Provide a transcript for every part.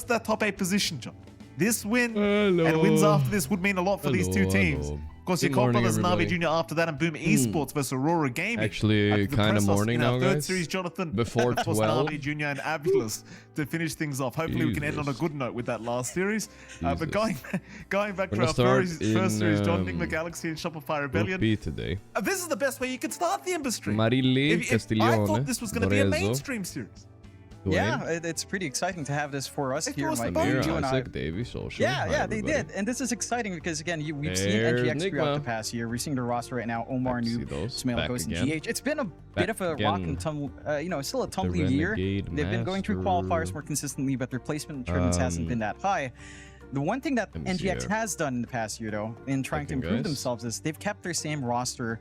to that top 8 position, John. This win and wins after this would mean a lot for these two teams. Of course, your Cold Brothers and Navi Jr. after that, and Boom Esports versus Aurora Gaming. Actually, kind of morning now, guys. Third series, Jonathan. Before 12. Navi Jr. and Abulous to finish things off. Hopefully, we can end on a good note with that last series. But going back to our first series, John, Nigma Galaxy and Shopify Rebellion. Today. This is the best way you could start the industry. Marile Castiglione. I thought this was going to be a mainstream series. Yeah, it's pretty exciting to have this for us here. Like you and I. Yeah, they did, and this is exciting because again, we've seen NGX throughout the past year. We're seeing the roster right now: Omar, Noob, Sumail, Ghost, and GH. It's been a bit of a rock and tumble. Still a tumbling year. They've been going through qualifiers more consistently, but their placement in tournaments hasn't been that high. The one thing that NGX has done in the past year, though, in trying to improve themselves, is they've kept their same roster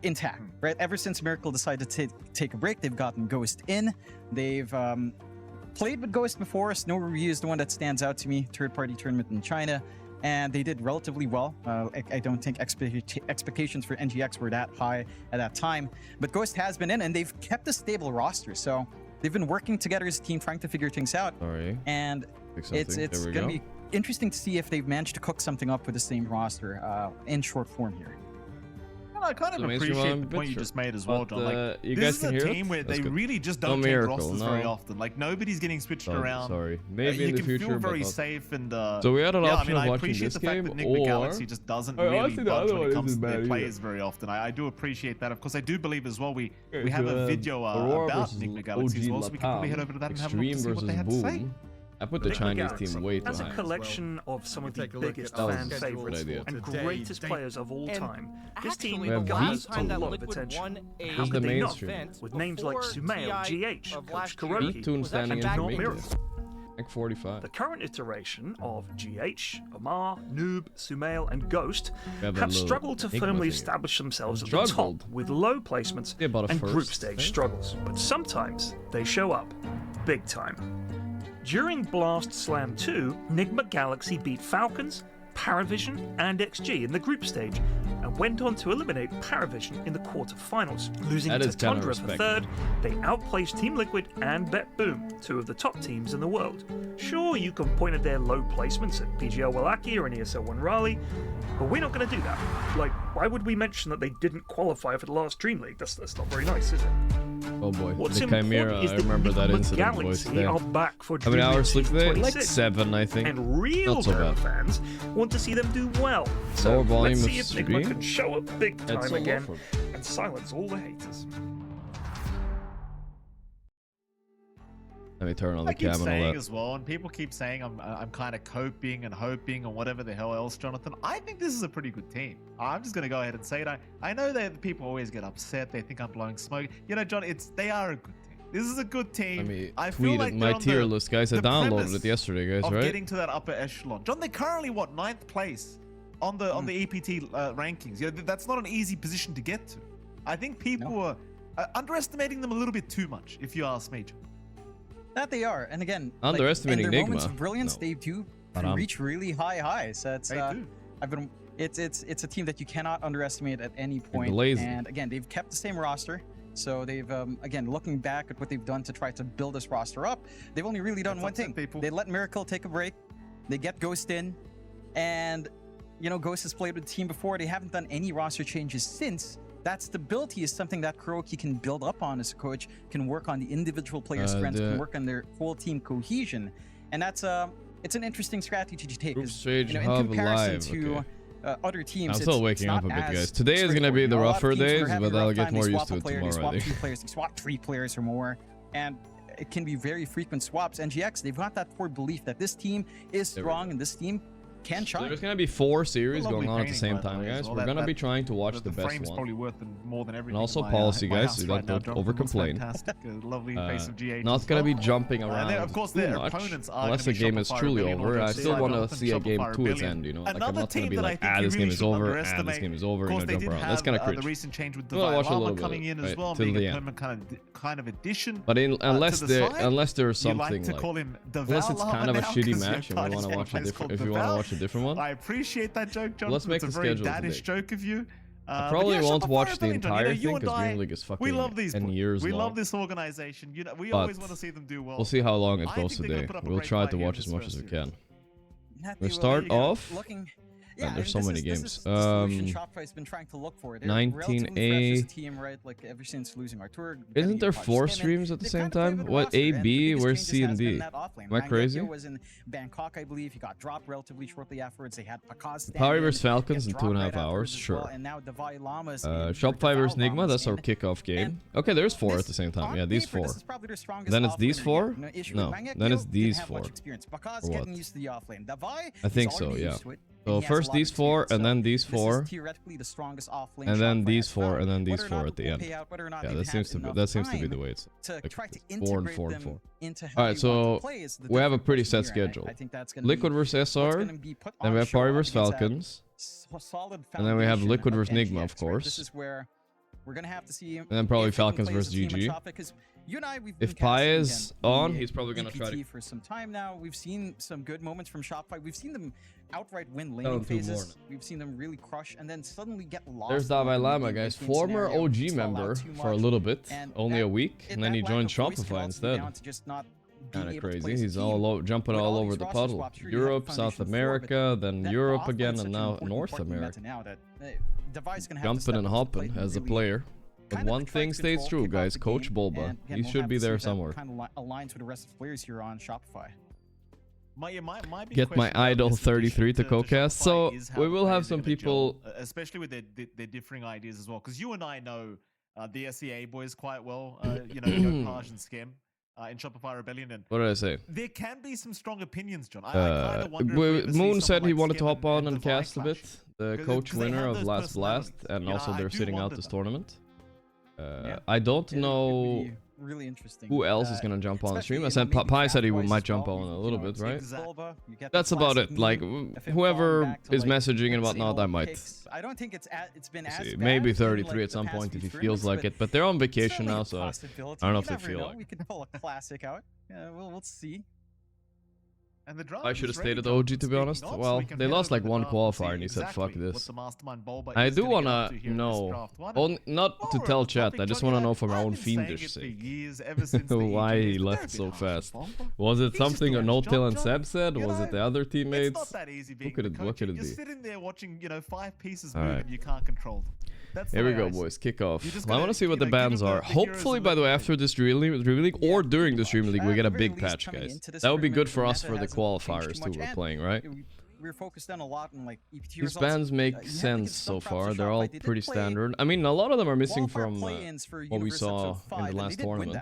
intact, right? Ever since Miracle decided to take a break, they've gotten Ghost in. They've played with Ghost before. Snow Review is the one that stands out to me. Third-party tournament in China, and they did relatively well. I don't think expectations for NGX were that high at that time, but Ghost has been in, and they've kept a stable roster. So they've been working together as a team, trying to figure things out. And it's going to be interesting to see if they've managed to cook something up with the same roster in short form here. I kind of appreciate the point you just made as well, John. Like, this is a team where they really just don't change rosters very often. Like, nobody's getting switched around. Maybe in the future, you can feel very safe and so we had an option I of watching appreciate this the fact game, that Nigma Galaxy just doesn't really budge when it comes to their players very often. I do appreciate that. Of course, I do believe as well we have a video about Nigma Galaxy as well, so we can probably head over to that and have a look to see what they had to say. I put the Chinese team way too high. As a collection of some of the biggest fan favorites and greatest players of all time, this team garners a lot of attention. How could they not? With names like Sumail, GH, Coach Kuroki, and not Miracle. Like 45. The current iteration of GH, Omar, Noob, Sumail, and Ghost have struggled to firmly establish themselves at the top with low placements and group stage struggles. But sometimes they show up big time. During Blast Slam 2, Nigma Galaxy beat Falcons, Parivision, and XG in the group stage, and went on to eliminate Parivision in the quarterfinals. Losing to Tundra for third, they outplaced Team Liquid and Betboom, two of the top teams in the world. Sure, you can point at their low placements at PGL Wallachia or an ESL1 Raleigh, but we're not going to do that. Like, why would we mention that they didn't qualify for the last Dream League? That's not very nice, is it? Oh boy, What's the Chimera, I remember that incident, boys. Are back for how many hours sleep today? Like 7, I think. And real fans want to see them do well. So let's see if Nigma can show up big time again and silence all the haters. Let me turn on the cam and all that. As well, and people keep saying I'm kind of coping and hoping and whatever the hell else, Jonathan. I think this is a pretty good team. I'm just gonna go ahead and say it. I know that people always get upset. They think I'm blowing smoke. You know, John, they are a good team. This is a good team. I feel like my tier list, guys. I downloaded it yesterday, guys. Right? Getting to that upper echelon, John. They're currently what, 9th place on the EPT rankings. You know, that's not an easy position to get to. I think people are underestimating them a little bit too much, if you ask me, John. That they are, and again, underestimating in their Nigma. Moments of brilliance, they do reach really high highs. That's it's a team that you cannot underestimate at any point. And again, they've kept the same roster. So they've again, looking back at what they've done to try to build this roster up, they've only really done one thing. They let Miracle take a break. They get Ghost in, and you know, Ghost has played with the team before. They haven't done any roster changes since. That stability is something that Kuroki can build up on as a coach, can work on the individual player strengths, can work on their full team cohesion. And that's it's an interesting strategy to take. You know, in comparison to other teams, I'm still waking up a bit, guys. Today is gonna be the rougher days, but I'll get more used to it tomorrow. They swap 2 players, they swap 3 players or more, and it can be very frequent swaps. NGX, they've got that core belief that this team is strong and this team can shine. There's gonna be 4 series going on at the same time, guys. We're gonna be trying to watch the best one. Probably worth more than everything. And also policy, guys, so don't over complain. Not gonna be jumping around too much unless the game is truly over. I still want to see a game to its end, you know. Like, I'm not gonna be like, this game is over, this game is over, you know, jump around. That's kind of cringe. We'll watch a little bit, right, till the end. Kind of addition. But unless there's something like, unless it's kind of a shitty match and we want to watch a different, if you want to watch a different one. I appreciate that joke, Jonathan. Let's make it's the a very schedule daddish joke of you. I probably won't watch the entire thing because Dream League is fucking 10 years long. We love this organization. You know, we always want to see them do well. We'll see how long it goes today. We'll try to watch as much as we can. We start off. Yeah, there's so many games. Shopify's been trying to look for. 19A. Team, right? Like ever since losing our tour. Isn't there 4 streams at the same time? What A, B? Where's C and D? Am I crazy? Was in Bangkok, I believe. He got dropped relatively shortly afterwards. They had Pari vs Falcons in 2.5 hours. Sure. And now Shopify vs Nigma. That's our kickoff game. Okay, there's 4 at the same time. Yeah, these 4. Then it's these 4. No, then it's these 4. Or what? I think so. Yeah. So first these 4, and then these 4, and then these 4, and then these 4 at the end. Yeah, that seems to be the way it's like 4 and 4 and 4. All right, so we have a pretty set schedule. Liquid vs SR, then we have Pari vs Falcons, and then we have Liquid vs Nigma, of course. And then probably Falcons vs GG. If Pi is on, he's probably gonna try to. For some time now, we've seen some good moments from Shopify. We've seen them outright win laning phases. We've seen them really crush and then suddenly get lost. There's Dalai Lama, guys, former OG member for a little bit, only a week, and then he joined Shopify instead. Kind of crazy. He's jumping all over the puddle. Europe, South America, then Europe again, and now North America. Jumping and hopping as a player. But one thing stays true, guys. Coach Bulba, he should be there somewhere. Aligns with the rest of the players here on Shopify. Get my idol 33 to co-cast. So we will have some people, especially with their differing ideas as well. Because you and I know the SEA boys quite well. You know, Gorgc and Skem in Shopify Rebellion. And what did I say? There can be some strong opinions, John. I kind of wonder Moon said he wanted to hop on and cast a bit. The coach winner of Last Blast, and also they're sitting out this tournament. I don't know really interesting. Who else is gonna jump on the stream? I said Pi said he might jump on a little bit, right? That's about it. Like whoever is messaging and whatnot, I might. I don't think it's been as bad. Maybe 33 at some point if he feels like it, but they're on vacation now, so I don't know if they feel like. We can pull a classic out. Yeah, we'll see. And the I should have stayed at OG, to be honest. Well, they lost like one qualifier and he said, fuck this. I do wanna know, not to tell chat, I just wanna know for my own fiendish sake, why he left so fast. Was it something No-Tail and Seb said? Was it the other teammates? What could it be? You're sitting there watching, 5 pieces move and you can't control them. Here we go, boys. Kick off. I want to see what the bans are. Hopefully, by the way, after this Dream League or during this Dream League, we get a big patch, guys. That would be good for us for the qualifiers too. We're playing, right? We're focused on a lot on like EPT These bans make sense so far. They're all pretty standard. I mean, a lot of them are missing from what we saw in the last tournament.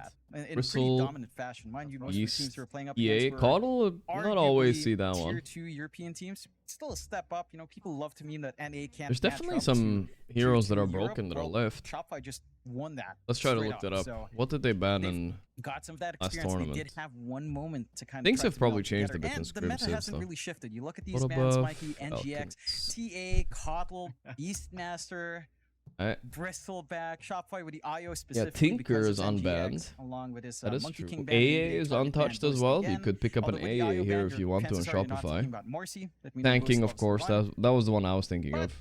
Bristle, EA, Coddle, not always see that one. Tier 2 European teams, still a step up. People love to meme that NA can't. There's definitely some heroes that are broken that are left. Shopify just won that. Let's try to look that up. What did they ban in got some of that experience. last tournament? They did have one moment to kind of things have probably changed a bit in the meta since, hasn't though. really shifted. You look at these bans, Mikey, NGX, TA, Coddle, Beastmaster. Bristleback, Shopify with the IO specifically. Yeah, Tinker is unbanned. Along with his, that is Monkey true. King AA is untouched as well. You could pick up an AA here if you want to on Shopify. Tanking, of course, that was the one I was thinking of.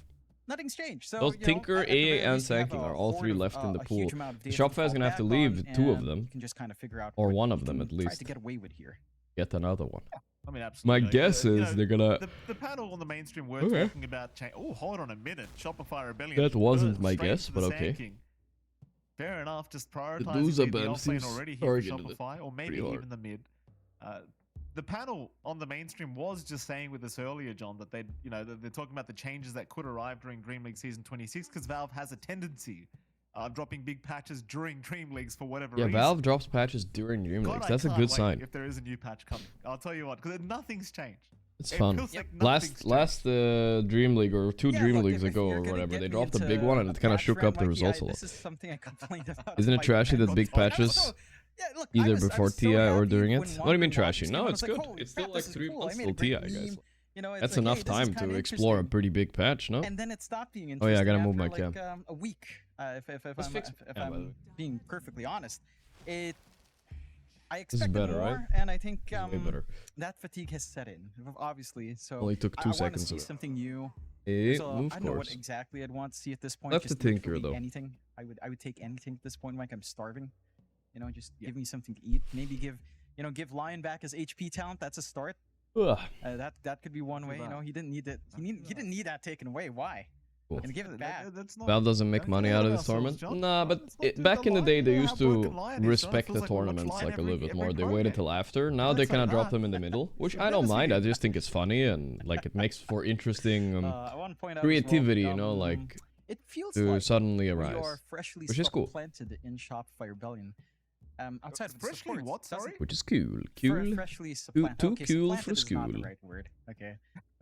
Nothing's changed. So, those Tinker, AA, and Tanking are all 3 left in the pool. Shopify is gonna have to leave 2 of them, or 1 of them at least. To get away with here. Get another one. I mean, absolutely. My guess is they're gonna. The panel on the mainstream were talking about change. Oh, hold on a minute. Shopify Rebellion. That wasn't my guess, but okay. Fair enough. Just prioritizing the offlane already here for Shopify, or maybe even the mid. The panel on the mainstream was just saying with us earlier, John, that they're talking about the changes that could arrive during Dream League Season 26, because Valve has a tendency dropping big patches during Dream Leagues for whatever reason. Yeah, Valve drops patches during Dream Leagues. That's a good sign. If there is a new patch coming, I'll tell you what, because nothing's changed. It's fun. Like last Dream League or 2 Dream Leagues ago or whatever, they dropped a big one and it kind of shook up the results a lot. This is something I complained about. Isn't it trashy that big patches either before TI or during it? What do you mean trashy? No, it's good. It's still like 3 months till TI, guys. That's enough time to explore a pretty big patch, no? And then it stopped being interesting. Oh yeah, I gotta move my cam. A week, if I'm being perfectly honest. I expected better, more, right? and I think that fatigue has set in, obviously. So only took 2 seconds. I want to see something new. So I don't know what exactly I'd want to see at this point. Left to tinker though. Anything. I would take anything at this point, Mike. I'm starving. You know, just give me something to eat. Maybe give Lion back as HP talent. That's a start. That could be one way. You know, he didn't need that. He didn't need that taken away. Why? Cool. And give it back. Valve doesn't make money out of this tournament. Nah, but back in the day, they used to respect the tournaments like a little bit more. They waited till after. Now they kind of drop them in the middle, which I don't mind. I just think it's funny and like it makes for interesting creativity, you know, like it feels to like suddenly arise, which is cool. Planted in Shopify Rebellion. Outside of freshly what? Sorry, which is cool. Freshly too cool for school. Not the right word. Okay,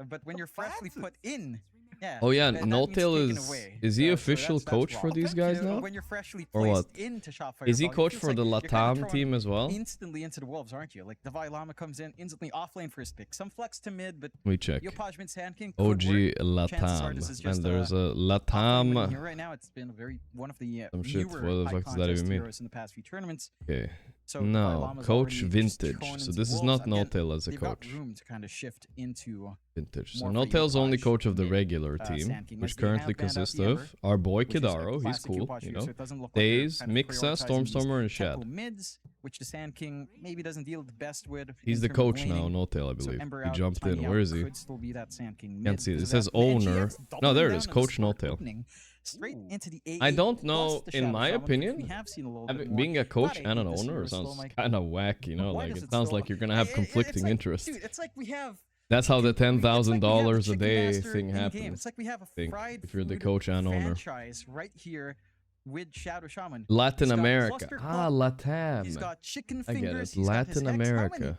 but when you're freshly put in. Yeah, oh yeah, NoTail is he official coach for these guys now? When you're freshly or what? Into Shopify, is he coach for the LATAM team as well? Instantly into the wolves, aren't you? Like Devi Llama comes in instantly off lane first pick, some flex to mid, but we check. Yopaj Sand King. OG LATAM, and there's a LATAM. Right now, it's been one of the some shit. What the fuck does that even mean? In the past few tournaments. Okay. So no, coach vintage. So this is not NoTail as a coach. Room to kind of shift into vintage. So NoTail's only coach of the regular team, which currently consists of our boy Kidaro. He's cool, you know. Daze, Mixa, Stormstormer, and Shad. Mids, which the Sand King maybe doesn't deal the best with. He's the coach now, NoTail, I believe. He jumped in. Where is he? Can't see it. It says owner. No, there it is. Coach NoTail. Straight into the I don't know, in my opinion, being a coach and an owner sounds kind of whack, you know, like it sounds like you're gonna have conflicting interests. Dude, it's like we have... That's how the $10,000 a day thing happens. It's like we have a fried if you're the coach and owner. Franchise right here with Shadow Shaman. Latin America. LATAM. He's got chicken I fingers. get it. Latin America.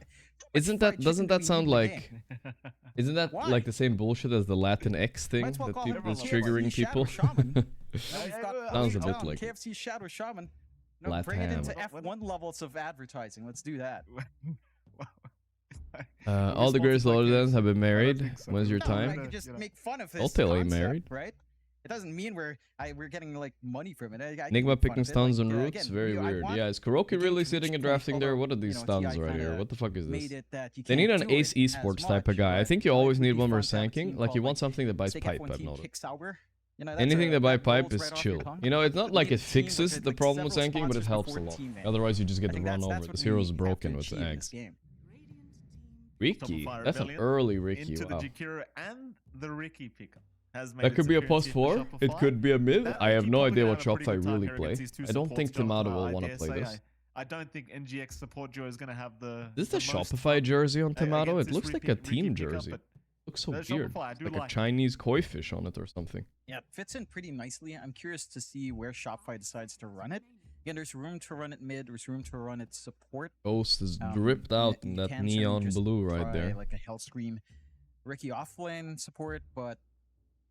Doesn't that sound like... Isn't that like the same bullshit as the Latin X thing that's triggering people? Sounds a bit like KFC Shadow Shaman. No, bring it into F1 levels of advertising. Let's do that. All the greatest Lordans have been married. When's your time? I could just make fun of his I'll ain't married, right? It doesn't mean we're getting like money from it. Nigma picking stuns and roots, very weird. Yeah, is Kuroki really sitting and drafting there? What are these stuns right here? What the fuck is this? They need an ace esports type of guy. I think you always need one more Sanking. Like you want something that buys pipe, I've noticed. Anything that buy pipe is chill. You know, it's not like it fixes the problem with Sanking, but it helps a lot. Otherwise, you just get to run over. This hero's broken with the eggs. Ricky, that's an early Ricky. Wow. And the Ricky pickup. That could be a +4. It could be a mid. I have no idea what Shopify really play. I don't think Timato will want to play this. I don't think NGX support duo is going to have the... Is this the Shopify jersey on Timato? It looks like a team jersey. Looks so weird. Like a Chinese koi fish on it or something. Yeah, it fits in pretty nicely. I'm curious to see where Shopify decides to run it. Again, there's room to run it mid. There's room to run it support. Ghost is dripped out in that neon blue right there. Like a Hell Scream. Ricky offlane support, but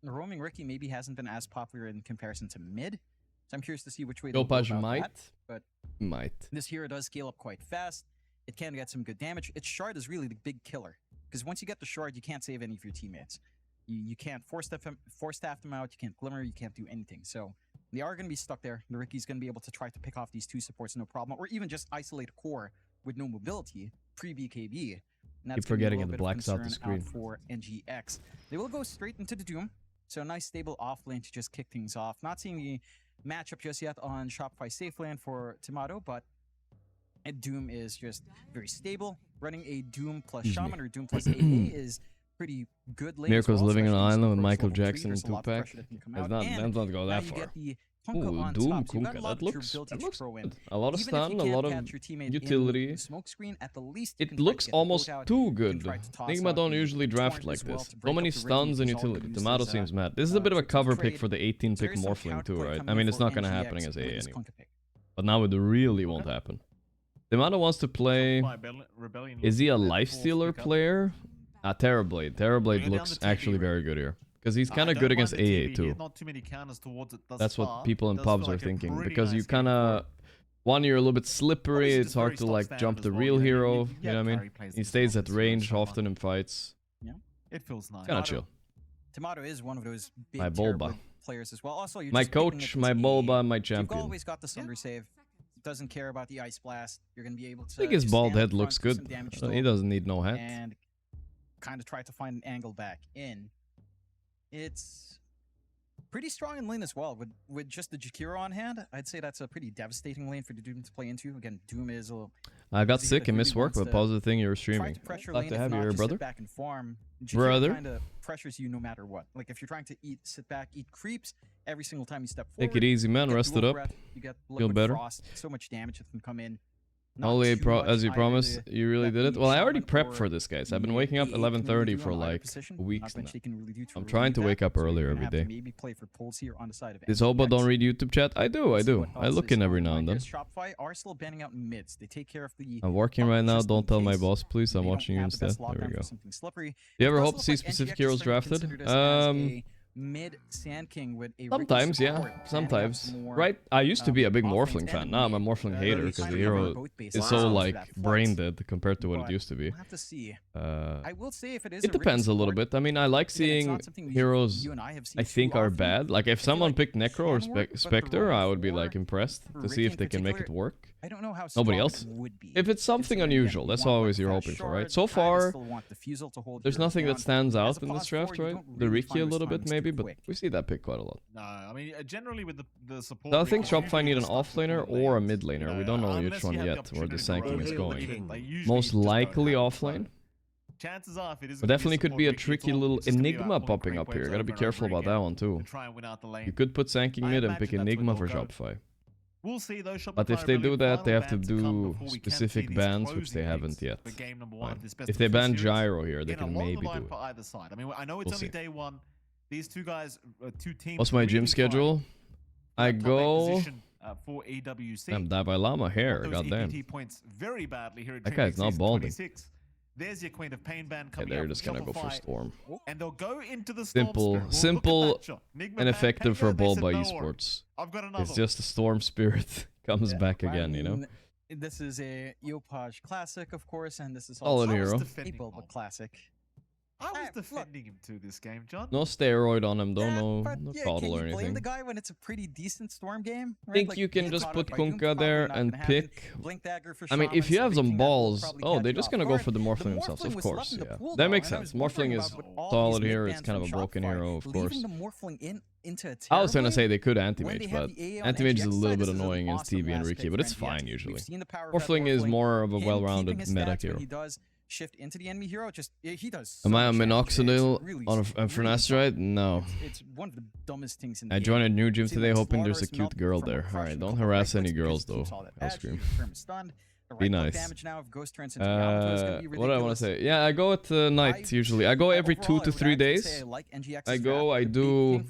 roaming Ricky maybe hasn't been as popular in comparison to mid. So I'm curious to see which way they'll go about that. But this hero does scale up quite fast. It can get some good damage. Its shard is really the big killer. Because once you get the shard, you can't save any of your teammates. You can't force staff them out. You can't glimmer. You can't do anything. So they are going to be stuck there. The Ricky's going to be able to try to pick off these two supports no problem. Or even just isolate core with no mobility pre-BKB. Keep forgetting it. The black's out the screen. For NGX. They will go straight into the Doom. So a nice stable off lane to just kick things off. Not seeing the matchup just yet on Shopify safe lane for Timato, but Doom is just very stable. Running a Doom plus Shaman or Doom plus AA is pretty good lane. Miracle's living on an island with Michael Jackson in 2-pack. Let's not go that far. Ooh, Doom Kunkka. That looks good. A lot of stun, a lot of utility. It looks almost too good. Nigma don't usually draft like this. So many stuns and utility. Tomato seems mad. This is a bit of a cover pick for the 18-pick Morphling too, right? I mean, it's not going to happen as AA anyway. But now it really won't happen. Tomato wants to play... Is he a Lifestealer player? Terrorblade. Terrorblade looks actually very good here. Because he's kind of good against AA too. That's what people in pubs are thinking. Because you kind of... One, you're a little bit slippery. It's hard to like jump the real hero. You know what I mean? He stays at range often in fights. Yeah, it feels nice. Kind of chill. Tomato is one of those big players as well. Also, my coach, my Bulba, my champion. You've always got the Thunder save. Doesn't care about the Ice Blast. You're going to be able to... I think his bald head looks good. He doesn't need no hat. And kind of try to find an angle back in. It's pretty strong in lane as well. With just the Jakiro on hand, I'd say that's a pretty devastating lane for the Doom to play into. Again, Doom is a... I got sick and missed work, but positive thing you were streaming. Glad to have you here, brother. Back and farm. Brother. Kind of pressures you no matter what. Like if you're trying to sit back, eat creeps every single time you step forward. Take it easy, man. Rest it up. You get feel better. Frost, so much damage that can come in. Only as you promised, you really did it. Well, I already prepped for this, guys. I've been waking up 11:30 for like weeks now. I'm trying to wake up earlier every day. Does Oba don't read YouTube chat? I do. I look in every now and then. Shopify are still banning out mids. They take care of the... I'm working right now. Don't tell my boss, please. I'm watching you instead. There we go. Do you ever hope to see specific heroes drafted? Mid Sand King with a sometimes, yeah, sometimes. Right? I used to be a big Morphling fan. Now I'm a Morphling hater because the hero is so like brain dead compared to what it used to be. We'll have to see. I will say if it depends a little bit. I mean, I like seeing heroes I think are bad. Like if someone picked Necro or Spectre, I would be like impressed to see if they can make it work. I don't know how nobody else. If it's something unusual, that's always you're hoping for, right? So far, there's nothing that stands out in this draft, right? The Riki a little bit maybe, but we see that pick quite a lot. No, I mean generally with the support. So I think Shopify need an offlaner or a mid laner. We don't know which one yet, where the Sanking is going. Most likely offlane. Chances are, if it is, but definitely could be a tricky little Enigma popping up here. Gotta be careful about that one too. You could put Sanking mid and pick Enigma for Shopify. We'll see though. But if they do that, they have to do specific bans, which they haven't yet. If they ban Gyro here, they can maybe do it. I mean, I know it's only day one. These two guys, two teams. What's my gym schedule? I go. For AWC. Damn, Dalai Lama hair, goddamn. Very badly here at that guy's not balding. There's your Queen of Pain band coming they're just gonna go for Storm. And they'll go into the Storm simple and effective for ball by esports. I've got another. It's just the Storm Spirit comes back again, you know? This is a Yopaj classic, of course, and this is also a hero. Classic. I was defending him to this game, John. No steroid on him, no bottle or anything. Blame the guy when it's a pretty decent Storm game? Right? I think you can just put Kunkka there and pick. I mean, if you have some balls, they're just gonna go for the Morphling themselves, of course. Yeah, that makes sense. Morphling is solid here. It's kind of a broken hero, of course. I was gonna say they could anti-mage, but anti-mage is a little bit annoying against TV and Riki, but it's fine usually. Morphling is more of a well-rounded meta hero. Shift into the enemy hero, he does. Am I on Minoxidil on a Finasteride? No. It's one of the dumbest things in the I joined a new gym today hoping there's a cute girl there. Alright, don't harass any girls though. I'll scream. Be nice. What do I want to say? Yeah, I go at night usually. I go every 2 to 3 days. I do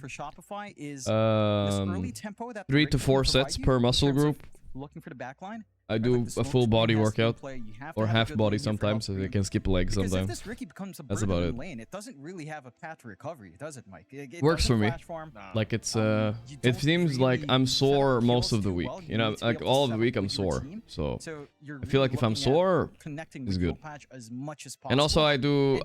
3 to 4 sets per muscle group. Looking for the backline. I do a full body workout, or half body sometimes, so I can skip legs sometimes. That's about it. It doesn't really have a path to recovery, does it, Mike? It works for me. Like it's it seems like I'm sore most of the week. You know, like all of the week I'm sore. So I feel like if I'm sore, it's good. And also I do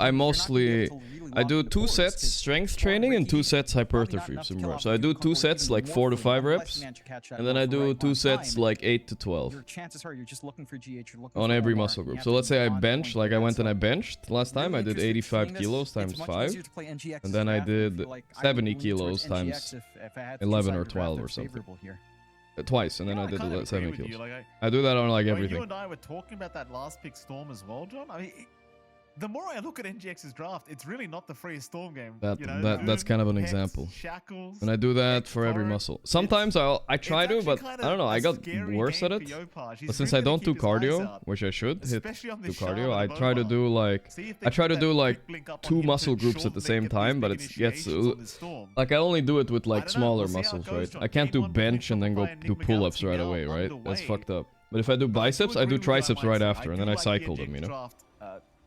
2 sets strength training and 2 sets hypertrophy. So I do 2 sets like 4 to 5 reps, and then I do 2 sets like 8 to 12. You're just looking for GH, on every muscle group. So let's say I bench, like I went and I benched last time. I did 85 kilos times 5, and then I did 70 kilos times 11 or 12 or something. Twice, and then I did 70 kilos. I do that on like everything. You and I were talking about that last pick Storm as well, John. I mean, the more I look at NGX's draft, it's really not the freest Storm game. That's kind of an example. Shackles, and I do that for every muscle. Sometimes I try to, but I don't know. I got worse at it. But since I don't do cardio, which I should do cardio, I try to do like 2 muscle groups at the same time. But it gets like I only do it with like smaller muscles, right? I can't do bench and then go do pull-ups right away, right? That's fucked up. But if I do biceps, I do triceps right after, and then I cycle them, you know.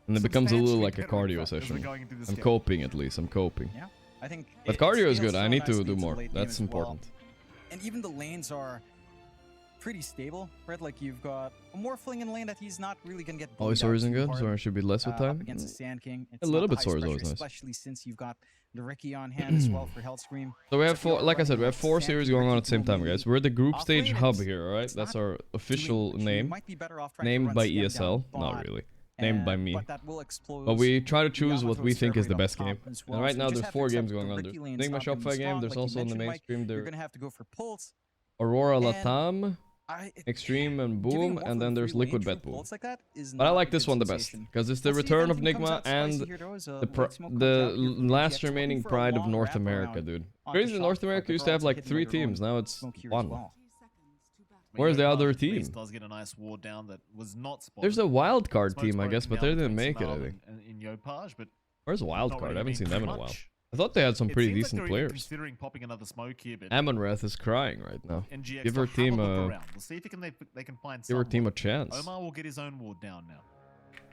And it becomes a little like a cardio session. I'm coping at least. I'm coping. Yeah, I think. But cardio is good. I need to do more. That's important. And even the lanes are pretty stable, right? Like you've got a Morphling in lane that he's not really gonna get. Always Sora isn't good. Sora should be less with time. Against the Sand King. A little bit Sora is always nice. Especially since you've got the Riki on hand as well for Hellscream. So we have 4, like I said, we have 4 series going on at the same time, guys. We're the group stage hub here, alright? That's our official name. Named by ESL. Not really. named by me. But that will explode. But we try to choose what we think is the best game. Well. And right now there's 4 games going on. There's Nigma Shopify game. There's also on the mainstream. You're gonna have to go for Pulse, Aurora LATAM, Xtreme and Boom, and then there's Liquid Betboom. But I like this one the best because it's the return of Nigma and the last remaining pride of North America, dude. Crazy, North America used to have like 3 teams. Now it's 1. Where's the other team? Does get a nice ward down that was not spotted. There's a wildcard team, I guess, but they didn't make it, I think. In Yopaj, but where's wildcard? I haven't seen them in a while. I thought they had some pretty decent players. Considering popping another smoke here, but Amonrath is crying right now. Give her team a give her team a chance. Omar will get his own ward down now.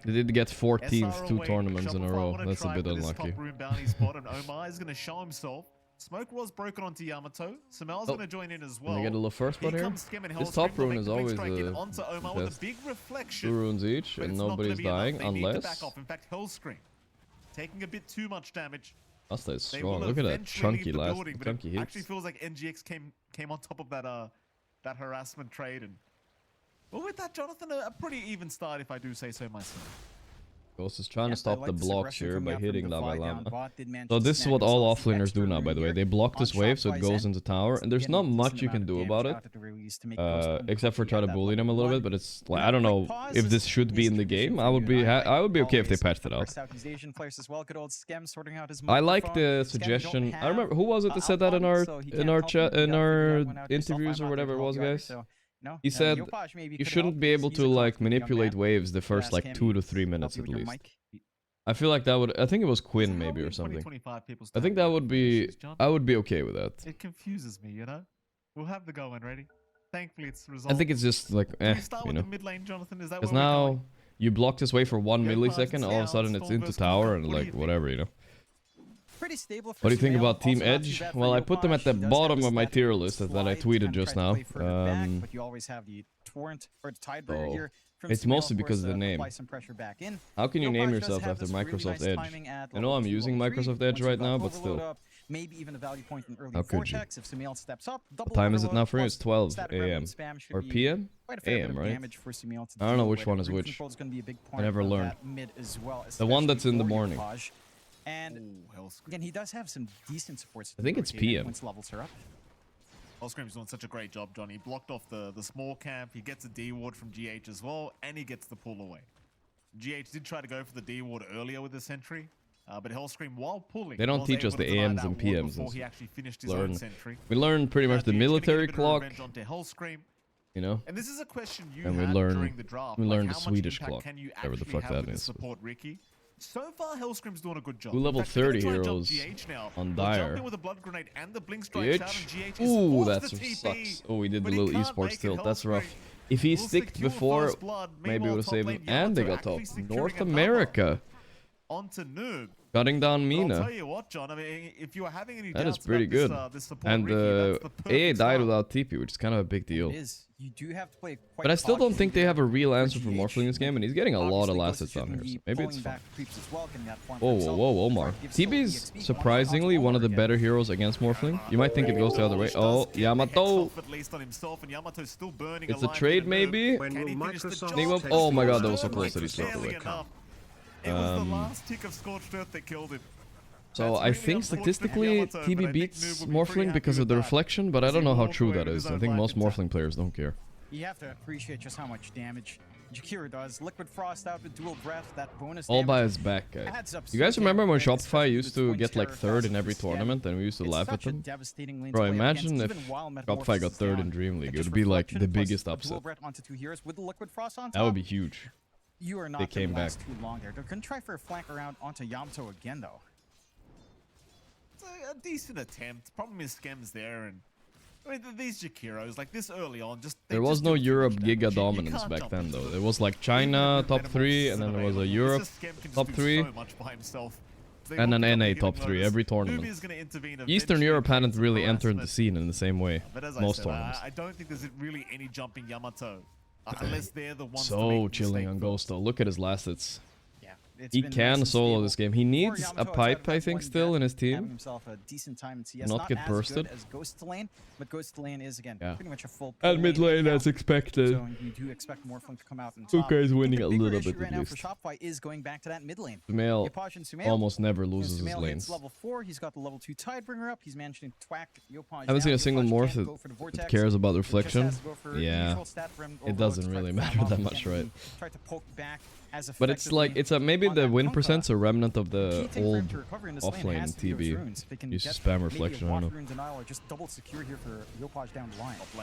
They did get 14th 2 tournaments in a row. That's a bit unlucky. Omar is going to show himself. Smoke was broken onto Yamato. Samel's going to join in as well. Can we get a little first spot here? This top rune is always the best. 2 runes each, and nobody's dying unless... In fact, Hellscream taking a bit too much damage. Asta is strong. Look at that chunky chunky hits. Actually feels like NGX came on top of that harassment trade, and well, with that, Jonathan, a pretty even start if I do say so myself. Ghost is trying to stop the blocks here by hitting Lava Llama. So this is what all offlaners do now, by the way. They block this wave so it goes into tower, and there's not much you can do about it. Except for try to bully them a little bit, but it's like, I don't know if this should be in the game. I would be okay if they patched it out. I like the suggestion. I remember, who was it that said that in our interviews or whatever it was, guys? He said you shouldn't be able to like manipulate waves the first like 2 to 3 minutes at least. I feel like that would, I think it was Quinn maybe or something. I think that would be, I would be okay with that. It confuses me, you know? We'll have the go in ready. Thankfully it's resolved. I think it's just like, you know. Because now you block this wave for 1 millisecond, all of a sudden it's into tower and like whatever, you know. Pretty stable. What do you think about Team Edge? Well, I put them at the bottom of my tier list that I tweeted just now. But you always have the torrent or the Tidebreaker here. It's mostly because of the name. How can you name yourself after Microsoft Edge? I know I'm using Microsoft Edge right now, but still. Maybe even a value point in early How could you? If Sumail steps up, what time is it now for you? It's 12 a.m. Or p.m.? a.m., right? I don't know which one is which. I never learned. The one that's in the morning. And again, he does have some decent support. I think it's PM. Once levels are up. Hellscream's doing such a great job, John. He blocked off the small camp. He gets a D ward from GH as well, and he gets the pull away. GH did try to go for the D ward earlier with the sentry, but Hellscream, while pulling, they don't teach us the AMs and PMs. Before he actually finished his own sentry. We learned pretty much the military clock. You know, and this is a question you and had during the draft. We learned the Swedish clock. Whatever the fuck that is. Support Ricky. So far, Hellscream's doing a good job. 2 level 30 heroes on Dire. Ooh, that sucks. Oh, we did the little esports tilt. That's rough. If he sticked before, maybe we would have saved him. And they got top. North America. Onto Noob. Cutting down Mina. I'll tell you what, John. I mean, if you are having any that is pretty good. And AA died without TP, which is kind of a big deal. You do have to play but I still don't think they have a real answer for Morphling in this game, and he's getting a lot of assets on here, so maybe it's fine. Whoa, Omar. TB's surprisingly one of the better heroes against Morphling. You might think it goes the other way. Oh, Yamato! It's a trade, maybe? Oh my god, that was so close that he slipped away. It was the last tick of Scorched Earth that killed him. So I think statistically TB beats Morphling because of the reflection, but I don't know how true that is. I think most Morphling players don't care. You have to appreciate just how much damage Jakira does. Liquid Frost out with dual breath, that bonus all by his back, guys. You guys remember when Shopify used to get like 3rd in every tournament and we used to laugh at them? Bro, imagine if Shopify got 3rd in Dream League. It would be like the biggest upset. That would be huge. You are not going to last too long there. They're going to try for a flank around onto Yamato again, though. It's a decent attempt. Problem is Skem's there, and I mean these Jakiros, like this early on, there was no Europe Giga dominance back then, though. There was like China top 3, and then there was a Europe top 3, and an NA top 3 every tournament. Eastern Europe hadn't really entered the scene in the same way. Most tournaments. I don't think there's really any jumping Yamato. Unless they're the ones so chilling on Ghost though. Look at his last hits. Yeah. He can solo this game. He needs a pipe, I think, still in his team. Not get bursted. But Ghost Lane is again pretty much a full. And mid lane as expected. So you do expect Morphling to come out and Suka is winning a little bit right at least. For Shopify is going back to that mid lane. Sumail almost never loses his lanes. Level 4. He's got the level 2 Tidebringer up. He's managing to twack Yopaj. Haven't seen a single morph that cares about reflection. Yeah, it doesn't really matter that much, right? But it's like maybe the win percent's a remnant of the old offlane TB. Used to spam reflection. I don't know.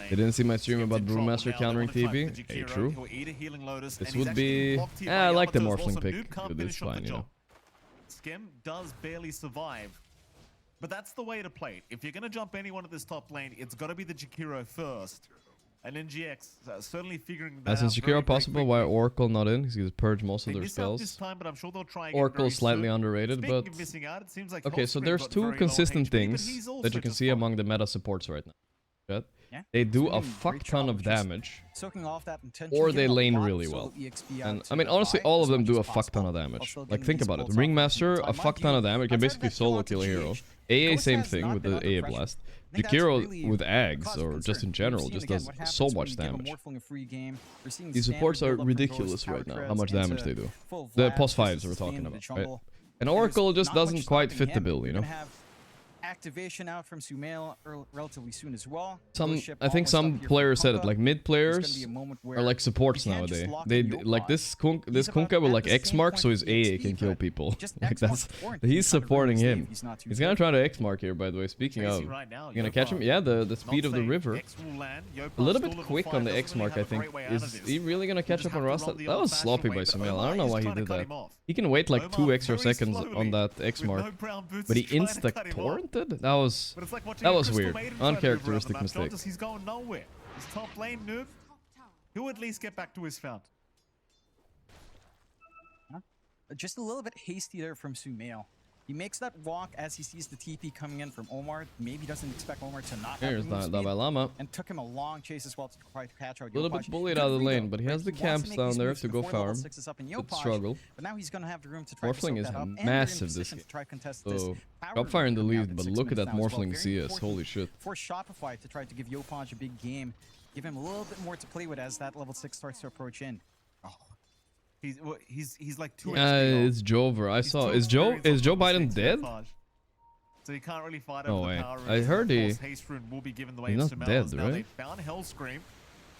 They didn't see my stream about Brewmaster countering TB. Hey, true. This would be. Yeah, I like the Morphling pick, but it's fine, you know. Skim does barely survive, but that's the way to play it. If you're gonna jump anyone at this top lane, it's got to be the Jakiro first. And NGX certainly figuring that out. Since Jakiro possible, why Oracle not in? He's purge most of their spells. This time, but I'm sure they'll try Oracle slightly underrated, but okay. So there's two consistent things that you can see among the meta supports right now. They do a fuck ton of damage, or they lane really well. And I mean, honestly, all of them do a fuck ton of damage. Like, think about it. Ringmaster, a fuck ton of damage, can basically solo kill a hero. AA, same thing with the AA blast. Jakiro with Ags, or just in general, just does so much damage. These supports are ridiculous right now, how much damage they do. The pos 5s we're talking about, right? And Oracle just doesn't quite fit the bill, you know? Activation out from Sumail relatively soon as well. I think some players said it, like mid players are like supports nowadays. They like this Kunkka will like X mark so his AA can kill people. Like he's supporting him. He's gonna try to X mark here, by the way. Speaking of, you gonna catch him? Yeah, the speed of the river. A little bit quick on the X mark, I think. Is he really gonna catch up on Rust? That was sloppy by Sumail. I don't know why he did that. He can wait like 2 extra seconds on that X mark, but he insta-torrented? That was weird. Uncharacteristic mistake. He's going nowhere. His top lane noob. He'll at least get back to his fount. Just a little bit hasty there from Sumail. He makes that walk as he sees the TP coming in from Omar. Maybe doesn't expect Omar to not have the Dalai Lama. And took him a long chase as well to try to catch out Yopaj. A little bit bullied out of the lane, but he has the camps down there to go farm. Good struggle. But now he's going to have the room to try Morphling is massive this game. So, Shopify in the lead, but look at that Morphling CS. Holy shit. For Shopify to try to give Yopaj a big game, give him a little bit more to play with as that level 6 starts to approach in. He's like 2 it's Jover. I saw. Is Joe Biden dead? So he can't really fight over the power. I heard he's not dead, right? They found Hellscream.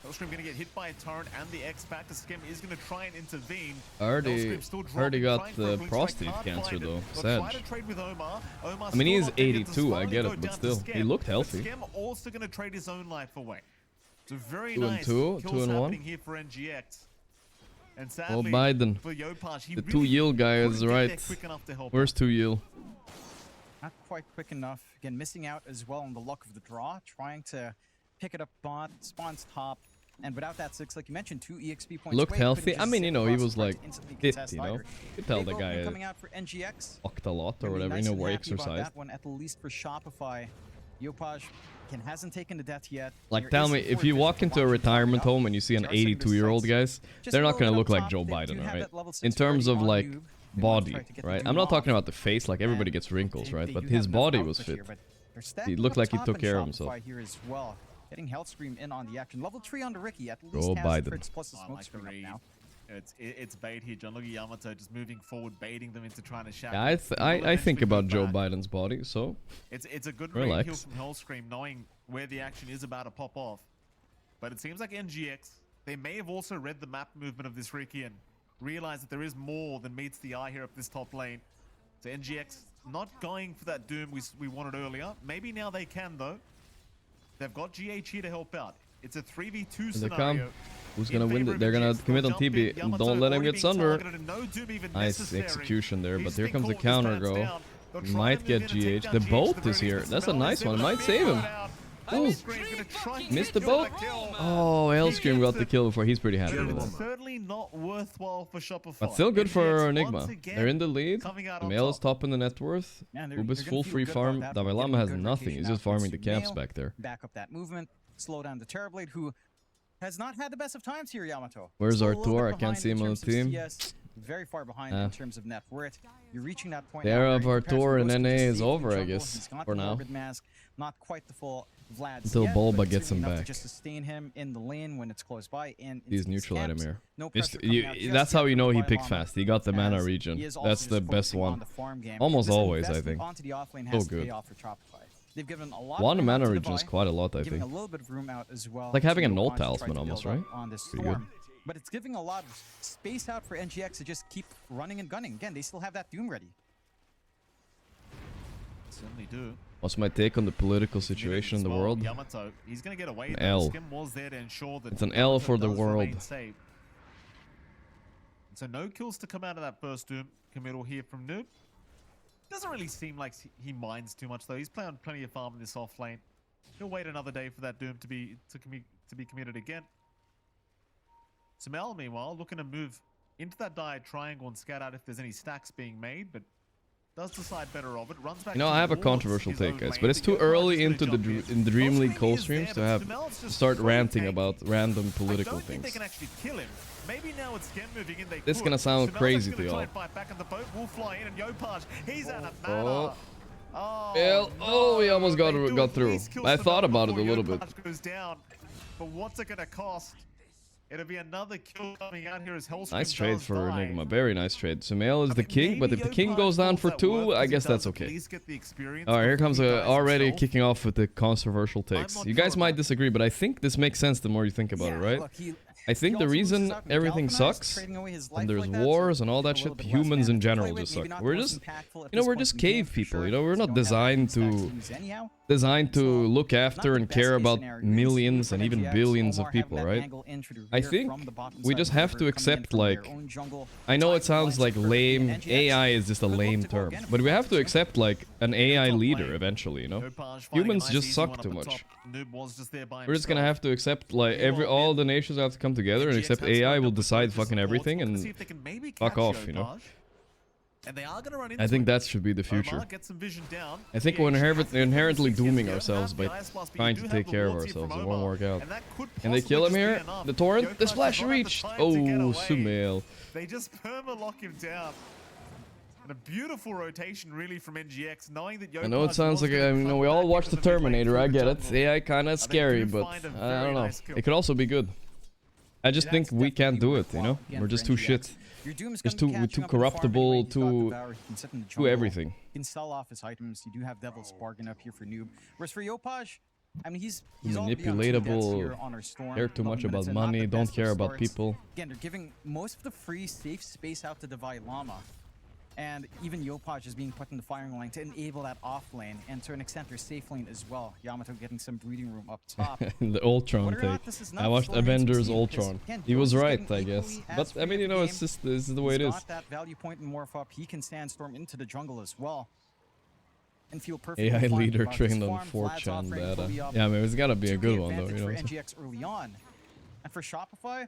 Hellscream gonna get hit by a torrent and the X-Pack. The Skim is gonna try and intervene. I heard he got the prostate cancer though. Sad. I mean, he's 82. I get it, but still, he looked healthy. Skim also gonna trade his own life away. So very 2 and 2, 2 and 1 here for NGX. And sadly, Biden. The 2 yield guy is right. Where's 2 yield? Not quite quick enough. Again, missing out as well on the luck of the draw. Trying to pick it up bot, spawns top. And without that 6, like you mentioned, 2 EXP points. Looked healthy. I mean, you know, he was like fit, you know. You could tell the guy walked a lot or whatever, you know, where exercised. That one, at least for Shopify. Yopaj hasn't taken the death yet. Like, tell me, if you walk into a retirement home and you see an 82-year-old guys, they're not gonna look like Joe Biden, right? In terms of like body, right? I'm not talking about the face, like everybody gets wrinkles, right? But his body was fit. He looked like he took care of himself. Getting Hellscream in on the action. Level 3 on the Ricky. At least has the crits plus the smoke screen up now. It's bait here. John, look at Yamato just moving forward, baiting them into trying to shatter. Yeah, I think about Joe Biden's body, so it's a good read heal from Hellscream, knowing where the action is about to pop off. But it seems like NGX, they may have also read the map movement of this Ricky and realized that there is more than meets the eye here up this top lane. So NGX not going for that Doom we wanted earlier. Maybe now they can though. They've got GH here to help out. It's a 3v2 scenario. Who's gonna win it? They're gonna commit on TB. Don't let him get Sunder. Nice execution there, but here comes the counter, bro. Might get GH. The boat is here. That's a nice one. Might save him. Ooh. Missed the boat. Oh, Hellscream got the kill before. He's pretty happy with that. Certainly not worthwhile for Shopify. But still good for Nigma. They're in the lead. Mail is top in the net worth. Ubis full free farm. Dalai Lama has nothing. He's just farming the camps back there. Back up that movement. Slow down the Terrorblade, who has not had the best of times here, Yamato. Where's Artur? I can't see him on the team. very far behind in terms of net worth. You're reaching that point. The era of our tour in NA is over, I guess, for now. Mask, not quite the full Vlad until Bulba gets him back. Just sustain him in the lane when it's close by, and he's neutral item here. That's how you know he picked fast. He got the mana regen. That's the best one. Almost always, I think. So good. They've given a lot one mana regen is quite a lot, I think. A little bit of room out as well. Like having a null talisman almost, right? Pretty good. But it's giving a lot of space out for NGX to just keep running and gunning. Again, they still have that Doom ready. Certainly do. What's my take on the political situation in the world? Yamato, he's gonna get away. An L. It's an L for the world. So no kills to come out of that first Doom committal here from Noob. Doesn't really seem like he minds too much though. He's playing plenty of farm in this off lane. He'll wait another day for that Doom to be committed again. Sumail, meanwhile, looking to move into that dive triangle and scout out if there's any stacks being made, but does decide better of it. Runs back. You know, I have a controversial take, guys, but it's too early into the Dream League co-streams to have start ranting about random political things. They can actually kill him. Maybe now it's Gen moving in. This is gonna sound crazy to y'all. Oh, he almost got through. I thought about it a little bit. But what's it gonna cost? It'll be another kill coming out here as Hellstream. Nice trade for Nigma. Very nice trade. Sumail is the king, but if the king goes down for 2, I guess that's okay. Alright, here comes already kicking off with the controversial takes. You guys might disagree, but I think this makes sense the more you think about it, right? I think the reason everything sucks, and there's wars and all that shit, humans in general just suck. We're just, we're just cave people, we're not designed to look after and care about millions and even billions of people, right? I think we just have to accept, like, I know it sounds like lame, AI is just a lame term, but we have to accept, like, an AI leader eventually, Humans just suck too much. We're just gonna have to accept, like, all the nations have to come together and accept AI will decide fucking everything and fuck off, I think that should be the future. I think we're inherently dooming ourselves by trying to take care of ourselves. It won't work out. Can they kill him here? The torrent? The splash reached! Oh, Sumail. They just perma-lock him down. And a beautiful rotation, really, from NGX, knowing that I know it sounds like, we all watched the Terminator, I get it. AI kinda scary, but I don't know. It could also be good. I just think we can't do it, We're just too shit. Just too corruptible, too everything. You can sell off his items. You do have Devil's Bargain up here for Noob. Whereas for Yopaj, I mean, he's manipulatable, care too much about money, don't care about people. Again, they're giving most of the free, safe space out to Divide Llama. And even Yopaj is being put in the firing line to enable that off lane, and to an extent their safe lane as well. Yamato getting some breathing room up top. The Ultron take. I watched Avengers Ultron. He was right, I guess. But I mean, it's just this is the way it is. That value point and morph up, he can sandstorm into the jungle as well. And feel perfectly AI leader trained on 4chan data. Yeah, I mean, it's gotta be a good one though, for NGX early on. And for Shopify,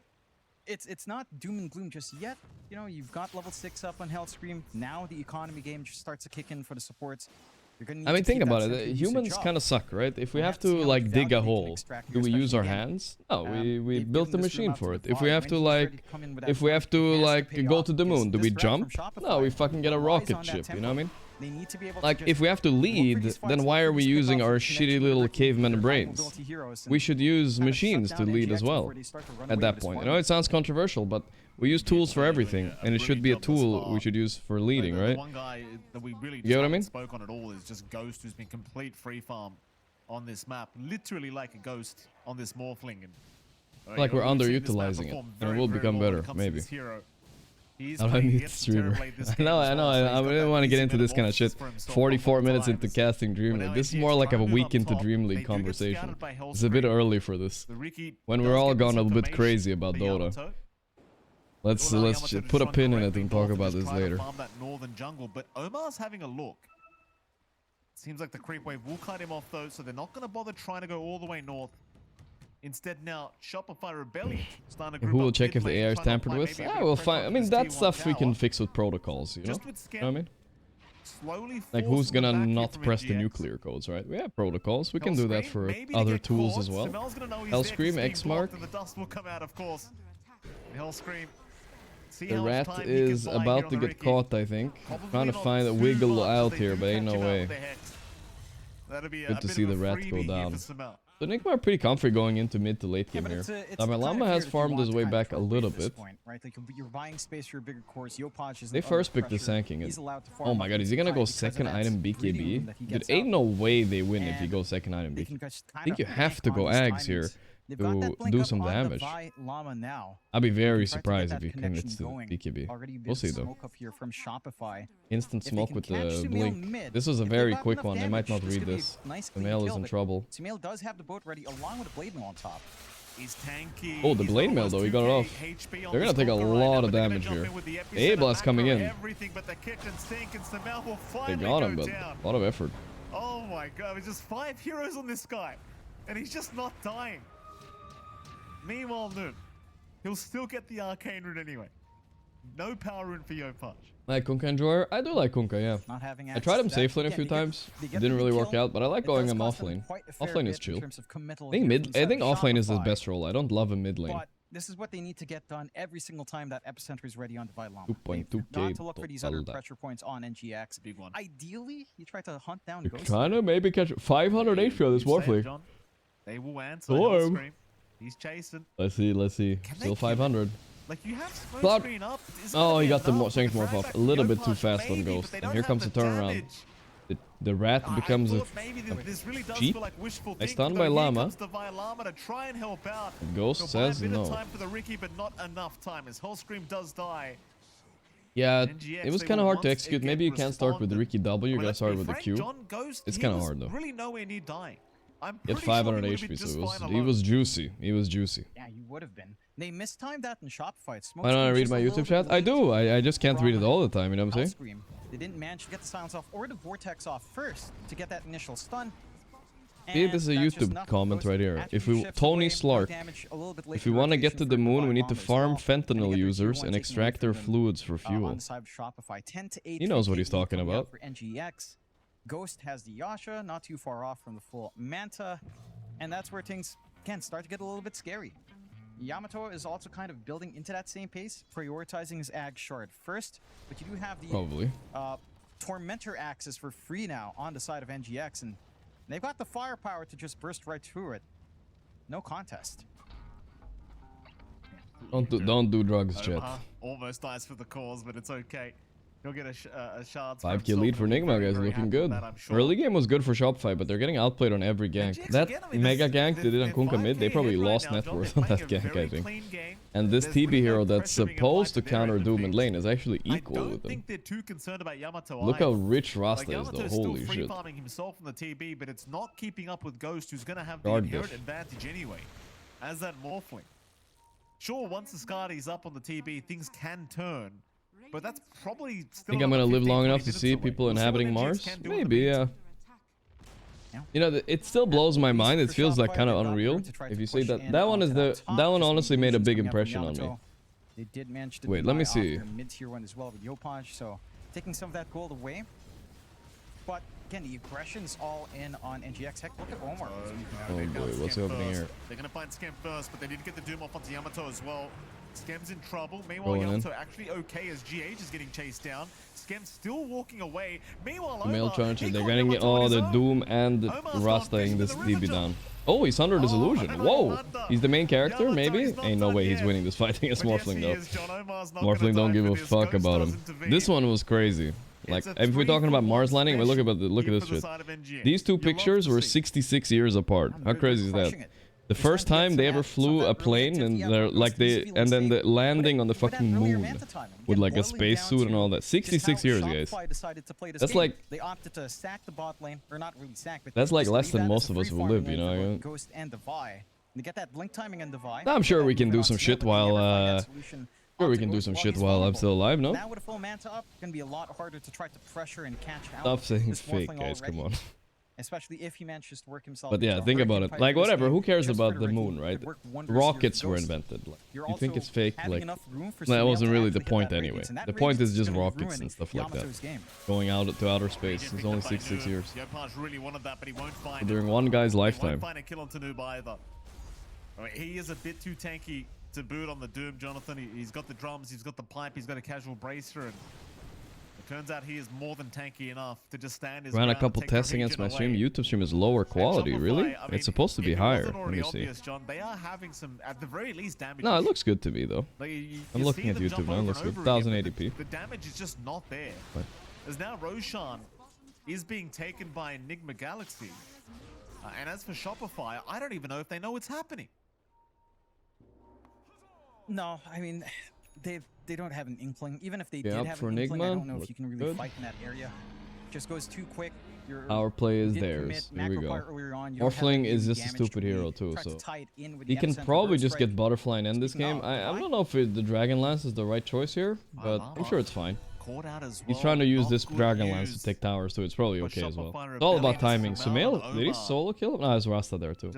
it's not doom and gloom just yet. You've got level 6 up on Hellstream. Now the economy game just starts to kick in for the supports. You're gonna need think about it. Humans kind of suck, right? If we have to like dig a hole, do we use our hands? No, we built the machine for it. If we have to go to the moon, do we jump? No, we fucking get a rocket ship. You know what I mean? Like, if we have to lead, then why are we using our shitty little caveman brains? We should use machines to lead as well, at that point. It sounds controversial, but we use tools for everything, and it should be a tool we should use for leading, right? One guy that we really you know what I mean? Spoke on it all is just Ghost, who's been complete free farm on this map, literally like a ghost on this morphling. And, like we're underutilizing it, and it will become better, maybe. I need to streamer. I know. I really want to get into this kind of shit. 44 minutes into casting Dream League. This is more like a week into Dream League conversation. It's a bit early for this. When we're all gone a bit crazy about Dota. Let's put a pin in it and talk about this later. That northern jungle, but Omar's having a look. Seems like the creep wave will cut him off though, so they're not going to bother trying to go all the way north. Instead now, Shopify Rebellion starting to who will check if the AI is tampered with? Yeah, we'll find. I mean, that stuff we can fix with protocols, you know? You know what I mean? Like, who's gonna not press the nuclear codes, right? We have protocols. We can do that for other tools as well. Hellscream, Xmark. The dust will come out, of course. Hellscream The rat is about to get caught, I think. Trying to find a wiggle out here, but ain't no way. Good to see the rat go down. So Nigma are pretty comfy going into mid to late game here. Llama has farmed his way back a little bit. They first picked the Sanking. Oh my god, is he gonna go second item BKB? Dude, ain't no way they win if he goes second item BKB. I think you have to go Ags here to do some damage. I'd be very surprised if he commits to BKB. We'll see though. Instant smoke with the blink. This was a very quick one. They might not read this. Sumail is in trouble. Sumail does have the boat ready along with the blade mill on top. Oh, the blade mail though, he got it off. They're gonna take a lot of damage here. The A-Blast coming in. They got him, but a lot of effort. Oh my god, it's just 5 heroes on this guy. And he's just not dying. Meanwhile, Noob, he'll still get the arcane rune anyway. No power rune for Yopaj. Like Kunkka Enjoyer? I do like Kunkka, yeah. I tried him safe lane a few times. Didn't really work out, but I like going him off lane. Off lane is chill. I think off lane is his best role. I don't love him mid lane. But this is what they need to get done every single time that Epicenter is ready on Divide Llama. 2.2k. Not to look for these other pressure points on NGX. Big one. Ideally, you try to hunt down Ghost. Kinda maybe catch 500 HP on this Warfleet. They will answer. He's chasing. Let's see. Still 500. Like you have smoke screen up. Oh, he got the strength morph off a little bit too fast on Ghost. And here comes the turnaround. The rat becomes a cheat. I stunned by Llama. Ghost says no. Yeah, it was kind of hard to execute. Maybe you can't start with the Ricky W. You gotta start with the Q. It's kind of hard though. He had 500 HP, so he was juicy. He was juicy. Yeah, you would have been. They mistimed that in Shopify. Why don't I read my YouTube chat? I do. I just can't read it all the time, you know what I'm saying? They didn't manage to get the silence off or the vortex off first to get that initial stun. See, this is a YouTube comment right here. If we Tony Slark, if we want to get to the moon, we need to farm fentanyl users and extract their fluids for fuel. He knows what he's talking about. Ghost has the Yasha, not too far off from the full Manta, and that's where things can start to get a little bit scary. Yamato is also kind of building into that same pace, prioritizing his Ag Shard first, but you do have the Tormentor axes for free now on the side of NGX, and they've got the firepower to just burst right through it. No contest. Don't do drugs, chat. Almost dies for the cause, but it's okay. He'll get a shard. 5k lead for Nigma, guys, looking good. Early game was good for Shopify, but they're getting outplayed on every gank. That mega gank they did on Kunkka mid, they probably lost net worth on that gank, I think. And this TB hero that's supposed to counter Doom in lane is actually equal with them. Look how rich Rasta is though, holy shit. Farming himself on the TB, but it's not keeping up with Ghost, who's going to have the inherent advantage anyway, as that Morphling. Sure, once the Skadi's up on the TB, things can turn. But that's probably still. Think I'm gonna live long enough to see people inhabiting Mars? Maybe, yeah. You know, it still blows my mind. It feels like kind of unreal. If you say that, that one honestly made a big impression on me. Wait, let me see. Mid-tier one as well with Yopaj, so taking some of that gold away. But again, the aggression's all in on NGX. Heck, look at Omar. Oh boy, what's happening here? They're gonna find Scam first, but they did get the Doom off onto Yamato as well. Skem's in trouble. Meanwhile, Yamato actually okay as GH is getting chased down. Skem's still walking away. Meanwhile, Omar, they're getting the Doom and Rastaing this DB down. Oh, he's under his illusion. Whoa! He's the main character, maybe? Ain't no way he's winning this fight against Morphling, though. Morphling don't give a fuck about him. This one was crazy. Like, if we're talking about Mars landing, look at this shit. These two pictures were 66 years apart. How crazy is that? The first time they ever flew a plane and then the landing on the fucking moon with like a spacesuit and all that. 66 years, guys. That's like that's like less than most of us will live, you know. I'm sure we can do some shit while I'm still alive, no? Now with a full Manta up, it's gonna be a lot harder to try to pressure and catch out. Stop saying it's fake, guys. Come on. Especially if he manages to work himself. But yeah, think about it. Like, whatever. Who cares about the moon, right? Rockets were invented. Like, you think it's fake? Like, that wasn't really the point anyway. The point is just rockets and stuff like that. Going out to outer space. It's only 66 years. During one guy's lifetime. He is a bit too tanky to boot on the Doom, Jonathan. He's got the drums, he's got the pipe, he's got a casual bracer, and it turns out he is more than tanky enough to just stand his Ran a ground couple and take tests the against my region stream. away. YouTube stream is lower quality, Shopify, really? I mean, It's supposed to be if it higher. wasn't Let already me see. obvious, John, they are having some, at the very least, damage. No, it looks good to me though. Like, I'm looking at YouTube now. It looks good. 1080p. The damage is just not there. But As now Roshan is being taken by Nigma Galaxy. And as for Shopify, I don't even know if they know what's happening. No, I mean, they don't have an inkling. Even if they Yeah, did have for an inkling, I Nigma, don't know if you can really good. fight in that area. Just goes too quick. Our play is theirs. Here we go. Morphling is just a stupid hero too, so he can probably just get Butterfly and end this game. I don't know if the Dragon Lance is the right choice here, but I'm sure it's fine. He's trying to use this Dragon Lance to take towers too. It's probably okay as well. It's all about timing. Sumail, did he solo kill him? No, it's Rasta there too.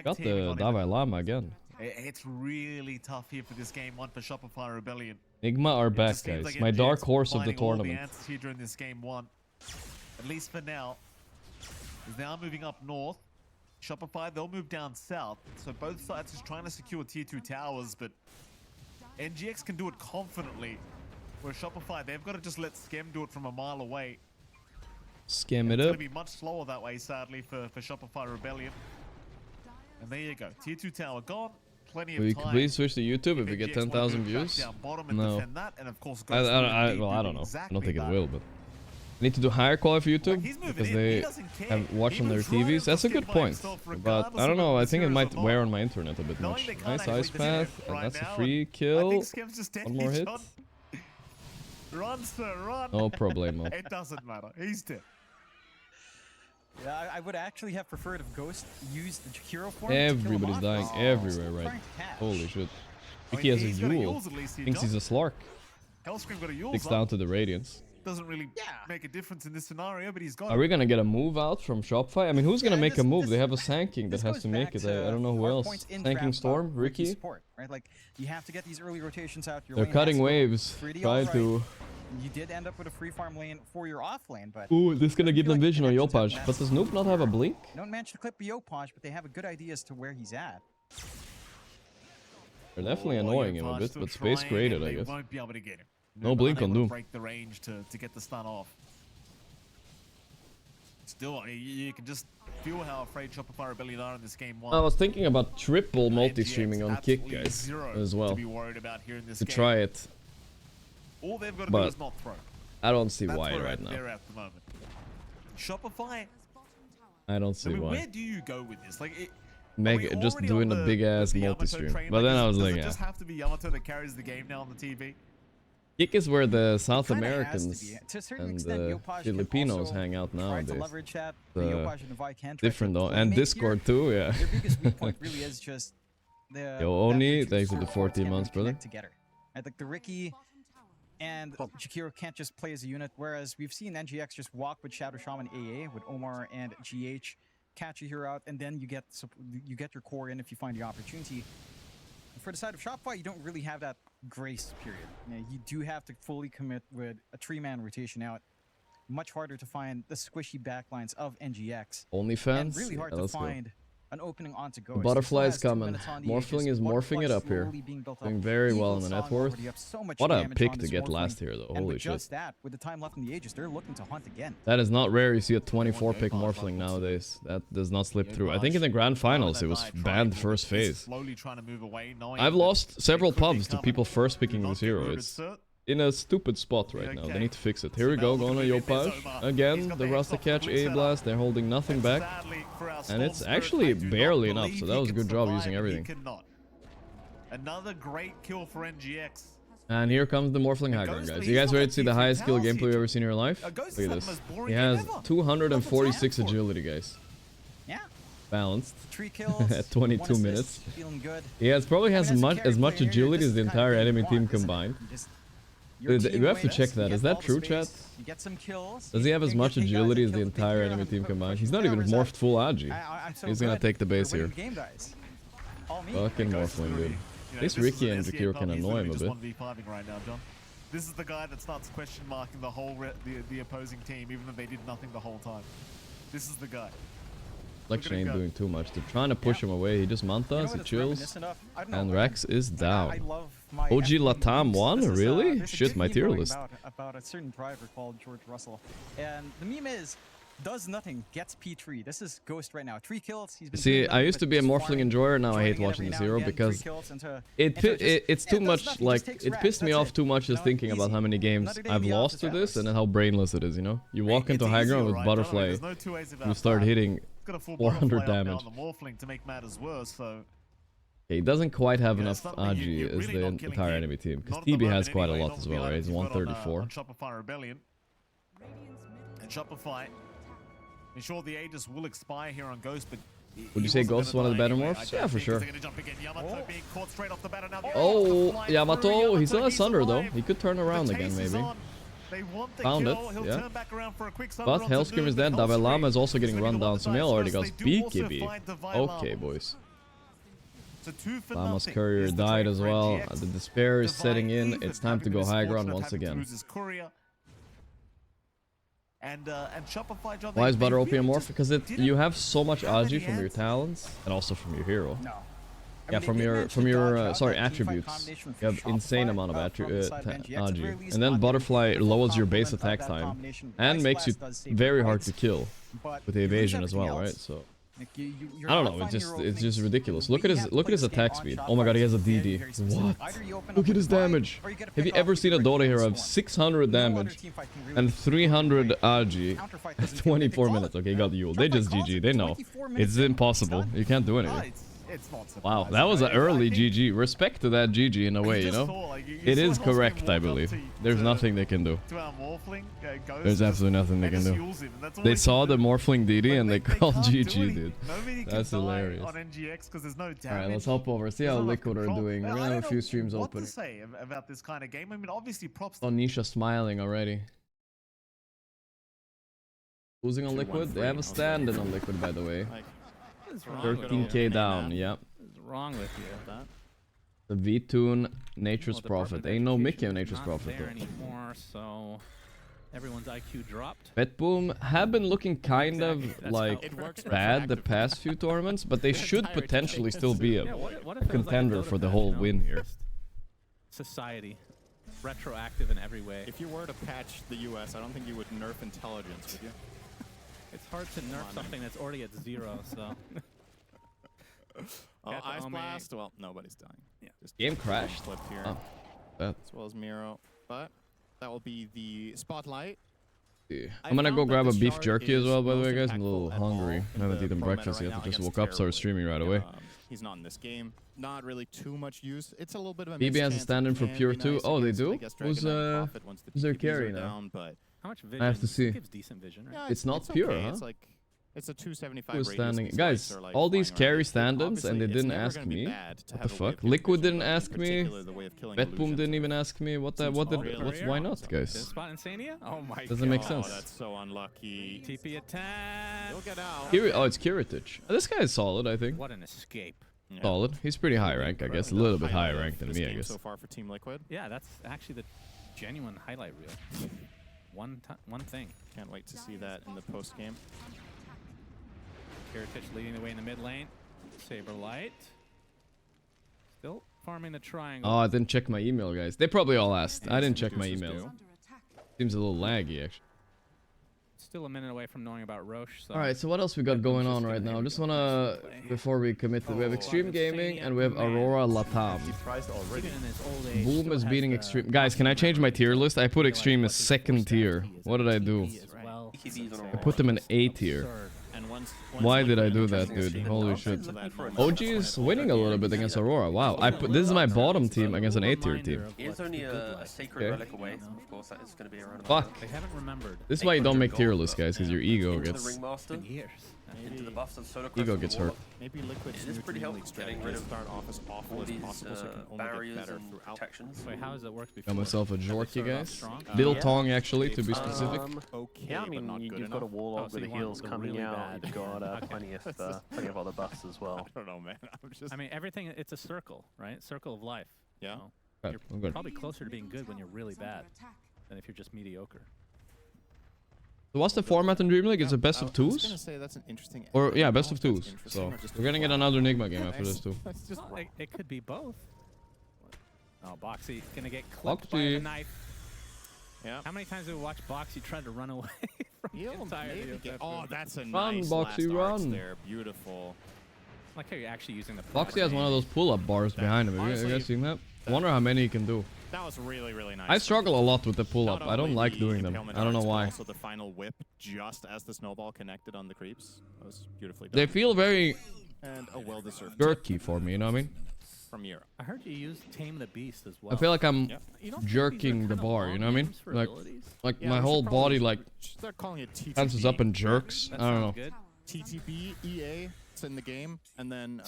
Got the Dalai Lama again. It's really tough here for this game one for Shopify Rebellion. Nigma are back, guys. Like My dark horse of the finding all tournament. the answers here during this game one, at least for now. As they are moving up north, Shopify, they'll move down south. So both sides is trying to secure tier 2 towers, but NGX can do it confidently. Where Shopify, they've got to just let Skem do it from a mile away. Scam it It's up. going to be much slower that way, sadly, for Shopify Rebellion. And there you go. Tier 2 tower gone. Plenty of We time. can please switch to YouTube if we get 10,000 views. No. I don't know. I don't think it will, but I need to do higher quality for YouTube because they have watched on their TVs. That's a good point. But I don't know. I think it might wear on my internet a bit much. Nice ice path. And that's a free kill. One more hit. Run, sir, run. No problemo. It doesn't matter. He's dead. Yeah, I would actually have preferred if Ghost used the Jakiro form. Everybody's dying everywhere, right? Holy shit. Ricky has a Yule. Thinks he's a Slark. Hellscream got a Yule. Sticks down to the Radiance. Doesn't really make a difference in this scenario, but he's got. Are we gonna get a move out from Shopify? I mean, who's gonna make a move? They have a Sanking that has to make it. I don't know who else. Sanking Storm, Ricky. Support, right? Like you have to get these early rotations out. They're cutting waves. Try to. You did end up with a free farm lane for your off lane, but. Ooh, this is gonna give them vision on Yopaj. But does Noob not have a blink? Don't manage to clip Yopaj, but they have a good idea as to where he's at. They're definitely annoying him a bit, but space created, I guess. Won't be able to get him. No blink on Doom. Break the range to get the stun off. Still, you can just feel how afraid Shopify Rebellion are in this game one. I was thinking about triple multi-streaming on Kick, guys, as well. To try it. All they've got to do is not throw. I don't see why right now. At the moment. Shopify. I don't see why. Where do you go with this? Like, just doing a big ass multi-stream. But then I was like, does it just have to be Yamato that carries the game now on the TV? Kick is where the South Americans and the Filipinos hang out nowadays. Different though, and Discord too, yeah. Their biggest weak point really is just the. Yo, Oni, thanks for the 14 months, brother. Together. I think the Ricky and Jakiro can't just play as a unit, whereas we've seen NGX just walk with Shadow Shaman AA with Omar and GH, catch a hero out, and then you get your core in if you find the opportunity. For the side of Shopify, you don't really have that grace period. You do have to fully commit with a 3-man rotation out. Much harder to find the squishy backlines of NGX. OnlyFans? And really hard to find an opening onto Ghost. The butterfly's coming. Morphling is morphing it up here. Doing very well in the net worth. What a pick to get last here though. Holy shit. Just that, with the time left in the Aegis, they're looking to hunt again. That is not rare. You see a 24 pick Morphling nowadays. That does not slip through. I think in the grand finals it was banned first phase. I've lost several pubs to people first picking this hero. It's in a stupid spot right now. They need to fix it. Here we go, going on Yopaj. Again, the Rasta catch A blast. They're holding nothing back. And it's actually barely enough, so that was a good job using everything. Another great kill for NGX. And here comes the Morphling High Ground, guys. You guys ready to see the highest skill gameplay you've ever seen in your life? Look at this. He has 246 agility, guys. Yeah. Balanced. 3 kills at 22 minutes. Feeling good. He probably has as much agility as the entire enemy team combined. You have to check that. Is that true, chat? Does he have as much agility as the entire enemy team combined? He's not even morphed full Agi. He's gonna take the base here. Fucking Morphling, dude. At least Ricky and Jakiro can annoy him a bit. This is the guy that starts question marking the whole the opposing team, even though they did nothing the whole time. This is the guy. Flexion ain't doing too much. They're trying to push him away. He just mantas, he chills, and Rex is down. OG LATAM won? Really? Shit, my tier list. About a certain driver called George Russell, and the meme is, does nothing, gets P3. This is Ghost right now. 3 kills. He's been See, I used to be a Morphling enjoyer. Now I hate watching this hero because it's too much. Like, it pissed me off too much just thinking about how many games I've lost to this and then how brainless it is. You know, you walk into high ground with Butterfly, you start hitting 400 damage. He doesn't quite have enough AG as the entire enemy team because TB has quite a lot as well, right? He's 134. Shopify Rebellion and Shopify. Sure, the Aegis will expire here on Ghost, but would you say Ghost is one of the better morphs? Yeah, for sure. Oh, Yamato, he's still has Sunder though. He could turn around again, maybe. Found it, yeah. But Hellscream is dead. Dalai Lama is also getting run down. Sumail already got BKB. Okay, boys. Lama's courier died as well. The despair is setting in. It's time to go high ground once again. And Shopify, John, why is Butter OP Morph? Because you have so much AG from your talents and also from your hero. No. Yeah, from your sorry, attributes. You have insane amount of AG. And then Butterfly lowers your base attack time and makes you very hard to kill with the evasion as well, right? So I don't know, it's just ridiculous. Look at his attack speed. Oh my god, he has a DD. What? Look at his damage. Have you ever seen a Dota hero have 600 damage and 300 AG at 24 minutes? Okay, he got Yule. They just GG. They know. It's impossible. You can't do anything. Wow, that was an early GG. Respect to that GG in a way, you know? It is correct, I believe. There's nothing they can do. There's absolutely nothing they can do. They saw the Morphling DD and they called GG, dude. That's hilarious. Alright, let's hop over. See how Liquid are doing. We're gonna have a few streams open. Oh, Nisha smiling already. Losing on Liquid? They have a stand-in on Liquid, by the way. 13k down, yep. What's wrong with you? That? The V-Tune, Nature's Prophet. Ain't no Mickey on Nature's Prophet though. Anymore, so everyone's IQ dropped. Betboom have been looking kind of like bad the past few tournaments, but they should potentially still be a contender for the whole win here. Society. Retroactive in every way. If you were to patch the US, I don't think you would nerf intelligence, would you? It's hard to nerf something that's already at 0, so. Ice Blast, well, nobody's dying. Yeah. Just game crashed. Here, as well as Miro, but that will be the spotlight. Yeah. I'm gonna go grab a beef jerky as well, by the way, guys. I'm a little hungry. I haven't eaten breakfast yet. I just woke up, started streaming right away. He's not in this game. Not really too much use. It's a little bit of a BB has a stand-in for Pure 2. Oh, they do? Who's their carry now? How much vision? I have to see. Gives decent vision, right? Yeah, it's not pure, huh? It's like it's a 275 Who's standing? Guys, all these carry stand-ins and they didn't ask me. What the fuck? Liquid didn't ask me. Betboom didn't even ask me. Why not, guys? Spot Insania? Oh my god. Doesn't make sense. Oh, that's so unlucky. TP attack. He'll get out. Oh, it's Kiritich. This guy is solid, I think. What an escape. Yeah. Solid. He's pretty high rank, I guess. A little bit higher rank than me, I guess. So far for Team Liquid. Yeah, that's actually the genuine highlight reel. One thing. Can't wait to see that in the post game. Kiritich leading the way in the mid lane. Saberlight. Still farming the triangle. Oh, I didn't check my email, guys. They probably all asked. I didn't check my email. Seems a little laggy, actually. Still a minute away from knowing about Roche. So Alright, so what else we got going on right now? Just wanna, before we commit to, we have Xtreme Gaming and we have Aurora LATAM. Boom is beating Xtreme. Guys, can I change my tier list? I put Xtreme as 2nd tier. What did I do? I put them in A tier. Why did I do that, dude? Holy shit. OG is winning a little bit against Aurora. Wow. This is my bottom team against an A-tier team. It's only a sacred relic away. Of course, that is going to be around. Fuck. They haven't remembered. This is why you don't make tier lists, guys, because your ego gets... Into the buffs of Solar Ego gets hurt. Maybe Liquid's it is pretty helpful getting rid of start off as awful as possible, so it can only barriers get better and throughout. protections. Wait, how does it work before? Got myself a Jorky, guys. Little Tong, actually, to be specific. Okay, yeah, I mean, you've got a Warlock with the heals coming really out. You've got plenty of other buffs as well. I don't know, man. I mean, everything, it's a circle, right? Circle of life. Yeah. So you're probably closer to being good when you're really bad than if you're just mediocre. So what's the format in Dream League? Is it best of twos? I was gonna say that's an interesting. Or yeah, best of twos. So we're gonna get another Nigma game after this too. Well, it could be both. Oh, Boxy gonna get clipped by the knife. Yeah. How many times have we watched Boxy try to run away from the entirety of Oh, that's a run, nice Boxy, run. There. Beautiful. I like how you're actually using the. Boxy has one of those pull-up bars behind him. Have you guys seen that? I wonder how many he can do. That was really, really nice. I struggle a lot with the pull-up. I don't like doing them. I don't know why. Also, the final whip just as the snowball connected on the creeps. That was beautifully done. They feel very and a well-deserved jerky for me. You know what I mean? From Europe. I heard you use Tame the Beast as well. I feel like I'm jerking the bar. You know what I mean? Like my whole body like tenses up and jerks. I don't know. TTB, EA, it's in the game, and then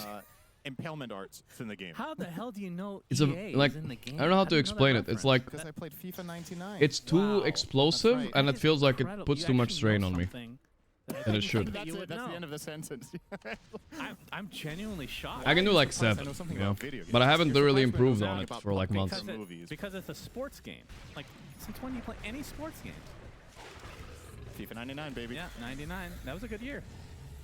Impalement Arts, it's in the game. How the hell do you know it's EA like is in the game? I don't know how to explain it. It's like because I played FIFA 99. It's too explosive, and it feels like it puts too much strain on me. And it should. That's the end of the sentence. I'm genuinely shocked. I can do like 7, you know, but I haven't really improved on it for like months. Because it's a sports game. Like, since when do you play any sports games? FIFA 99, baby. Yeah, 99. That was a good year.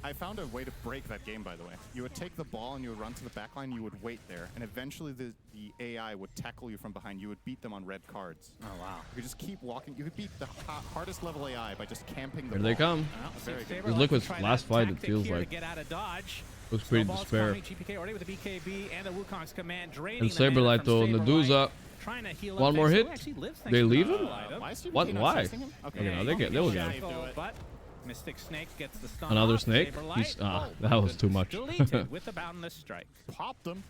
I found a way to break that game, by the way. You would take the ball and you would run to the back line, you would wait there, and eventually the AI would tackle you from behind. You would beat them on red cards. Oh, wow. You could just keep walking. You could beat the hardest level AI by just camping the Here ball. they come. Well, Liquid's last fight, it feels like. Looks pretty despair. And Saberlight though, Medusa. One more hit. They leave him? What? Why? Okay, no, they'll get him. Mystic Snake gets the stun. Another snake? That was too much. Deleted with the boundless strike. Popped him.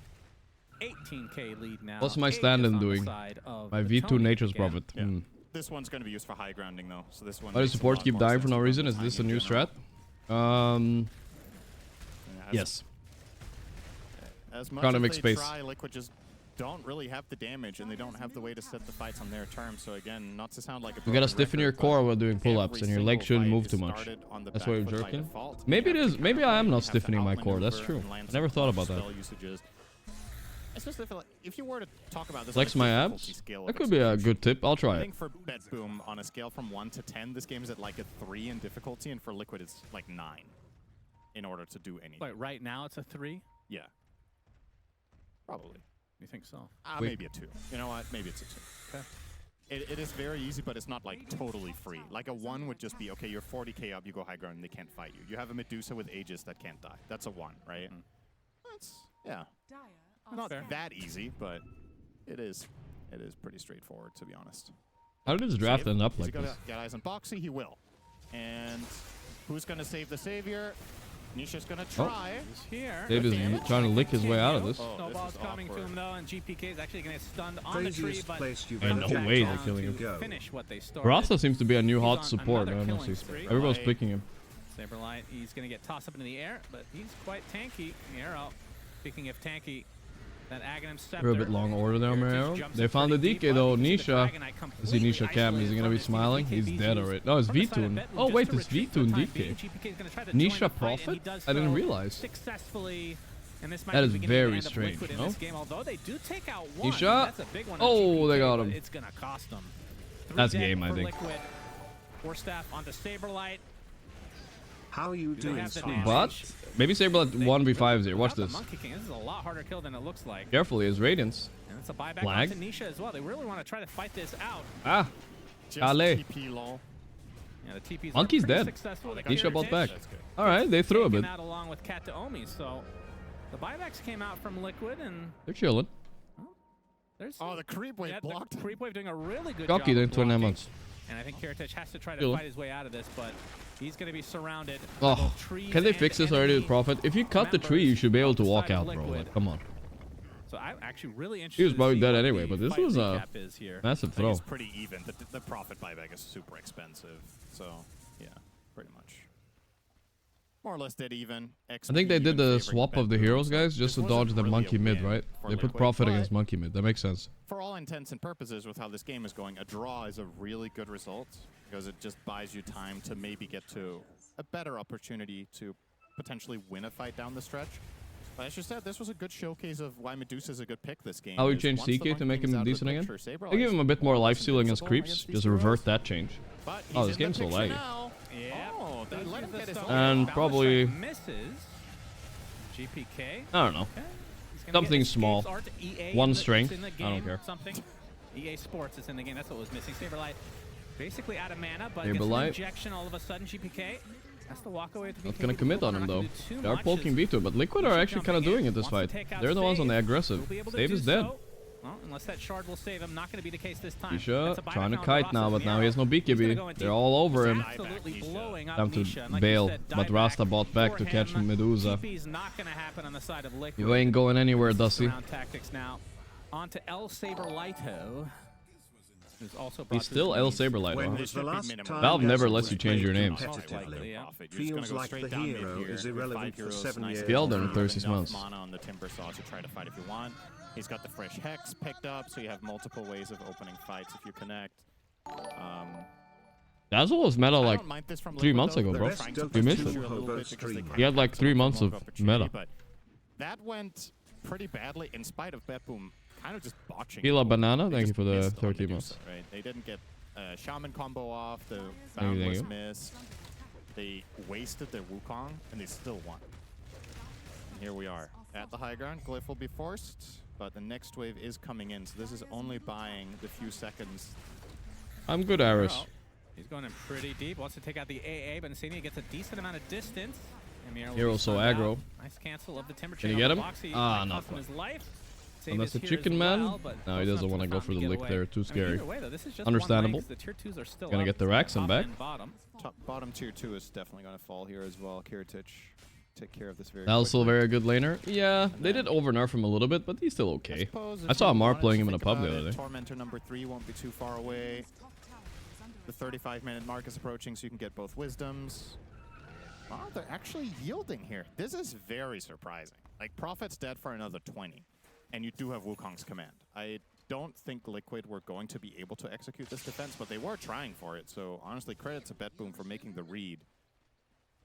18k lead now. What's my stand-in doing? My V2 Nature's Prophet. Yeah. This one's going to be used for high grounding though. So this one. Why does support keep dying for no reason? Is this a new strat? Yes. As much Trying to as make they space. try, Liquid just don't really have the damage, and they don't have the way to set the fights on their terms. So again, not to sound like a you gotta stiffen your core while doing pull-ups, and your legs shouldn't move too much. That's why you're jerking. Maybe it is. Maybe I am not stiffening my core. That's true. I never thought about that. Especially if you were to talk about this, flex my abs. That could be a good tip. I'll try I it. think for Betboom, on a scale from 1 to 10, this game is at like a 3 in difficulty, and for Liquid, it's like 9 in order to do anything. Wait, right now it's a 3? Yeah. Probably. You think so? Maybe a 2. You know what? Maybe it's a 2. Okay. It is very easy, but it's not like totally free. Like a 1 would just be, okay, you're 40k up, you go high ground, and they can't fight you. You have a Medusa with Aegis that can't die. That's a 1, right? That's, yeah. Not that easy, but it is pretty straightforward, to be honest. How did this draft end up like this? Get eyes on Boxy, he will. And who's going to save the savior? Nisha's gonna try. He's here. David's trying to lick his way out of this. Snowball's coming to him though, and GPK is actually gonna get stunned on the tree, but no way they're killing him. Finish what they started. Barassa seems to be a new hot support, honestly. Everyone's picking him. Saberlight, he's gonna get tossed up into the air, but he's quite tanky. The arrow. Speaking of tanky, that Aghanim Scepter. We're a bit long order there, Mario. They found the DK though. Nisha. I see Nisha Cam. Is he gonna be smiling? He's dead already. No, it's V-Tune. Oh wait, it's V-Tune DK. Nisha Prophet? I didn't realize. That is very strange, no? Nisha? Oh, they got him. It's gonna cost them. That's game, I think. Warstaff onto Saberlight. How are you doing? But maybe Saberlight 1v5s here. Watch this. This is a lot harder kill than it looks like. Carefully, his Radiance. And it's a buyback onto Nisha as well. They really want to try to fight this out. Ah. Allez. Yeah, the TP's Monkey's dead. Nisha bought back. Alright, they threw a bit. Out along with Cat to Omi, so the buybacks came out from Liquid and they're chilling. The creep wave blocked. The creep wave doing a really good job. They're 29 months. And I think Kiritech has to try to fight his way out of this, but he's going to be surrounded. Oh, can they fix this already with Prophet? If you cut the tree, you should be able to walk out, bro. Like, come on. So I'm actually really interested. He was probably dead anyway, but this was a massive throw. It's pretty even. The Prophet buyback is super expensive, so yeah, pretty much. More or less dead even. I think they did the swap of the heroes, guys, just to dodge the monkey mid, right? They put Prophet against monkey mid. That makes sense. For all intents and purposes, with how this game is going, a draw is a really good result because it just buys you time to maybe get to a better opportunity to potentially win a fight down the stretch. As you said, this was a good showcase of why Medusa is a good pick this game. How we change CK to make him decent again? I give him a bit more lifesteal against creeps. Just revert that change. Oh, this game's so laggy. And probably... GPK. I don't know. Something small. One strength. I don't care. EA Sports is in the game. That's what was missing. Saberlight basically out of mana, but gets an injection all of a sudden. GPK has to walk away with the not gonna commit on him though. They are poking B2, but Liquid are actually kind of doing it this fight. They're the ones on the aggressive. Save is dead. Well, unless that shard will save him, not going to be the case this time. Misha trying to kite now, but now he has no BKB. They're all over him. Time to bail, but Rasta bought back to catch Medusa. You ain't going anywhere, Dusty. On to El Saberlito. He's still El Saberlito. Valve never lets you change your names. Feels like the hero is irrelevant for 7 years. Elder in 36 months. He's got the fresh Hex picked up, so you have multiple ways of opening fights if you connect. Dazzle was meta like 3 months ago, bro. You missed it. He had like 3 months of meta. But that went pretty badly in spite of Betboom kind of just botching. Gila Banana, thank you for the 30 months. Right? They didn't get Shaman combo off, the Boundless missed. They wasted their Wukong, and they still won. And here we are. At the high ground, Glyph will be forced, but the next wave is coming in, so this is only buying the few seconds. I'm good, Aris. He's going in pretty deep, wants to take out the AA, but Insania gets a decent amount of distance. Hero so aggro. Nice cancel of the Timber Can you get him? Ah, not quite. Unless the chicken man? No, he doesn't want to go for the lick there. Too scary. Understandable. Gonna get the Raxon back. Bottom tier 2 is definitely going to fall here as well. Kiritich take care of this very also a very good laner. Yeah, they did over-nerf him a little bit, but he's still okay. I saw Amar playing him in a pub the other day. Tormentor number 3 won't be too far away. The 35-minute mark is approaching, so you can get both wisdoms. Oh, they're actually yielding here. This is very surprising. Like, Prophet's dead for another 20, and you do have Wukong's command. I don't think Liquid were going to be able to execute this defense, but they were trying for it. So, honestly, credit to Betboom for making the read.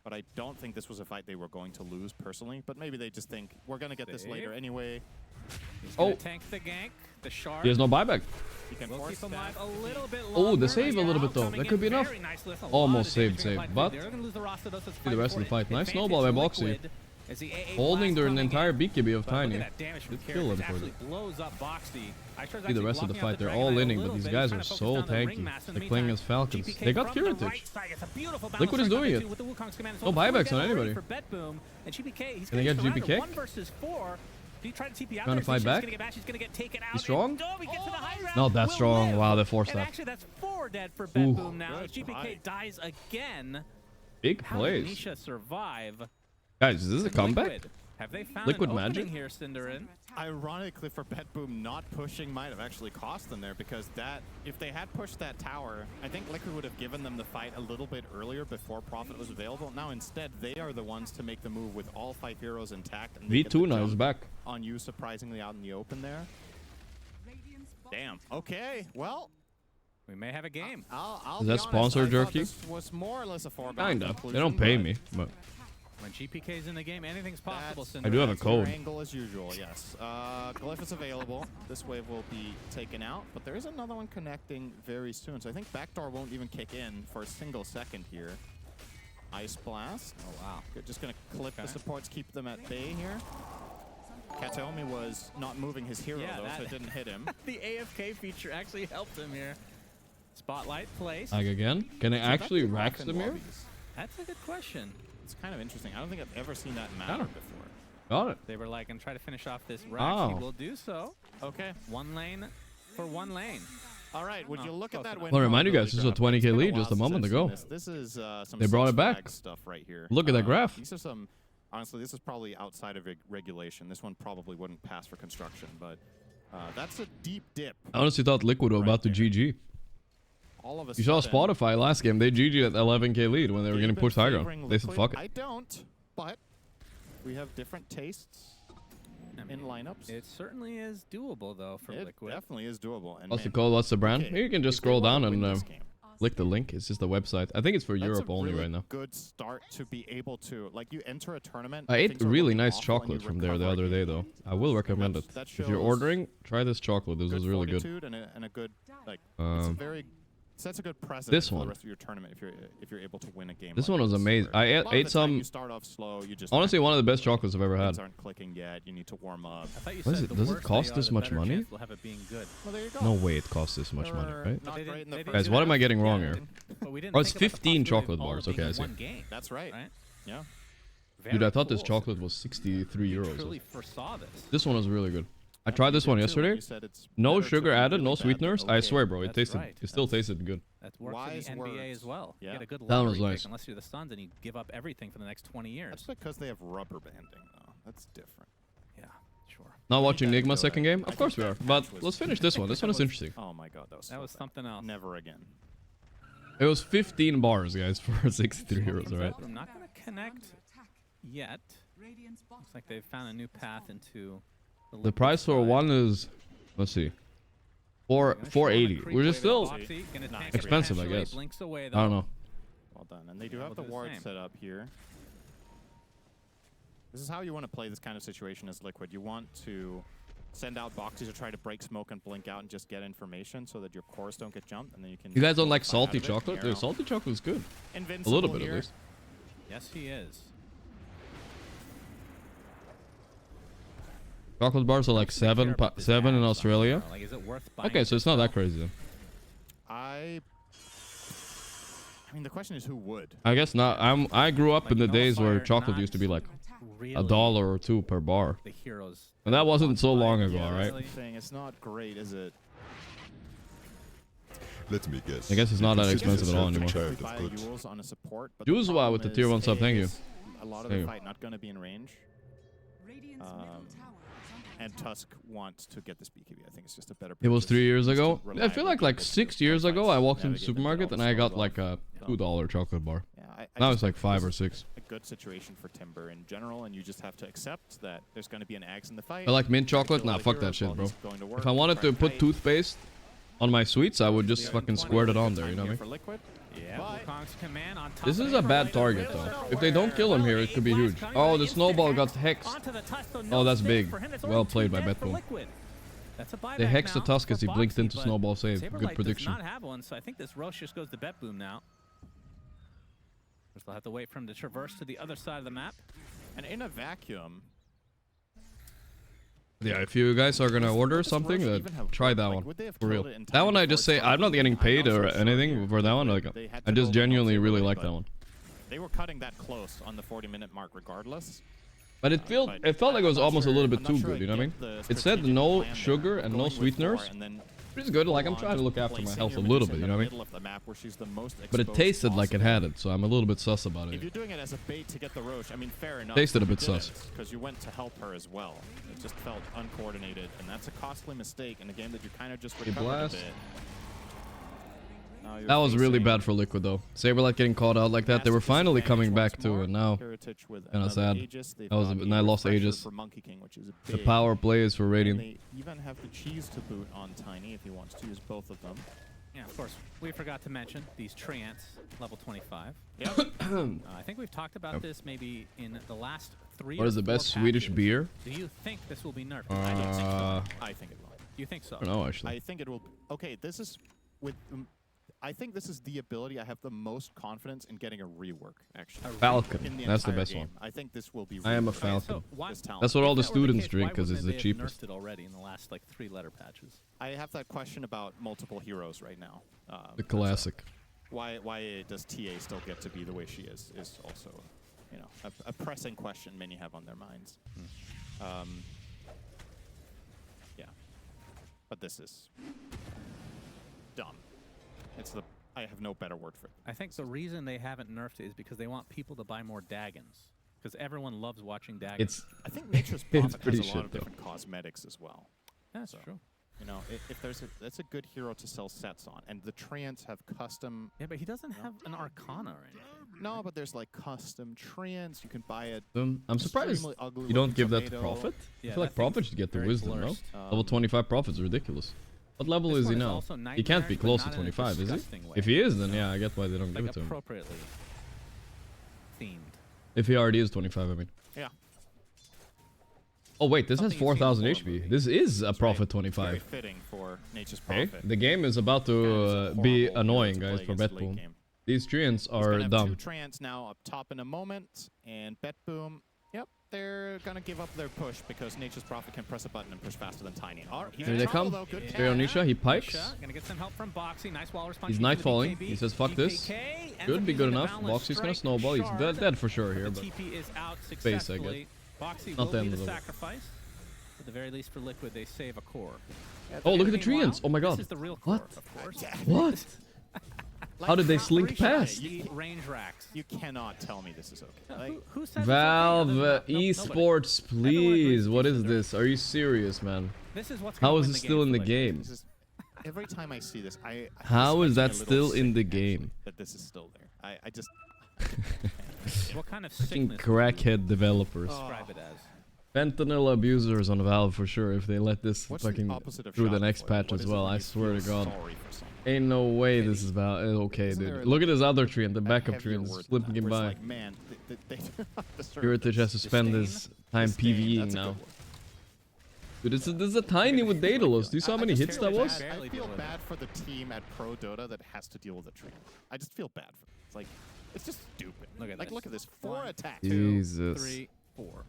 But I don't think this was a fight they were going to lose, personally. But maybe they just think, we're going to get this later anyway. Oh, tank the gank. The shard. He has no buyback. Oh, the save a little bit though. That could be enough. Almost saved. But see the rest of the fight. Nice snowball by Boxy. Holding their entire BKB of Tiny. Did kill him for it. See the rest of the fight. They're all inning, but these guys are so tanky. They're playing as Falcons. They got Kiritich. Liquid is doing it. No buybacks on anybody. Can they get GPK? Trying to fight back? He's strong? Not that strong. Wow, they forced that. Actually, that's 4 dead for Betboom now. GPK dies again. Big plays. Nisha survive. Guys, is this a comeback? Have they found Liquid an magic here, Cinderin? Ironically, for Betboom, not pushing might have actually cost them there, because that, if they had pushed that tower, I think Liquid would have given them the fight a little bit earlier before Prophet was available. Now instead, they are the ones to make the move with all 5 heroes intact. And V2 now is back. On you, surprisingly out in the open there. Damn. Okay. Well, we may have a game. I'll is that sponsor jerky? This was more or less a foregone Kinda. They don't pay me, but. When GPK's in the game, anything's possible. I do have a code. Angle as usual, yes. Glyph is available. This wave will be taken out, but there is another one connecting very soon. So I think backdoor won't even kick in for a single second here. Ice Blast. Oh, wow. Good. Just going to clip the supports, keep them at bay here. Kataomi was not moving his hero, though, so it didn't hit him. The AFK feature actually helped him here. Spotlight placed. Like again? Can I actually Rax them here? That's a good question. It's kind of interesting. I don't think I've ever seen that matter before. Got it. They were like, and try to finish off this Rax. He will do so. Okay. 1 lane for 1 lane. All right, would you look at that window? Well, remind you guys, this is a 20k lead just a moment ago. This is some they brought it back. Stuff right here. Look at that graph. These are some, honestly, this is probably outside of regulation. This one probably wouldn't pass for construction, but that's a deep dip. I honestly thought Liquid were about to GG. You saw Spotify last game. They GG at 11k lead when they were getting pushed high ground. They said fuck it. I don't, but we have different tastes in lineups. It certainly is doable, though, for Liquid. It definitely is doable. And What's the code? What's the brand? Maybe you can just scroll down and Click the link. It's just a website. I think it's for Europe only right now. Good start to be able to, like, you enter a tournament. I ate really nice chocolate from there the other day, though. I will recommend it. If you're ordering, try this chocolate. This is really good. And a good, like, it's a very, sets a good precedent this for one. the rest of your tournament if you're able to win a game. This one was amazing. I ate some. You start off slow. You just honestly one of the best chocolates I've ever had. Aren't clicking yet. You need to warm up. What is it? Does it cost this much money? We'll have it being good. Well, there you go. No way it costs this much money, right? Not great in the Guys, what am I getting wrong here? Oh, it's 15 chocolate bars. Okay, I see. That's right. Yeah. Dude, I thought this chocolate was 63 euros. Truly foresaw this. This one was really good. I tried this one yesterday. No sugar added, no sweeteners. I swear, bro, it tasted. It still tasted good. That's worked for the NBA as well. You get a good that one was lottery nice. pick unless you're the Suns and you give up everything for the next 20 years. That's because they have rubber banding, though. That's different. Yeah, sure. Not watching Nigma second game? Of course we are. But let's finish this one. This one is interesting. Oh my god, that was something else. Never again. It was 15 bars, guys, for 63 euros, alright? I'm not going to connect yet. Looks like they've found a new path into the price for one is, let's see, 480, which is still expensive, I guess. I don't know. Well done. And they do have the ward set up here. This is how you want to play this kind of situation as Liquid. You want to send out boxes to try to break smoke and blink out and just get information so that your cores don't get jumped, and then you can. You guys don't like salty chocolate? Dude, salty chocolate is good. A little bit at least. Yes, he is. Chocolate bars are like seven in Australia. Like, is it worth buying? Okay, so it's not that crazy then. I mean, the question is who would? I guess not. I grew up in the days where chocolate used to be like $1 or $2 per bar. And that wasn't so long ago, right? It's not great, is it? Let me guess. I guess it's not that expensive at all anymore. Juzwa with the tier 1 sub, thank you. A lot of the fight not going to be in range. And Tusk wants to get this BKB. I think it's just a better. It was 3 years ago. I feel like 6 years ago I walked into the supermarket and I got like a $2 chocolate bar. Yeah, now it's like 5 or 6. A good situation for Timber in general, and you just have to accept that there's going to be an Axe in the fight. I like mint chocolate. Nah, fuck that shit, bro. If I wanted to put toothpaste on my sweets, I would just fucking squirt it on there. You know what I mean? This is a bad target, though. If they don't kill him here, it could be huge. Oh, the snowball got hexed. Oh, that's big. Well played by Betboom. They hexed the Tusk as he blinked into snowball save. Good prediction. Does not have one, so I think this Roche just goes to Betboom now. We'll still have to wait for him to traverse to the other side of the map. And in a vacuum... Yeah, if you guys are gonna order something, try that one. For real. That one I just say, I'm not getting paid or anything for that one. Like, I just genuinely really like that one. They were cutting that close on the 40-minute mark regardless. But it felt like it was almost a little bit too good, you know what I mean? It said no sugar and no sweeteners. Which is good, like I'm trying to look after my health a little bit, you know what I mean? But it tasted like it had it, so I'm a little bit sus about it. If you're doing it as a bait to get the Roche, I mean, fair enough. Tasted a bit sus. Because you went to help her as well. It just felt uncoordinated, and that's a costly mistake in a game that you kind of just recovered a bit. That was really bad for Liquid though. Saberlight getting called out like that. They were finally coming back too, and now kind of sad. That was and I lost Aegis. The power play is for Radiant. They even have the cheese to boot on Tiny if he wants to use both of them. Yeah, of course. We forgot to mention these Treants, level 25. Yep. I think we've talked about this maybe in the last 3 What is the best Swedish beer? Do you think this will be nerfed? I don't think so. I think it will. You think so? I don't know, actually. I think it will. Okay, this is with. I think this is the ability I have the most confidence in getting a rework, actually. Falcon. That's the best one. I think this will be I am a Falcon. That's what all the students drink because it's the cheapest. It already in the last like 3 letter patches. I have that question about multiple heroes right now. The classic. Why does TA still get to be the way she is also, you know, a pressing question many have on their minds. Yeah. But this is dumb. I have no better word for it. I think the reason they haven't nerfed it is because they want people to buy more Daggons. Because everyone loves watching Daggons. I think Nature's Prophet has a lot of different cosmetics as well. That's true. You know, if that's a good hero to sell sets on, and the Treants have custom. Yeah, but he doesn't have an Arcana or anything. No, but there's like custom Treants. You can buy it. I'm surprised you don't give that to Prophet. I feel like Prophet should get the wisdom, no? Level 25 Prophet's ridiculous. What level is he now? He can't be close to 25, is he? If he is, then yeah, I get why they don't give it to him. Appropriately themed. If he already is 25, I mean. Yeah. Oh wait, this has 4,000 HP. This is a Prophet 25. Very fitting for Nature's Prophet. Okay, the game is about to be annoying, guys, for Betboom. These treants are dumb. 2 treants now up top in a moment, and Betboom, yep, they're gonna give up their push because Nature's Prophet can press a button and push faster than Tiny. Here they come. Here on Nisha, he pikes. Gonna get some help from Boxy. Nice wall response. He's nightfalling. He says, "Fuck this." Could be good enough. Boxy's gonna snowball. He's dead for sure here, but space, I guess. Boxy Not the end of the sacrifice. At the very least, for Liquid, they save a core. Oh, look at the treants! Oh my god! This is the real core, What? of course. What? How did they slink past? Range racks. You cannot tell me this is okay. Who said Valve Esports, please. What is this? Are you serious, man? This is what's How is it still in the game? Every time I see this, How is that still in the game? That this is still there. I just. What kind of fucking crackhead developers. Describe it as. Fentanyl abusers on Valve for sure if they let this fucking through the next patch as well. I swear to God. Ain't no way this is about okay, dude. Look at this other tree and the backup tree and slipping him by. Heritage has to spend his time PvEing now. Dude, this is a tiny with Daedalus. Do you see how many hits that was? I feel bad for the team at Pro Dota that has to deal with a tree. I just feel bad for them. It's like, it's just stupid. Look at this. 4 attacks. Jesus. 2, 3, 4.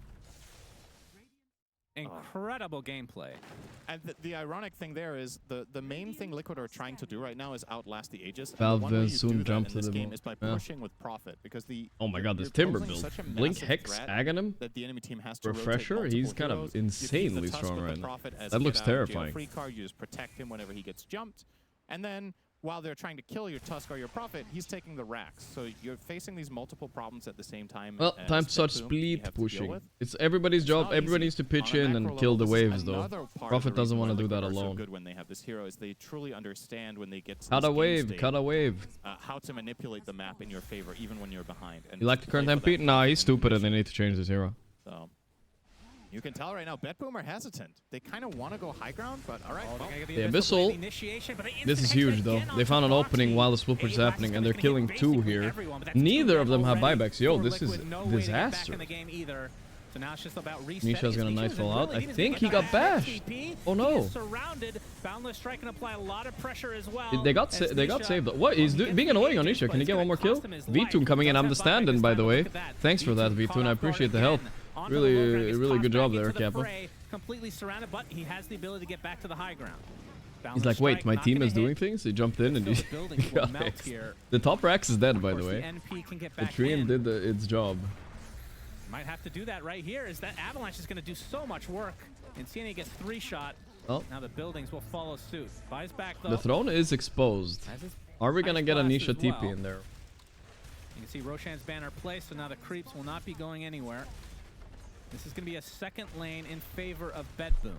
Incredible gameplay. And the ironic thing there is the main thing Liquid are trying to do right now is outlast the Aegis. Valve will soon jump to this the game is by pushing with Profit because oh my god, this Timber build. Blink Hex Aghanim that the enemy team has to Refresher, he's kind of insanely strong right now. That looks terrifying. Free card, you just protect him whenever he gets jumped, and then while they're trying to kill your Tusk or your Prophet, he's taking the racks. So you're facing these multiple problems at the same time. Well, time to start split pushing. It's everybody's job. Everybody needs to pitch in and kill the waves, though. Prophet doesn't want to do that alone. Good when they have this hero is they truly understand when they get to cut a wave, cut a wave. How to manipulate the map in your favor, even when you're behind. And you like the current MP? Nah, he's stupid, and they need to change this hero. So. You can tell right now, Betboom are hesitant. They kind of want to go high ground, but all right. Well, the Abyssal. This is huge, though. They found an opening while the split push is happening, and they're killing 2 here. Neither of them have buybacks. Yo, this is disaster. Nisha's gonna nightfall out. I think he got bashed. Oh no. They got saved. What? He's being annoying on Nisha. Can he get one more kill? V-Toon coming in. I'm the stand-in, by the way. Thanks for that, V-Toon. I appreciate the help. Really good job there, Kappa. Completely surrounded, but he has the ability to get back to the high ground. He's like, wait, my team is doing things? He jumped in and he the top Rax is dead, by the way. The Treant did its job. Might have to do that right here. Is that Avalanche is going to do so much work. And CNA gets 3-shot. Oh. Now the buildings will follow suit. Buys back though. The throne is exposed. Are we going to get a Nisha TP in there? You can see Roshan's banner placed, so now the creeps will not be going anywhere. This is going to be a second lane in favor of Betboom.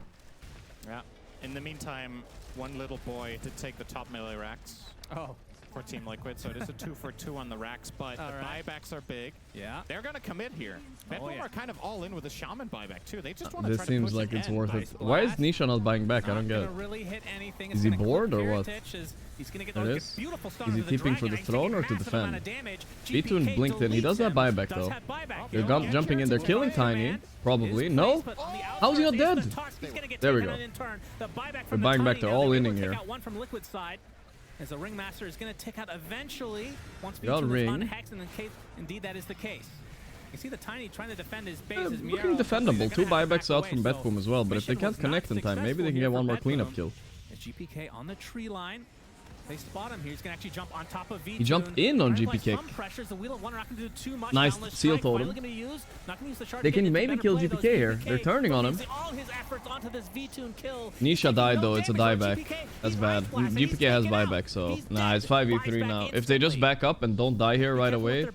Yeah. In the meantime, one little boy to take the top melee racks. Oh. For Team Liquid, so it is a 2-for-2 on the racks, but the buybacks are big. Yeah. They're going to commit here. Betboom are kind of all in with the Shaman buyback, too. They just want to try to push. This seems like it's worth it. Why is Nisha not buying back? I don't get it. Really hit anything. Is he bored or what? He's gonna get there it is. Is he TPing for the throne or to defend? V-Toon blinked in. He does have buyback, though. They're jumping in. They're killing Tiny. Probably. No? How's he not dead? There we go. They're buying back. They're all inning here. As the Ringmaster is going to tick out eventually once we ring. Hex, and in case indeed that is the case. You see the Tiny trying to defend his base. Looking defendable. 2 buybacks out from Betboom as well, but if they can't connect in time, maybe they can get one more cleanup kill. GPK on the tree line. They spot him here. He's going to actually jump on top of V-Toon. He jumped in on GPK. Nice seal totem. They can maybe kill GPK here. They're turning on him. Nisha died though. It's a dieback. That's bad. GPK has buyback, so nah, it's 5v3 now. If they just back up and don't die here right away,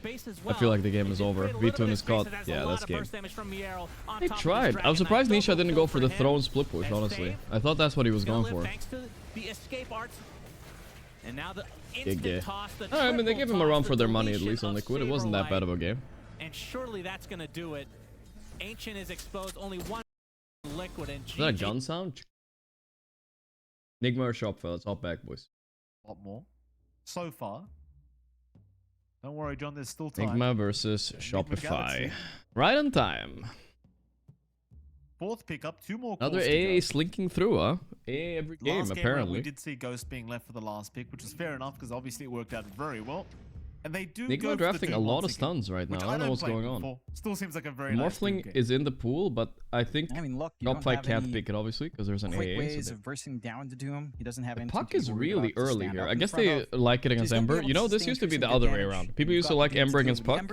I feel like the game is over. V-Toon is caught. Yeah, that's game. They tried. I was surprised Nisha didn't go for the throne split push, honestly. I thought that's what he was going for. And now the instant toss, I mean, they gave him a run for their money, at least on Liquid. It wasn't that bad of a game. And surely that's going to do it. Ancient is exposed. Only one Liquid and GG. Is that a gun sound? Nigma or Shopify? Let's hop back, boys. A lot more. So far. Don't worry, John, there's still time. Nigma versus Shopify. Right on time. Fourth pickup, 2 more. Another AA slinking through, huh? AA every game, apparently. We did see Ghost being left for the last pick, which is fair enough because obviously it worked out very well. And they do Nigma drafting a lot of stuns right now. I don't know what's going on. Still seems like a very nice Morphling is in the pool, but I think Shopify can't pick it obviously because there's an AA. Ways of bursting down to Doom. He doesn't have any. Puck is really early here. I guess they like it against Ember. You know, this used to be the other way around. People used to like Ember against Puck.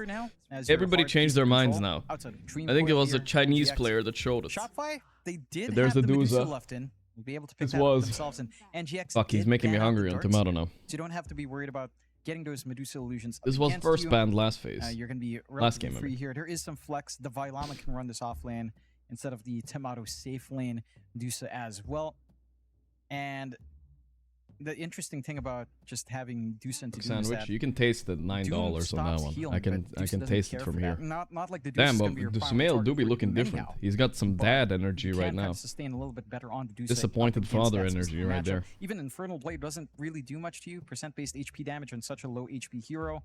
Everybody changed their minds now. I think it was a Chinese player that showed us. Shopify, they did There's have the Medusa left in. We'll be able to pick that up themselves. And NGX. Fuck, he's making me hungry on Tomato now. So you don't have to be worried about getting those Medusa illusions. This was first banned last phase. You're going to be last game free here. There is some flex. The Vailama can run this off lane instead of the Tomato safe lane Medusa as well. And the interesting thing about just having Medusa into Doom is that you can taste the $9 on that one. I can taste it from here. Not like the damn, but the Sumail do be looking different. He's got some dad energy right now. Sustain a little bit better on disappointed father energy right there. Even Infernal Blade doesn't really do much to you. Percent-based HP damage on such a low HP hero.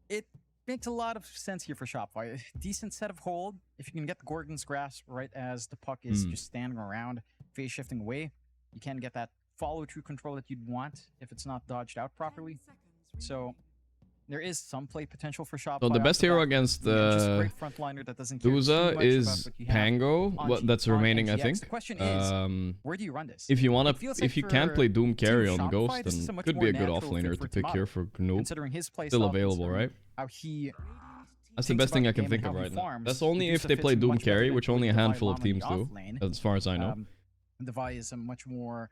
It makes a lot of sense here for Shopify. Decent set of hold. If you can get the Gorgon's Grasp right as the puck is just standing around, phase shifting away, you can get that follow-through control that you'd want if it's not dodged out properly. So there is some play potential for Shopify. So the best hero against Duza is Pango. That's remaining, I think. The question is, where do you run this? If you want to, if you can't play Doom carry on Ghost, then could be a good offlaner to pick here for Noob. Still available, right? That's the best thing I can think of right now. That's only if they play Doom carry, which only a handful of teams do, as far as I know. The Vi is a much more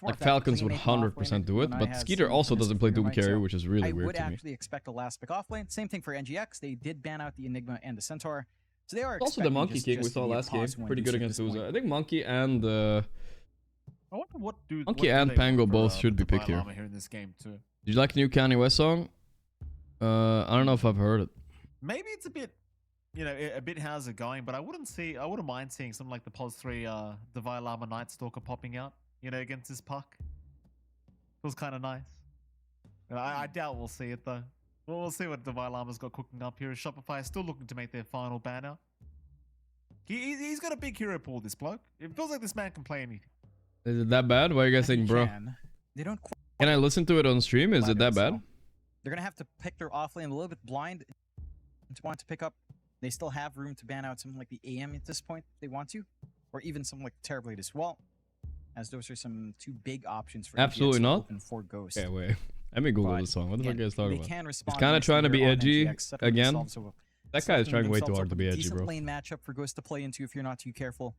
like Falcons would 100% do it, but Skeeter also doesn't play Doom carry, which is really weird to me. I would actually expect a last pick off lane. Same thing for NGX. They did ban out the Enigma and the Centaur. So they are also the Monkey King we saw last game. Pretty good against Duza. I think Monkey and Monkey and Pango both should be picked here. Did you like new Kanye West song? I don't know if I've heard it. Maybe it's a bit, you know, a bit how's it going, but I wouldn't mind seeing something like the Pos 3 the Vailama Night Stalker popping out, you know, against this puck. It was kind of nice. I doubt we'll see it though. We'll see what the Vailama's got cooking up here. Shopify is still looking to make their final banner. He's got a big hero pool, this bloke. It feels like this man can play anything. Is it that bad? What are you guys saying, bro? Can I listen to it on stream? Is it that bad? They're going to have to pick their offlane a little bit blind to want to pick up. They still have room to ban out something like the AM at this point if they want to. Or even something like Terrorblade as well. As those are some two big options for absolutely not. For Ghost. Okay, wait. Let me Google this song. What the fuck are you guys talking about? He's kind of trying to be edgy again. That guy is trying way too hard to be edgy, bro. Lane matchup for Ghost to play into if you're not too careful.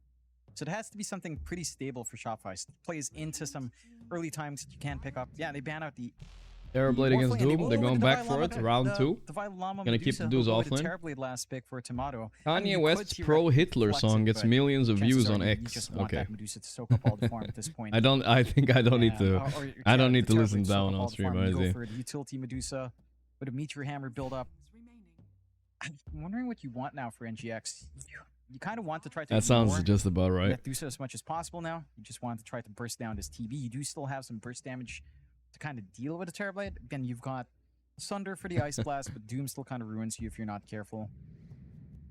So it has to be something pretty stable for Shopify. So it plays into some early times that you can pick up. Yeah, they ban out the Terrorblade against Doom. They're going back for it. Round 2. Gonna keep the Dudes offlane. Terrorblade last pick for Tomato. Kanye West's Pro Hitler song gets millions of views on X. Okay. I don't need to listen to that one on stream. Utility Medusa with a Meteor Hammer build up. I'm wondering what you want now for NGX. You kind of want to try to. That sounds just about right. Medusa as much as possible now. You just want to try to burst down this TB. You do still have some burst damage to kind of deal with a Terrorblade. Again, you've got Sunder for the Ice Blast, but Doom still kind of ruins you if you're not careful.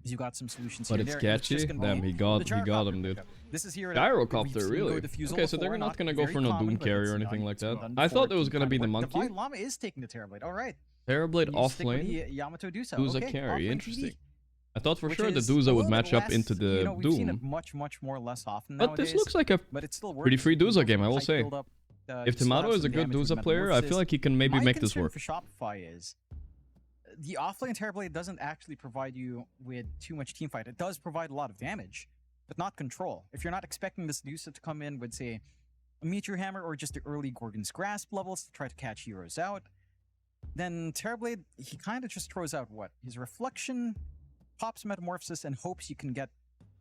You got some solutions but here. But it's sketchy. Damn, he got him, dude. This is here. Gyrocopter, really? Okay, so they're not gonna go for no Doom carry or anything like that. I thought it was gonna be the Monkey. The Llama is taking the Terrorblade. All right. Terrorblade offlane. Duza carry. Interesting. I thought for sure the Duza would match up into the Doom. We've seen it much more less often nowadays. But this looks like a pretty free Duza game, I will say. If Tomato is a good Duza player, I feel like he can maybe make this work. For Shopify is the offlane Terrorblade doesn't actually provide you with too much teamfight. It does provide a lot of damage, but not control. If you're not expecting this Duza to come in with, say, a Meteor Hammer or just the early Gorgon's Grasp levels to try to catch heroes out, then Terrorblade, he kind of just throws out what? His Reflection, pops Metamorphosis, and hopes you can get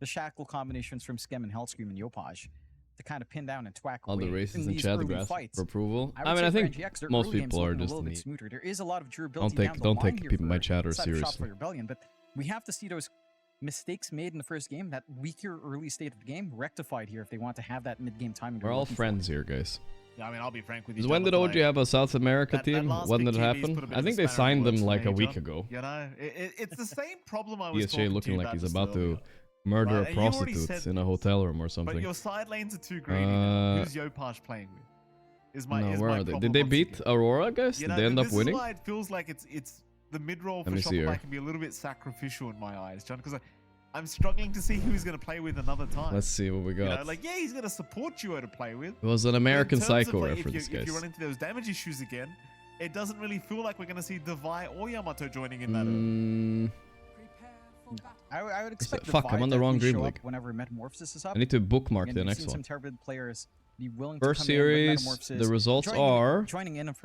the Shackle combinations from Skem and Hellscream and Yopaj to kind of pin down and twack all the races in chat grass for approval. I mean, I think most people are just neat. There is a lot of durability. Don't take my chatter seriously. Rebellion, but we have to see those mistakes made in the first game, that weaker early state of the game, rectified here if they want to have that mid-game timing. We're all friends here, guys. Yeah, I mean, I'll be frank with you. When did OG have a South America team? When did it happen? I think they signed them like a week ago. You know, it's the same problem I was DSJ looking like he's about to murder a prostitute in a hotel room or something. But your side lanes are too greedy. Who's Yopaj playing with? Where are they? Did they beat Aurora, guys? Did they end up winning? This is why it feels like it's the mid-roll for Shopify can be a little bit sacrificial in my eyes, John, because I'm struggling to see who he's going to play with another time. Let's see what we got. You know, like, yeah, he's going to support Duo to play with. It was an American Psycho like, reference, guys. If you run into those damage issues again, it doesn't really feel like we're going to see Devi or Yamato joining in that. I would expect Fuck, I'm on the wrong Dream League. Whenever Metamorphosis is up. I need to bookmark the next one. Some Turbid players be willing First to series, the results are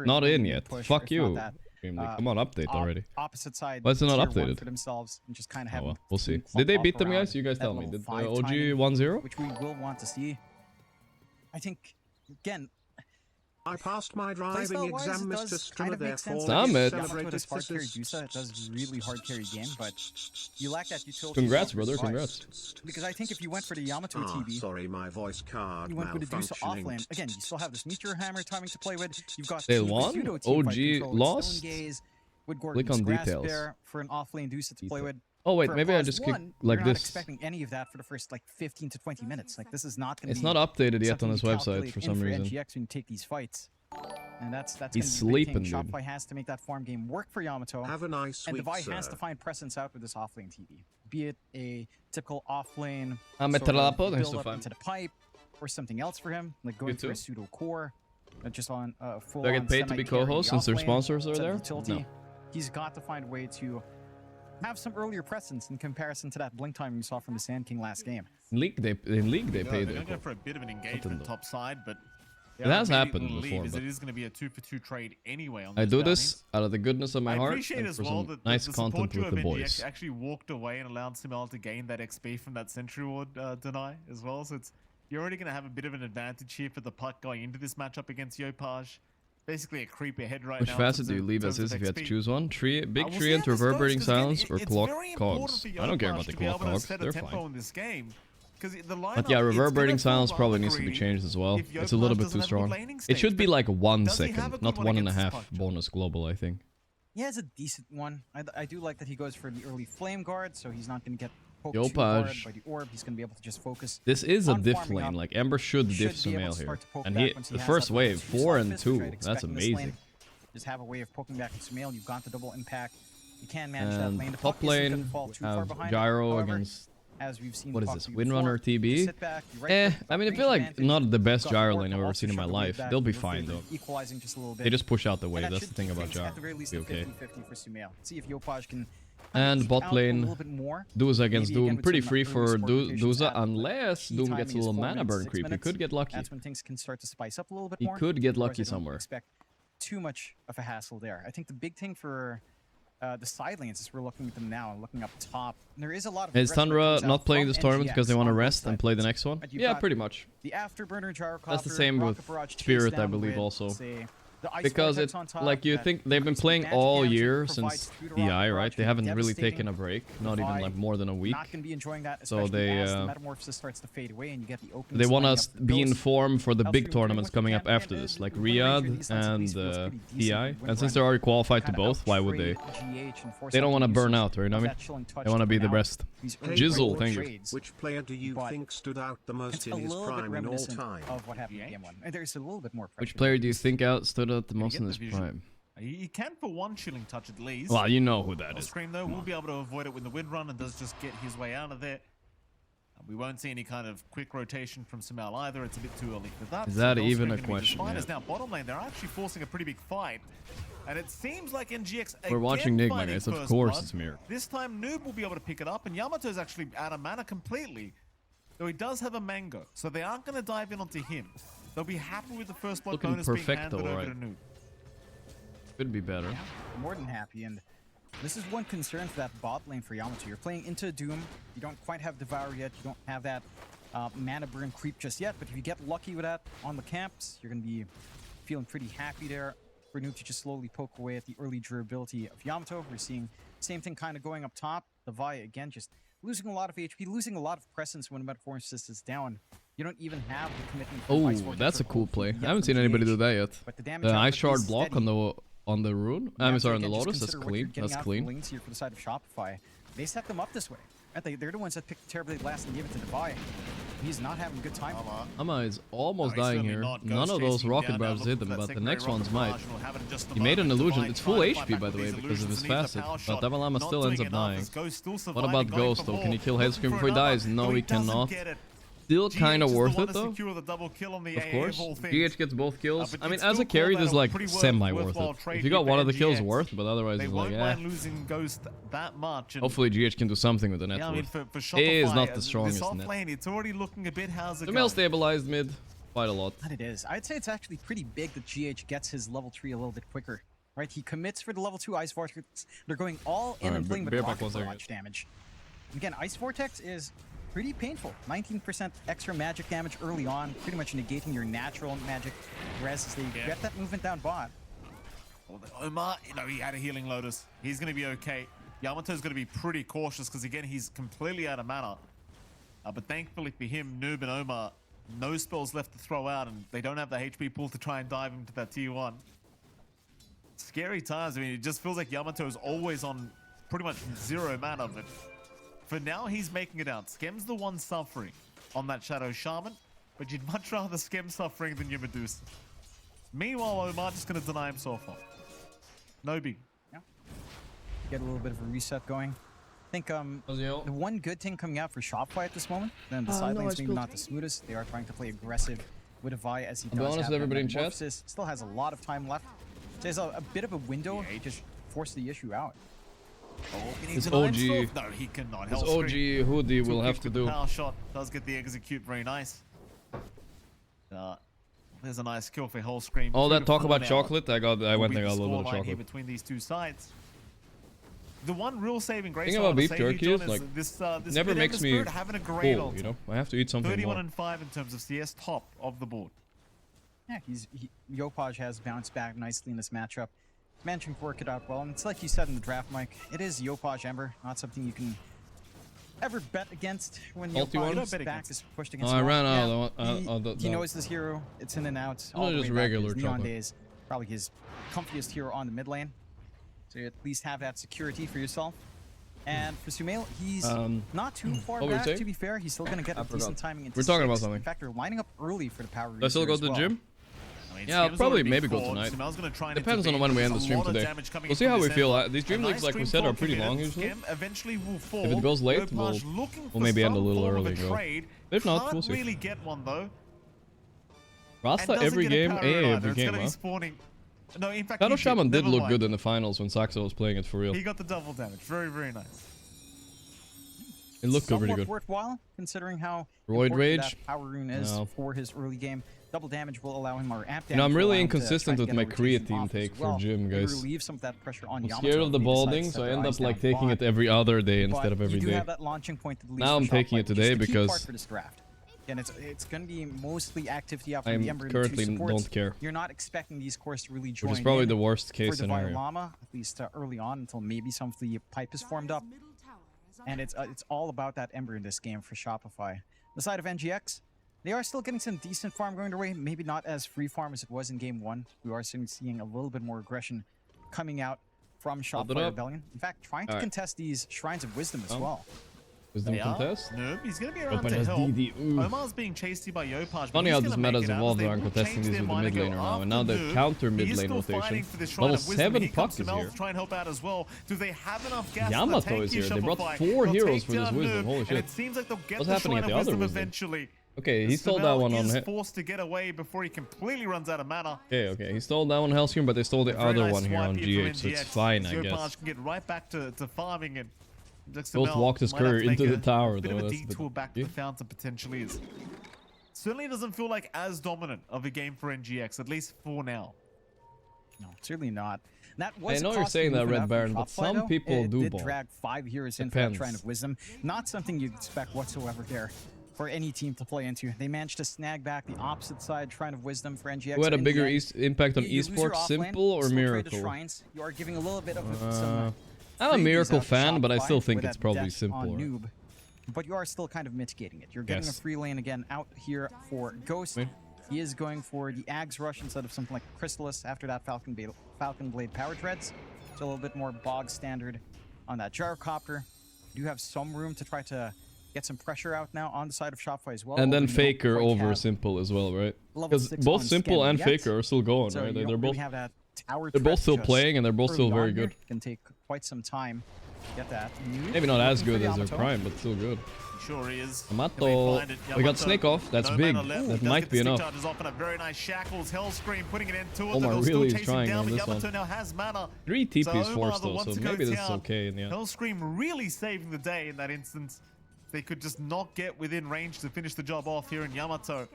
not in yet. Fuck you. Come on, update already. Opposite side. Why is it not updated? For themselves and just kind of have we'll see. Did they beat them, guys? You guys tell me. Did the OG 1-0? Which we will want to see. I think, again, I passed my driving exam, Mr. Streamer, therefore Summit. It does really hard carry game, but you lack that utility. Congrats, brother, congrats. Because I think if you went for the Yamato TV, sorry, my voice card you went with the Dusa offlane. Again, you still have this Meteor Hammer timing to play with. You've got they won? OG lost? With Click on details. There for an offlane Dusa to play with. Oh wait, maybe I just click like you're this. Not expecting any of that for the first like 15 to 20 minutes. Like this is not going to. It's not updated yet on this website for some reason. NGX when you take these fights. And that's he's sleeping, dude. Shopify has to make that farm game work for Yamato. Have a nice week, and Devi has to find presence out with this offlane TV. Be it a typical offlane build up into the pipe, or something else for him, like going for a pseudo core, just on full. Do I get paid to be co-host since their sponsors are there? No. He's got to find a way to have some earlier presence in comparison to that blink time we saw from the Sand King last game. In league they paid. They're going to go for a bit of an engagement top side, but it has happened before. But it is going to be a 2-for-2 trade anyway. On I do this out of the goodness of my heart and for well some nice content with the boys. Actually walked away and allowed Simel to gain that XP from that Sentry Ward deny as well. So you're already going to have a bit of an advantage here for the puck going into this matchup against Yopaj. Basically a creep ahead right now. Which facet do you leave as is if you had to choose one? Big tree and reverberating silence or clock cogs? I don't care about the clock cogs. They're fine. But yeah, reverberating silence probably needs to be changed as well. It's a little bit too strong. It should be like 1 second, not 1.5 bonus global, I think. He has a decent one. I do like that he goes for the early flame guard, so he's not going to get poked too hard by the orb. He's going to be able to just focus. This is a diff lane. Like Ember should diff Sumail here. And the first wave, 4 and 2. That's amazing. Just have a way of poking back at Sumail. You've got the double impact. You can manage that lane. The top lane have Gyro against. As we've seen, what is this? Windrunner TB? I mean, I feel like not the best gyro lane I've ever seen in my life. They'll be fine though. They just push out the wave. That's the thing about gyro. Be okay. And bot lane, Duza against Doom. Pretty free for Duza unless Doom gets a little mana burn creep. He could get lucky. That's when things can start to spice up a little bit more. He could get lucky somewhere. Expect too much of a hassle there. I think the big thing for the side lanes, as we're looking at them now and looking up top, there is a lot of. Is Thundra not playing this tournament because they want to rest and play the next one? Yeah, pretty much. The Afterburner Gyrocopter. That's the same with Spirit, I believe, also. Because it's like you think they've been playing all year since DI, right? They haven't really taken a break, not even like more than a week. So they want us to be in form for the big tournaments coming up after this, like Riyadh and DI. And since they're already qualified to both, why would they? They don't want to burn out, right? I mean, they want to be the best. Jizzle, thank you. Which player do you think stood out the most in his prime in all time? Of what happened in game 1. And there's a little bit more pressure. Which player do you think stood out the most in this prime? He can for one chilling touch at least. Well, you know who that is. Xtreme though will be able to avoid it with the wind run and does just get his way out of there. We won't see any kind of quick rotation from Sumail either. It's a bit too early for that. Is that even a question? Yeah. Now bottom lane, they're actually forcing a pretty big fight. And it seems like NGX We're watching Nigma, guys. Of course it's Mirror. This time Noob will be able to pick it up, and Yamato's actually out of mana completely. Though he does have a mango, so they aren't going to dive in onto him. They'll be happy with the first blood bonus being handed over to Noob. Could be better. Yeah, more than happy, and this is one concern for that bot lane for Yamato. You're playing into Doom. You don't quite have Devour yet. You don't have that mana burn creep just yet. But if you get lucky with that on the camps, you're going to be feeling pretty happy there. For Noob to just slowly poke away at the early durability of Yamato. We're seeing same thing kind of going up top. The Vi again just losing a lot of HP, losing a lot of presence when Metamorphosis is down. You don't even have the commitment. Oh, that's a cool play. I haven't seen anybody do that yet. The Ice Shard block on the rune. I'm sorry, on the Lotus. That's clean. That's clean. Here for the side of Shopify. They set them up this way. They're the ones that picked Terribly last and gave it to Devi. He's not having a good time. Ama is almost dying here. None of those rocket barrels hit him, but the next ones might. He made an illusion. It's full HP, by the way, because of his facet. But Devalama still ends up dying. What about Ghost, though? Can he kill Headscream before he dies? No, he cannot. Still kind of worth it, though. Of course. GH gets both kills. I mean, as a carry, this is like semi-worth it. If you got one of the kills, worth, but otherwise, it's like, yeah. Hopefully, GH can do something with the net worth. It is not the strongest net. Sumail stabilized mid quite a lot. That it is. I'd say it's actually pretty big that GH gets his level 3 a little bit quicker. Right? He commits for the level 2 Ice Vortex. They're going all in and playing with rocket for much damage. Again, Ice Vortex is pretty painful. 19% extra magic damage early on, pretty much negating your natural magic res as they get that movement down bot. Well, Omar, he had a healing Lotus. He's going to be okay. Yamato's going to be pretty cautious because, again, he's completely out of mana. But thankfully for him, Noob and Omar, no spells left to throw out, and they don't have the HP pool to try and dive into that T1. Scary times. I mean, it just feels like Yamato is always on pretty much 0 mana of it. For now, he's making it out. Skem's the one suffering on that Shadow Shaman, but you'd much rather Skem suffering than your Medusa. Meanwhile, Omar just going to deny himself off. No big. Yeah. Get a little bit of a reset going. I think the one good thing coming out for Shopify at this moment, then the side lane's maybe not the smoothest. They are trying to play aggressive with a Vi as he does. I'll be honest with everybody in chat. Still has a lot of time left. So there's a bit of a window to just force the issue out. This OG, no, he cannot. This OG hoodie will have to do. Power shot does get the execute, very nice. There's a nice kill for Hellscream. All that talk about chocolate, I went and got a little bit of chocolate. Between these two sides. The one real saving grace thing about beef jerky is like this never makes me having a great full, you know. I have to eat something 31 more. and 5 in terms of CS, top of the board. Yeah, Yopaj has bounced back nicely in this matchup. Managing to work it out well, and it's like you said in the draft, Mike. It is Yopaj Ember, not something you can ever bet against when Yopaj's back is pushed against. I ran out. He knows this hero. It's in and out. All just regular Neon Days, probably his comfiest hero on the mid lane. So you at least have that security for yourself. And for Sumail, he's not too far back, to be fair. He's still going to get a decent timing. We're talking about something. In fact, they're lining up early for the power. Do I still go to the gym? Yeah, I'll probably maybe go tonight. Depends on when we end the stream today. We'll see how we feel. These stream leagues, like we said, are pretty long usually. If it goes late, we'll maybe end a little early. If not, we'll see. Rasta every game, AA every game, huh? No, in fact, Shadow Shaman did look good in the finals when Saxo was playing it for real. He got the double damage. Very, very nice. It looked pretty good. Worthwhile, considering how Roid Rage that power rune is for his early game. Double damage will allow him, or amp damage. You know, I'm really inconsistent with my creatine take for gym, guys. Relieve some of that pressure on I'm scared of the balding, so I end up like taking it every other day instead of every day. Have that launching point now I'm taking it today because and it's going to be mostly activity out I currently don't care. You're not expecting these cores to really join. Which is probably the worst case scenario. Llama, at least early on, until maybe some of the pipe is formed up. And it's all about that Ember in this game for Shopify. The side of NGX, they are still getting some decent farm going their way. Maybe not as free farm as it was in game 1. We are seeing a little bit more aggression coming out from Shopify Rebellion. In fact, trying to contest these Shrines of Wisdom as well. Wisdom contest? Nope, he's gonna be around to help. Omar's being chased by Yopaj. Funny how this meta's evolved around contesting these with the mid laner now, and now they counter mid lane rotation. Level 7 Puck is here. Try and help out as well. Do they have enough gas? Yamato is here. They brought 4 heroes for this Wisdom. Holy shit. It seems like they'll get what's happening at the other Wisdom? Eventually. Okay, he stole that one on him. Forced to get away before he completely runs out of mana. Okay, he stole that one Hellscream, but they stole the other one here on GH, so it's fine, I guess. Yopaj can get right back to farming and both walked his career into the tower, though. Bit of a detour back to the fountain potentially is. Certainly doesn't feel like as dominant of a game for NGX, at least for now. No, certainly not. That was I know you're saying that, Red Baron, but some people do ball. It did drag 5 years in for that Shrine of Wisdom. Not something you'd expect whatsoever there for any team to play into. They managed to snag back the opposite side Shrine of Wisdom for NGX. Who had a bigger impact on esports, Simple or Miracle? You are giving a little bit of some... I'm a Miracle fan, but I still think it's probably simpler. but you are still kind of mitigating it. You're getting a free lane again out here for Ghost. He is going for the Ags Rush instead of something like Chrysalis. After that, Falcon Blade Power Treads. So a little bit more bog standard on that Gyrocopter. You have some room to try to get some pressure out now on the side of Shopify as well. And then Faker over Simple as well, right? Because both Simple and Faker are still going, right? They're both still playing and they're both still very good. Can take quite some time to get that. Maybe not as good as their prime, but still good. Sure he is. Yamato. We got Snake off. That's big. That might be enough. Very nice shackles. Hellscream putting it in two Omar really is trying on this one. Now has mana. 3 TPs forced though, so maybe this is okay in the end. Hellscream really saving the day in that instance. They could just not get within range to finish the job off here in Yamato.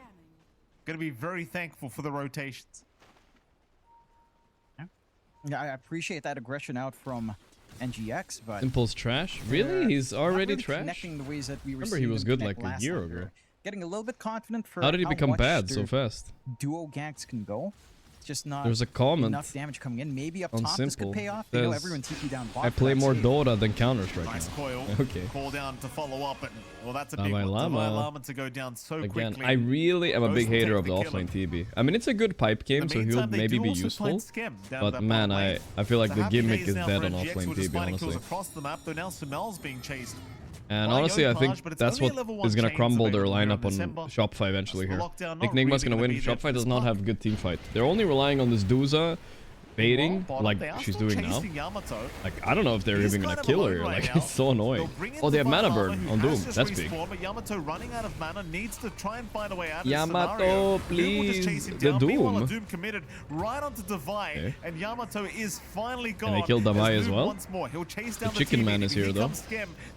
Gonna be very thankful for the rotations. Yeah, I appreciate that aggression out from NGX, but Simple's trash. Really? He's already trash? Connecting the ways that we remember he was good like a year ago. Getting a little bit confident for how did he become bad so fast? Duo ganks can go. Just not there's a comment enough damage coming in. Maybe up on top Simple. This could pay off. They know everyone TP down bot. I play more Dota than Counter-Strike. Nice coil. Okay. Call down to follow up, and well, that's a big one. Llama to go down so again, quickly. I really am a big hater of the offlane TB. I mean, it's a good pipe game, so he'll maybe be useful. But man, I feel like the gimmick is dead on offlane TB, honestly. Across the map, though now Sumel's being chased. And honestly, I think that's what is going to crumble their lineup on Shopify eventually here. I think Nigma's going to win. Shopify does not have good team fight. They're only relying on this Duza baiting like she's doing now. Like, I don't know if they're even going to kill her. Like, it's so annoying. Oh, they have mana burn on Doom. That's big. Yamato running out of mana needs to try and find a way out of Yamato, please. The Doom. Doom committed right onto Divide, and Yamato is finally gone. And they killed Damai as well. He'll chase down the Chicken Man is here though.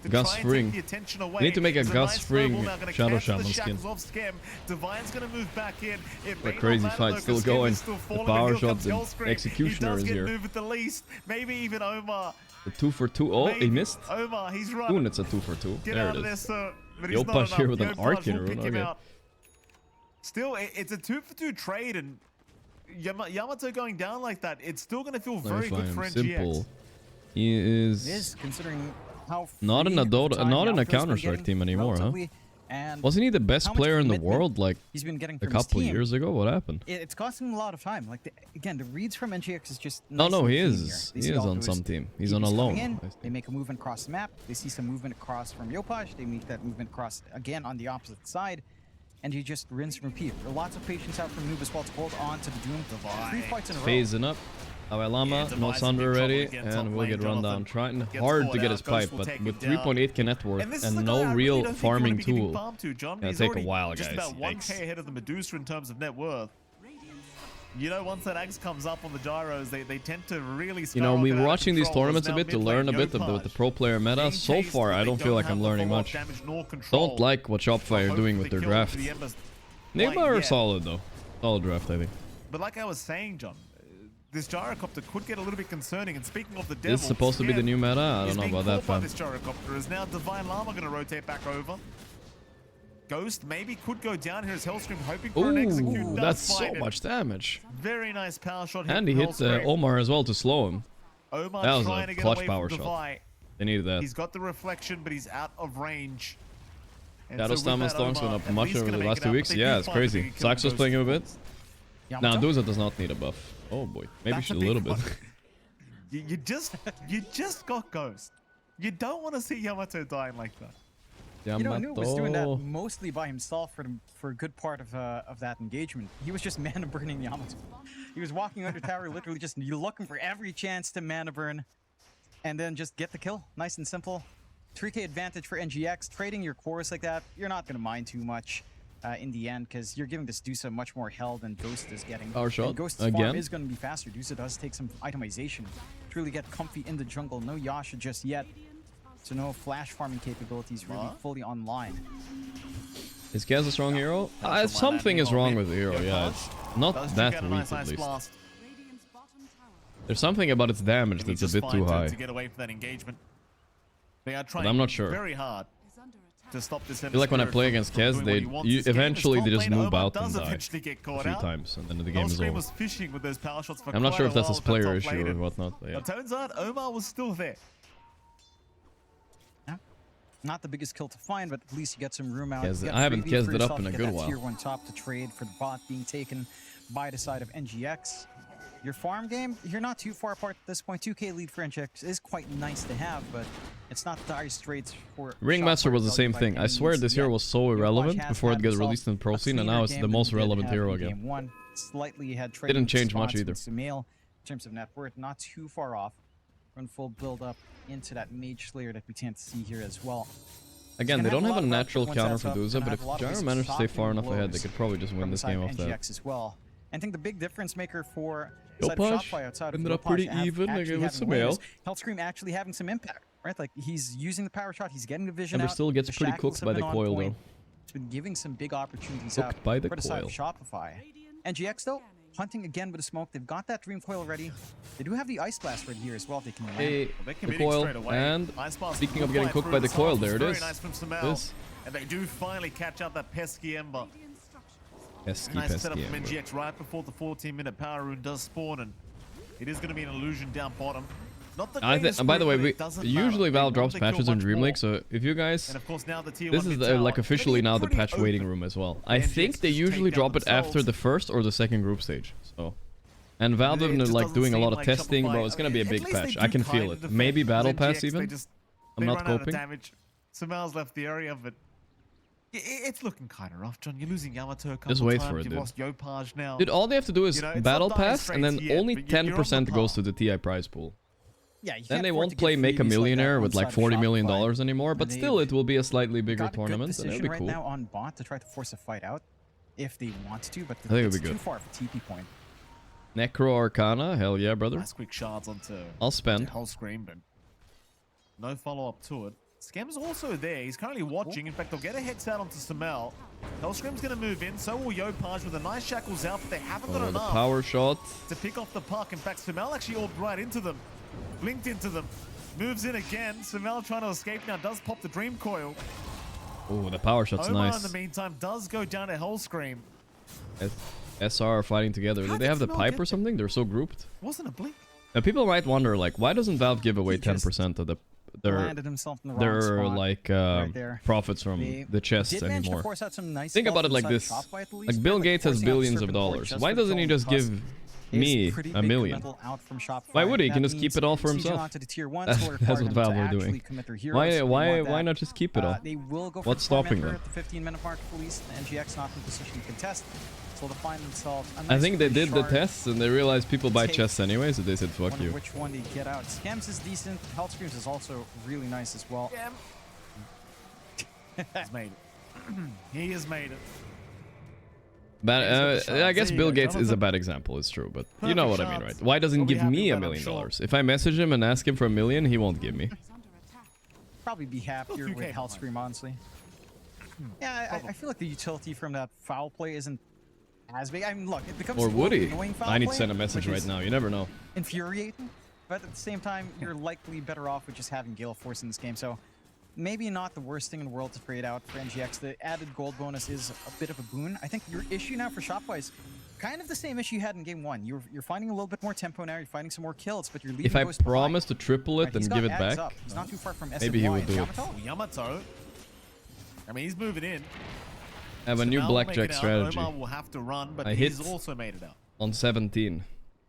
Gus Spring. We need to make a Gus Spring Shadow Shaman skin. Divine's going to move back in. The crazy fight still going. The power shot, the executioner is here. Move at the least. Maybe even Omar. The 2 for 2. Oh, he missed. Omar, he's running. It's a 2 for 2. Get there out it of is. There, Yopash here with an arc in rune. Okay. Still, it's a 2 for 2 trade, and Yamato going down like that, it's still going to feel very good for NGX. Simple. He is considering how not in a Dota, not in a Counter-Strike team anymore, huh? And wasn't he the best player in the world like he's been getting a couple years ago? What happened? It's costing him a lot of time. Like again, the reads from NGX is just no, he is. He is on some team. He's on a loan. They make a movement across the map. They see some movement across from Yopash. They make that movement across again on the opposite side, and you just rinse and repeat. There are lots of patience out from Noob as well to hold on to the Doom. 3 fights in a row. Phasing up. Llama, no Sunder already, and we'll get run down. Trying hard to get his pipe, but with 3.8k net worth and no real farming tool, gonna take a while, guys. Just about 1k ahead of the Medusa in terms of net worth. You know, once that Axe comes up on the gyros, they tend to really. You know, we're watching these tournaments a bit to learn a bit of the pro player meta. So far, I don't feel like I'm learning much. Don't like what Shopify are doing with their draft. Nigma are solid though. Solid draft, I think. But like I was saying, John, this gyrocopter could get a little bit concerning. And speaking of the devil, this is supposed to be the new meta. I don't know about that, fam. This gyrocopter is now Divine Llama going to rotate back over. Ghost maybe could go down here as Hellscream hoping for an execute. That's so much damage. Very nice power shot. And he hit Omar as well to slow him. That was a clutch power shot. They needed that. He's got the reflection, but he's out of range. Shadow Stamina Stonk's went up much over the last 2 weeks. Yeah, it's crazy. Saxo's playing him a bit. Now Duza does not need a buff. Oh boy, maybe a little bit. You just got Ghost. You don't want to see Yamato dying like that. Yamato. You know, Noob was doing that mostly by himself for a good part of that engagement. He was just mana burning Yamato. He was walking under tower, literally just looking for every chance to mana burn, and then just get the kill. Nice and simple. 3k advantage for NGX. Trading your cores like that, you're not gonna mind too much. In the end, because you're giving this Dusa much more hell than Ghost is getting. Power shot Ghost's farm is going to be faster. Dusa does take some itemization to really get comfy in the jungle. No Yasha just yet, so no flash farming capabilities really fully online. Is Kaz a strong hero? Something is wrong with the hero. Yeah, it's not that weak at least. There's something about its damage that's a bit too high. To get away from that engagement. They are trying I'm not sure. Very hard to stop this. I feel like when I play against Kaz, eventually they just noob out and die a few times, and then the game is over. I'm not sure if that's his player issue or whatnot. But yeah. It turns out Omar was still there. Not the biggest kill to find, but at least you get some room out. I haven't guessed it up in a good while. Tier 1 top to trade for the bot being taken by the side of NGX. Your farm game, you're not too far apart at this point. 2k lead for NGX is quite nice to have, but it's not dire straits for Ringmaster was the same thing. I swear this hero was so irrelevant before it got released in the pro scene, and now it's the most relevant hero again. Slightly had didn't change much either. Sumail, in terms of net worth, not too far off. Run full build up into that Mage Slayer that we tend to see here as well. Again, they don't have a natural counter for Duza, but if Gyro managed to stay far enough ahead, they could probably just win this game off that. As well. I think the big difference maker for Shopify ended up pretty even again with Sumail. Hellscream actually having some impact, right? Like he's using the power shot, he's getting the vision out. Still gets pretty cooked by the coil though. It's been giving some big opportunities out for the side of Shopify. NGX though, hunting again with the smoke. They've got that Dream Coil ready. They do have the Ice Blast right here as well. They can land. The coil, and speaking of getting cooked by the coil, there it is. And they do finally catch out that pesky Ember. Nice setup from NGX right before the 14-minute power rune does spawn, and it is going to be an illusion down bottom. Not the and by the way, usually Valve drops patches in Dream League, so if you guys, this is like officially now the patch waiting room as well. I think they usually drop it after the first or the second group stage. So, and Valve have been like doing a lot of testing, bro. It's gonna be a big patch. I can feel it. Maybe Battle Pass even. I'm not coping. Sumail's left the area, but it's looking kind of rough, John. You're losing Yamato a couple Just wait times. for it, You've dude. lost Yopaj now. Dude, all they have to do is Battle Pass, and then only 10% goes to the TI prize pool. Yeah, then they won't play Make a Millionaire with like $40 million anymore, but still it will be a slightly bigger tournament, and it'll be cool. Right now on bot to try to force a fight out, if they want to, but I think it'll be good. Too far for TP point. Necro Arcana, hell yeah, brother. Nice quick shards onto. I'll spend. Hellscream, but no follow up to it. Scam's also there. He's currently watching. In fact, they'll get a head start onto Sumail. Hellscream's going to move in. So will Yopaj with a nice shackles out, but they haven't got enough power shot to pick off the puck. In fact, Sumail actually orbed right into them. Blinked into them. Moves in again. Sumail trying to escape now. Does pop the Dream Coil. Oh, the power shot's Omar, nice. in the meantime, does go down to Hellscream. SR are fighting together. Did they have the pipe or something? They're so grouped. Wasn't a blink. Now, people might wonder, like, why doesn't Valve give away 10% of their like profits from the chests anymore? Think about it like this: like Bill Gates has billions of dollars. Why doesn't he just give me $1 million? Why would he? He can just keep it all for himself. That's what Valve are doing. Why not just keep it all? What's stopping them? I think they did the tests and they realized people buy chests anyway, so they said fuck you. Which one they get out? Scams is decent. Hellscreams is also really nice as well. He's made it. He has made it. But I guess Bill Gates is a bad example, it's true, but you know what I mean, right? Why doesn't he give me $1 million? If I message him and ask him for $1 million, he won't give me. Probably be happier with Hellscream, honestly. Yeah, I feel like the utility from that foul play isn't as big. I mean, look, it becomes or would he? I need to send a message right now. You never know. Infuriating, but at the same time, you're likely better off with just having Gale Force in this game. So maybe not the worst thing in the world to trade out for NGX. The added gold bonus is a bit of a boon. I think your issue now for Shopify is kind of the same issue you had in game one. You're finding a little bit more tempo now. You're finding some more kills, but you're leaving. If I promise to triple it and give it back, he's not too far from maybe he will do it. Yamato. I mean, he's moving in. I have a new blackjack strategy. Omar will have to run, but I he's also made it out. On 17.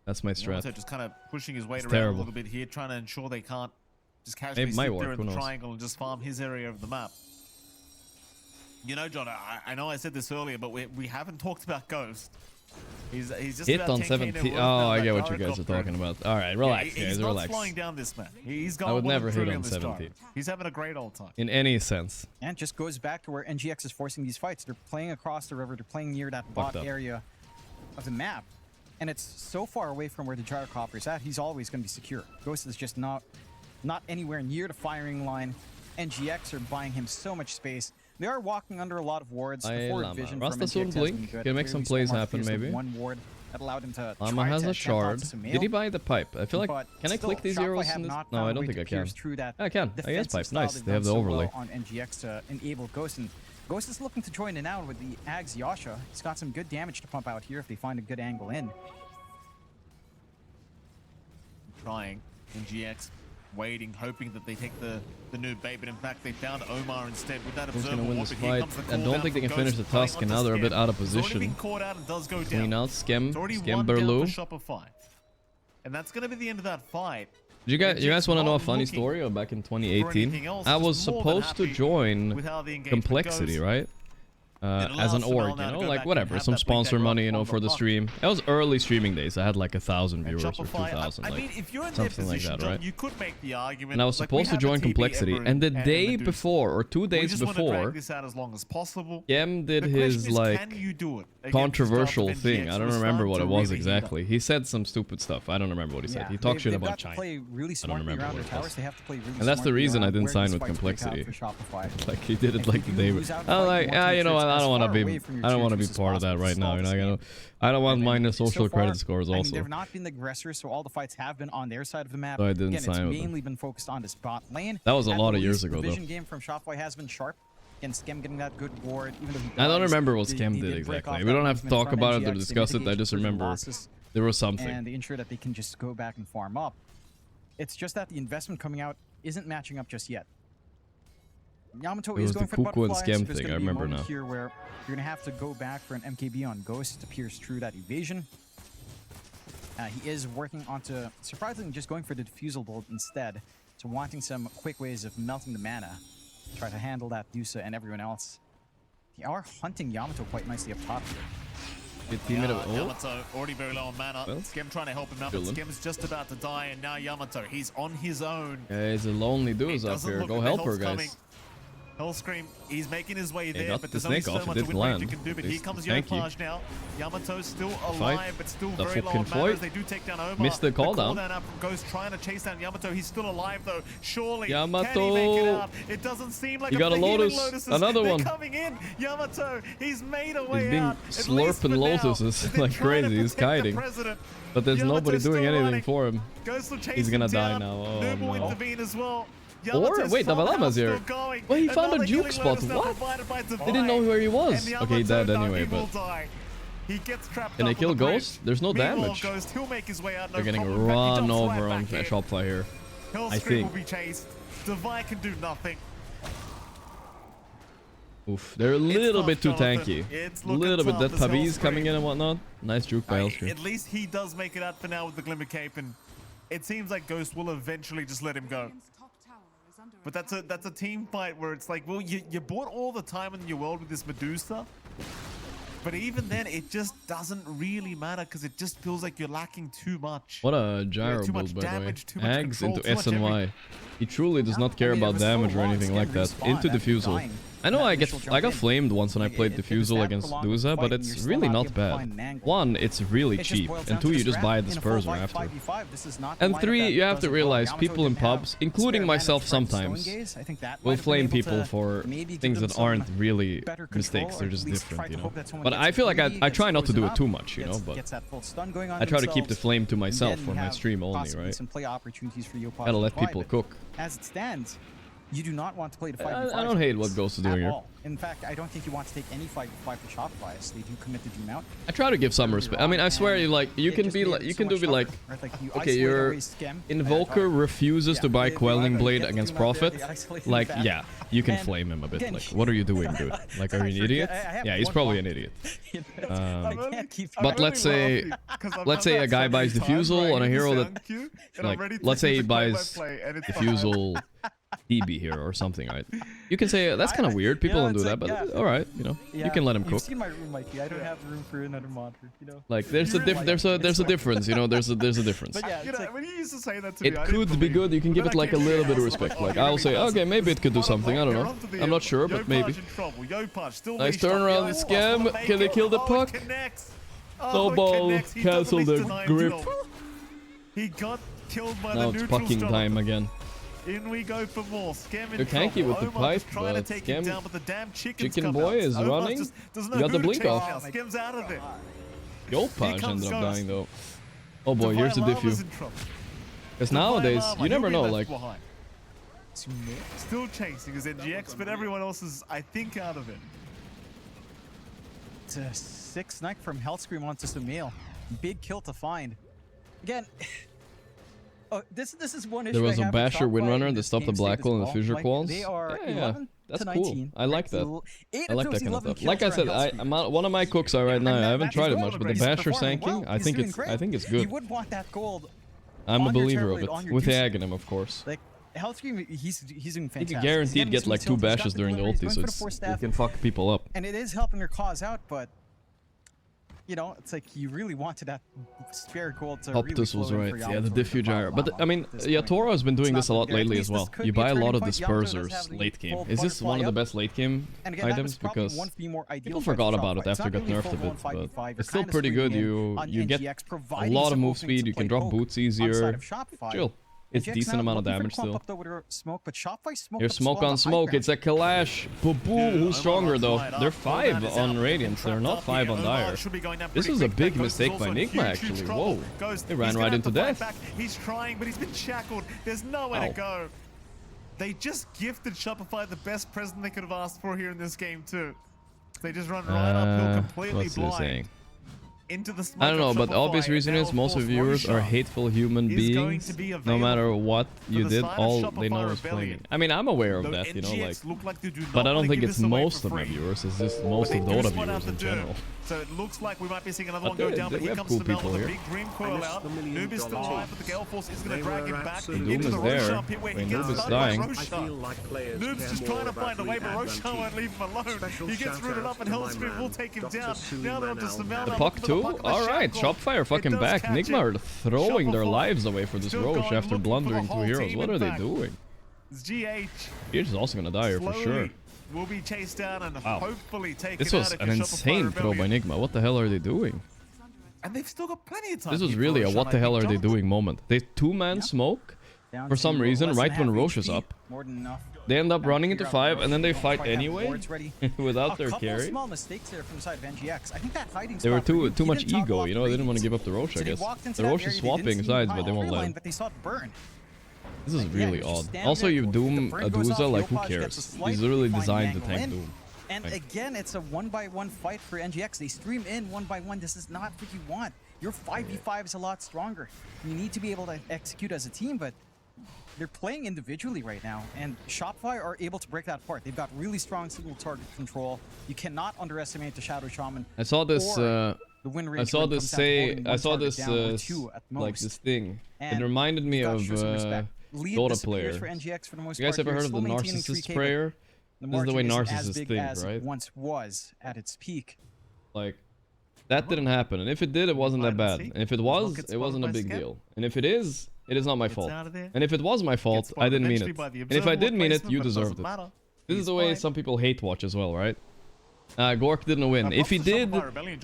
That's my strat. So just kind of pushing his weight around a little bit here, trying to ensure they can't just casually sit there in the triangle and just farm his area of the map. You know, John, I know I said this earlier, but we haven't talked about Ghost. He's just hit on 17. Oh, I get what you guys are talking about. All right, relax, guys, he's relax. He's not flying down this man. He's going. I would never hit on 17. He's having a great old time. In any sense. And it just goes back to where NGX is forcing these fights. They're playing across the river. They're playing near that bot area of the map. And it's so far away from where the Gyrocopter is at, he's always going to be secure. Ghost is just not anywhere near the firing line. NGX are buying him so much space. They are walking under a lot of wards. The forward vision from NGX blink. Can make some plays happen, maybe. One ward that allowed him to Lama has a shard. Did he buy the pipe? I feel like, can I click these arrows in this? No, I don't think I can. I can. I guess pipe. Nice. They have the overlay. On NGX to enable Ghost, and Ghost is looking to join in now with the Ags Yasha. He's got some good damage to pump out here if they find a good angle in. Trying. NGX waiting, hoping that they take the noob bait, but in fact they found Omar instead with that Who's observer. gonna win this fight? I don't think they can finish the Tusk, and now they're a bit out of position. Caught out and does go Clean down. out, Skem Shopify. Berlu. And that's gonna be the end of that fight. You guys want to know a funny story? Or back in 2018, I was supposed to join Complexity, right? As an org, you know, like whatever, some sponsor money, you know, for the stream. It was early streaming days. I had like 1,000 viewers or 2,000, like something like that, right? You could make the argument. And I was supposed to join Complexity, and the day before or 2 days before, Gem did his like controversial thing. I don't remember what it was exactly. He said some stupid stuff. I don't remember what he said. He talked shit about China. I don't remember what it was. And that's the reason I didn't sign with Complexity. Like he did it like the day. I'm like, you know. I don't want to be part of that right now. You know, I don't want minus social credit scores also. They've not been the aggressors, so all the fights have been on their side of the map. So I didn't sign with them. It's mainly been focused on this bot lane. That was a lot of years ago, though. The vision game from Shopify has been sharp. Again, Skem getting that good ward, even though he I don't remember what Skem did exactly. We don't have to talk about it or discuss it. I just remember there was something. And they ensure that they can just go back and farm up. It's just that the investment coming out isn't matching up just yet. Yamato is going for the Kuku and Skem thing. I remember now. Here where you're gonna have to go back for an MKB on Ghost to pierce through that evasion. He is working onto surprisingly just going for the defusal build instead. So wanting some quick ways of melting the mana, try to handle that Dusa and everyone else. They are hunting Yamato quite nicely up top here. Yamato already very low on mana. Well, Skem trying to help him out, but Skem's just about to die, and now Yamato, he's on his own. Yeah, he's a lonely dude up here. Go help her, guys. Hellscream, he's making his way there, but there's only so much win range you can do. But here comes Yopaj now. Yamato's still alive, but still very low on mana as they do take down Omar. Missed the call down. Ghost trying to chase down Yamato. He's still alive though. Surely, Yamato, can he make it out? It doesn't seem like you got a Lotus. Another one. Coming in. Yamato, he's made a way out. He's been slurping Lotuses like crazy. He's kiting. But there's nobody doing anything for him. He's gonna die now. Oh no. Or, wait, Davalama's here. Well, he found a juke spot. What? They didn't know where he was. Okay, dead anyway, but... Can they kill Ghost? There's no damage. They're getting run over on Shopify here. I think. Devi can do nothing. Oof, they're a little bit too tanky. A little bit. That Pavi's coming in and whatnot. Nice juke by Elsker. At least he does make it out for now with the Glimmer Cape, and it seems like Ghost will eventually just let him go. But that's a team fight where it's like, well, you bought all the time in your world with this Medusa, but even then, it just doesn't really matter because it just feels like you're lacking too much. What a gyro build, by the way. Ags into S and Y. He truly does not care about damage or anything like that. Into Diffusal. I know I got flamed once when I played Diffusal against Dusa, but it's really not bad. 1, it's really cheap, and 2, you just buy the Spurs after. And 3, you have to realize people in pubs, including myself sometimes, will flame people for things that aren't really mistakes, they're just different, you know. But I feel like I try not to do it too much, you know, but I try to keep the flame to myself for my stream only, right? Gotta let people cook. As it stands, you do not want to play the 5v5. I don't hate what Ghost is doing here. In fact, I don't think you want to take any 5v5 for Shopify, as they do commit to Doom out. I try to give some respect. I mean, I swear, you can be like, okay, your Invoker refuses to buy Quelling Blade against Prophet. Like, yeah, you can flame him a bit. Like, what are you doing, dude? Like, are you an idiot? Yeah, he's probably an idiot. But let's say a guy buys Diffusal on a hero that, like, let's say he buys Diffusal DB here or something, right? You can say that's kind of weird. People don't do that, but all right, you know, you can let him cook. You've seen my room, Mikey. I don't have room for another monitor, you know. Like there's a difference, you know. There's a difference. But yeah, you know, when you used to say that to me, it could be good. You can give it like a little bit of respect. Like I'll say, okay, maybe it could do something. I don't know. I'm not sure, but maybe. Nice turnaround, Scam. Can they kill the puck? Snowball cancel the grip. He got killed by now the it's pucking time again. In we go for more. Scam in Tanky with the pipe, trying to take him down, but the damn Chicken Boy is running. You got the blink off. Skim's out of it. Yopaj ended up dying though. Oh boy, here's the diffu. Because nowadays, you never know, like... Still chasing his NGX, but everyone else is, I think, out of it. It's a 6 knight from Hellscream onto Sumail. Big kill to find. Again... Oh, this is one issue. There was a Basher Windrunner that stopped the Black Hole and the Fissure Qualls. They are that's cool. I like that. I like that kind of stuff. Like I said, one of my cooks are right now. I haven't tried it much, but the Basher Sanking, I think it's good. You would want that gold. I'm a believer of it, with the Aghanim, of course. Like Xtreme, he's doing fantastic. He can guaranteed get like 2 bashes during the ulti, so he can fuck people up. And it is helping their cause out, but you know, it's like you really wanted that spare gold to Optus was right. Yeah, the diffuse gyro. But I mean, Toro has been doing this a lot lately as well. You buy a lot of dispersers late game. Is this one of the best late game items? Because people forgot about it after it got nerfed a bit, but it's still pretty good. You get a lot of move speed. You can drop boots easier. Chill. It's decent amount of damage still. Here's smoke on smoke. It's a Kalash. Boo-boo. Who's stronger though? They're 5 on Radiant. They're not 5 on Dire. This was a big mistake by Nigma actually. Whoa. They ran right into death. He's trying, but he's been shackled. There's nowhere to go. They just gifted Shopify the best present they could have asked for here in this game too. They just run right uphill completely blind. Into the I don't know, but the obvious reason is most of viewers are hateful human beings. No matter what you did, all they know is flaming. I mean, I'm aware of that, you know, like, but I don't think it's most of my viewers. It's just most of Dota viewers in general. So it looks like we might be seeing another one go down, but here comes the with a big green coil out. Noob is still alive, but the Gale Force is going to drag him back into the Roshan pit where he gets stuck by Roshan. Noob's just trying to find a way, but Roshan won't leave him alone. He gets rooted up and Hellscream will take him down. Now they're up to Samel. The puck too? Alright, Shopify are fucking back. Nigma are throwing their lives away for this Roche after blundering 2 heroes. What are they doing? GH is also going to die here for sure. Will be chased down and hopefully taken This was an insane throw by Nigma. What the hell are they doing? And they've still got plenty of time. This was really a what the hell are they doing moment. They 2-man smoke for some reason right when Roche is up. They end up running into 5 and then they fight anyway without their carry. Small mistakes there from the side of NGX. I think that hiding they were too much ego, you know. They didn't want to give up the Roche, I guess. The Roche is swapping sides, but they won't let him. This is really odd. Also, you Doom Aduza, like, who cares? He's literally designed to tank Doom. And again, it's a 1-by-1 fight for NGX. They stream in 1-by-1. This is not what you want. Your 5v5 is a lot stronger. You need to be able to execute as a team, but they're playing individually right now, and Shopify are able to break that apart. They've got really strong single target control. You cannot underestimate the Shadow Shaman. I saw this. I saw this like this thing. It reminded me of Dota players. You guys ever heard of the narcissist prayer? This is the way narcissists think, right? Once was at its peak. Like, that didn't happen, and if it did, it wasn't that bad. And if it was, it wasn't a big deal. And if it is, it is not my fault. And if it was my fault, I didn't mean it. And if I did mean it, you deserved it. This is the way some people hate watch as well, right? Gorgc didn't win. If he did,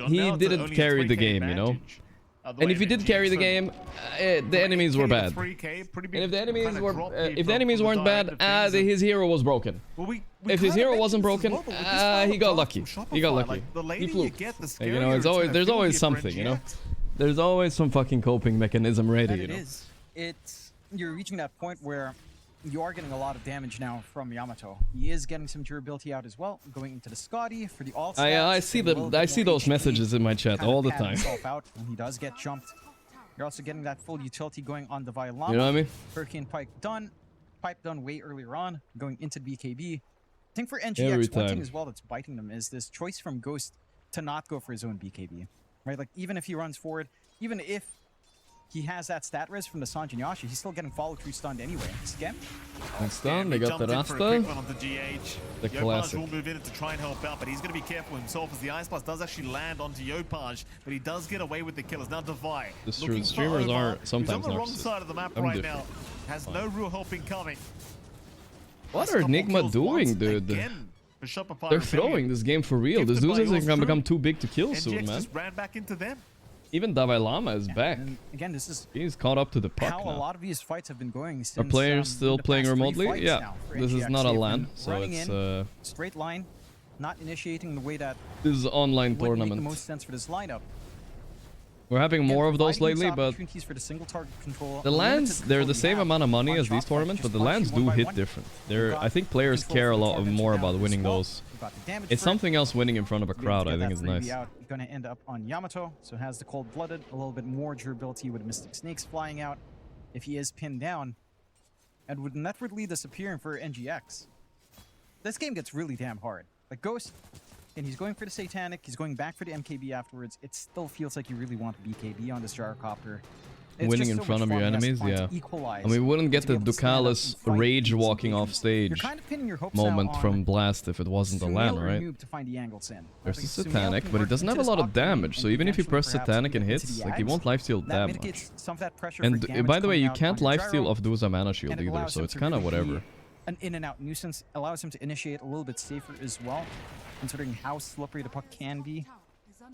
he didn't carry the game, you know? And if he did carry the game, the enemies were bad. And if the enemies weren't bad, his hero was broken. If his hero wasn't broken, he got lucky. He got lucky. He flew. You know, there's always something, you know? There's always some fucking coping mechanism ready, you know? You're reaching that point where you are getting a lot of damage now from Yamato. He is getting some durability out as well, going into the Scotty for the alt stats. I see those messages in my chat all the time. Out when he does get jumped. You're also getting that full utility going on the Violama. You know what I mean? Hurricane Pipe done way earlier on, going into the BKB. I think for NGX, one thing as well that's biting them is this choice from Ghost to not go for his own BKB. Right? Like, even if he runs forward, even if he has that stat res from the Sanjin Yashi, he's still getting follow-through stunned anyway. Again. Stun, they got the Rasta. The classic. Will move in to try and help out, but he's going to be careful himself as the Ice Blast does actually land onto Yopaj, but he does get away with the killers. Now Divide. The streamers are sometimes on the wrong side of the map right now. Has no real helping coming. What are Nigma doing, dude? They're throwing this game for real. This dude is gonna become too big to kill soon, man. Ran back into them. Even Dalai Lama is back. And again, this is he's caught up to the puck how now. A lot of these fights have been going since, are players still playing remotely? Yeah, this is not a LAN, so it's straight line, not initiating the way that this is an online tournament. Make the most sense for this lineup. We're having more of those lately, but the LANs, they're the same amount of money as these tournaments, but the LANs do hit different. I think players care a lot more about winning those. It's something else winning in front of a crowd. I think is nice. Going to end up on Yamato, so has the cold-blooded, a little bit more durability with Mystic Snakes flying out. if he is pinned down. And with netwardly disappearing for NGX, this game gets really damn hard. Like Ghost, and he's going for the Satanic, he's going back for the MKB afterwards. It still feels like you really want BKB on this Gyrocopter. Winning in front of your enemies, yeah. And we wouldn't get the Ducalis rage walking off stage moment from Blast if it wasn't the LAN, right? There's the Satanic, but he doesn't have a lot of damage, so even if you press Satanic and hits, like he won't lifesteal that much. And by the way, you can't lifesteal off Duza Mana Shield either, so it's kind of whatever. An in and out nuisance allows him to initiate a little bit safer as well, considering how slippery the puck can be.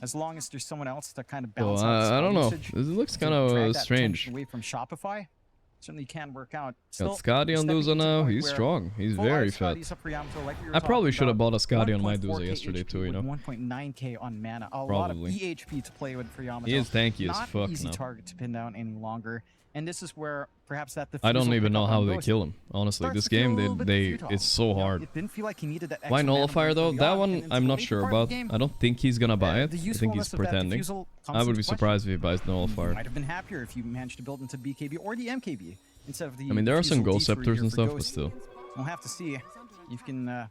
As long as there's someone else to kind of balance out I don't know. This looks kind of strange. Away from Shopify, certainly can work out. Got Scotty on Duza now. He's strong. He's very fat. I probably should have bought a Scotty on my Duza yesterday too, you know. 1.9k on mana. A lot of EHP to play with for Yamato. He is tanky as fuck now. Not easy target to pin down any longer. And this is where perhaps that I don't even know how they kill him. Honestly, this game it's so hard. It didn't feel like he needed that. Why Nullifier though? That one I'm not sure about. I don't think he's gonna buy it. I think he's pretending. I would be surprised if he buys Nullifier. Might have been happier if you managed to build into BKB or the MKB instead of the. I mean, there are some Ghost Scepters and stuff, but still. We'll have to see if you can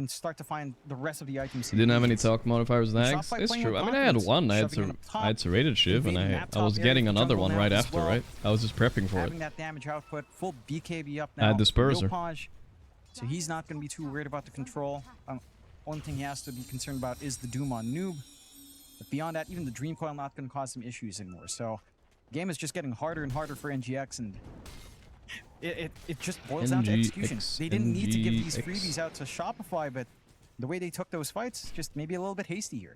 start to find the rest of the items. Didn't have any talk modifiers nags. It's true. I mean, I had one. I had Serrated Shiv, and I was getting another one right after, right? I was just prepping for it. That damage output, full BKB up now. I had Disperser. So he's not going to be too worried about the control. Only thing he has to be concerned about is the Doom on Noob. But beyond that, even the Dream Coil not going to cause some issues anymore. So the game is just getting harder and harder for NGX, and it just boils down to execution. They didn't need to give these freebies out to Shopify, but the way they took those fights, just maybe a little bit hasty here.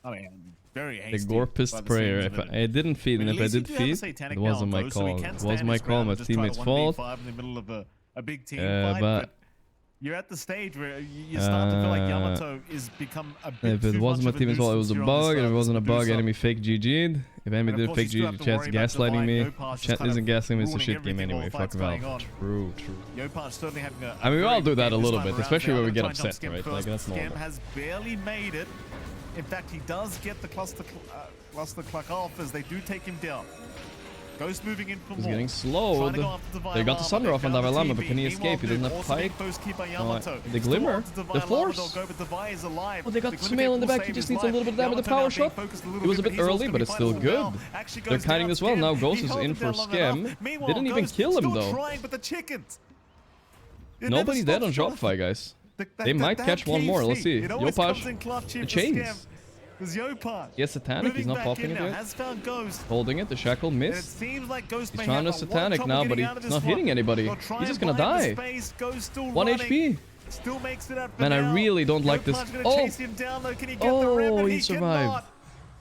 I mean, very hasty. The Gorgc prayer. If I didn't feed, and if I did feed, it wasn't my call. It wasn't my call. My teammate's fault. In the middle of a big team fight, but you're at the stage where you start to feel like Yamato is become a bit if it wasn't my teammate's fault, it was a bug. If it wasn't a bug, enemy fake GG'd. If enemy did fake GG, chat's gaslighting me. Chat isn't gaslighting me, it's a shit game anyway. Fuck Valve. True. I mean, we all do that a little bit, especially when we get upset, right? Like, that's normal. Has barely made it. In fact, he does get the cluster cluck off as they do take him down. Ghost moving in for He's getting slowed. They got the Sunder off on Davalama, but can he escape? He doesn't have Pike. The Glimmer? The Force? Oh, they got Sumail in the back. He just needs a little bit of damage with the power shot. It was a bit early, but it's still good. They're kiting this well. Now Ghost is in for Scam. Didn't even kill him, though. Nobody's dead on Shopify, guys. They might catch one more. Let's see. Yopaj. The chains. Yes, Satanic. He's not popping it yet. Holding it. The shackle missed. He's trying to Satanic now, but he's not hitting anybody. He's just gonna die. 1 HP. Man, I really don't like this. Oh, he survived.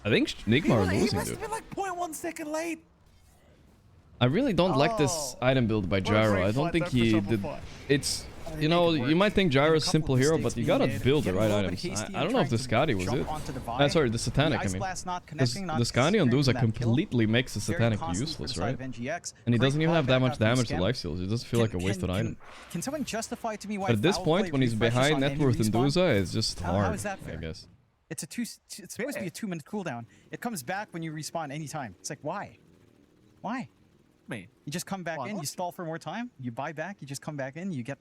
I think Nigma are losing, dude. Like 0.1 second late. I really don't like this item build by Gyro. I don't think he did. It's... You know, you might think Gyro's simple hero, but you gotta build the right items. I don't know if the Scotty was it. Sorry, the Satanic, I mean. The Scotty on Duza completely makes the Satanic useless, right? And he doesn't even have that much damage to life steals. It doesn't feel like a wasted item. Can someone justify to me why? But at this point, when he's behind net worth in Duza, it's just hard, I guess. It's supposed to be a 2-minute cooldown. It comes back when you respawn anytime. It's like, why? Why? You just come back in, you stall for more time, you buy back, you just come back in, you get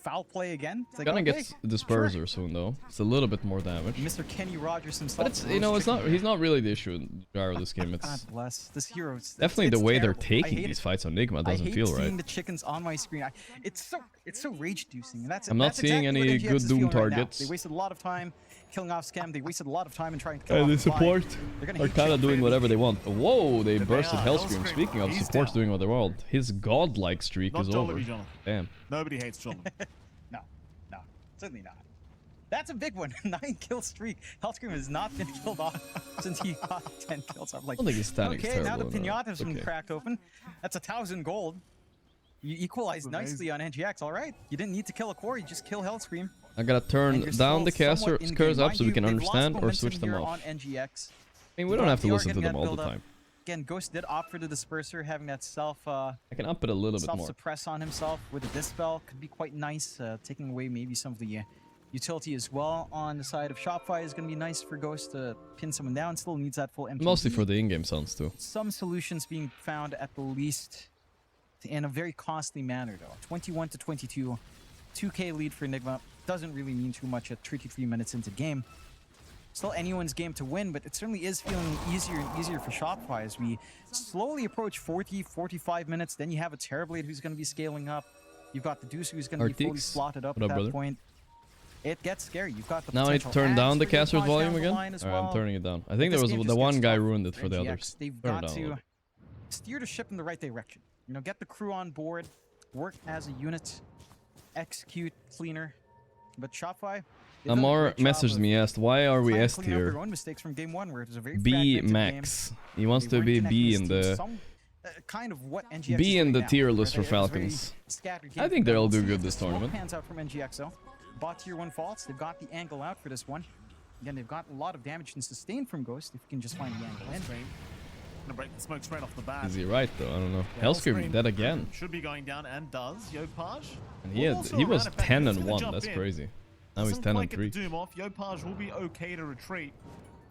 foul play again. It's like, gonna get Disperser soon though. It's a little bit more damage. Mr. Kenny Rogers himself. But it's, you know, it's not. He's not really the issue in Gyro this game. It's God bless this hero. Definitely the way they're taking these fights on Nigma doesn't feel right. Seeing the chickens on my screen. It's so rage-inducing. And I'm not seeing any good Doom targets. They wasted a lot of time killing off Scam. They wasted a lot of time in trying to kill off the support are kind of doing whatever they want. Whoa, they bursted Hellscream. Speaking of supports doing what they want, his godlike streak is over. Damn. Nobody hates John. No, certainly not. That's a big one. 9-kill streak. Hellscream has not been killed off since he got 10 kills. I'm like, I don't think his static is terrible. Now the pinata's been cracked open. That's 1,000 gold. You equalized nicely on NGX, all right? You didn't need to kill a core, you just kill Hellscream. I gotta turn down the casters up so we can understand or switch them off. On NGX. I mean, we don't have to listen to them all the time. Again, Ghost did opt for the Disperser, having that I can up it a little bit more. Self-suppress on himself with a Dispel could be quite nice, taking away maybe some of the Utility as well on the side of Shopify is going to be nice for Ghost to pin someone down. Still needs that full MPD. Mostly for the in-game sounds too. Some solutions being found at the least in a very costly manner though. 21 to 22, 2K lead for Nigma. Doesn't really mean too much at 33 minutes into game. Still anyone's game to win, but it certainly is feeling easier and easier for Shopify as we slowly approach 40, 45 minutes. Then you have a Terrorblade who's going to be scaling up. You've got the Deuce who's going to be fully slotted up at that point. It gets scary. You've got the now I turn down the caster's volume again. Alright, I'm turning it down. I think there was the one guy ruined it for the others. They've got to steer the ship in the right direction. You know, get the crew on board, work as a unit, execute cleaner. But Shopify. Amar messaged me, asked, why are we S tier? B max. He wants to be B in the tier list for Falcons. I think they'll do good this tournament. Bot tier 1 faults. They've got the angle out for this one. Again, they've got a lot of damage and sustain from Ghost if you can just find the angle in. Gonna break the smoke straight off the bat. Is he right though? I don't know. Hellscream dead again. Should be going down and does. Yopaj. And he was 10 and 1. That's crazy. Now he's 10 and 3. Yopaj will be okay to retreat.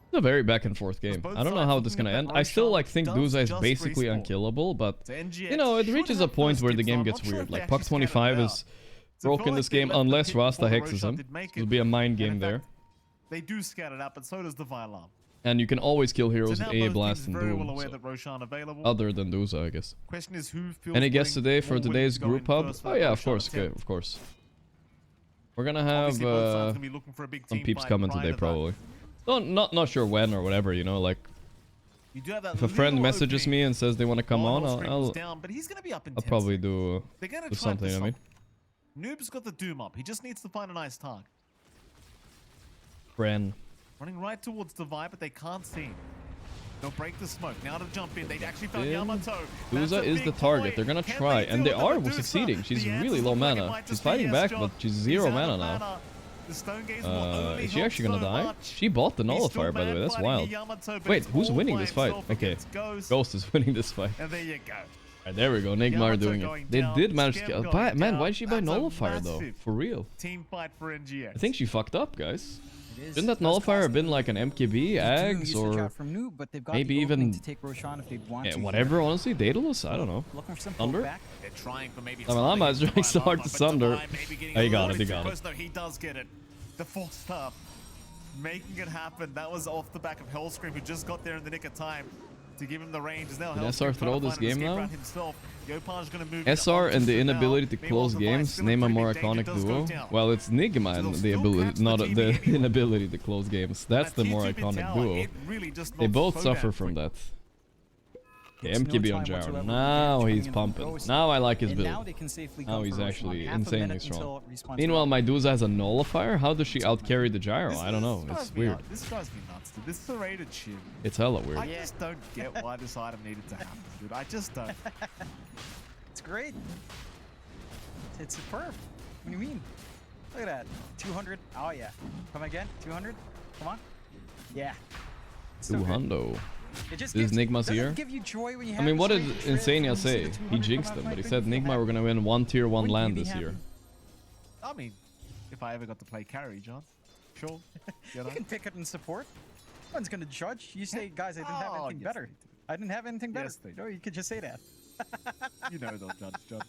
It's a very back and forth game. I don't know how this is gonna end. I still think Duza is basically unkillable, but you know, it reaches a point where the game gets weird. Like Puck 25 is broken this game unless Rasta hexes him. It'll be a mind game there. They do scat it out, but so does the Vialam. And you can always kill heroes with AA Blast and Doom. So other than Duza, I guess. Question is who feels any guess today for today's group hub? Oh yeah, of course, okay, of course. We're gonna have some peeps coming today probably. Not sure when or whatever, you know, like if a friend messages me and says they want to come on, I'll probably do something, I mean. Noob's got the Doom up. He just needs to find a nice target. Bren. Running right towards the Vibe, but they can't see him. They'll break the smoke. Now to jump in. They actually found Yamato. Duza is the target. They're gonna try, and they are succeeding. She's really low mana. She's fighting back, but she's 0 mana now. Is she actually gonna die? She bought the nullifier, by the way. That's wild. Wait, who's winning this fight? Okay, Ghost is winning this fight. And there you go. Alright, there we go. Nigma are doing it. They did manage to kill. Man, why did she buy nullifier though? For real. Team fight for NGX. I think she fucked up, guys. Shouldn't that nullifier have been like an MKB, Ags, or maybe even whatever, honestly, Daedalus? I don't know. Thunder? Lama is trying so hard to Thunder. Oh, he got it, he got it. He does get it. The 4th star. Making it happen. That was off the back of Hellscream, who just got there in the nick of time to give him the range. Now did SR throw this game now? SR and the inability to close games name a more iconic duo. Well, it's Nigma and the ability, not the inability to close games. That's the more iconic duo. They both suffer from that. Okay, MKB on Gyro. Now he's pumping. Now I like his build. Now he's actually insanely strong. Meanwhile, my Duza has a nullifier. How does she outcarry the Gyro? I don't know. It's weird. This drives me nuts, dude. This is a rated shit. It's hella weird. I just don't get why this item needed to happen, dude. I just don't. It's great. It's superb. What do you mean? Look at that. 200. Oh, yeah. Come again? 200? Come on. Yeah. 200. This is Nigma's here. I mean, what did Insania say? He jinxed them, but he said Nigma were gonna win 1 tier 1 land this year. I mean, if I ever got to play carry, John, sure. You can pick it and support. No one's gonna judge. You say, guys, I didn't have anything better. I didn't have anything better. No, you could just say that. You know they'll judge, John.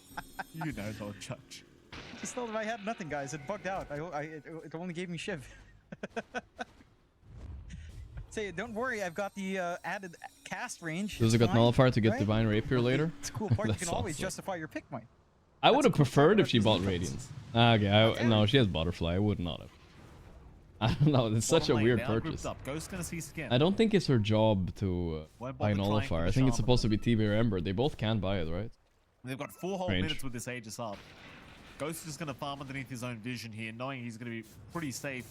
You know they'll judge. Just told them I had nothing, guys. It bugged out. It only gave me Shiv. Say, don't worry, I've got the added cast range. Does it got nullifier to get Divine Rapier later? It's a cool part. You can always justify your pick, Mike. I would have preferred if she bought Radiance. Okay, no, she has Butterfly. I would not have. I don't know. It's such a weird purchase. I don't think it's her job to buy nullifier. I think it's supposed to be TB or Ember. They both can buy it, right? They've got 4 whole minutes with this Aegis up. Ghost is just going to farm underneath his own vision here, knowing he's going to be pretty safe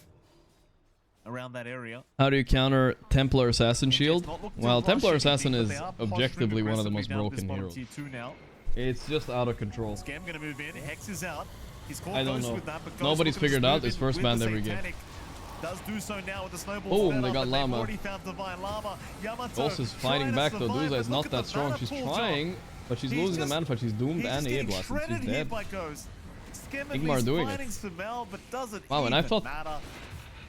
around that area. How do you counter Templar Assassin Shield? Well, Templar Assassin is objectively one of the most broken heroes. It's just out of control. Scam gonna move in. Hex is out. I don't know. Nobody's figured out his first band every game. Does do so now with the snowball. Boom, they got Llama. Ghost is fighting back though. Duza is not that strong. She's trying, but she's losing the mana fight. She's doomed and A blast. She's dead. Nigma are doing it. Sumail, but doesn't wow, and I thought matter.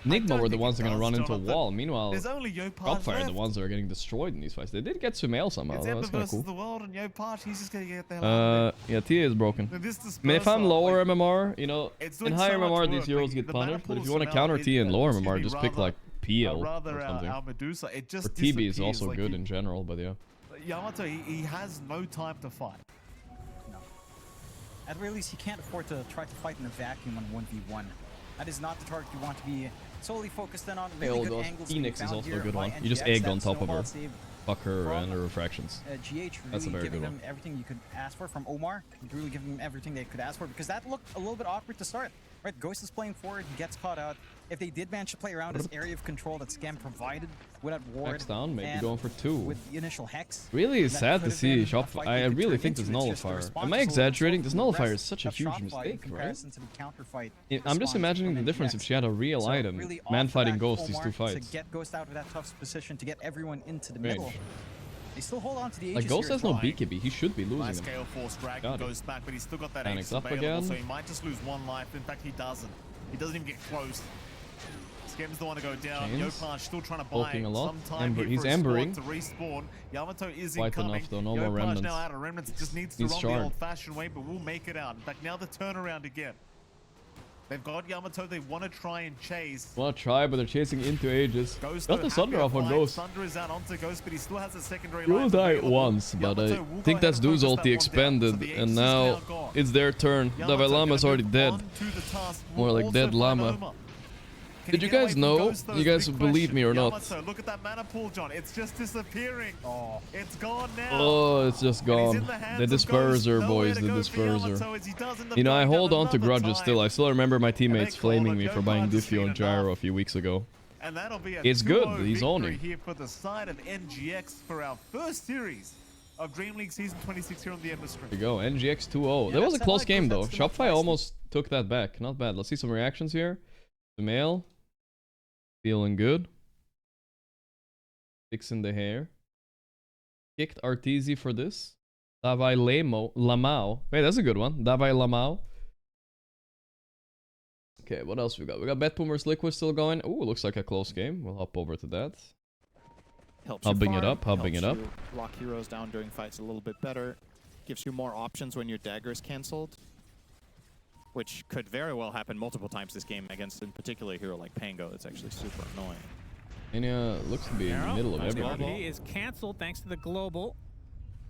Nigma were the ones that are going to run into a wall. Meanwhile, Shopify are the ones that are getting destroyed in these fights. They did get Sumail somehow. That's kind of cool. The world, and he's just gonna get the hell out of it. Yeah, TA is broken. If I'm lower MMR, you know, in higher MMR these heroes get punished, but if you want to counter TA in lower MMR, just pick like PL or something. Or TB is also good in general, but yeah. Yamato, he has no time to fight. No. At the very least, he can't afford to try to fight in a vacuum on 1v1. That is not the target you want to be solely focused in on. Really good angles. Phoenix is also a good one. You just egg on top of her. Fuck her and her refractions. GH really That's a very good him everything you could ask for from Omar. Really giving him everything they could ask for, because that looked a little bit awkward to start. Right, Ghost is playing forward, he gets caught out. If they did manage to play around this area of control that Scam provided with that ward, Hex down, maybe going for 2. With the initial Hex. Really sad to see Shopify. I really think this Nullifier. Am I exaggerating? This Nullifier is such a huge mistake, right? I'm just imagining the difference if she had a real item. Man fighting Ghost these 2 fights. To get Ghost out of that tough position, to get everyone into the middle. They still hold on to the like Ghost has no BKB, he should be losing scale force drag goes back, but he's still got that Panics up again. So he might just lose 1 life. In fact, he doesn't. He doesn't even get close. Skem's the one to go down. Yopaj still trying to buy a lot. some time He's embering. to respawn. Yamato is quite incoming. enough though, no more remnants. Now out of remnants, just needs to run the old-fashioned way, but we'll make it out. In fact, now the turnaround again. They've got Yamato, they want to try and chase. Want to try, but they're chasing into Aegis. Got the Thunder off on Ghost. Thunder is out onto Ghost, but he still has a secondary he will die once, but I think that's Du's ulti expanded, and now it's their turn. Davai Llama's already dead. More like dead Llama. Did you guys know? You guys believe me or not? Look at that mana pool, John. It's just disappearing. Oh, it's gone now. Oh, it's just gone. The disperser, boys, the disperser. You know, I hold on to grudges still. I still remember my teammates flaming me for buying Diffy on Gyro a few weeks ago. And that'll be it's good. He's owning. Here for the side of NGX for our first series of Dream League Season 26 here on the industry. There you go, NGX 2-0. That was a close game though. Shopify almost took that back. Not bad. Let's see some reactions here. Sumail. Feeling good. Fixing the hair. Kicked Arteezy for this. Davai Lamau. Wait, that's a good one. Davai Lamau. Okay, what else we got? We got Betboom vs Liquid still going. Ooh, looks like a close game. We'll hop over to that. Hubbing it up, hubbing it up. Lock heroes down during fights a little bit better. Gives you more options when your dagger is cancelled. Which could very well happen multiple times this game against, in particular, a hero like Pango. It's actually super annoying. Enya looks to be in the middle of everything. He is cancelled thanks to the global.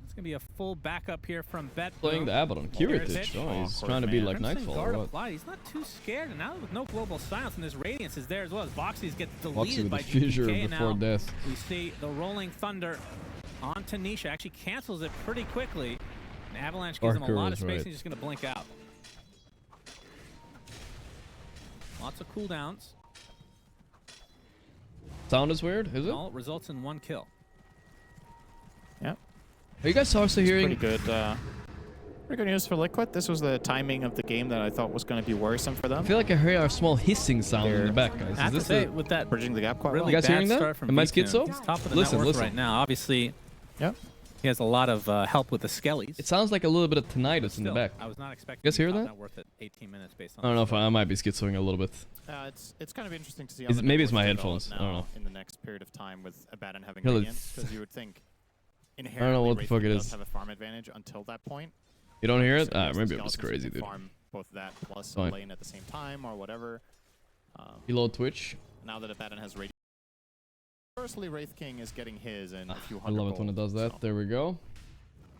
It's going to be a full backup here from Betboom. Playing the Abaddon. Kiritich. Oh, he's trying to be like Nightfall or what? He's not too scared. And now with no global silence, and this Radiance is there as well as Boxies get deleted with by the fissure DMCA. before death. We see the Rolling Thunder on Tanisha. Actually cancels it pretty quickly. And Avalanche gives him a lot of space, and he's just going to blink out. Lots of cooldowns. Sound is weird, is it? All results in 1 kill. Yeah. Are you guys also hearing? Pretty good news for Liquid. This was the timing of the game that I thought was going to be worrisome for them. I feel like I hear a small hissing sound in the back, guys. I have to say, with that bridging the gap quite really well. You guys hearing that? Am I schizo? He's top of the network right now. Obviously, he has a lot of help with the skellies. It sounds like a little bit of tinnitus in the back. I was not expecting. You guys hear that? Not worth it. 18 minutes based on. I don't know if I might be schizoing a little bit. It's kind of interesting to see. How maybe it's my headphones. I don't know. In the next period of time with Abaddon having Radiance, because you would think inherently I don't know what the fuck it is. Have a farm advantage until that point. You don't hear it? Maybe it was crazy, dude. Farm both that plus a lane at the same time or whatever. Reload Twitch. Now that Abaddon has Radiance. Firstly, Wraith King is getting his and a few I hundred love it when it does that. So. There we go.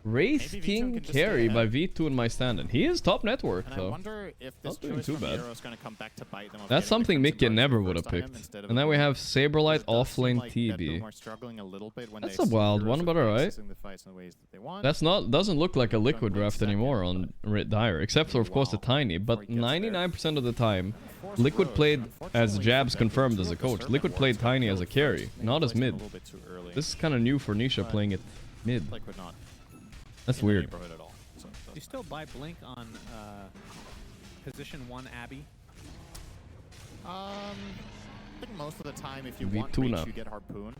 Wraith King carry by V2 in my stand-in. He is top network, though. I wonder if this not doing too bad. Is come back to bite them. That's something Mickey never would have picked. And then we have Saberlight offlane TB. That's a wild one, but alright. Doesn't look like a Liquid draft anymore on Dire, except for of course the Tiny. But 99% of the time, Liquid played as Jabs confirmed as a coach. Liquid played Tiny as a carry, not as mid. This is kind of new for Nisha playing it mid. That's weird. Do you still buy Blink on position 1 Abby? I think most of the time, if you want reach, you get Harpoon.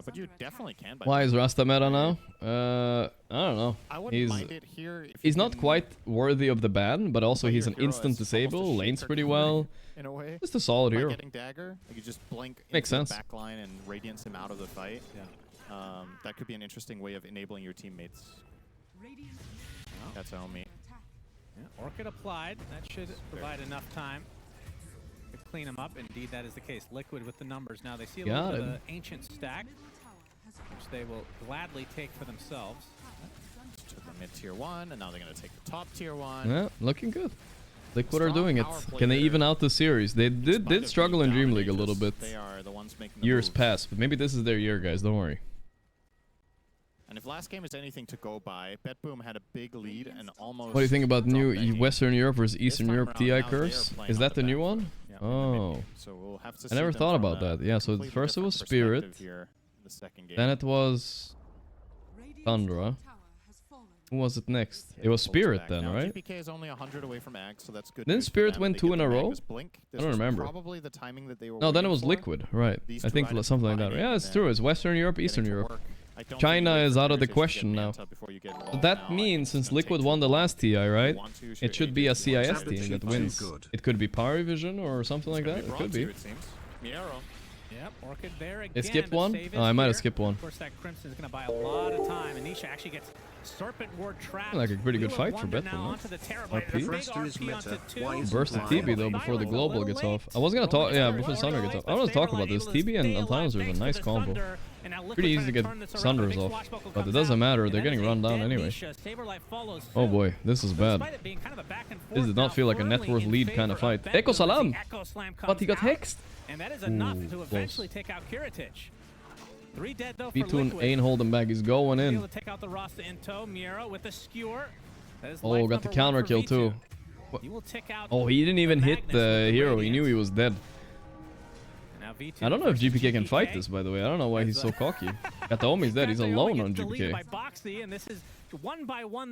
But you definitely can. Why is Rasta meta now? I don't know. I wouldn't mind it here. He's not quite worthy of the ban, but also he's an instant disable, lanes pretty well. In a way, just a solid hero. Getting dagger, like you just blink makes sense. The backline and radiance him out of the fight. Yeah. That could be an interesting way of enabling your teammates. That's Omi. Yeah, Orchid applied. That should provide enough time to clean him up. Indeed, that is the case. Liquid with the numbers. Now they see a little bit of the ancient stack, which they will gladly take for themselves. To the mid tier 1, and now they're going to take the top tier 1. Yeah, looking good. Liquid are doing it. Can they even out the series? They did struggle in Dream League a little bit. They are the ones making years past, but maybe this is their year, guys. Don't worry. And if last game is anything to go by, Betboom had a big lead and almost... What do you think about new Western Europe versus Eastern Europe TI curse? Is that the new one? Yeah, oh. So we'll have to I never thought about that. Yeah, so first it was Spirit, then it was Thundra. Who was it next? It was Spirit then, right? GPK is only 100 away from Ag, so that's good. Then Spirit went 2 in a row? I don't remember. No, then it was Liquid, right. I think something like that. Yeah, it's true. It's Western Europe, Eastern Europe. China is out of the question now. So that means since Liquid won the last TI, right? It should be a CIS team that wins. It could be Parivision or something like that. It could be. Yep, Orchid there again. They skipped one? Oh, I might have skipped one. Of course, that Crimson is going to buy a lot of time. Anisha actually gets Serpent Ward trapped. Like a pretty good fight for Betboom. Burst the TB though before the global gets off. I was gonna talk, yeah, before Sunder gets off. I want to talk about this. TB and Altamas are a nice combo. Pretty easy to get Sunders off, but it doesn't matter. They're getting run down anyway. Oh boy, this is bad. This did not feel like a net worth lead kind of fight. Echo Salam, but he got hexed. And that is enough to eventually take out Kiritich. 3 dead though for V2 ain't holding back. He's going in. To take out the Rasta in tow. Miero with the skewer. Oh, got the counter kill too. Oh, he didn't even hit the hero. He knew he was dead. I don't know if GPK can fight this, by the way. I don't know why he's so cocky. Got the Omi's dead. He's alone on GPK.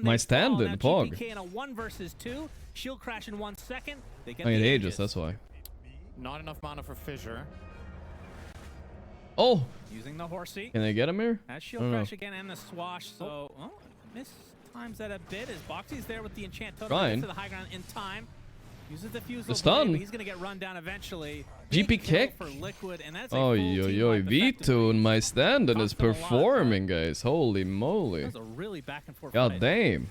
My stand-in, Pog. In a 1 versus 2. Shield crash in 1 second. They get the Aegis, that's why. Not enough mana for Fissure. Oh! Using the horsey. Can they get him here? That shield crash again and the swash. So, miss times that a bit as Boxy's there with the enchant totem. Gets to the high ground in time. Uses the fuse. The stun. He's gonna get run down eventually. GP kick. For Liquid, and that's oh yo V2 my stand-in is performing, guys. Holy moly. That's a really back and forth God damn.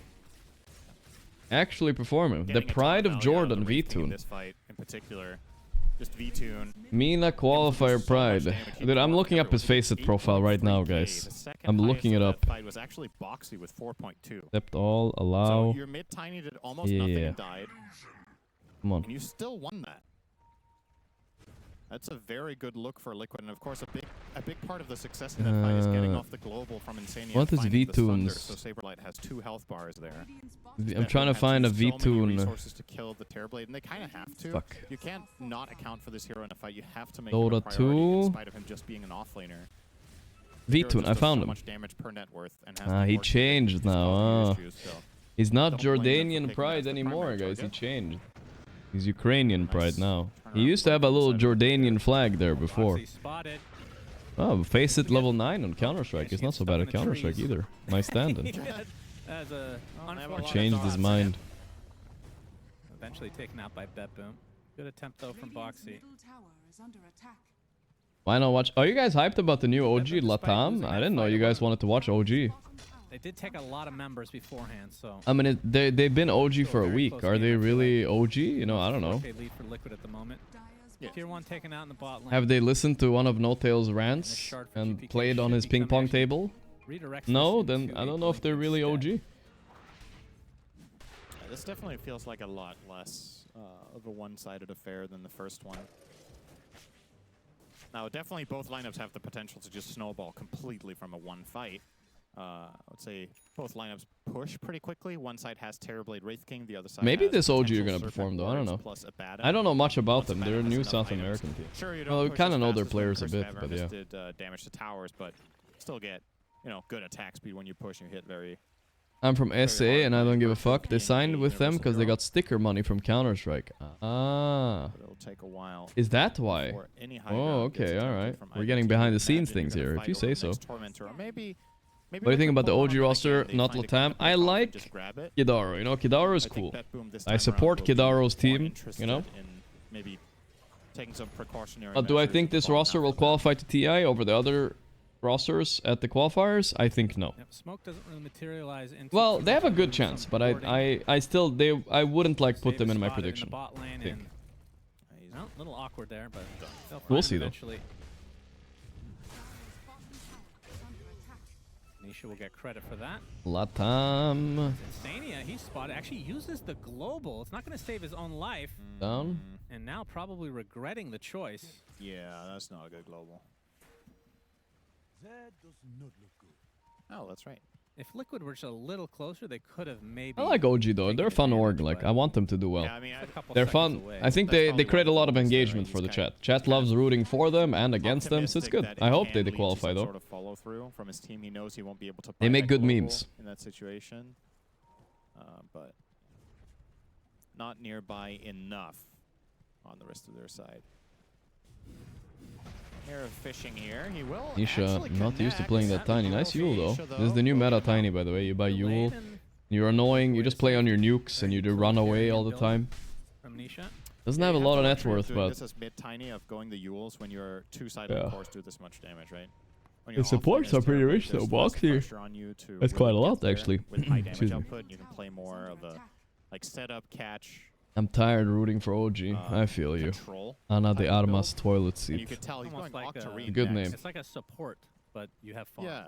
Actually performing. The pride of Jordan, V2. This fight in particular. Just V2. Mina qualifier pride. Dude, I'm looking up his Faceit profile right now, guys. I'm looking it up. Fight was actually Boxy with 4.2. Accept all, allow. So your mid tiny did almost nothing and died. Come on. And you still won that. That's a very good look for Liquid, and of course a big part of the success in that fight is getting off the global from Insania. What is V2's? So Saberlight has 2 health bars there. I'm trying to find a V2. Resources to kill the Terrorblade, and they kind of have to. Fuck. You can't not account for this hero in a fight. You have to make Dota him a priority 2. in spite of him just being an offlaner. V2, I found him. Much damage per net worth and has he changed now. He's not Jordanian pride anymore, guys. He changed. He's Ukrainian pride now. He used to have a little Jordanian flag there before. Oh, Faceit level 9 on Counter-Strike. He's not so bad at Counter-Strike either. My stand-in. He changed his mind. Eventually taken out by Betboom. Good attempt though from Boxy. Why not watch? Are you guys hyped about the new OG LATAM? I didn't know you guys wanted to watch OG. They did take a lot of members beforehand, so. I mean, they've been OG for a week. Are they really OG? You know, I don't know. They lead for Liquid at the moment. Tier 1 taken out in the bot lane. Have they listened to one of No-Tail's rants and played on his ping pong table? No, then I don't know if they're really OG. This definitely feels like a lot less of a one-sided affair than the first one. Now, definitely both lineups have the potential to just snowball completely from a one fight. I would say both lineups push pretty quickly. One side has Terrorblade Wraith King, the other side maybe has this OG are going to perform though, I don't know. I don't know much about them. They're a new South American team. Sure, you well, we kind of know their players a bit, but yeah. Did damage to towers, but still get, you know, good attack speed when you push and hit very I'm from SA and I don't give a fuck. They signed with them because they got sticker money from Counter-Strike. Ah. It'll take a while. Is that why? Oh, okay, alright. We're getting behind the scenes things here, if you say so. What do you think about the OG roster, not LATAM? I like Kidaru, you know, Kidaru is cool. I support Kidaru's team, you know? But do I think this roster will qualify to TI over the other rosters at the qualifiers? I think no. Smoke doesn't really materialize into well, they have a good chance, but I wouldn't like put them in my prediction. Well, a little awkward there, but we'll see though. Nisha will get credit for that. LATAM. Insania, he spotted, actually uses the global. It's not going to save his own life. Down. And now probably regretting the choice. Yeah, that's not a good global. That does not look good. Oh, that's right. If Liquid were just a little closer, they could have maybe... I like OG though. They're a fun org. Like, I want them to do well. Yeah, I mean, they're fun. Away. I think they create a lot of engagement for the chat. Chat loves rooting for them and against them, so it's good. I hope they qualify though. Sort of follow through from his team. He knows he won't be able to. They make good memes in that situation, but not nearby enough on the rest of their side. Fishing here. He will Nisha, not used to playing that Tiny. Nice Yule though. This is the new meta Tiny, by the way. You buy Yule, you're annoying, you just play on your nukes and you do run away all the time. Doesn't have a lot of net worth, but this is mid Tiny of going the Yules when your two-sided of course do this much damage, right? The supports are pretty rich though, Boxy. That's quite a lot actually. With high damage output, you can play more of a like setup, catch. I'm tired rooting for OG. I feel you. Ana de Armas toilet seat. You could tell he's going like a good name. It's like a support, but you have fun. Yeah.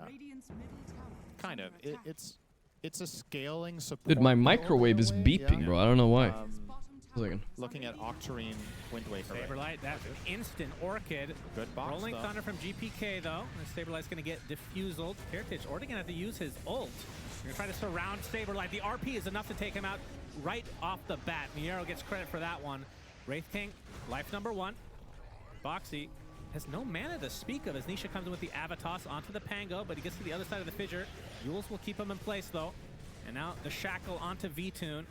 Kind of. It's a scaling support. Dude, my microwave is beeping, bro. I don't know why. Looking at Octarine Wind Waker. Saberlight, that's instant Orchid. Good box, Rolling Thunder from GPK though. And Saberlight's gonna get diffused. Heritage already gonna have to use his ult. You're gonna try to surround Saberlight. The RP is enough to take him out right off the bat. Miero gets credit for that one. Wraith King, life number 1. Boxy has no mana to speak of as Nisha comes in with the Avatos onto the Pango, but he gets to the other side of the Fissure. Yules will keep him in place though. And now the Shackle onto V-Tune.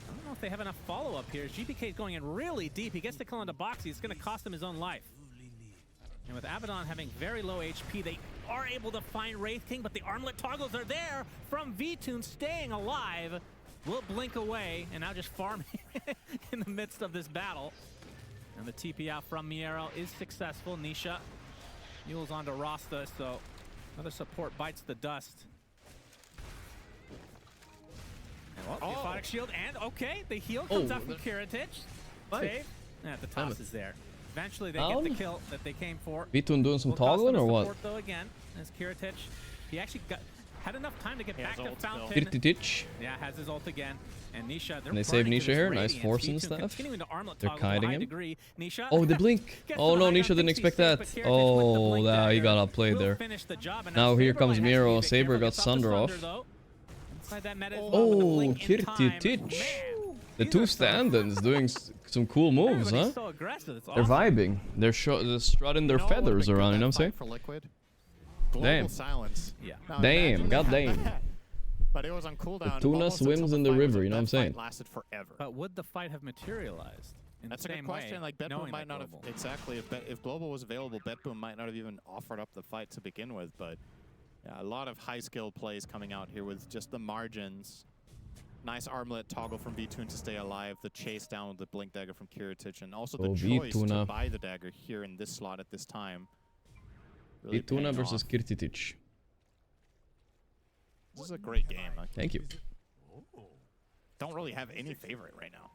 I don't know if they have enough follow-up here. GPK is going in really deep. He gets the kill into Boxy. It's going to cost him his own life. And with Abaddon having very low HP, they are able to find Wraith King, but the armlet toggles are there from V-Tune staying alive. Will blink away, and now just farming in the midst of this battle. And the TP out from Miero is successful. Nisha mules onto Rasta, so another support bites the dust. And, the Aphotic Shield, and okay, the heal comes out from Kiritich. Save. Yeah, the toss is there. Eventually they get the kill that they came for. V-Tune doing some toggling or what? Though again, as Kiritich, he actually had enough time to get back to Fountain. Kiritich. Yeah, has his ult again. And Nisha, they save Nisha here. Nice force and stuff. They're kiting him. Nisha, oh, the blink. Oh no, Nisha didn't expect that. Oh, he got outplayed there. Now here comes Miero. Saber got Sunder off. Oh, Kiritich. The two stand-ins doing some cool moves, huh? They're vibing. They're strutting their feathers around, you know what I'm saying? Damn. Silence. Yeah. Damn, goddamn. But it was on cooldown. The tuna swims in the river, you know what I'm saying? Lasted forever. But would the fight have materialized? That's a good question. Like Betboom might not have exactly. If Global was available, Betboom might not have even offered up the fight to begin with. But yeah, a lot of high-skill plays coming out here with just the margins. Nice armlet toggle from V-Tune to stay alive. The chase down with the blink dagger from Kiritich, and also the choice to buy the dagger here in this slot at this time. Really V-Tune versus Kiritich. This is a great game. Thank you. Don't really have any favorite right now.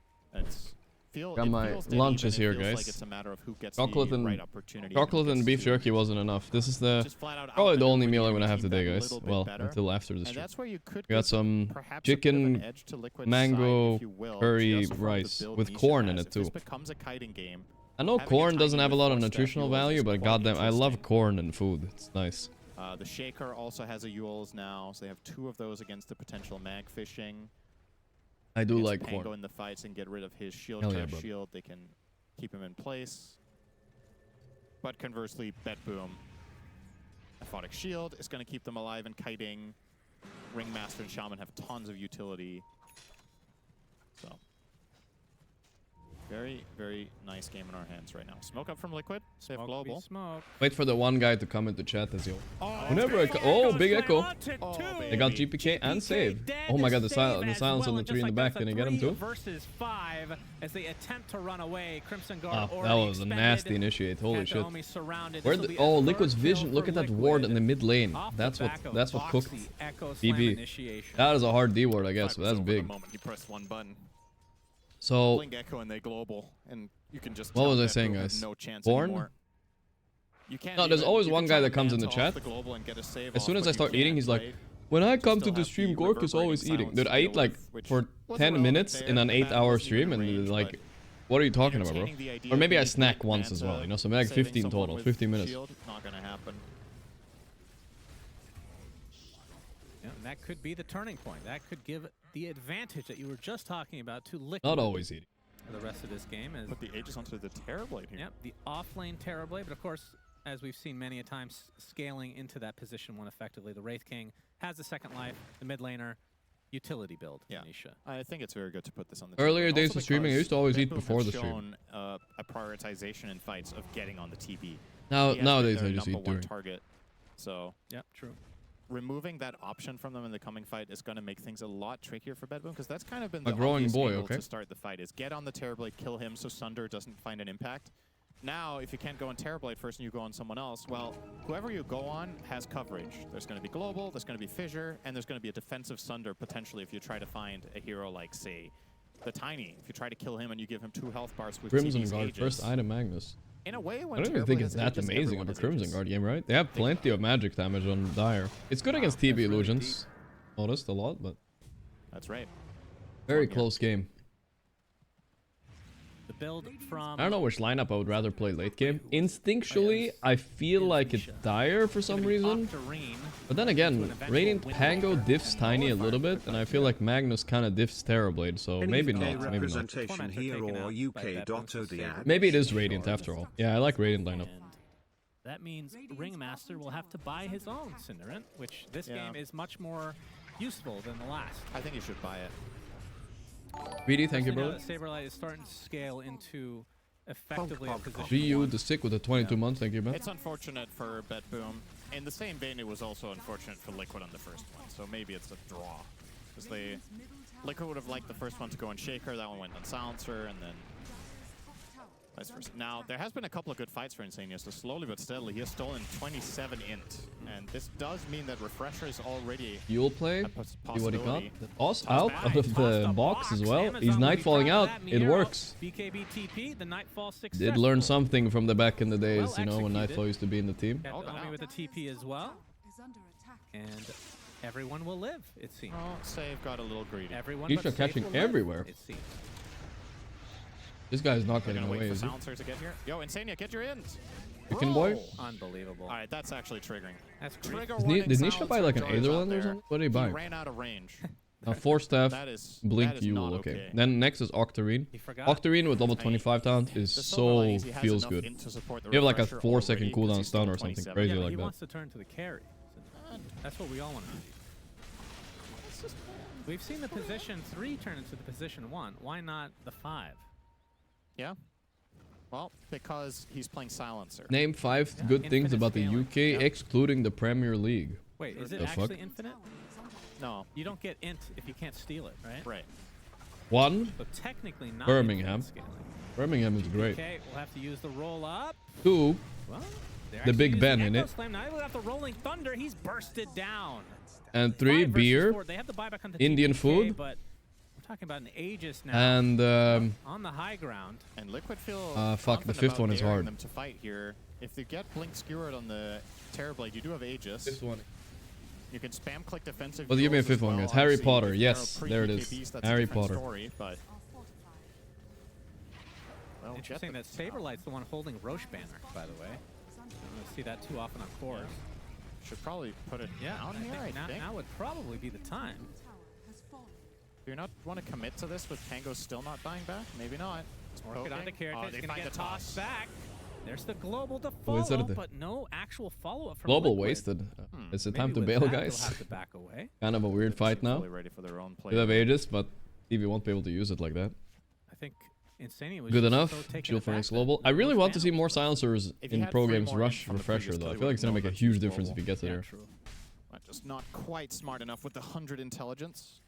Got my lunches here, guys. Like it's a matter of who gets chocolate and beef jerky wasn't enough. This is probably the only meal I'm gonna have today, guys. Well, until after this trip. We got some chicken, mango, curry rice with corn in it too. I know corn doesn't have a lot of nutritional value, but goddamn, I love corn and food. It's nice. The Shaker also has a Yules now, so they have 2 of those against the potential mag fishing. I do like corn. Go in the fights and get rid of his shield. Shield, they can keep him in place. But conversely, Betboom, Aphotic Shield is going to keep them alive and kiting. Ringmaster and Shaman have tons of utility. So, very, very nice game in our hands right now. Smoke up from Liquid. Save global. Smoke. Wait for the one guy to comment to chat as yo. Big echo. They got GPK and save. Oh my god, the silence on the 3 in the back. Did they get him too? Versus 5 as they attempt to run away. Crimson Guard that was a nasty initiate. Holy shit. Where Liquid's vision? Look at that ward in the mid lane. That's what cooked DB. That is a hard D ward, I guess, but that's big. He pressed one button. So, Blink Echo and they global, and you can just. What was I saying, guys? No chance Born? anymore. You can't. No, there's always one guy that comes in the chat. As soon as I start eating, he's like, "When I come to the stream, Gorgc is always eating." Dude, I eat like for 10 minutes in an 8-hour stream, and like, what are you talking about, bro? Or maybe I snack once as well, you know, so maybe like 15 total, 15 minutes. Not gonna happen. Yeah, and that could be the turning point. That could give the advantage that you were just talking about to Liquid. Not always eating. For the rest of this game. Put the Aegis onto the Terrorblade here. Yep, the off-lane Terrorblade, but of course, as we've seen many a times, scaling into that position one effectively. The Wraith King has the second life, the mid laner, utility build. Yeah, Nisha. I think it's very good to put this on the Earlier team. days of streaming, I used to always eat before the stream. Shown a prioritization in fights of getting on the TB. Nowadays I just eat during. Target. So, yep, true. Removing that option from them in the coming fight is going to make things a lot trickier for Betboom, because that's kind of been a the growing boy, angle to start the fight, is get on the Terrorblade, kill him so Sunder doesn't find an impact. Now, if you can't go on Terrorblade first and you go on someone else, well, whoever you go on has coverage. There's going to be Global, there's going to be Fissure, and there's going to be a defensive Sunder potentially if you try to find a hero like, say, the Tiny. If you try to kill him and you give him 2 health bars with Crimson Guard, first item Magnus. In a way, when I don't even think it's that amazing of a Crimson Guard game, right? They have plenty of magic damage on Dire. It's good against TB illusions. Noticed a lot, but that's right. Very close game. The build from I don't know which lineup I would rather play late game. Instinctually, I feel like it's Dire for some reason. But then again, Radiant Pango diffs Tiny a little bit, and I feel like Magnus kind of diffs Terrorblade, so maybe not. Maybe not. Here or UK.OD. Maybe it is Radiant after all. Yeah, I like Radiant lineup. That means Ringmaster will have to buy his own Cinderant, which this game is much more useful than the last. I think you should buy it. BD, thank you, bro. Saberlight is starting to scale into effectively a position. GU to stick with the 22 months, thank you, man. It's unfortunate for Betboom. In the same vein, it was also unfortunate for Liquid on the first one, so maybe it's a draw. Because Liquid would have liked the first one to go on Shaker, that one went on Silencer, and then vice versa. Now, there has been a couple of good fights for Insania, so slowly but steadily, he has stolen 27 int. And this does mean that Refresher is already You'll play. See what he got. Us out of the box as well. He's Nightfalling out. It works. Did learn something from the back in the days, you know, when Nightfall used to be in the team. With the TP as well. And everyone will live, it seems. Oh, Save got a little greedy. He's catching everywhere. It seems. This guy's not getting away, is he? To get here. Yo, Insania, get your ins. Chicken boy? Unbelievable. Alright, that's actually triggering. That's Did Nisha buy like an Aetherland or something? What did he buy? He ran out of range. 4 staff, Blink Yule, okay. Then next is Octarine. Octarine with level 25 talent is so feels good. You have like a 4-second cooldown stun or something crazy like that. He wants to turn to the carry. That's what we all want to do. We've seen the position 3 turn into the position 1. Why not the 5? Yeah. Well, because he's playing Silencer. Name 5 good things about the UK, excluding the Premier League. Wait, is it actually infinite? No. You don't get int if you can't steal it, right? Right. 1. So technically not Birmingham. Birmingham is great. Okay, we'll have to use the roll up. 2. Well, the Big Ben in it. Now we'll have the Rolling Thunder. He's bursted down. And 3, beer. They have the buyback on the Indian TPK, food. But we're talking about an Aegis now. And on the high ground. And Liquid feel fuck, the 5th one is hard. Them to fight here. If you get Blink Skewered on the Terrorblade, you do have Aegis. 5th one. You can spam click defensive. Well, give me a 5th one, guys. Harry Potter. Yes, there it is. Harry Potter. Story, but interesting that Saberlight's the one holding Roche banner, by the way. I don't see that too often on cores. Should probably put it down here, I think. Now would probably be the time. Do you not want to commit to this with Tango still not dying back? Maybe not. Orchid on the carrot. He's going to get tossed back. There's the global to follow, but no actual follow-up from Global Liquid. wasted. Is it time to bail, guys? Have to back away. Kind of a weird fight now. Ready for their own play. You have Aegis, but TV won't be able to use it like that. I think Insania was good enough. So Shield Phoenix Global. I really want to see more silencers in pro games rush refresher though. I feel like it's gonna make a huge difference if he gets there. True. But just not quite smart enough with the 100 intelligence.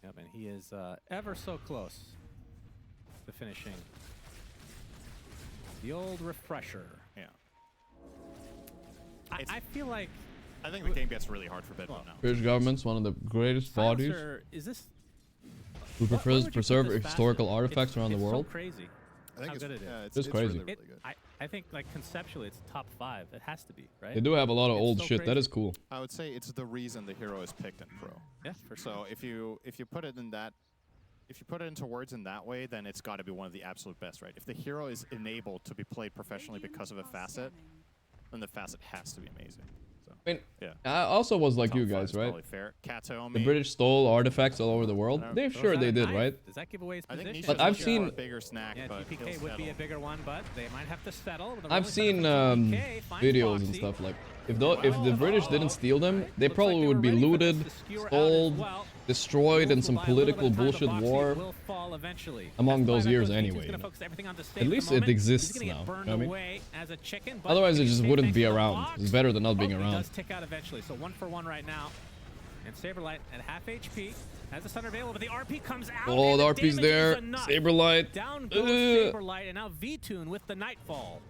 Yep, and he is ever so close to finishing the old refresher. Yeah. I feel like I think the game gets really hard for Betboom now. British government's one of the greatest bodies. Is this who prefers to preserve historical artifacts around the world? So crazy. I think how good it is. It's crazy. Really, really good. I think like conceptually it's top 5. It has to be, right? They do have a lot of old so shit. crazy. That is cool. I would say it's the reason the hero is picked in pro. Yeah, for sure. So if you put it in that, if you put it into words in that way, then it's got to be one of the absolute best, right? If the hero is enabled to be played professionally because of a facet, then the facet has to be amazing. So, I mean, yeah. I also was like Top you guys, 5 is right? probably fair. The British stole artifacts all over the world. They're sure they did, right? Does that give away his position? But I've seen a bigger snack. Yeah, but DPK would be a bigger one, but they might have to settle. I've seen videos and stuff like if the British didn't steal them, they probably would be looted, sold, destroyed in some political bullshit war among those years anyway. You know? At least it exists now. You know what I mean? Otherwise, it just wouldn't be around. It's better than not being around. Does tick out eventually, so 1 for 1 right now. And Saberlight at half HP has the Thunder available, but the RP comes out. Oh, the RP's there. Saberlight. Down goes Saberlight, and now V-Tune with the Nightfall.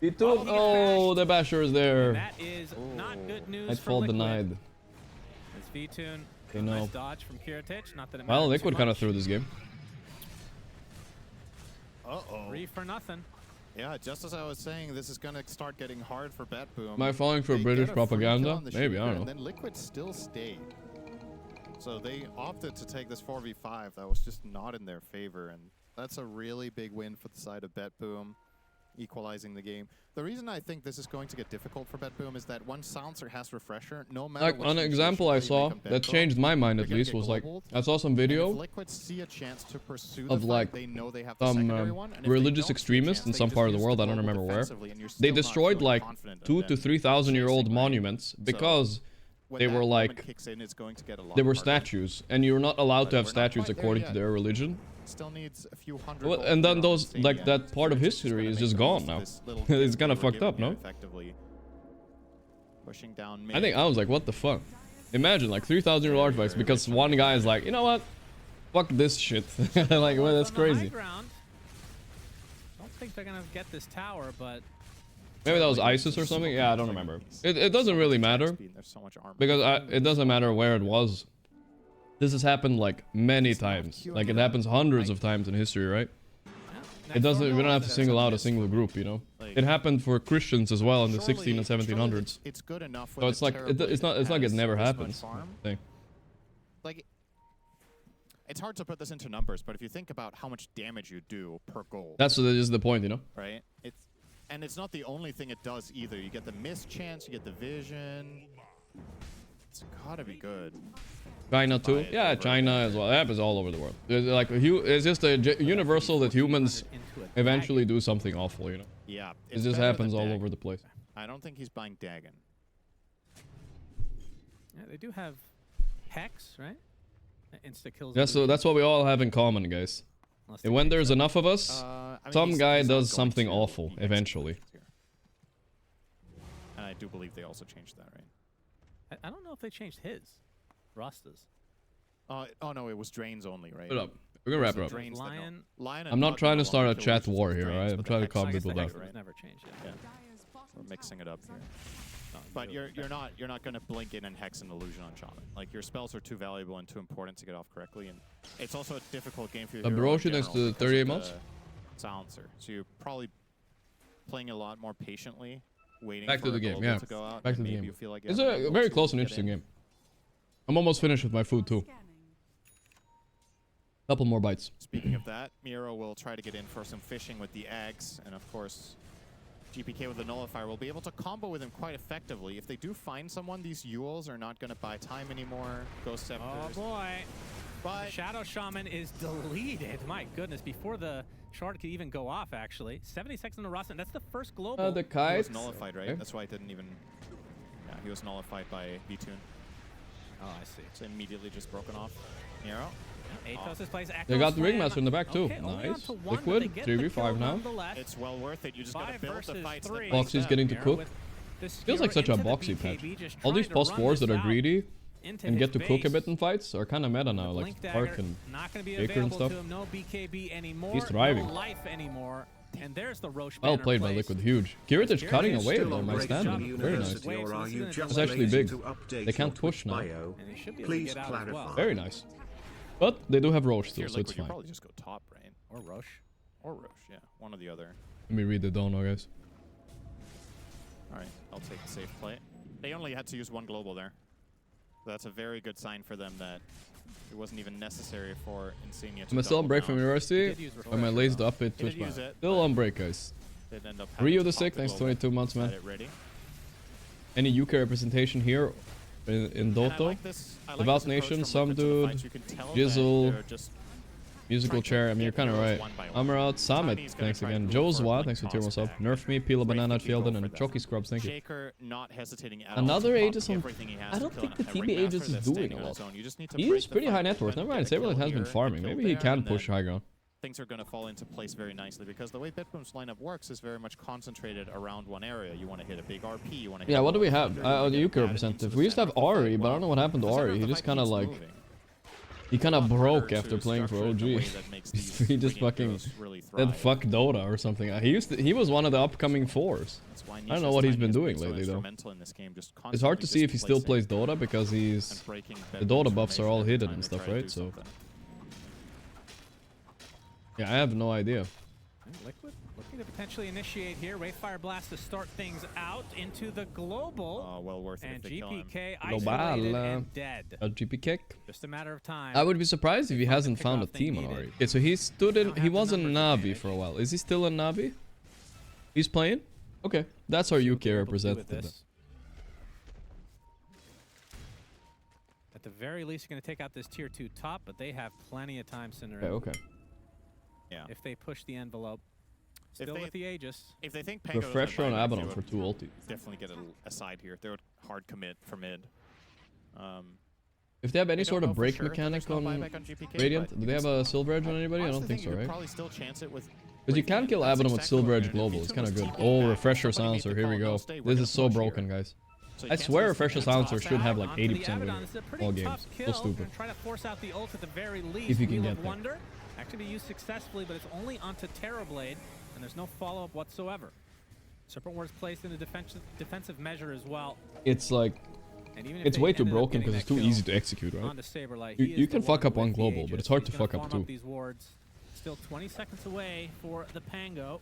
V-Tune. Oh, the Basher is there. And that is not good news. Nightfall denied. It's V-Tune. They know. Nice dodge from Kiritich. Not that it well, Liquid kind of threw this game. Uh-oh. 3 for nothing. Yeah, just as I was saying, this is going to start getting hard for Betboom. Am I falling for British propaganda? Maybe, I don't know. And then Liquid still stayed. So they opted to take this 4v5. That was just not in their favor. And that's a really big win for the side of Betboom, equalizing the game. The reason I think this is going to get difficult for Betboom is that once Silencer has Refresher, no matter like an example I saw that changed my mind at least was like I saw some video of like some religious extremists in some part of the world, I don't remember where. They destroyed like 2,000 to 3,000 year old monuments because they were like they were statues, and you're not allowed to have statues according to their religion. Still needs a few hundred. Well, and then those like that part of history is just gone now. It's kind of fucked up, no? Pushing down. I think I was like, what the fuck? Imagine like 3,000 year old artifacts because one guy is like, you know what? Fuck this shit. Like, well, that's crazy. I don't think they're gonna get this tower, but maybe that was ISIS or something. Yeah, I don't remember. It doesn't really matter because it doesn't matter where it was. This has happened like many times. Like it happens hundreds of times in history, right? It doesn't. We don't have to single out a single group, you know. It happened for Christians as well in the 16 and 1700s. It's good enough. So it's like it's like it never happens. Like it's hard to put this into numbers, but if you think about how much damage you do per goal, that's just the point, you know. Right. It's not the only thing it does either. You get the miss chance, you get the vision. It's gotta be good. China too? Yeah, China as well. It happens all over the world. It's just a universal that humans eventually do something awful, you know? Yeah. It just happens all over the place. I don't think he's buying Dagon. Yeah, they do have Hex, right? Insta kills. Yeah, so that's what we all have in common, guys. And when there's enough of us, some guy does something awful eventually. And I do believe they also changed that, right? I don't know if they changed his. Rastas. Oh no, it was drains only, right? Shut up. We're gonna wrap it up. Lion I'm not trying to start a chat war here, right? I'm trying to calm people down. Never changed it. Yeah. We're mixing it up here. But you're not gonna blink in and hex an illusion on Shaman. Like your spells are too valuable and too important to get off correctly, and it's also a difficult game for you. Baroshi next to 38 months. Silencer, so you're probably playing a lot more patiently, waiting. Back for to the game, yeah. to go out, back to the game. Like it's a very close and interesting game. I'm almost finished with my food too. Couple more bites. Speaking of that, Miro will try to get in for some fishing with the eggs, and of course, GPK with the nullifier will be able to combo with him quite effectively. If they do find someone, these Yules are not going to buy time anymore. Ghost Scepters. Oh boy. But Shadow Shaman is deleted. My goodness, before the shard could even go off, actually. 70 seconds on the roster, and that's the first global. The he kites. was nullified, right? That's why it didn't even... Yeah, he was nullified by V-Tune. Oh, I see. So immediately just broken off. Nero. Atos plays they got the Ringmaster in the back too. Okay, nice. Liquid, 3v5 now. It's well worth it. You just gotta build the fights. Boxy's getting to cook. Feels like such a Boxy patch. All these post 4s that are greedy and get to cook a bit in fights are kind of meta now, like Park and Baker and stuff. He's thriving. Well played by Liquid, huge. Kiritich cutting away though, my stand. Very nice. It's actually big. They can't push now. Please clarify. Very nice. But they do have Roche still, so it's fine. Probably just go top, right? Or Roche. Or Roche, yeah. One or the other. Let me read the dono, guys. Alright, I'll take the safe play. They only had to use one global there. So that's a very good sign for them that it wasn't even necessary for Insignia to I'm still on break from university. Am I lazed up at Twitch? Still on break, guys. Rio the 6, thanks 22 months, man. Any UK representation here in Dota? Devout Nation, some dude, Jizzle, Musical Chair. I mean, you're kind of right. Amarat, Summit, thanks again. Joezwa, thanks for tier 1 sub. Nerf Me, Peel a Banana at Fielden, and Chucky Scrubs, thank you. Another Aegis on... I don't think the TB Aegis is doing a lot. He is pretty high net worth. Never mind, Saberlight has been farming. Maybe he can push high ground. Things are going to fall into place very nicely because the way Betboom's lineup works is very much concentrated around one area. You want to hit a big RP, you want to hit... Yeah, what do we have? The UK representative. We used to have Ari, but I don't know what happened to Ari. He just kind of like... He kind of broke after playing for OG. He just fucking said fuck Dota or something. He was one of the upcoming 4s. I don't know what he's been doing lately though. It's hard to see if he still plays Dota because the Dota buffs are all hidden and stuff, right? So yeah, I have no idea. Liquid looking to potentially initiate here. Wraithfire Blast to start things out into the global. Oh, well worth it. And if they GPK isolated and dead. A GPK. Just a matter of time. I would be surprised if he hasn't found a team on Ari. Okay, so he stood in. He was a Navi for a while. Is he still a Navi? He's playing? Okay, that's our UK representative. At the very least, you're going to take out this tier 2 top, but they have plenty of time, Cinderella. Okay. Yeah. If they push the envelope. Still with the Aegis. If they think Pango refresher on Abaddon for 2 ulti. Definitely get a side here. They would hard commit for mid. If they have any sort of break mechanic on Radiant, do they have a Silver Edge on anybody? I don't think so, right? Because you can kill Abaddon with Silver Edge Global. It's kind of good. Oh, Refresher Silencer. Here we go. This is so broken, guys. I swear Refresher Silencer should have like 80% win all games. So stupid. Try to force out the ult at the very least. If you can get there. Actually be used successfully, but it's only onto Terrorblade, and there's no follow-up whatsoever. Serpent Ward's placed in a defensive measure as well. It's like... It's way too broken because it's too easy to execute, right? You can fuck up one global, but it's hard to fuck up 2. These wards. Still 20 seconds away for the Pango.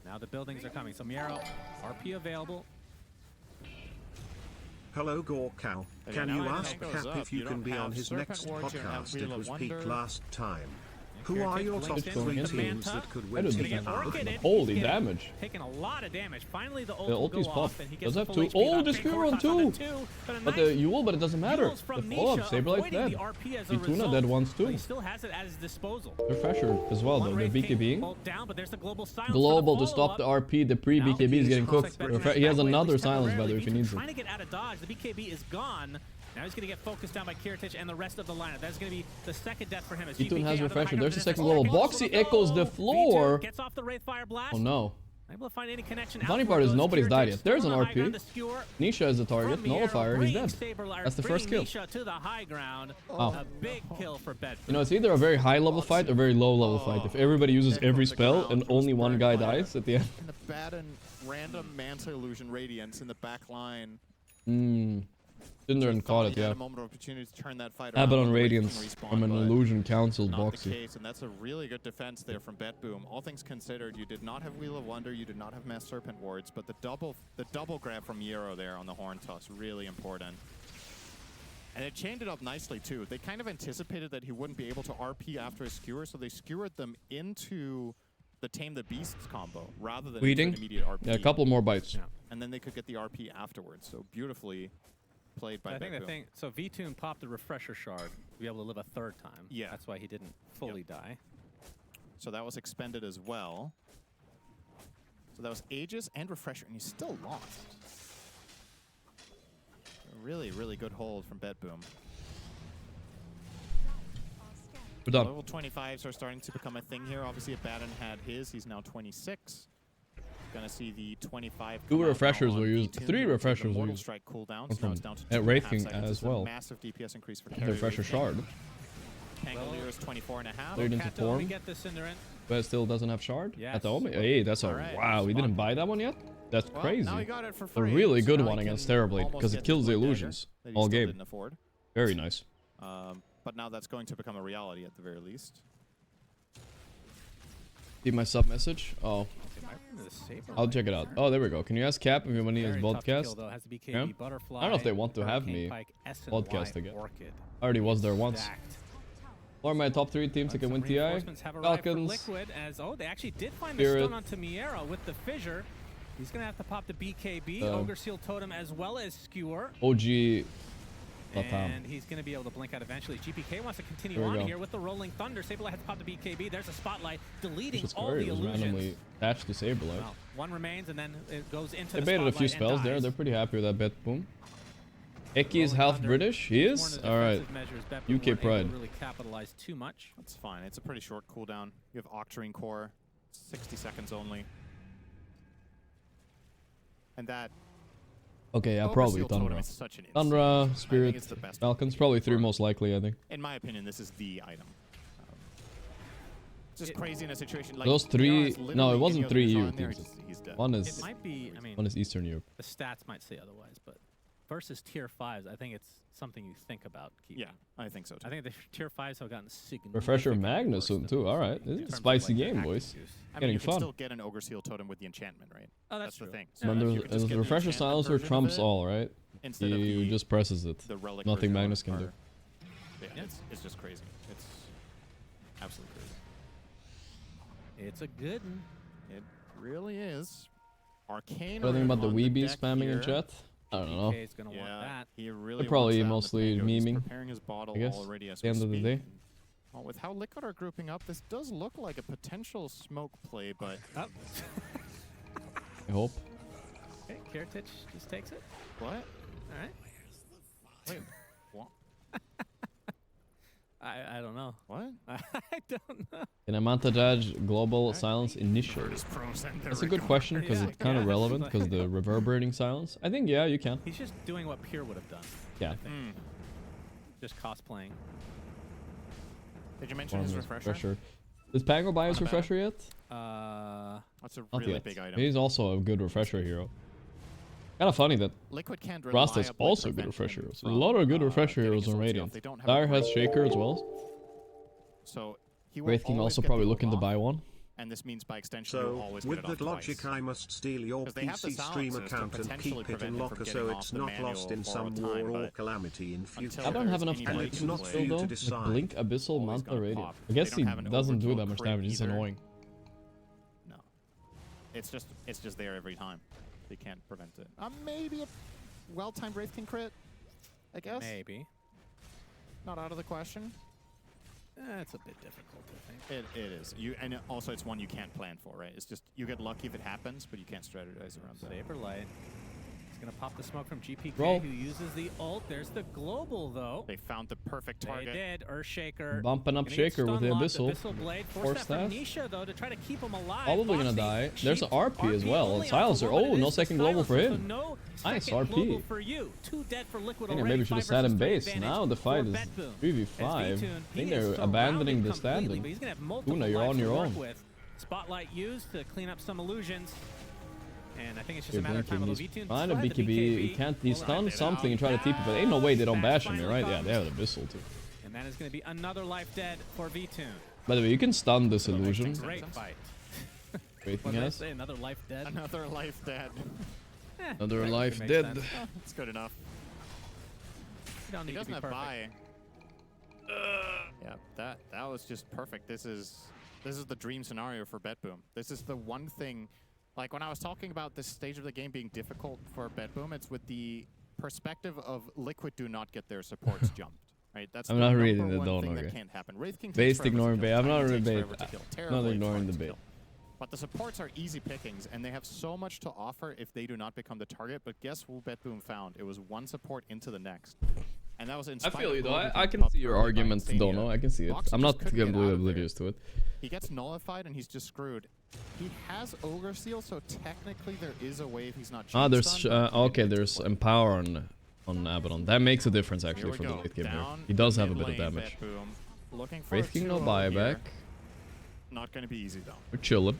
Now the buildings are coming. So Miero, RP available. Hello Gorgc. Can you ask Cap if you can be on his next podcast? It was peak last time. Who are your top 3 teams that could win the Holy damage. Taking a lot of damage. Finally the ult will go off and he gets does have 2. Oh, the Spear on 2! But the Yule, but it doesn't matter. The follow-up, Saberlight dead. Ituna dead once too. He still has it at his disposal. Refresher as well though, they're BKBing. Global to stop the RP, the pre-BKB is getting cooked. He has another silence by the way if he needs it. Trying to get out of dodge, the BKB is gone. Now he's going to get focused down by Kiritich and the rest of the lineup. That's going to be the second death for him. Etun has Refresher. There's the second global. Boxy echoes the floor. Gets off the Wraithfire Blast. Oh no. Able to find any connection. The funny part is nobody's died yet. There's an RP. Nisha is the target. Nullifier. He's dead. That's the first kill. Oh. A big kill for Betboom. You know, it's either a very high level fight or a very low level fight. If everybody uses every spell and only one guy dies at the end. And the bad and random Manta Illusion Radiance in the back line. Cinder and caught it, yeah. Abaddon Radiance from an Illusion Council Boxy. And that's a really good defense there from Betboom. All things considered, you did not have Wheel of Wonder, you did not have Mass Serpent Wards, but the double grab from Miero there on the Horn Toss, really important. And it chained it up nicely too. They kind of anticipated that he wouldn't be able to RP after his skewer, so they skewered them into the Tame the Beasts combo rather than Weeding? Immediate RP. Yeah, a couple more bites. Yeah. And then they could get the RP afterwards. So beautifully played by I think Betboom. the thing, so VTune popped the refresher shard to be able to live a third time. Yeah. That's why he didn't fully die. So that was expended as well. So that was Aegis and refresher, and he still lost. A really, really good hold from Betboom. We're done. Level 25s are starting to become a thing here. Obviously, Abaddon had his. He's now 26. Gonna see the 25. 2 refreshers were used. 3 refreshers were used. Strike cooldown. So now it's down to at Wraithing as well. Massive DPS increase for the refresher shard. Kangolier is 24.5. Cleared into form. But still doesn't have shard? Yes. At the moment? Hey, that's a wow. We didn't buy that one yet? That's crazy. Now he got it for free, a really so good now one he against can Terrorblade because it kills the illusions all game. Very nice. But now that's going to become a reality at the very least. See my sub message? Oh. I'll check it out. Oh, there we go. Can you ask Cap if he has podcast? Yeah? I don't know if they want to have me podcast again. I already was there once. Or my top 3 teams that can win TI. Falcons. They actually did find the stun onto Miera with the fissure. He's gonna have to pop the BKB, Ogre Seal Totem, as well as Skewer. OG LATAM. And he's gonna be able to blink out eventually. GPK wants to continue on here with the Rolling Thunder. Saberlight has to pop the BKB. There's a Spotlight, deleting all the illusions. Randomly attached to Saberlight. Well, one remains, and then it goes into they the baited a few spells there. They're pretty happy with that Betboom. Eki is half British. He is? Alright. UK pride. Really capitalize too much. That's fine. It's a pretty short cooldown. You have Octarine Core, 60 seconds only. And that... Okay, yeah, probably Thundra. Thundra, Spirit, Falcons, probably 3 most likely, I think. In my opinion, this is the item. It's just crazy in a situation like... Those 3... No, it wasn't 3 EU teams. One is... It might be, I mean... One is Eastern Europe. The stats might say otherwise, but... Versus tier 5s, I think it's something you think about keeping. Yeah, I think so too. I think the tier 5s have gotten significantly Refresher Magnus soon too. Alright. This is a spicy game, boys. I mean, you can still get an Ogre Seal Totem with the enchantment, right? Oh, that's true. the thing. So the Refresher Silencer trumps all, right? He just presses it. Nothing Magnus can do. Yeah, it's just crazy. It's absolutely crazy. It's a good one. It really is. Arcane. What do you think about the weebies spamming in chat? I don't know. Gonna want that. He really They're probably wants that mostly memeing. Preparing his bottle I guess. already as At the end of the day. Well, with how Liquid are grouping up, this does look like a potential smoke play, but I hope. Okay, Kiritich just takes it. What? All right. Wait, what? I don't know. What? I don't know. Can I mount dodge global silence initially? That's a good question because it's kind of relevant because the reverberating silence. I think, yeah, you can. He's just doing what Pure would have done. Yeah. Just cosplaying. Did you mention his refresher? Does Pango buy his refresher yet? That's a really big item. He's also a good refresher hero. Kind of funny that Rust has also good refresher heroes. A lot of good refresher heroes on Radiant. Dire has Shaker as well. So Wraith King also probably looking to buy one. And this means by extension so, with that logic, I must steal your PC stream account and keep it in locker so it's not lost in some war or calamity in future. I don't have enough time it's not for you to decide. Blink, Abyssal, Manta, Radiant. I guess he doesn't do that much damage. He's annoying. No, it's just there every time. They can't prevent it. Maybe a well-timed Wraith King crit, I guess. Maybe. Not out of the question. It's a bit difficult, I think. It is. And also it's one you can't plan for, right? It's just you get lucky if it happens, but you can't strategize around that. Saberlight. He's gonna pop the smoke from GPK, who uses the ult. There's the global though. They found the perfect target. They did. Earthshaker. Bumping up Shaker with the Abyssal. Blade. Force that from Nisha though to try to keep him alive. Probably gonna die. There's an RP as well. Silencer. Oh, no second global for him. Nice RP. For you. 2 dead for Liquid already. Maybe should have sat in base. Now the fight is 3v5. I think they're abandoning the standing. Una, you're on your own. Spotlight used to clean up some illusions. And I think it's just a matter of time. Find a BKB. He stun something and try to TP, but ain't no way they don't bash him, right? Yeah, they have an Abyssal too. And that is going to be another life dead for VTune. By the way, you can stun this illusion. Great fight. Great thing has. Another life dead. Another life dead. Another life dead. That's good enough. You don't need he doesn't to be have perfect. Yeah, that was just perfect. This is the dream scenario for Betboom. This is the one thing. Like when I was talking about this stage of the game being difficult for Betboom, it's with the perspective of Liquid do not get their supports jumped. Right? That's I'm not reading the one thing okay. that can't happen. Wraith King Based takes ignoring bait. I'm not Tiny reading takes bait. forever to kill. I'm not Terrorblade ignoring forever the to bait. kill. But the supports are easy pickings, and they have so much to offer if they do not become the target. But guess who Betboom found? It was one support into the next. And that was in I feel you, though. I can see your arguments, Dono. I can see it. I'm not completely oblivious to it. He gets nullified, and he's just screwed. He has Ogre Seal, so technically there is a wave he's not there's... okay, there's Empower on Abaddon. That makes a difference, actually, for the late game here. He does have a bit of damage. Wraith King, no buyback. Not going to be easy, though. We're chilling.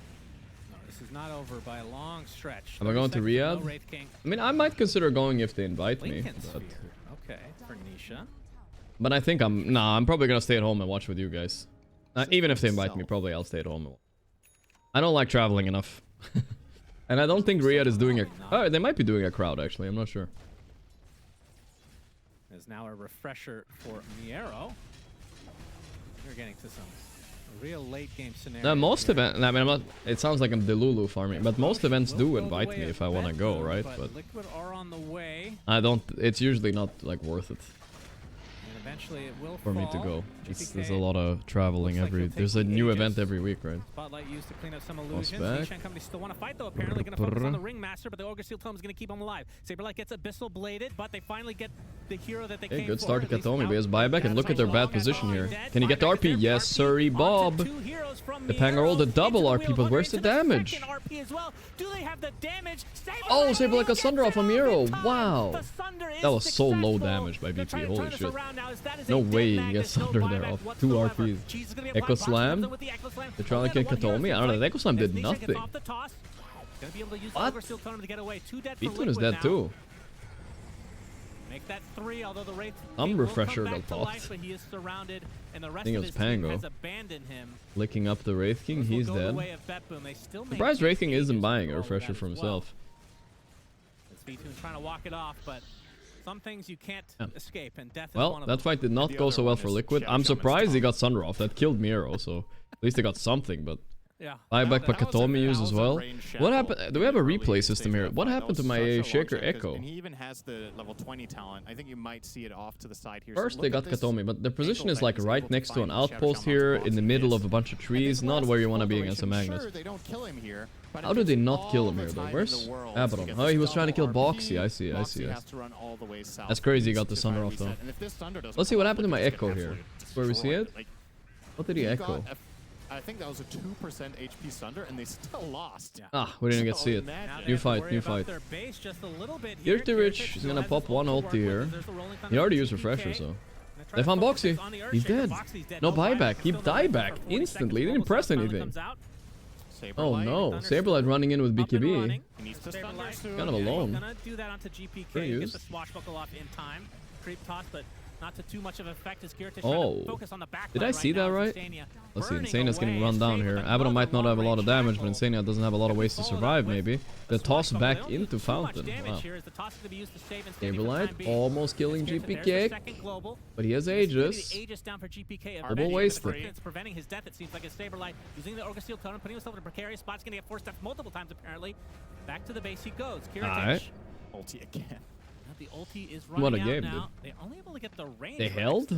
No, this is not over by a long stretch. Am I going to Riyadh? No I mean, I might consider going if they invite me. But... Okay, for Nisha. But I think I'm probably going to stay at home and watch with you guys. Even if they invite me, probably I'll stay at home. I don't like traveling enough. And I don't think Riyadh is doing a... Oh, they might be doing a crowd, actually. I'm not sure. There's now a refresher for Miero. We're getting to some real late game scenario. Most events, I mean, I'm not, it sounds like I'm Delulu farming, but most events do invite me if I want to go, right? But Liquid are on the way. I don't, it's usually not like worth it. And eventually it will for me to go. There's a lot of traveling there's a new event every week, right? Spotlight used to clean up some illusions. Nisha company still want to fight though, apparently going to focus on the Ringmaster, but the Ogre Seal Tome is going to keep him alive. Saberlight gets Abyssal Bladed, but they finally get the hero that they came for. Good start to Katomi, because buyback, and look at their bad position here. Can he get the RP? Yes, sirree, Bob. The Panga rolled a double RP, but where's the damage? Oh, Saberlight got Sunder off on Miero. Wow. That was so low damage by BP, holy shit. No way he gets Sunder there off 2 RPs. Echo Slam? They're trying to kill Katomi? I don't know, the Echo Slam did nothing. What? B-Twin is dead too. Make that 3, although the Wraith refresher got popped. But he is surrounded, and the rest I think it was of his team Pango. has abandoned him. Licking up the Wraith King, he's dead. Surprised Wraith King isn't buying a refresher for himself. V2 trying to walk it off, but some things you can't escape, and death is well, one of that them. fight did not go so well for Liquid. I'm surprised he got Sunder off. That killed Miero, so at least they got something, but... Yeah. Buyback Pakatomi used as well. What happened? Do we have a replay system here? What happened to my Shaker Echo? And he even has the level 20 talent. I think you might see it off to the side here. First they got Katomi, but the position is like right next to an outpost here, in the middle of a bunch of trees, not where you want to be against a Magnus. How did they not kill him here though? Where's Abaddon? Oh, he was trying to kill Boxy. I see. That's crazy he got the Sunder off though. Let's see what happened to my Echo here. Where we see it? What did he echo? I think that was a 2% HP Sunder, and they still lost. Ah, we didn't get to see it. New fight. Here's the Rich. He's gonna pop one ulti here. He already used refresher, so. They found Boxy. He's dead. No buyback. He died back instantly. He didn't press anything. Oh no. Saberlight running in with BKB. Kind of alone. Pretty used. Not to too much of effect as Gear focus on the back. Did I see that right? Let's see, Insania's getting run down here. Abaddon might not have a lot of damage, but Insania doesn't have a lot of ways to survive, maybe. The toss back into Fountain. Wow. Saberlight almost killing GP Kick, but he has Aegis. Double wasted. Preventing his death, it seems like, as Saberlight using the Ogre Seal Totem, putting himself in a precarious spot. He's going to get forced death multiple times, apparently. Back to the base he goes. Ulti again. The ulti is running what a game, now. dude. They're only able to get the range. They held?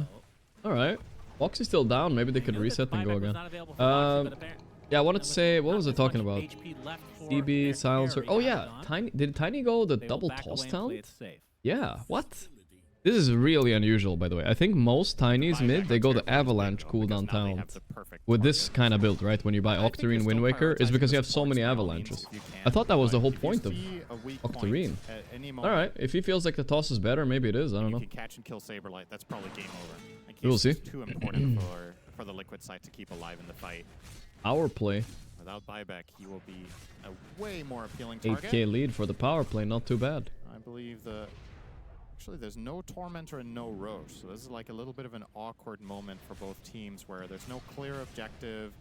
Alright. Boxy's still down. Maybe they could reset and go again. Yeah, I wanted to say, what was I talking about? DB, Silencer. Oh yeah, Tiny. Did Tiny go the double toss talent? Yeah, what? This is really unusual, by the way. I think most Tinies mid, they go the Avalanche cooldown talent. With this kind of build, right? When you buy Octarine Wind Waker, is because you have so many Avalanches. I thought that was the whole point of Octarine. Alright, if he feels like the toss is better, maybe it is. I don't know. You can catch and kill Saberlight. That's probably game over. We'll see. It's too important for the Liquid side to keep alive in the fight. Power play. Without buyback, he will be a way more appealing target. 8k lead for the power play, not too bad. I believe actually, there's no Tormentor and no Roche, so this is like a little bit of an awkward moment for both teams where there's no clear objective,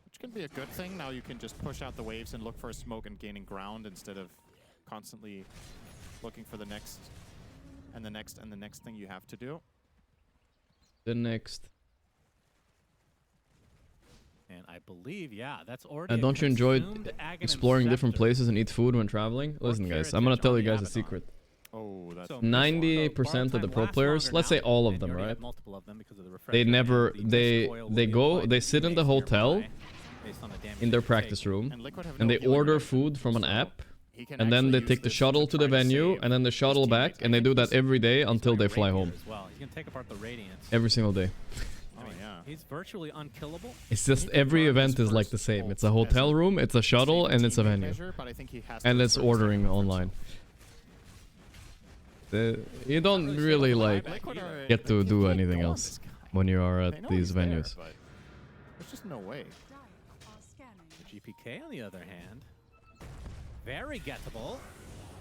which can be a good thing. Now you can just push out the waves and look for a smoke and gaining ground instead of constantly looking for the next and the next and the next thing you have to do. The next. And I believe, yeah, that's already. Don't you enjoy exploring different places and eat food when traveling? Listen, guys, I'm gonna tell you guys a secret. Oh, that's 90% of the pro players, let's say all of them, right? They never, they sit in the hotel in their practice room, and they order food from an app, and then they take the shuttle to the venue, and then the shuttle back, and they do that every day until they fly home. Every single day. He's virtually unkillable. It's just every event is like the same. It's a hotel room, it's a shuttle, and it's a venue. And it's ordering online. You don't really like get to do anything else when you are at these venues. There's just no way. GPK on the other hand, very gettable.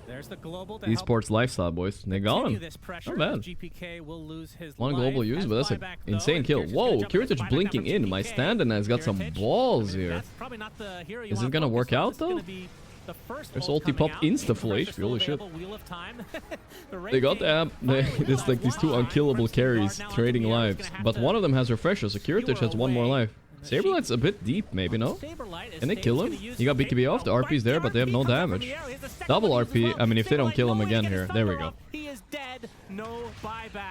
There's the global esports lifestyle, boys. They got him. Not bad. GPK will lose his one global use, but that's an insane kill. Whoa, Kiritich blinking in. My stand-in has got some balls here. Is it gonna work out though? There's ulti pop insta full HP. Holy shit. They got the app. It's like these two unkillable carries trading lives, but one of them has refreshers. So Kiritich has one more life. Saberlight's a bit deep, maybe, no? Can they kill him? He got BKB off, the RP's there, but they have no damage. Double RP, I mean, if they don't kill him again here, there we go.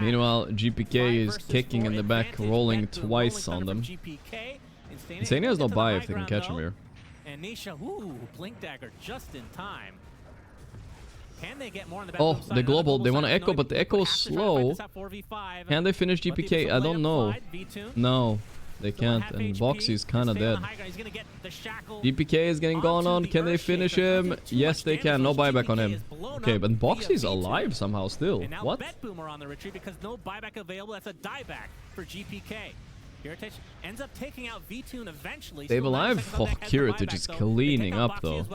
Meanwhile, GPK is kicking in the back, rolling twice on them. Insania has no buy if they can catch him here. And Nisha, ooh, Blink Dagger just in time. Can they get more on the oh, the global, they want to echo, but the echo is slow. Can they finish GPK? I don't know. No. They can't, and Boxy's kind of dead. GPK is getting gone on. Can they finish him? Yes, they can. No buyback on him. Okay, but Boxy's alive somehow still. What? Betboom are on the retreat because no buyback available. That's a dieback for GPK. Kiritich ends up taking out V-Tune eventually. Save alive. Oh, Kiritich is cleaning up though.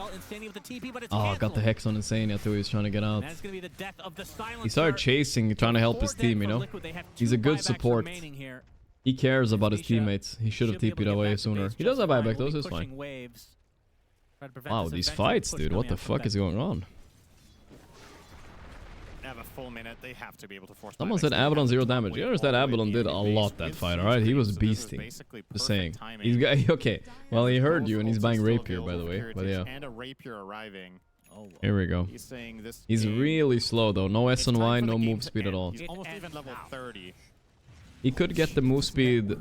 Oh, got the Hex on Insania. I thought he was trying to get out. He started chasing, trying to help his team, you know? He's a good support. He cares about his teammates. He should have TP'd away sooner. He does have buyback though, so it's fine. Wow, these fights, dude. What the fuck is going on? Have a full minute. They have to be able to force. Someone said Abaddon 0 damage. You understand Abaddon did a lot that fight, alright? He was beasting. Just saying. He's got, okay. Well, he heard you and he's buying Rapier, by the way. But yeah. And a Rapier arriving. Here we go. He's really slow though. No S and Y, no move speed at all. He's almost even level 30. He could get the move speed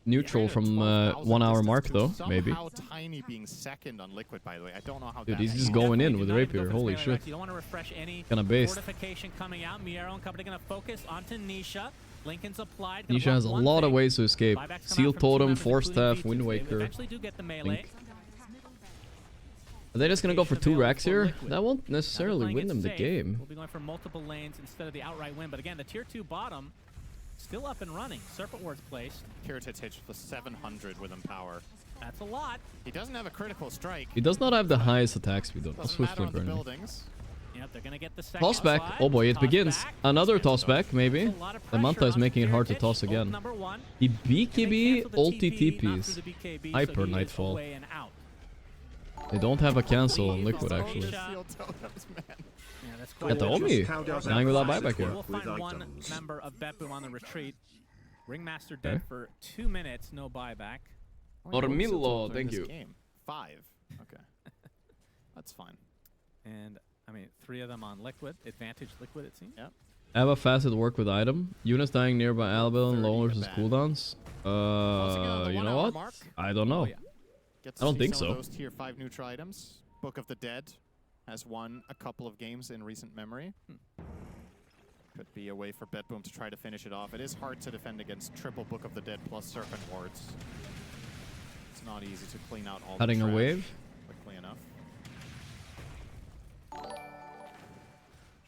neutral from 1 hour mark though, maybe. How tiny being second on Liquid, by the way. I don't know how. Dude, he's just going in with Rapier. Holy shit. Kinda based. Nisha has a lot of ways to escape. Seal Totem, Force Staff, Wind Waker, Link. Are they just gonna go for 2 racks here? That won't necessarily win them the game. We'll be going for multiple lanes instead of the outright win, but again, the tier 2 bottom still up and running. Serpent Ward's placed. Kiritich hits the 700 with Empower. That's a lot. He doesn't have a critical strike. He does not have the highest attack speed though. Yep, they're gonna get the toss back. Oh boy, it begins. Another toss back, maybe. The Manta is making it hard to toss again. He BKB ulti TPs. Hyper Nightfall. They don't have a cancel on Liquid actually. Get the Omi. Dying without buyback here. We'll find one member of Betboom on the retreat. Ringmaster dead for 2 minutes, no buyback. Ormillo, thank you. 5. Okay. That's fine. And, I mean, 3 of them on Liquid. Advantage Liquid, it seems. Yep. Have a facet work with item. Units dying nearby Albel and lowers his cooldowns. You know what? I don't know. I don't think so. Those tier 5 neutral items. Book of the Dead has won a couple of games in recent memory. Could be a way for Betboom to try to finish it off. It is hard to defend against triple Book of the Dead plus Serpent Wards. It's not easy to clean out all Cutting the a wave quickly enough.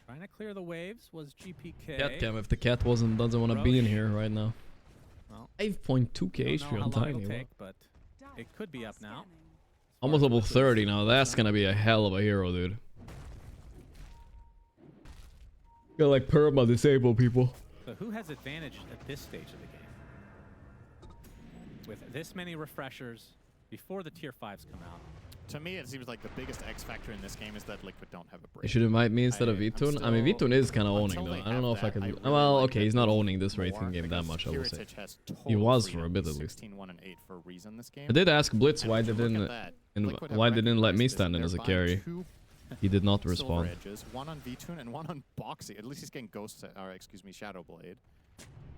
Trying to clear the waves was GPK. Cat cam if the cat doesn't want to be in here right now. Well, 5.2k HP on Tiny. But it could be up now. Almost level 30 now. That's gonna be a hell of a hero, dude. Got like perma disable people. So who has advantage at this stage of the game? With this many refreshers before the tier 5s come out. To me, it seems like the biggest X factor in this game is that Liquid don't have a break. They should invite me instead of V-Tune. I mean, V-Tune is kind of owning though. I don't know if I can. Really well, okay, he's not owning this rating game that much. I will say. He was for a bit at least. For a reason this game. I did ask Blitz why they didn't let me stand in as a carry. He did not respond. Edges, one on VTune and one on Boxy. At least he's getting Ghost, or excuse me, Shadow Blade.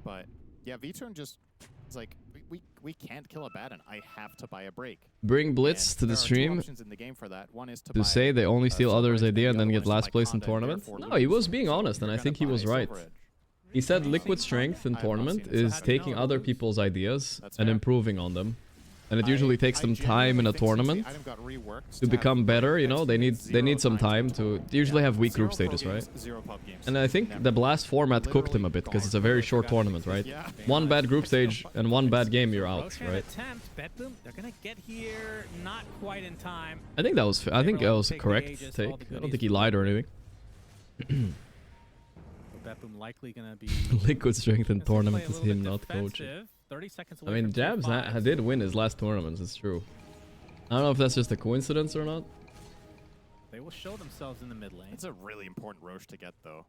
But yeah, VTune just is like, we can't kill a Baton. I have to buy a break. Bring Blitz to the stream to say they only steal others' idea and then get last place in tournament. No, he was being honest, and I think he was right. He said liquid strength in tournament is taking other people's ideas and improving on them. And it usually takes them time in a tournament to become better, you know, they need some time to usually have weak group stages, right? And I think the Blast format cooked him a bit because it's a very short tournament, right? One bad group stage and one bad game, you're out, right? Betboom, they're gonna get here not quite in time. I think that was a correct take. I don't think he lied or anything. Betboom likely gonna be liquid strength in tournament is him, not coach. 30 seconds I mean, Jabs did win his last tournaments, it's true. I don't know if that's just a coincidence or not. They will show themselves in the mid lane. It's a really important Roche to get, though.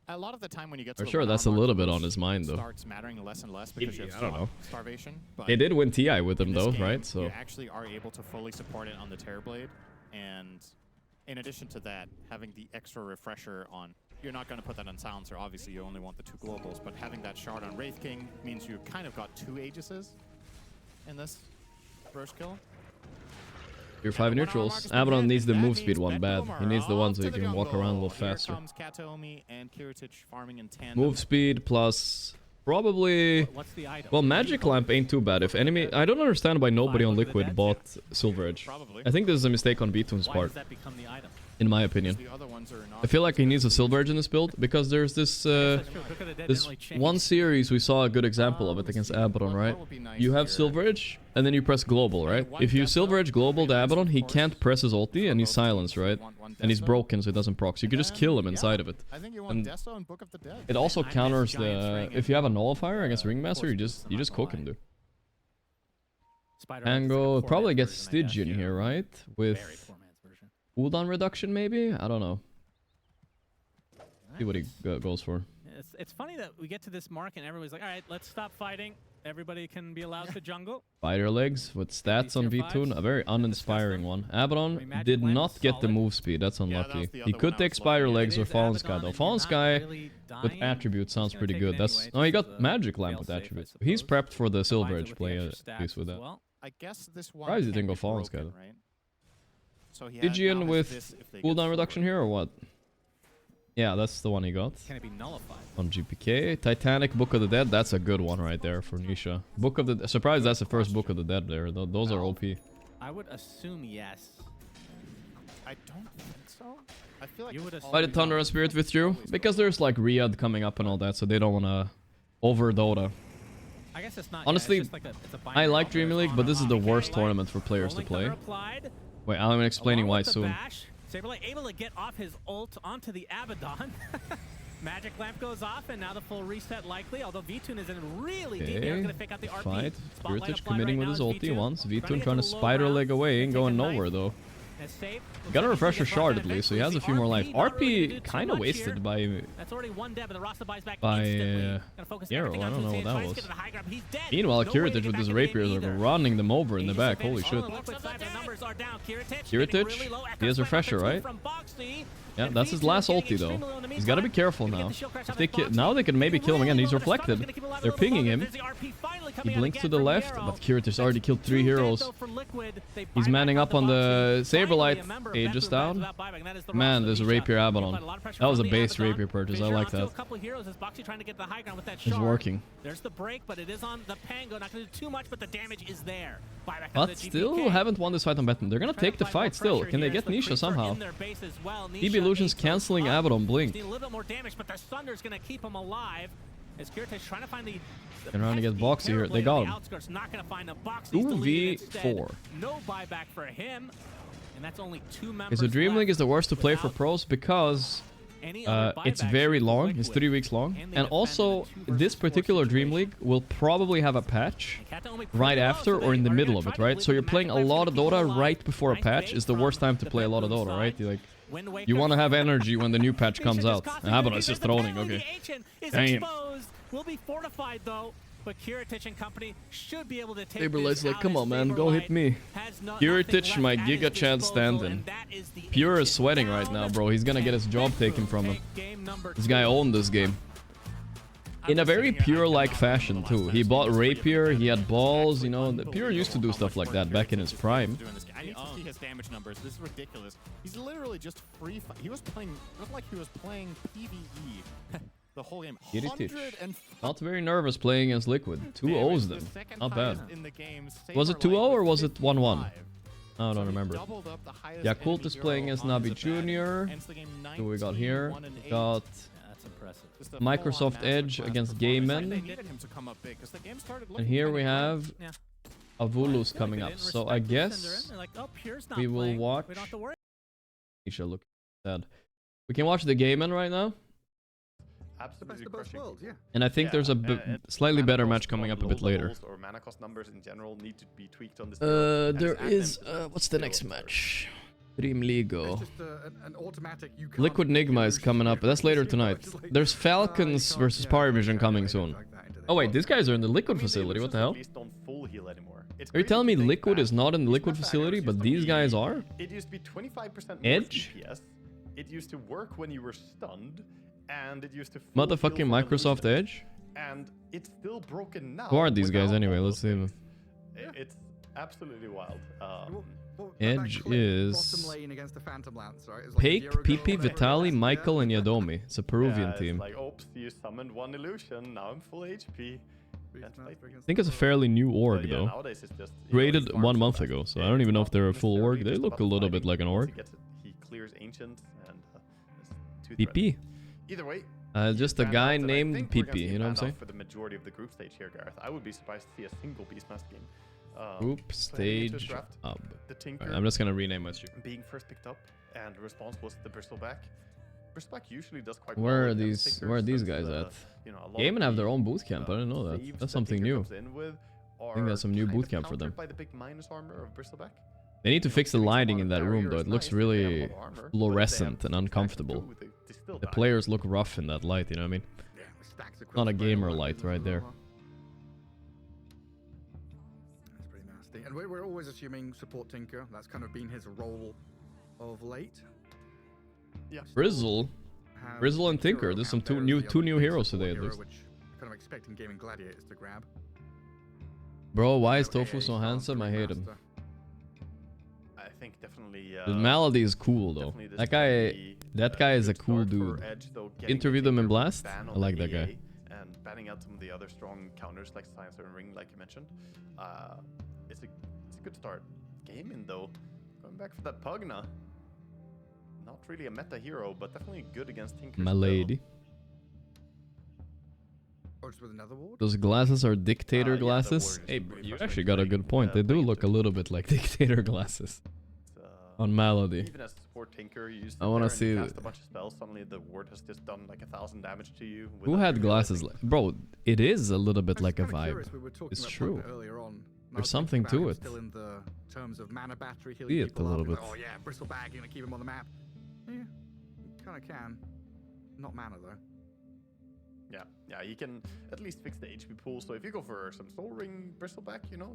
A lot of the time when you get to for sure, that's a little bit on his mind, though. Starts mattering less and less because you have I don't know. starvation. But they did win TI with him, though, right? So you actually are able to fully support it on the Terrorblade, and in addition to that, having the extra refresher on. You're not going to put that on Silencer, obviously you only want the 2 globals, but having that shard on Wraith King means you kind of got 2 Aegises in this Roche kill. You're 5 neutrals. Abaddon needs the move speed one bad. He needs the one so he can walk around a little faster. Move speed plus probably... Well, Magic Lamp ain't too bad. If enemy... I don't understand why nobody on Liquid bought Silver Edge. I think this is a mistake on B-Tune's part. In my opinion. I feel like he needs a Silver Edge in this build, because there's this this one series we saw a good example of it against Abaddon, right? You have Silver Edge, and then you press Global, right? If you Silver Edge Global to Abaddon, he can't press his ulti, and he's silenced, right? And he's broken, so it doesn't proc. So you can just kill him inside of it. And it also counters the... If you have a Nullifier against Ringmaster, you just cook him, dude. Angle probably gets Stygian here, right? With... cooldown reduction, maybe? I don't know. See what he goes for. It's funny that we get to this mark and everybody's like, all right, let's stop fighting. Everybody can be allowed to jungle. Fighter legs with stats on V-Tune. A very uninspiring one. Abaddon did not get the move speed. That's unlucky. He could take Spider legs or Fallen Sky, though. Fallen Sky with attributes sounds pretty good. That's... Oh, he got Magic Lamp with attributes. He's prepped for the Silver Edge play, at least with that. I guess this one surprised he didn't go Fallen Sky, though. Stygian with cooldown reduction here or what? Yeah, that's the one he got. Can it be nullified? On GPK. Titanic, Book of the Dead. That's a good one right there for Nisha. Book of the... Surprised that's the first Book of the Dead there. Those are OP. I would assume yes. I don't think so. I feel like... Why did Thunder and Spirit withdrew? Because there's like Riyadh coming up and all that, so they don't want to over Dota. I guess it's not... Honestly, it's like I like Dream League, but this is the worst tournament for players to play. Wait, I'm explaining why soon. Saberlight able to get off his ult onto the Abaddon. Magic Lamp goes off, and now the full reset likely, although V-Tune is in really deep. He's gonna pick out the RP. Fight. Spiritich committing with his ulti once. V-Tune trying to spider leg away, ain't going nowhere though. Gotta refresh a shard at least, so he has a few more life. RP kind of wasted by Yarrow. I don't know what that was. Meanwhile, Kiritich with his rapiers are running them over in the back. Holy shit. Kiritich, he has refresher, right? Yeah, that's his last ulti though. He's gotta be careful now. If they now they can maybe kill him again. He's reflected. They're pinging him. He blinks to the left, but Kiritich's already killed 3 heroes. He's manning up on the Saberlight. Aegis down. Man, there's a Rapier Abaddon. That was a base Rapier purchase. I like that. It's working. There's the break, but it is on the Pango. Not going to do too much, but the damage is there. But still haven't won this fight on Betboom. They're going to take the fight still. Can they get Nisha somehow? DB Illusion's canceling Abaddon Blink. A little bit more damage, but the Thunder's going to keep him alive. As Kiritich's trying to find the... They're trying to get Boxy here. They got him. 2v4. No buyback for him. And that's only 2 members. Okay, so Dream League is the worst to play for pros because it's very long. It's 3 weeks long. And also, this particular Dream League will probably have a patch right after or in the middle of it, right? So you're playing a lot of Dota right before a patch is the worst time to play a lot of Dota, right? You're like, you want to have energy when the new patch comes out. Abaddon is just throwing, okay. Damn. Will be fortified though, but Kiritich and company should be able to take Saberlight's like, come on man, go hit me. Has Puritich, my Giga Chad stand-in. Pure is sweating right now, bro. He's gonna get his job taken from him. This guy owned this game. In a very Pure-like fashion, too. He bought Rapier, he had balls, you know. Pure used to do stuff like that back in his prime. I need to see his damage numbers. This is ridiculous. He's literally just free. He was playing. It looked like he was playing PvE the whole game. Not very nervous playing against Liquid. 2-0s them. Not bad. Was it 2-0 or was it 1-1? I don't remember. Yakult is playing against Nabi Jr. Who we got here? We got Microsoft Edge against Gaimin. And here we have Avulus coming up. So I guess we will watch. Isha, look sad. We can watch the Gaimin right now. Absolutely crushing. And I think there's a slightly better match coming up a bit later. Or mana cost numbers in general need to be tweaked on this. There is what's the next match? Dream Ligo. Liquid Nigma is coming up, but that's later tonight. There's Falcons versus Parivision coming soon. Oh wait, these guys are in the Liquid facility. What the hell? Are you telling me Liquid is not in the Liquid facility, but these guys are? It used to be 25% Edge? DPS. It used to work when you were stunned. And it used to motherfucking Microsoft Edge? And it's still broken now. Who are these guys anyway? Let's see. It's absolutely wild. Edge is Pake, Pipi, Vitali, Michael, and Yadomi. It's a Peruvian team. It's like, oops, you summoned one illusion. Now I'm full HP. I think it's a fairly new org though. Created 1 month ago, so I don't even know if they're a full org. They look a little bit like an org. He clears ancient and PP. Either way, just a guy named PP, you know what I'm saying? For the majority of the group stage here, Gareth, I would be surprised to see a single Beastmaster game. Group stage up. The Tinker. Right, I'm just gonna rename my stream. Being first picked up and responsible to the Bristleback. Bristleback usually does quite where well. Are these? Where are these guys at? Gaimin have their own bootcamp. I didn't know that. That's something new. I think that's some new bootcamp for them. By the big minus armor of Bristleback. They need to fix the lighting in that room though. It looks really fluorescent and uncomfortable. The players look rough in that light, you know what I mean? Not a gamer light right there. That's pretty nasty. And we're always assuming support Tinker. That's kind of been his role of late. Yeah. Frizzle and Tinker. There's some two new heroes today at least. Which kind of expecting Gaming Gladiators to grab. Bro, why is Tofu so handsome? I hate him. I think definitely. The Malady is cool though. That guy is a cool dude. Interviewed him in Blast. I like that guy. And banning out some of the other strong counters like Silencer and Ring, like you mentioned. It's a good start. Gaimin though, going back for that Pugna. Not really a meta hero, but definitely good against Tinker. My lady. With another ward? Those glasses are dictator glasses. Hey, you actually got a good point. They do look a little bit like dictator glasses. On Malady. Even as a support Tinker, you I want to see cast a bunch of spells. Suddenly the ward has just done like 1,000 damage to you. Who had glasses? Bro, it is a little bit like a vibe. It's true. There's something to it. Still in the terms of mana battery, see it a little bit. Oh yeah, Bristleback gonna keep him on the map. Yeah, kind of can. Not mana though. Yeah, he can at least fix the HP pool. So if you go for some Soul Ring Bristleback, you know,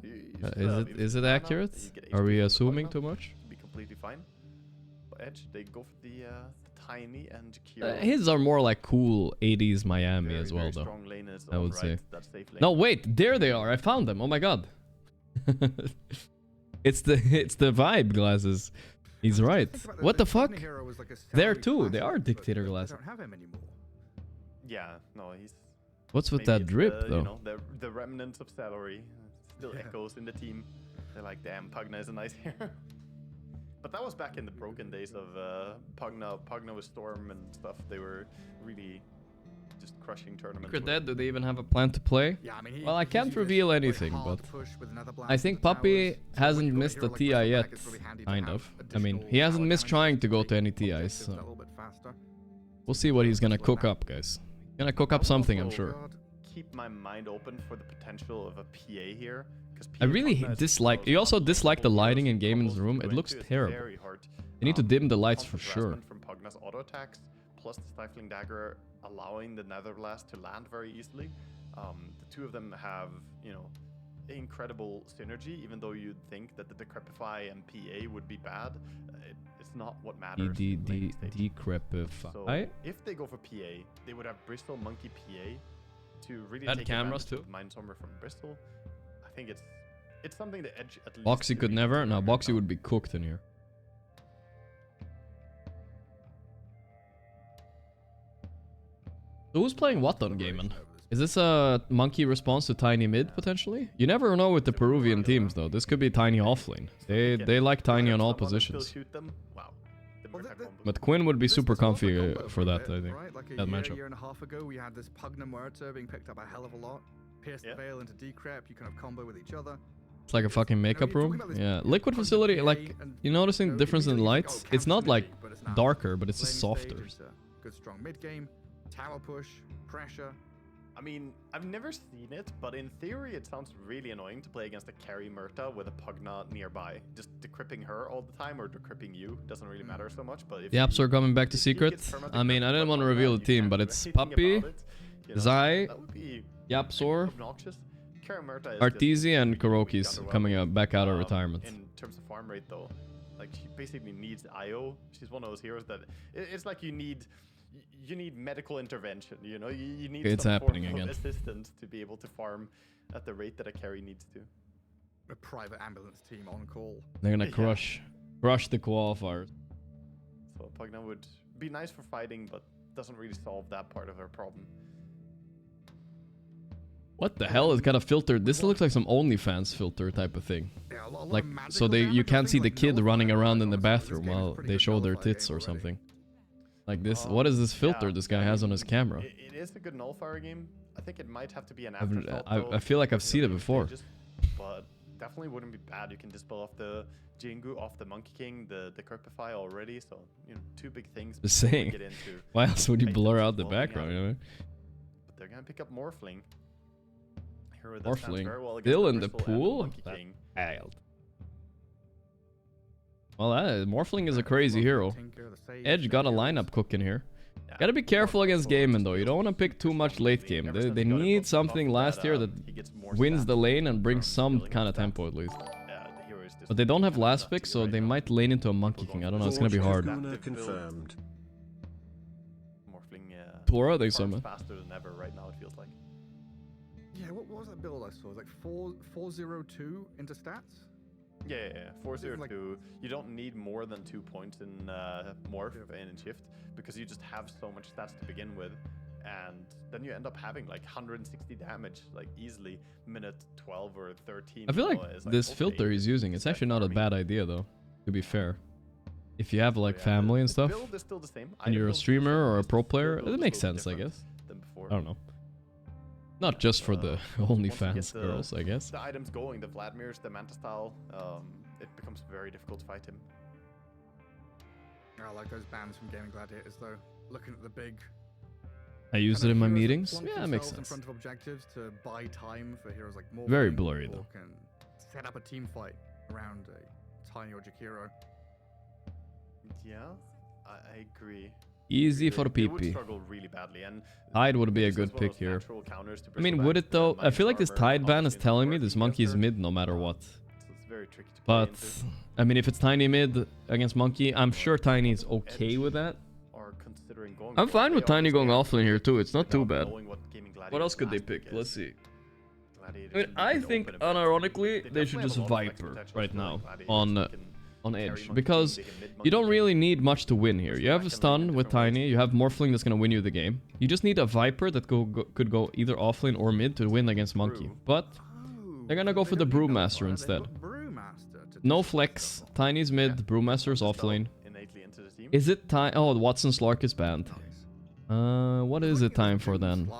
is it accurate? Are we assuming too much? Be completely fine. But Edge, they go for the tiny and cure. His are more like cool 80s Miami as well, though. I would say. No, wait, there they are. I found them. Oh my god. It's the vibe glasses. He's right. What the fuck? There too. They are dictator glasses. Yeah, no, he's. What's with that drip, though? You know, the remnants of salary still echoes in the team. They're like, damn, Pugna is a nice hero. But that was back in the broken days of Pugna with Storm and stuff. They were really just crushing tournaments. Look at that. Do they even have a plan to play? Yeah, I mean, well, I can't reveal anything, but I think Puppy hasn't missed a TI yet. Kind of. I mean, he hasn't missed trying to go to any TIs. So. We'll see what he's gonna cook up, guys. Gonna cook up something, I'm sure. Keep my mind open for the potential of a PA here. I really dislike. You also dislike the lighting in Gaimin's room. It looks terrible. You need to dim the lights for sure. From Pugna's auto attacks, plus the Stifling Dagger allowing the Nether Blast to land very easily. The two of them have, you know, incredible synergy. Even though you'd think that that the Decrepify and PA would be bad. It's not what matters. Decrepify. So if they go for PA, they would have Bristol Monkey PA to really take cameras advantage of Mindstormer from Bristol. I think it's something that Edge at least. Boxy could never. No, Boxy would be cooked in here. So who's playing what on Gaimin? Is this a monkey response to Tiny mid potentially? You never know with the Peruvian teams though. This could be Tiny offlane. They like Tiny on all positions. But Quinn would be super comfy for that, I think. Like that matchup. A year and a half ago, we had this Pugna Muerta being picked up a hell of a lot. Pierce the Veil into Decrep, you kind of combo with each other. It's like a fucking makeup room. Yeah, Liquid Facility, like, you noticing the difference in lights? It's not like darker, but it's just softer. Good strong mid game, tower push, pressure. I mean, I've never seen it, but in theory it sounds really annoying to play against a carry Murta with a Pugna nearby. Just decrypting her all the time or decrypting you doesn't really matter so much. But if the apps are coming back to Secret. I mean, I didn't want to reveal the team, but it's Puppy, Zai, Yapsor, Arteezy, and Kuroki's coming back out of retirement. In terms of farm rate though, like she basically needs IO. She's one of those heroes that it's like you need medical intervention, you know, you need some form of assistance to be able to farm at the rate that a carry needs to. A private ambulance team on call. They're gonna crush the qualifiers. So Pugna would be nice for fighting, but doesn't really solve that part of her problem. What the hell is kind of filtered? This looks like some OnlyFans filter type of thing. Yeah, like, so you can't see the kid running around in the bathroom while they show their tits or something. Like this, what is this filter this guy has on his camera? It is a good nullifier game. I think it might have to be an afterthought. I feel like I've seen it before. But definitely wouldn't be bad. You can dispel off the Jingu, off the Monkey King, the Decrepify already. So, you know, two big things. Just saying. Why else would you blur out the background? You know? But they're gonna pick up Morphling. Morphling. Still in the pool? Well, Morphling is a crazy hero. Edge got a lineup cooking here. Gotta be careful against Gaimin though. You don't want to pick too much late game. They need something last year that wins the lane and brings some kind of tempo at least. But they don't have last pick, so they might lane into a Monkey King. I don't know. It's gonna be hard. Tora, they summon. Faster than ever right now. It feels like. Yeah, what was that build I saw? It was like 402 into stats. Yeah, 402. You don't need more than 2 points in morph and in shift because you just have so much stats to begin with, and then you end up having like 160 damage like easily minute 12 or 13. I feel like this filter he's using, it's actually not a bad idea though. To be fair, if you have like family and stuff, and you're a streamer or a pro player, it makes sense, I guess. I don't know. Not just for the OnlyFans girls, I guess. The items going, the Vladimirs, the Manta style, it becomes very difficult to fight him. I like those bans from Gaming Gladiators though. Looking at the big. I use it in my meetings. Yeah, that makes sense. In front of objectives to buy time for heroes like Morphling. Very blurry though. Can set up a team fight around a Tiny or hero. Yeah, I agree. Easy for PP. Would struggle really badly, and Tide would be a good pick here. I mean, would it though? I feel like this Tide ban is telling me this Monkey is mid no matter what. It's very tricky to but I mean, if it's Tiny mid against Monkey, I'm sure Tiny is okay with that. I'm fine with Tiny going offlane here too. It's not too bad. What else could they pick? Let's see. I mean, I think unironically they should just Viper right now on Edge, because you don't really need much to win here. You have a stun with Tiny, you have Morphling that's gonna win you the game. You just need a Viper that could go either offlane or mid to win against Monkey. But they're gonna go for the Brewmaster instead. No flex, Tiny's mid, Brewmaster's offlane. Is it time? Oh, Watson Slark is banned. What is it time for then?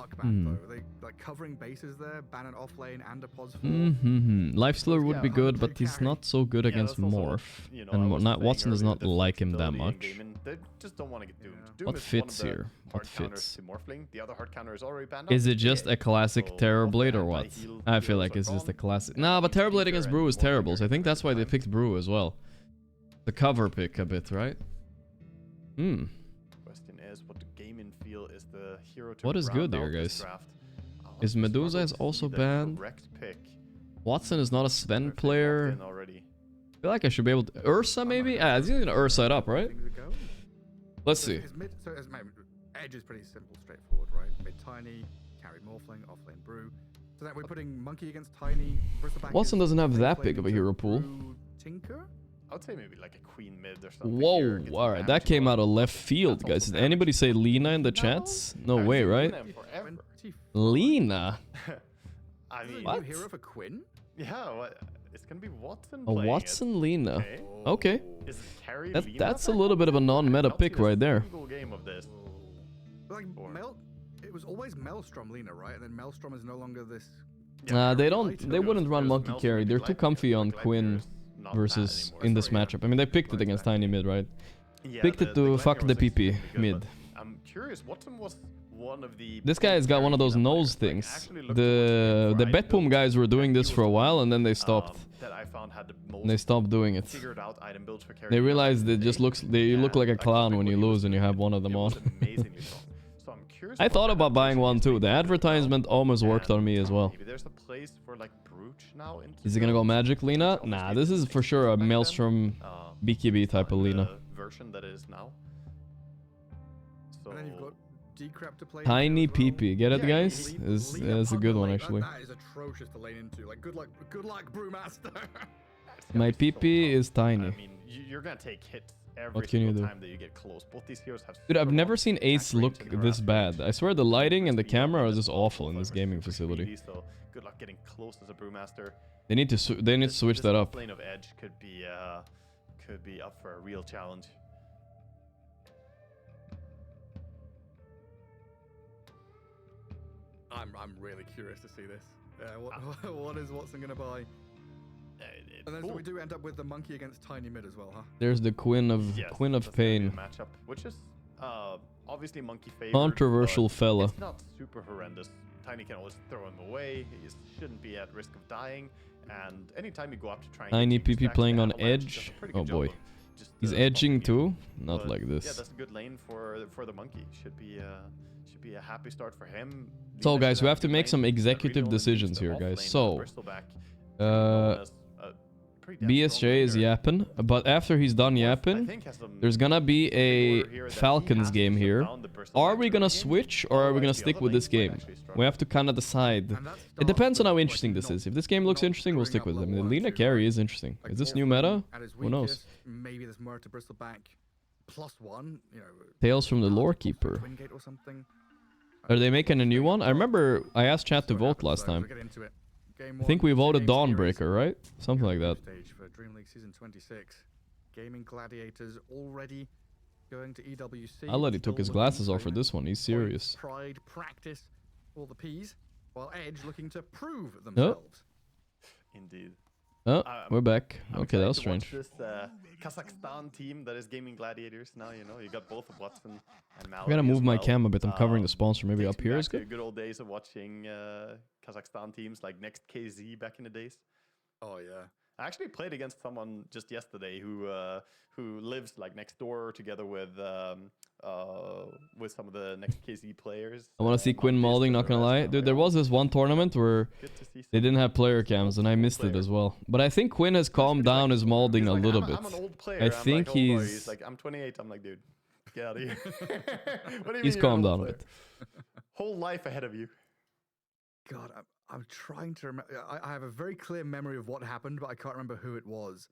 Covering bases there, ban an off lane and a pos. Lifestealer would be good, but he's not so good against Morph. And Watson does not like him that much. What fits here? What fits? Is it just a classic Terrorblade or what? I feel like it's just a classic. Nah, but Terrorblade against Brew is terrible, so I think that's why they picked Brew as well. The cover pick a bit, right? Question is, what do Gaimin feel is the hero to what is good here, guys? Is Medusa is also banned? Watson is not a Sven player. feel like I should be able to... Ursa, maybe? Ah, he's gonna Ursa it up, right? Let's see. Edge is pretty simple, straightforward, right? Mid Tiny, carry Morphling, offlane Brew. So then we're putting Monkey against Tiny. Watson doesn't have that big of a hero pool. Tinker? I would say maybe like a Queen mid or something. Whoa, alright, that came out of left field, guys. Did anybody say Lina in the chats? No way, right? Lina? I mean, what? Hero for Quinn? Yeah, what? It's gonna be Watson. A Watson Lina. Okay. Lina that's a little bit of a non-meta pick right there. Game of this. Like it was always Maelstrom Lina, right? And then Maelstrom is no longer this. They wouldn't run monkey carry. They're too comfy on Quinn versus in this matchup. I mean, they picked it against Tiny mid, right? Picked it to fuck the PP mid. I'm curious. Watson was one of the. This guy has got one of those nose things. The Betboom guys were doing this for a while and then they stopped. They stopped doing it. They realized it just you look like a clown when you lose and you have one of them on. I thought about buying one too. The advertisement almost worked on me as well. Is he gonna go Magic Lina? Nah, this is for sure a Maelstrom BKB type of Lina. Tiny PP, get it, guys? Is a good one actually. That is atrocious to lane into. Like, good luck, Brewmaster. My PP is tiny. I mean, you're gonna take hits every single time that you get close. Both these heroes have. Dude, I've never seen Ace look this bad. I swear the lighting and the camera are just awful in this gaming facility. So good luck getting close as a Brewmaster. They need to switch that up. Lane of Edge could be up for a real challenge. I'm really curious to see this. What is Watson gonna buy? And then so we do end up with the Monkey against Tiny mid as well, huh? There's the Queen of Pain. Matchup, which is obviously Monkey favored. Controversial fella. It's not super horrendous. Tiny can always throw him away. He shouldn't be at risk of dying. And anytime you go up to try and Tiny PP playing on edge. Oh boy. He's edging too? Not like this. Yeah, that's a good lane for the Monkey. Should be a happy start for him. So guys, we have to make some executive decisions here, guys. So BSJ is yapping, but after he's done yapping, there's gonna be a Falcons game here. Are we gonna switch or are we gonna stick with this game? We have to kind of decide. It depends on how interesting this is. If this game looks interesting, we'll stick with it. I mean, the Lina carry is interesting. Is this new meta? Who knows? Maybe there's more to bristle back. +1, you know. Tales from the Lore Keeper. Are they making a new one? I remember I asked chat to vote last time. I think we voted Dawnbreaker, right? Something like that. For Dream League Season 26. Gaming Gladiators already going to EWC. I let he took his glasses off for this one. He's serious. Pride practice all the P's, while Edge looking to prove themselves. Indeed. Oh, we're back. Okay, that was strange. This Kazakhstan team that is Gaming Gladiators now, you know, you got both of Watson and Mallory. I gotta move my cam a bit. I'm covering the sponsor. Maybe up here is good. Good old days of watching Kazakhstan teams like Next KZ back in the days. Oh yeah. I actually played against someone just yesterday who lives like next door together with some of the Next KZ players. I want to see Quinn Malding, not gonna lie. Dude, there was this one tournament where they didn't have player cams and I missed it as well. But I think Quinn has calmed down his Malding a little bit. I'm an old player. I think he's like, I'm 28. I'm like, dude, get out of here. What do you he's mean calmed down a bit. Whole life ahead of you. God, I'm trying to remember. I have a very clear memory of what happened, but I can't remember who it was.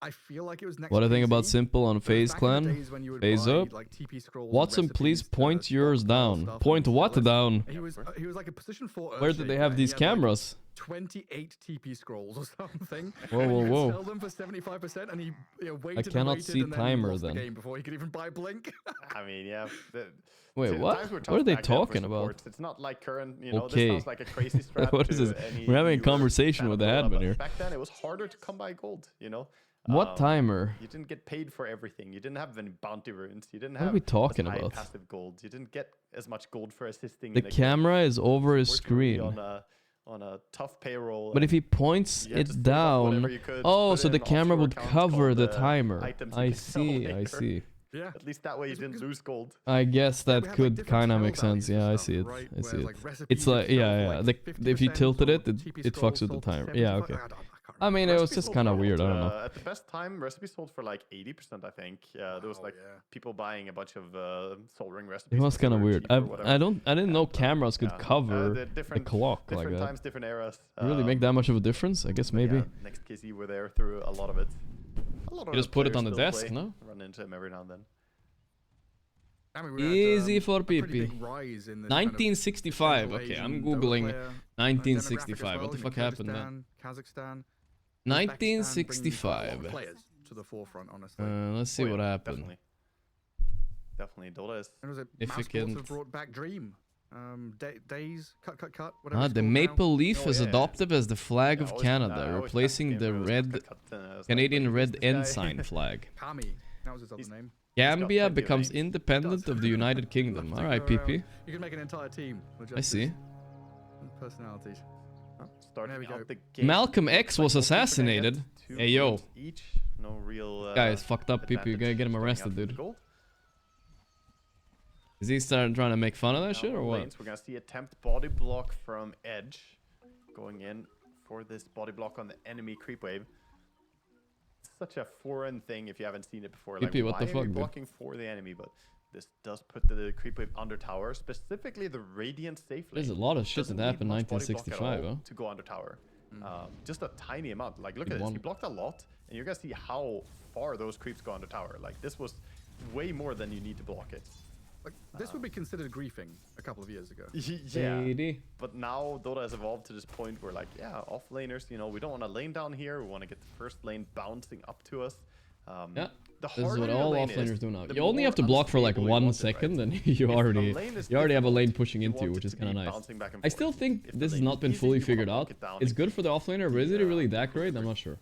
I feel like it was next. What I think about Simple on FaZe Clan? FaZe up. Like, Watson, please point yours down. Point what down? He was like a position 4. Where did they have these cameras? 28 TP scrolls or something. Whoa, whoa, whoa! Sell them for 75%, and he waited. I cannot see timer then. The game before he could even buy Blink. I mean, yeah. Wait, what? What are they talking about? It's not like current, you know, this sounds like a crazy strat. What is this? We're having a conversation with the admin here. Back then, it was harder to come by gold, you know? What timer? You didn't get paid for everything. You didn't have any bounty runes. You didn't have what are we talking about? Passive gold. You didn't get as much gold for assisting. The camera is over his screen. On a tough payroll. But if he points it down... Oh, so the camera would cover the timer. I see, I see. Yeah. At least that way you didn't lose gold. I guess that could kind of make sense. Yeah, I see it. I see it. It's like, yeah. If you tilted it, it fucks with the timer. Yeah, okay. I mean, it was just kind of weird. I don't know. At the best time, recipes sold for like 80%, I think. There was like people buying a bunch of Soul Ring recipes. It was kind of weird. I didn't know cameras could cover the clock like that. Different times, different eras. Really make that much of a difference? I guess maybe. Next Kizzy were there through a lot of it. You just put it on the desk, no? Run into him every now and then. I mean, Easy for PP. 1965. Okay, I'm googling 1965. What the fuck happened then? Kazakhstan. 1965. Players to the forefront, honestly. Let's see what happened. Definitely Dota is. And was it Mouse brought back Dream? Days, cut, whatever. Ah, the maple leaf is adopted as the flag of Canada, replacing the Canadian red ensign flag. Kami, that was his other name. Gambia becomes independent of the United Kingdom. Alright, PP. You can make an entire team. I see. Personalities. There we go. Malcolm X was assassinated. Hey, yo. No real, guy is fucked up, PP. You gotta get him arrested, dude. Is he starting trying to make fun of that shit or what? We're gonna see attempt body block from Edge. Going in for this body block on the enemy creep wave. Such a foreign thing if you haven't seen it before. Like, what the fuck, are you blocking for the enemy? But this does put the creep wave under tower, specifically the Radiant safe lane. There's a lot of shit that happened in 1965, huh? To go under tower. Just a tiny amount. Like, look at this. He blocked a lot, and you're gonna see how far those creeps go under tower. Like, this was way more than you need to block it. Like, this would be considered griefing a couple of years ago. Yeah, but now Dota has evolved to this point where, like, off laners, you know, we don't want to lane down here. We want to get the first lane bouncing up to us. Yeah, this is what all offlaners do now. You only have to block for like 1 second, and you already have a lane pushing into, which is kind of nice. I still think this has not been fully figured out. It's good for the offlaner, but is it really that great? I'm not sure.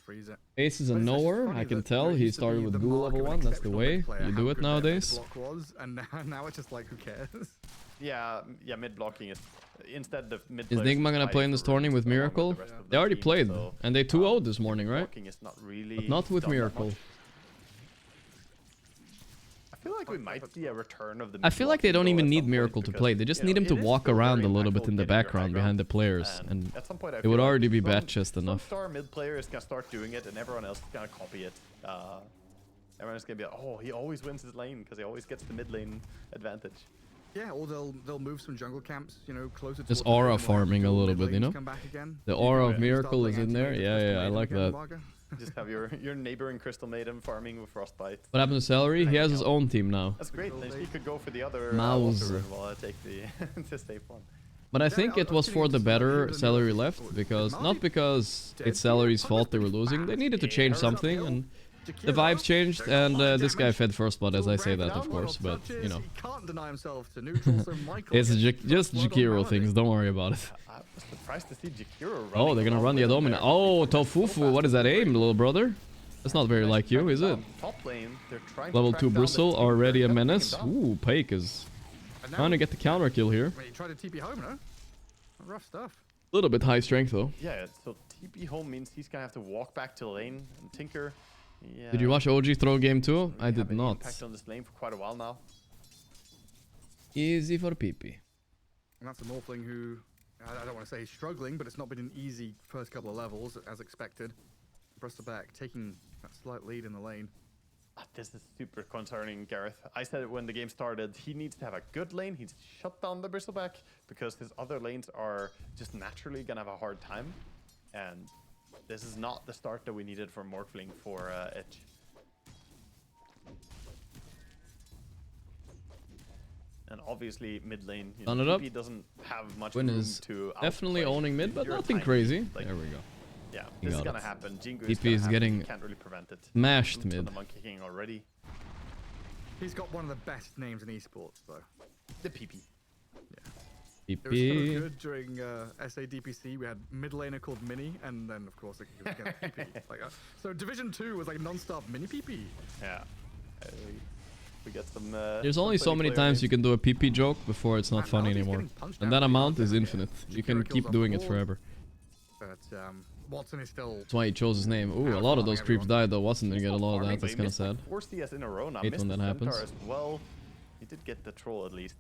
Freeze it. Ace is a knower, I can tell. He started with Ghoul level 1, that's the way you do it nowadays. And now it's just like, who cares? Yeah, mid blocking is instead of mid. Is Nigma gonna play in this tourney with Miracle? They already played, and they 2-0'd this morning, right? But not with Miracle. I feel like we might see a return of the. I feel like they don't even need Miracle to play. They just need him to walk around a little bit in the background behind the players, and it would already be bat chest enough. Star mid player is gonna start doing it, and everyone else is gonna copy it. Everyone's gonna be like, oh, he always wins his lane because he always gets the mid lane advantage. Yeah, or they'll move some jungle camps, you know, closer to. Just aura farming a little bit, you know. The aura of Miracle is in there. Yeah, I like that. Just have your neighboring Crystal Maiden farming with Frostbite. What happened to Celery? He has his own team now. That's great. Then he could go for the other Mouse. while I take the safe one. But I think it was for the better Celery left, because not because it's Celery's fault they were losing. They needed to change something, and the vibes changed, and this guy fed first blood as I say that, of course, but you know. It's just Jakiro things, don't worry about it. I'm surprised to see Jakiro running. Oh, they're gonna run the Adomina. Oh, Tofufu, what is that aim, little brother? That's not very like you, is it? Top lane, they're trying Level 2 Bristle, already a menace. Ooh, Pake is trying to get the counter kill here. Wait, you tried to TP home, no? Rough stuff. A little bit high strength though. Yeah, so TP home means he's gonna have to walk back to the lane and tinker. Yeah. Did you watch OG throw game 2? I did not. Impact on this lane for quite a while now. Easy for PP. And that's a Morphling who, I don't want to say he's struggling, but it's not been an easy first couple of levels, as expected. Bristol back, taking that slight lead in the lane. This is super concerning, Gareth. I said it when the game started. He needs to have a good lane. He's shut down the Bristleback because his other lanes are just naturally going to have a hard time. And this is not the start that we needed from Morphling for Edge. And obviously mid lane, you know, he doesn't have much room to definitely owning mid, but nothing crazy. Like, there we go. Yeah, this is gonna happen. Jingu is getting can't really prevent it. Mashed mid. The Monkey King already. He's got one of the best names in esports, though. The PP. Yeah. It was so good during SA DPC. We had mid laner called Mini, and then of course it was against PP. Like, so Division 2 was like non-stop Mini PP. Yeah. We get some. There's only so many times you can do a PP joke before it's not funny anymore, and that amount is infinite. You can keep doing it forever. But Watson is still. That's why he chose his name. Ooh, a lot of those creeps died though. Watson didn't get a lot of that. That's kind of sad. 4 CS in a row now. Hate when that happens. As well, he did get the troll at least,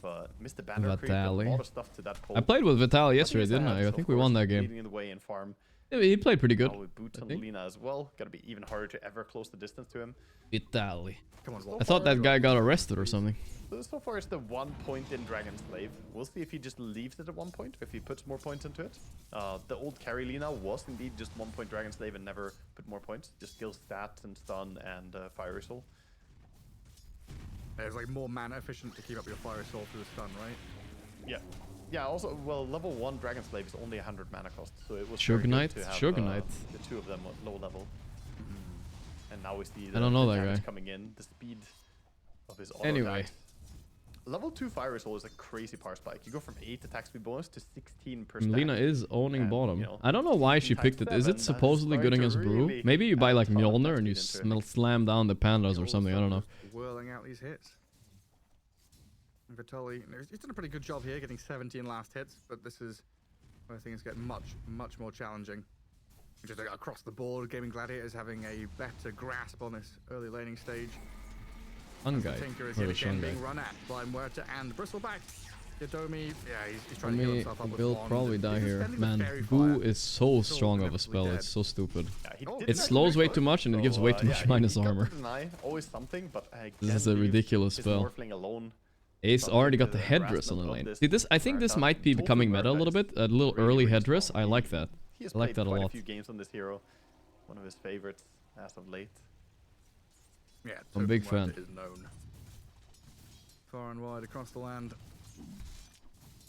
but missed the banner creep. A lot of stuff to that pole. I played with Vitaly yesterday, didn't I? I think we won that game. Leading the way in farm. Yeah, he played pretty good. Now with boots on Lina as well. Gotta be even harder to ever close the distance to him. Italy. Come on, I thought that guy got arrested or something. So far it's the 1 point in Dragon Slave. We'll see if he just leaves it at 1 point, if he puts more points into it. The old carry Lina was indeed just 1 point Dragon Slave and never put more points. Just kills stats and stun and Fire Soul. It's like more mana efficient to keep up your Fire Soul through the stun, right? Yeah. Yeah, also, well, level 1 Dragon Slave is only 100 mana cost, so it was Sugar Knight? to have Sugar Knight. the 2 of them at low level. And now we see I don't know the that damage guy. coming in, the speed of his auto Anyway. attacks. Level 2 Fire Soul is a crazy power spike. You go from 8 attack speed bonus to 16 per stack. Lina is owning And, bottom. you know, I don't know why she picked it. Is it supposedly good against Brew? Maybe you buy like Mjolnir and you slam down the pandas or something. I don't know. Whirling out these hits. And Vitali, he's done a pretty good job here, getting 17 last hits, but this is where things get much more challenging. Just across the board, Gaming Gladiators having a better grasp on this early laning stage. Unguy. Tinker is yet again being run at by Muerta and Bristleback. Yadomi, yeah, he's trying to heal himself up with will Wand. probably die He's here. defending Man, with Fairy Boo Fire. is so Still strong of a inevitably spell. dead. It's so stupid. Yeah, It slows way too much and it gives way too much minus armor. Always something, but This is a ridiculous spell. Alone. Ace already got the headdress on the lane. See, I think this might be becoming meta a little bit. A little early headdress. I like that. I like that a lot. A few games on this hero. One of his favorites as of late. Yeah, I'm a big fan. Is known. Far and wide across the land.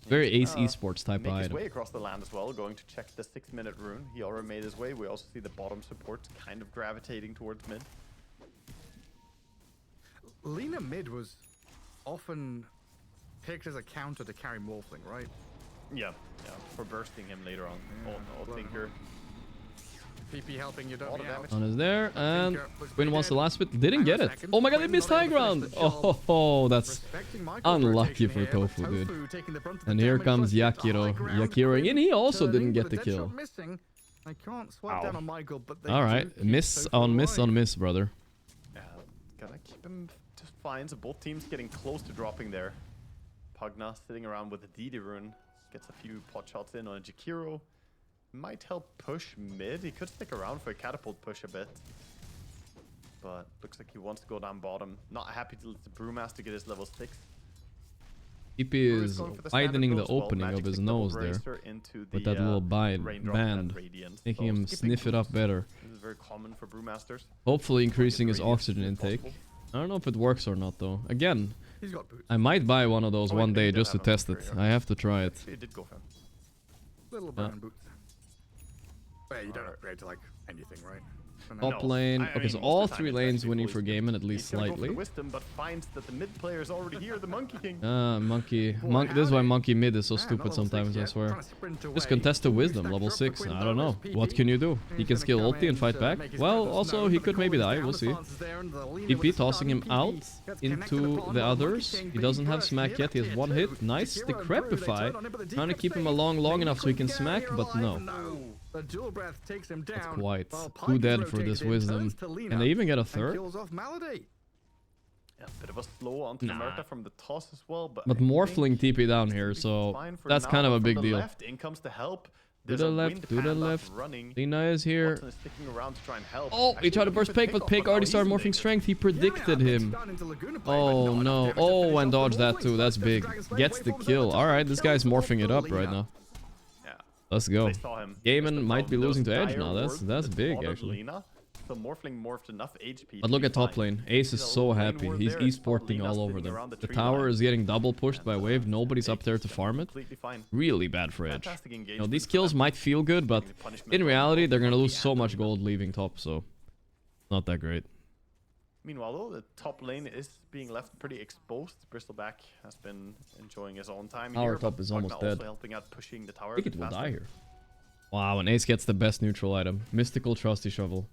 Very Ace Esports type Make his item. way across the land as well, going to check the 6-minute rune. He already made his way. We also see the bottom support kind of gravitating towards mid. Lina mid was often picked as a counter to carry Morphling, right? Yeah, for bursting him later on. Oh, Tinker. PP helping you, don't out. On is there, and Quinn wants the last bit. Didn't get it. Oh my god, they missed high ground. Oh, that's unlucky for Tofu, dude. And here comes Yakiro. Yakiro, and he also didn't get the kill. Alright, miss on miss, brother. Yeah, gotta keep him just fine. So both teams getting close to dropping there. Pugna sitting around with the DD rune. Gets a few pot shots in on a Jakiro. Might help push mid. He could stick around for a catapult push a bit. But looks like he wants to go down bottom. Not happy to let the Brewmaster get his level 6. EP is widening the opening of his nose there. With that little band. Making him sniff it up better. This is very common for Brewmasters. Hopefully increasing his oxygen intake. I don't know if it works or not though. Again, I might buy one of those one day just to test it. I have to try it. It did go for him. Little brown boots. But you don't upgrade to like anything, right? Top lane. Okay, so all 3 lanes winning for Gaimin, at least slightly. Wisdom, but finds that the mid player is already here, the Monkey King. Monkey. This is why Monkey mid is so stupid sometimes, I swear. Just contest the Wisdom, level 6. I don't know. What can you do? He can skill ulti and fight back. Well, also, he could maybe die. We'll see. PP tossing him out into the others. He doesn't have smack yet. He has 1 hit. Nice. Decrepify. Trying to keep him along long enough so he can smack, but no. The dual breath takes him down. That's quite too dead for this Wisdom. And they even get a 3rd? Yeah, bit of a slow onto the Murta from the toss as well, but Morphling TP down here, so that's kind of a big deal. In comes the help. To the left. Lina is here. Oh, he tried to burst Pig, but Pig already started morphing strength. He predicted him. Oh no. Oh, and dodged that too. That's big. Gets the kill. Alright, this guy's morphing it up right now. Let's go. Gaimin might be losing to Edge now. That's big, actually. The Morphling morphed enough HP. But look at top lane. Ace is so happy. He's esporting all over them. The tower is getting double pushed by wave. Nobody's up there to farm it. Really bad for Edge. You know, these kills might feel good, but in reality, they're gonna lose so much gold leaving top, so not that great. Meanwhile, though, the top lane is being left pretty exposed. Bristleback has been enjoying his own time Our here. top is almost dead. Helping out pushing the tower. I think it will die here. Wow, and Ace gets the best neutral item. Mystical Trusty Shovel.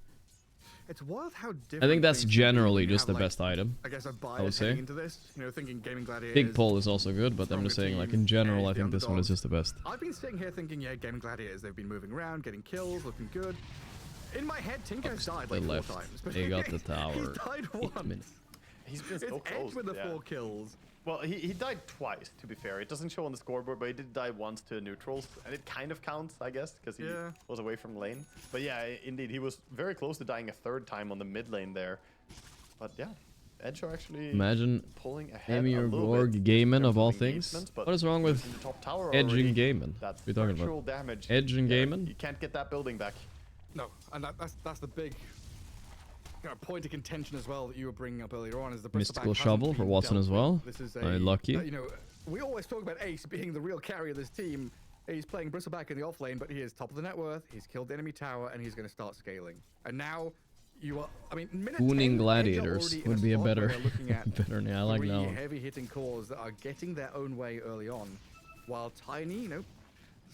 It's wild how different. I think that's generally just the best item. I guess I would say. Into this, you know, thinking Gaming Gladiators. Big Pole is also good, but I'm just saying, like, in general, I think this one is just the best. I've been sitting here thinking, yeah, Gaming Gladiators, they've been moving around, getting kills, looking good. In my head, Tinker's died like 4 times. They got the tower. He's died once. He's been so it's close. Edge with the 4 kills. Well, he died twice, to be fair. It doesn't show on the scoreboard, but he did die once to neutrals. And it kind of counts, I guess, because he was away from lane. But yeah, indeed, he was very close to dying a third time on the mid lane there. But yeah, Edge are actually pulling ahead a little bit. Gaimin of all things. What is wrong with Edge and Gaimin? That's we're talking about damage. Edge and Gaimin? You can't get that building back. No, and that's the big point of contention as well that you were bringing up earlier on is the Mystical Shovel for Watson as well. This is lucky. You know, we always talk about Ace being the real carry of this team. He's playing Bristleback in the off lane, but he is top of the net worth. He's killed the enemy tower, and he's going to start scaling. And now you are, I mean, Gooning Gladiators would be a better name. I like that one. Heavy hitting cores that are getting their own way early on, while Tiny, you know,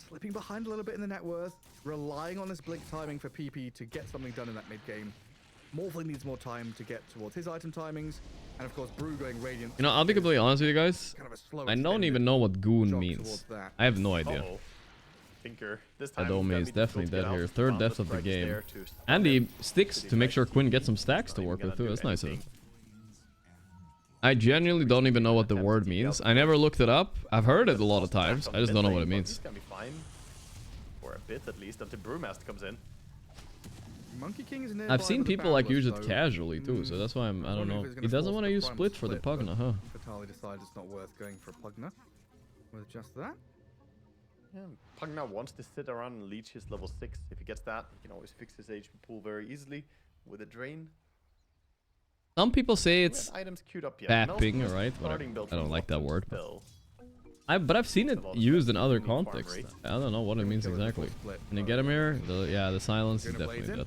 slipping behind a little bit in the net worth, relying on this blink timing for PP to get something done in that mid game. Morphling needs more time to get towards his item timings, and of course Brew going Radiant. You know, I'll be completely honest with you guys. I don't even know what Goon means. I have no idea. Thinker. Adome is definitely dead here. Third death of the game. And he sticks to make sure Quinn gets some stacks to work with too. That's nice of him. I genuinely don't even know what the word means. I never looked it up. I've heard it a lot of times. I just don't know what it means. He's gonna be fine for a bit at least until Brewmaster comes in. Monkey King is I've seen people like use it casually too, so that's why I don't know. He doesn't want to use split for the Pugna, huh? Fatali decides it's not worth going for a Pugna with just that. Yeah, Pugna wants to sit around and leech his level 6. If he gets that, he can always fix his HP pool very easily with a drain. Some people say it's items queued up yet. bapping, right? I don't like that word. But I've seen it used in other contexts. I don't know what it means exactly. Can you get him here? The silence is definitely dead.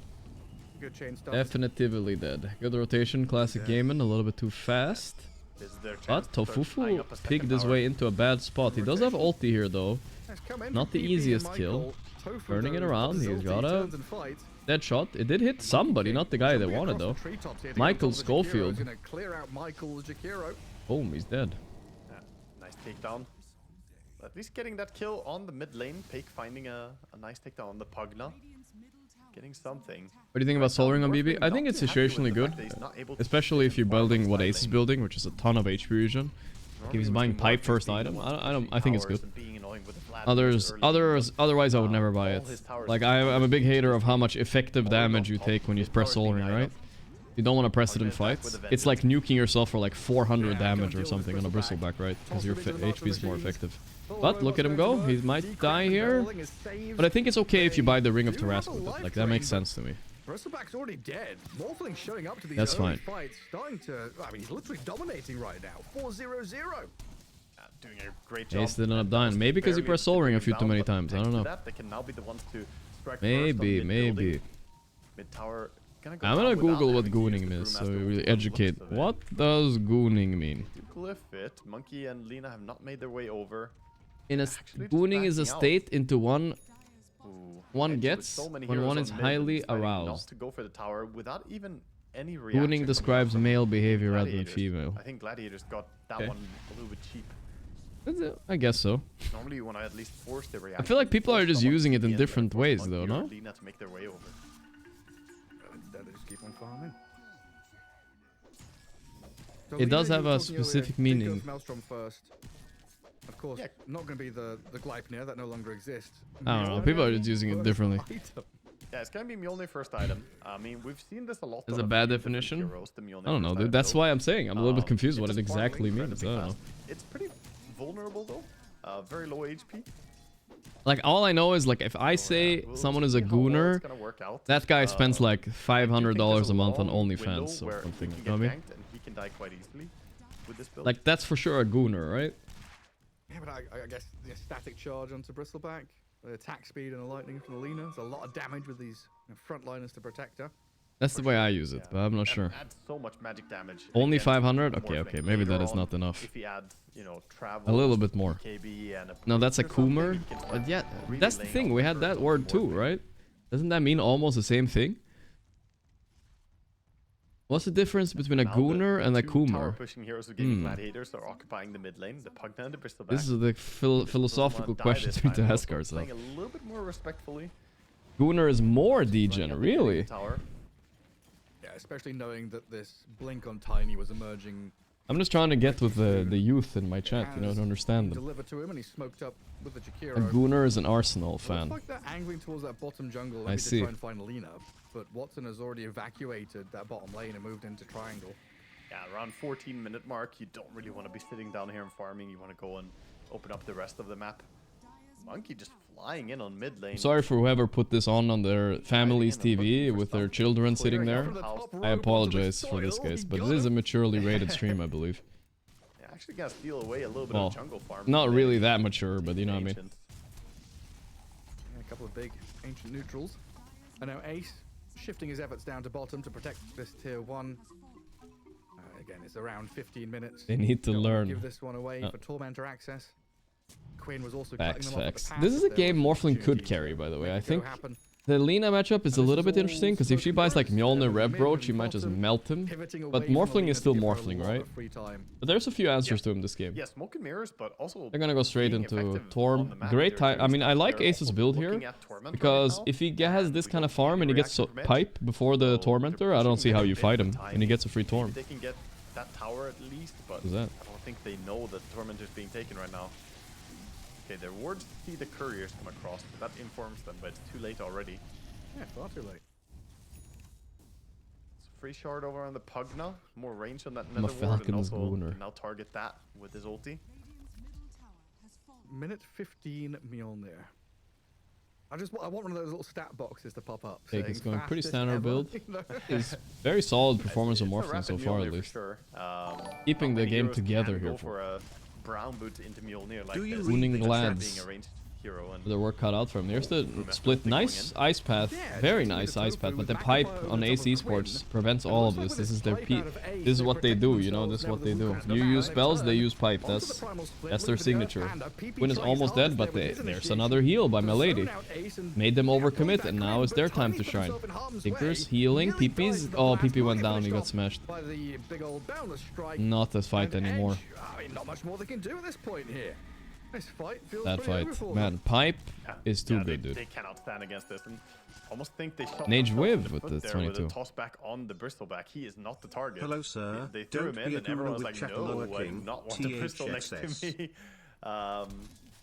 Definitively dead. Good rotation, classic Gaimin, a little bit too fast. But Tofufu picked his way into a bad spot. He does have ulti here though. Not the easiest kill. Turning it around, he's got a dead shot. It did hit somebody, not the guy they wanted though. Michael Schofield. Boom, he's dead. Nice takedown. At least getting that kill on the mid lane. Pake finding a nice takedown on the Pugna. Getting something. What do you think about soloing on BB? I think it's situationally good. Especially if you're building what Ace is building, which is a ton of HP regen. If he's buying pipe first item, I think it's good. Otherwise I would never buy it. Like I'm a big hater of how much effective damage you take when you press soloing, right? You don't want to press it in fights. It's like nuking yourself for like 400 damage or something on a bristleback, right? Because your HP is more effective. But look at him go. He might die here. But I think it's okay if you buy the Ring of Tarrasque. Like that makes sense to me. Bristleback's already dead. Morphling showing up to these That's fine. fights, starting to. I mean, he's literally dominating right now. 4-0-0. Doing a great job. Ace didn't end up dying. Maybe because he pressed Soul Ring a few too many times. I don't know. Maybe. Mid tower. I'm gonna Google what gooning is, so we really educate. What does gooning mean? Glyph it. Monkey and Lina have not made their way over. Gooning is a state into one gets when one is highly aroused. To go for the tower without even any reaction. Gooning describes male behavior rather than female. I think Gladiators got that one a little bit cheap. I guess so. Normally you want to at least force the reaction. I feel like people are just using it in different ways though, no? Lina to make their way over. They just keep on farming. It does have a specific meaning. Maelstrom first. Of course, not going to be the Gleipnir that no longer exists. I don't know. People are just using it differently. Yeah, it's going to be Mjolnir first item. I mean, we've seen this a lot. Is a bad definition? I don't know, dude. That's why I'm saying. I'm a little bit confused what it exactly means. I don't know. It's pretty vulnerable though. Very low HP. Like, all I know is, like, if I say someone is a gooner, that guy spends, like, $500 a month on OnlyFans or something. You know what I mean? He can die quite easily with this build. Like, that's for sure a gooner, right? Yeah, but I guess the static charge onto Bristleback, the attack speed and the lightning from the Lina. There's a lot of damage with these frontliners to protect her. That's the way I use it, but I'm not sure. Adds so much magic damage. Only 500? Okay, maybe that is not enough. If he adds, a little bit more. No, that's a Coomer. But yeah, that's the thing. We had that word too, right? Doesn't that mean almost the same thing? What's the difference between a gooner and a Coomer? Pushing heroes who getting Gladiators are occupying the mid lane, the Pugna and the Bristleback. This is the philosophical question we need to ask ourselves. Playing a little bit more respectfully. Gooner is more degen, really? Yeah, especially knowing that this blink on Tiny was emerging. I'm just trying to get with the youth in my chat, you know, to understand them. Delivered to him and he's smoked up with the Jakiro. A Gunnar is an Arsenal fan. Looks like they're angling towards that bottom jungle. I see. To try and find Lina, but Watson has already evacuated that bottom lane and moved into triangle. Yeah, around 14-minute mark, you don't really want to be sitting down here and farming. You want to go and open up the rest of the map. Monkey just flying in on mid lane. Sorry for whoever put this on their family's TV with their children sitting there. I apologize for this, guys, but it is a maturely rated stream, I believe. Yeah, actually gotta steal away a little bit of jungle farm. Not really that mature, but you know what I mean. Yeah, a couple of big ancient neutrals. And now Ace shifting his efforts down to bottom to protect this tier 1. Again, it's around 15 minutes. They need to learn. Give this one away for Tormentor access. Quinn was also facts. This is a game Morphling could carry, by the way. I think the Lina matchup is a little bit interesting, because if she buys like Mjolnir Rev Brooch, she might just melt him. But Morphling is still Morphling, right? But there's a few answers to him this game. Yeah, smoke and mirrors, but also they're gonna go straight into Torm. Great time. I mean, I like Ace's build here, because if he has this kind of farm and he gets pipe before the Tormentor, I don't see how you fight him, and he gets a free Torm. They can get that tower at least, but I don't think they know that the Tormentor is being taken right now. Okay, their wards see the couriers come across, but that informs them, but it's too late already. Yeah, far too late. It's a free shard over on the Pugna, more range on that nether ward, and also can now target that with his ulti. Minute 15 Mjolnir. I want one of those little stat boxes to pop up. Jake is going pretty standard build. It's very solid performance of Morphling so far, at least. Sure. Keeping the game together here. For a brown boot into Mjolnir like this. Winning Glads. The work cut out from there's the split. Nice ice path, very nice ice path, but the pipe on Ace Esports prevents all of this. This is their this is what they do, you know, this is what they do. You use spells, they use pipe. That's their signature. Quinn is almost dead, but there's another heal by Milady. Made them overcommit, and now it's their time to shine. Tinkers, healing, PP's. Oh, PP went down, he got smashed. Not this fight anymore. Not much more they can do at this point here. This fight feels that fight, man. Pipe is too good, dude. They cannot stand against this, and almost think they shot Nage Wiv with the 22. With a toss back on the Bristleback. He is not the target. Hello, sir. They threw him in, and everyone was like, "No, I do not want the Bristol next to me."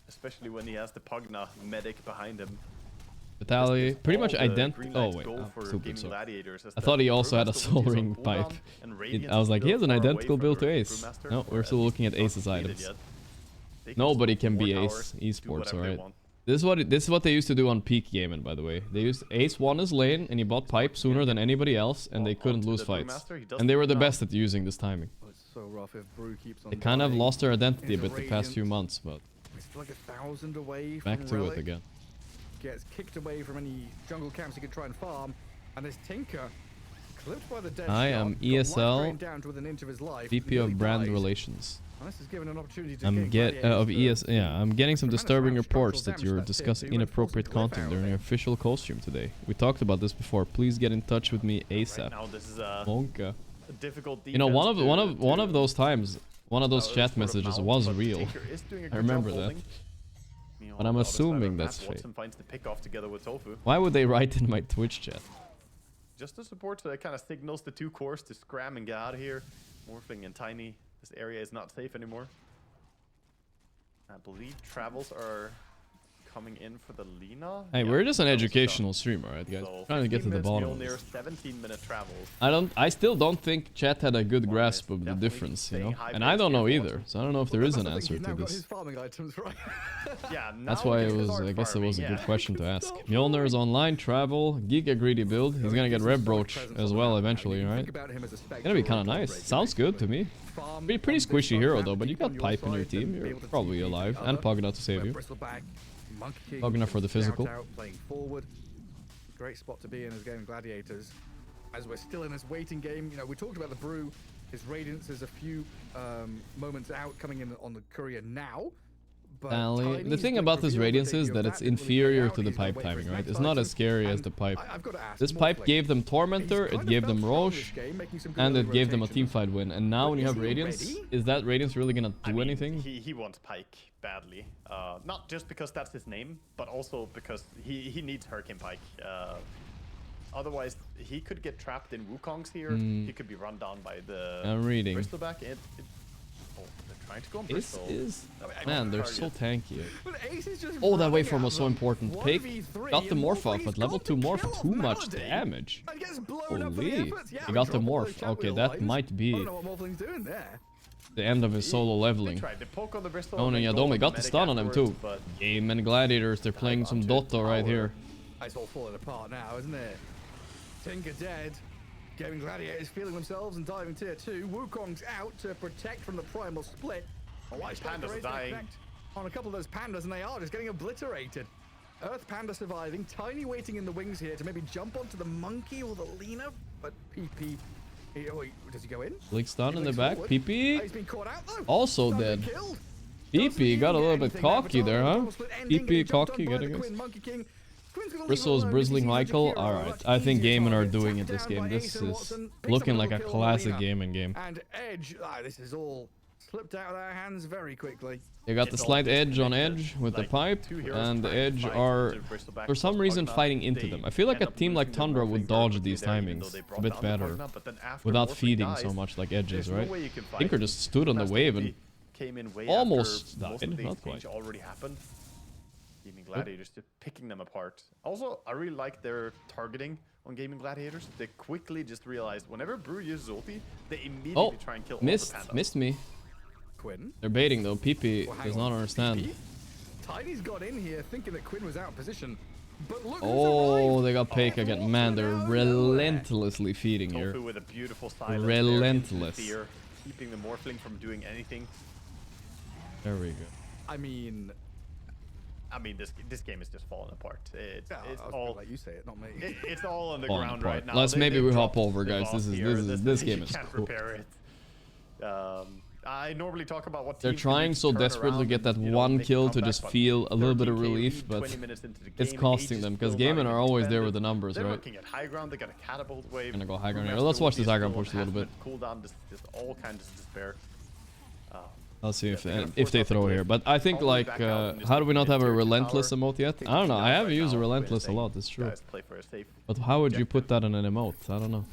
Especially when he has the Pugna medic behind him. Vitaly, pretty much identical. Oh wait, stupid. I thought he also had a Soul Ring pipe. I was like, he has an identical build to Ace. No, we're still looking at Ace's items. Nobody can be Ace Esports, alright. This is what they used to do on peak Gaimin, by the way. They used Ace won his lane, and he bought pipe sooner than anybody else, and they couldn't lose fights. And they were the best at using this timing. They kind of lost their identity a bit the past few months, but back to it again. Gets kicked away from any jungle camps he could try and farm, and this Tinker clipped by the dead I am ESL VP of Brand Relations. I'm getting some disturbing reports that you're discussing inappropriate content during your official call stream today. We talked about this before. Please get in touch with me ASAP. Monka. You know, one of those times, one of those chat messages was real. I remember that. But I'm assuming that's fake. Why would they write in my Twitch chat? Just the support that kind of signals the two cores to scram and get out of here. Morphling and Tiny. This area is not safe anymore. I believe travels are coming in for the Lina. Hey, we're just an educational stream, alright, guys? So trying to get to the bottom of this. 17-minute travels. I still don't think chat had a good grasp of the difference, you know? And I don't know either, so I don't know if there is an answer to this. That's why it was, I guess it was a good question to ask. Mjolnir is online, travel, Giga greedy build. He's gonna get Rev Brooch as well eventually, right? Gonna be kind of nice. Sounds good to me. Pretty squishy hero though, but you got Pipe in your team. You're probably alive, and Pugna to save you. Pugna for the physical. Playing forward. Great spot to be in as game Gladiators. As we're still in this waiting game, you know, we talked about the Brew. His Radiance is a few moments out, coming in on the Courier now. The thing about this Radiance is that it's inferior to the pipe timing, right? It's not as scary as the pipe. This pipe gave them Tormentor, it gave them Roche, and it gave them a teamfight win. And now when you have Radiance, is that Radiance really gonna do anything? He wants Pike badly. Not just because that's his name, but also because he needs Hurricane Pike. Otherwise, he could get trapped in Wukongs here. He could be run down by the Bristleback. trying to go on Ace Bristol. is... Man, they're so tanky. Ace is just Oh, that waveform running was so at them. important. Pick, 1v3, got the and morph off, Wolfie's but level got 2 the morph, kill too much Melody. damage. And gets blown up for the Holy. efforts. Yeah, He got the drop morph. chat Okay, wheel that wise. might I be don't know what Morphling's doing there. the end of his solo They leveling. tried to poke on the Bristol. Oh, and and then Yadome go got the medic stun on him too. afterwards, but Gaimin Gladiators, they're playing some Dotto right here. It's all falling apart now, isn't it? Tinker dead. Gaimin Gladiators feeling themselves and diving tier 2. Wukong's out to protect from the primal split. White Pandas are dying. On a couple of those pandas, and they are just getting obliterated. Earth Panda surviving. Tiny waiting in the wings here to maybe jump onto the monkey or the Lena, but PP. Wait, does he go in? Blink stun in the back. PP. He's been caught out though. Also dead. PP got a little bit cocky there, huh? PP cocky getting it. Bristol's Bristling Michael. Alright, I think Gaimin are doing it this game. This is looking like a classic Gaimin game. And Edge, this is all slipped out of their hands very quickly. They got the slight edge on Edge with the pipe, and the Edge are, for some reason, fighting into them. I feel like a team like Tundra would dodge these timings a bit better, without feeding so much like Edge is, right? Tinker just stood on the wave and almost died, not quite. Already happened. Gaimin Gladiators, just picking them apart. Also, I really like their targeting on Gaimin Gladiators. They quickly just realized whenever Brew uses ulti, they immediately try and kill all the pandas. Missed me. Quinn. They're baiting though. PP does not understand. PP? Tiny's got in here thinking that Quinn was out of position. But look oh, they got Pake again. Man, they're relentlessly feeding here. With a beautiful silence relentless. There, keeping the Morphling from doing anything. There we go. I mean, this game is just falling apart. It's all like you say it, not me. It's all on the ground right now. Let's maybe we hop over, guys. This game is cool. Repair it. I normally talk about what they're trying so desperately to get that one kill to just feel a little bit of relief, but it's costing them because Gaimin are always there with the numbers, right? Looking at high ground, they got a catapult wave. Gonna go high ground here. Let's watch this high ground push a little bit. Cooldown, just all kinds of despair. I'll see if they throw here, but I think like how do we not have a relentless emote yet? I don't know. I haven't used a relentless a lot. It's true. But how would you put that in an emote? I don't know.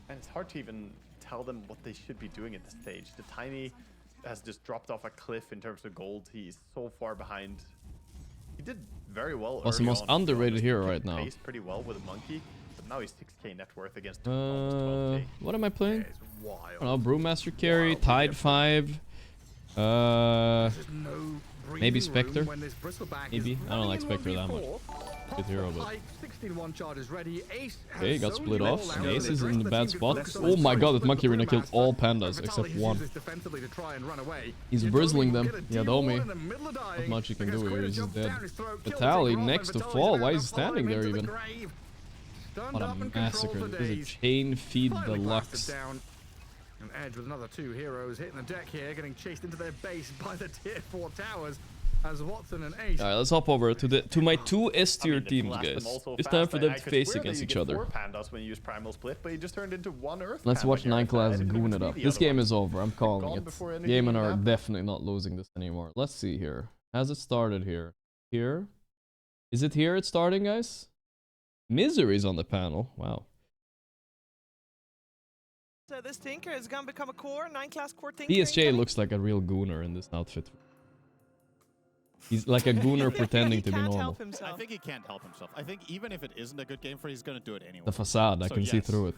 And it's hard to even tell them what they should be doing at this stage. The Tiny has just dropped off a cliff in terms of gold. He's so far behind. He did very well. What's the most underrated hero right now? Paced pretty well with a monkey, but now he's 6k net worth against almost 12k. What am I playing? Wild. I don't know, Brewmaster carry, Tide 5. Maybe Spectre. Maybe. I don't like Spectre that much. Good hero, but. Okay, got split off. Ace is in the bad spot. Oh my god, that monkey arena killed all pandas except one. He's bristling them. Yadome. Not much he can do here, he's just dead. Vitaly next to fall. Why is he standing there even? What a massacre. This is a chain feed deluxe. And Edge with another 2 heroes hitting the deck here, getting chased into their base by the tier 4 towers as Watson and Ace. Alright, let's hop over to my 2 S tier teams, guys. It's time for them to face against each other. When you use Primal Split, but he just turned into one Earth. Let's watch 9 class goon it up. This game is over, I'm calling it. Gaimin are definitely not losing this anymore. Let's see here. Has it started here? Here? Is it here it's starting, guys? Misery's on the panel. Wow. So this Tinker is gonna become a core, 9 class core Tinker. BSJ looks like a real gooner in this outfit. He's like a gooner pretending to be normal. I think he can't help himself. I think even if it isn't a good game for him, he's gonna do it anyway. The facade, I can see through it.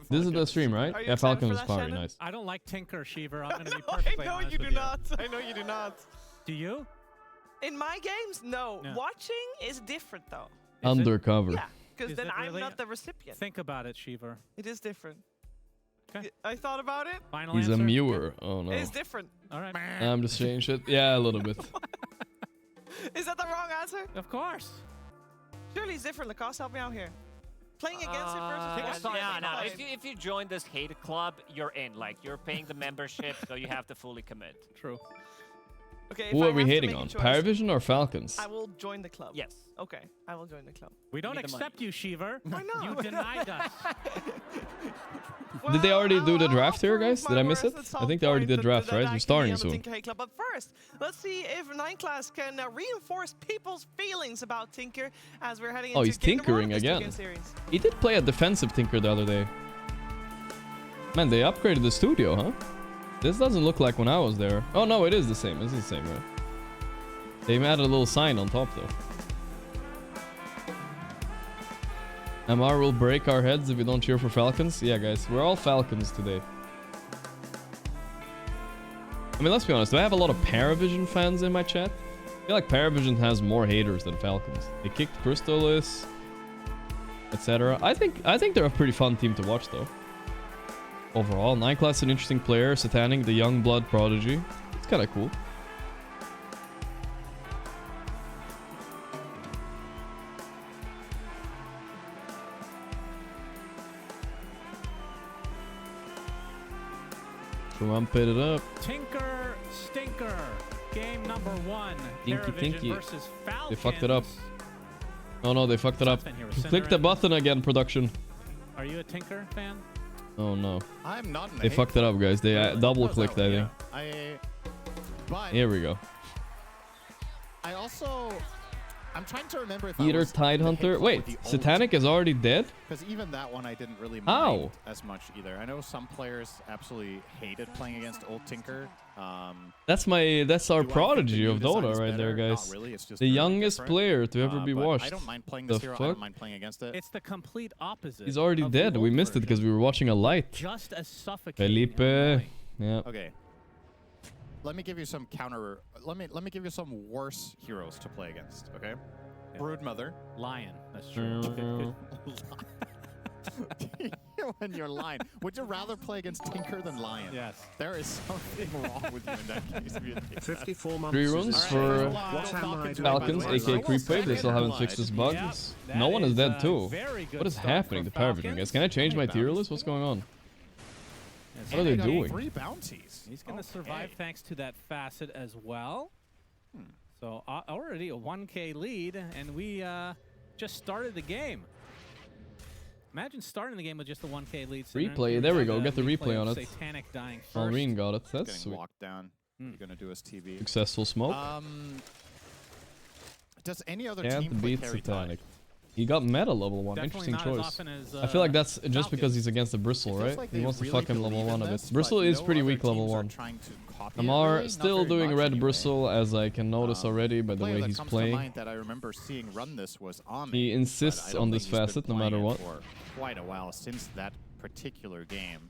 This is the stream, right? Yeah, Falcon is probably nice. I don't like Tinker, Shiver. I'm gonna be perfectly honest you do not. I know you do not. Do you? In my games, no. Watching is different though. Undercover. Yeah, because then I'm not the recipient. Think about it, Shiver. It is different. Okay. I thought about it. Final He's answer? a mewer. Oh no. It's different. All right. I'm just saying shit. Yeah, a little bit. Is that the wrong answer? Of course. Surely it's different. Lacoste, help me out here. Playing against it versus no. If you join this hate club, you're in. Like, you're paying the membership, so you have to fully commit. True. Okay, who are we hating on? Parivision or Falcons? I will join the club. Yes. Okay, I will join the club. We don't accept you, Shiver. Why not? You denied us. Well, did they already do the draft here, guys? Did I miss it? I think they already did draft, right? We're starting soon. But first, let's see if 9 class can reinforce people's feelings about Tinker as we're heading into he's tinkering again. He did play a defensive Tinker the other day. Man, they upgraded the studio, huh? This doesn't look like when I was there. Oh no, it is the same. It's the same, right? They added a little sign on top though. MR will break our heads if we don't cheer for Falcons. Yeah, guys, we're all Falcons today. I mean, let's be honest. Do I have a lot of Parivision fans in my chat? I feel like Parivision has more haters than Falcons. They kicked Crystallis, etc. I think they're a pretty fun team to watch though. Overall, 9class an interesting player. Satanic, the young blood prodigy. It's kind of cool. Trumpet it up. Tinker Stinker. Game number 1. Tinky. Versus Falcons. They fucked it up. Oh no, they fucked it up. Click the button again, production. Are you a Tinker fan? Oh no. I'm not. They fucked it up, guys. They double clicked, I think. Here we go. I'm trying to remember if Eater Tidehunter. Wait, Satanic is already dead? Because even that one I didn't really mind as much either. I know some players absolutely hated playing against old Tinker. That's our prodigy of Dota right there, guys. Really. It's just the youngest player to ever be washed. I don't mind playing this hero. I don't mind playing against it. It's the complete opposite. He's already dead. We missed it because we were watching a light. Just as suffocating. Felipe. Yeah. Okay. Let me give you some counter. Let me give you some worse heroes to play against. Okay. Yeah. Broodmother. Lion. That's true. When you're Lion, would you rather play against Tinker than Lion? Yes. There is something wrong with you in that case. 54 months. 3 runs for Falcons, aka Creepwave. They still haven't fixed this bug. No one is dead too. What is happening to Parivision, guys? Can I change my tier list? What's going on? What are they doing? 3 bounties. He's going to survive thanks to that facet as well. So already a 1K lead, and we just started the game. Imagine starting the game with just a 1K lead. Replay. There we go. Get the replay on it. Satanic dying first. Marine got it. That's sweet. Locked down. You're going to do his TV. Successful smoke. Does any other team beat Satanic? He got meta level 1. Definitely interesting choice. I feel like that's just because he's against the Bristle, right? He wants to fuck him level 1 a bit. Bristle is pretty weak level 1. Amar still doing red Bristle, as I can notice already by the way he's playing. That I remember seeing run this was he insists on this facet no matter what. For quite a while since that particular game,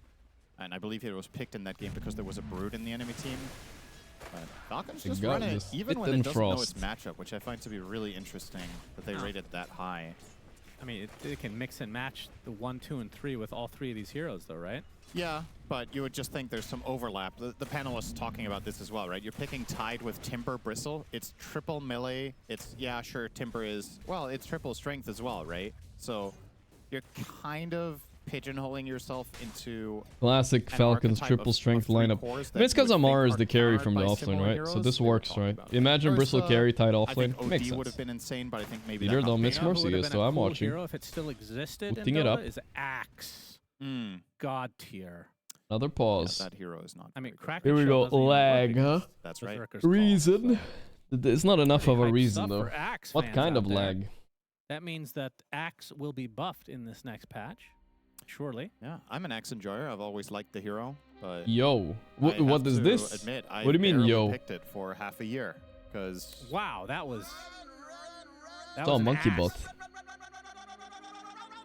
and I believe it was picked in that game because there was a Brood in the enemy team. But Falcons just run it even when it doesn't know its matchup, which I find to be really interesting that they rated that high. I mean, they can mix and match the 1, 2, and 3 with all 3 of these heroes, though, right? Yeah, but you would just think there's some overlap. The panelists talking about this as well, right? You're picking Tide with Timber Bristle. It's triple melee. It's, yeah, sure, Timber is, well, it's triple strength as well, right? So you're kind of pigeonholing yourself into classic Falcons triple strength lineup. I mean, it's because Amar is the carry from the offlane, right? So this works, right? Imagine Bristle carry Tide offlane. Makes sense. Would have been insane, but I think maybe Peter, don't miss Mercy, so I'm watching. Hero, if it still existed, putting it up. Is Axe. God tier. Another pause. Yeah, that hero is not. I mean, here we go. Lag, huh? That's right. Reason. It's not enough of a reason though. What kind of lag? That means that Axe will be buffed in this next patch. Surely. Yeah, I'm an Axe enjoyer. I've always liked the hero, but yo, what is this? Admit, what do you mean, yo? I picked it for half a year because. Wow, that was. It's all monkey bot.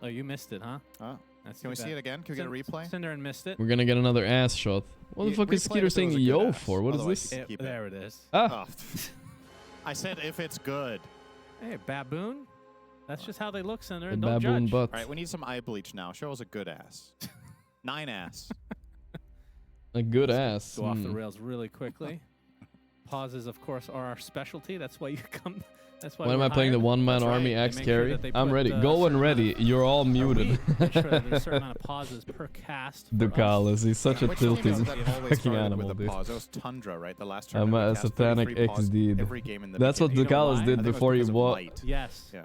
Oh, you missed it, huh? Oh. Can we see it again? Can we get a replay? Cinderin missed it. We're gonna get another ass shot. What the fuck is Skeeter saying yo for? What is this? There it is. Ah. I said if it's good. Hey, baboon. That's just how they look, Cinder. Don't baboon judge. Butt. All right, we need some eye bleach now. Show us a good ass. 9 ass. A good ass. Go off the rails really quickly. Pauses, of course, are our specialty. That's why you come. That's why. When am I playing the one-man army Axe carry? I'm ready. Go and ready. You're all muted. Make sure that there's a certain amount of pauses per cast. Ducalis, he's such a tilted fucking animal, dude. That was Tundra, right? The last I'm a Satanic XD. That's what Ducalis did before he walked. Yes. Yeah.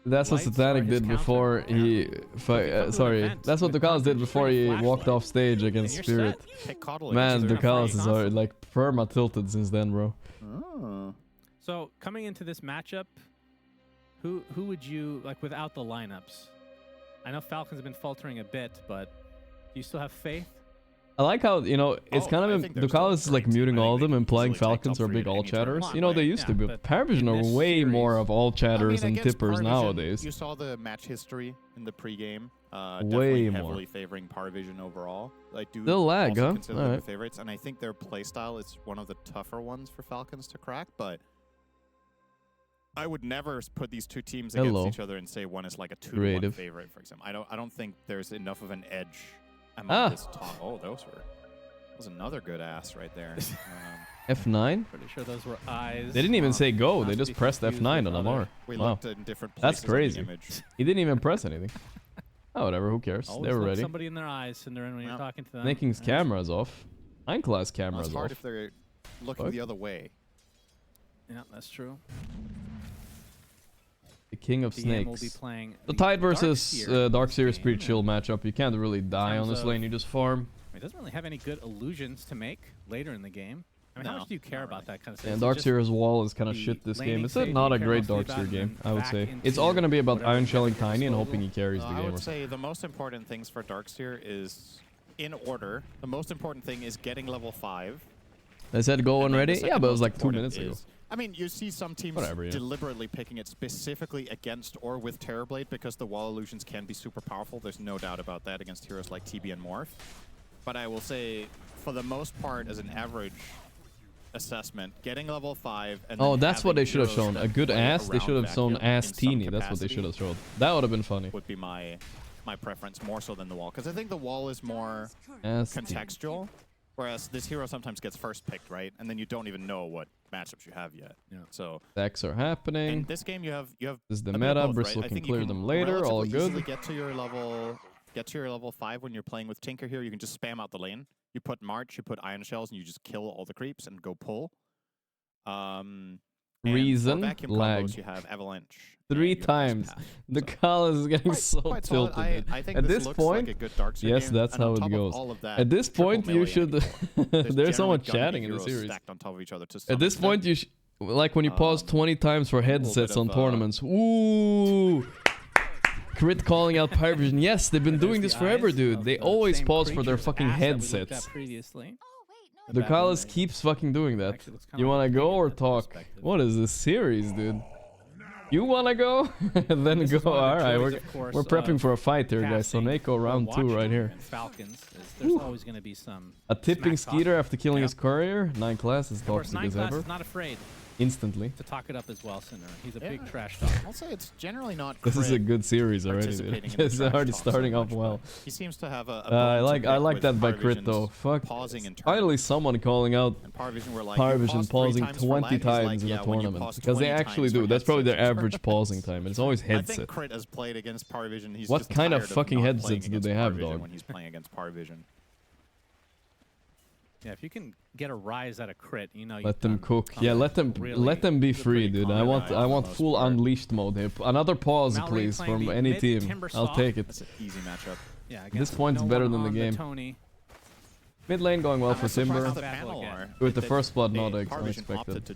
That's what Satanic did before he. Sorry, that's what Ducalis did before he walked off stage against Spirit. Man, Ducalis is like perma tilted since then, bro. Oh. So coming into this matchup, who would you like without the lineups? I know Falcons have been faltering a bit, but do you still have faith I like how, you know, it's kind of Ducalis is like muting all of them and playing Falcons are big all chatters. You know, they used to be, but Parivision are way more of all chatters and tippers nowadays. You saw the match history in the pregame. Way more. Heavily favoring Parivision overall. I do still lag, huh? Consider them the favorites, and I think their playstyle is one of the tougher ones for Falcons to crack, but I would never put these two teams against each other and say one is like a 2-1 favorite, for example. I don't think there's enough of an edge among this top. Oh, that was another good ass right there. F9? Pretty sure those were eyes. They didn't even say go. They just pressed F9 on Amar. We wow. looked in different places. That's crazy. On the image. He didn't even press anything. Oh, whatever. Who cares? Always they were ready. Somebody in their eyes, Cinderin, when you're talking to them. Making his cameras off. 9-class cameras it's off. hard if they're looking the other way. Yeah, that's true. The King of DM Snakes. will be playing the Tide versus Dark Seer is pretty chill matchup. You can't really die on this lane. You just farm. He doesn't really have any good illusions to make later in the game. I mean, how much do you care about that kind of stuff? And Dark Seer's wall is kind of shit this game. It's not a great Dark Seer game, I would say. It's all going to be about Iron Shelling Tiny and hoping he carries the game. I would say the most important things for Dark Seer is, in order, the most important thing is getting level 5. I said go and ready? Yeah, but it was like 2 minutes ago. I mean, you see some teams deliberately picking it specifically against or with Terrorblade because the wall illusions can be super powerful. There's no doubt about that against heroes like TB and Morph. But I will say, for the most part, as an average assessment, getting level 5 and that's what they should have shown. A good ass. They should have shown ass teeny. That's what they should have showed. That would have been funny. Would be my preference more so than the wall, because I think the wall is more contextual, whereas this hero sometimes gets first picked, right? And then you don't even know what matchups you have yet. Yeah. So stacks are happening. In this game, you have this is the meta. Bristle can clear them later. All good. Get to your level 5 when you're playing with Tinker here. You can just spam out the lane. You put March, you put Iron Shells, and you just kill all the creeps and go pull. Reason lag. Combos, you have Avalanche. 3 times. The call is getting so tilted. I think at this point, like a good Dark Seer yes, game. that's how it goes. At this point, you should. There's so much chatting in the series. On top of each other at this point, you like when you pause 20 times for headsets on tournaments. Ooh. Crit calling out Parivision. Yes, they've been doing this forever, dude. They always pause for their fucking headsets. The Ducalis keeps fucking doing that. You wanna go or talk? What is this series, dude? You wanna go? Then go. Alright, we're prepping for a fight here, guys. So Neko round 2 right here. There's always gonna be some a tipping Skeeter after killing his courier. 9-class is toxic as ever. Not afraid. Instantly. To talk it up as well, Cinder. He's a big trash dog. I'll say it's generally not. This is a good series already. It's already starting off well. He seems to have a. I like that by Crit though. Fuck. Finally, someone calling out Parivision pausing 20 times in a tournament because they actually do. That's probably their average pausing time, and it's always headset. I think Crit has played against Parivision. What kind of fucking headsets do they have, dog? When he's playing against Parivision. Yeah, if you can get a rise at a crit, you know. Let them cook. Yeah, let them be free, dude. I want full unleashed mode here. Another pause, please, from any team. I'll take it. That's an easy matchup. Yeah, this point's better than the game. Mid lane going well for Timber. With the first blood, not unexpected.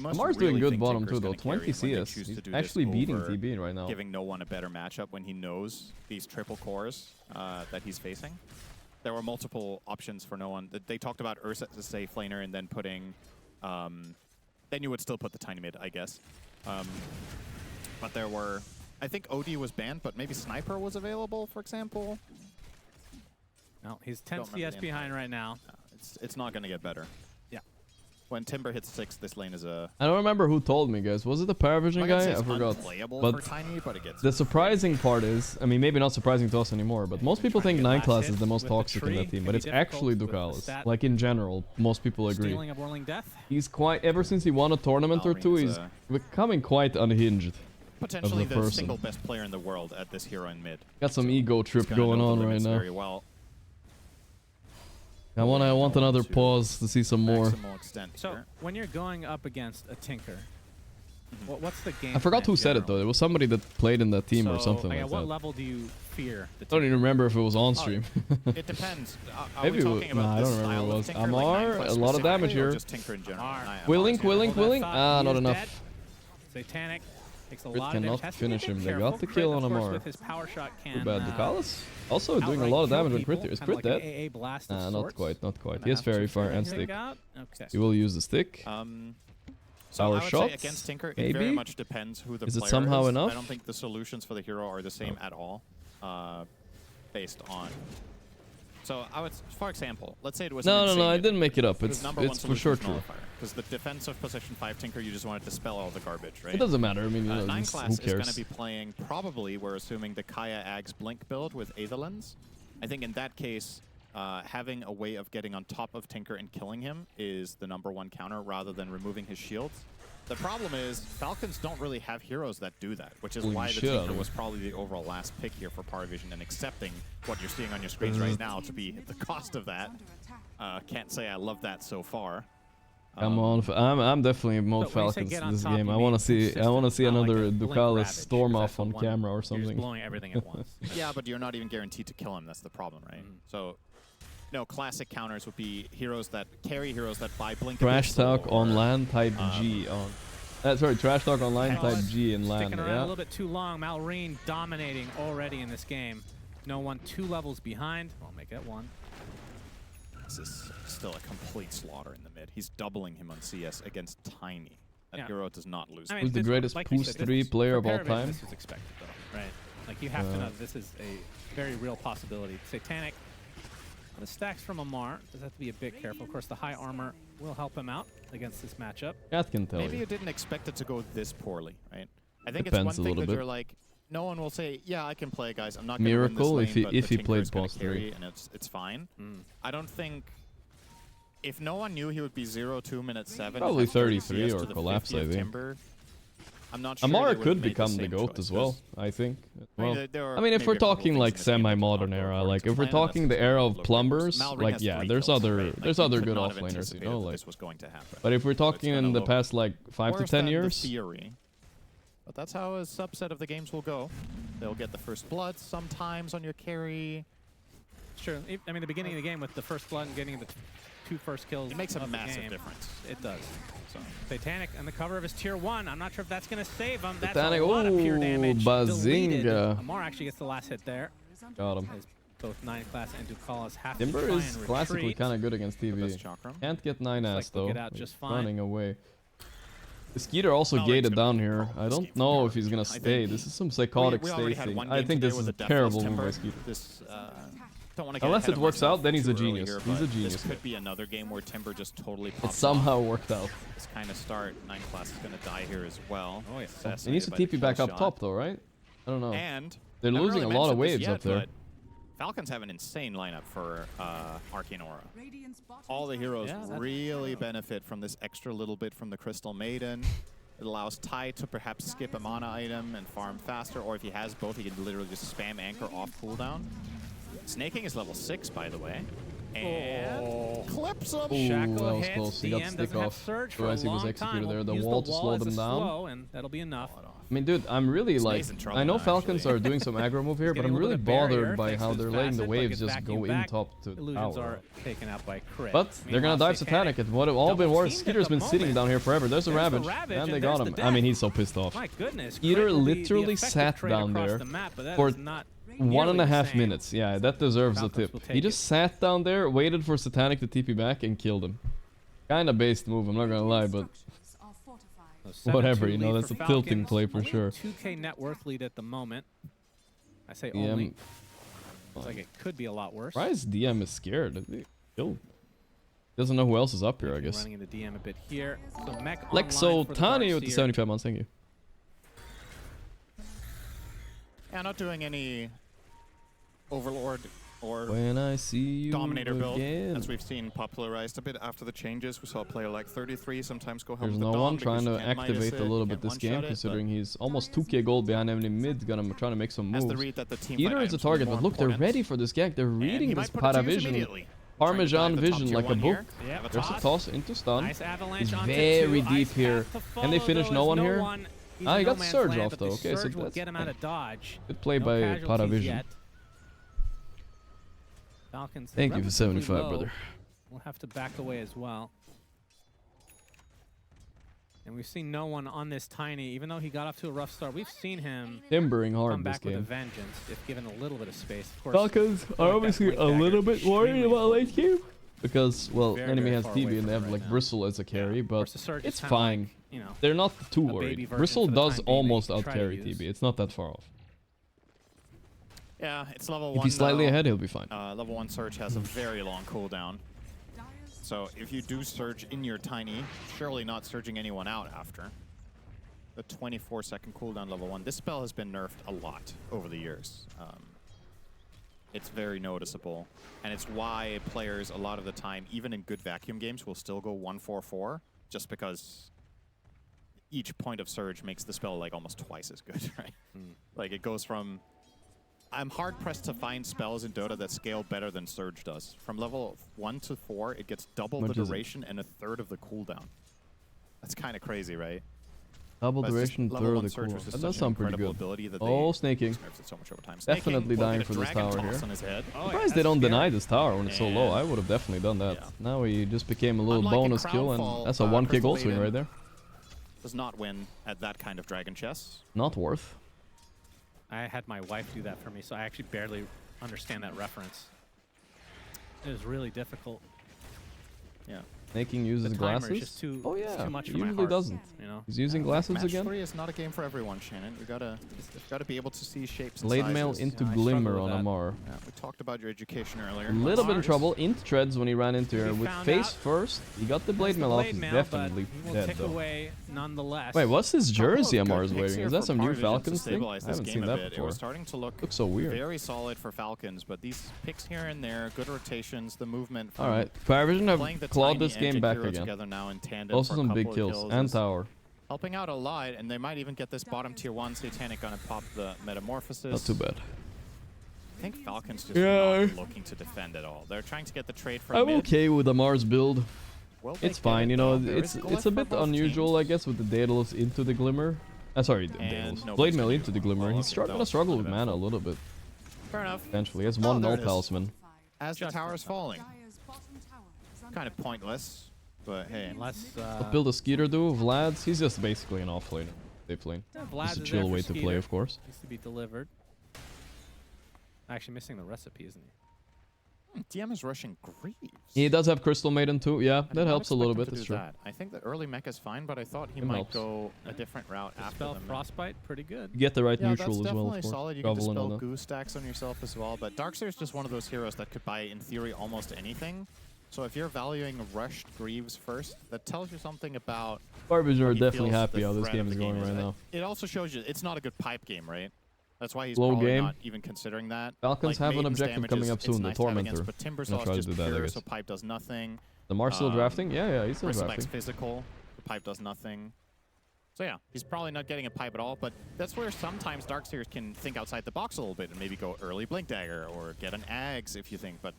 Amar's doing good bottom too, though. 20 CS. He's actually beating TB right now. Giving no one a better matchup when he knows these triple cores that he's facing. There were multiple options for no one. They talked about Ursa as a safe laner and then putting... then you would still put the tiny mid, I guess. But there were... I think OD was banned, but maybe Sniper was available, for example. No, he's 10 CS behind right now. No, it's not going to get better. Yeah. When Timber hits 6, this lane is a... I don't remember who told me, guys. Was it the Parivision guy? I forgot. But tiny, but it gets the surprising part is, I mean, maybe not surprising to us anymore, but most people think 9-class is the most toxic in that team, but it's actually Ducalis. Like in general, most people agree. He's quite, ever since he won a tournament or two, he's becoming quite unhinged. Potentially the single best player in the world at this hero in mid. Got some ego trip going on right now. Very well. I want another pause to see some more. So when you're going up against a Tinker, what's the game? I forgot who said it though. It was somebody that played in that team or something like that. What level do you fear? I don't even remember if it was on stream. It depends. Maybe I don't remember what it was. Amar, a lot of damage here. Willing. Ah, not enough. Satanic. Takes a Crit lot of damage. cannot finish him. They got the kill on Amar. With his power shot can, too bad. Ducalis also doing a lot of damage on Crit. Is Crit dead? Not quite, not quite. He has Fairy Fire and Stick. He will use the Stick. So I would shots, say against Tinker, maybe? it very much depends who the is player it somehow is. enough? I don't think the solutions for the hero are the same at all, based on. So I would, for example, let's say it was no, I didn't make it up. It's for sure true. Because the defensive position 5 Tinker, you just wanted to dispel all the garbage, right? It doesn't matter. I mean, you know, 9 class who is cares? going to be playing probably, we're assuming, the Kaya Ags Blink build with Aetherlens. I think in that case, having a way of getting on top of Tinker and killing him is the #1 counter rather than removing his shields. The problem is Falcons don't really have heroes that do that, which is why the Tinker was probably the overall last pick here for Parivision, and accepting what you're seeing on your screens right now to be the cost of that. Can't say I love that so far. I'm definitely mode Falcons in this game. I want to see another Ducalis storm off on camera or something. Blowing everything at once. Yeah, but you're not even guaranteed to kill him. That's the problem, right? So. No, classic counters would be heroes that carry heroes that buy Blink. Trash Talk on land type G on. Sorry, Trash Talk online type G in land. Sticking around a little bit too long. Malrine dominating already in this game. No one 2 levels behind. I'll make it 1. This is still a complete slaughter in the mid. He's doubling him on CS against Tiny. That hero does not lose. I mean, who's the greatest Boost 3 player of all time? This was expected though, right? Like you have to know this is a very real possibility. Satanic. The stacks from Amar does have to be a bit careful. Of course, the high armor will help him out against this matchup. That can tell Maybe you didn't expect it to go this poorly, right? I think it's one thing that you're like, no one will say, yeah, I can play, guys. I'm not going to win this lane, if he played boss 3, and it's fine. I don't think if no one knew he would be 0-2 minutes 7, probably 33 or collapse. I think. Timber, I'm not sure Amar could become the GOAT as well, I think. Well, I mean, if we're talking like semi-modern era, like if we're talking the era of plumbers, like yeah, there's other good offlaners, you know, like. But if we're talking in the past like 5 to 10 years. But that's how a subset of the games will go. They'll get the first blood sometimes on your carry. Sure. I mean, the beginning of the game with the first blood and getting the 2 first kills. It makes a massive difference. It does. So Satanic on the cover of his tier 1. I'm not sure if that's going to save him. That's Satanic, a lot of pure damage. Bazinga. Amar actually gets the last hit there. Got him. As both 9 class and Ducalis have Timber to try is and classically kind of good against TV. Can't get 9-ass though. Get out just fine. Running away. The Skeeter also gated down here. I don't know if he's gonna stay. This is some psychotic stacing. I think this is a terrible move by Skeeter. Unless it works out, then he's a genius. He's a genius. This could be another game where Timber just totally pops It somehow worked out. This kind of start, 9 class is gonna die here as well. Oh yeah. He needs to TP back up top though, right? I don't know. And they're losing a lot of waves up there. Falcons have an insane lineup for Arcane Aura. All the heroes really benefit from this extra little bit from the Crystal Maiden. It allows Ty to perhaps skip a mana item and farm faster, or if he has both, he can literally just spam Anchor off cooldown. Snaking is level 6, by the way. And clips him. Ooh, that was close. He got stick off. Otherwise, he was executed there. The wall to slow them down. And that'll be enough. I mean, dude, I'm really like, I know Falcons are doing some aggro move here, but I'm really bothered by how they're letting the waves just go in top to tower. But they're gonna dive Satanic. It would have all been worse. Skeeter's been sitting down here forever. There's a Ravage, and they got him. I mean, he's so pissed off. Skeeter literally sat down there for 1.5 minutes. Yeah, that deserves a tip. He just sat down there, waited for Satanic to TP back, and killed him. Kinda based move, I'm not gonna lie, but whatever, you know, that's a tilting play for sure. 2K net worth lead at the moment. I say only. Looks like it could be a lot worse. Why is DM is scared? Doesn't know who else is up here, I guess. Running into DM a bit here. So Lexo Tani with the 75 months, thank you. Yeah, not doing any Overlord or when I see you Dominator build, again. as we've seen popularized a bit after the changes. We saw a player like 33 sometimes go help There's the no Dom one trying to activate a little bit this game, considering he's almost 2k gold behind enemy mid, trying to make some moves. Either is a target, but look, they're ready for this gank. They're reading this Parivision. Parmesan vision like a book. There's a toss into stun. He's very deep here. And they finish no one here. Ah, he got the Surge off though. Okay, so that's good play by Parivision. Falcons, thank you for 75, low. brother. We'll have to back away as well. And we've seen no one on this Tiny, even though he got off to a rough start. We've seen him timbering hard come this back game. with a vengeance if given a little bit of space. Of course, Falcons are obviously a little bit worried about late game because, well, enemy has TB and they have like Bristle as a carry, but it's fine. Like, they're not too worried. Bristle does almost out carry TB. It's not that far off. Yeah, it's level 1. If he's slightly ahead, he'll be fine. Level 1 Surge has a very long cooldown. So if you do Surge in your Tiny, surely not surging anyone out after. The 24-second cooldown level 1. This spell has been nerfed a lot over the years. It's very noticeable. And it's why players a lot of the time, even in good vacuum games, will still go 1-4-4, just because each point of Surge makes the spell like almost twice as good, right? Like it goes from... I'm hard-pressed to find spells in Dota that scale better than Surge does. From level 1 to 4, it gets double the duration and a third of the cooldown. That's kind of crazy, right? Double duration, third of the cooldown. That does sound pretty good. Oh, snaking. So much over time. Definitely dying for this tower here. Surprised they don't deny this tower when it's so low. I would have definitely done that. Now he just became a little bonus kill, and that's a 1k gold swing right there. Does not win at that kind of dragon chess. Not worth. I had my wife do that for me, so I actually barely understand that reference. It was really difficult. Yeah. Snaking uses glasses. Just too, oh yeah, too much he for usually my heart, doesn't. You know? He's using glasses Match again. 3 is not a game for everyone, Shannon. You gotta be able to see shapes. And Blade sizes. mail into Glimmer on Amar. Yeah, we talked about your education earlier. A little bit of trouble. Into treads when he ran into her with face first. He got the blade mail off. He's definitely dead though. Away nonetheless. Wait, what's this jersey Amar is wearing? Is that some new Falcons thing? I haven't seen that before. It was starting to look looks so weird. Very solid for Falcons, but these picks here and there, good rotations, the movement. All right, Parivision have clawed this game back again. Now in tandem also some big kills and tower. Helping out a lot, and they might even get this bottom tier 1 Satanic gonna pop the Metamorphosis. Not too bad. I think Falcons just not looking to defend at all. They're trying to get the trade for I'm mid. okay with the Mars build. It's fine, you know, it's a bit unusual, I guess, with the Daedalus into the Glimmer. Sorry, Blade Mail into the Glimmer. He's gonna struggle with mana a little bit. Fair enough. Eventually, he has one null talisman. As the tower is falling. Kind of pointless. But hey, unless what build a Skeeter do? Vlad's, he's just basically an offlaner. Safe lane. It's a chill way to play, of course. Needs to be delivered. Actually missing the recipe, isn't he? DM is rushing Greaves. He does have Crystal Maiden too. Yeah, that helps a little bit. That's true. I think the early mech is fine, but I thought he might go a different route after spell Frostbite, pretty good. You get the right neutral as well, of course. Solid. You can dispel goo stacks on yourself as well, but Darkseer is just one of those heroes that could buy, in theory, almost anything. So if you're valuing rushed Greaves first, that tells you something about... Parivision are definitely happy how this game is going right now. It also shows you it's not a good pipe game, right? That's why he's probably not even considering that. Falcons have an objective coming up soon, the Tormentor. But Timbersaw is just pure, so pipe does nothing. The Mars still drafting? Yeah, he's still drafting. Physical, the pipe does nothing. So yeah, he's probably not getting a pipe at all, but that's where sometimes Darkseers can think outside the box a little bit and maybe go early Blink Dagger or get an Ags if you think, but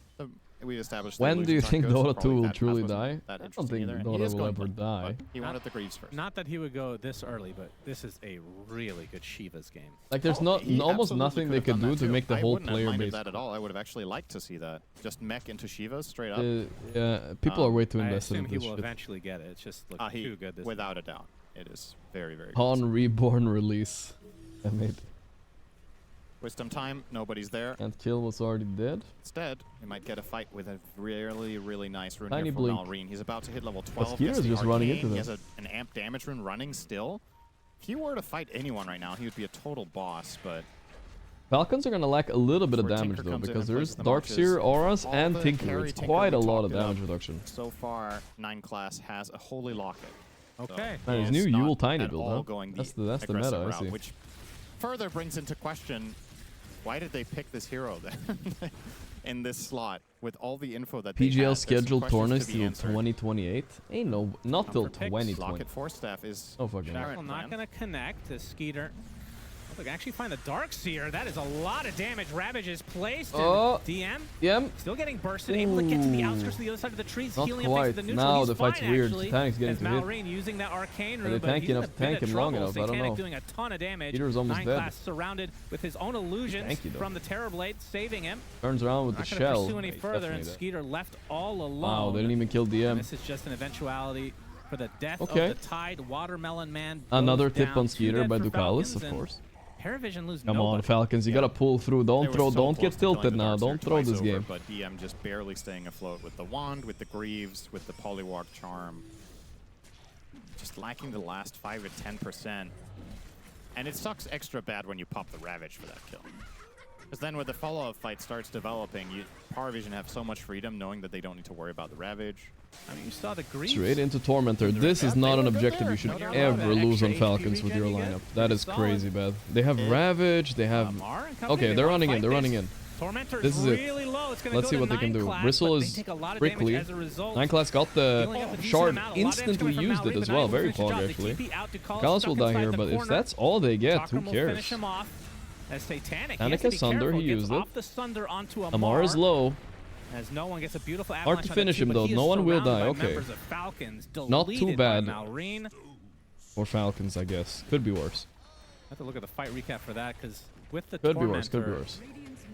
we established... When do you think Dota 2 will truly die? I don't think Dota will ever die. He wanted the Greaves first. Not that he would go this early, but this is a really good Shiva's game. Like there's almost nothing they could do to make the whole player base. That at all. I would have actually liked to see that. Just mech into Shivas straight up. Yeah, people are way too invested in this shit. I assume he will eventually get it. It's just looks too good this without a doubt. It is very, very good. On Reborn release. I made Wisdom time, nobody's there. And kill was already dead. Instead, we might get a fight with a really, really nice rune Tiny here from blink. Malrine. He's about to hit level 12. Skeeter's just running into He this. has an amp damage rune running still. If he were to fight anyone right now, he would be a total boss, but... Falcons are going to lack a little bit of damage though, because there's Darkseer, Auras, and Tinker. It's quite a lot of damage reduction. So far, 9 class has a Holy Locket. Okay. So his new Yule Tiny build, huh? That's the meta, I see. Which further brings into question, why did they pick this hero then in this slot with all the info that they PGL had? scheduled tournaments till 2028? Ain't no, not till 2020. Locket Force Staff is fucking not going to connect to Skeeter. Look, actually find the Darkseer. That is a lot of damage. Ravage is placed. DM. Still getting bursted. Able to get to the outskirts of the other side of the trees. Not healing quite. up the neutral. Now He's the fight's fine, weird. actually, Tank's getting to hit. Malrine using that arcane Are rune, they tanking enough to tank him long enough? I don't know. Doing a ton of damage. Skeeter's almost 9 dead. class surrounded with his own illusions from the Terrorblade, saving him. Turns around with the shell. Not pursue any further, and Skeeter left all alone. Wow, they didn't even kill DM. This is just an eventuality for the death of the Tide Watermelon Man. Another tip on Skeeter by Ducalis, of course. Parivision lose Come on, Falcons, you gotta pull through. Don't throw, don't get tilted now. Don't throw this game. But DM just barely staying afloat with the Wand, with the Greaves, with the Polywalk Charm. Just lacking the last 5 to 10%. And it sucks extra bad when you pop the Ravage for that kill. Because then when the follow-up fight starts developing, Parivision have so much freedom knowing that they don't need to worry about the Ravage. I mean, you saw the Greaves. Straight into Tormentor. This is not an objective you should ever lose on Falcons with your lineup. That is crazy bad. They have Ravage, they have... Okay, they're running in, they're running in. This is it. Let's see what they can do. Bristle is prickly. 9 class got the shard, instantly used it as well. Very fog, actually. Gauss will die here, but if that's all they get, who cares? Satanic has Sunder, he used it. Amar is low. As no one gets a beautiful hard to finish him though, no one will die, okay. Not too bad. Or Falcons, I guess. Could be worse. I have to look at the fight recap for that, because with the Could be worse, could be worse.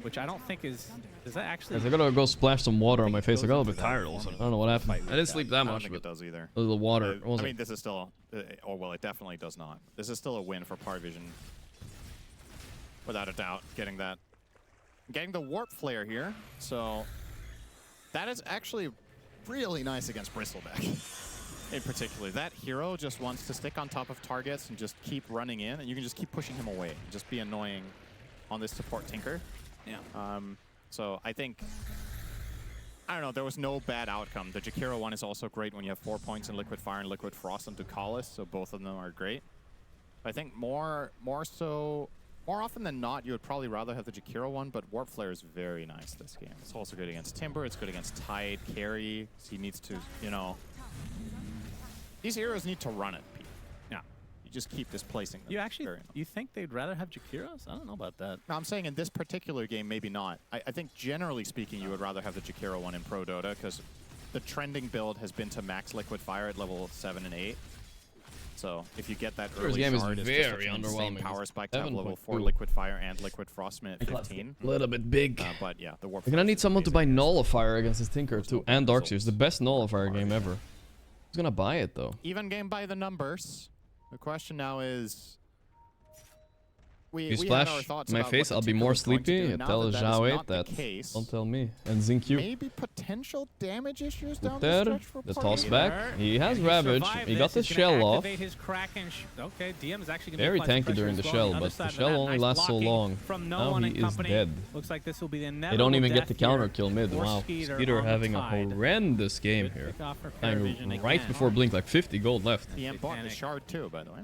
Which I don't think is that actually... I gotta go splash some water on my face, I got a little bit tired also. I don't know what happened. I didn't sleep that much. I don't think it does either. The water. I mean, this is still... oh, well, it definitely does not. This is still a win for Parivision. Without a doubt, getting the Warp Flare here, so... That is actually really nice against Bristleback. In particular, that hero just wants to stick on top of targets and just keep running in, and you can just keep pushing him away and just be annoying on this support Tinker. Yeah. So I think, I don't know, there was no bad outcome. The Jakiro one is also great when you have 4 points in Liquid Fire and Liquid Frost and Ducalis, so both of them are great. I think more often than not, you would probably rather have the Jakiro one, but Warp Flare is very nice this game. It's also good against Timber, it's good against Tide, Carry. He needs to, you know... These heroes need to run it, Pete. Yeah. You just keep displacing them. You actually, you think they'd rather have Jakiros? I don't know about that. No, I'm saying in this particular game, maybe not. I think generally speaking, you would rather have the Jakiro one in Pro Dota, because the trending build has been to max Liquid Fire at level 7 and 8. So if you get that early shard, it's just such an insane power spike to have level 4 Liquid Fire and Liquid Frost minute 15. A little bit big. But yeah, the Warp. We're gonna need someone to buy Nullifier against this Tinker too, and Darkseer. The best Nullifier game ever. Who's gonna buy it though? Even game by the numbers. The question now is... You splash my face, I'll be more sleepy. Tell Zhao that. Don't tell me. And Zinq. Maybe potential damage issues down the stretch for the toss back. He has Ravage. He got the shell off. Okay, DM is actually very tanky during the shell, but the shell only lasts so long. Now he is dead. Looks like this will be the they don't even get the counter kill mid. Wow. Skeeter having a horrendous game here. Right before Blink, like 50 gold left. DM bought the shard too, by the way.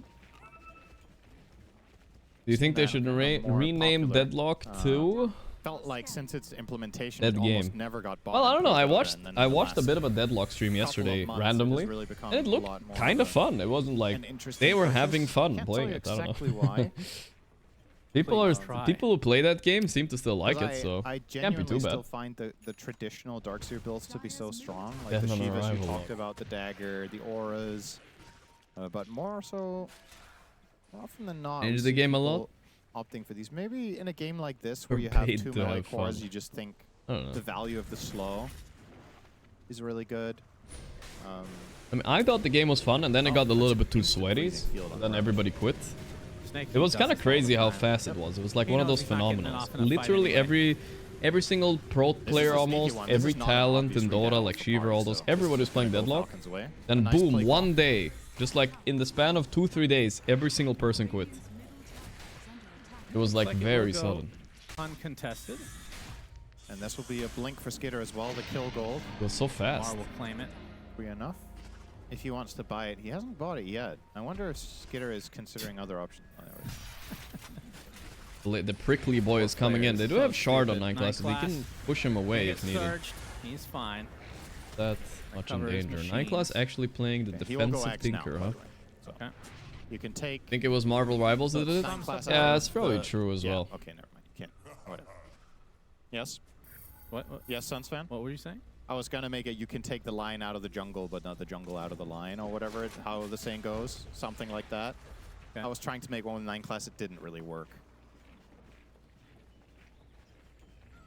Do you think they should rename Deadlock to? Felt like since its implementation, Dead it game. Almost never got bought. Well, I don't know. I watched a bit of a Deadlock stream yesterday randomly, and it looked kind of fun. It wasn't like they were having fun playing it. I don't know. Why. people who play that game seem to still like it, so I can't be too bad. still find the traditional Darkseer builds to be so strong, like the Shivas you talked about, the dagger, the auras, but more so. Often than not, change the game a lot. Opting for these, maybe in a game like this where you have 2 melee cores, you just think the value of the slow is really good. I mean, I thought the game was fun, and then it got a little bit too sweaty, and then everybody quit. It was kind of crazy how fast it was. It was like one of those phenomena. Literally every single pro player almost, every talent in Dota, like Shiva, all those, everybody was playing Deadlock. Then boom, one day. Just like in the span of 2-3 days, every single person quit. It was like very sudden. Uncontested. And this will be a blink for Skitter as well, the kill gold. It was so fast. Mar will claim it. Free enough. If he wants to buy it, he hasn't bought it yet. I wonder if Skitter is considering other options. The prickly boy is coming in. They do have shard on 9 classes. We can push him away if needed. He's fine. That's much in danger. 9 class actually playing the defensive Tinker, huh? Okay. You can take. Think it was Marvel Rivals that did it? Yeah, it's probably true as well. Okay, never mind. You can't. Whatever. Yes. What? Yes, Sunsfan. What were you saying? I was gonna make it. You can take the line out of the jungle, but not the jungle out of the line, or whatever. How the saying goes, something like that. Okay. I was trying to make one with 9 class. It didn't really work.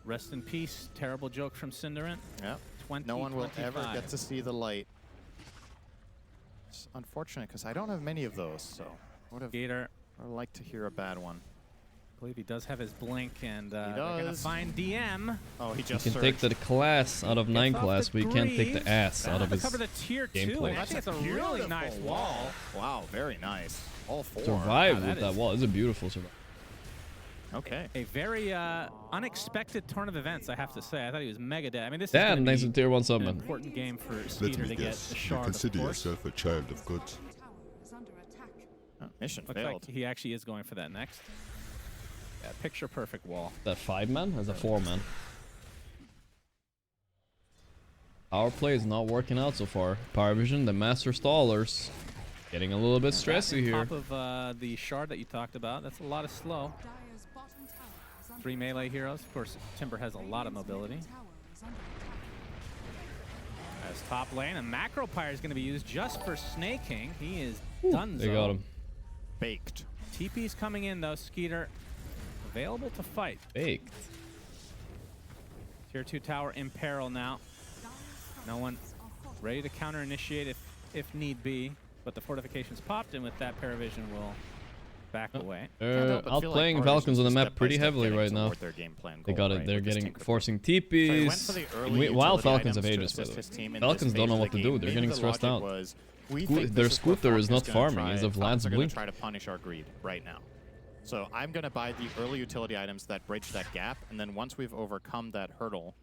Rest in peace. Terrible joke from Cinderant. Yeah. No one will ever get to see the light. unfortunate because I don't have many of those, so I would have Gator. I'd like to hear a bad one. I believe he does have his blink, and they're gonna find DM. Oh, he just can take the class out of 9 class, but you can't take the ass out of his cover the tier 2. gameplay. I think it's a really nice wall. Wow, very nice. All 4. Survive with that wall. It's a beautiful survival. Okay. A very unexpected turn of events, I have to say. I thought he was mega dead. I mean, this is nice a tier 1 summon. An important game for Skeeter to get the shard. You consider yourself a child of good. Mission Looks failed. like he actually is going for that next. Yeah, picture perfect wall. That 5-man? As a 4-man. Our play is not working out so far. Parivision, the master stallers, getting a little bit stressy here. On top of the shard that you talked about, that's a lot of slow. 3 melee heroes. Of course, Timber has a lot of mobility. As top lane, a macro pyre is going to be used just for snaking. He is done. They got him. Baked. TP's coming in though. Skeeter available to fight. Baked. Tier 2 tower in peril now. No one ready to counter initiate if need be, but the fortifications popped, and with that Parivision will back away. Outplaying Falcons on the map pretty heavily right now. They got it. They're getting forcing TPs. While Falcons have Aegis, by the way. Falcons don't know what to do. They're getting stressed out. Their scooter is not farming. Is of Lance Blink. Try to punish our greed right now. So I'm gonna buy the early utility items that bridge that gap, and then once we've overcome that hurdle,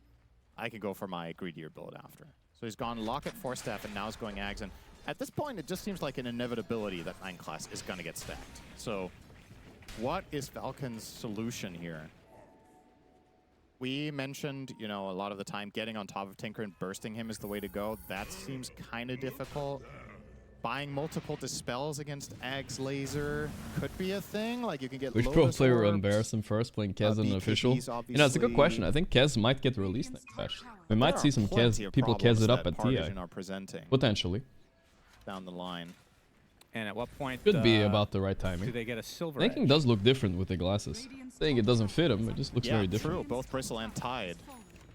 I can go for my greedier build after. So he's gone Locket, Force Staff, and now he's going Ags. And at this point, it just seems like an inevitability that 9 class is gonna get stacked. So what is Falcon's solution here? We mentioned, you know, a lot of the time getting on top of Tinker and bursting him is the way to go. That seems kind of difficult. Buying multiple dispels against Ag's laser could be a thing. Like you can get Which pro player will embarrass him first, playing Kez on official? You know, it's a good question. I think Kez might get released next patch. We might see some Kez, people Kez it up at TI. Potentially. Down the line. And at what point could be about the right timing. Do they get a silver Thinking does look different with the glasses. Saying it doesn't fit him, it just looks very different. True. Both Bristle and Tide.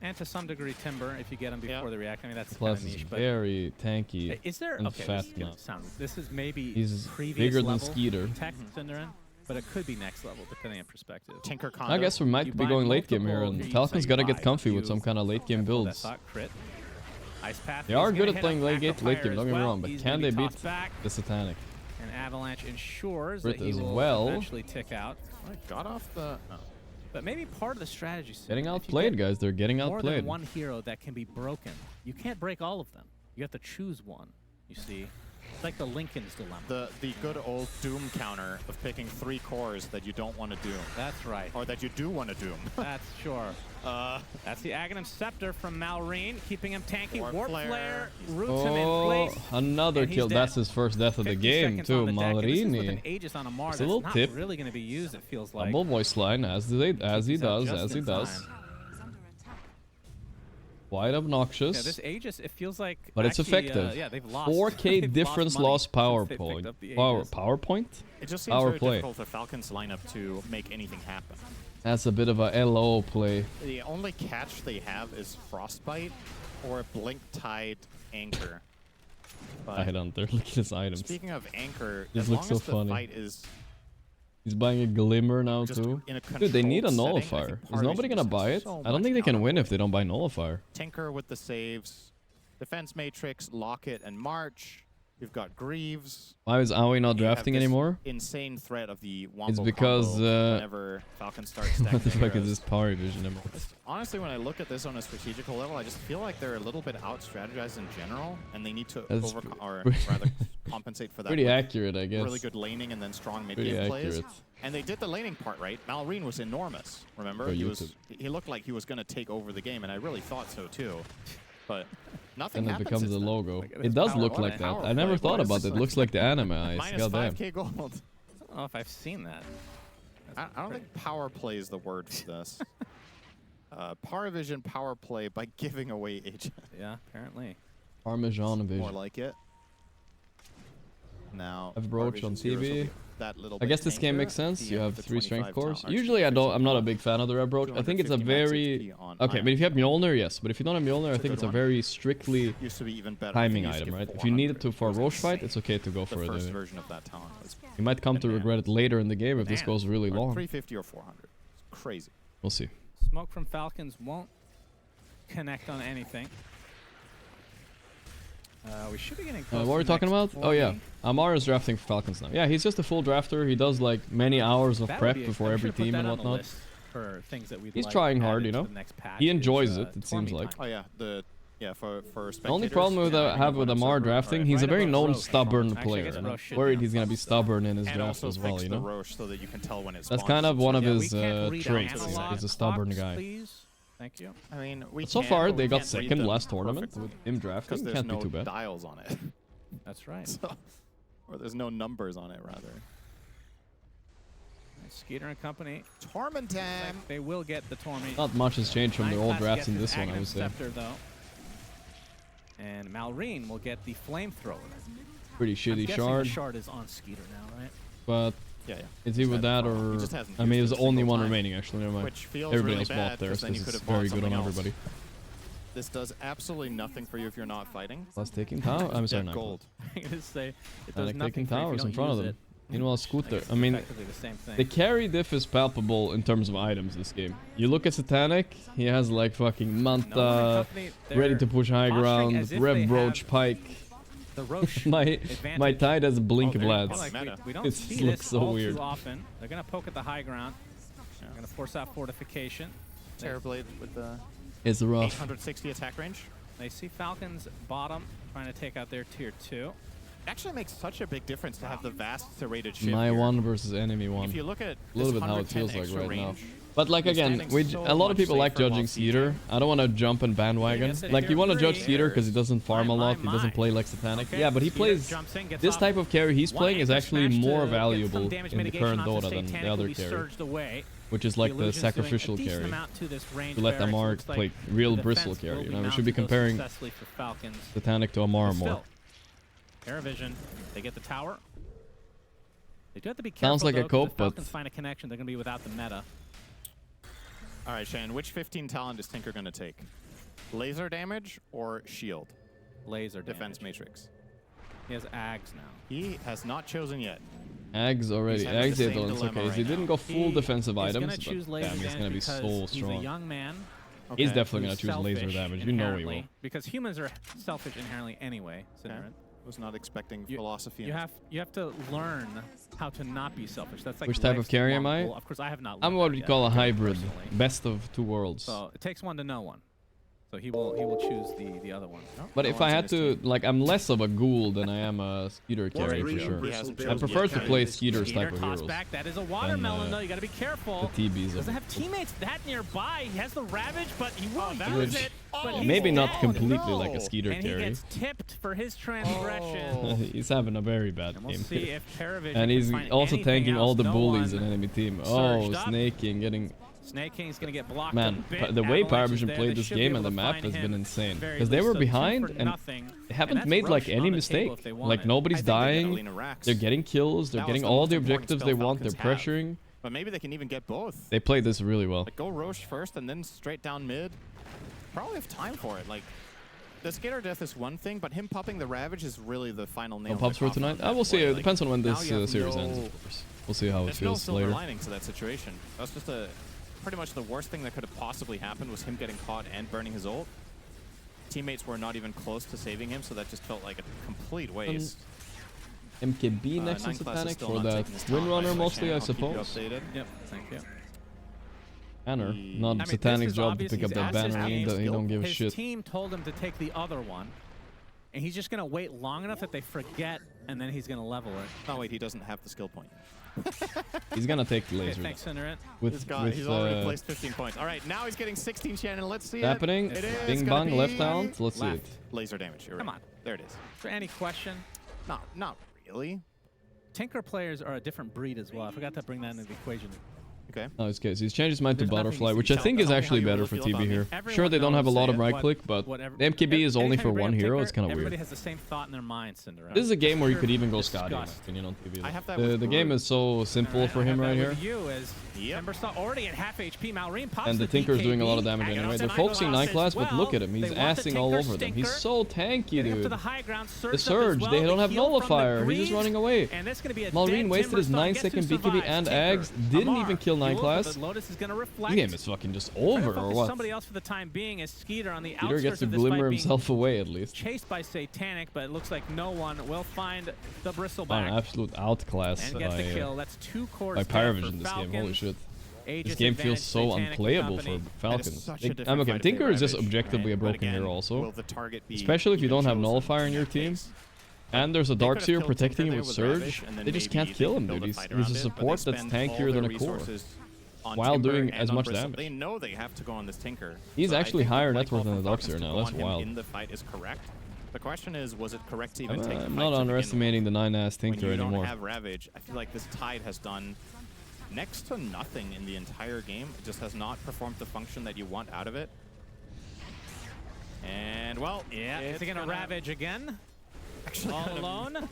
And to some degree Timber, if you get them before they react. I mean, that's Plus kind of niche. Is very tanky is there, and okay, fast now. This is maybe he's previous bigger level than Skeeter. tech Cinderin, but it could be next level depending on perspective. Tinker Condo. I guess we might be going late game here, and Falcon's got to get comfy with some kind of late game builds. They are good at playing late game, don't get me wrong, but can they beat the Satanic? And Avalanche ensures that he as will well. eventually tick out. Got off the... No. But maybe part of the strategy... Getting outplayed, guys. They're getting outplayed. More than one hero that can be broken. You can't break all of them. You have to choose one, you see. It's like the Lincoln's dilemma. The good old Doom counter of picking 3 cores that you don't want to doom. That's right. Or that you do want to doom. That's sure. That's the Aghanim Scepter from Malrine, keeping him tanky. Warp Flare roots him in place. Another kill. That's his first death of the game, too. Malrine. Aegis on a Mar it's a little tip. Really going to be used, it feels like. Humble voice line, as he does. Quite obnoxious. Yeah, this Aegis, it feels like... But it's effective. Yeah, they've lost. 4K difference lost power point. Power point? It just seems very difficult for Falcons lineup to make anything happen. That's a bit of a LO play. The only catch they have is Frostbite or Blink Tide Anchor. Tide Hunter, look at his items. Speaking of Anchor, this as looks long so as the funny. fight is... He's buying a Glimmer now too. Dude, they need a Nullifier. Is nobody gonna buy it? I don't think they can win if they don't buy Nullifier. Tinker with the saves. Defense Matrix, Locket, and March. We've got Greaves. Why is Aoi not drafting anymore? Insane threat of the Wombo it's because whenever Falcons start stacking what the fuck is this Parivision? Honestly, when I look at this on a strategical level, I just feel like they're a little bit out-strategized in general, and they need to compensate for that. Pretty accurate, I guess. Really good laning and then strong mid-game plays. And they did the laning part right. Malrine was enormous. Remember, he looked like he was going to take over the game, and I really thought so too. But nothing happens. And it becomes a logo. It does look like that. I never thought about it. It looks like the anime eyes. Minus 5k gold. I don't know if I've seen that. I don't think power play is the word for this. Parivision power play by giving away agent. Yeah, apparently. Parmesan vision. More like it. Now, I've broached on TV. that little I bit guess this game makes sense. You have 3 strength cores. Usually I'm not a big fan of the red approach. I think it's a very... Okay, but if you have Mjolnir, yes. But if you don't have Mjolnir, I think it's a very strictly timing item, right? If you need it for a Roche fight, it's okay to go for it. You might come to regret it later in the game if this goes really long. 350 or 400. It's crazy. We'll see. Smoke from Falcons won't connect on anything. We should be getting close. What are we talking about? Oh yeah, Amar is drafting for Falcons now. Yeah, he's just a full drafter. He does like many hours of prep before every team and whatnot. He's trying hard, you know. He enjoys it. It seems like. Oh yeah, the only problem with I have with Amar drafting, he's a very known stubborn player. I'm worried he's gonna be stubborn in his draft as well, you know. That's kind of one of his traits. He's a stubborn guy. Thank you. I mean, so far they got second last tournament with him drafting. There's Can't no be too bad. dials on it. That's right. So, or there's no numbers on it, rather. Skeeter and company. Torment time. They will get the Torment. Not much has changed from their old drafts in this one, I would say. Scepter, though. And Malrine will get the flamethrower. Pretty shitty shard. The shard is on Skeeter now, right? But yeah. Is he with that, or I mean, there's only one remaining actually. Never mind. Everybody else bought theirs. This is very good on everybody. This does absolutely nothing for you if you're not fighting. Plus taking towers. I'm sorry, not gold. I'm gonna say it does nothing taking towers in front of them. It. Meanwhile, Scooter. I mean, the carry diff is palpable in terms of items this game. You look at Satanic, he has like fucking Manta, ready to push high ground, Rev Roach Pike. my Tide has a blink of lads. It looks so weird. Too often. They're gonna poke at the high ground. They're gonna force out fortification. Terrorblade with the it's rough. 860 attack range. They see Falcons bottom trying to take out their tier 2. It actually makes such a big difference to have the vast serrated shift. My one versus enemy one. If you look at a little bit how it feels like right now. But like again, a lot of people like judging Skeeter. I don't want to jump in bandwagon. Like you want to judge Skeeter because he doesn't farm a lot. He doesn't play like Satanic. Yeah, but he plays this type of carry he's playing is actually more valuable in the current Dota than the other carry, which is like the sacrificial carry. To let Amar play real bristle carry. You know, we should be comparing Satanic to Amar more. Parivision, they get the tower. They do have to be careful. Sounds like a cope, but Falcons find a connection. They're going to be without the meta. All right, Shannon, which 15 talent is Tinker going to take? Laser damage or shield? Laser defense matrix. He has Ags now. He has not chosen yet. Ags already. Ags did it's okay. Right he didn't go full defensive items, but damn, he's going to be so strong. He's a young man. Okay. He's definitely going to choose laser damage. You know he will. Because humans are selfish inherently anyway. Yeah. Was not expecting philosophy. You have to learn how to not be selfish. That's like which type of carry am I? Of course, I have not. I'm what we call a hybrid, best of two worlds. So it takes one to know one. So he will choose the other one. But if I had to, like, I'm less of a ghoul than I am a Skeeter carry for sure. I prefer to play Skeeter's type of heroes. That is a watermelon though. You got to be careful. The TBs doesn't have teammates that nearby. He has the Ravage, but he won't use it. But maybe not completely like a Skeeter carry. And he gets tipped for his transgression. He's having a very bad and we'll game. See if Parivision and he's also tanking all the bullies in enemy team. Oh, Snake snaking, getting. Snake King's gonna get blocked. Man, the way Parivision played this game and the map has been insane. Because they were behind and they haven't made like any mistake. Like nobody's dying. They're getting kills. They're getting all the objectives they want. They're pressuring. But maybe they can even get both. They played this really well. Like go Roche first and then straight down mid. Probably have time for it. Like the Skater death is one thing, but him popping the Ravage is really the final nail. No pops for tonight? I will see. It depends on when this series ends, of course. We'll see how it feels later. There's no silver lining to that situation. That's just pretty much the worst thing that could have possibly happened was him getting caught and burning his ult. Teammates were not even close to saving him, so that just felt like a complete waste. MKB next to Satanic for that Windrunner mostly, I suppose. Yep, thank you. Banner, not Satanic's job to pick up that banner. He don't give a shit. His team told him to take the other one, and he's just gonna wait long enough that they forget, and then he's gonna level it. Oh wait, he doesn't have the skill point. He's gonna take the laser. Okay, thanks, Cinderit. He's already placed 15 points. All right, now he's getting 16, Shannon. Let's see happening. It is Bing bong, left talent. Let's see it. Laser damage. You're right. Come on. There it is. Is there any question? Not really. Tinker players are a different breed as well. I forgot to bring that into the equation. Okay. No, it's good. He's changed his mind to Butterfly, which I think is actually better for TB here. Sure, they don't have a lot of right click, but the MKB is only for one hero. It's kind of weird. Everybody has the same thought in their mind, Cinderella. This is a game where you could even go Scotty, in my opinion, on TB. The game is so simple for him right here. Already at half HP, and the Tinker is doing a lot of damage anyway. They're focusing 9 class, but look at him. He's assing all over them. He's so tanky, dude. The Surge, they don't have Nullifier. He's just running away. Malrine wasted his 9-second BKB and Ags. Didn't even kill 9 class. This game is fucking just over, or what? Somebody else for the time being is Skeeter on the Skeeter gets to glimmer himself away, at least. Chased by Satanic, but it looks like no one will find the Bristleback. An absolute outclass and get the kill. That's 2 cores by Parivision this game. Holy shit. This game feels so unplayable for Falcons. I'm okay. Tinker is just objectively a broken hero also. Especially if you don't have Nullifier in your team. And there's a Darkseer protecting him with Surge. They just can't kill him, dude. He's a support that's tankier than a core. While doing as much damage. They know they have to go on this Tinker. He's actually higher net worth than the Darkseer now. That's wild. In the fight is correct. The question is, was it correct to even take the fight? I'm not underestimating the 9-ass Tinker anymore. When you don't have Ravage, I feel like this Tide has done next to nothing in the entire game. It just has not performed the function that you want out of it. And, well, yeah, is he going to Ravage again? Actually, all alone.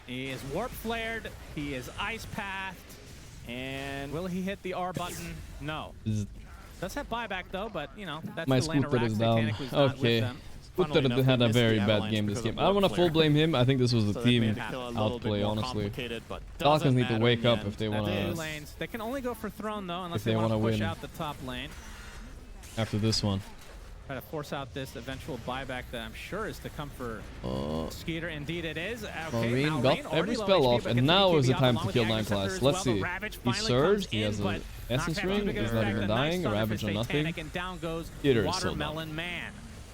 He is Warp Flared. He is Ice Pathed. And will he hit the R button? No. Does have buyback, though, but, you know, that's my the lane of Scooter is down. Okay. Scooter had a very bad game this game. I don't want to full blame him. I think this was the team outplay, honestly. Falcons need to wake up if they want to. They can only go for Throne, though, unless they want to push out the top lane. After this one. Try to force out this eventual buyback that I'm sure is to come for Skeeter. Indeed it is. Okay, Malrine got every spell off, and now is the time to kill 9 class. Let's see. He surged, he has an Essence Ring, he's not even dying, Ravage on nothing. Skeeter is so dumb.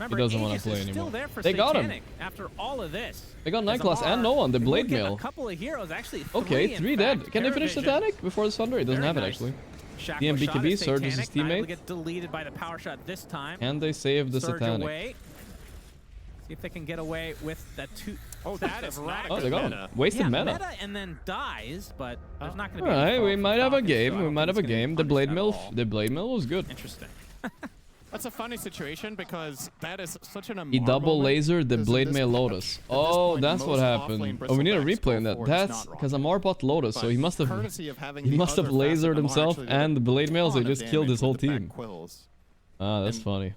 He doesn't want to play anymore. They got him. After all of this. They got 9 class and no one, the Blade Mail. A couple of heroes, actually. Okay, 3 dead. Can they finish Satanic before the Thunder? He doesn't have it, actually. DMBKB surges his teammate. Get deleted by the power shot this time. And they save the Satanic. Away. See if they can get away with that 2. Oh, that is right. Oh, they got him. Wasted meta. And then dies, but there's not going to be. Alright, we might have a game. We might have a game. The Blade Mill was good. Interesting. That's a funny situation because that is such an He double lasered the Blade Mail Lotus. Oh, that's what happened. Oh, we need a replay on that. That's because Amar bought Lotus, so he must have lasered himself and the Blade Mails. They just killed his whole team. Ah, that's funny.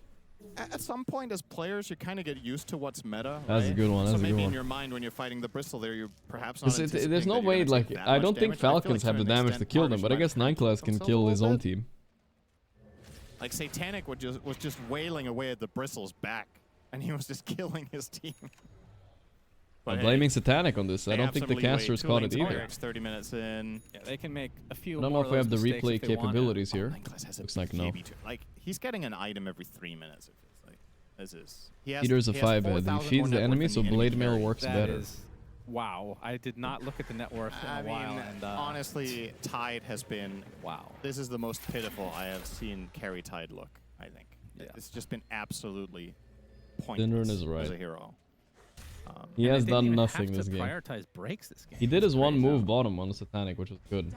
At some point, as players, you kind of get used to what's meta. That's a good one. That's a good one. So maybe in your mind, when you're fighting the Bristle, there you're perhaps not. There's no way. Like, I don't think Falcons have the damage to kill them, but I guess 9 class can kill his own team. Like Satanic was just wailing away at the Bristle's back, and he was just killing his team. I'm blaming Satanic on this. I don't think the casters caught it either. 30 minutes in. Yeah, they can make a few. I don't know if we have the replay capabilities here. Looks like no. Like he's getting an item every 3 minutes. It feels like this is. Peter's a 5-head. He feeds the enemy, so Blade Mail works better. Wow, I did not look at the net worth in a while. And, honestly, Tide has been... Wow. This is the most pitiful I have seen carry Tide look, I think. Yeah. It's just been absolutely pointless as a hero. He has done nothing this game. Prioritize breaks this game. He did his one move bottom on the Satanic, which was good.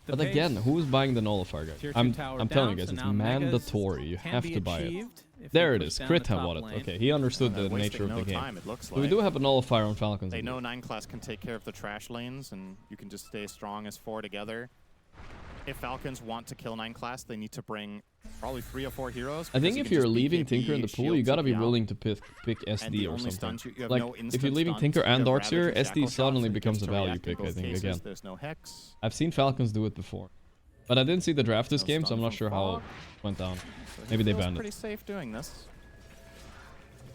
But again, who's buying the Nullifier, guys? I'm telling you guys, it's mandatory. You have to buy it. There it is. Crit have bought it. Okay, he understood the nature of the game. So we do have a Nullifier on Falcons. They know 9 class can take care of the trash lanes, and you can just stay strong as 4 together. If Falcons want to kill 9 class, they need to bring probably 3 or 4 heroes. I think if you're leaving Tinker in the pool, you gotta be willing to pick SD or something. Like, if you're leaving Tinker and Darkseer, SD suddenly becomes a value pick, I think, again. I've seen Falcons do it before. But I didn't see the draft this game, so I'm not sure how it went down. Maybe they banned it. Pretty safe doing this.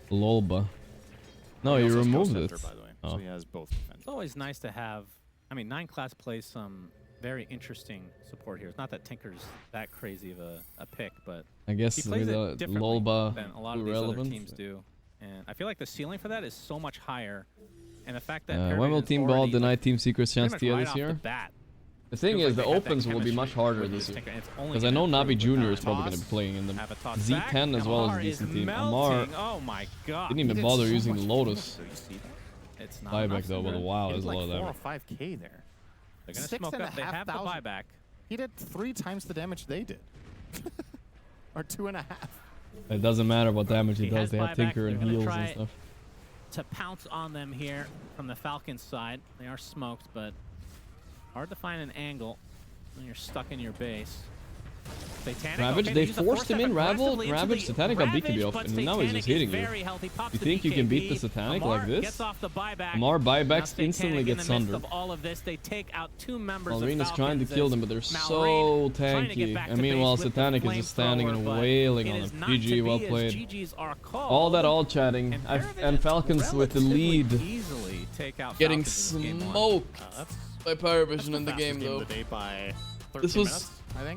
Lolba. No, you removed it. So he has both. It's always nice to have... I mean, 9 class plays some very interesting support here. It's not that Tinker's that crazy of a pick, but I guess he plays it differently Lolba than a lot of these other teams do. And I feel like the ceiling for that is so much higher. And the fact that when will Team Ball deny Team Secret's chance to this year? The thing is, the opens will be much harder this year. Because I know Navi Jr. is probably going to be playing in them. Z10 as well as a decent team. Amar didn't even bother using the Lotus. Buyback though, but wow, there's a lot of damage. 4 or 5K there. They're going to smoke up. They have the buyback. He did 3 times the damage they did. Or 2.5. It doesn't matter what damage he does. They have Tinker and heals and stuff. To pounce on them here from the Falcons side. They are smoked, but hard to find an angle when you're stuck in your base. Satanic, Ravage, they forced him in. Ravage, Satanic got BKB off, and now he's just hitting you. You think you can beat the Satanic like this? Amar buybacks instantly gets sundered. Marina's trying to kill them, but they're so tanky. And meanwhile, Satanic is just standing and wailing on them. GG, well played. All that all chatting, and Falcons with the lead. Getting smoked by Parivision in the game, though.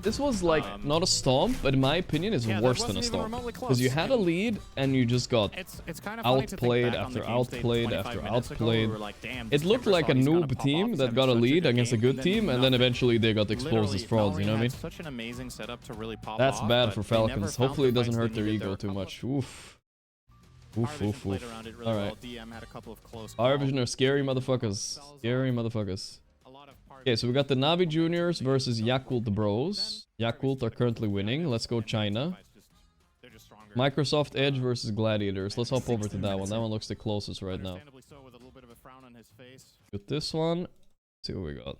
This was like not a stomp, but in my opinion, it's worse than a stomp. Because you had a lead and you just got outplayed after outplayed after outplayed. It looked like a noob team that got a lead against a good team, and then eventually they got exposed as frauds, you know what I mean? Such an amazing setup to really pop That's off, bad for Falcons. Hopefully it doesn't hurt their ego too much. Oof. Oof, oof, oof. Alright. Parivision are scary motherfuckers. Scary motherfuckers. Okay, so we got the Navi Juniors versus Yakult Bros. Yakult are currently winning. Let's go China. Microsoft Edge versus Gladiators. Let's hop over to that one. That one looks the closest right now. With this one, let's see what we got.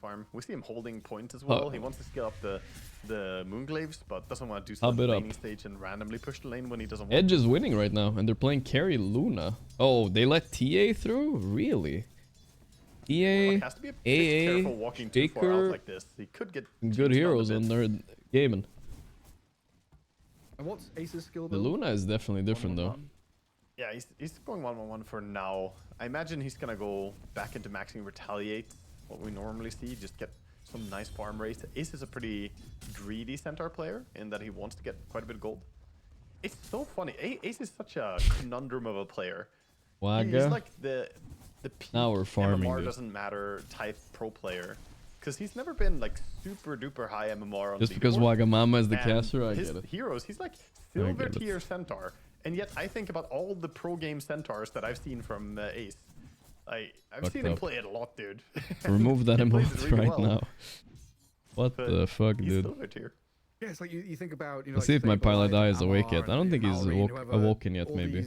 Farm. We see him holding point as well. He wants to scale up the Moonglaves, but doesn't want to do some laning stage and randomly push the lane when he doesn't want Edge is winning right now, and they're playing carry Luna. Oh, they let TA through? Really? EA, has to be a bit careful walking too far out like this. He could get good heroes on their Gaimin. And what's Ace's skill The build? Luna is definitely different though. Yeah, he's going 1-1-1 for now. I imagine he's gonna go back into maxing Retaliate, what we normally see, just get some nice farm rates. Ace is a pretty greedy centaur player in that he wants to get quite a bit of gold. It's so funny. Ace is such a conundrum of a player. Wagga. He's like the now we're farming. MMR doesn't matter type pro player, because he's never been like super duper high MMR on just because Wagamama is the caster. I get it. Heroes, he's like silver tier centaur, and yet I think about all the pro game centaurs that I've seen from Ace. I've seen him play it a lot, dude. Remove that emote right now. What the fuck, dude? Silver tier. Yeah, it's like you think about, Let's see if my pilot eye is awake yet. I don't think he's awoken yet, maybe.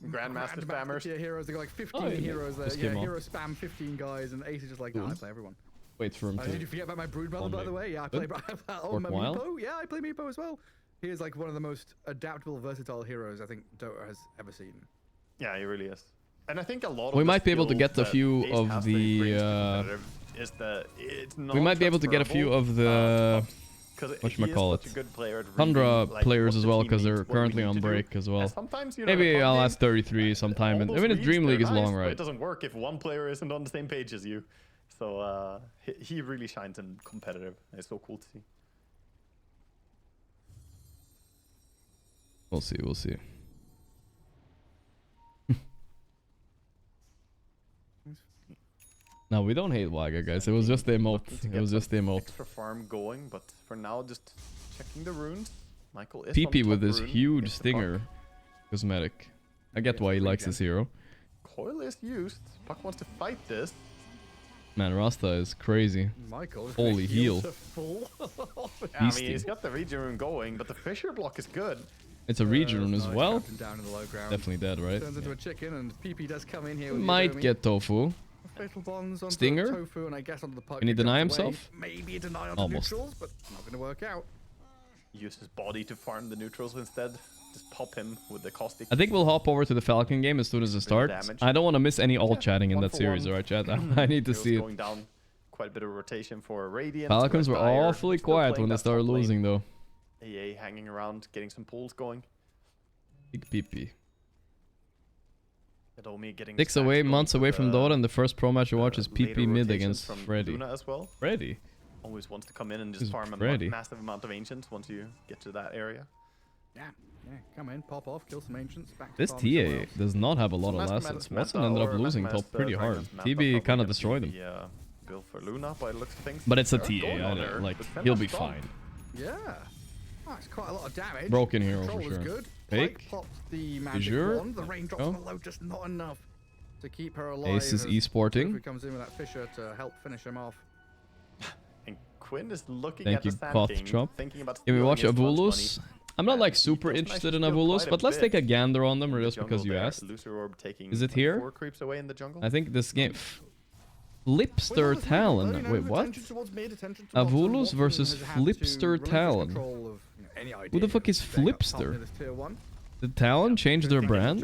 Grandmaster spammers. Heroes, they got like 15 heroes there. Yeah, hero spam 15 guys, and Ace is just like, no, I play everyone. Wait for him to... Did you forget about my Broodmother, by the way? Yeah, I play... Oh, my Meepo? Yeah, I play Meepo as well. He is like one of the most adaptable, versatile heroes I think Dota has ever seen. Yeah, he really is. And I think a lot of we might be able to get a few of the... we might be able to get a few of the... whatchamacallit? Tundra players as well, because they're currently on break as well. Maybe I'll ask 33 sometime. I mean, Dream League is long, right? It doesn't work if one player isn't on the same page as you. So he really shines in competitive. It's so cool to see. We'll see, we'll see. No, we don't hate Wagga, guys. It was just the emote. It was just the emote. Extra farm going, but for now, just checking the runes. Michael is PP with this huge stinger cosmetic. I get why he likes this hero. Coil is used. Puck wants to fight this. Man, Rasta is crazy. Michael, holy heal. I mean, he's got the regen rune going, but the Fissure block is good. It's a regen rune as well. Definitely dead, right? Turns into a chicken, and PP does come in here. Might get Tofu. Fatal bonds onto Stinger? Tofu, and I guess onto the puck. Can he deny himself? Maybe a deny on the neutrals, but not going to work out. Use his body to farm the neutrals instead. Just pop him with the caustic. I think we'll hop over to the Falcon game as soon as it starts. I don't want to miss any alt chatting in that series, alright, chat? I need to see it. Going down quite a bit of rotation for Radiant. Falcons were awfully quiet when they started losing, though. AA hanging around, getting some pulls going. Big PP. 6 months away from Dota, and the first pro match you watch is PP mid against Freddy. Luna as well. Freddy? Always wants to come in and just farm a massive amount of Ancients once you get to that area. Yeah, come in, pop off, kill some Ancients. Back this TA does not have a lot of assets. Watson ended up losing top pretty hard. TB kind of destroyed him. Build for Luna by the looks of things. But it's a TA, like, he'll be fine. Yeah. That's quite a lot of damage. Broken hero for sure. Good. Fake. Pops the magic wand. The raindrops on the low just not enough to keep her alive. Ace is esporting. Comes in with that Fisher to help finish him off. And Quinn is looking Thank at you, the Sand Koth King, Chop. thinking about Can we watch stealing his lunch Avulus? money. I'm not like super interested in Avulus, but let's take a gander on them just because you asked. Is it here? 4 creeps away in the jungle. I think this game... Flipster Talon. Wait, what? Avulus versus Flipster Talon. Who the fuck is Flipster? Did Talon change their brand?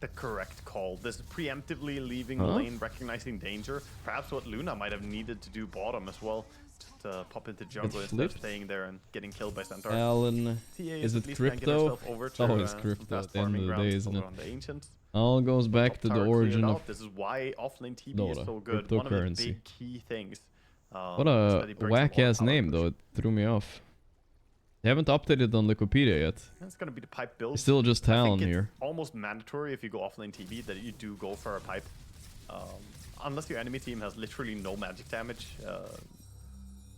The correct call. This is preemptively leaving the lane, recognizing danger. Perhaps what Luna might have needed to do bottom as well. Just pop into jungle instead of staying there and getting killed by Centaur. Talon. Is it crypto? Oh, it's crypto at the end of the day, isn't it? All goes back to the origin of this is why offlane TB is so good. One of the big key things. What a whack-ass name, though. It threw me off. They haven't updated on Liquipedia yet. That's gonna be the pipe build. It's still just Talon here. Almost mandatory if you go offlane TB that you do go for a pipe. Unless your enemy team has literally no magic damage.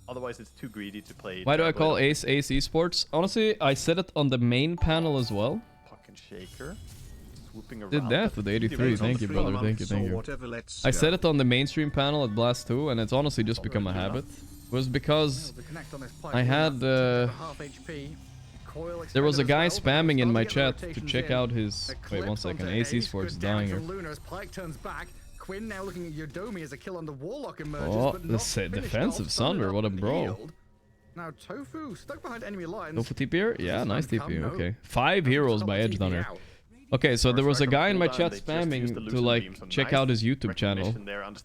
Otherwise, it's too greedy to play. Why do I call Ace Esports? Honestly, I said it on the main panel as well. Puck and Shaker. Did that with 83. Thank you, brother. Thank you. I said it on the mainstream panel at Blast 2, and it's honestly just become a habit. It was because I had there was a guy spamming in my chat to check out his. Wait 1 second. Ace Esports dying here. Quinn now looking at Yodomi as a kill on the Warlock emerges, oh, but this defensive Sunder, what a bro. Now Tofu stuck behind enemy lines. Tofu TP here? Yeah, nice TP. Okay. 5 heroes by Edge Dunner. Okay, so there was a guy in my chat spamming to like check out his YouTube channel,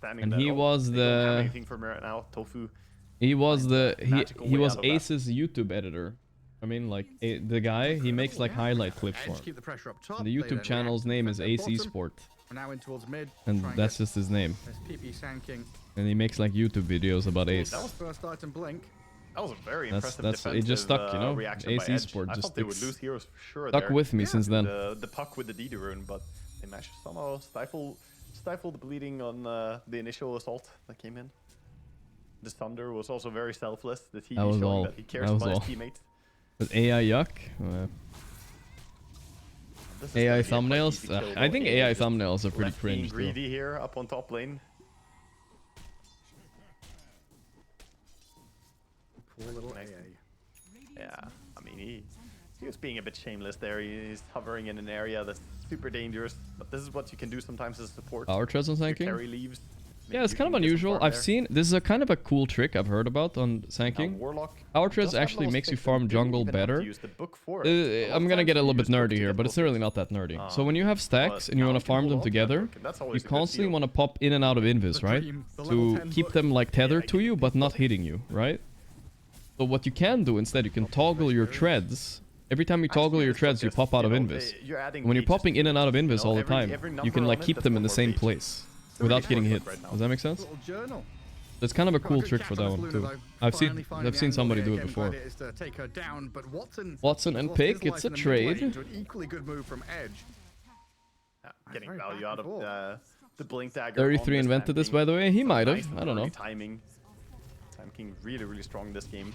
and he was the he was Ace's YouTube editor. I mean, like the guy, he makes like highlight clips for him. And the YouTube channel's name is Ace Esport. Now in towards mid, and that's just his name. And he makes like YouTube videos about Ace. That was first item blink. That was a very impressive it just stuck, you know. Ace Esport just stuck with me since then. The puck with the DD rune, but they managed to somehow stifle the bleeding on the initial assault that came in. The Thunder was also very selfless. The TD showing that he cares about his teammates. But AI yuck. AI thumbnails? I think AI thumbnails are pretty cringe. Greedy here up on top lane. Poor little AA. Yeah, I mean he was being a bit shameless there. He's hovering in an area that's super dangerous. But this is what you can do sometimes as support. Power treads on Sanking? Carry leaves. Yeah, it's kind of unusual. I've seen this is a kind of a cool trick I've heard about on Sanking. Power treads actually makes you farm jungle better. I'm gonna get a little bit nerdy here, but it's really not that nerdy. So when you have stacks and you want to farm them together, you constantly want to pop in and out of invis, right? To keep them like tethered to you, but not hitting you, right? So what you can do instead, you can toggle your treads. Every time you toggle your treads, you pop out of invis. When you're popping in and out of invis all the time, you can like keep them in the same place without getting hit. Does that make sense? That's kind of a cool trick for that one too. I've seen somebody do it before. Watson and Pick, it's a trade. Getting value out of the blink dagger. 33 invented this, by the way. He might have. I don't know. Timing. Time King really strong this game.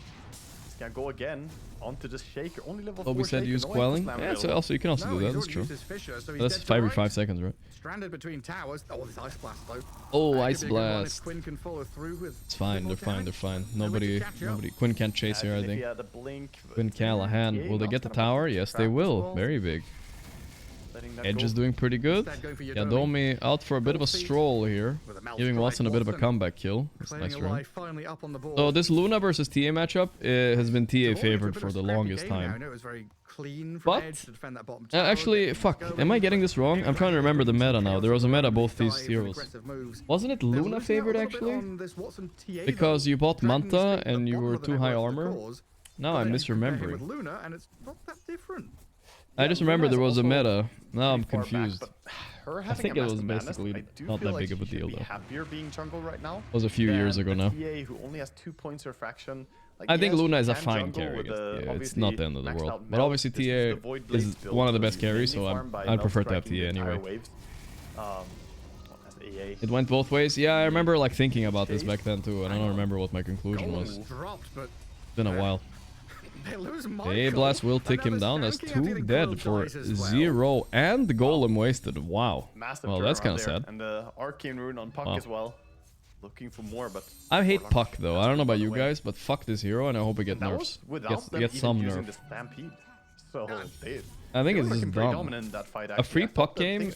He's gonna go again onto the Shaker. Only level 4 Obi said use quelling. Yeah, so also you can also do that. That's true. That's 5 every 5 seconds, right? Stranded between towers. Oh, this ice blast though. Oh, ice blast. Quinn can follow through with. It's fine. They're fine. They're fine. Nobody. Quinn can't chase here. I think. Quinn Callahan. Will they get the tower? Yes, they will. Very big. Edge is doing pretty good. Yadomi out for a bit of a stroll here, giving Watson a bit of a comeback kill. That's nice run. So this Luna versus TA matchup has been TA favored for the longest time. But actually, fuck, am I getting this wrong? I'm trying to remember the meta now. There was a meta both these heroes. Wasn't it Luna favored actually? Because you bought Manta and you were too high armor? Now I'm misremembering. I just remember there was a meta. Now I'm confused. I think it was basically not that big of a deal though. It was a few years ago now. I think Luna is a fine carry. Yeah, it's not the end of the world. But obviously TA is one of the best carries, so I prefer to have TA anyway. It went both ways. Yeah, I remember like thinking about this back then too, and I don't remember what my conclusion was. It's been a while. They lose Michael. Hey, Blast will take him down. That's 2 dead for 0 and the golem wasted. Wow. Massive well, that's kind of sad. And the Arcane Rune on Puck as well. Looking for more, but... I hate Puck, though. I don't know about you guys, but fuck this hero, and I hope it gets nerfs. Get some nerf. The Stampede. So, I think it's just dumb. A free Puck game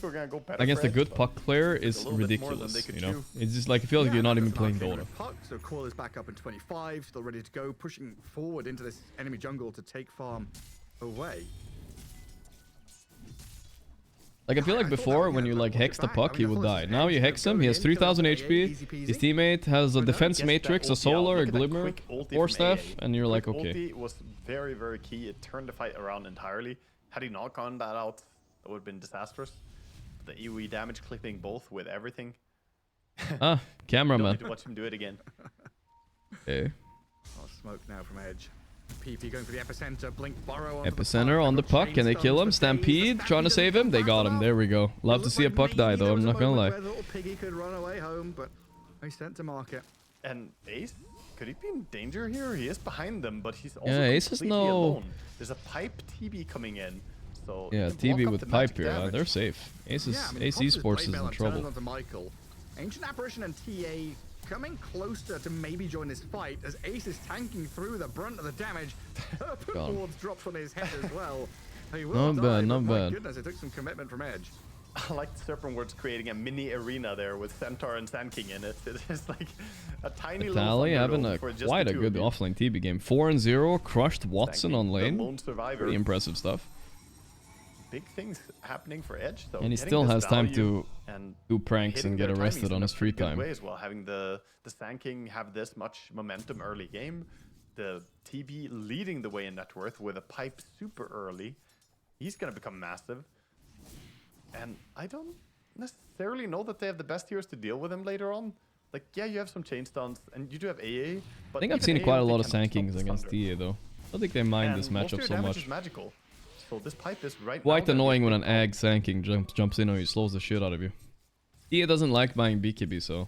against a good Puck player is ridiculous, you know? It's just like, I feel like you're not even playing Dota. So Coil is back up in 25, still ready to go, pushing forward into this enemy jungle to take farm away. Like, I feel like before, when you, like, hex the Puck, he would die. Now you hex him, he has 3000 HP, his teammate has a defense matrix, a solar, a glimmer, 4 staff, and you're like, okay. Ulti was very, very key. It turned the fight around entirely. Had he not gone that out, that would have been disastrous. The AoE damage clipping both with everything. Ah, cameraman. Need to watch him do it again. Okay. Oh, smoke now from Edge. PP going for the epicenter, blink burrow on epicenter on the Puck. Can they kill him? Stampede trying to save him. They got him. There we go. Love to see a Puck die, though. I'm not gonna lie. Little piggy could run away home, but he's sent to market. And Ace, could he be in danger here? He is behind them, but he's also Ace is no. Alone. There's a pipe TB coming in, so yeah, TB with pipe here. They're safe. Ace Esports is in trouble. Michael. Ancient Apparition and TA coming closer to maybe join this fight as Ace is tanking through the brunt of the damage. Wards drops on his head as well. Not bad, not bad. Goodness, it took some commitment from Edge. I like Serpent Words creating a mini arena there with Centaur and Sand King in it. It's like a tiny Tally little having quite a good offlane TB game. 4-0, crushed Watson on lane. Lone survivor. Pretty impressive stuff. Big things happening for Edge though. And he still has time to do pranks and get arrested on his free time. As well, having the Sand King have this much momentum early game, the TB leading the way in net worth with a pipe super early, he's gonna become massive. And I don't necessarily know that they have the best heroes to deal with him later on. Like, yeah, you have some chain stuns and you do have AA. But I think I've seen quite a lot of Sand Kings against TA though. I don't think they mind this matchup so much. Is magical. So this pipe is quite annoying when an Ag Sand King jumps in or he slows the shit out of you. TA doesn't like buying BKB, so.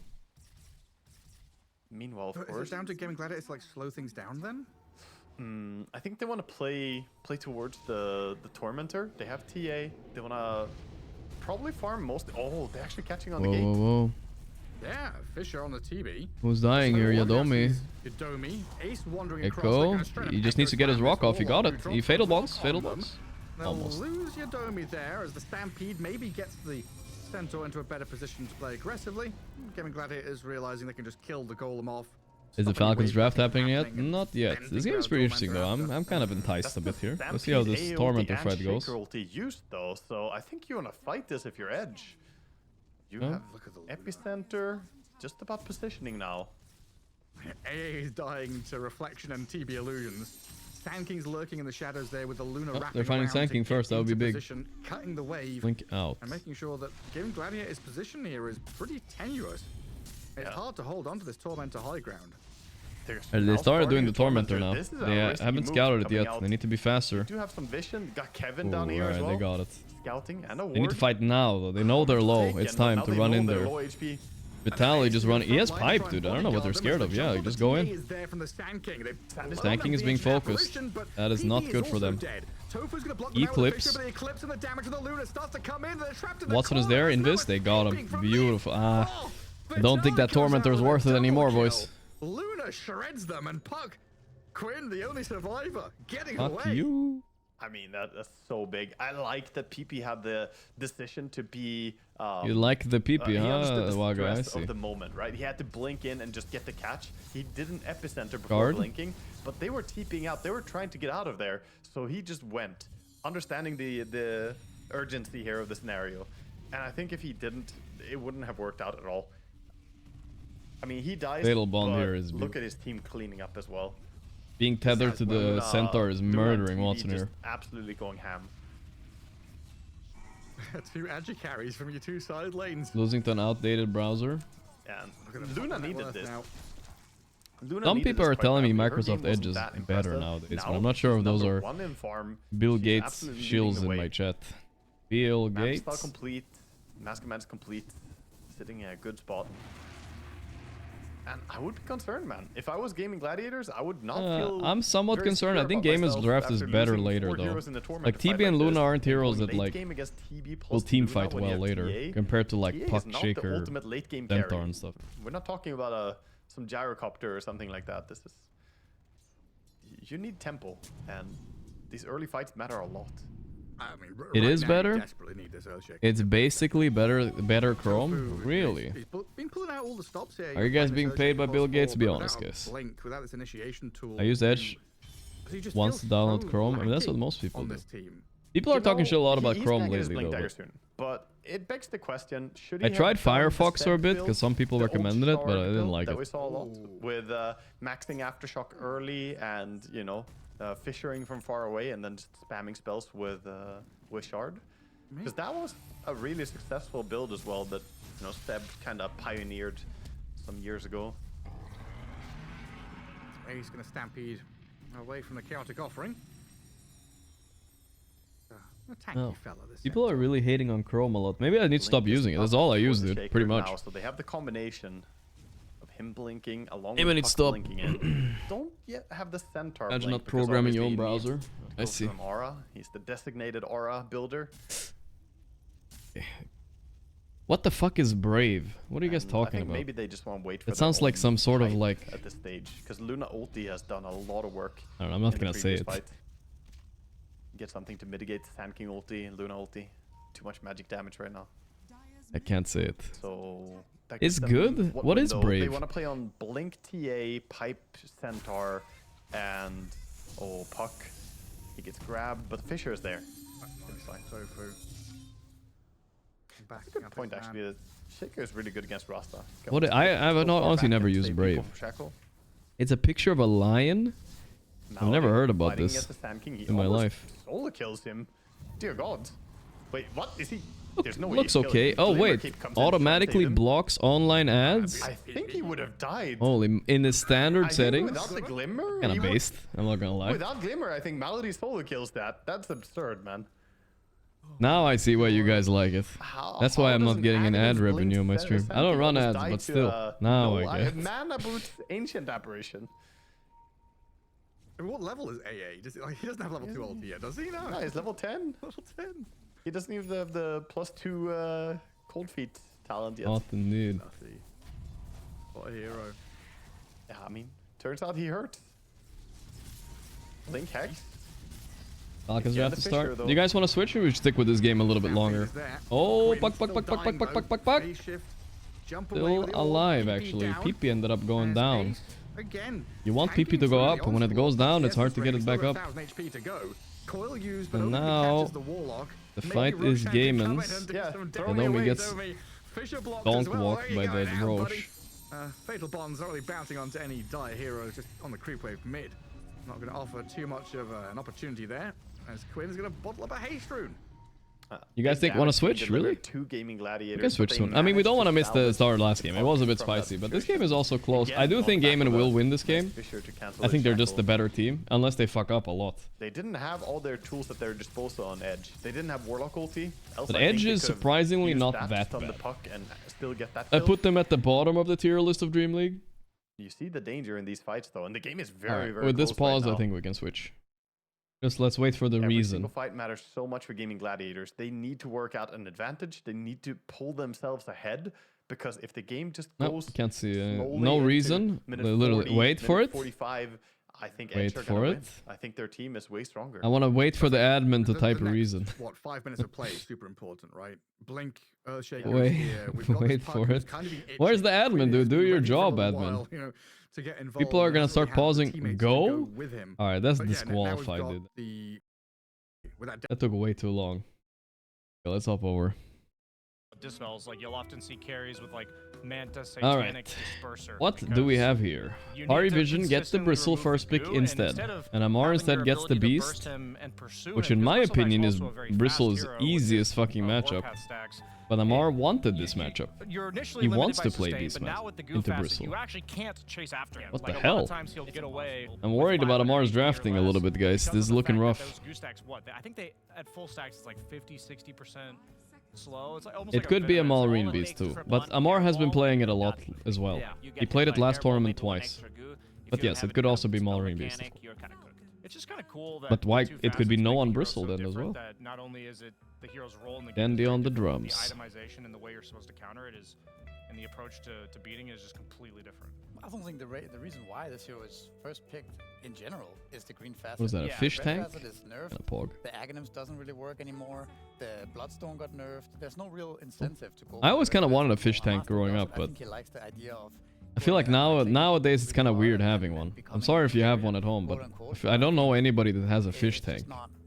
Meanwhile, of course. Is it down to Gaimin Gladiators to like slow things down then? I think they want to play towards the Tormentor. They have TA. They want to probably farm most. Oh, they're actually catching on the gate. Whoa. Yeah, Fisher on the TB. Who's dying here? Yadomi. Yadomi. Ace wandering Echo. He just needs to get his rock off. He got it. He fatal bonds. Almost. Lose Yadomi there as the Stampede maybe gets the Centaur into a better position to play aggressively. Gaimin Gladiators realizing they can just kill the golem off. Is the Falcons draft happening yet? Not yet. This game is pretty interesting though. I'm kind of enticed a bit here. Let's see how this Tormentor fight goes. Used though, so I think you want to fight this if you're Edge. You have Epicenter, just about positioning now. AA is dying to Reflection and TB Illusions. Sand King's lurking in the shadows there with the Luna wrapping they're finding Sand King first, that would be big. Position, cutting the wave Blink out. And making sure that Gaimin Gladiator's position here is pretty tenuous. It's hard to hold on to this Tormentor high ground. They started doing the Tormentor now. They haven't scouted it yet. They need to be faster. Do have some vision. Got Kevin down here as well. They got it. Scouting and a They need to fight now though. They know they're low. It's time to run in there. Vitaly just run. He has pipe, dude. I don't know what they're scared of. Yeah, just go in. Sand King is being focused. That is not good for them. Eclipse. Watson is there. Invis. They got him. Beautiful. I don't think that Tormentor is worth it anymore, boys. Luna shreds them, and Puck, Quinn, the only survivor, getting away. Fuck you. I mean, that's so big. I like that PP had the decision to be... you like the PP, huh? Waga, I see. Of the moment, right? He had to blink in and just get the catch. He did an epicenter before blinking, but they were TPing out. They were trying to get out of there, so he just went, understanding the urgency here of the scenario. And I think if he didn't, it wouldn't have worked out at all. I mean, he dies, Fatal Bond here is look at his team cleaning up as well. Being tethered to the Centaur is murdering Watson here. Absolutely going ham. 2 agi carries from your 2 side lanes. Losing to an outdated browser. Yeah, Luna needed this. Some people are telling me Microsoft Edge is better nowadays, but I'm not sure if those are Bill Gates shields in my chat. Bill Gates. Map complete. Mask Command is complete. Sitting in a good spot. And I would be concerned, man. If I was gaming Gladiators, I would not feel. I'm somewhat concerned. I think Gaimin's draft is better later, though. Like, TB and Luna aren't heroes that, like, will team fight well later, compared to, like, Puck, Shaker, Dentar and stuff. We're not talking about some gyrocopter or something like that. This is... You need tempo, and these early fights matter a lot. I mean, it is better. Need this it's basically better Chrome. Really? He's been pulling out all the stops here. Are you guys being paid by Bill Gates? Be honest, guys. Without this initiation tool, I use Edge once to download Chrome. I mean, that's what most people do. People are talking shit a lot about Chrome lately, though. But it begs the question: should I tried Firefox for a bit because some people recommended it, but I didn't like it. We saw a lot with maxing Aftershock early and fissuring from far away and then just spamming spells with Shard, because that was a really successful build as well that Seb kind of pioneered some years ago. He's going to stampede away from the chaotic offering. A tanky fella, this people are really hating on Chrome a lot. Maybe I need to stop using it. That's all I use, dude. Pretty much. So they have the combination of him blinking along with Puck blinking in. Don't yet have the centaur. Imagine not programming your own browser. I see. Aura. He's the designated aura builder. What the fuck is Brave? What are you guys talking about? Maybe they just want to wait for it sounds like some sort of like at this stage, because Luna ulti has done a lot of work. I don't know, I'm not gonna say it. Fight. Get something to mitigate Sand King ulti and Luna ulti. Too much magic damage right now. I can't say it. So it's good. What is Brave? They want to play on Blink, TA, Pipe, Centaur, and Puck. He gets grabbed, but Fisher is there. Good point, actually. Shaker is really good against Rasta. I've honestly never used Brave. It's a picture of a lion. I've never heard about this in my life. Solo kills him. Dear God. Wait, what? Is he? There's no way. Looks okay. Oh wait, automatically blocks online ads. I think he would have died. Holy, in the standard settings. Without the glimmer, kind of based. I'm not gonna lie. Without glimmer, I think Malady solo kills that. That's absurd, man. Now I see why you guys like it. That's why I'm not getting an ad revenue on my stream. I don't run ads, but still. Now I get. Mana boots ancient apparition. What level is AA? He doesn't have level 2 ulti yet, does he? No, he's level 10. Level 10. He doesn't even have the +2 cold feet talent yet. Not indeed. What a hero. Yeah, I mean, turns out he hurt. Link Hex. Falcons draft to start. Do you guys want to switch or we should stick with this game a little bit longer? Oh, Puck. Still alive, actually. PP ended up going down. You want PP to go up, and when it goes down, it's hard to get it back up. And now, the fight is Gaimin's. And then we get donk walked by the Roche. Fatal Bond's not really bouncing onto any dire heroes, just on the creep wave mid. Not going to offer too much of an opportunity there, as Quinn's going to bottle up a haste rune. You guys want to switch? Really? Two gaming gladiators. We can switch soon. I mean, we don't want to miss the start last game. It was a bit spicy, but this game is also close. I do think Gaimin will win this game. I think they're just the better team, unless they fuck up a lot. They didn't have all their tools at their disposal on Edge. They didn't have Warlock ulti. But Edge is surprisingly not that bad. I put them at the bottom of the tier list of Dream League. You see the danger in these fights, though, and the game is very, very with this pause, I think we can switch. Just let's wait for the reason. Every single fight matters so much for gaming gladiators. They need to work out an advantage. They need to pull themselves ahead, because if the game just goes can't see no reason. Literally wait for it. 45. I think wait for it. I think their team is way stronger. I want to wait for the admin to type a reason. What, 5 minutes of play is super important, right? Blink, Earthshaker. Wait for it. Where's the admin, dude? Do your job, admin. To get involved. People are gonna start pausing. Go? Alright, that's disqualified, dude. That took way too long. Okay, let's hop over. Dispels, like you'll often see carries with like Manta, Satanic, Disperser. What do we have here? Parivision gets the Bristle first pick instead, and Amar instead gets the Beast, which in my opinion is Bristle's easiest fucking matchup. But Amar wanted this matchup. He wants to play Beast into Bristle. What the hell? I'm worried about Amar's drafting a little bit, guys. This is looking rough. I think they at full stacks it's like 50-60%. slow. It's like almost It like could be a Venom. Malrine beast too, but Amar has been playing it a lot as well. He played it last tournament twice. But yes, it could also be Malrine beast. It's just kind of cool that but why it could be no on Bristle then as well. That not only is it the hero's role in the Dandy game, on the drums. The itemization and the way you're supposed to counter it is, and the approach to beating it is just completely different. I don't think the reason why this hero is first picked in general is the green facet. What is that, a fish tank? Facet is nerfed. And a Pog. The Aghanims doesn't really work anymore. The Bloodstone got nerfed. There's no real incentive to go. I always kind of wanted a fish tank growing up, but I think he likes the idea of. I feel like nowadays it's kind of weird having one. I'm sorry if you have one at home, but I don't know anybody that has a fish tank.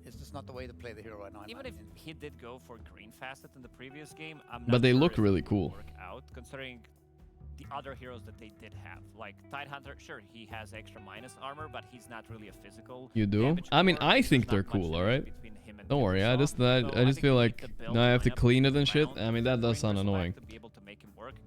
It's just not the way to play the hero right now. Even if he did go for green facet in the previous game, but they look really cool. Considering the other heroes that they did have, like Tidehunter, sure, he has extra minus armor, but he's not really a physical. You do? I mean, I think they're cool, alright? Don't worry, I just feel like now I have to clean it and shit. I mean, that does sound annoying.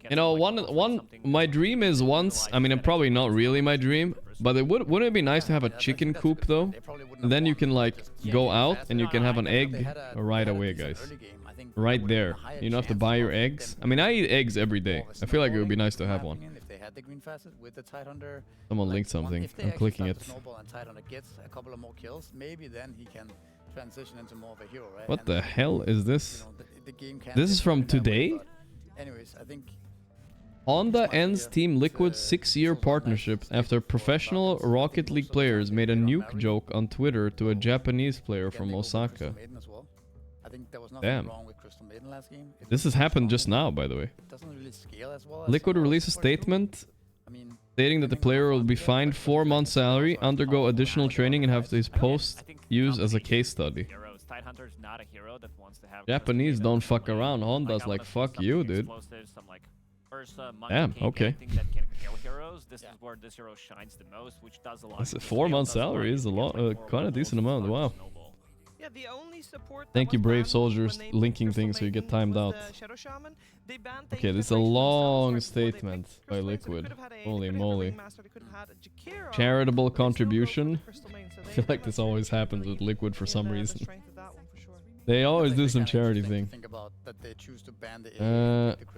You know, my dream is once, I mean, probably not really my dream, but wouldn't it be nice to have a chicken coop though? And then you can like go out and you can have an egg right away, guys. Right there. You don't have to buy your eggs. I mean, I eat eggs every day. I feel like it would be nice to have one. Someone linked something. I'm clicking it. What the hell is this? This is from today? Anyways, I think Honda ends Team Liquid's 6-year partnership after professional Rocket League players made a nuke joke on Twitter to a Japanese player from Osaka. Damn. This has happened just now, by the way. Liquid released a statement stating that the player will be fined 4 months' salary, undergo additional training, and have his post used as a case study. Japanese don't fuck around. Honda's like, fuck you, dude. Damn, okay. That's a 4 month salary is a lot, kind of decent amount. Wow. Thank you, brave soldiers, linking things so you get timed out. Okay, this is a long statement by Liquid. Holy moly. Charitable contribution. I feel like this always happens with Liquid for some reason. They always do some charity thing.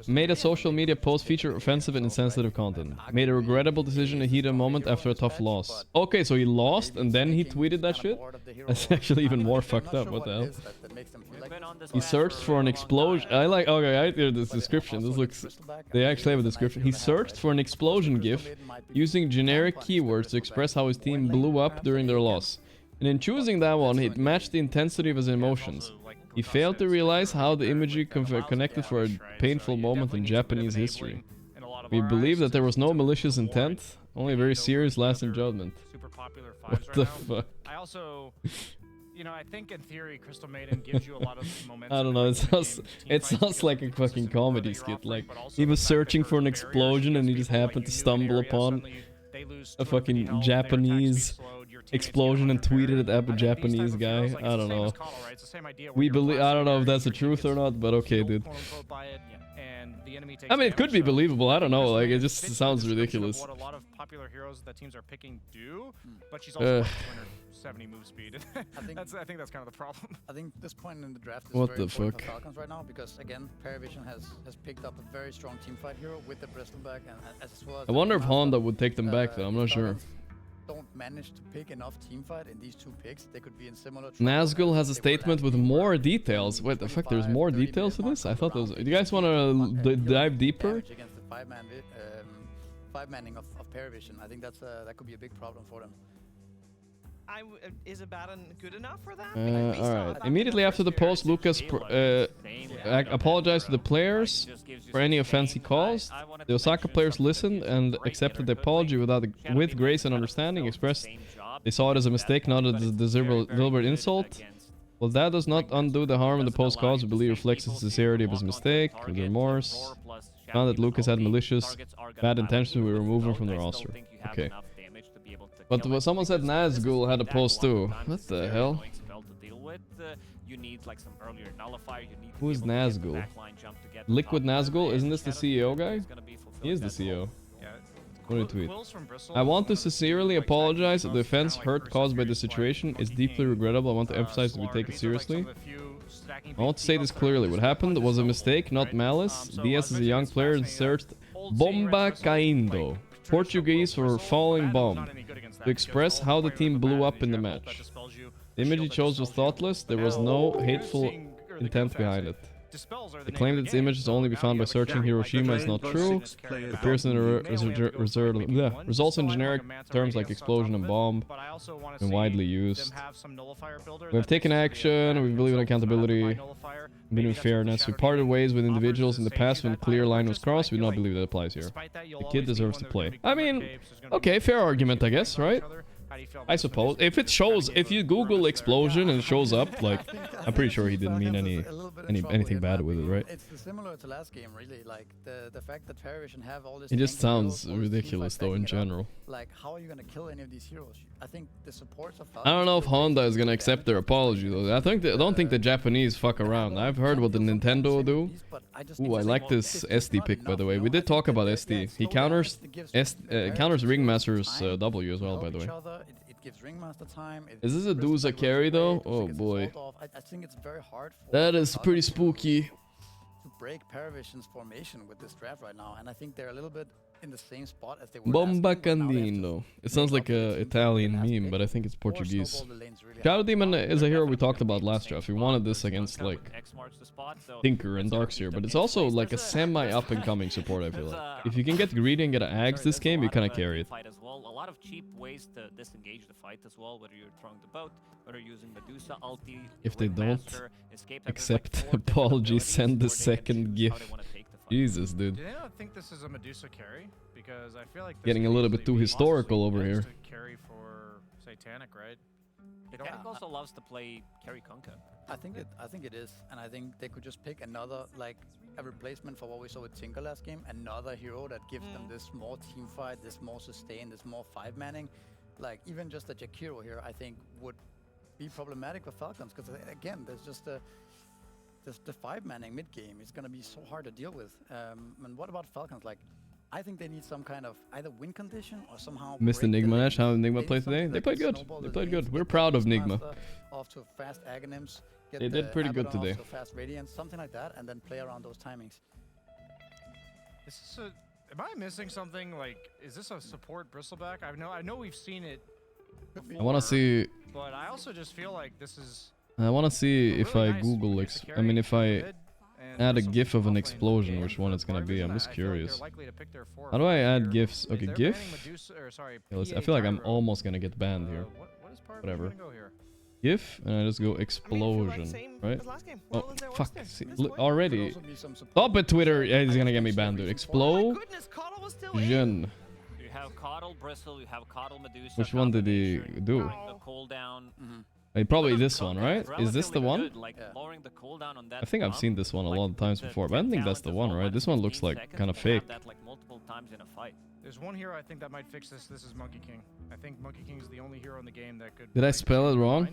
Made a social media post feature offensive and insensitive content. Made a regrettable decision in a heated moment after a tough loss. Okay, so he lost and then he tweeted that shit? That's actually even more fucked up. What the hell? He searched for an explosion. Okay, I hear this description. This looks... They actually have a description. He searched for an explosion gif using generic keywords to express how his team blew up during their loss. And in choosing that one, it matched the intensity of his emotions. He failed to realize how the imagery connected for a painful moment in Japanese history. We believe that there was no malicious intent, only a very serious lasting judgment. What the fuck? I also, you know, I think in theory, Crystal Maiden gives you a lot of momentum. I don't know, it sounds like a fucking comedy skit. Like, he was searching for an explosion and he just happened to stumble upon a fucking Japanese explosion and tweeted it at a Japanese guy. I don't know. We believe. I don't know if that's the truth or not, but okay, dude. I mean, it could be believable. I don't know. Like, it just sounds ridiculous. What a lot of popular heroes that teams are picking do, but she's also 270 move speed. I think that's kind of the problem. I think this point in the draft is what very the important fuck? for Falcons right now because again, Parivision has picked up a very strong teamfight hero with the Bristleback and as well as I wonder if Honda would take them back though. I'm not sure. Don't manage to pick enough teamfight in these 2 picks, they could be in similar. Nazgul has a statement with more details. Wait, the fuck? There's more details to this? I thought there was. Do you guys want to dive deeper? Against the 5-manning of Parivision, I think that could be a big problem for them. Is Abaddon good enough for that? Alright. Immediately after the post, Lucas apologized to the players for any offense he caused. The Osaka players listened and accepted the apology with grace and understanding, expressed they saw it as a mistake, not as a deliberate insult. Well, that does not undo the harm in the post caused. We believe reflects the sincerity of his mistake, with remorse. Found that Lucas had malicious, bad intentions, we remove him from the roster. Okay. But someone said Nazgul had a post too. What the hell? Who is Nazgul? Liquid Nazgul? Isn't this the CEO guy? He is the CEO. What did he tweet? I want to sincerely apologize. The offense hurt caused by the situation is deeply regrettable. I want to emphasize that we take it seriously. I want to say this clearly. What happened was a mistake, not malice. DS is a young player and searched Bomba Caindo, Portuguese for falling bomb, to express how the team blew up in the match. The image he chose was thoughtless. There was no hateful intent behind it. The claim that this image is only be found by searching Hiroshima is not true. It appears in the results in generic terms like explosion and bomb, and widely used. We have taken action, we believe in accountability, we believe in fairness. We parted ways with individuals in the past when a clear line was crossed. We do not believe that applies here. The kid deserves to play. I mean, okay, fair argument, I guess, right? I suppose. If it shows, if you Google explosion and it shows up, like, I'm pretty sure he didn't mean anything bad with it, right? It's similar to last game, really. Like the fact that Parivision have all this. It just sounds ridiculous, though, in general. Like, how are you gonna kill any of these heroes? I think the supports of. I don't know if Honda is gonna accept their apology, though. I don't think the Japanese fuck around. I've heard what the Nintendo do. Ooh, I like this SD pick, by the way. We did talk about SD. He counters Ringmaster's W as well, by the way. Is this a Duza carry though? Oh boy. I think it's very hard for that is pretty spooky. To break Parivision's formation with this draft right now, and I think they're a little bit in the same spot as they were. Bomba Candino. It sounds like a Italian meme, but I think it's Portuguese. Shadow Demon is a hero we talked about last draft. We wanted this against like Tinker and Darkseer, but it's also like a semi up and coming support. I feel like if you can get greedy and get an Axe this game, you kind of carry it. A lot of cheap ways to disengage the fight as well, whether you're throwing the boat, whether you're using Medusa, ulti, if they don't accept apology, send the second gift. Jesus, dude. Do they not think this is a Medusa carry? Because I feel like this getting a little bit too historical over here. Carry for Satanic, right? Satanic also loves to play carry Kunkka. I think it is, and I think they could just pick another, like a replacement for what we saw with Tinker last game, another hero that gives them this more team fight, this more sustain, this more 5-manning. Like even just a Jakiro here, I think would be problematic for Falcons, because again, there's just the 5-manning mid game. It's gonna be so hard to deal with. And what about Falcons? Like, I think they need some kind of either win condition or somehow. Missed the Nigma match. How Nigma played today? They played good. They played good. We're proud of Nigma. Off to fast Aghanims. They did pretty good today. Fast Radiance, something like that, and then play around those timings. This is am I missing something? Like, is this a support bristleback? I know we've seen it before, I want to see. But I also just feel like this is. I want to see if I Google. I mean, if I add a GIF of an explosion, which one it's gonna be. I'm just curious. How do I add GIFs? Okay, GIF. I feel like I'm almost gonna get banned here. Whatever. GIF, and I just go explosion, right? Oh, fuck. See, look, already. Stop it, Twitter. Yeah, he's gonna get me banned, dude. Explosion. You have Coddle Bristle, you have Coddle Medusa. Which one did he do? The cooldown. Probably this one, right? Is this the one? Like lowering the cooldown on that I think I've seen this one a lot of times before, but I don't think that's the one, right? This one looks like kind of fake. That like multiple times in a fight. There's one hero I think that might fix this. This is Monkey King. I think Monkey King is the only hero in the game that could. Did I spell it wrong?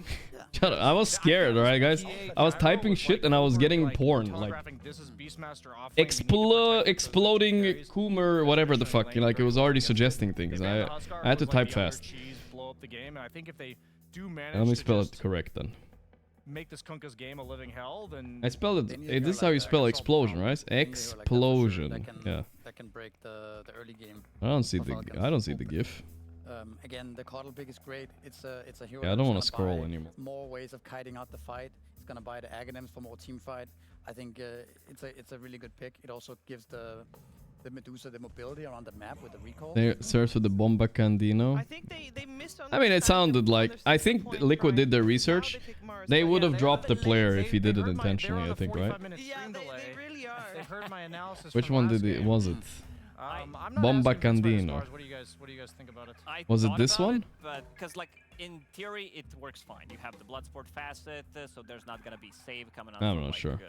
Shut up. I was scared, alright, guys. I was typing shit and I was getting porn, like exploding Coomer, whatever the fuck. Like it was already suggesting things. I had to type fast. Let me spell it correct then. Make this Kunkka's game a living hell, then I spelled it. This is how you spell explosion, right? Explosion. Yeah. That can break the early game. I don't see the GIF. Again, the Coddle pick is great. It's a hero. Yeah, I don't want to scroll anymore. More ways of kiting out the fight. It's gonna buy the Aghanims for more team fight. I think it's a really good pick. It also gives the Medusa the mobility around the map with the recall. They searched for the Bomba Candino. I think they missed on. I mean, it sounded like I think Liquid did their research. They would have dropped the player if he did it intentionally. I think, right? Yeah, they really are. They've heard my analysis. Which one did it? Was it? Bomba Candino. What do you guys think about it? Was it this one? Because like in theory it works fine. You have the Bloodsport facet, so there's not gonna be save coming out. I'm not sure.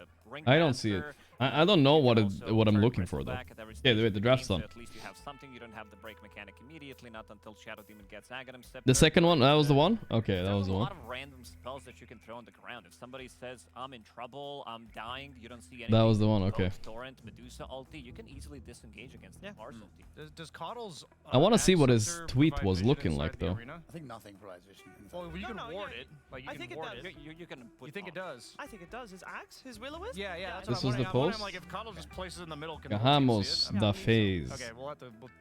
I don't see it. I don't know what I'm looking for though. Yeah, wait, the draft's done. At least you have something. You don't have the break mechanic immediately, not until Shadow Demon gets Aghanim Scepter. The second one, that was the one? Okay, that was the one. There's a lot of random spells that you can throw on the ground. If somebody says I'm in trouble, I'm dying, you don't see anything. That was the one, okay. Torrent, Medusa ulti, you can easily disengage against the Mars ulti. Does Coddle's I want to see what his tweet was looking like though. I think nothing, right? polarized vision. Well, you can ward it. Like, you can ward it. You can put You think it does? I think it does. His axe, his will-o-wisp? Yeah, that's This what is I'm the wondering. post? Like, if Connell just places it in the middle, can Ganhamos da phase. Okay, we'll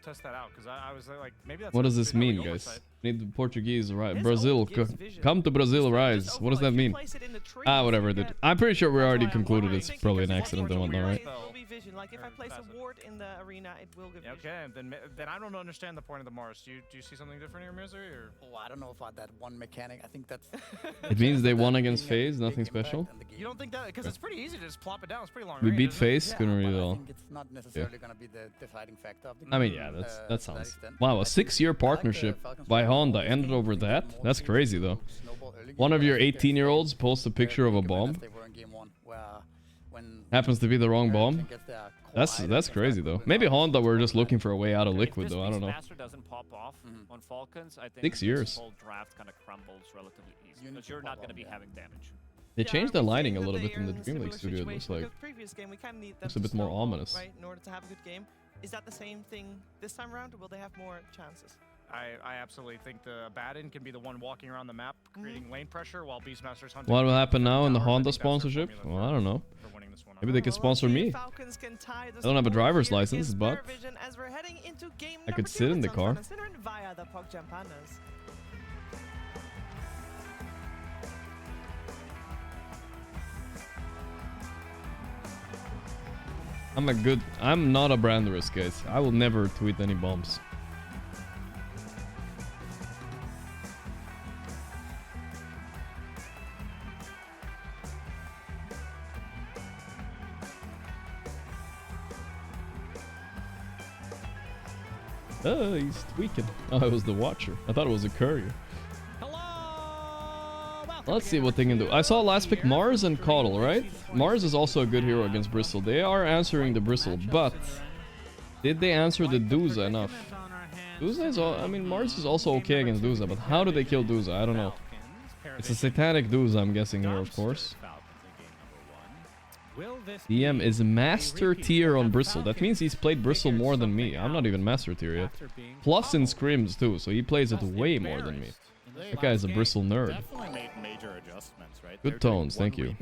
test that out, because I was like, maybe that's... What does this mean, guys? Need the Portuguese, right? Brazil, come to Brazil, rise. What does that mean? Whatever, dude. I'm pretty sure we already concluded it's probably an accident and whatnot, right? Vision. Like, if I place a ward in the arena, it will give vision. Okay, then I don't understand the point of the Mars. Do you see something different here, Misery? Or? Oh, I don't know about that one mechanic. I think that's... It means they won against FaZe, nothing special. You don't think that? Because it's pretty easy to just plop it down. It's pretty long We range, beat FaZe, couldn't really I all. think it's not necessarily going to be the deciding factor of the game. I mean, yeah, that sounds... Wow, a 6-year partnership by Honda ended over that? That's crazy, though. One of your 18-year-olds posts a picture of a bomb. Happens to be the wrong bomb. That's crazy, though. Maybe Honda were just looking for a way out of Liquid, though. I don't know. Master doesn't pop off on Falcons, I think 6 years. the whole draft kind of crumbles relatively easy, because you're not going to be having damage. They changed the lighting a little bit in the Dream League studio, it looks like. Looks a bit more ominous. Right, in order to have a good game. Is that the same thing this time around, or will they have more chances? I absolutely think the Baden can be the one walking around the map, creating lane pressure, while Beastmaster's hunting. What will happen now in the Honda sponsorship? Well, I don't know. Maybe they could sponsor me. I don't have a driver's license, but I could sit in the car. I'm not a brand risk, guys. I will never tweet any bombs. Oh, he's tweaking. Oh, it was the Watcher. I thought it was a Courier. Let's see what they can do. I saw last pick Mars and Caudle, right? Mars is also a good hero against Bristle. They are answering the Bristle, but did they answer the Duza enough? Duza is I mean, Mars is also okay against Duza, but how do they kill Duza? I don't know. It's a satanic Duza, I'm guessing here, of course. DM is master tier on Bristle. That means he's played Bristle more than me. I'm not even master tier yet. Plus in scrims too, so he plays it way more than me. That guy's a Bristle nerd. Good tones, thank you.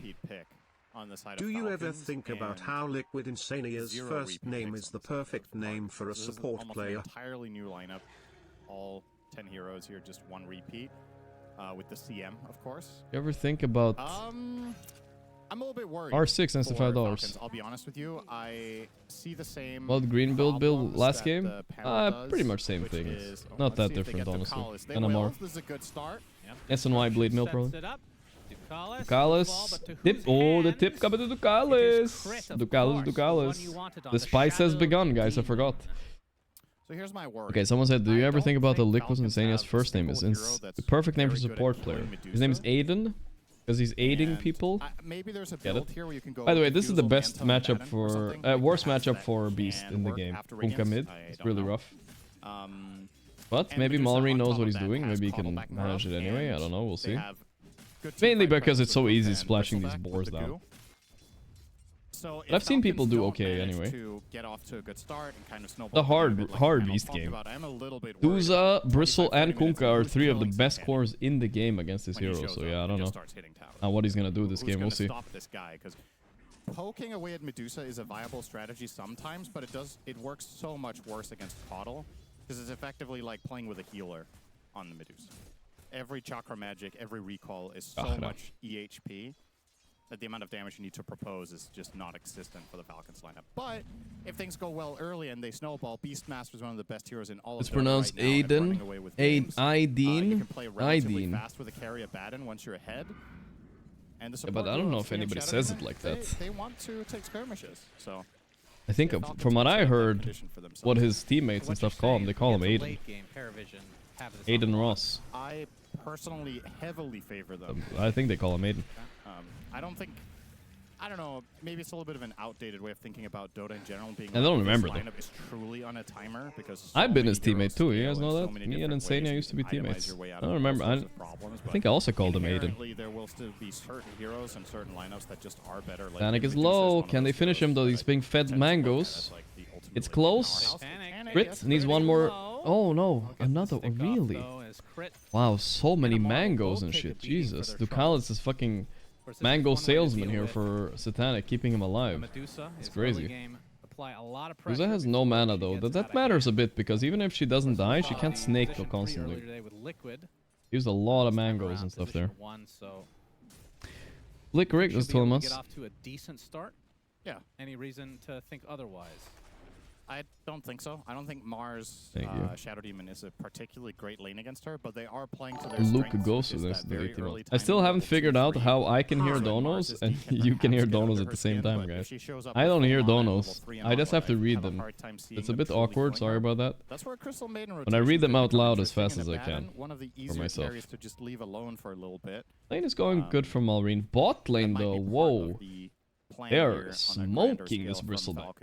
Do you ever think about how Liquid Insania's first name is the perfect name for a support player? Entirely new lineup. All 10 heroes here, just one repeat. With the CM, of course. You ever think about... I'm a little bit worried. R6 and $5. Falcons, I'll be honest with you. I see the same. Well, green build last game? Pretty much same thing. It's not that different, honestly. NMR. This is a good start. SNY bleed mill, probably. Ducalis. Tip. Oh, the tip coming to Ducalis. Ducalis. The spice has begun, guys. I forgot. So here's my worry. Okay, someone said, do you ever think about the Liquid Insania's first name is? The perfect name for support player. His name is Aiden. Because he's aiding people. Maybe there's a build here where you can go. By the way, this is the best matchup for worst matchup for Beast in the game. Unka mid. It's really rough. But maybe Mallory knows what he's doing. Maybe he can manage it anyway. I don't know. We'll see. Mainly because it's so easy splashing these boars down. But I've seen people do okay anyway. The hard Beast game. Duza, Bristle, and Kunkka are three of the best cores in the game against this hero. So yeah, I don't know. Now what he's gonna do this game, we'll see. Poking away at Medusa is a viable strategy sometimes, but it works so much worse against Caudle because it's effectively like playing with a healer on the Medusa. Every Chakra Magic, every recall is so much EHP that the amount of damage you need to propose is just not existent for the Falcons lineup. But if things go well early and they snowball, Beastmaster is one of the best heroes in all of it's pronounced right Aiden. Aiden. You can play relatively fast with a carry of Baden once you're ahead. And the but I don't know if anybody says it like that. They want to take skirmishes, so... I think from what I heard, what his teammates and stuff call him, they call him Aiden. Aiden Ross. I personally heavily favor them. I think they call him Aiden. I don't know, maybe it's a little bit of an outdated way of thinking about Dota in general. Being I don't remember though. Lineup is truly on a timer because I've been his teammate too. You guys know that? Me and Insania used to be teammates. I don't remember. I think I also called him Aiden. There will still be certain heroes and certain lineups that just are better. Panic is low. Can they finish him though? He's being fed mangoes. It's close. Crit needs one more. Oh no, another. Really? Wow, so many mangoes and shit. Jesus. Ducalis is fucking mango salesman here for Satanic, keeping him alive. It's crazy. Medusa has no mana though. That matters a bit because even if she doesn't die, she can't snake though constantly. Used a lot of mangoes and stuff there. Flick Rick was telling us. Yeah. Any reason to think otherwise? I don't think so. I don't think Mars Shadow Demon is a particularly great lane against her, but they are playing to their Luke goes with this. I still haven't figured out how I can hear Donos and you can hear Donos at the same time, guys. I don't hear Donos. I just have to read them. It's a bit awkward. Sorry about that. But I read them out loud as fast as I can for myself. Lane is going good for Malrine. Bot lane though, whoa. They're smoking this Bristleback.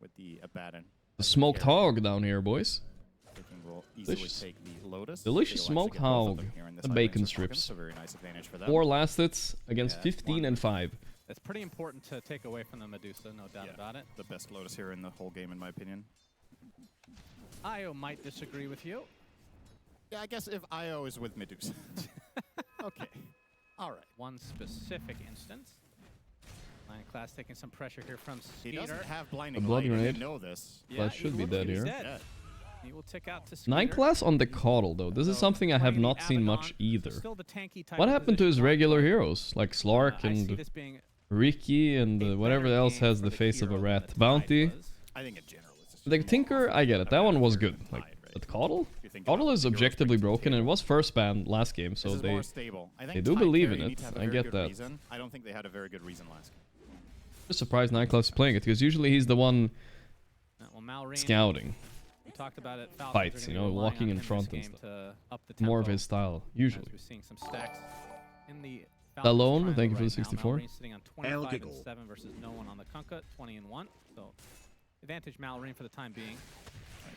With the Abaddon. The smoked hog down here, boys. Delicious. Delicious smoked hog. The bacon strips. 4 last hits against 15 and 5. That's pretty important to take away from the Medusa, no doubt about it. The best Lotus here in the whole game, in my opinion. Io might disagree with you. Yeah, I guess if Io is with Medusa. Okay. All right. One specific instance. Lion Class taking some pressure here from Skeeter. He doesn't have blinding a blood grenade. You know this. That should be dead here. He will tick out to 9 class on the Coddle though. This is something I have not seen much either. What happened to his regular heroes like Slark and Ricky and whatever else has the face of a rat? Bounty. I think in general it's just the Tinker, I get it. That one was good. Like but Coddle? Coddle is objectively broken and it was first banned last game, so they do believe in it. I get that. I don't think they had a very good reason last game. Just surprised Nightclub's is playing it because usually he's the one scouting. We talked about it. Fights, you know, walking in front and stuff. More of his style, usually. We're seeing some stacks in the Alone, thank you for the 64. Sitting on 25 and 7 versus no one on the Kunkka, 20 and 1. So advantage Malrine for the time being.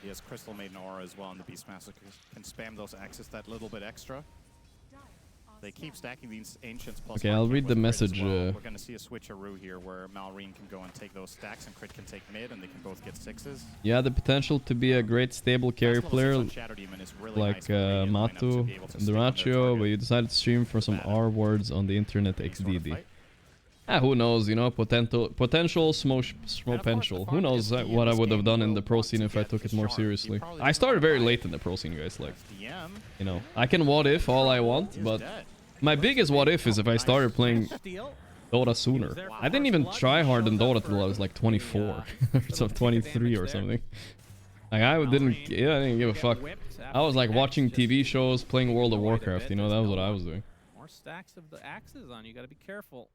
He has Crystal Maiden Aura as well, and the Beastmaster can spam those axes that little bit extra. They keep stacking these Ancients plus. Okay, I'll read the message. Well. We're going to see a switcheroo here where Malrine can go and take those stacks and Crit can take mid and they can both get 6s. Yeah, the potential to be a great stable carry player like Matu and Duracio, but you decided to stream for some R words on the internet XDD. Who knows, you know, potential smopential. Who knows what I would have done in the pro scene if I took it more seriously. I started very late in the pro scene, guys, like, you know, I can what if all I want, but my biggest what if is if I started playing Dota sooner. I didn't even try hard in Dota till I was like 24, so 23 or something. Like, I didn't give a fuck. I was like watching TV shows, playing World of Warcraft, you know, that was what I was doing. More stacks of the axes on, you gotta be careful.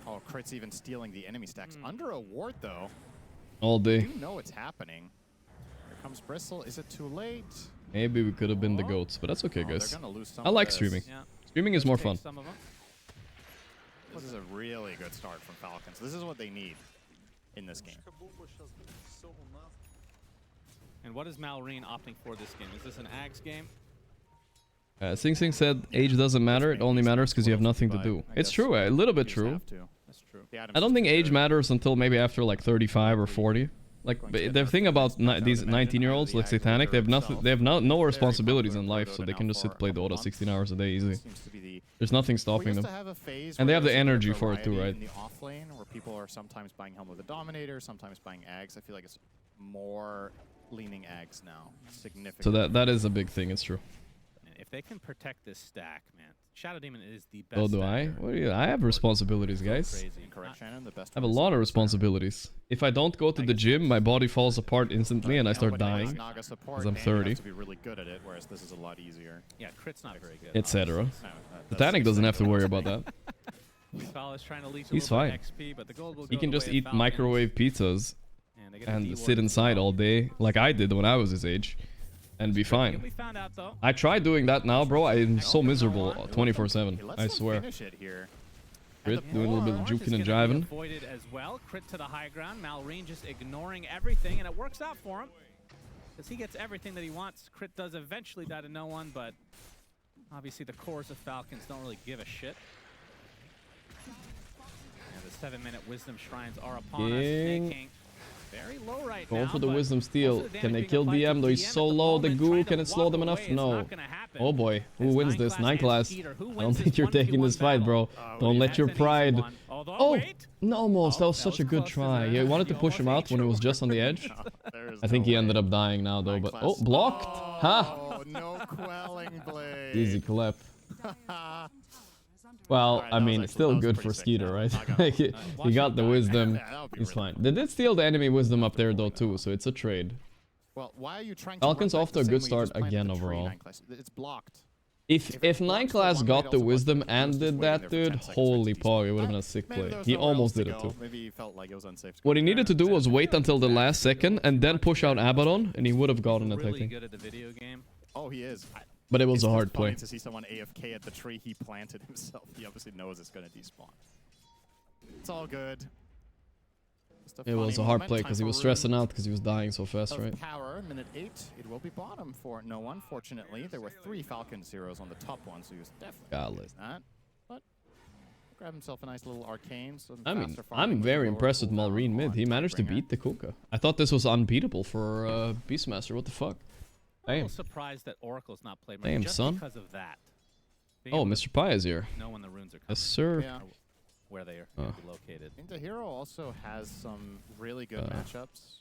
Oh, Crit's even stealing the enemy stacks. Under a ward, though. All day. You know what's happening. Here comes Bristle. Is it too late? Maybe we could have been the goats, but that's okay, guys. I like streaming. Yeah. Streaming is more fun. This is a really good start from Falcons. This is what they need in this game. And what is Malrine opting for this game? Is this an Ags game? Sing Sing said age doesn't matter, it only matters because you have nothing to do. It's true, a little bit true. That's true. I don't think age matters until maybe after like 35 or 40. Like the thing about these 19-year-olds like Satanic, they have nothing, they have no responsibilities in life, so they can just sit play Dota 16 hours a day easily. There's nothing stopping them. And they have the energy for it too, right? In the off lane where people are sometimes buying Helm of the Dominator, sometimes buying Ags. I feel like it's more leaning Ags now, significantly. So that is a big thing, it's true. If they can protect this stack, man, Shadow Demon is the best. Oh, do I? What do you, I have responsibilities, guys. I have a lot of responsibilities. If I don't go to the gym, my body falls apart instantly and I start dying. Because I'm 30. To be really good at it, whereas this is a lot easier. Yeah, Crit's not very good. Etc. Satanic doesn't have to worry about that. He's fine. He can just eat microwave pizzas and sit inside all day, like I did when I was his age. And be fine. I tried doing that now, bro. I'm so miserable 24/7. I swear. Crit doing a little bit of juking and jiving. Avoided as well. Crit to the high ground. Malrine just ignoring everything, and it works out for him because he gets everything that he wants. Crit does eventually die to no one, but obviously the cores of Falcons don't really give a shit. And the 7-minute wisdom shrines are upon us. Snake King Very low right Going now, for the Wisdom Steal. Can they kill DM? Though he's so low. The goo, can it slow them enough? No. Oh boy. Who wins this? 9 class. I don't think you're taking this fight, bro. Don't let your pride... Oh! No, almost. That was such a good try. He wanted to push him out when he was just on the edge. I think he ended up dying now, though. But oh, blocked! Ha! No quelling blade. Easy clap. Well, I mean, it's still good for Skeeter, right? He got the wisdom. He's fine. They did steal the enemy wisdom up there, though, too, so it's a trade. Well, why are you trying Falcons off to a good start again overall. It's blocked. If 9 class got the wisdom and did that, dude, holy pog, it would have been a sick play. He almost did it, too. Maybe he felt like it was unsafe. What he needed to do was wait until the last second and then push out Abaddon, and he would have gotten it, I think. Good at the video game. Oh, he is. But it was a hard play. To see someone AFK at the tree he planted himself. He obviously knows it's going to despawn. It's all good. It was a hard play because he was stressing out because he was dying so fast, right? Power, minute 8. It will be bottom for no one. Fortunately, there were 3 Falcon zeros on the top one, so he was definitely that. But grab himself a nice little arcane. I mean, I'm very impressed with Malrine mid. He managed to beat the Kuka. I thought this was unbeatable for Beastmaster. What the fuck? I'm a little surprised that Oracle's not played much just son. because of that. Oh, Mr. Pi is here. Know when the runes are coming. Yes, sir. Yeah. Where they are located. I think the hero also has some really good matchups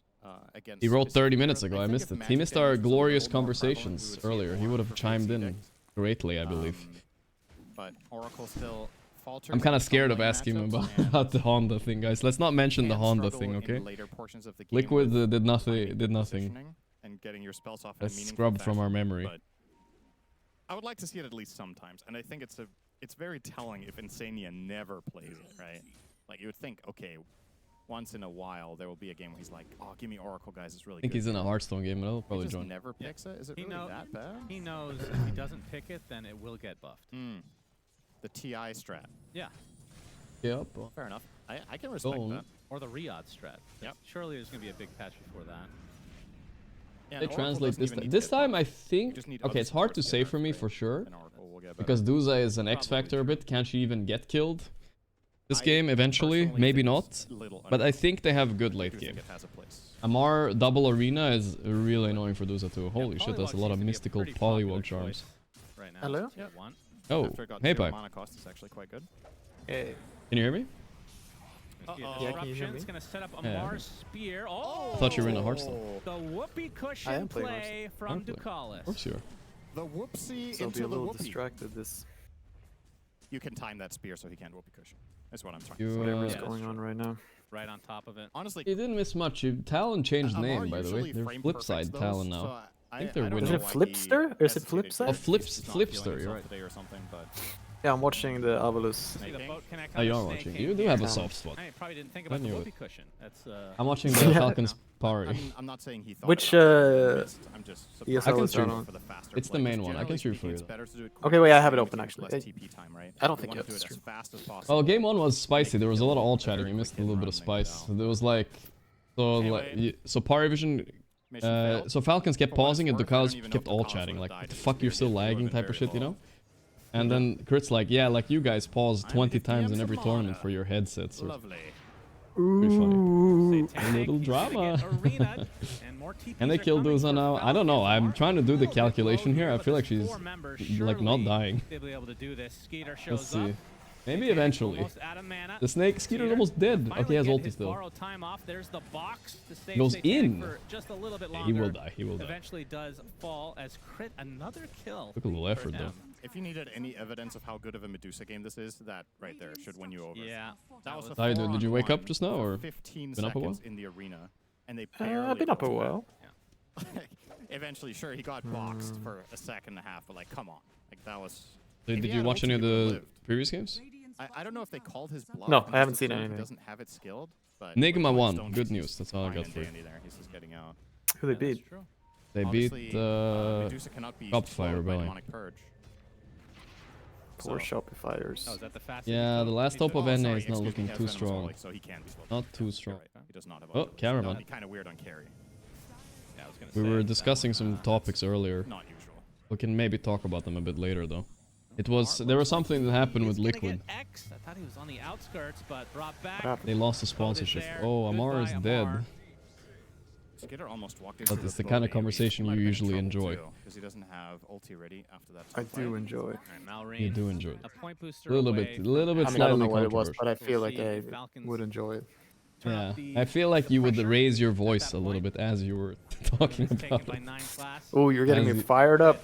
against. He wrote 30 minutes ago. I missed it. He missed our glorious conversations earlier. He would have chimed in greatly, I believe. But Oracle still falters. I'm kind of scared of asking him about the Honda thing, guys. Let's not mention the Honda thing, okay? Liquid did nothing. And getting your spells off. Let's scrub from our memory. But I would like to see it at least sometimes, and I think it's very telling if Insania never plays it, right? Like you would think, okay, once in a while there will be a game where he's like, oh, give me Oracle, guys, it's really good. I think he's in a Hearthstone game, and I'll probably join. He never picks it? Is it really that bad? He knows if he doesn't pick it, then it will get buffed. The TI strat. Yeah. Yep. Fair enough. I can respect that. Or the Riyadh strat. Yep. Surely there's going to be a big patch before that. Yeah, they translate this time. This time I think... Okay, it's hard to say for me for sure. Because Duza is an X-Factor a bit. Can't she even get killed? This game, eventually. Maybe not. But I think they have a good late game. Amar double arena is really annoying for Duza too. Holy shit, there's a lot of mystical polywog charms. Hello? Oh, hey, Pi. Hey. Can you hear me? Yeah, can you hear me? Gonna set up Amar's spear. Oh! I thought you were in a Hearthstone. The whoopee cushion play from Ducalis. Of course you are. The whoopsie so into be a little the whoopee. distracted this. You can time that spear so he can't whoopee cushion. That's what I'm trying to say. Whatever's going on right now. Right on top of it. Honestly, he didn't miss much. Talon changed name, by the way. They're Flipside Talon now. So I think they're winning. Is it Flipster? Or is it Flipside? Oh, Flipster, you're right. Yeah, I'm watching the Avalus. Oh, you are watching. You do have a soft spot. I probably didn't think about the whoopee cushion. That's, I'm watching the Falcons Party. I'm not saying he thought which I'm just I can stream. It's the main one. I can stream for you. Okay, wait, I have it open actually. I don't think you have to stream. Well, game 1 was spicy. There was a lot of all chatting. You missed a little bit of spice. There was like... So Parivision... so Falcons kept pausing and Ducalis kept all chatting. Like, what the fuck, you're still lagging type of shit, you know? And then Crit's like, yeah, like you guys pause 20 times in every tournament for your headsets. Lovely. Pretty funny. A little drama. And they killed Duza now. I don't know. I'm trying to do the calculation here. I feel like she's like not dying. Let's see. Maybe eventually. The snake Skeeter's almost dead. Okay, he has ulti still. Goes in. He will die. He will die. Eventually does fall as Crit another kill. Took a little effort though. If you needed any evidence of how good of a Medusa game this is, that right there should win you over. Yeah. That was did you wake up just now or 15 been up a while? seconds in the arena, and they I've been up a while. Yeah. Eventually, sure, he got boxed for a second and a half, but like, come on, like that was. Did you watch any of the previous games? I don't know if they called his bluff. No, I haven't seen anything. He doesn't have it skilled, but Nigma won. Good news. That's all I got for you. He's just getting out. Who they beat? They beat Shopify Rebellion. Poor Shopifyers. Oh, is that the fastest? Yeah, the last top of NA is not looking too strong. Not too strong. Oh, cameraman. Kind of weird on carry. Yeah, I was gonna we were discussing some topics earlier. Not usual. We can maybe talk about them a bit later, though. There was something that happened with Liquid. I thought he was on the outskirts, but brought back. They lost the sponsorship. Oh, Amar is dead. Skitter almost walked But it's the kind of conversation you usually enjoy. Because he doesn't have ulti ready after that. I do enjoy. You do enjoy it. A point booster A little bit I mean, I don't know what it was, but I feel like I would enjoy it. Yeah, I feel like you would raise your voice a little bit as you were talking about it. Oh, you're getting me fired up.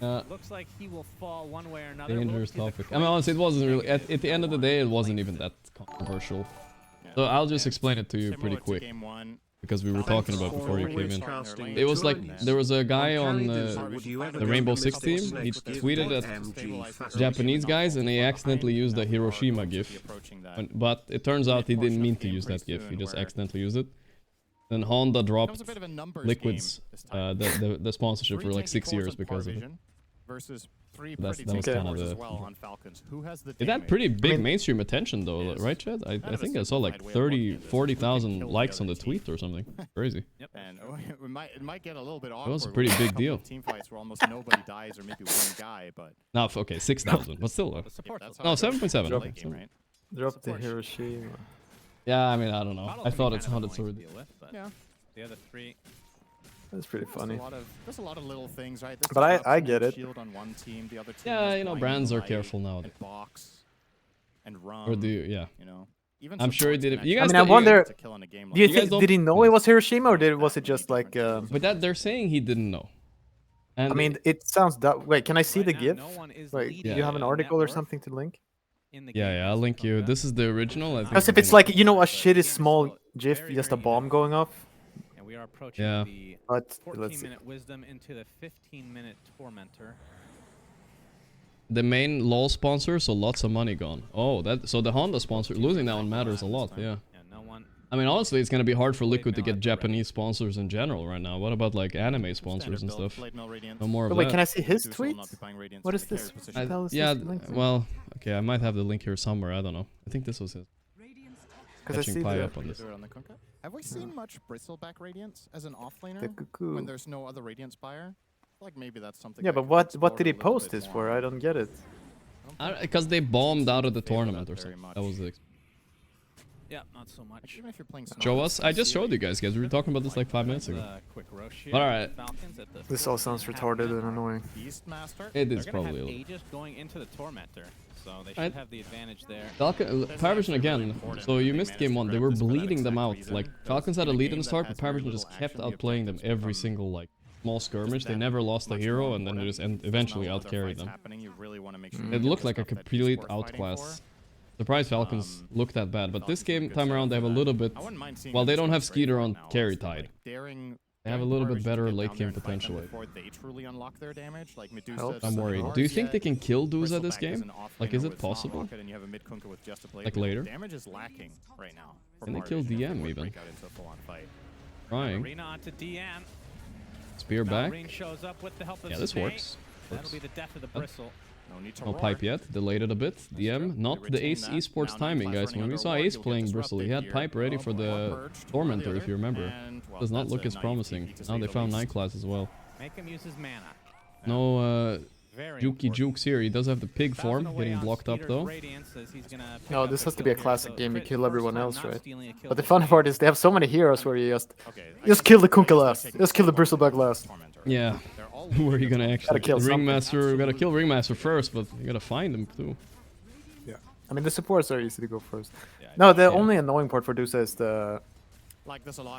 Looks like he will fall one way or another. Dangerous topic. I mean, honestly, it wasn't really. At the end of the day, it wasn't even that controversial. So I'll just explain it to you pretty quick. Because we were talking about before you came in. It was like, there was a guy on the Rainbow Six team. He tweeted at Japanese guys and he accidentally used a Hiroshima gif. But it turns out he didn't mean to use that gif. He just accidentally used it. Then Honda dropped Liquid's the sponsorship for like 6 years because of it. That was kind of the... It had pretty big mainstream attention though, right, Chad? I think I saw like 40,000 likes on the tweet or something. Crazy. And it might get a little bit awkward. That was a pretty big deal. Team fights where almost nobody dies or maybe one guy, but... No, okay, 6,000, but still. No, 7.7. Drop the Hiroshima. Yeah, I mean, I don't know. I thought it sounded sort of... Yeah. The other three... That's pretty funny. There's a lot of little things, right? But I get it. On one team, the other team yeah, you know, brands are careful now. And or do you, yeah. You know, I'm sure he did it. You guys, I mean, I wonder. Do you think did he know it was Hiroshima, or was it just like? But that they're saying he didn't know. And I mean, it sounds that. Wait, can I see the GIF? Like, do you have an article or something to link? Yeah, I'll link you. This is the original. I think. Because if it's like, you know, a shitty small GIF, just a bomb going off. We are approaching the 14-minute wisdom into the 15-minute tormentor. The main LoL sponsor, so lots of money gone. Oh, so the Honda sponsor, losing that one matters a lot, yeah. I mean, honestly, it's gonna be hard for Liquid to get Japanese sponsors in general right now. What about like anime sponsors and stuff? No more of that. Wait, can I see his tweet? What is this? Yeah, well, okay, I might have the link here somewhere. I don't know. I think this was his. Catching Pie up on this. Have we seen much Bristleback Radiance as an offlaner when there's no other Radiance buyer? Like maybe that's something. Yeah, but what did he post this for? I don't get it. Because they bombed out of the tournament or something. That was the. Yeah, not so much. Even if you're playing Show us. I just showed you guys. We were talking about this like 5 minutes ago. All right. This all sounds retarded and annoying. It is probably a little. Aegis going into the tormentor, so they should have the advantage there. Parivision again. So you missed game 1. They were bleeding them out. Like Falcons had a lead in the start, but Parivision just kept outplaying them every single like small skirmish. They never lost a hero, and then they just eventually outcarried them. It looked like a complete outclass. Surprised Falcons look that bad, but this time around they have a little bit. Well, they don't have Skeeter on carry tide. They have a little bit better late game potential. I'm worried. Do you think they can kill Duza this game? Like, is it possible? Like later? Can they kill DM even? Trying. Spear back. Yeah, this works. No pipe yet, delayed it a bit. DM, not the Ace Esports timing, guys. When we saw Ace playing Bristle, he had pipe ready for the Tormentor, if you remember. Does not look as promising. Now they found 9 class as well. Make him use his mana. No jukes here. He does have the pig form, getting blocked up though. No, this has to be a classic game. You kill everyone else, right? But the fun part is they have so many heroes where you just kill the Kunkka last. Just kill the Bristleback last. Yeah. Where are you gonna actually kill Ringmaster? We gotta kill Ringmaster first, but you gotta find him too. Yeah, I mean the supports are easy to go first. No, the only annoying part for Dusa is the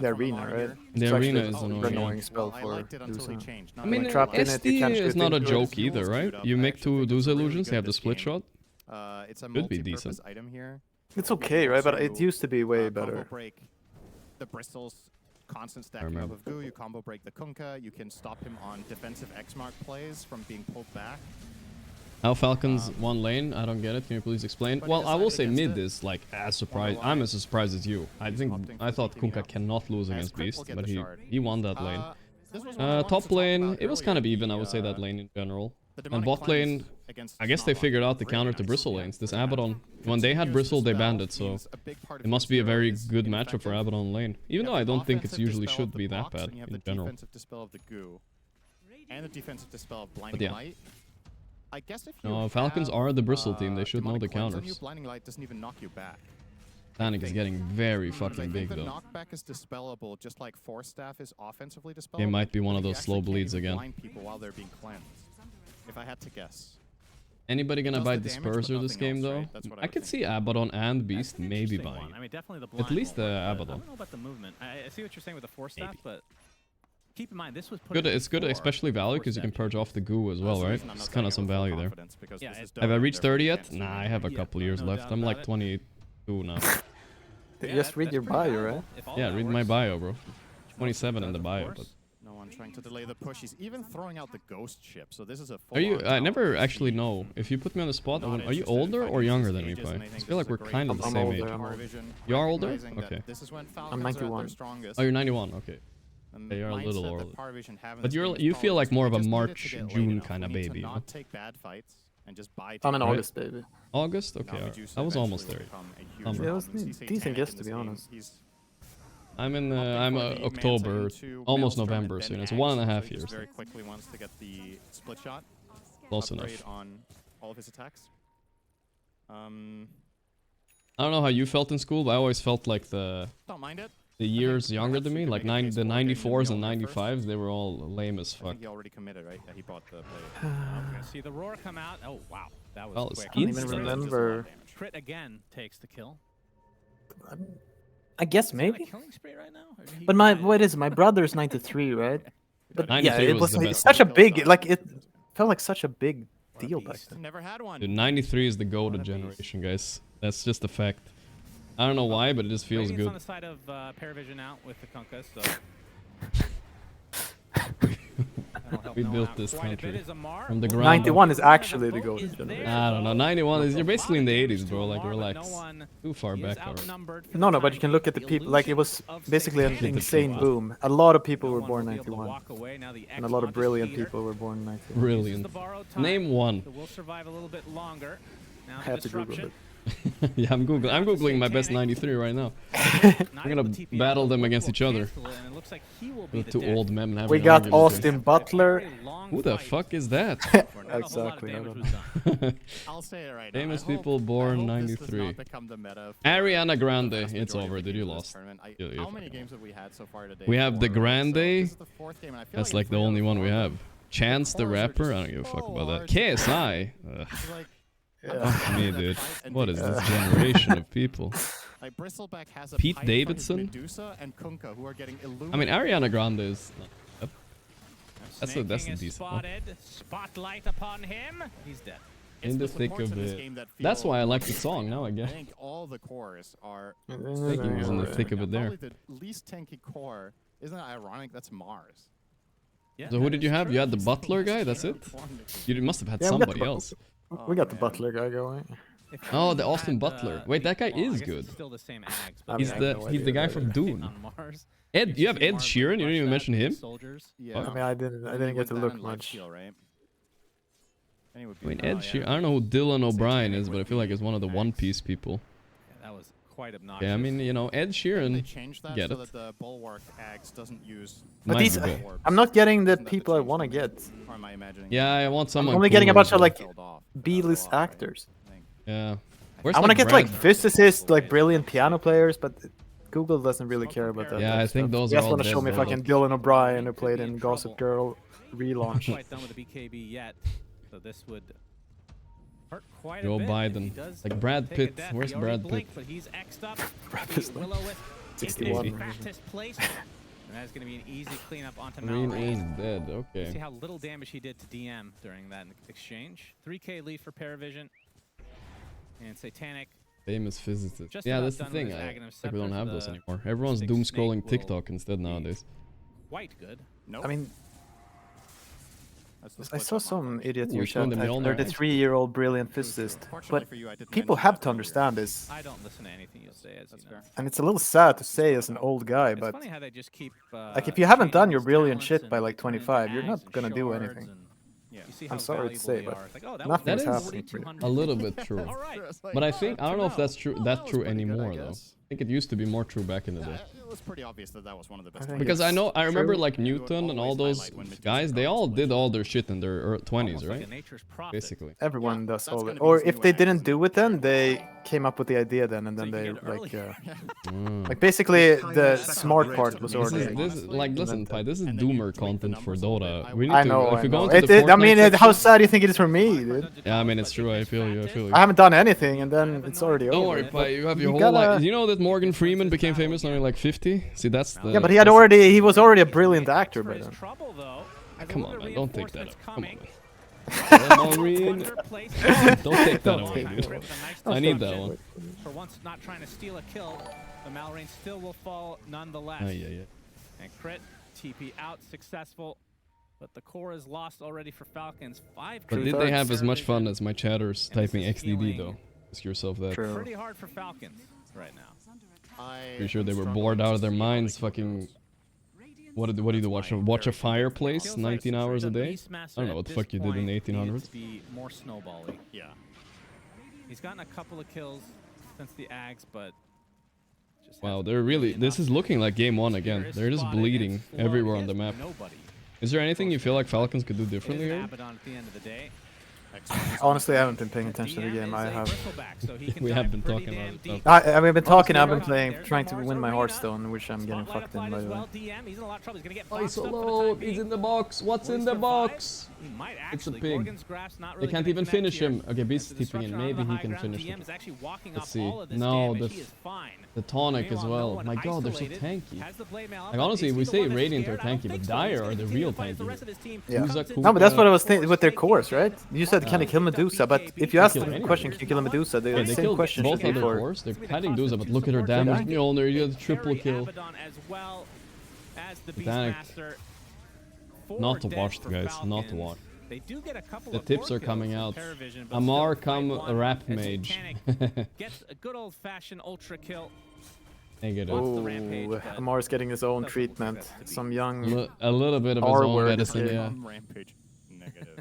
arena, right? The arena is an annoying spell for Dusa. I mean, SD is not a joke either, right? You make 2 Dusa illusions, they have the split shot. Could be decent. It's okay, right? But it used to be way better. The bristles. Constant stacking up of goo, you combo break the Kunkka, you can stop him on defensive X-Mark plays from being pulled back. How Falcons won lane? I don't get it. Can you please explain? Well, I will say mid is like as surprised. I'm as surprised as you. I thought Kunkka cannot lose against Beast, but he won that lane. Top lane, it was kind of even, I would say, that lane in general. And bot lane, I guess they figured out the counter to Bristle lanes. This Abaddon, when they had Bristle, they banned it, so it must be a very good matchup for Abaddon lane. Even though I don't think it usually should be that bad in general. But yeah. No, Falcons are the Bristle team. They should know the counters. Panic is getting very fucking big though. Knockback is dispellable, just like Force Staff is offensively dispellable. It might be one of those slow bleeds again. Blind people while they're being cleansed, if I had to guess. Anybody gonna buy Disperser this game though? Right? I could see Abaddon and Beast maybe buying. I mean, definitely the blind at least the I Abaddon. don't know about the movement. I see what you're saying with the Force Staff, but keep in mind this was put Good. It's good, especially value because you can purge off the goo as well, right? It's kind of some value there. Yeah, Have I reached 30 yet? Nah, I have a couple years left. I'm like 22 now. Just read your bio, right? Yeah, read my bio, bro. 27 in the bio. But No one trying to delay the push. He's even throwing out the ghost ship. So this is a. Are you? I never actually know. If you put me on the spot, are you older or younger than me, Pi? I feel like we're kind of the same age. You are older? Okay. I'm 91. Oh, you're 91. Okay. Yeah, you're a little older. But you feel like more of a March, June kind of baby. You know? I'm an August baby. August? Okay, I was almost there. Yeah, it was a decent guess, to be honest. I'm in October, almost November soon. It's 1.5 years. Very quickly wants to get the split shot. Close enough. On all of his attacks. I don't know how you felt in school, but I always felt like Don't mind it. the years younger than me, like the 94s and 95s, they were all lame as fuck. He already committed, right? Yeah, he bought the play. I'm gonna see the roar come out. Oh wow, that was quick. I don't even remember. Crit again takes the kill. I guess maybe. Killing spree right now? But what is it? My brother's 93, right? But yeah, it was like such a big, like it felt like such a big deal back then. Never had one. Dude, 93 is the go-to generation, guys. That's just a fact. I don't know why, but it just feels good. On the side of Parivision out with the Kunkka, so we built this country from the ground 91 up. is actually the go-to generation. I don't know. 91 is, you're basically in the 80s, bro. Like, relax. Too far back already. No, but you can look at the people. Like, it was basically an insane boom. A lot of people were born in 91, and a lot of brilliant people were born in 91. Brilliant. Name one. We'll survive a little bit longer. Now I have to Google it. Yeah, I'm googling my best 93 right now. We're gonna battle them against each other. The two old men have. We got Austin Butler. Who the fuck is that? Exactly. I'll say it right now. Famous people born 93. Ariana Grande. It's over, dude. You lost. How many games have we had so far today? We have the Grande. That's like the only one we have. Chance the Rapper. I don't give a fuck about that. KSI. Yeah. Me, dude. What is this generation of people? Like Bristleback has a Pete Davidson? And Kunkka, who are getting I mean, Ariana Grande is. That's a decent one. Spotlight upon him. He's dead. In the thick of it. That's why I like the song now, I guess. I think all the cores are. I think he was in the thick of it there. Probably the least tanky core. Isn't it ironic? That's Mars. Yeah, so who did you have? You had the Butler guy. That's it. You must have had somebody else. We got the Butler guy going. Oh, the Austin Butler. Wait, that guy is good. Still the same He's the guy from Dune. Ed, you have Ed Sheeran. You didn't even mention him. Yeah. I mean, I didn't get to look much. I mean, Ed Sheeran. I don't know who Dylan O'Brien is, but I feel like he's one of the One Piece people. Yeah, that was quite obnoxious. Yeah, I mean, you know, Ed Sheeran. Get so it. that the Bulwark Axe doesn't use. But these, I'm not getting the people I want to get. Or am I imagining? Yeah, I want someone. I'm only getting a bunch of like B-list actors. Yeah. I want to get like physicists, like brilliant piano players, but Google doesn't really care about that. Yeah, I think those are all. Just want to show me fucking Dylan O'Brien who played in Gossip Girl relaunch. Quite done with the BKB yet, so this would hurt quite Joe a bit. Biden, like Brad Pitt. Where's Brad Pitt? But he's X'd up. Brad Pitt's 61. Fastest place. And that's going to be an easy cleanup onto Green Mallory. is dead, okay. See how little damage he did to DM during that exchange. 3k lead for Parivision. And Satanic. Famous physicist. Just yeah, about that's the done thing. with his I Aghanim like we don't Scepter. have those anymore. Everyone's doom scrolling TikTok instead nowadays. Quite good. I mean, I saw some idiot in your Which one chat, did we all know? 33-year-old brilliant physicist, but people have to understand this. I don't listen to anything you say, as you know. And it's a little sad to say as an old guy, It's but funny how they just keep, like if you haven't done your brilliant shit by like 25, you're not gonna do anything. I'm sorry to say, but nothing's happening. A little bit true. But I think I don't know if that's true. That true anymore though. I think it used to be more true back in the day. was pretty obvious that that was one of the best. Because I remember like Newton and all those guys, they all did all their shit in their 20s, right? Basically. Everyone does all it. Or if they didn't do it then, they came up with the idea then, and then they like like basically the smart part was already. Listen, Pi, this is doomer content for Dota. I know. How sad do you think it is for me, dude? Yeah, I mean it's true. I feel you. I haven't done anything, and then it's already over. Don't worry, Pi. You have your whole life. You know that Morgan Freeman became famous when he was like 50? See, that's the... Yeah, but he was already a brilliant actor by then. Come on, man. Don't take that up. Come on, man. Maureen. Don't take that away, dude. I need that one. For once not trying to steal a kill, the Malrain still will fall nonetheless. And crit, TP out, successful. But the core is lost already for Falcons. But did they have as much fun as my chatters typing XDD though? Ask yourself that. Pretty hard for Falcons right now. Pretty sure they were bored out of their minds. Fucking. What do you watch? Watch a fireplace 19 hours a day? I don't know what the fuck you did in the 1800s. More snowbally. Yeah. He's gotten a couple of kills since the Ags, but. Wow, they're really. This is looking like game 1 again. They're just bleeding everywhere on the map. Is there anything you feel like Falcons could do differently here? Honestly, I haven't been paying attention to the game. I have. We have been talking about it. I've been talking. I've been playing, trying to win my Hearthstone, which I'm getting fucked in by the way. Solo, he's in the box. What's in the box? It's a pig. They can't even finish him. Okay, Beast is tipping in. Maybe he can finish him. Let's see. No, the tonic as well. My god, they're so tanky. Like honestly, we say Radiant are tanky, but Dire are the real tanky. Yeah. No, but that's what I was thinking with their cores, right? You said can they kill Medusa, but if you ask them the question, can you kill a Medusa? The same question both of their cores. They're fighting Medusa, but look at her damage. Mjolnir, you had a triple kill. Titanic. Not to watch, guys. Not to watch. The tips are coming out. Amar come a rap mage. Gets a good old-fashioned ultra kill. Negative. Oh, Amar's getting his own treatment. Some young. A little bit of his own medicine, yeah. Rampage. Negative.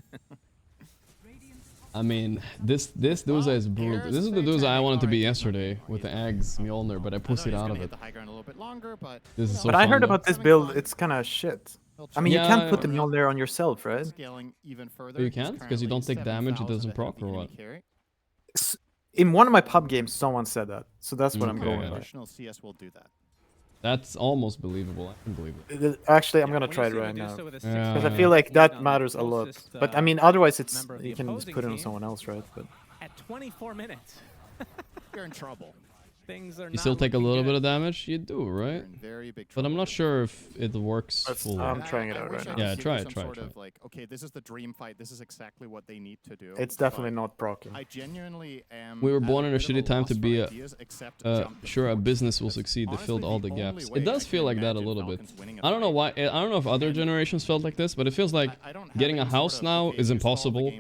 I mean, this Duza is brutal. This is the Duza I wanted to be yesterday with the Ags Mjolnir, but I pussied out of it. This is so but I heard about this build. It's kind of shit. I mean, you can't put the Mjolnir on yourself, right? You can't? Because you don't take damage, it doesn't proc or what? In one of my pub games, someone said that. So that's what I'm going by. CS will do that. That's almost believable. I can believe it. Actually, I'm gonna try it right now. Because I feel like that matters a lot. But I mean, otherwise, it's you can just put it on someone else, right? But at 24 minutes, you're in trouble. You still take a little bit of damage? You do, right? But I'm not sure if it works fully. I'm trying it out right now. Yeah, try it. Like, okay, this is the dream fight. This is exactly what they need to do. It's definitely not broken. I genuinely am. We were born in a shitty time to be sure a business will succeed. They filled all the gaps. It does feel like that a little bit. I don't know why. I don't know if other generations felt like this, but it feels like getting a house now is impossible.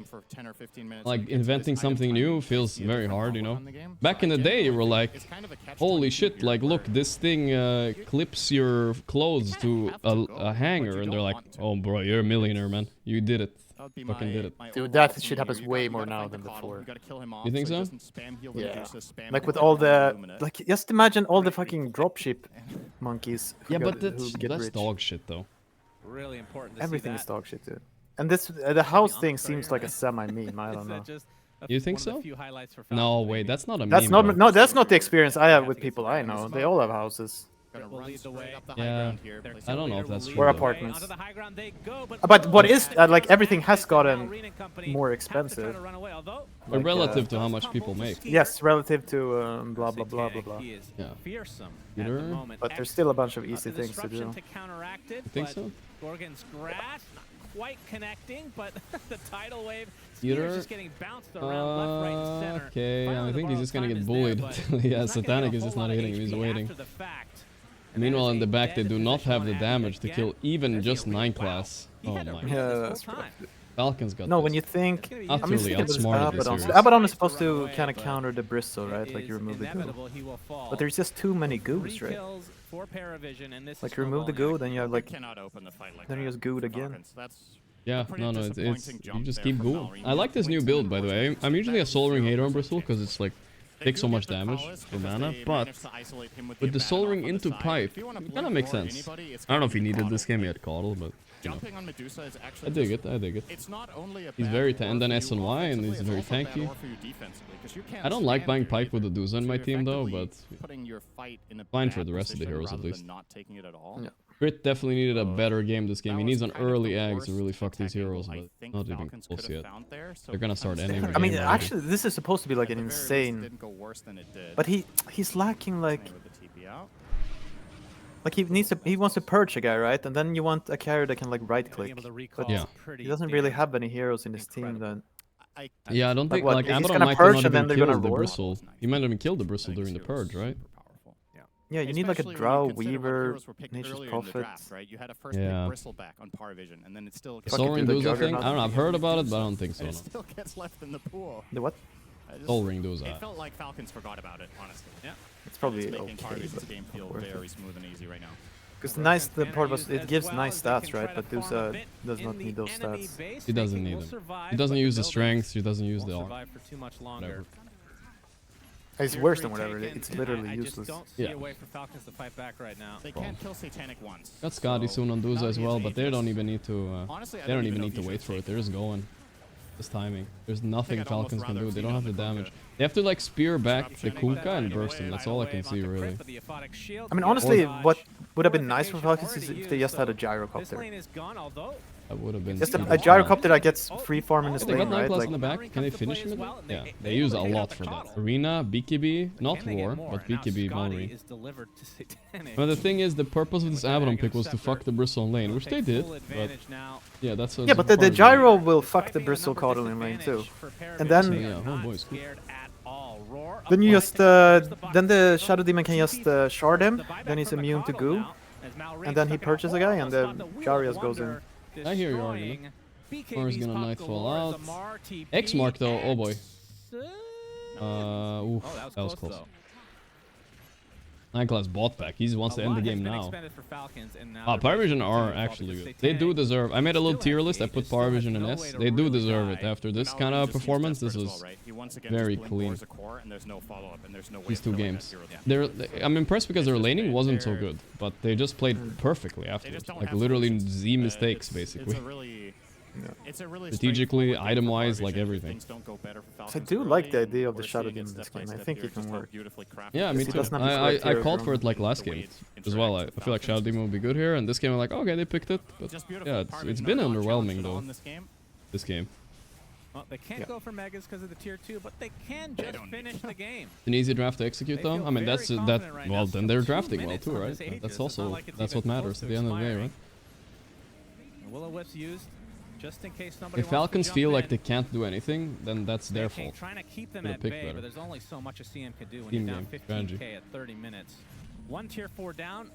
Like inventing something new feels very hard, you know? Back in the day, you were like, holy shit, like look, this thing clips your clothes to a hanger, and they're like, oh bro, you're a millionaire, man. You did it. Fucking did it. Dude, that shit happens way more now than before. You think so? Yeah. Like with all the, like, just imagine all the fucking dropship monkeys. Yeah, but that's dog shit though. Really important. Everything is dog shit, dude. And this, the house thing seems like a semi-meme. I don't know. You think so? No, wait, that's not a that's meme. Not, no, that's not the experience I have with people I know. They all have houses. Yeah, I don't know if that's true. Or apartments. But what is, like, everything has gotten more expensive. But relative to how much people make. Yes, relative to blah, blah, blah, blah, blah. Yeah. But there's still a bunch of easy things to do. You think so? Gorgon's grasp, not quite connecting, but the tidal wave is just getting bounced around left, right, and center. Okay, I think he's just gonna get bullied. Yeah, Satanic is just not hitting him, he's waiting. Meanwhile, in the back, they do not have the damage to kill even just 9 class. Oh my god. Yeah, that's right. Falcons got no, this. when you think utterly outsmarted this series. Abaddon is supposed to kind of counter the Bristle, right? Like you remove the goo. But there's just too many goos, right? Like you remove the goo, then you have like, then you just gooed again. Yeah, no, it's you just keep going. I like this new build, by the way. I'm usually a Soul Ring hater on Bristle because it's like take so much damage for mana, but with the Soul Ring into Pipe, it kind of makes sense. I don't know if he needed this game yet, Coddle, but you know. I dig it, I dig it. He's very and then S and Y, and he's very tanky. I don't like buying Pike with the Duza in my team though, but fine for the rest of the heroes at least. Yeah. Crit definitely needed a better game this game. He needs an early egg to really fuck these heroes, but not even close yet. They're gonna start ending. I mean, actually, this is supposed to be like an insane. But he's lacking like he wants to purge a guy, right? And then you want a carrier that can like right click. But yeah, he doesn't really have any heroes in his team then. Yeah, I don't think like Abaddon might not even kill the Bristle. He might even kill the Bristle during the purge, right? Yeah, you need like a Drow, Weaver, Nature's Prophet. Right? You had a first bristle back on Parivision, and then it still Soul Ring Duza thing? I don't know, I've heard about it, but I don't think so. It still gets left in the pool. The what? Soul Ring Duza. It felt like Falcons forgot about it, honestly. Yeah. It's probably making okay, Parivision's game feel very smooth and easy right now. Because the part was it gives nice stats, right? But Duza does not need those stats. He doesn't need them. He doesn't use the strength, he doesn't use the arm. Whatever. It's worse than whatever. It's literally useless. Yeah. They can't kill Satanic once. Got Scotty soon on Duza as well, but they don't even need to. They don't even need to wait for it. They're just going. This timing. There's nothing Falcons can do. They don't have the damage. They have to like spear back the Kunkka and burst him. That's all I can see really. I mean, honestly, what would have been nice for Falcons is if they just had a gyrocopter. That would have been just a gyrocopter that gets free farm in this lane, right? They got 9+ in the back. Can they finish him? Yeah, they use a lot for that. Arena, BKB, not War, but BKB Mallory. But the thing is, the purpose of this Abaddon pick was to fuck the Bristle in lane, which they did. But yeah, that's yeah, but the gyro will fuck the Bristle Coddle in lane too, and then then you just then the Shadow Demon can just shard him. Then he's immune to goo, and then he purges a guy, and the Jarius goes in. I hear your argument. Or is gonna Nightfall out. X Mark though, oh boy. Oof, that was close. 9-class bot back. He wants to end the game now. Parivision are actually good. They do deserve. I made a little tier list. I put Parivision in S. They do deserve it after this kind of performance. This was very clean. These two games. I'm impressed because their laning wasn't so good, but they just played perfectly afterwards. Like literally Z mistakes basically. Strategically, item-wise, like everything. I do like the idea of the Shadow Demon in this game. I think it can work. Yeah, me too. I called for it like last game as well. I feel like Shadow Demon would be good here, and this game I'm like, okay, they picked it. But yeah, it's been underwhelming though. This game. Well, they can't go for Megas because of the tier 2, but they can just finish the game. An easy draft to execute though. I mean, that's well, then they're drafting well too, right? That's also what matters at the end of the day, right? Will-O-Wisp used. Just in case if Falcons feel like they can't do anything, then that's their fault. Trying to keep them at bay, but there's only so much a CM can do when you're down 15k at 30 minutes. One tier 4 down,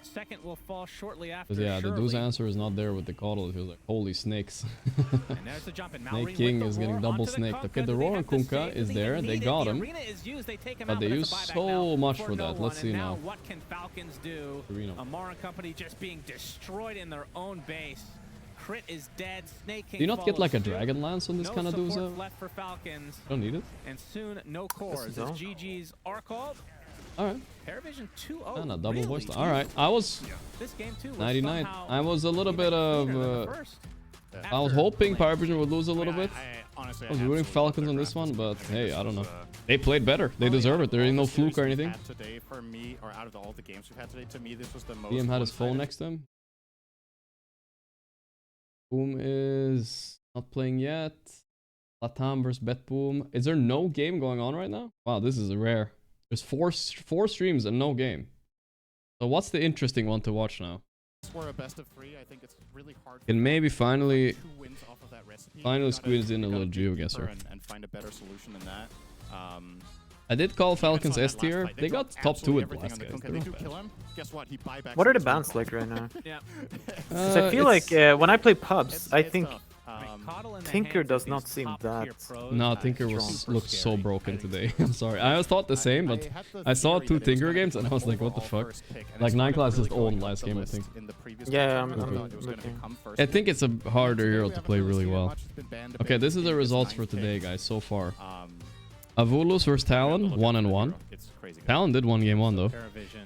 second will fall shortly after. Yeah, the Duza answer is not there with the Coddle. It feels like holy snakes. Snake King is getting double snaked. Okay, the Roar and Kunkka is there. They got him, but they use so much for that. Let's see now. What can Falcons do? Amar and company just being destroyed in their own base. Crit is dead. Snake King do you not get like a Dragon Lance on this kind of Duza? Left for Falcons. Don't need it. And soon no cores. As GG's are called. Alright. Parivision 2-0. No, double voice. Alright. I was 99. I was a little bit of I was hoping Parivision would lose a little bit. I was rooting Falcons on this one, but hey, I don't know. They played better. They deserve it. There ain't no fluke or anything. DM had his phone next to him. Boom is not playing yet. LATAM versus Betboom. Is there no game going on right now? Wow, this is rare. There's four streams and no game. So what's the interesting one to watch now? For a best of 3, I think it's really hard. Can maybe finally squeeze in a little GeoGuessr. And find a better solution than that. I did call Falcons S tier. They got top 2 at Blast, guys. What are the bans like right now? I feel like when I play pubs, I think Tinker does not seem that. No, Tinker looked so broken today. I'm sorry. I always thought the same, but I saw 2 Tinker games and I was like, what the fuck? Like 9-class just owned last game, I think. Yeah, I'm looking. I think it's a harder hero to play really well. Okay, this is the results for today, guys, so far. Avulus versus Talon, 1-1. Talon did win game 1 though.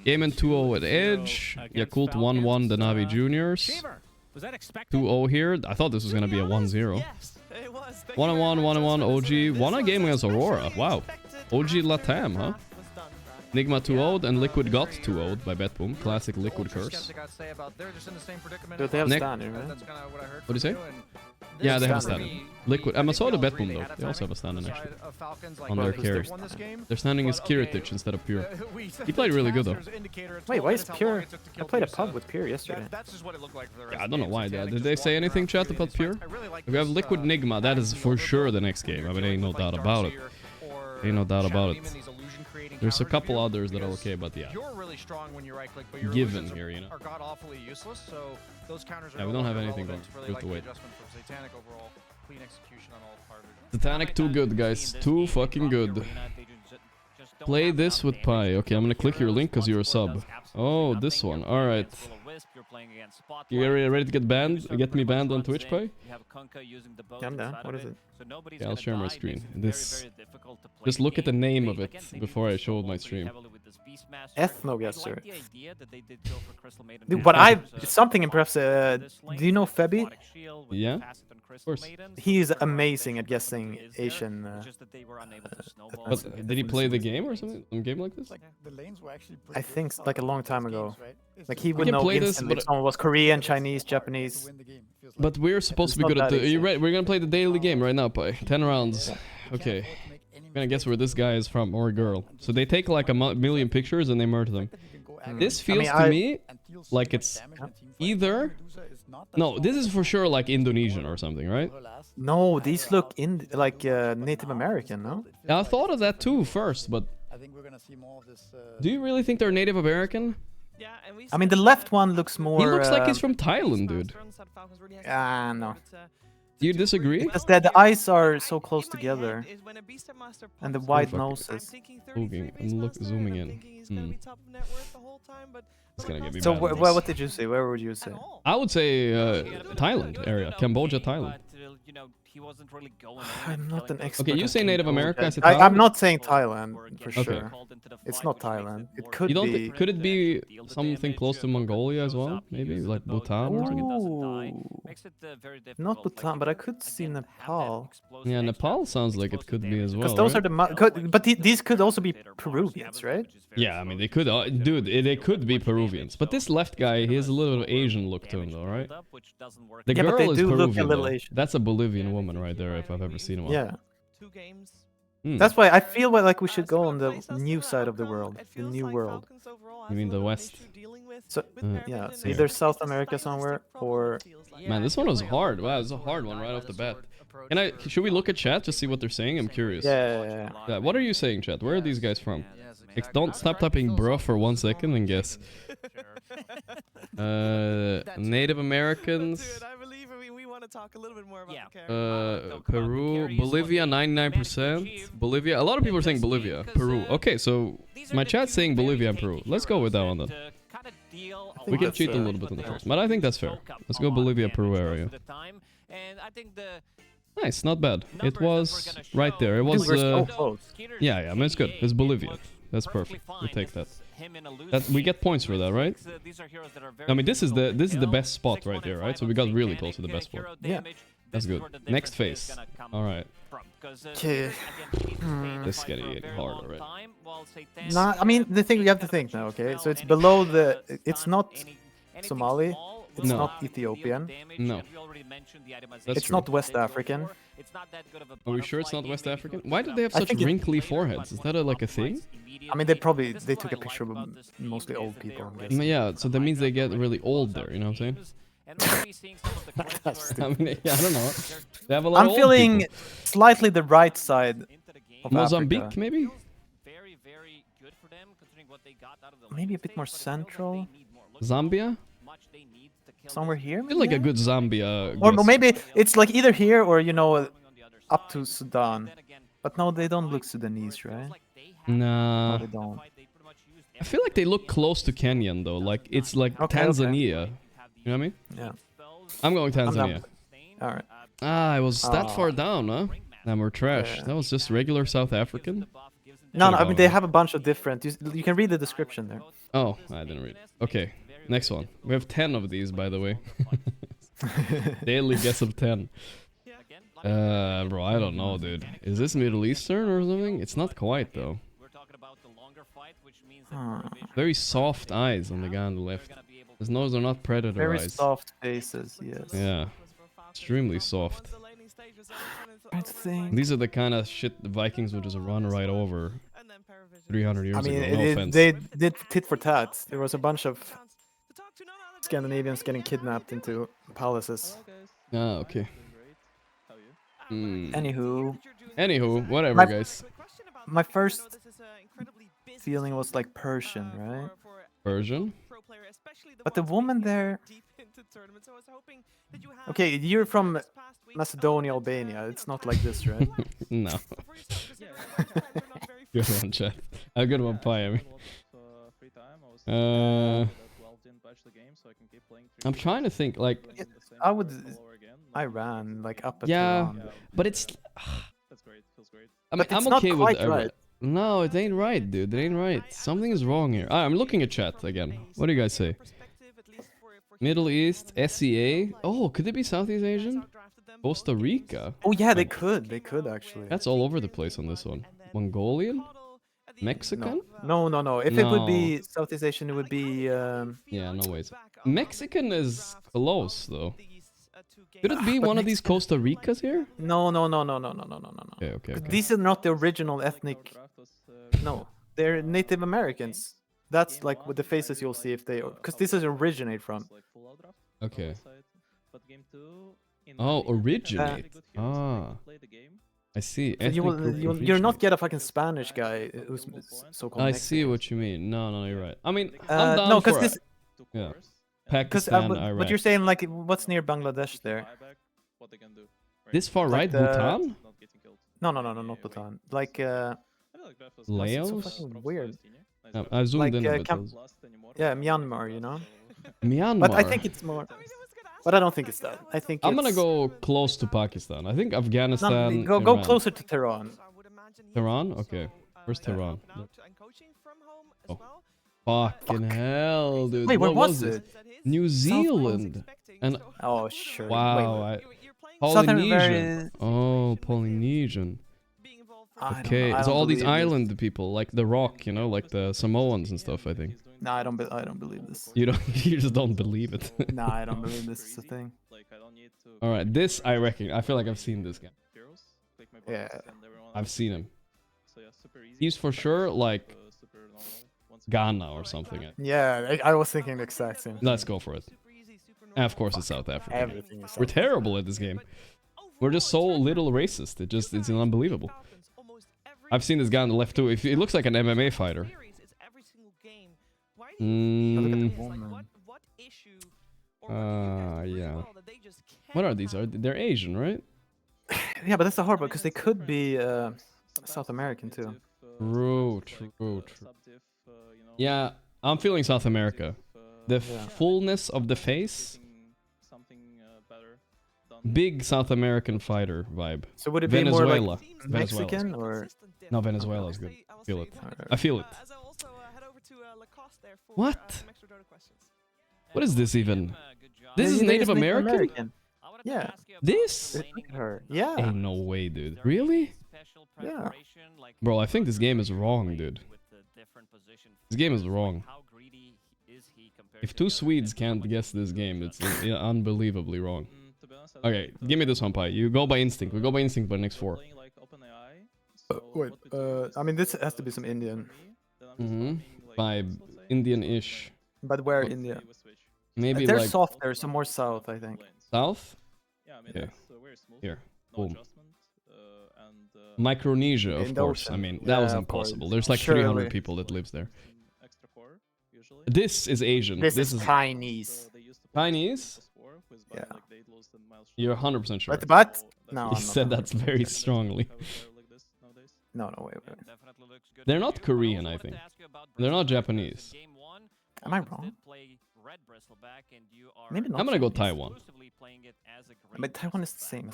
Gaimin 2-0 at Edge. Yakult 1-1 the Navi Juniors. 2-0 here. I thought this was gonna be a 1-0. 1-1, 1-1, OG. Won a game against Aurora. Wow. OG LATAM, huh? Nigma 2-0 and Liquid got 2-0 by Betboom. Classic Liquid curse. Do they have standing, right? What do you say? Yeah, they have a standing. Liquid. I saw the Betboom though. They also have a standing actually. On their carries. Their standing is Kiritich instead of Pure. He played really good though. Wait, why is Pure? I played a pub with Pure yesterday. Yeah, I don't know why. Did they say anything, chat, about Pure? If we have Liquid Nigma, that is for sure the next game. I mean, ain't no doubt about it. Ain't no doubt about it. There's a couple others that are okay, but yeah. Given here, you know. Yeah, we don't have anything going. We have to wait. Satanic too good, guys. Too fucking good. Play this with Pi. Okay, I'm gonna click your link because you're a sub. Oh, this one. Alright. You ready to get banned? Get me banned on Twitch, Pi? I'm down. What is it? Yeah, I'll share my screen. This. Just look at the name of it before I show my stream. Ethnoguesser. Dude, but something impressive. Do you know Febi? Yeah, of course. He is amazing at guessing Asian. But did he play the game or something? Some game like this? I think like a long time ago. Like he would know instantly if someone was Korean, Chinese, Japanese. But we're supposed to be good at the. Are you ready? We're gonna play the daily game right now, Pi. 10 rounds. Okay. I'm gonna guess where this guy is from or girl. So they take like a million pictures and they murder them. This feels to me like it's either. No, this is for sure like Indonesian or something, right? No, these look like Native American, no? Yeah, I thought of that too first, but. Do you really think they're Native American? I mean, the left one looks more. He looks like he's from Thailand, dude. No. Do you disagree? Because the eyes are so close together, and the wide noses. Zooming in. It's gonna get me so bad what did you say? Where would you say? I would say Thailand area, Cambodia, Thailand. I'm not an expert. Okay, you say Native America. I'm not saying Thailand for sure. It's not Thailand. It could be. Could it be something close to Mongolia as well? Maybe like Bhutan. Not Bhutan, but I could see Nepal. Yeah, Nepal sounds like it could be as well. Because those are the. But these could also be Peruvians, right? Yeah, I mean they could. Dude, they could be Peruvians. But this left guy, he has a little Asian look to him, though, right? The girl is Peruvian. That's a Bolivian woman right there, if I've ever seen one. Yeah. That's why I feel like we should go on the new side of the world, the new world. You mean the West? So yeah, so either South America somewhere or. Man, this one was hard. Wow, it's a hard one right off the bat. Should we look at chat to see what they're saying? I'm curious. Yeah. What are you saying, chat? Where are these guys from? Don't stop typing bro for 1 second and guess. Native Americans. Dude, I believe we want to talk a little bit more about the Peru, Bolivia, 99%. Bolivia. A lot of people are saying Bolivia. Peru. Okay, so my chat's saying Bolivia and Peru. Let's go with that one then. We can cheat a little bit on the first, but I think that's fair. Let's go Bolivia, Peru area. Nice, not bad. It was right there. It was. Yeah, I mean it's good. It's Bolivia. That's perfect. We take that. We get points for that, right? I mean, this is the best spot right there, right? So we got really close to the best spot. Yeah, that's good. Next phase. All right. Okay. This is getting harder, right? Nah, I mean the thing you have to think now. Okay, so it's below the. It's not Somali. It's not Ethiopian. No. It's not West African. Are we sure it's not West African? Why do they have such wrinkly foreheads? Is that like a thing? I mean, they took a picture of mostly old people. Yeah, so that means they get really old there. You know what I'm saying? I mean, yeah, I don't know. They have a lot I'm of feeling people. Slightly the right side of Mozambique, Africa. Maybe? Maybe a bit more central. Zambia? Somewhere here? I feel like a good Zambia. Or maybe it's like either here or, you know, up to Sudan. But no, they don't look Sudanese, right? Nah. No, they don't. I feel like they look close to Kenyan, though. Like, it's like Tanzania. Okay. You know what I mean? Yeah. I'm going Tanzania. Alright. Ah, it was that far down, huh? Now we're trash. That was just regular South African? No, I mean, they have a bunch of different... You can read the description there. Oh, I didn't read. Okay, next one. We have 10 of these, by the way. Daily guess of 10. Bro, I don't know, dude. Is this Middle Eastern or something? It's not quite, though. Very soft eyes on the guy on the left. His nose are not predator Very eyes. soft faces, yes. Yeah. Extremely soft. These are the kind of shit the Vikings would just run right over 300 years ago. No offense. They did tit for tat. There was a bunch of Scandinavians getting kidnapped into palaces. Ah, okay. Anywho, whatever, guys. My first feeling was like Persian, right? Persian? But the woman there... Okay, you're from Macedonia, Albania. It's not like this, right? No. Good one, chat. A good one, Pi. I'm trying to think, like... I would... Iran, like up at Iran. But it's... I mean, I'm okay with Iran. Right. No, it ain't right, dude. It ain't right. Something is wrong here. I'm looking at chat again. What do you guys say? Middle East, SEA. Oh, could it be Southeast Asian? Costa Rica. Oh yeah, they could. They could actually. That's all over the place on this one. Mongolian? Mexican? No. If it would be Southeast Asian, it would be... Yeah, no ways. Mexican is close, though. Could it be one of these Costa Ricas here? No. Okay. These are not the original ethnic... No, they're Native Americans. That's like with the faces you'll see if they... Because this is originate from. Okay. Oh, originate. I see. You'll not get a fucking Spanish guy who's so-called I Mexican. see what you mean. No, you're right. I mean, I'm down for this... Yeah. Pakistan, Iraq. But you're saying like what's near Bangladesh there? This far right, Bhutan? No, not Bhutan. Like Laos? So fucking weird. I zoomed in a bit. Yeah, Myanmar, you know. Myanmar. But I think it's more. But I don't think it's that. I think I'm gonna go close to Pakistan. I think Afghanistan. Go closer to Tehran. Tehran? Okay. Where's Tehran? Oh. Fucking hell, dude. Wait, where was it? New Zealand. And oh, sure. Wow. Polynesian. Oh, Polynesian. Okay, so all these island people, like the Rock, you know, like the Samoans and stuff, I think. No, I don't believe this. You just don't believe it. No, I don't believe this is a thing. All right, this I reckon. I feel like I've seen this guy. Yeah, I've seen him. He's for sure like Ghana or something. Yeah, I was thinking the exact same thing. Let's go for it. And of course, it's South Africa. Everything is We're terrible at this game. We're just so little racist. It's unbelievable. I've seen this guy on the left too. He looks like an MMA fighter. Yeah. What are these? They're Asian, right? Yeah, but that's the hard part because they could be South American too. True. Yeah, I'm feeling South America. The fullness of the face. Big South American fighter vibe. So would it be Venezuela? More like Mexican or? No, Venezuela is good. Feel it. I feel it. What? What is this even? This is Native American? Yeah. This? Her. Yeah. Ain't no way, dude. Really? Yeah. Bro, I think this game is wrong, dude. This game is wrong. If two Swedes can't guess this game, it's unbelievably wrong. Okay, give me this one, Pi. You go by instinct. We go by instinct by next 4. Wait, I mean, this has to be some Indian. By Indian-ish. But where India? Maybe they're like... softer, so more south, I think. South? Okay. Here. Boom. Micronesia, of course. I mean, that was impossible. There's like 300 people that lives there. This is Asian. This is Chinese. Chinese? Yeah. You're 100% sure. But no, you said that very strongly. No, wait. They're not Korean, I think. They're not Japanese. Am I wrong? Maybe not. I'm gonna go Taiwan. But Taiwan is the same.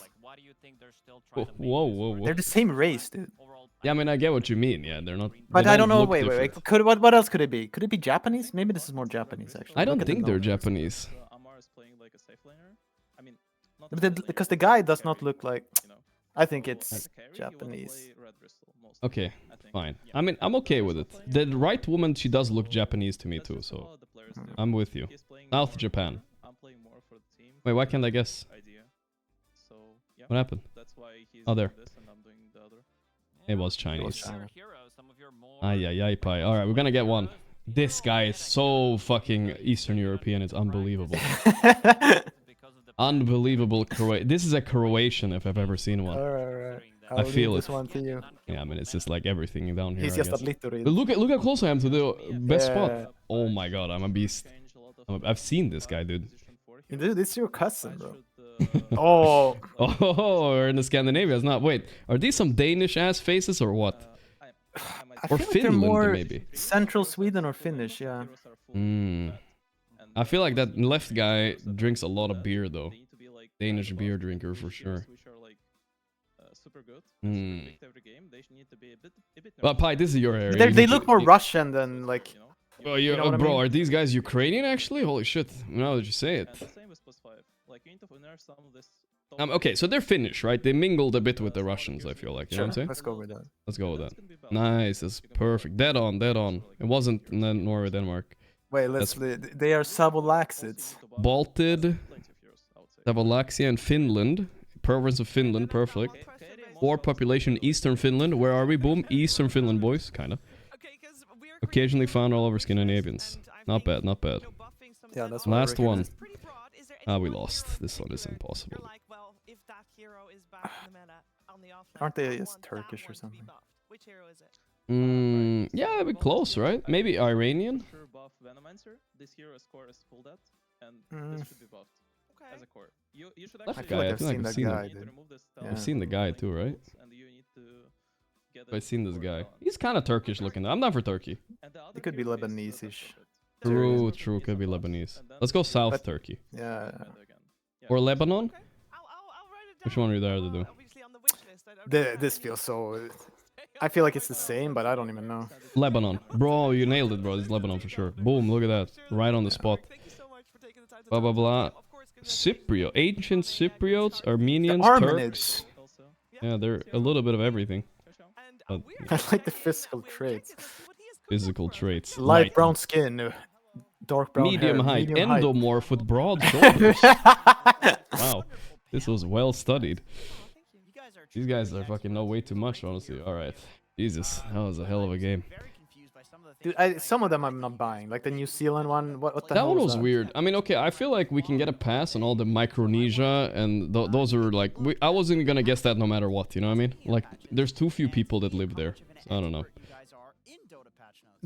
Whoa. They're the same race, dude. Yeah, I mean, I get what you mean. Yeah, they're not. But I don't know. Wait. What else could it be? Could it be Japanese? Maybe this is more Japanese, actually. I don't think they're Japanese. Because the guy does not look like. I think it's Japanese. Okay, fine. I mean, I'm okay with it. The right woman, she does look Japanese to me too, so I'm with you. South Japan. Wait, why can't I guess? What happened? Oh, there. It was Chinese. Ay, pie. Alright, we're gonna get one. This guy is so fucking Eastern European, it's unbelievable. Unbelievable Croatian. This is a Croatian if I've ever seen one. Alright. I feel it. One to you. Yeah, I mean, it's just like everything down here. He's just obliterated. But look how close I am to the best spot. Oh my god, I'm a beast. I've seen this guy, dude. Dude, it's your cousin, bro. Oh, we're in the Scandinavians. Not wait. Are these some Danish ass faces or what? Or Finland, more maybe. Central Sweden or Finnish, yeah. I feel like that left guy drinks a lot of beer though. Danish beer drinker for sure. Well, Pi, this is your area. They look more Russian than like. Oh, you know bro, are these guys Ukrainian actually? Holy shit! Now that you say it. Okay, so they're Finnish, right? They mingled a bit with the Russians, I feel like. You know what I'm saying? Let's go with that. Let's go with that. Nice, that's perfect. Dead on. It wasn't Norway, Denmark. Wait, they are Savolaxids. Balted, Savolaxia and Finland. Province of Finland, perfect. 4 population Eastern Finland. Where are we? Boom. Eastern Finland, boys. Kinda. Occasionally found all over Scandinavians. Not bad. Yeah, that's last one. We lost. This one is impossible. Aren't they just Turkish or something? Yeah, a bit close, right? Maybe Iranian? That guy, I feel like I've seen him. I've seen the guy too, right? I've seen this guy. He's kind of Turkish looking. I'm not for Turkey. It could be Lebanese-ish. True, could be Lebanese. Let's go South Turkey. Yeah. Or Lebanon? Which one are you there to do? This feels so... I feel like it's the same, but I don't even know. Lebanon. Bro, you nailed it, bro. It's Lebanon for sure. Boom, look at that. Right on the spot. Blah, blah, blah. Cypriot. Ancient Cypriots, Armenians, Turks. Yeah, they're a little bit of everything. But, I like the physical traits. Physical traits. Light brown skin, dark brown medium hair, height, medium endomorph with broad shoulders. Wow, this was well studied. These guys are fucking know way too much, honestly. Alright. Jesus, that was a hell of a game. Dude, some of them I'm not buying. Like the New Zealand one, what the hell one was that? weird. I mean, okay, I feel like we can get a pass on all the Micronesia, and those are like... I wasn't gonna guess that no matter what, you know what I mean? Like, there's too few people that live there. So I don't know.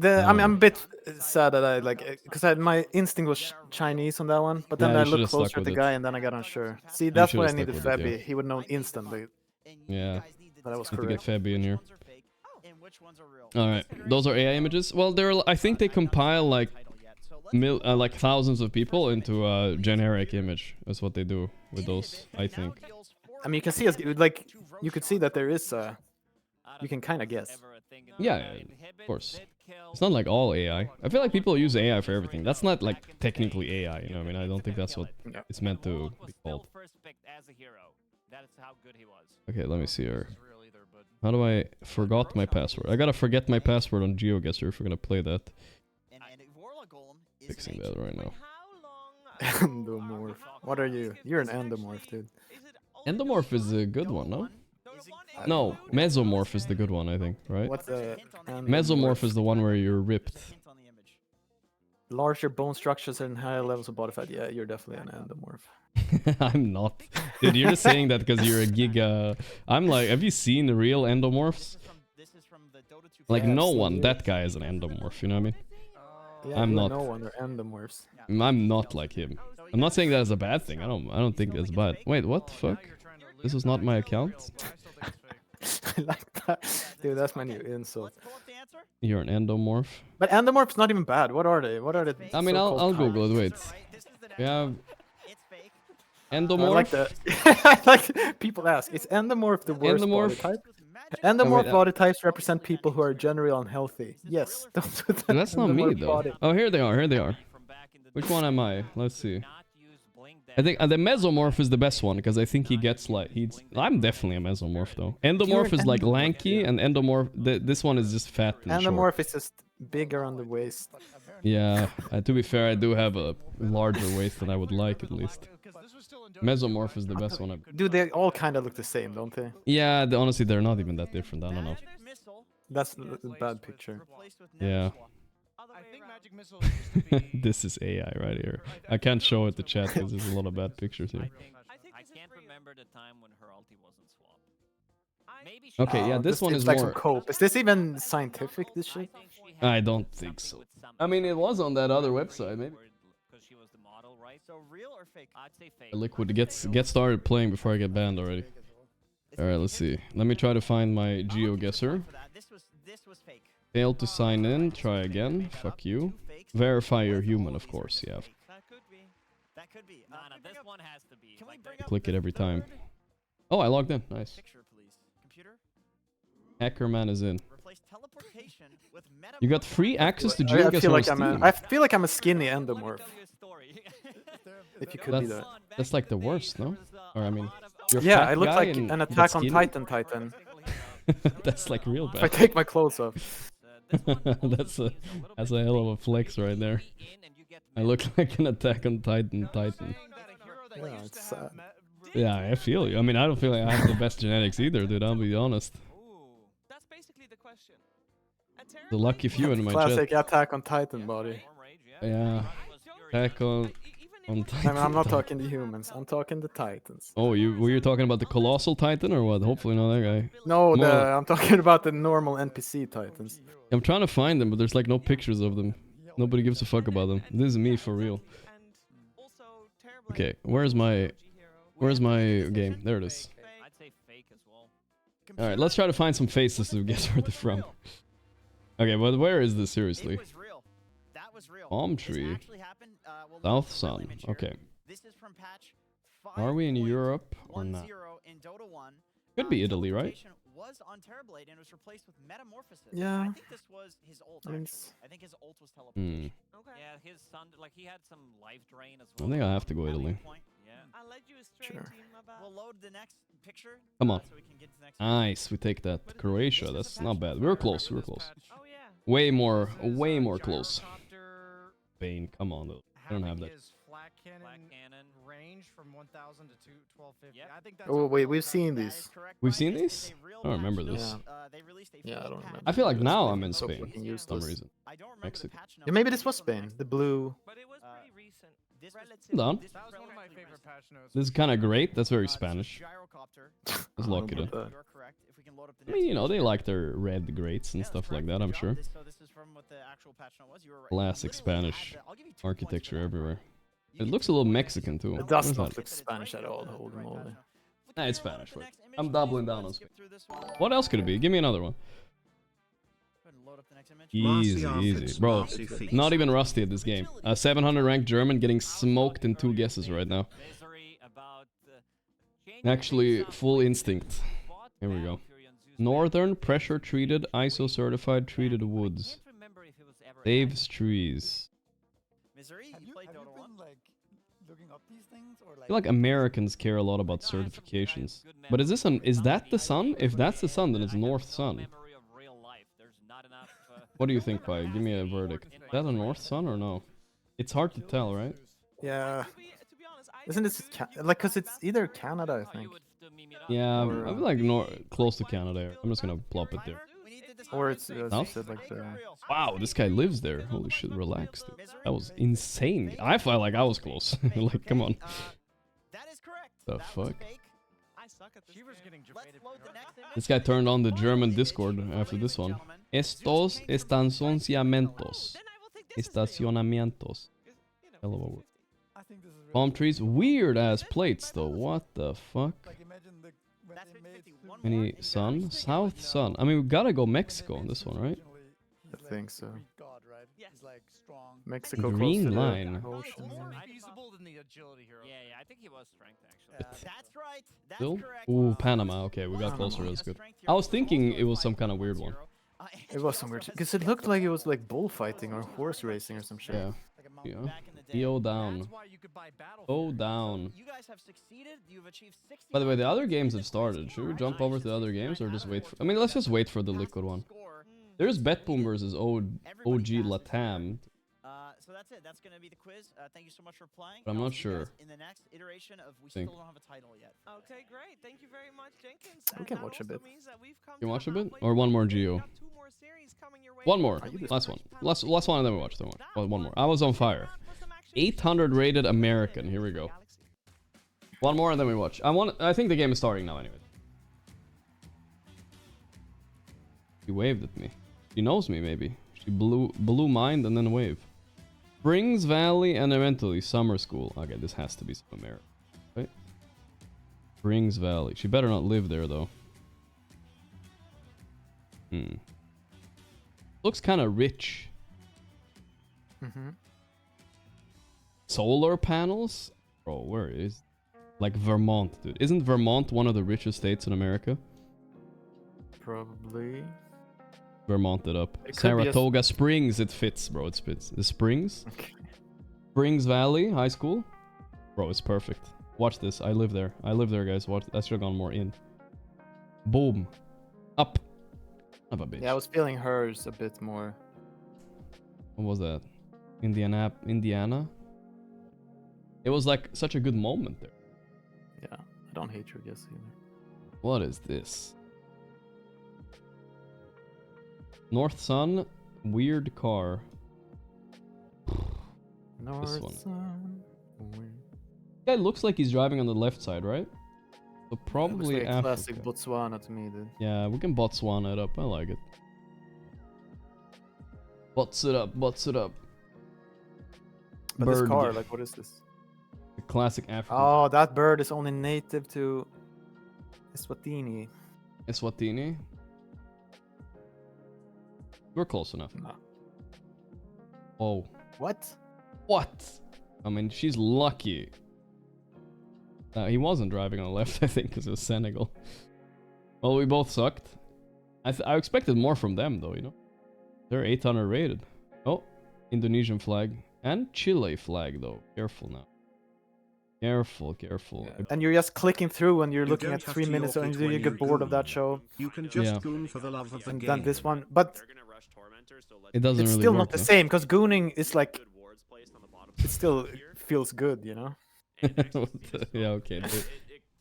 I mean, I'm a bit sad that I like... Because my instinct was Chinese on that one, but then I looked closer at the guy and then I got unsure. See, that's why I needed Febby. He would know instantly. Yeah. But I was correct. correct. To get Febby in here. Alright, those are AI images. Well, I think they compile like thousands of people into a generic image. That's what they do with those, I think. I mean, you can see like you could see that there is you can kind of guess. Yeah, of course. It's not like all AI. I feel like people use AI for everything. That's not like technically AI, you know what I mean? I don't think that's what it's meant to be called. Okay, let me see here. How do I forgot my password? I gotta forget my password on GeoGuessr if we're gonna play that. Fixing that right now. Endomorph. What are you? You're an endomorph, dude. Endomorph is a good one, no? No, mesomorph is the good one, I think, right? What's the mesomorph is the one where you're ripped. Larger bone structures and higher levels of body fat. Yeah, you're definitely an endomorph. I'm not. Dude, you're just saying that because you're a giga... I'm like, have you seen the real endomorphs? Like, no one. That guy is an endomorph, you know what I mean? Yeah, I'm not. No one, they're endomorphs. I'm not like him. I'm not saying that as a bad thing. I don't think that's bad. Wait, what the fuck? This was not my account? I like that. Dude, that's my new insult. You're an endomorph. But endomorph's not even bad. What are they? I mean, I'll Google it. Wait. We have endomorph. I like that. I like people ask, is endomorph the worst body type? Endomorph body types represent people who are generally unhealthy. Yes. That's not me though. Body. Oh, here they are. Which one am I? Let's see. I think the mesomorph is the best one because I think he gets like I'm definitely a mesomorph though. Endomorph is like lanky, and endomorph this one is just fat and endomorph short. is just bigger on the waist. Yeah, to be fair, I do have a larger waist than I would like at least. Mesomorph is the best one. Dude, they all kind of look the same, don't they? Yeah, honestly, they're not even that different. I don't know. That's a bad picture. Yeah. This is AI right here. I can't show it the chat because there's a lot of bad pictures here. I can't remember the time when her ulti wasn't swapped. Okay, yeah, this one is like more... some cope. Is this even scientific, this shit? I don't think so. I mean, it was on that other website, maybe. So real or fake? I'd say fake. Liquid, get started playing before I get banned already. Alright, let's see. Let me try to find my GeoGuessr. This was fake. Failed to sign in. Try again. Fuck you. Verify you're human, of course. Yeah. That could be. That could be. No, this one has to be. Can we bring Click it every time. Oh, I logged in. Nice. Picture, please. Computer? Hackerman is in. Replace teleportation with You got free access to GeoGuessr. I feel like I'm a skinny endomorph. If you could be that. That's like the worst, no? Or I mean, yeah, I look like an Attack on Titan. That's like real bad. If I take my clothes off. That's a hell of a flex right there. I look like an Attack on Titan. Yeah, it's sad. Yeah, I feel you. I mean, I don't feel like I have the best genetics either, dude. I'll be honest. That's basically the question. The lucky few in my classic chat. Attack on Titan body. Yeah. Attack on Titan. I mean, I'm not talking the humans. I'm talking the Titans. Oh, were you talking about the Colossal Titan or what? Hopefully not that guy. No, I'm talking about the normal NPC Titans. I'm trying to find them, but there's like no pictures of them. Nobody gives a fuck about them. This is me for real. Okay, where's my game? There it is. All right, let's try to find some faces to guess where they're from. Okay, but where is this seriously? Palm tree. South Sun. Okay. Are we in Europe or not? Could be Italy, right? Was on Terrorblade and was replaced with Metamorphosis. Yeah. I think this was his ult. I think his ult was teleportation. Okay. Yeah, his son, like he had some life drain as well. I think I have to go Italy. Yeah. I'll let you astray, sure. team, we'll load the next picture. Come on. So we can get to the next Nice. We take that. Croatia. That's not bad. We were close. We were close. Oh yeah. Way more close. Spain. Come on though. I don't have that. Flat cannon range from 1,000 to 1250. I think that's oh wait, we've seen these. We've seen these? I don't remember this. Yeah, I don't remember. I feel like now I'm in Spain for some reason. Mexico. Yeah, maybe this was Spain. The blue. But it was pretty recent. Hold on. That was one of my favorite patch notes. This is kind of great. That's very Spanish. Let's lock it in. I mean, you know, they like their red grates and stuff like that, I'm sure. Classic Spanish architecture everywhere. It looks a little Mexican too. It does not look Spanish at all, holy moly. Nah, it's Spanish. Wait. I'm doubling down on Spain. What else could it be? Give me another one. Easy. Bro, not even rusty at this game. 700 ranked German getting smoked in 2 guesses right now. Actually, full instinct. Here we go. Northern, pressure treated, ISO certified, treated woods. Saves trees. I feel like Americans care a lot about certifications. But is that the sun? If that's the sun, then it's North Sun. What do you think, Pai? Give me a verdict. Is that a North Sun or no? It's hard to tell, right? Yeah. Isn't this like, cause it's either Canada, I think. Yeah, I feel like close to Canada. I'm just gonna plop it there. Or it's like wow, this guy lives there. Holy shit, relax, dude. That was insane. I felt like I was close. Like, come on. The fuck? This guy turned on the German Discord after this one. Estos estacionamientos. Estacionamientos. Hell of a word. Palm trees. Weird ass plates though. What the fuck? Any sun? South sun. I mean, we gotta go Mexico on this one, right? I think so. Mexico green line. Feasible than the agility hero. Yeah, I think he was strength actually. That's right. That's Still? correct. Ooh, Panama. Okay, we got closer. That's good. I was thinking it was some kind of weird one. It was some weird, because it looked like it was like bullfighting or horse racing or some shit. Yeah. EO down. Go down. By the way, the other games have started. Should we jump over to the other games or just wait for... I mean, let's just wait for the liquid one. There's Betboom versus OG LATAM. So that's it. That's gonna be the quiz. Thank you so much for playing. But I'm not sure. In the next iteration of we still don't have a title yet. Okay, great. Thank you very much, Jenkins. We can watch a bit. You watch a bit? Or one more Geo? One more. Last one. Last one and then we watch the one. Oh, one more. I was on fire. 800 rated American. Here we go. One more and then we watch. I think the game is starting now anyway. She waved at me. She knows me maybe. She blew mind and then wave. Springs Valley and eventually summer school. Okay, this has to be some America. Right? Springs Valley. She better not live there though. Looks kind of rich. Solar panels? Bro, where is... Like Vermont, dude. Isn't Vermont one of the richest states in America? Probably. Vermont it up. Saratoga Springs, it fits, bro. It fits. The Springs? Okay. Springs Valley High School? Bro, it's perfect. Watch this. I live there. I live there, guys. Watch. I should have gone more in. Boom. Up. Of a bitch. Yeah, I was feeling hers a bit more. What was that? Indiana? It was like such a good moment there. Yeah, I don't hate your guess either. What is this? North Sun, weird car. North one. Sun. Guy looks like he's driving on the left side, right? So probably like Africa. Classic Botswana to me, dude. Yeah, we can Botswana it up. I like it. Bots it up, bots it up. But this car, like, what is this? The classic African. Oh, that bird is only native to Eswatini. Eswatini? We're close enough. No. Oh. What? What? I mean, she's lucky. He wasn't driving on the left, I think, because it was Senegal. Well, we both sucked. I expected more from them, though, you know? They're 800 rated. Oh, Indonesian flag. And Chile flag, though. Careful now. Careful, careful. Yeah. And you're just clicking through and you're looking at 3 minutes and you get bored of that show. You can just goon for the love of the game. Then this one, but it doesn't it's really still work, not the same because gooning is like it still feels good, you know. Yeah, okay.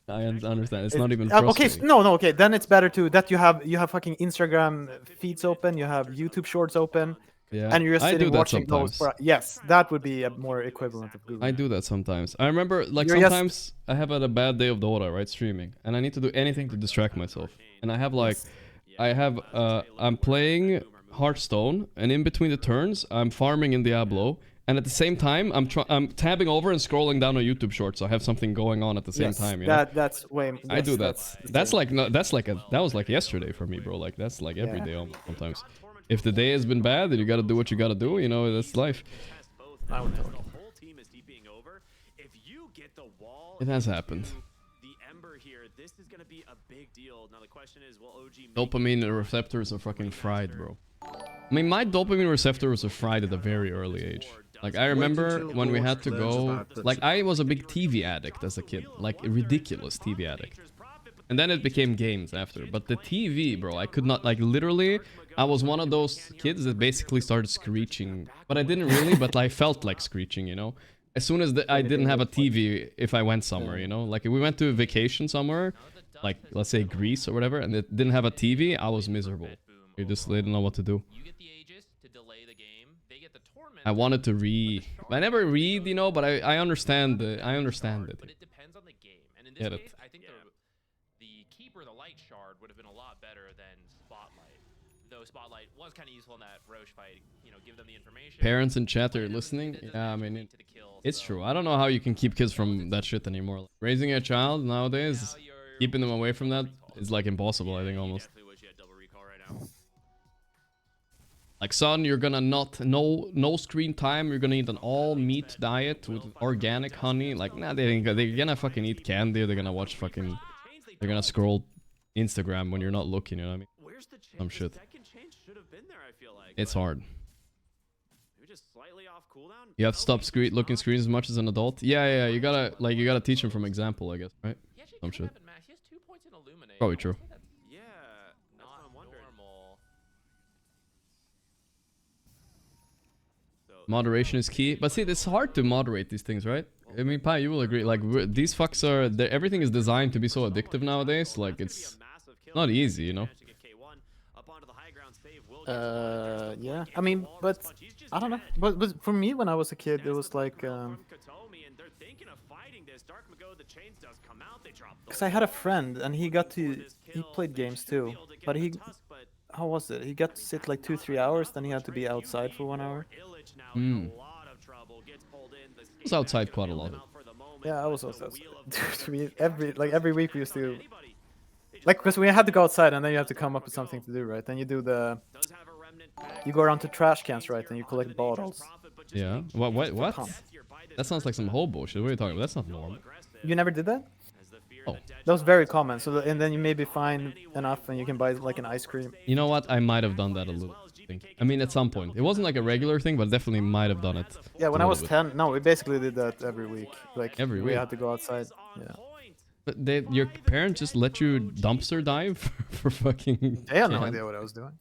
I understand. It's not even okay. No, okay. Then it's better to that you have fucking Instagram feeds open, you have YouTube Shorts open. Yeah, and you're just sitting watching sometimes. those. Yes, that would be a more equivalent of Google. I do that sometimes. I remember, like, sometimes I have had a bad day of Dota, right, streaming, and I need to do anything to distract myself. And I have like, I'm playing Hearthstone, and in between the turns, I'm farming in Diablo, and at the same time, I'm tabbing over and scrolling down a YouTube short, so I have something going on at the same time. You know? That's way. Yes, I do that. That was like yesterday for me, bro. Like that's like every day almost sometimes. If the day has been bad, then you gotta do what you gotta do. You know, that's life. It has happened. Dopamine receptors are fucking fried, bro. I mean, my dopamine receptors are fried at a very early age. Like, I remember when we had to go... Like, I was a big TV addict as a kid. Like, a ridiculous TV addict. And then it became games after. But the TV, bro, I could not... Like, literally, I was one of those kids that basically started screeching. But I didn't really, but I felt like screeching, you know? As soon as I didn't have a TV if I went somewhere, you know? Like, if we went to a vacation somewhere, like, let's say Greece or whatever, and it didn't have a TV, I was miserable. They didn't know what to do. I wanted to read. I never read, you know, but I understand it. I understand it. But it depends on the game. And in this case, I think the Keeper, the Light Shard, would have been a lot better than Spotlight. Though Spotlight was kind of useful in that Roche fight, you know, give them the information. Parents in chat are listening. Yeah, I mean, it's true. I don't know how you can keep kids from that shit anymore. Raising a child nowadays, keeping them away from that is like impossible, I think, almost. Like, son, you're gonna no screen time. You're gonna eat an all meat diet with organic honey. Like, nah, they're gonna fucking eat candy. They're gonna watch fucking. They're gonna scroll Instagram when you're not looking. You know what I mean? Some shit. It's hard. You have to stop looking screens as much as an adult. Yeah. You gotta teach them from example, I guess, right? Some shit. Probably true. Moderation is key, but see, it's hard to moderate these things, right? I mean, Pi, you will agree. Like, these fucks are, everything is designed to be so addictive nowadays. Like, it's not easy, you know. Yeah. I mean, but I don't know. But for me, when I was a kid, it was like, because I had a friend and he played games too, but how was it? He got to sit like 2-3 hours, then he had to be outside for 1 hour. I was outside quite a lot. Yeah, I was also outside. To me, every week we used to, like, because we had to go outside and then you have to come up with something to do, right? Then you go around to trash cans, right? And you collect bottles. Yeah. What? That sounds like some hobo shit. What are you talking about? That's not normal. You never did that? Oh. That was very common. So and then you maybe find enough and you can buy like an ice cream. You know what? I might have done that a little. I mean, at some point. It wasn't like a regular thing, but definitely might have done it. Yeah, when I was 10, no, we basically did that every week. Like, every week? We had to go outside. Yeah. But your parents just let you dumpster dive for fucking... They had no idea what I was doing.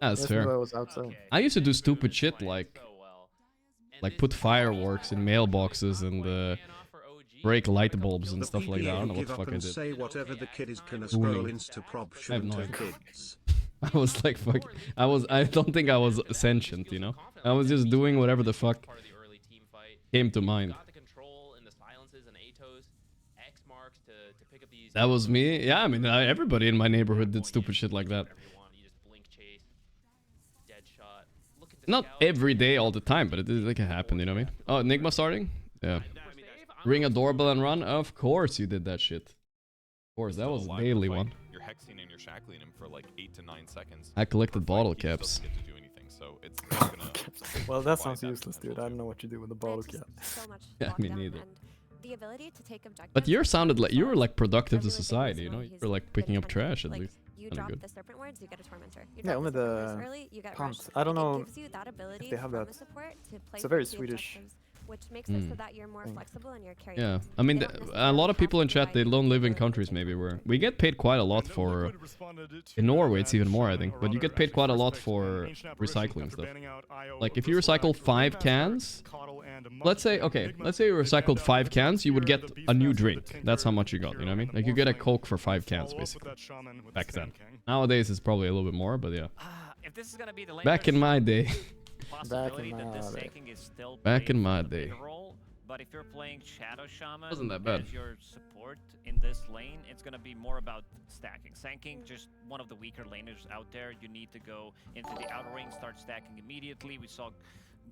Yeah, that's fair. I was outside. I used to do stupid shit like put fireworks in mailboxes and break light bulbs and stuff like that. I don't know what the fuck I did. Say whatever the kid is gonna scroll into prop I have no idea. I was like, fuck. I don't think I was sentient, you know? I was just doing whatever the fuck came to mind. That was me. Yeah, I mean, everybody in my neighborhood did stupid shit like that. Not every day, all the time, but it can happen, you know what I mean? Oh, Nigma starting? Yeah. Ring a doorbell and run? Of course you did that shit. Of course, that was a daily one. You're hexing and you're shackling him for like 8 to 9 seconds. I collected bottle caps. Well, that sounds useless, dude. I don't know what you do with the bottle cap. Yeah, me neither. But you sounded like you were like productive to society, you know? You were like picking up trash at least. Kind of good. Yeah, only the punt. I don't know if they have that. It's a very Swedish. Which makes it so that you're more flexible in your carry. Yeah, I mean, a lot of people in chat, they don't live in countries maybe where we get paid quite a lot for. In Norway, it's even more, I think. But you get paid quite a lot for recycling stuff. Like if you recycle 5 cans, let's say you recycled 5 cans, you would get a new drink. That's how much you got. You know what I mean? Like you get a Coke for 5 cans basically. Back then. Nowadays it's probably a little bit more, but yeah. Back in my day. Back in my day. But if you're playing Shadow Shaman wasn't that bad. as your support in this lane, it's gonna be more about stacking. Sanking, just one of the weaker laners out there. You need to go into the outer ring, start stacking immediately. We saw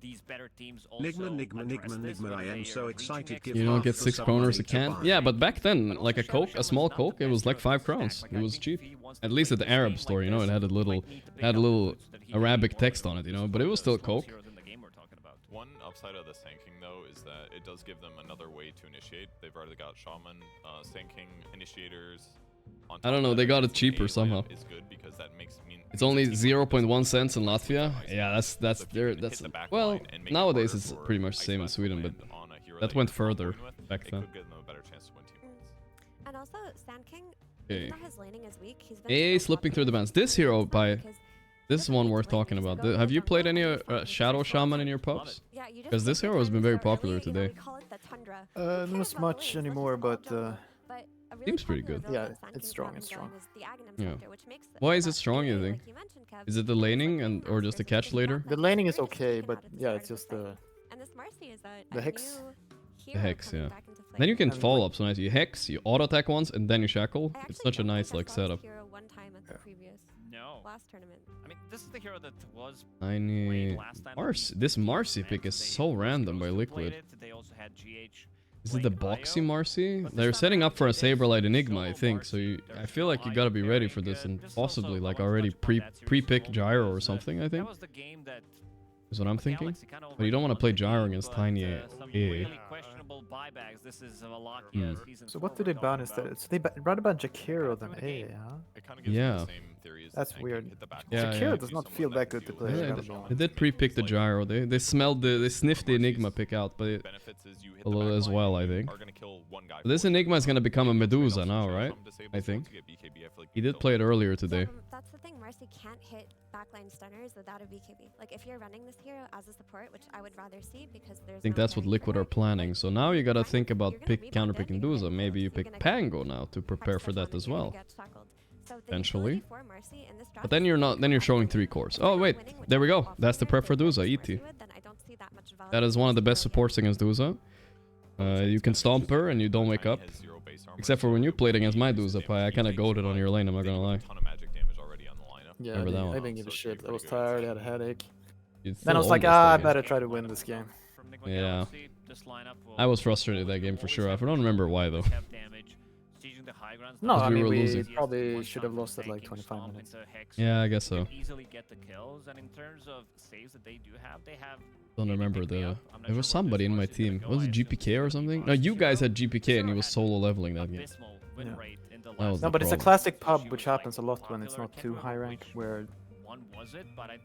these better teams also Nigma, I am so excited. You don't get 6 kroners a can? Yeah, but back then, like a small Coke, it was like 5 crowns. It was cheap. At least at the Arab store, you know, it had a little Arabic text on it, you know, but it was still Coke. One upside of the Sanking, though, is that it does give them another way to initiate. They've already got Shaman, Sanking, Initiators. I don't know, they got it cheaper somehow. It's only 0.1 cents in Latvia. Yeah, that's well, nowadays it's pretty much the same in Sweden, but that went further back then. And also, Sand King, okay. his laning is weak. Hey, slipping through the bands. This hero by... This is one worth talking about. Have you played any Shadow Shaman in your pubs? Because this hero has been very popular today. Not much anymore, but... Seems pretty good. Yeah, it's strong, Yeah. Why is it strong, you think? Is it the laning or just the catch later? The laning is okay, but yeah, it's just the hex. The hex, yeah. Then you can follow up so nice. You hex, you auto attack once, and then you shackle. It's such a nice like setup. Last tournament. I mean, this is the hero that was This Marcy pick is so random by Liquid. They also had GH. Is it the boxy Marcy? They're setting up for a Saberlight Enigma, I think. So I feel like you gotta be ready for this and possibly like already pre-pick Gyro or something, I think. Is what I'm thinking. But you don't want to play Gyro against Tiny AA. So what do they ban instead? So they rather ban Jakiro than AA, huh? Yeah. That's weird. Yeah, Jakiro does not feel that good to play. Yeah, they did pre-pick the Gyro. They smelled they sniffed the Enigma pick out, but a little as well, I think. But this Enigma is gonna become a Medusa now, right? I think. He did play it earlier today. That's the thing, Marcy can't hit backline stunners without a BKB. Like if you're running this hero as a support, which I would rather see because there's I think that's what Liquid are planning. So now you gotta think about counter-picking Dusa. Maybe you pick Pango now to prepare for that as well. Eventually. But then you're not. Then you're showing 3 cores. Oh wait, there we go. That's the prep for Dusa. ET. That is one of the best supports against Dusa. You can stomp her and you don't wake up. Except for when you played against my Dusa, I kind of goated on your lane. I'm not gonna lie. Yeah, I didn't give a shit. I was tired. I had a headache. Then I was like, I better try to win this game. Yeah. I was frustrated that game for sure. I don't remember why though. No, I mean, we probably should have lost at like 25 minutes. Yeah, I guess so. Don't remember there was somebody in my team. Was it GPK or something? No, you guys had GPK and he was solo leveling that game. Yeah. No, but it's a classic pub, which happens a lot when it's not too high rank, where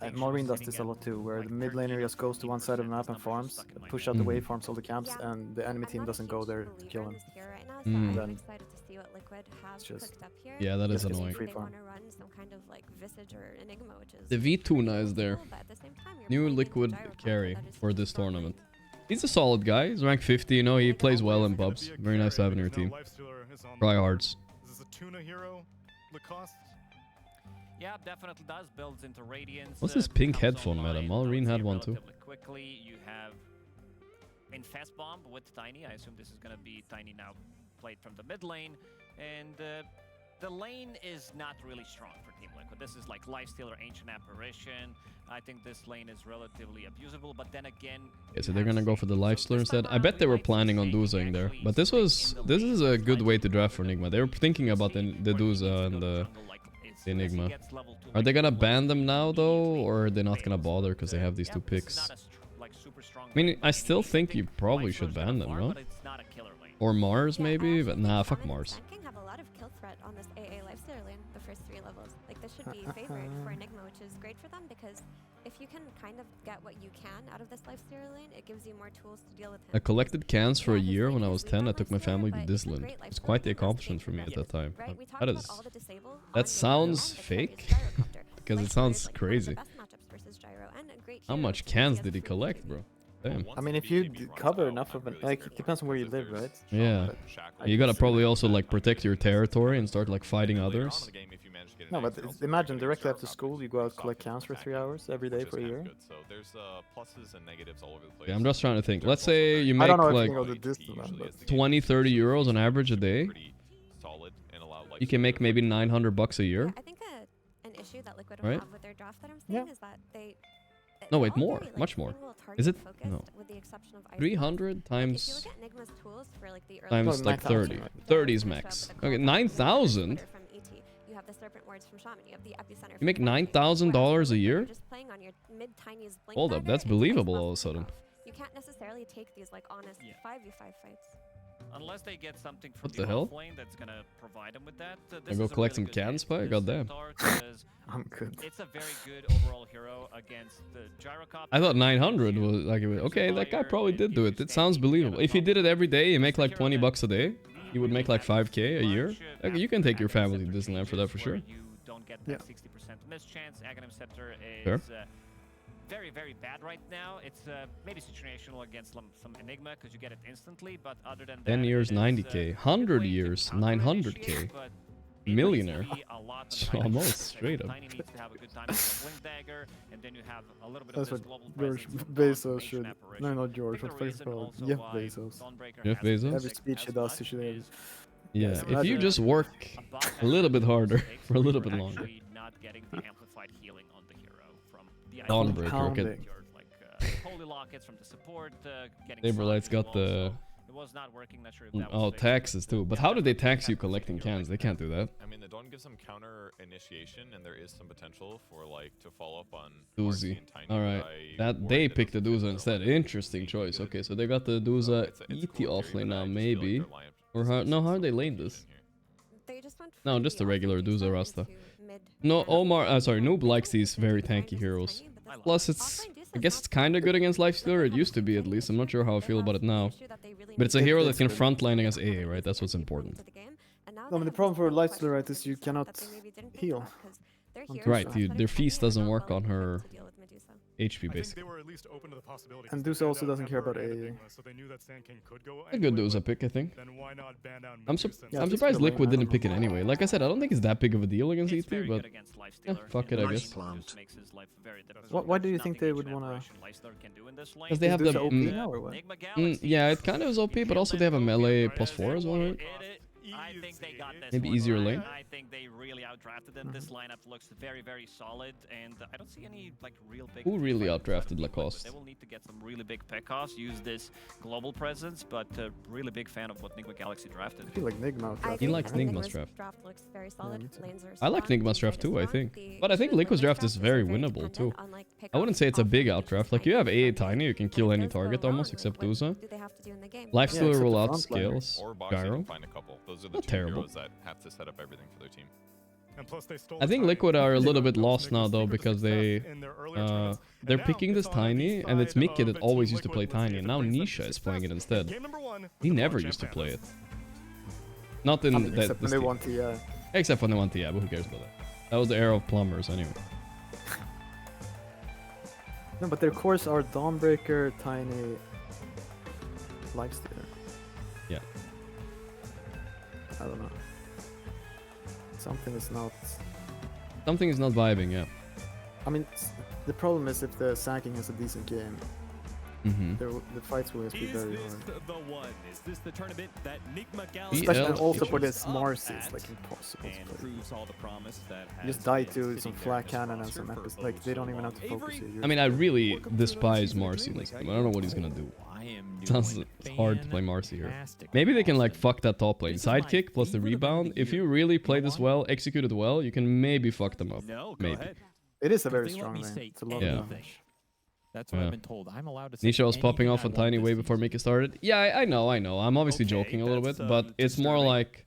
and Maureen does this a lot too, where the mid laner just goes to one side of the map and farms, push out the waveforms, all the camps, and the enemy team doesn't go there to kill him. And then it's just, yeah, that is annoying. The V-Tuna is there. New Liquid carry for this tournament. He's a solid guy. He's ranked 50, you know, he plays well in pubs. Very nice to have in your team. Try hards. This is a tuna hero, Lacoste. Yeah, definitely does builds into Radiance. What's this pink headphone meta? Malrine had one too. Quickly, you have Infest Bomb with Tiny. I assume this is gonna be Tiny now played from the mid lane, and the lane is not really strong for Team Liquid. This is like Lifestealer, Ancient Apparition. I think this lane is relatively abusable, but then again... Okay, so they're gonna go for the Lifestealer instead. I bet they were planning on Dusaing there, but this is a good way to draft for Nigma. They were thinking about the Dusa and the Enigma. Are they gonna ban them now though, or are they not gonna bother because they have these 2 picks? I mean, I still think you probably should ban them, no? Or Mars maybe, but nah, fuck Mars. Have a lot of kill threat on this AA Lifestealer lane, the first 3 levels. Like this should be favored for Enigma, which is great for them because if you can kind of get what you can out of this Lifestealer lane, it gives you more tools to deal with him. I collected cans for a year when I was 10. I took my family to Disneyland. It's quite the accomplishment for me at that time. That sounds fake because it sounds crazy. How much cans did he collect, bro? Damn. I mean, if you cover enough of it, like, it depends on where you live, right? Yeah. You gotta probably also, like, protect your territory and start, like, fighting others. No, but imagine directly after school, you go out collect cans for 3 hours every day for a year. Yeah, I'm just trying to think. Let's say you make, like, 20, 30 euros on average a day. You can make maybe 900 bucks a year. I think an issue that Liquid have with their draft that I'm seeing is that they... No, wait, more. Much more. Is it? No. 300 times... times, like, 30. 30 is max. Okay, 9,000? You make $9,000 a year? Hold up, that's believable all of a sudden. You can't necessarily take these, like, honest 5v5 fights. Unless they get something from what the hell? Lane that's gonna provide them with that. I go collect some cans, Spy? Goddamn. I'm good. It's a very good overall hero against the Gyrocopter. I thought 900 was like, okay, that guy probably did do it. It sounds believable. If he did it every day, you make like 20 bucks a day. You would make like 5k a year. Like, you can take your family to Disneyland for that for sure. You don't get that 60% miss chance. Aghanim Scepter is sure. Very, very bad right now. It's maybe situational against some Enigma because you get it instantly, but other than that, 10 years, 90k. 100 years, 900k. Millionaire. Almost straight up. That's what George Bezos should. No, not George. What the fuck is it called? Jeff Bezos. Jeff Bezos? Every speech he does, he should. Yeah, if you just work a little bit harder for a little bit longer. Dawnbreaker, okay. Holy Lockets from the support, Saberlight's got the was not working. Not sure if that Oh, was taxes too. But how do they tax you collecting cans? They can't do that. I mean, the Dawn gives some counter initiation, and there is some potential for like to follow up on Doozy. Alright. That they picked the Dooza instead. Interesting choice. Okay, so they got the Dooza ET offlane now, maybe. Or how are they lane this? No, just a regular Dooza Rasta. No, sorry, Noob likes these very tanky heroes. Plus, I guess it's kind of good against Lifestealer. It used to be, at least. I'm not sure how I feel about it now. But it's a hero that can frontline against AA, right? That's what's important. No, but the problem for Lifestealer, right, is you cannot heal. Right, their feast doesn't work on her HP, basically. And Dooza also doesn't care about AA. A good Dooza pick, I think. I'm surprised Liquid didn't pick it anyway. Like I said, I don't think it's that big of a deal against ET, but yeah, fuck it, I guess. Why do you think they would want to... Because they have the... yeah, it kind of is OP, but also they have a melee +4 as well, right? I think they got this. Maybe easier lane. I think they really outdrafted them. This lineup looks very, very solid, and I don't see any like real big. Who really outdrafted Lacoste? They will need to get some really big pickoffs, use this global presence, but really big fan of what Nigma Galaxy drafted. I feel like Nigma. He likes Nigma's draft. Looks very solid. I like Nigma's draft too, I think. But I think Liquid's draft is very winnable too. I wouldn't say it's a big outdraft. Like you have AA Tiny, you can kill any target almost except Dooza. Lifestealer will outscales. Gyro. Those are the two heroes that have to set up everything for their team. And plus they stole I think Liquid are a little bit lost now though because they're picking this Tiny, and it's Mickey that always used to play Tiny, and now Nisha is playing it instead. He never used to play it. Not in that. Except when they want the. Except when they want the but who cares about that? That was the era of plumbers anyway. No, but their cores are Dawnbreaker, Tiny, Lifestealer. Yeah. I don't know. Something is not vibing, yeah. I mean, the problem is if the Sanking has a decent game, the fights will be very hard. Is this the tournament that Nigma Galaxy especially also for this Marcy, it's like impossible to play. You just die to some flat cannon and some epics, like they don't even have to focus you. I mean, I really despise Marcy. Like, I don't know what he's gonna do. Sounds hard to play Marcy here. Maybe they can like fuck that top lane. Sidekick plus the rebound. If you really play this well, execute it well, you can maybe fuck them up. Maybe. It is a very strong lane. It's a lot of damage. That's what I've been told. I'm allowed to say Nisha was popping off on Tiny way before Mickey started. Yeah, I know. I'm obviously joking a little bit, but it's more like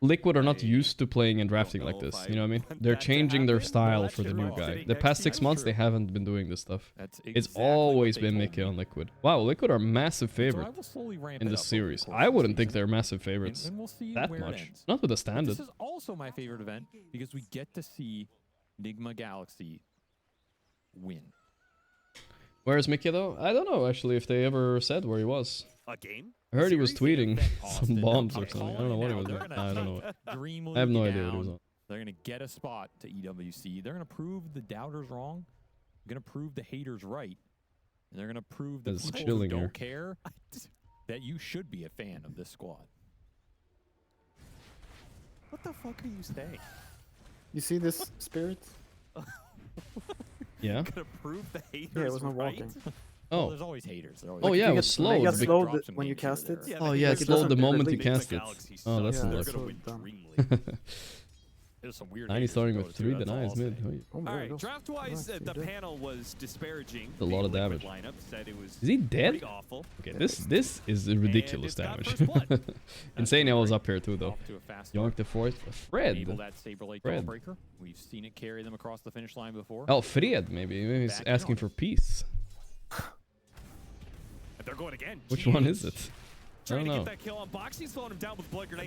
Liquid are not used to playing and drafting like this. You know what I mean? They're changing their style for the new guy. The past 6 months, they haven't been doing this stuff. It's always been Mickey on Liquid. Wow, Liquid are massive favorite in this series. I wouldn't think they're massive favorites that much. Not with the standard. This is also my favorite event because we get to see Nigma Galaxy win. Where is Mickey though? I don't know actually if they ever said where he was. A game? I heard he was tweeting some bombs or something. I don't know what he was doing. I don't know. I have no idea what he was on. They're going to get a spot to EWC. They're going to prove the doubters wrong. They're going to prove the haters right. And they're going to prove the people who don't care that you should be a fan of this squad. What the fuck are you saying? You see this spirit? Yeah. Gonna prove the haters. Yeah, it was not walking. Oh. Well, there's always haters. Oh yeah, it was slow. It got slowed when you cast it. Oh yeah, it slowed the moment you cast it. Oh, that's nice. There's some weird. 90 starting with 3 denies mid. All right, draft-wise, the panel was disparaging. A lot of damage. Lineup said it was is he dead? Awful. Okay, this is ridiculous damage. Insane was up here too though. Yoink the fourth. Fred. Fred. We've seen it carry them across the finish line before. Oh, Fred maybe he's asking for peace. They're going again. Which one is it? I don't know.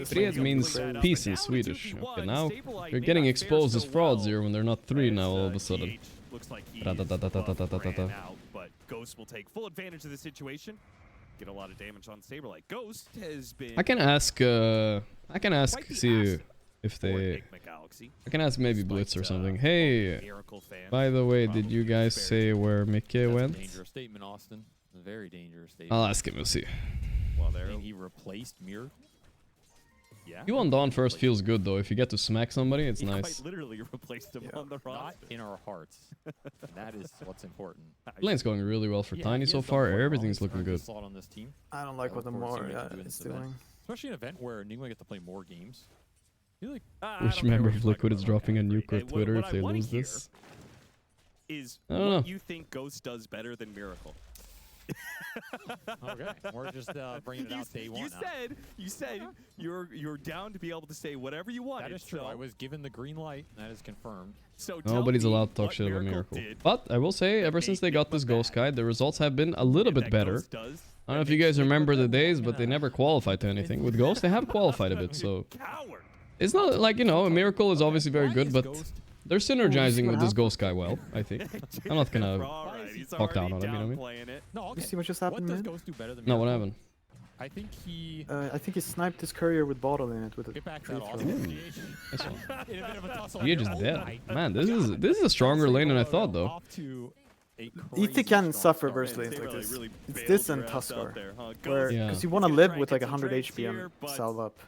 Fred means peace in Swedish. Okay, now you're getting exposed as frauds here when they're not 3 now all of a sudden. Looks like he but Ghost will take full advantage of the situation. Get a lot of damage on Saberlight. Ghost has been. I can ask. See if they. I can ask maybe Blitz or something. Hey, by the way, did you guys say where Mickey went? Dangerous statement, Austin. Very dangerous statement. I'll ask him. We'll see. Well, there he replaced Mirror. Yeah. You on Dawn first feels good though. If you get to smack somebody, it's nice. Literally replaced him on the roster. Not in our hearts. That is what's important. Lane's going really well for Tiny so far. Everything's looking good. On this team. I don't like what the more is doing. Especially an event where Nigma get to play more games. Like, Which member of Liquid is dropping a nuke with Twitter if they lose this? Is I don't know. You think Ghost does better than Miracle? Okay, we're just bringing it out day one. You said you're down to be able to say whatever you want. That is true. I was given the green light. That is confirmed. So nobody's allowed to talk shit about Miracle. But I will say, ever since they got this Ghost guide, the results have been a little bit better. I don't know if you guys remember the days, but they never qualified to anything. With Ghost, they have qualified a bit, so it's not like, you know, a Miracle is obviously very good, but they're synergizing with this Ghost guy well, I think. I'm not gonna talk down on him, you know what I mean? No, okay. You see what just happened, What does man? Ghost do better than No, Miracle? what happened? I think he... I think he sniped his courier with bottle in it with a Get back to free that throw. Austin. That's all. In a bit of a tussle You're here. just Oh dead. my Man, this is a stronger lane than I thought, though. Off to a ET can suffer start. burst lanes like this. really It's bailed this and your ass out Tuskar. there, huh? Where, Yeah. because you want to He's live gonna with try like and get 100 some HP trades and here, salve up.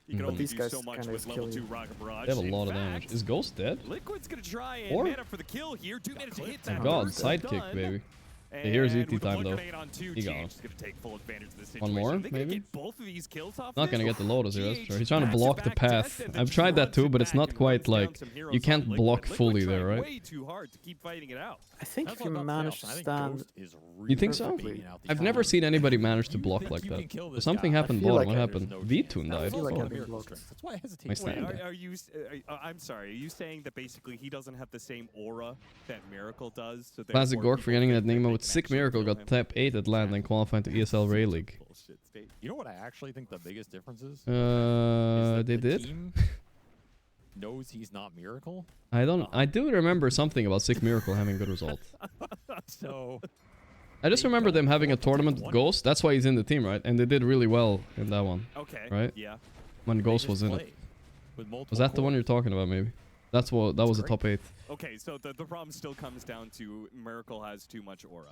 You can But only these do guys so much kind of with just level kill 2 you. Rocket Barrage. They have a In lot of fact, damage. Is Ghost dead? Liquid's gonna try and Or? mana for the kill here. 2 minutes to hit My that. god, burst sidekick, done. baby. Yeah, here's ET And with the time, though. Grenade on 2, He got him. GH is gonna take full advantage of this One situation. more, They gonna maybe? get both of these kills off Not gonna this? get the Lotus here, that's GH true. He's trying to block the back-to-back path. deaths and I've then tried that too, runs but it's back not and quite runs down like... some heroes You on can't Liquid. block Liquid fully trying there, right? way too hard to keep fighting it out. I think That's if you what I'm manage to saying. I think stand... Ghost is You think so? beating out the I've never Falcon. seen anybody manage to block like you that. can kill So this something guy? happened I feel bottom. like What there's happened? no V-Tune chance. died. feel like Oh. I've been blocked. That's why I hesitate. My stand. I'm sorry. Are you saying that basically he doesn't have the same aura that Miracle does? So Classic therefore Gorgc forgetting that people think Nigma they with can sick actually Miracle kill got him? tap 8 at land and qualified to ESL Ray League. Bullshit state. You know what I actually think the biggest difference is? They the did? team knows he's not Miracle. I do remember something about Sick Miracle having good results. So I just remember them having a tournament with Ghost. That's why he's in the team, right? And they did really well in that one. Okay. Right? Yeah. When Ghost was in it. Was that the one you're talking about, maybe? That was the top 8. Okay, so the problem still comes down to Miracle has too much aura.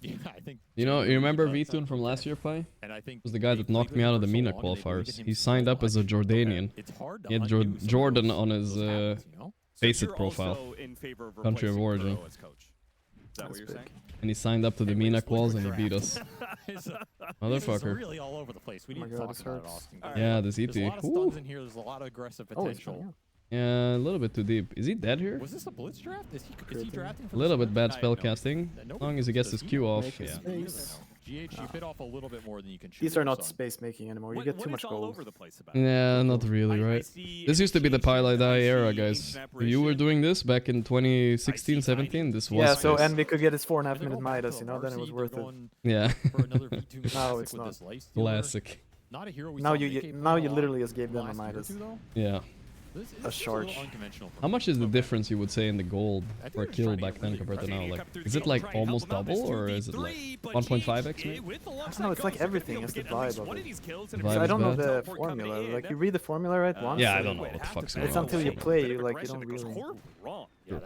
Yeah, I think. You remember V-Tune from last year, Pai? And I think Was the guy that knocked me out of the MENA qualifiers. He signed up as a Jordanian. It's hard to He had Jordan on his Faceit profile. Country of origin. Is that what you're saying? And he signed up to the MENA quals and he beat us. It's Motherfucker. really all over the place. We Oh my need to God, talk this about it, hurts. Austin. Yeah, this ET. There's a lot of Ooh. stuns in here. There's a lot of aggressive Oh, it's potential. fine, Yeah, a little bit too deep. Is he dead here? Was this a blitz draft? Is he drafting? A little bit bad spell casting. As long as he gets his Q off, Make yeah. space. GH, you bit off a little bit more than you can chew. These are not so. space making anymore. You get too much gold. Yeah, not really, right? This used to be the Pilot Eye era, guys. If you were doing this back in 2016, 17, this was Yeah, so space. Envy could get his 4.5 minute Midas, then it was worth it. Yeah. No, it's not. Classic. Not a hero we Now saw you make now it you for literally just gave them a last year or Midas. two, though. Yeah. A charge. How much is the difference you would say in the gold per kill back then compared to now? Like, is it like almost double or is it like 1.5x maybe? I don't know, it's like everything is the vibe of it. The So vibe I is don't know bad? the formula. Like you read the formula right once. Yeah, I and don't know what the fuck's going It's on. until you play, you don't really. Wrong. Yeah,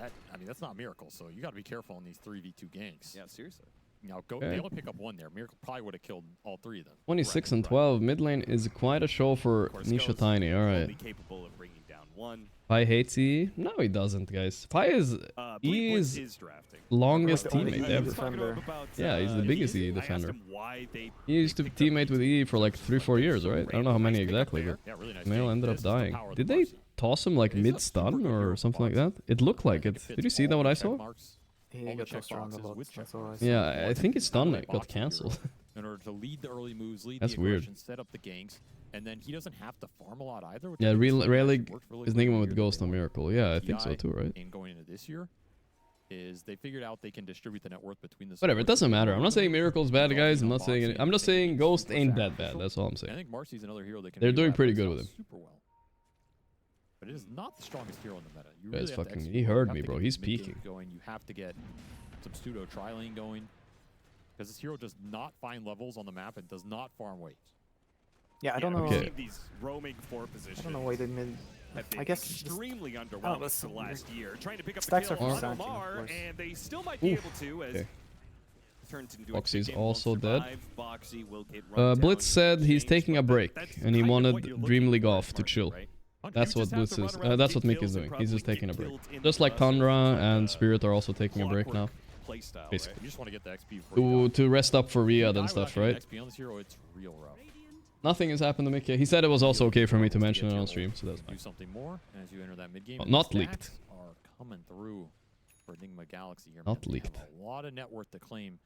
that's not Miracle. So you got to be careful in these 3v2 ganks. Yeah, seriously. They only pick up one there. Miracle probably would have killed all 3 of them. 26 and 12. Mid lane is quite a show for Nisha Tiny. All right. Capable of bringing down one. Pai hates E? No, he doesn't, guys. Pai is E's longest teammate ever. Yeah, he's the biggest E defender. He used to teammate with E for like 3-4 years, right? I don't know how many exactly, but Male ended up dying. Did they toss him like mid-stun or something like that? It looked like it. Did you see that what I saw? He got tossed around a lot. That's all I saw. Yeah, I think it's done. It got cancelled. In order to lead the early moves, lead That's the weird. aggression, set up the ganks, and then he doesn't have to farm a lot either. Yeah, Rayleigh is Nigma with Ghost on Miracle. Yeah, I think so too, right? And going into this year, is they figured out they can distribute the net worth between the. Whatever, it doesn't matter. I'm not saying Miracle's bad, guys. I'm not saying any, I'm just saying Ghost ain't that bad. That's all I'm saying. I think Marcy's another hero that can. They're doing pretty good with him. Super well. But it is not the strongest hero in the meta. You Guys, really have to fucking, execute. he You heard have me, to bro. get He's the mid game peeking. Going. You have to get some pseudo tri-lane going. Because this hero does not find levels on the map and does not farm waves. Yeah, I don't know. Okay. These roaming 4 positions. I don't know why they made. I guess extremely just, underwhelming for last year. Trying to pick up stacks the kill are on Sanky, Omar, of course. and they still might be able to as Boxy's also dead. Blitz said he's taking a break and he wanted Dream League off to chill. That's what Blitz is. That's what Mick is doing. He's just taking a break. Just like Tundra and Spirit are also taking a break now. Basically. To rest up for Riyadh and stuff, right? Nothing has happened to Mick. He said it was also okay for me to mention it on stream, so that's fine. Oh, not leaked. Coming through for Nigma Galaxy here. Not leaked. A lot of net worth to claim.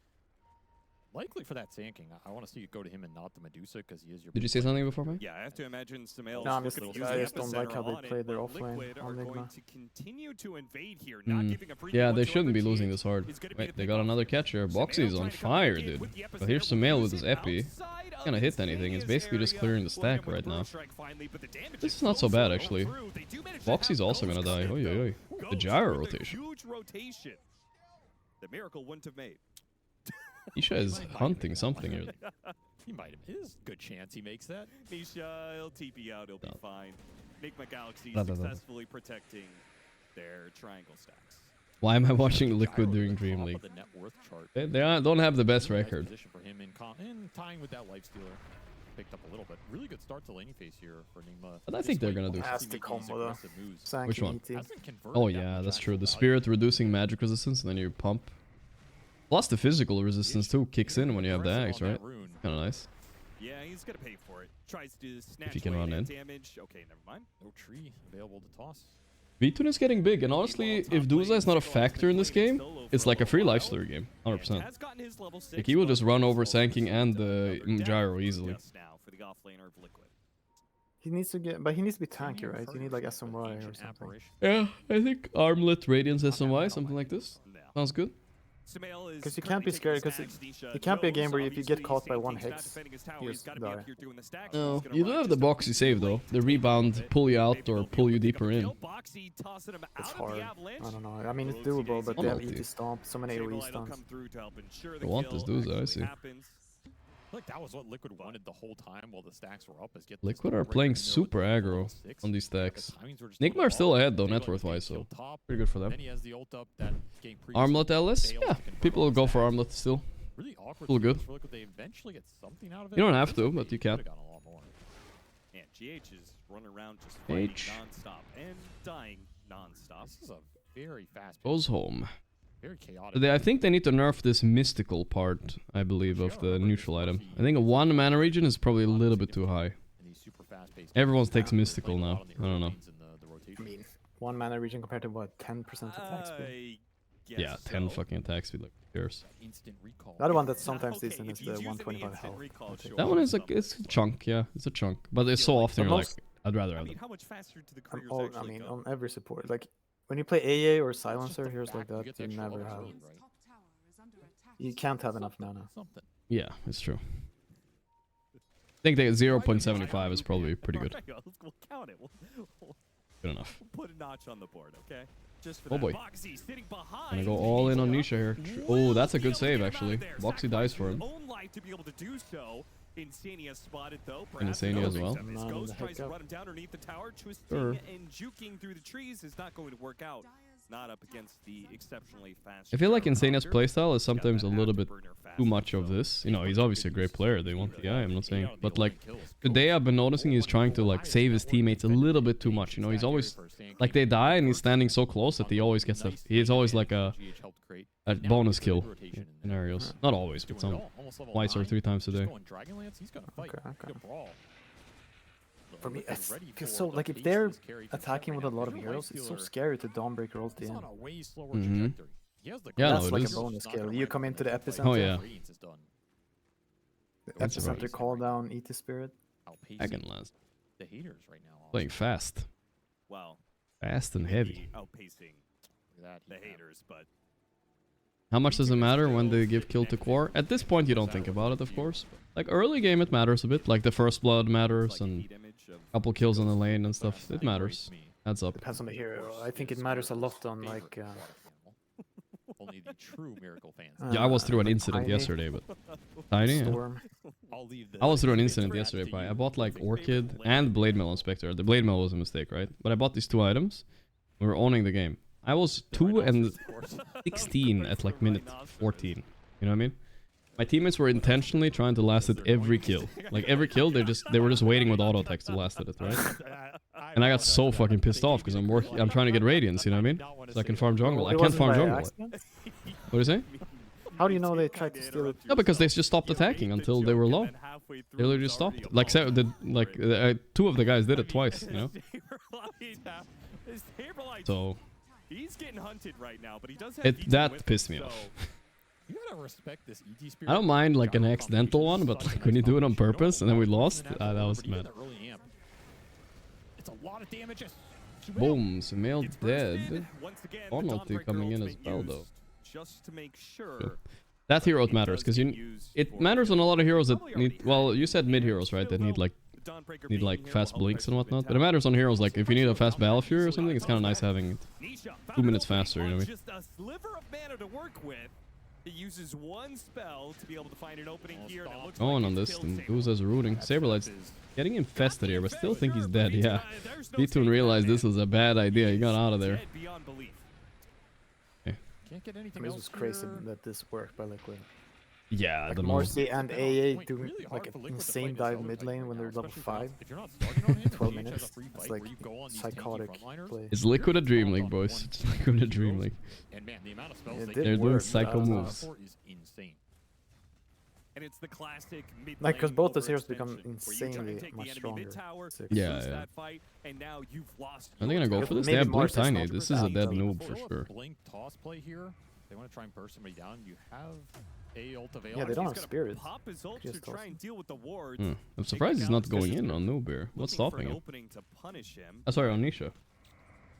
Likely for that Sanking. I want to see you go to him and not the Medusa because he is your. Did you say something before me? Yeah, I have to imagine Sumail. No, I just don't like how they play their offlane on Nigma. Yeah, they shouldn't be losing this hard. Wait, they got another catcher. Boxy's on fire, dude. But here's Sumail with his epi. Not gonna hit anything. He's basically just clearing the stack right now. This is not so bad, actually. Boxy's also gonna die. Oi, oi, oi. The gyro rotation. The miracle wouldn't have made. Isha is hunting something here. He might have. There's a good chance he makes that. Misha, he'll TP out. He'll be fine. Nigma Galaxy successfully protecting their triangle stacks. Why am I watching Liquid during Dream League? They don't have the best record. For him in tying with that Lifestealer. Picked up a little bit. Really good start to laning phase here for Nigma. But I think they're gonna do. Combo, which one? Oh yeah, that's true. The Spirit reducing magic resistance, and then you pump. Plus the physical resistance too kicks in when you have the axe, right? Kind of nice. Yeah, he's gonna pay for it. Tries to snatch if he can run in. Damage. Okay, never mind. No tree available to toss. V2 is getting big, and honestly, if Duza is not a factor in this game, it's like a free Lifestealer game, 100%. Like he will just run over Sanking and the Gyro easily. He needs to get, but he needs to be tanky, right? You need like SMY or something. Yeah, I think Armlet, Radiance, SMY, something like this. Sounds good. Because you can't be scared, because it can't be a game where if you get caught by one Hex, you just die. No, you do have the Boxy save though. The rebound, pull you out or pull you deeper in. It's hard. I don't know. I mean, it's doable, but they have easy stomp, so many AoE stunts. I want this Duza, I see. Like that was what Liquid wanted the whole time while the stacks were up. Is get Liquid are playing super aggro on these stacks. Nigma are still ahead though, net worth wise, so pretty good for them. Armlet LS? Yeah, people will go for Armlet still. Still good. You don't have to, but you can. Yeah, GH is running around just H non-stop and dying non-stop. This is a very fast. Goes home. Very chaotic. I think they need to nerf this mystical part, I believe, of the neutral item. I think a 1 mana region is probably a little bit too high. Everyone takes mystical now. I don't know. I mean, 1 mana region compared to what, 10% attack speed? Yeah, 10 fucking attack speed, like, cares. The other one that's sometimes decent is the 125 health. That one is like, it's a chunk, yeah, it's a chunk. But it's so often you're like, I'd rather have it. I mean, on every support, like, when you play AA or Silencer, here's like that, you never have. You can't have enough mana. Yeah, it's true. I think that 0.75 is probably pretty good. We'll count it. Good enough. We'll put a notch on the board, okay? Just for oh boy. Boxy sitting behind. Gonna go all in on Nisha here. Oh, that's a good save actually. Boxy dies for him. To be able to do so. Insania spotted though. Insania as well. Ghost tries to run him down underneath the tower, twisting and juking through the trees is not going to work out. Not up against the exceptionally fast. I feel like Insania's playstyle is sometimes a little bit too much of this. You know, he's obviously a great player. They want the guy, I'm not saying. But like, today I've been noticing he's trying to like save his teammates a little bit too much. You know, he's always like they die and he's standing so close that he always gets a. He's always like a bonus kill scenarios. Not always, but some twice or 3 times a day. Okay. For me, it feels so like if they're attacking with a lot of heroes, it's so scary to Dawnbreaker ult in. Yeah, that's like a bonus kill. You come into the epicenter. Oh yeah. The epicenter call down, eat the spirit. Second last. The haters right now. Playing fast. Wow. Fast and heavy. Outpacing the haters, but. How much does it matter when they give kill to core? At this point, you don't think about it, of course. Like early game, it matters a bit. Like the first blood matters and a couple kills in the lane and stuff. It matters. Adds up. Depends on the hero. I think it matters a lot on like. Only the true Miracle fans. Yeah, I was through an incident yesterday, but Tiny. Yeah. I was through an incident yesterday, but I bought like Orchid and Blade Mail Inspector. The Blade Mail was a mistake, right? But I bought these 2 items. We were owning the game. I was 2 and 16 at like minute 14. You know what I mean? My teammates were intentionally trying to last it every kill. Like every kill, they were just waiting with auto attacks to last it, right? And I got so fucking pissed off because I'm trying to get radiance, you know what I mean? So I can farm jungle. I can't farm jungle. What do you say? How do you know they tried to steal it? No, because they just stopped attacking until they were low. They literally just stopped. Like, two of the guys did it twice, you know? So... He's getting hunted right now, but he does have that pissed me off. You gotta respect this ET Spirit. I don't mind like an accidental one, but like when you do it on purpose and then we lost, that was mad. It's a lot of damages. Boom, Sumail dead. Penalty coming in as well though. Just to make sure. That hero matters because it matters on a lot of heroes that need. Well, you said mid heroes, right? That need like fast blinks and whatnot. But it matters on heroes like if you need a fast Battle Fury or something, it's kind of nice having it 2 minutes faster. You know what I mean? Just a sliver of mana to work with. He uses one spell to be able to find an opening here. Going on this, and Guza's rooting. Saberlight's getting infested here, but still think he's dead. Yeah. B2 realized this was a bad idea. He got out of there. Okay. Can't get anything else. It was crazy that this worked by Liquid. Yeah, like Marcy and AA doing like an insane dive mid lane when they're level 5. 12 minutes. It's like psychotic play. It's Liquid a Dream League, boys. It's Liquid a Dream League. They're doing psycho moves. And it's the classic mid like, because both those heroes become insanely much stronger. Yeah. Are they gonna go for this? They have blue tiny. This is a dead noob for sure. Blink toss play here. They want to try and burst somebody down. You have yeah, they don't have spirits. I'm surprised he's not going in on noob here. What's stopping him? Oh, sorry, on Nisha.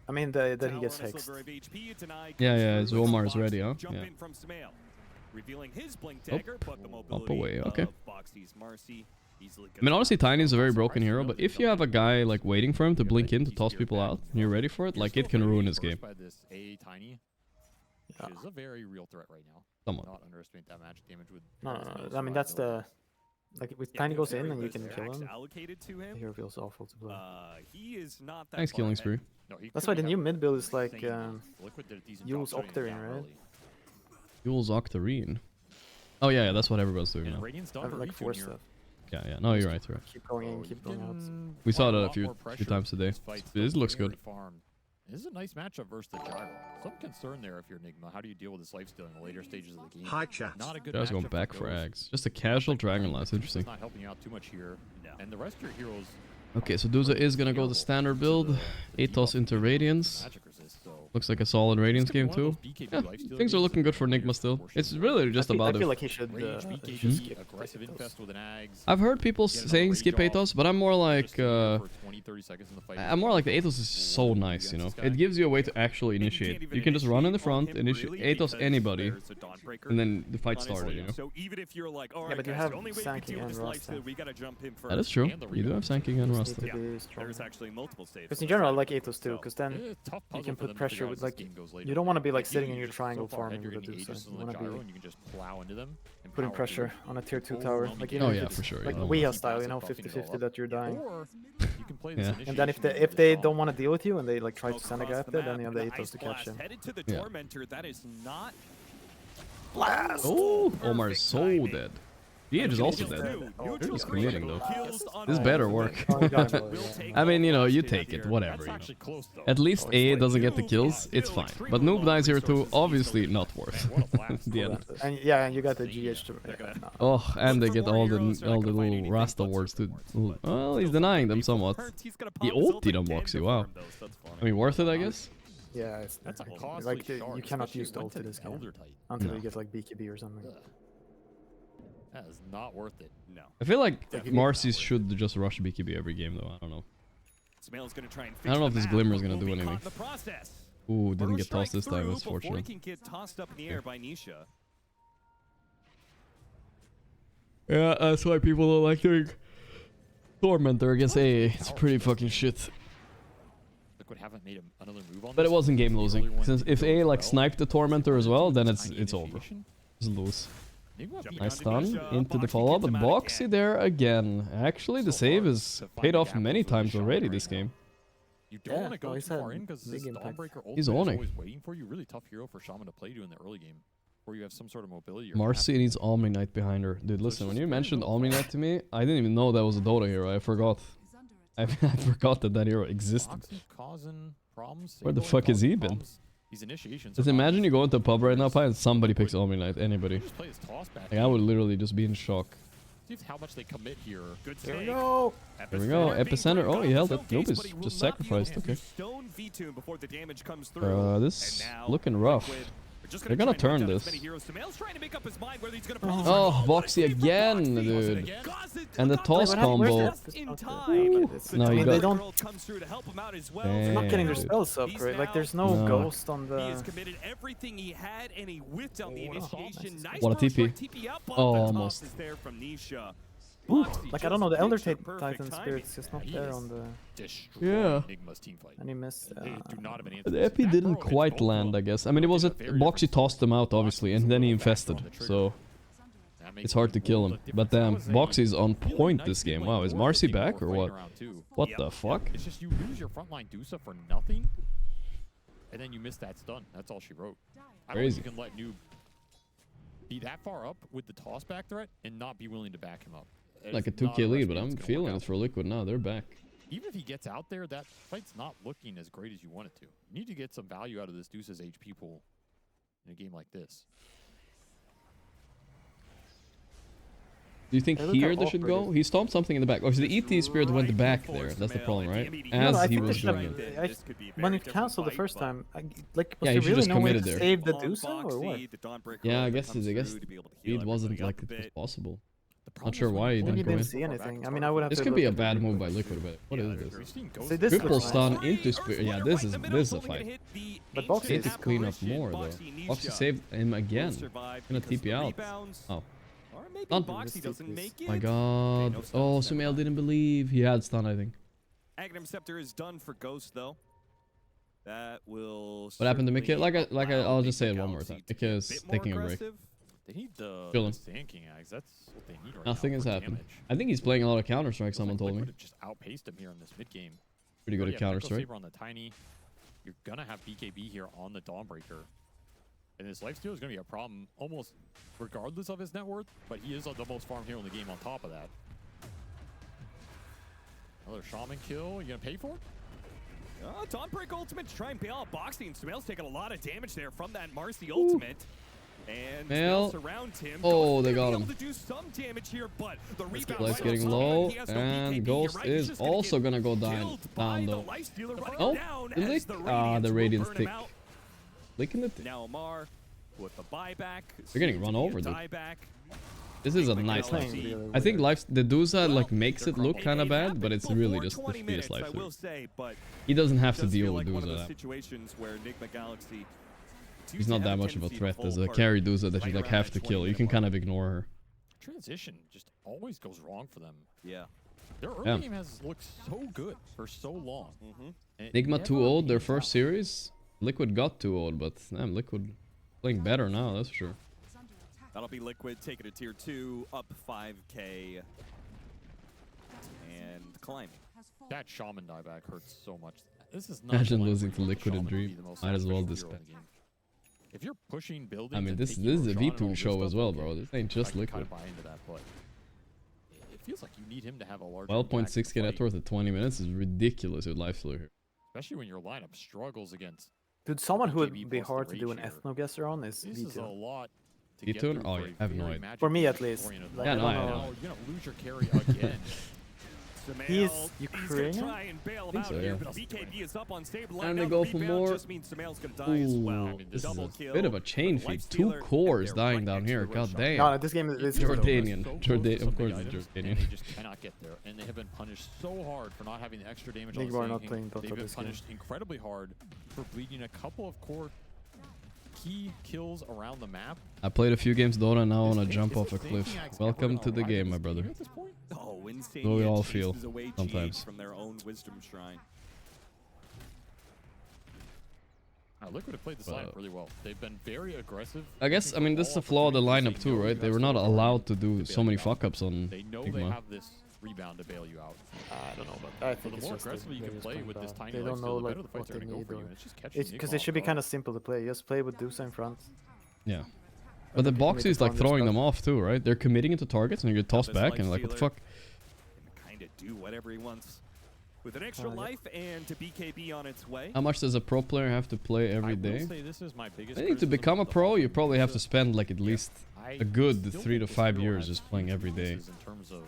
I mean, that he gets hexed. Yeah, his Omar is ready, huh? Yeah. Up away, okay. I mean, honestly, Tiny is a very broken hero, but if you have a guy like waiting for him to blink in to toss people out, and you're ready for it, like it can ruin his game. Which is a very real threat right now. Somewhat. Not underestimate that magic damage with. No. I mean, that's the. Like, if Tiny goes in and you can kill him, the hero feels awful to play. Thanks, Killing Spree. That's why the new mid build is like Yule's Octarine, right? Yule's Octarine. Oh, yeah, that's what everybody's doing now. I have like 4 stuff. Yeah. No, you're right. Keep going in, keep going out. We saw that a few times today. This looks good. This is a nice matchup versus the Gyro. Some concern there if you're Nigma. How do you deal with this lifesteal in the later stages of the game? Hi, chat. Not a good Gyro's going back for Ags. Just a casual Dragon Last. Interesting. Not helping you out too much here. No. And the rest of your heroes. Okay, so Duza is gonna go the standard build. Atos into Radiance. Looks like a solid Radiance game too. Yeah, things are looking good for Nigma still. It's really just about. I feel like he should skip. I've heard people saying skip Atos, but I'm more like the Atos is so nice, you know. It gives you a way to actually initiate. You can just run in the front, initiate Atos anybody, and then the fight started, you know. Yeah, but you have Sanking and Rasta. That is true. You do have Sanking and Rasta. Because in general, I like Atos too, because then you can put pressure with, like, you don't want to be like sitting in your triangle farming with a Dusa. You want to be putting pressure on a tier 2 tower. Like, you know, for sure. Like Weha style, you know, 50-50 that you're dying. Yeah. And then if they don't want to deal with you and they like try to send a guy up there, then you have the Atos to catch him. Yeah. Oh, Omar is so dead. DH is also dead. He's committing though. This better work. I mean, you know, you take it, whatever. You know. At least AA doesn't get the kills, it's fine. But Noob dies here too, obviously not worth. The end. And yeah, and you got the GH to. Oh, and they get all the little Rasta words too. Well, he's denying them somewhat. He ultied on Moxie, wow. I mean, worth it, I guess. Yeah, it's like you cannot use the ult in this game until you get like BKB or something. That is not worth it. No. I feel like Marcy's should just rush BKB every game though. I don't know. I don't know if this Glimmer is gonna do anything. Ooh, didn't get tossed this time. It's fortunate. Yeah, that's why people don't like doing Tormentor against AA. It's pretty fucking shit. But it wasn't game losing. Since if AA like sniped the Tormentor as well, then it's over. It's lose. Nice stun into the follow-up, but Boxy there again. Actually, the save is paid off many times already this game. You don't want to go too far in because this Dawnbreaker ult he's is owning. always waiting for you. Really tough hero for Shaman to play to in the early game. where you have some sort of mobility. Marcy needs Omni Knight behind her. Dude, listen, when you mentioned Omni Knight to me, I didn't even know that was a Dota hero. I forgot. I forgot that hero existed. Where the fuck has he been? Just imagine you go into a pub right now, and somebody picks Omni Knight. Anybody. Like, I would literally just be in shock. See how much they commit here. Good Here we go. Here we go. Epicenter. Oh, he held it. Nope, he's just sacrificed. Okay. This looking rough. They're gonna turn this. Oh, Boxy again, dude. And the toss combo. No, you they got. don't. They're not getting their spells up, right? Like, there's no ghost on the. What a TP. Oh, almost. Like, I don't know, the Elder Titan Spirit's just not there on the... Yeah. And he missed... The Epi didn't quite land, I guess. I mean, it was Boxy tossed him out, obviously, and then he infested, so... It's hard to kill him. But damn, Boxy's on point this game. Wow, is Marcy back, or what? What the fuck? It's just you lose your frontline Dusa for nothing, and then you miss that stun. That's all she wrote. I don't think you can let Noob be that far up with the toss back threat and not be willing to back him up. Like a 2k lead, but I'm feeling it for Liquid now. They're back. Even if he gets out there, that fight's not looking as great as you want it to. You need to get some value out of this Deuce's HP pool in a game like this. Do you think here they should go? He stomped something in the back. Oh, so the ET Spirit went back there. That's the problem, right? As he was doing it. When it canceled the first time, like, was yeah, there really no way to save the Dusa, or what? Yeah, I guess it wasn't like it was possible. Not sure why he didn't go in. See anything. I mean, I would have this to could be a bad move by Liquid, but what is this? Triple stun into Spirit. Yeah, this is a fight. But Boxy needs to clean up more though. Boxy saved him again. Gonna TP out. Oh. Stun. My god. Oh, Sumail didn't believe. He had stun, I think. Aghanim Scepter is done for Ghost though. That will. What happened to Mikit? I'll just say it one more time. Because taking a break. They need the Sanking Axe. That's what they need right Nothing now has happened. I think he's playing a lot of Counter-Strike, someone told me. Just outpaced him here in this mid game. Pretty good at Counter-Strike. On the Tiny. You're gonna have BKB here on the Dawnbreaker. And his lifesteal is gonna be a problem almost regardless of his net worth, but he is the most farm hero in the game on top of that. Another Shaman kill, you gonna pay for it? Dawnbreaker ultimate to try and bail out Boxy, and Sumail's taking a lot of damage there from that Marcy ultimate. And around him. Oh, they got him. To do some damage here, but the Light's getting low, and Ghost is also gonna go down though. Oh, the Radiance tick. Licking it. Now Amar with the buyback. They're getting run over, dude. This is a nice lane. I think the Dusa like makes it look kind of bad, but it's really just the fierce life. He doesn't have to deal with Dusa. He's not that much of a threat as a carry Dusa that you like have to kill. You can kind of ignore her. Transition just always goes wrong for them. Yeah. Their early game has looked so good for so long. Nigma 2-0, their first series. Liquid got 2-0, but damn, Liquid playing better now, that's for sure. That'll be Liquid taking a tier 2, up 5k. And climbing. That Shaman dieback hurts so much. This is not Imagine losing to Liquid in Dream. Might as well disband. If you're pushing buildings, I mean, this is a Betboom show as well, bro. This ain't just Liquid. Buy into that, but it feels like you need him to have a large 12.6k net worth at 20 minutes is ridiculous with Lifesteal here. Especially when your lineup struggles against. Dude, someone who would be hard to do an ethno guesser on is V2. V2? Oh, yeah, I have no idea. For me, at least. Like, yeah, no, I know. You're gonna lose your carry again. He's Ukrainian? I think so, yeah. And they go for more. Ooh, this is a bit of a chain feed. 2 cores dying down here. God damn. No, this game is Jordanian. Of course, it's Jordanian. They just cannot get there, and they have been punished so hard for not having the extra damage on the Sanking. They've been punished incredibly hard for bleeding a couple of core key kills around the map. I played a few games Dota, now I want to jump off a cliff. Welcome to the game, my brother. So we all feel sometimes. From their own wisdom shrine. Liquid have played this lineup really well. They've been very aggressive. I guess, I mean, this is a flaw of the lineup too, right? They were not allowed to do so many fuck-ups on They know Nigma. they have this rebound to bail you out. I don't know about that. I think the it's more just aggressively you can play with this tiny they don't know like the what they need. It's just catching because it should be kind of simple to play. Just play with Dusa in front. Yeah. But the Boxy is like throwing them off too, right? They're committing into targets and you get tossed back and like, what the fuck? Kind of do whatever he wants. With an extra life and to BKB on its way. How much does a pro player have to play every day? This is my biggest I think to become a pro, you probably have to spend like at least a good 3 to 5 years just playing every day.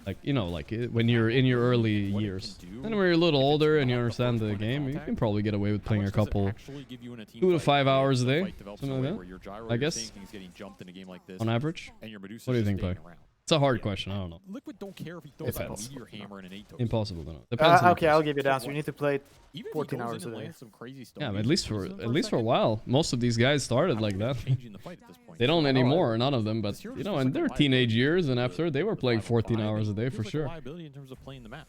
Like, you know, like when you're in your early years. Then when you're a little older and you understand the game, you can probably get away with playing a couple 2 to 5 hours a day, something like that, I guess, on average. What do you think, Pi? It's a hard question. I don't know. Liquid don't care if he throws a meteor hammer and an 8 Impossible to know. Depends okay, I'll give you the answer. You need to play 14 hours a day. Yeah, but at least for a while. Most of these guys started like that. They don't anymore, none of them. But you know, in their teenage years and after, they were playing 14 hours a day for sure. In terms of playing the map.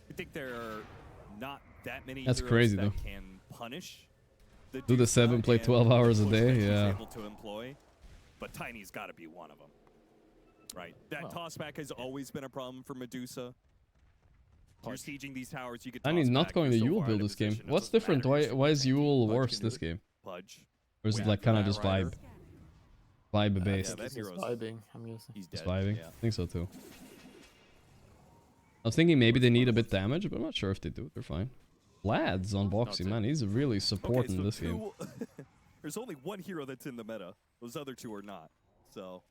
I think there are not that many. That's crazy though. Can punish Do the 7 play 12 hours a day? Yeah. But Tiny's got to be one of them, right? That tossback has always been a problem for Medusa. You're sieging these towers, you could. Tiny's not going to Yule build this game. What's different? Why is Yule worse this game? Or is it like kind of just vibe based? He's vibing, I'm guessing. He's vibing. I think so too. I was thinking maybe they need a bit damage, but I'm not sure if they do. They're fine. Lads on Boxy, man, he's really supporting this game. There's only one hero that's in the meta. Those other 2 are not. So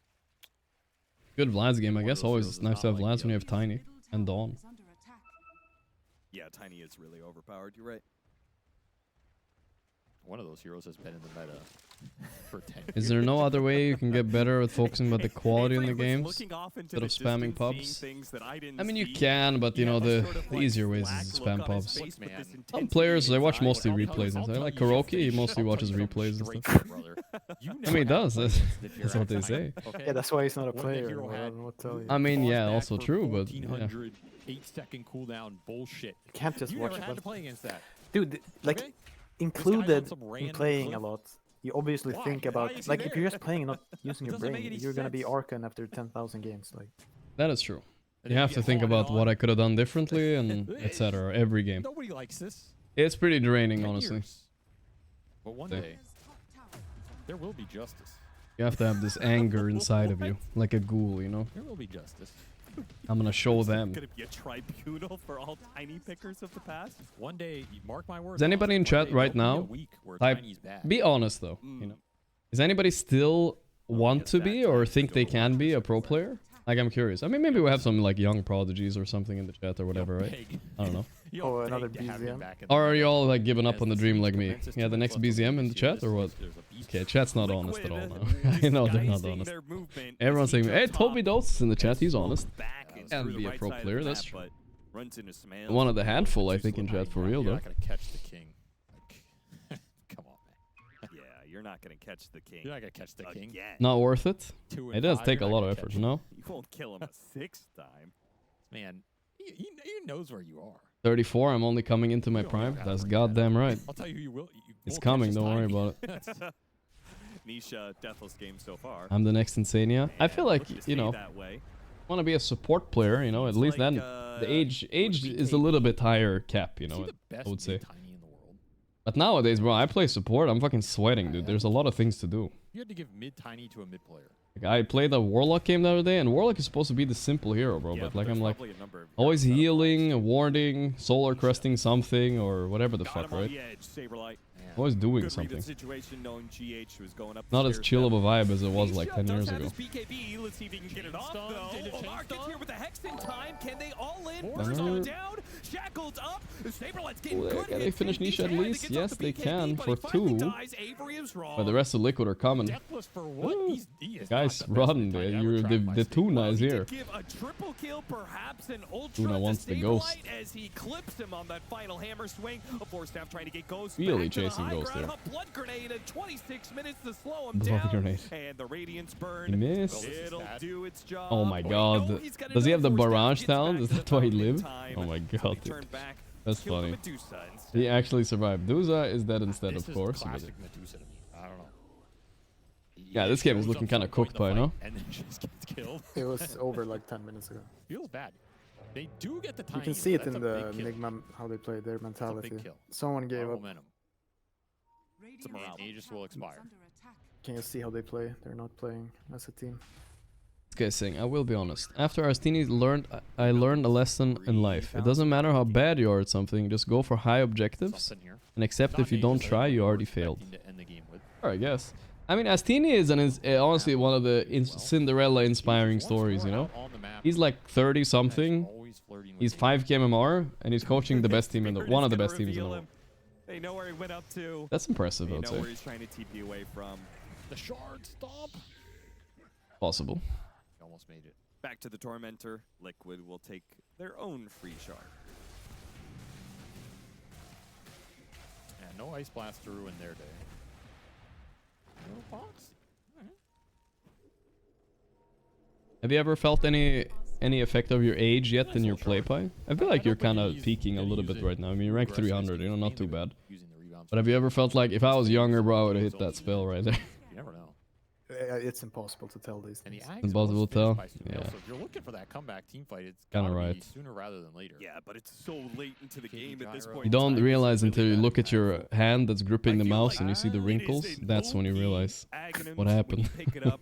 good Vlad's game, I guess. Always nice to have Vlad's when you have Tiny and Dawn. Yeah, Tiny is really overpowered. You're right. One of those heroes has been in the meta for 10 years. Is there no other way you can get better at focusing on the quality in the games instead of spamming pubs? I mean, you can, but you know, the easier ways is spam pubs. Some players, I watch mostly replays and stuff. Like Gorgc, he mostly watches replays and stuff. I mean, he does. That's what they say. Yeah, that's why he's not a player. I don't know what to tell you. I mean, yeah, also true, but yeah. 8-second cooldown bullshit. You can't just watch it. Had to play against that. Dude, like, included in playing a lot, you obviously think about, like, if you're just playing and not using your brain, you're gonna be Arcan after 10,000 games. Like, that is true. You have to think about what I could have done differently and etc. every game. Nobody likes this. It's pretty draining, honestly. But one day, there will be justice. You have to have this anger inside of you, like a ghoul, you know? There will be justice. I'm gonna show them. It's gonna be a tribunal for all Tiny pickers of the past. One day, mark my words. Is anybody in chat right now? Be honest though. You know, is anybody still want to be or think they can be a pro player? Like, I'm curious. I mean, maybe we have some like young prodigies or something in the chat or whatever, right? I don't know. Oh, another BZM. Or are you all like giving up on the dream like me? Yeah, the next BZM in the chat or what? Okay, chat's not honest at all now. I know they're not honest. Everyone's saying, hey, Toby Dose is in the chat. He's honest. Can be a pro player, that's true. One of the handful, I think, in chat for real, though. You're not gonna catch the king. Come on, man. Yeah, you're not gonna catch the king. You're not gonna catch the king. Not worth it? It does take a lot of effort, no? You won't kill him a 6th time. Man, he knows where you are. 34, I'm only coming into my prime. That's goddamn right. I'll tell you who you will. It's coming, don't worry about it. Niche deathless game so far. I'm the next Insania. I feel like, you know, want to be a support player, you know, at least then the age is a little bit higher cap, you know, I would say. But nowadays, bro, I play support. I'm fucking sweating, dude. There's a lot of things to do. You had to give mid Tiny to a mid player. Like, I played a Warlock game the other day, and Warlock is supposed to be the simple hero, bro. But like, I'm like always healing, warding, solar cresting something, or whatever the fuck, right? Always doing something. Not as chill of a vibe as it was like 10 years ago. Let's see if he can get it off, though. Omar gets here with the Hex in time. Can they all in? First on down. Shackled up. Saberlight's getting good. Can they finish Niche at least? Yes, they can for 2. But the rest of Liquid are coming. Guys, run, dude. The Tuna is here. Tuna wants the Ghost. As he clips him on that final hammer swing. A Force Staff trying to get Ghost really chasing Ghost there. Blood grenade at 26 minutes to slow him down. And the Radiance burn. He missed. It'll do its job. Oh my god. Does he have the barrage sound? Is that why he lived? Oh my god, dude. That's funny. He actually survived. Medusa is dead instead, of course. Classic Medusa to me. I don't know. Yeah, this game is looking kind of cooked by now. And then just gets killed. It was over like 10 minutes ago. Feels bad. They do get the time. You can see it in the Nigma, how they play their mentality. Someone gave up. Some morale. Aegis will expire. Can you see how they play? They're not playing as a team. This guy's saying, I will be honest. After Arstini I learned a lesson in life. It doesn't matter how bad you are at something, just go for high objectives and accept if you don't try, you already failed. Or I guess. I mean, Arstini is honestly one of the Cinderella inspiring stories, you know? He's like 30 something. He's 5k MMR and he's coaching the best team in the one of the best teams in the world. They know where he went up to. That's impressive, I would say. Where he's trying to TP away from. The shard stop. Possible. Almost made it. Back to the Tormentor. Liquid will take their own free shard. Yeah, no Ice Blast to ruin their day. No box. Have you ever felt any effect of your age yet in your play pipe? I feel like you're kind of peaking a little bit right now. I mean, you're ranked 300, you know, not too bad. But have you ever felt like, if I was younger, bro, I would have hit that spell right there? You never know. It's impossible to tell these things. Impossible to tell? Yeah. So if you're looking for that comeback team fight, it's kind gotta of be right. sooner rather than later. Yeah, but it's so late into the game at this point. You don't realize until you look at your hand that's gripping the mouse and you see the wrinkles. That's when you realize what happened. Pick it up,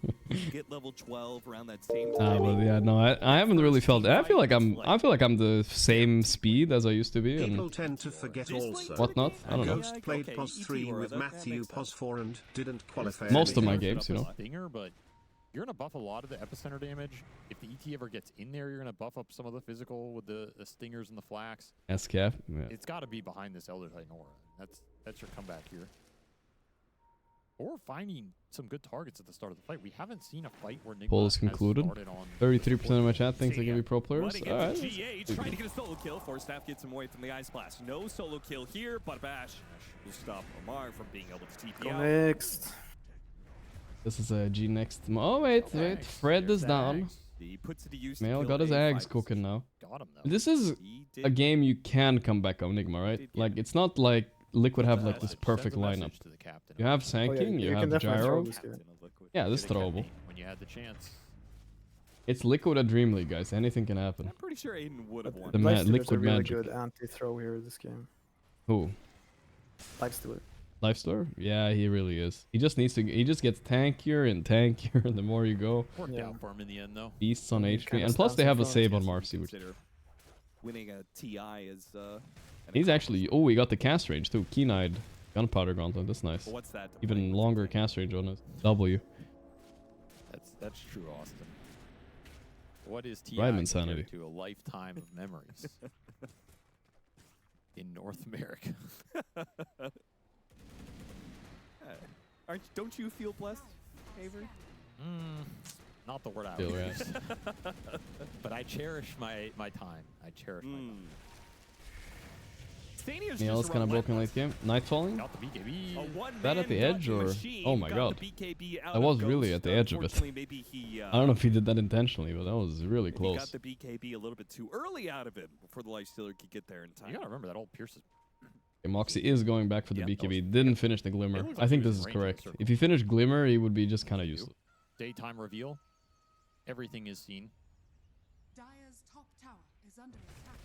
get level 12 around that same time. But yeah, no, I haven't really felt. I feel like I'm the same speed as I used to be. People And tend to forget also. whatnot. I don't know. Ghost played POS 3 with Matthew POS 4 and didn't qualify. Most of my games, you know. But you're gonna buff a lot of the epicenter damage. If the ET ever gets in there, you're gonna buff up some of the physical with the stingers and the flax. SCAF. Yeah. It's got to be behind this Elder Titan aura. That's your comeback here. Or finding some good targets at the start of the fight. We haven't seen a fight where Nigma Poll is concluded. 33% of my chat thinks they can be pro players. Running All right. into GH, trying to get a solo kill. Forstaff gets him away from the Ice Blast. No solo kill here, but Bash will stop Omar from being able to TP out. Next. This is a G next. Oh wait. Fred is down. Mail got his eggs cooking now. This is a game you can come back on Nigma, right? Like it's not like Liquid have like this perfect lineup. You have Sanking, you have Gyro. Yeah, this is throwable. When you had the chance. It's Liquid at Dream League, guys. Anything can happen. I'm pretty sure Aiden would have won. The Liquid really magic. Good anti-throw here this game. Who? Lifestealer. Lifestealer? Yeah, he really is. He just needs to. He just gets tankier and tankier the more you go. Worked out for him in the end, though. Beasts on HP, and plus they have a save on Marcy, which. Winning a TI is. He's actually. Oh, he got the cast range too. Keen-eyed gunpowder gauntlet. That's nice. Well, what's that? Even longer cast range on it. W. That's true, Austin. What is TI Rhyme insanity. to a lifetime of memories in North America? Don't you feel blessed, Avery? Not the word I Feel would right. use. But I cherish my time. I cherish my time. Neil's kind of broken late game. Night falling? That at the edge or? Oh my god. I was really at the edge of it. I don't know if he did that intentionally, but that was really close. He got the BKB a little bit too early out of him before the Lifestealer could get there in time. You gotta remember that old Pierce's. Okay, Moxie is going back for the BKB. Didn't finish the Glimmer. I think this is correct. If he finished Glimmer, he would be just kind of useless. Daytime reveal. Everything is seen. Dire's top tower is under attack.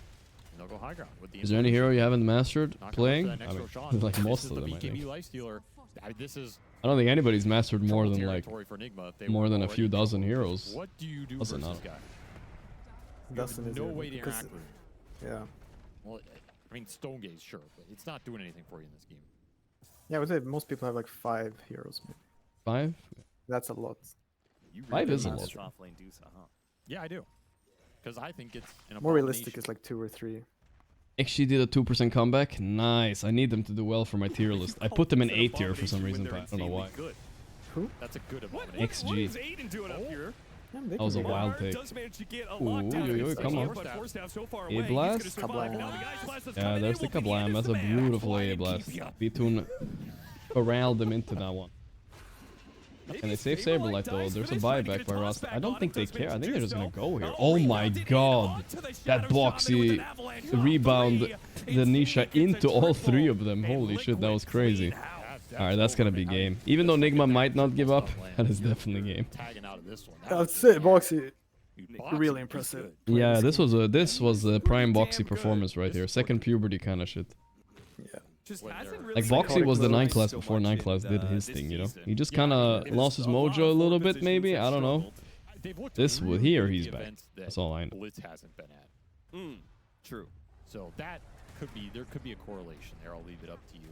And they'll go high ground with the. Is there any hero you haven't mastered playing? I mean, like most of them, I think. I don't think anybody's mastered more than like a few dozen heroes. What do you do Doesn't versus know. guy? Doesn't no way to interact with him. Yeah. Well, I mean, Stone Gaze, sure, but it's not doing anything for you in this game. Yeah, I would say most people have like 5 heroes. Maybe. 5? That's a lot. Really 5 is a lot. Yeah, I do. Because I think it's an more realistic is like 2 or 3. XG did a 2% comeback. Nice. I need them to do well for my tier list. I put them in A tier for some reason, but I don't know why. Who? That's a good abomination. XG. That was a wild take. Ooh, come on. A blast? Yeah, there's the Kablam. That's a beautiful A blast. B-Tune corralled them into that one. Can they save Saberlight though? There's a buyback by Ross. I don't think they care. I think they're just gonna go here. Oh my god. That boxy rebound the Nisha into all 3 of them. Holy shit, that was crazy. Alright, that's gonna be game. Even though Nigma might not give up, that is definitely game. That's it, Boxy. Really impressive. Yeah, this was a prime Boxy performance right here. Second puberty kind of shit. Yeah. Like Boxy was the 9 class before 9 class did his thing, you know. He just kind of lost his mojo a little bit, maybe. I don't know. This would here he's back. That's all I know. Blitz hasn't been at. True. So that could be a correlation there. I'll leave it up to you.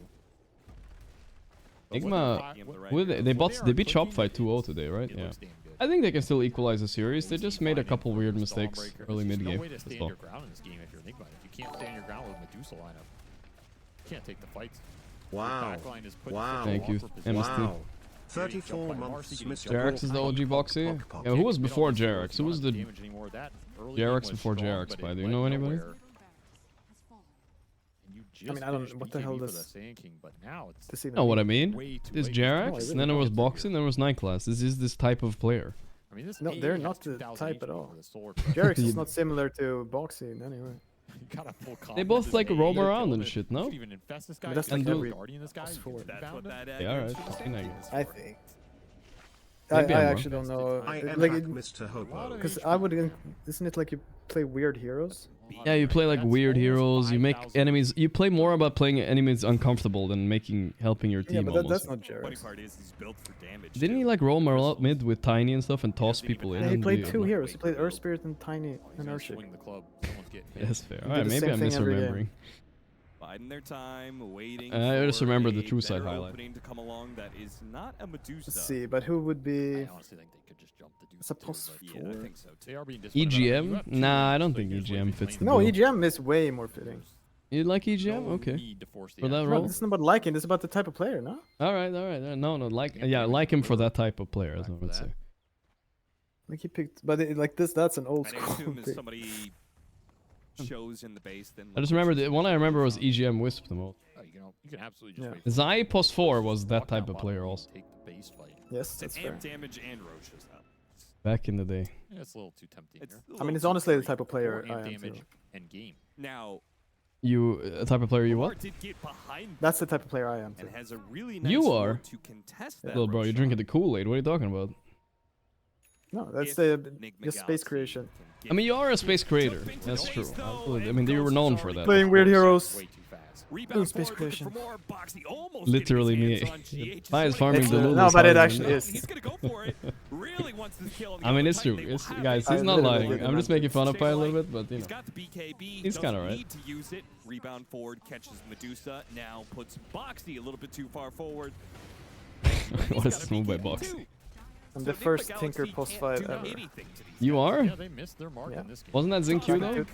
Nigma, they beat Shopify 2-0 today, right? Yeah. I think they can still equalize the series. They just made a couple weird mistakes early mid game. No way to stand your ground in this game if you're Nigma. If you can't stand your ground with Medusa lineup, you can't take the fights. Wow. Wow. Thank you. Wow. 34 months. JRX is the OG Boxy. Yeah, who was before JRX? Who was the JRX before JRX? By do you know anybody? I mean, I don't know what the hell this. No, what I mean? This JRX, and then there was Boxing, then there was 9 class. This is this type of player. I mean, no, they're not the type at all. JRX is not similar to Boxing anyway. They both like roam around and shit, no? That's like every Yeah, alright. I think. I actually don't know. Like, because I would. Isn't it like you play weird heroes? Yeah, you play like weird heroes. You make enemies. You play more about playing enemies uncomfortable than helping your team. Yeah, but that's not JRX. Didn't he like roam around mid with Tiny and stuff and toss people in? Yeah, he played 2 heroes. He played Earth Spirit and Tiny and Earthship. That's fair. Alright, maybe I'm misremembering. Biding their time, waiting. I just remember the True Side highlight. To come along that is not a Medusa. Let's see, but who would be? I honestly think they could just jump the It's a plus 4. Yeah, I think so. They are being EGM? Nah, I don't think EGM fits the No, bill. EGM is way more fitting. You like EGM? Okay. For that No, role? this is not about liking. This is about the type of player, no? Alright. No, like like him for that type of player, as I would say. Like he picked, but like this, that's an old I school. assume if somebody shows in the base, then I just remember the one I remember was EGM Wisp the most. you can absolutely just wait. Zai Post 4 was that type of player also. Take the base fight. Yes, that's fair. And damage and Roche's up. Back in the day. Yeah, it's a little too tempting. I mean, it's honestly the type of player I am damage too. and game. Now, You a type of player you what? That's the type of player I am too. and has a really nice You are? to contest that. Little bro, you're drinking the Kool-Aid. What are you talking about? No, that's the space creation. I mean, you are a space creator. That's true. Absolutely. I mean, you were known for that. Playing weird heroes. Rebound space creation. Literally me. Bai is farming the Lulu. No, but it actually is. He's gonna go for it. Really wants this kill. I mean, it's true. Guys, he's not lying. I'm just making fun of Pai a little bit, but you know. Got the BKB. He's kind of right. Need to use it. Rebound forward, catches Medusa. Now puts Boxy a little bit too far forward. What a move by Boxy. I'm the first Tinker post 5 ever. You are? Yeah, they missed their mark in this game. Wasn't that Zinq though?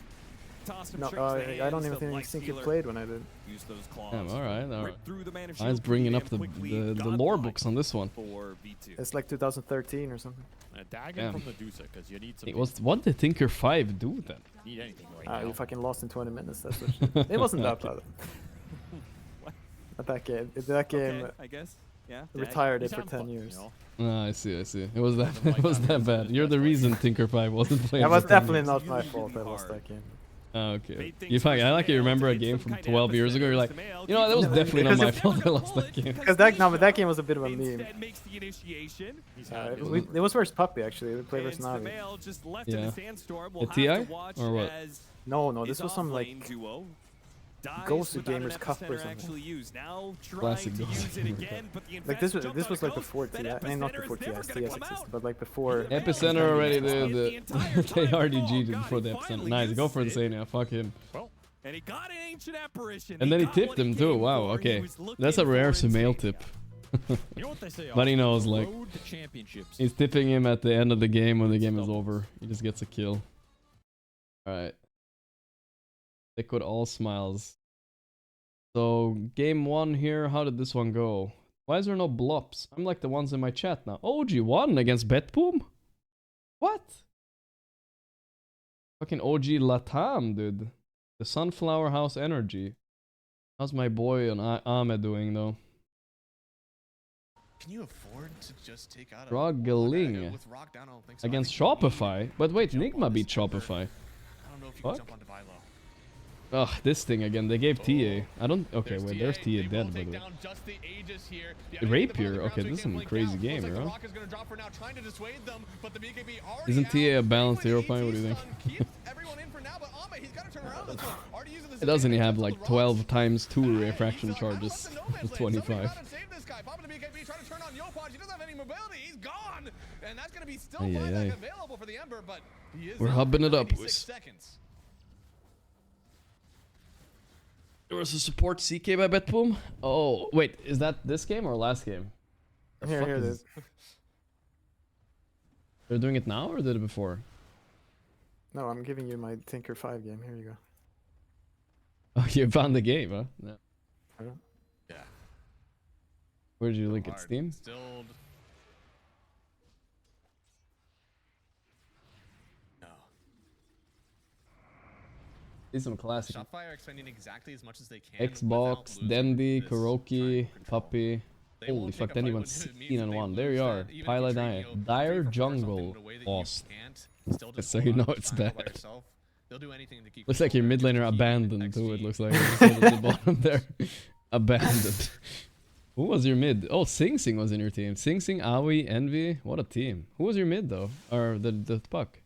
No, I don't even think Zinq played when I did. Use those claws. Damn, alright. I's bringing up the lore books on this one. It's like 2013 or something. Damn. From Medusa, because you need some. What did Tinker 5 do then? Need anything right now. You fucking lost in 20 minutes. That's what it wasn't that bad. At that game. That game. I guess. Yeah. Retired it for 10 years. I see. It was that bad. You're the reason Tinker 5 wasn't playing. That was definitely not my fault. I lost that game. Oh, okay. I like you remember a game from 12 years ago. You're like, you know, that was definitely not my fault. I lost that game. Because that game was a bit of a meme. It was versus Puppy actually. We played versus Navi. Yeah. A TI or what? No. This was some like Ghost Gamers Cup or something. Classic Ghost. Like this was like before TI. I mean, not before TS existed, but like before. Epicenter already. They RDG'd before the Epicenter. Nice. Go for the Sania. Fuck him. And he got an ancient apparition. And then he tipped him too. Wow. Okay. That's a rare Sumail tip. But he knows, like, he's tipping him at the end of the game when the game is over. He just gets a kill. Alright. Liquid all smiles. So, game 1 here. How did this one go? Why is there no blops? I'm like the ones in my chat now. OG won against Betboom? What? Fucking OG LATAM, dude. The Sunflower House energy. How's my boy and Ahmed doing, though? Can you afford to just take out Struggling against Shopify? But wait, Nigma beat Shopify. I don't know if you can jump onto Vilo. Ugh, this thing again. They gave TA. I don't. Okay, wait. There's TA dead, by the way. Rapier. Okay, this is some crazy game, bro. Isn't TA a balanced hero point? What do you think? It doesn't have like 12 times 2 refraction charges. It's 25. We're hubbing it up. There was a support CK by Betboom. Oh, wait, is that this game or last game? Here it is. They're doing it now or did it before? No, I'm giving you my Tinker 5 game. Here you go. Oh, you found the game, huh? No. Yeah. Where did you link it? Steam? Still. No. These some classic. Shopify are expending exactly as much as they can. Xbox, Dendy, Kuroki, Puppy. Holy fuck, Dendy went 16-1. There you are. Pilot Dire Jungle lost. So you know it's bad. Looks like your mid laner abandoned too, it looks like. At the bottom there. Abandoned. Who was your mid? Oh, Sing Sing was in your team. Sing Sing, Aoi, Envy. What a team. Who was your mid though? Or the puck?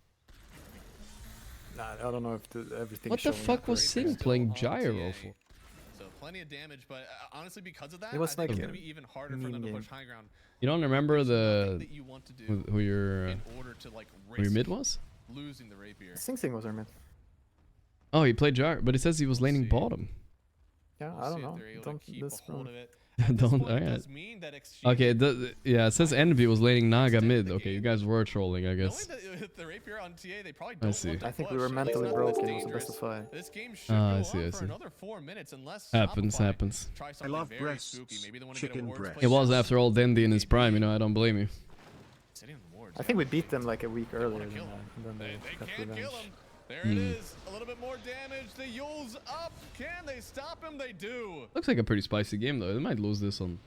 Nah, I don't know if everything. What the fuck was Sing playing Gyro for? So plenty of damage, but honestly, because of that, it was like it's gonna be even harder for them to push high ground. You don't remember the who your mid was? Losing the rapier. Sing Sing was our mid. Oh, he played Gyro, but it says he was laning bottom. Yeah, I don't know. Don't. Alright. Okay. Yeah, it says Envy was laning Naga mid. Okay, you guys were trolling, I guess. I see. I think we were mentally broken. It was a best of 5. I see. I see. Happens. I love breasts. Chicken breast. It was after all Dendy in his prime. You know, I don't blame you. I think we beat them like a week earlier than that, and then they got revenge. There it is. A little bit more damage. The Yule's up. Can they stop him? They do. Looks like a pretty spicy game though. They might lose this one.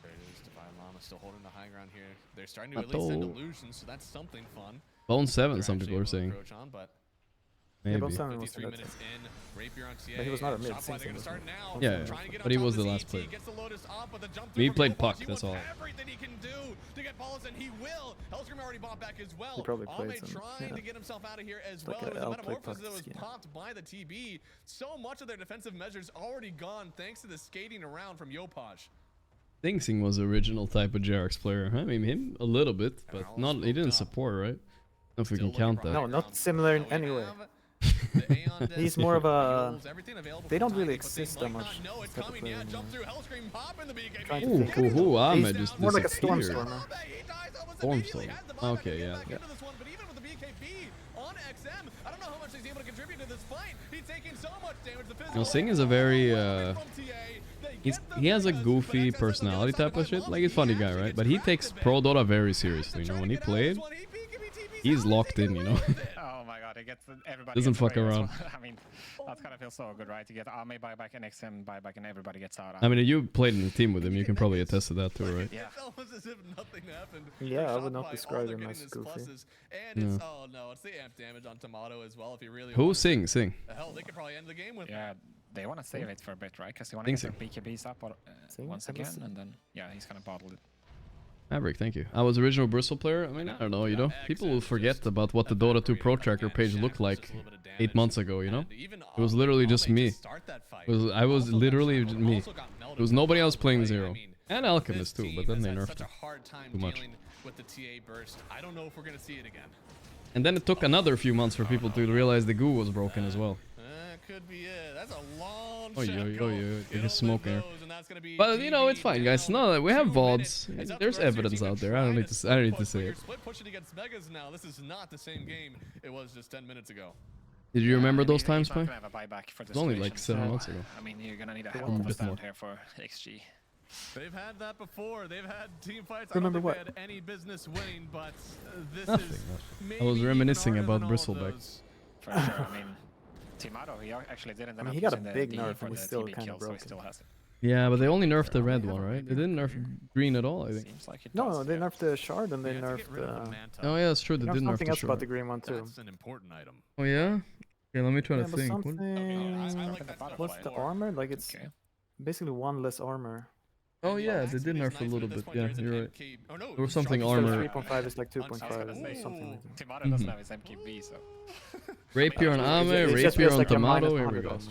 There it is. Divine Llama still holding the high ground here. They're starting to at least send illusions, so that's something fun. Bone 7, some people are saying. Maybe. Yeah, Bone 7 was good. But he was not a mid. Yeah, but he was the last player. He played puck, that's all. He probably played some. Trying to get himself out of here as well. It was a metamorphosis that was popped by the TB. So much of their defensive measures already gone thanks to the skating around from Yopaj. Sing Sing was the original type of JRX player. I mean, him a little bit, but not. He didn't support, right? I don't know if we can count that. No, not similar in any way. He's more of a. They don't really exist that much. Ooh, Ahmed just more like a disappeared. Stormstormer. Okay, yeah. No, Sing is a very he has a goofy personality type of shit. Like, he's a funny guy, right? But he takes Pro Dota very seriously. You know, when he played, he's locked in. You know. Oh my god, he gets everybody. Doesn't fuck around. I mean, that kind of feels so good, right? To get Army buyback and XM buyback and everybody gets out. I mean, you played in the team with him. You can probably attest to that too, right? Yeah. Yeah, I would not describe him as goofy. No. Oh no, it's the amp damage on Tomato as well. If you really. Who Sing? Hell, they could probably end the game with. Yeah, they want to save it for a bit, right? Because they want to get their BKBs up once again, and then yeah, he's gonna bottle it. Maverick, thank you. I was original Bristol player. I mean, I don't know, you know, people will forget about what the Dota 2 Pro Tracker page looked like 8 months ago, you know? It was literally just me. I was literally me. There was nobody else playing Zero. And Alchemist too, but then they nerfed him too much. I don't know if we're gonna see it again. And then it took another few months for people to realize the goo was broken as well. Could be it. That's a long shot. You're smoking. But you know, it's fine, guys. No, we have VODs. There's evidence out there. I don't need to say it. Split pushing against Megas now. This is not the same game it was just 10 minutes ago. Did you remember those times, Pi? It was only like 7 months ago. I mean, you're gonna need a help push down here for XG. They've had that before. They've had team fights. Remember I don't what? think they had any business winning, but this Nothing. is I was reminiscing about Bristleback. For sure. I mean, Timato, he actually didn't. I mean, he got a big nerf and he's still kind of broken. Yeah, but they only nerfed the red one, right? They didn't nerf green at all, I think. Seems like it no, does, they nerfed the shard and they nerfed the... Oh yeah, that's true. They did nerf something the else shard. about the green one too. That's an important item. Oh yeah? Okay, let me try to but think. What's the armor? Like, it's basically one less armor. Oh yeah, they did nerf a little bit. Yeah, you're right. There was something So armor. 3.5 is like 2.5, something like that. Timato doesn't have his MKB, so. Rapier on Ame, It just Rapier feels on like a Tomato, minus here we 100 go. armor.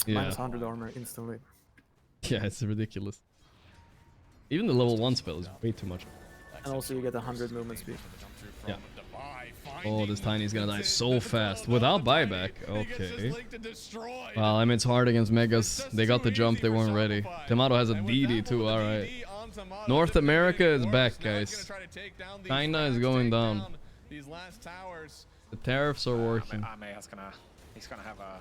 Yeah. Minus 100 armor instantly. Yeah, it's ridiculous. Even the level 1 spell is way too much. And also you get 100 movement speed. Yeah. Oh, this Tiny's gonna die so fast. Without buyback. Okay. Well, I mean, it's hard against Megas. They got the jump, they weren't ready. Tomato has a DD too, alright. North America is back, guys. China is going down. The tariffs are working. He's gonna have a...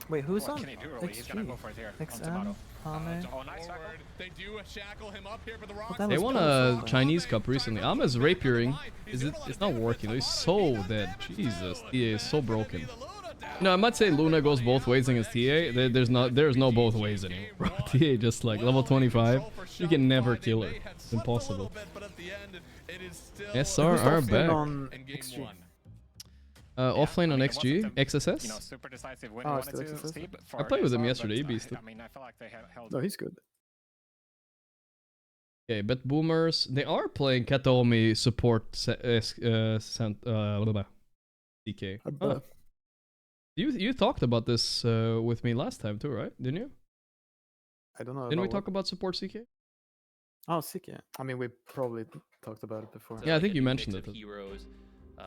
Wait, who's What on? can he do, really? He's gonna go for it here on XM, Tomato. Ame. Oh, nice shackle. They do shackle him up here for the rock. They won a Chinese Cup recently. Ame's rapiering. It's not working. He's so dead. Jesus, TA is so broken. No, I might say Luna goes both ways against TA. There's no both ways anymore, bro. TA just like level 25. You can never kill her. It's impossible. SR are back. Offlane on XG, XSS. You know, super decisive win. Oh, Wanted to see, but I for played with him SR, yesterday. He but, beasted. I mean, I feel like they held. No, he's good. Okay, bet boomers. They are playing Kataomi support DK. Oh. You talked about this with me last time too, right? Didn't you? I don't know. Didn't we talk about support CK? Oh, CK. I mean, we probably talked about it before. Yeah, I think you mentioned it. Heroes,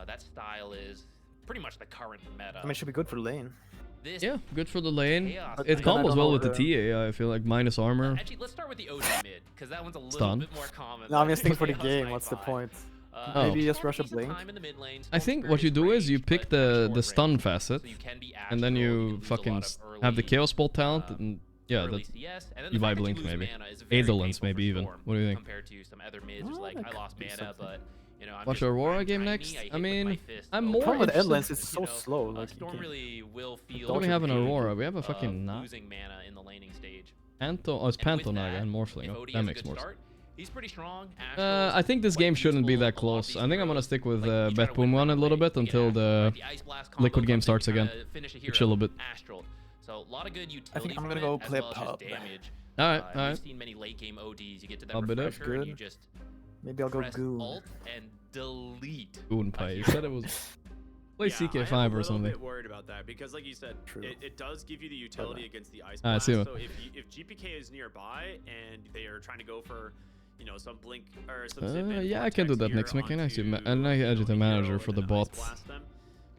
that style is pretty much the current meta. I mean, it should be good for lane. Yeah, good for the lane. Chaos It combos well with the TA, I feel like, minus armor. Actually, let's start with the OG mid, because that one's a little Stun. bit more common. No, I'm just thinking for the game. What's the point? Maybe just rush a blink. I think what you do is you pick the stun facet, and then you fucking have the Chaos Bolt talent, and yeah, you buy blink maybe. Aedelins maybe even. What do you think? Compared to some other mids, like I lost mana, but you know, I'm Watch just Aurora game next. I mean, I'm more problem with interested. Aedelins is so slow. Like, Storm really will feel. Don't we have an Aurora? We have a fucking losing mana in the laning stage. Panto. Oh, it's Panto Naga and Morphling. Oh, that makes more sense. He's pretty strong. I think this game shouldn't be that close. I think I'm gonna stick with Betboom one a little bit until the liquid game starts again. Chill a bit. So a lot of good utility. I think I'm gonna go play pub. Alright, We've alright. seen many late game ODs. You get to that I'll bet refresher and you good. just Maybe I'll go press Goon. Alt and delete. Goon Pie. You said it was. Play CK5 or I'm a something. bit worried about that because, like you said, it does give you the utility against the Ice I Blast. see So what- if GPK is nearby and they are trying to go for, you know, some blink or some Zip Yeah, I can do that next mech. And I edit the manager for the bot.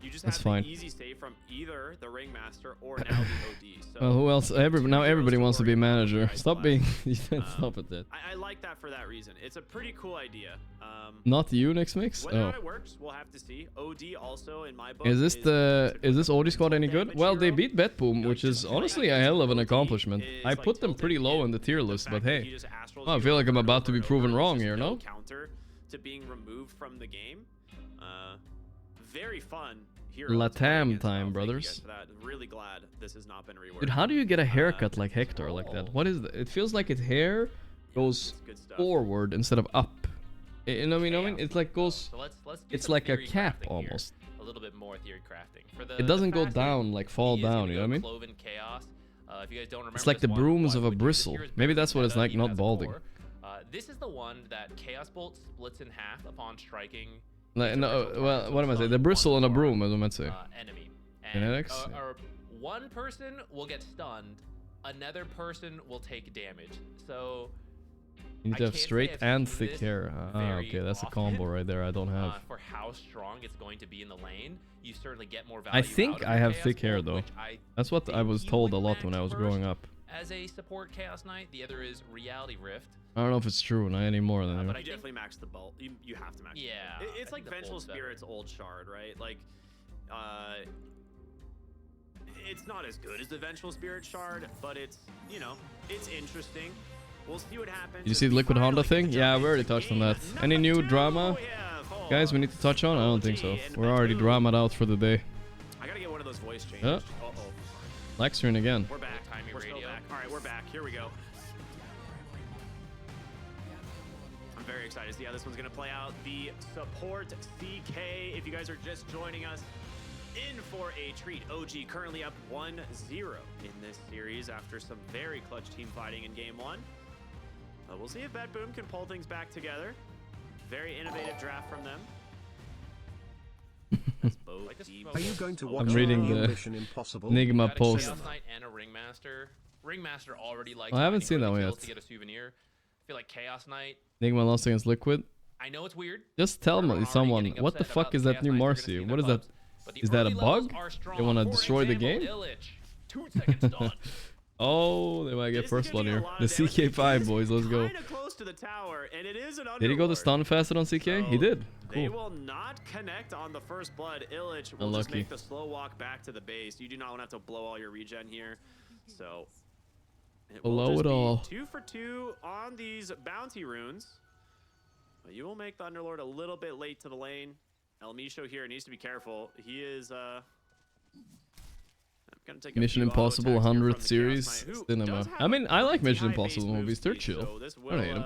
you just That's have fine. the easy save from either the Ringmaster or now the OD. So Well, who else? Now everybody wants to be manager. Stop being. Stop it, that. I like that for that reason. It's a pretty cool idea. Not you next mix. Whether or Oh. not it works, we'll have to see. OD also in my book. Is this OD squad any good? Well, they beat Betboom, which is honestly a hell of an accomplishment. I put them pretty low in the tier list, but hey, well, I feel like I'm about to be proven wrong here, no? Counter to being removed from the game. Very fun. LATAM time, brothers. Really glad this has not been reworked. Dude, how do you get a haircut like Hector like that? What is that? It feels like his hair goes forward instead of up. You know what I mean? It's like goes. So let's do It's some like a theory cap crafting here. almost. A little bit more theory crafting. For the, It doesn't go faster, down like fall he is gonna down. You know go what I mean? Cloven Chaos. If you guys don't remember It's like the this one, brooms what of a would you bristle. here is Maybe better that's what it's meta, like, even not as a balding. core. This is the one that Chaos Bolt splits in half upon striking. Like, no, well, what am I saying? The bristle and a broom, as I meant to say. Enemy. Genetics? Or one person will get stunned, another person will take damage. So You need to have straight and thick hair. Ah, okay, that's a combo right there. I don't have. for how strong it's going to be in the lane, you certainly get more value. I out think of I your have Chaos thick hair Bolt, though. which I That's what I was told a lot when I was growing up. as a support Chaos Knight. The other is Reality Rift. I don't know if it's true, not anymore than But you definitely max the bolt. You have to max. Yeah, The bolt. It's I like think the Vengeful bolt's better. Spirit's old shard, right? Like, it's not as good as the Vengeful Spirit shard, but it's, you know, it's interesting. We'll see what happens. Did you see the Liquid Honda thing? Yeah, we already touched on that. Any new drama? Guys, we need to touch on? I don't think so. We're already dramaed out for the day. I gotta get one of those voice changes. Uh-oh. Lextrin again. We're back. We're still back. All right, we're back. Here we go. I'm very excited to see how this one's gonna play out. The support CK, if you guys are just joining us, in for a treat. OG currently up 1-0 in this series after some very clutch team fighting in game 1. But we'll see if Betboom can pull things back together. Very innovative draft from them. Are you going to watch I'm reading the Mission Impossible? Nigma post. Chaos Knight and a Ringmaster. Ringmaster already likes I haven't seen that one yet. to get a souvenir. I feel like Chaos Knight. Nigma lost against Liquid. I know it's weird. Just tell someone, what the fuck is that new Marcy? What is that? Is that a bug? They want to destroy the game? 2 seconds done. Oh, they might get first blood here. The CK5 boys, let's go. Close to the tower, and it is an Did he go to stun faster on CK? So he did. They Cool. will not connect on the first blood. Illich will Unlucky. just make the slow walk back to the base. You do not want to have to blow all your regen here. So it will Blow just it be all. 2 for 2 on these bounty runes. But you will make the Underlord a little bit late to the lane. El Misho here needs to be careful. He is gonna take Mission Impossible 100th series cinema. I mean, I like Mission Impossible movies. They're chill. I don't hate them.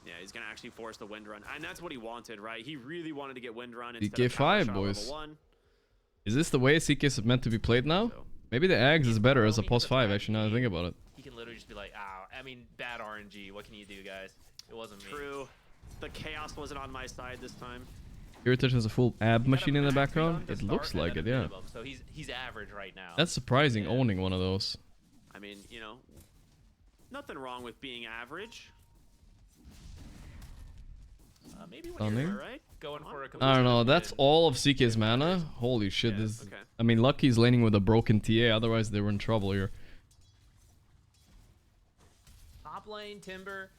Yeah, he's gonna actually force the wind run, and that's what he wanted, right? He really wanted to get wind run. CK5 boys. Is this the way CK is meant to be played now? Maybe the Ags is better as a pos 5. Actually, now that I think about it. He can literally just be like, I mean, bad RNG. What can you do, guys? It wasn't me. True. The chaos wasn't on my side this time. Irritation has a full ab machine in the background. It looks like it, yeah. So he's average right now. That's surprising owning one of those. I mean, you know, nothing wrong with being average. Maybe when you're right, going for a I don't know. That's all of CK's mana. Holy shit! This. I mean, Lucky's laning with a broken TA. Otherwise, they were in trouble here. Top lane, Timber,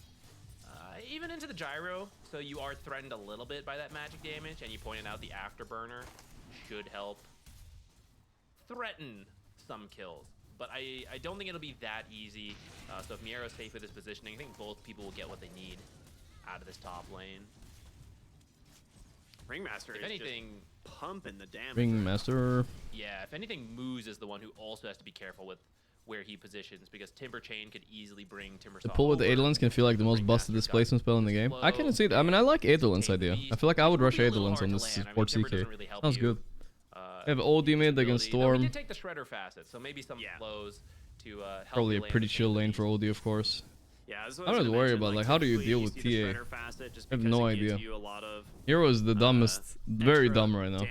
even into the gyro. So you are threatened a little bit by that magic damage, and you pointed out the afterburner should help threaten some kills. But I don't think it'll be that easy. So if Miero's safe with his positioning, I think both people will get what they need out of this top lane. Ringmaster if is anything, just pumping the damage. Ringmaster. Yeah, if anything, Moose is the one who also has to be careful with where he positions, because Timber Chain could easily bring Timber The pull with the Aetherlans can feel like the most busted displacement spell in the game. I can see that. I mean, I like Aetherlands idea. I feel like I would rush Aetherlands on this support CK. Sounds good. I have OD mid against Storm. We did take the Shredder facet, so maybe some flows to help. Probably a pretty chill lane for OD, of course. Yeah, I don't worry about like how do you deal with TA? I have no idea. Hero is the dumbest, very dumb right now.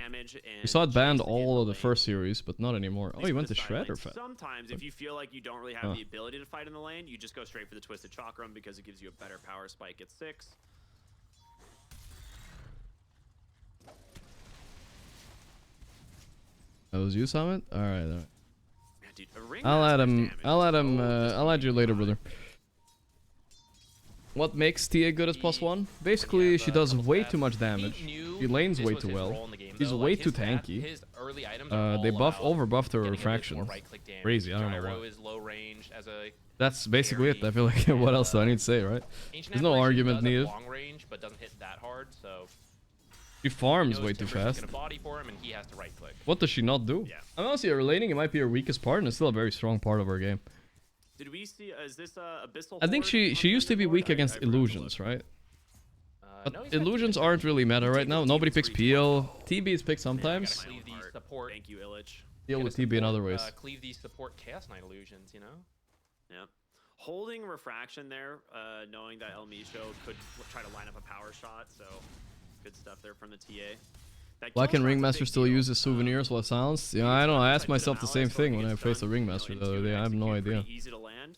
We saw it banned all of the first series, but not anymore. Oh, he went to Shredder fast. Sometimes if you feel like you don't really have the ability to fight in the lane, you just go straight for the Twisted Chakram because it gives you a better power spike at 6. That was you, Summit? Alright. I'll add him. I'll add you later, brother. What makes Tia good as +1? Basically, she does way too much damage. She lanes way too well. She's way too tanky. They overbuffed her refraction. Crazy, I don't know why. That's basically it. I feel like what else do I need to say, right? There's no argument needed. Long range, but doesn't hit that hard, so she farms way too fast. What does she not do? I mean, honestly, her laning, it might be her weakest part, and it's still a very strong part of her game. Did we see? Is this Abyssal? I think she used to be weak against illusions, right? But illusions aren't really meta right now. Nobody picks PL. TB is picked sometimes. Thank you, Illich. Deal with TB in other ways. Cleave these support Chaos Knight illusions, you know? Yeah. Holding refraction there, knowing that El Misho could try to line up a power shot, so good stuff there from the TA. Why can Ringmaster still use his souvenirs while silenced? Yeah, I don't know. I asked myself the same thing when I faced a Ringmaster the other day. I have no idea. Easy to land.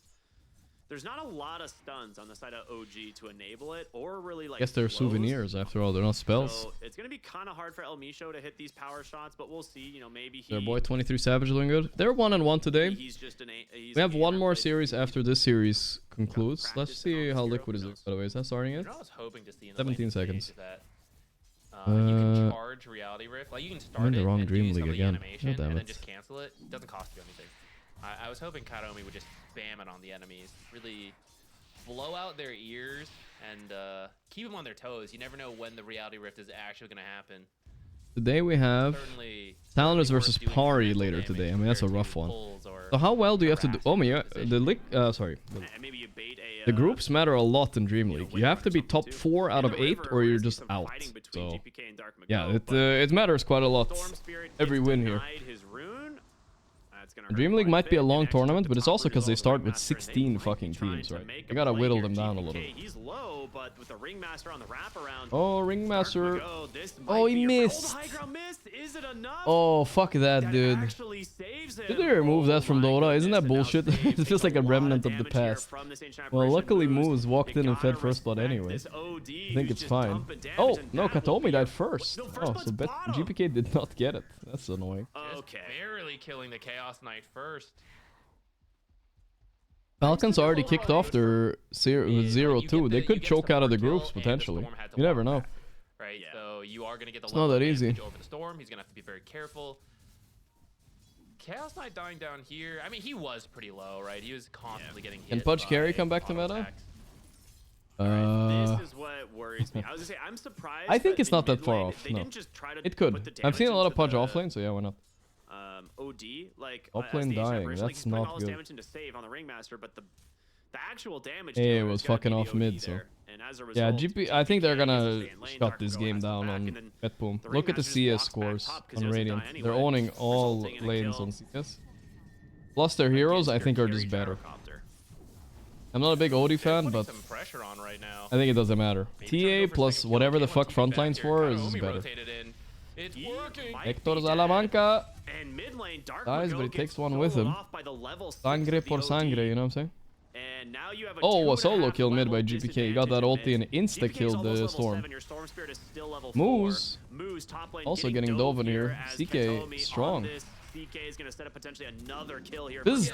There's not a lot of stuns on the side of OG to enable it, or really like. Guess they're souvenirs after all. They're not spells. So it's gonna be kind of hard for El Misho to hit these power shots, but we'll see. You know, maybe he. Their boy 23 Savage doing good. They're 1-1 today. He's just we have one more series after this series concludes. Let's see how Liquid is. By the way, is that starting it? I was hoping to see in the 17 seconds. You can charge Reality Rift. Like you can start I'm in the wrong and Dream do some League of the again. animation Oh, damn and it. then just cancel it. It doesn't cost you anything. I was hoping Karomi would just spam it on the enemies, really blow out their ears and keep them on their toes. You never know when the Reality Rift is actually going to happen. Today we have Taloners versus Pari later today. I mean, that's a rough one. So how well do you have to do? Oh my, the groups matter a lot in Dream League. You have to be top 4 out of 8 or you're just out. So yeah, it matters quite a lot. Every win here. Dream League might be a long tournament, but it's also because they start with 16 fucking teams, right? You gotta whittle them down a little. He's low, but with the Ringmaster on the wraparound. Oh, Ringmaster. Oh, he missed. Oh, fuck that, dude. Did they remove that from Dota? Isn't that bullshit? It feels like a remnant of the past. Well, luckily Moose walked in and fed first blood anyways. I think it's fine. Oh, no, Katomi died first. Oh, so GPK did not get it. That's annoying. Okay. Barely killing the Chaos Knight first. Falcons already kicked off their 0-2. They could choke out of the groups potentially. You never know. Right, so you are gonna get the it's not that easy. Over the storm. He's gonna have to be very careful. Chaos Knight dying down here. I mean, he was pretty low, right? He was constantly getting hit. Can Pudge Carry come back to meta? This is what worries me. I was gonna say, I'm surprised. I think it's not that far off. No. It could. I've seen a lot of Pudge offlane, so yeah, why not? OD, like offlane dying. Like, that's not all good. Damage into save on the Ringmaster, but the actual damage. Hey, it was fucking off mid, so. Yeah, GP. I think they're gonna shut this game down on Betboom. Look at the CS scores on Radiant. They're owning all lanes on CS. Plus their heroes, I think, are just better. I'm not a big OD fan, but I think it doesn't matter. TA plus whatever the fuck frontline's for is better. Hector Salamanca dies, but he takes one with him. Sangre por sangre, you know what I'm saying? Oh, a solo kill mid by GPK. He got that ulti and insta-killed the Storm. Moose also getting dove in here. CK strong. Bizz.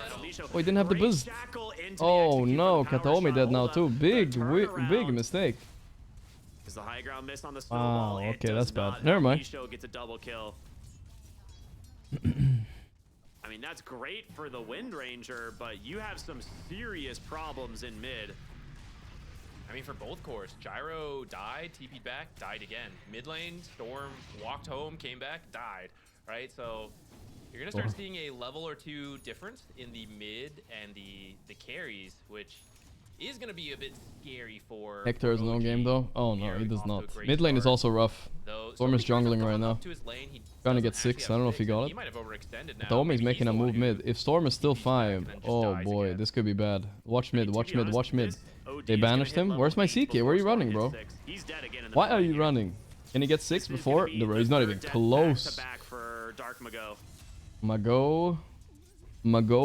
Oh, he didn't have the Bizz. Oh no, Kataomi dead now too. Big mistake. The high ground miss on the snowball. Oh, okay, that's bad. Never mind. Gets a double kill. I mean, that's great for the Wind Ranger, but you have some serious problems in mid. I mean, for both cores, Gyro died, TP'd back, died again. Mid lane, Storm walked home, came back, died. Right, so you're gonna start seeing a level or two difference in the mid and the carries, which is going to be a bit scary for Hector has no game though. Oh no, he does not. Mid lane is also rough. Storm is jungling right now. Trying to get 6. I don't know if he got it. Kataomi's making a move mid. If Storm is still 5, oh boy, this could be bad. Watch mid, watch mid, watch mid. They banished him. Where's my CK? Where are you running, bro? Why are you running? Can he get 6 before? He's not even close. Mago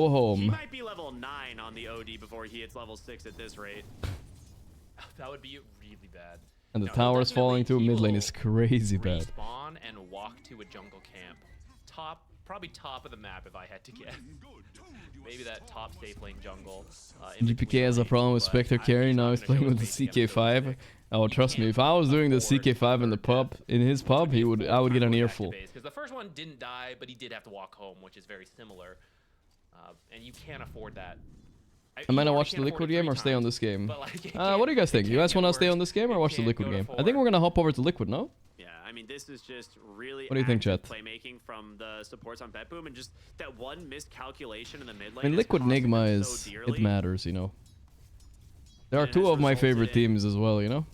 home. He might be level 9 on the OD before he hits level 6 at this rate. That would be really bad. And the tower's falling too. Mid lane is crazy bad. Spawn and walk to a jungle camp. Probably top of the map if I had to guess. Maybe that top safe lane jungle. GPK has a problem with Spectre carry. Now he's playing with the CK5. Oh, trust me, if I was doing the CK5 in the pub, in his pub, I would get an earful. Because the first one didn't die, but he did have to walk home, which is very similar. And you can't afford that. I might watch the Liquid game or stay on this game. What do you guys think? You guys want to stay on this game or watch the Liquid game? I think we're gonna hop over to Liquid, no? Yeah, I mean, this is just really what do you think, chat? Playmaking from the supports on Betboom, and just that one miscalculation in the mid lane. I mean, Liquid Nigma is it matters, you know. There are 2 of my favorite teams as well, you know.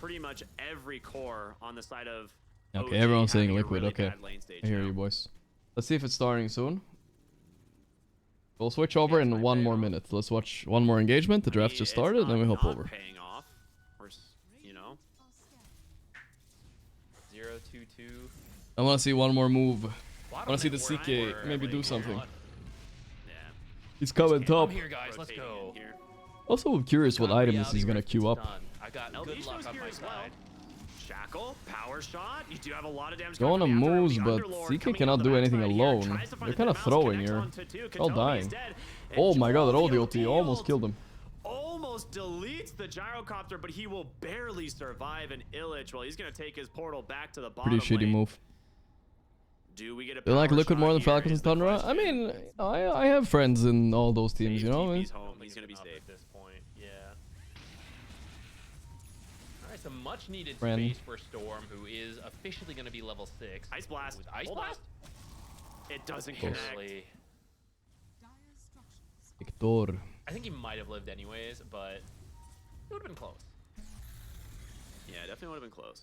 Pretty much every core on the side of. Okay, everyone's saying Liquid. Okay, I hear you, boys. Let's see if it's starting soon. We'll switch over in 1 more minute. Let's watch 1 more engagement. The draft just started, then we hop over. Paying off, or, you know. 0-2-2. I want to see 1 more move. I want to see the CK maybe do something. Yeah. He's coming top. Here, guys. Let's go. Also, I'm curious what items he's gonna queue up. I got good luck on my side. Shackle, power shot. You do have a lot of damage. Going on moves, but CK cannot do anything alone. They're kind of throwing here. All dying. Oh my god, that ulti almost killed him. Almost deletes the gyrocopter, but he will barely survive an Illich. Well, he's going to take his portal back to the bottom. Pretty shitty move. Do we get a you like Liquid more than Falcons and Tundra? I mean, I have friends in all those teams, you know? He's home. He's going to be safe at this point. Yeah. gets a much needed Friend. space for Storm, who is officially going to be level 6. Ice Blast. Ice Blast? It doesn't Close. connect. Victor. I think he might have lived anyways, but it would have been close. Yeah, definitely would have been close.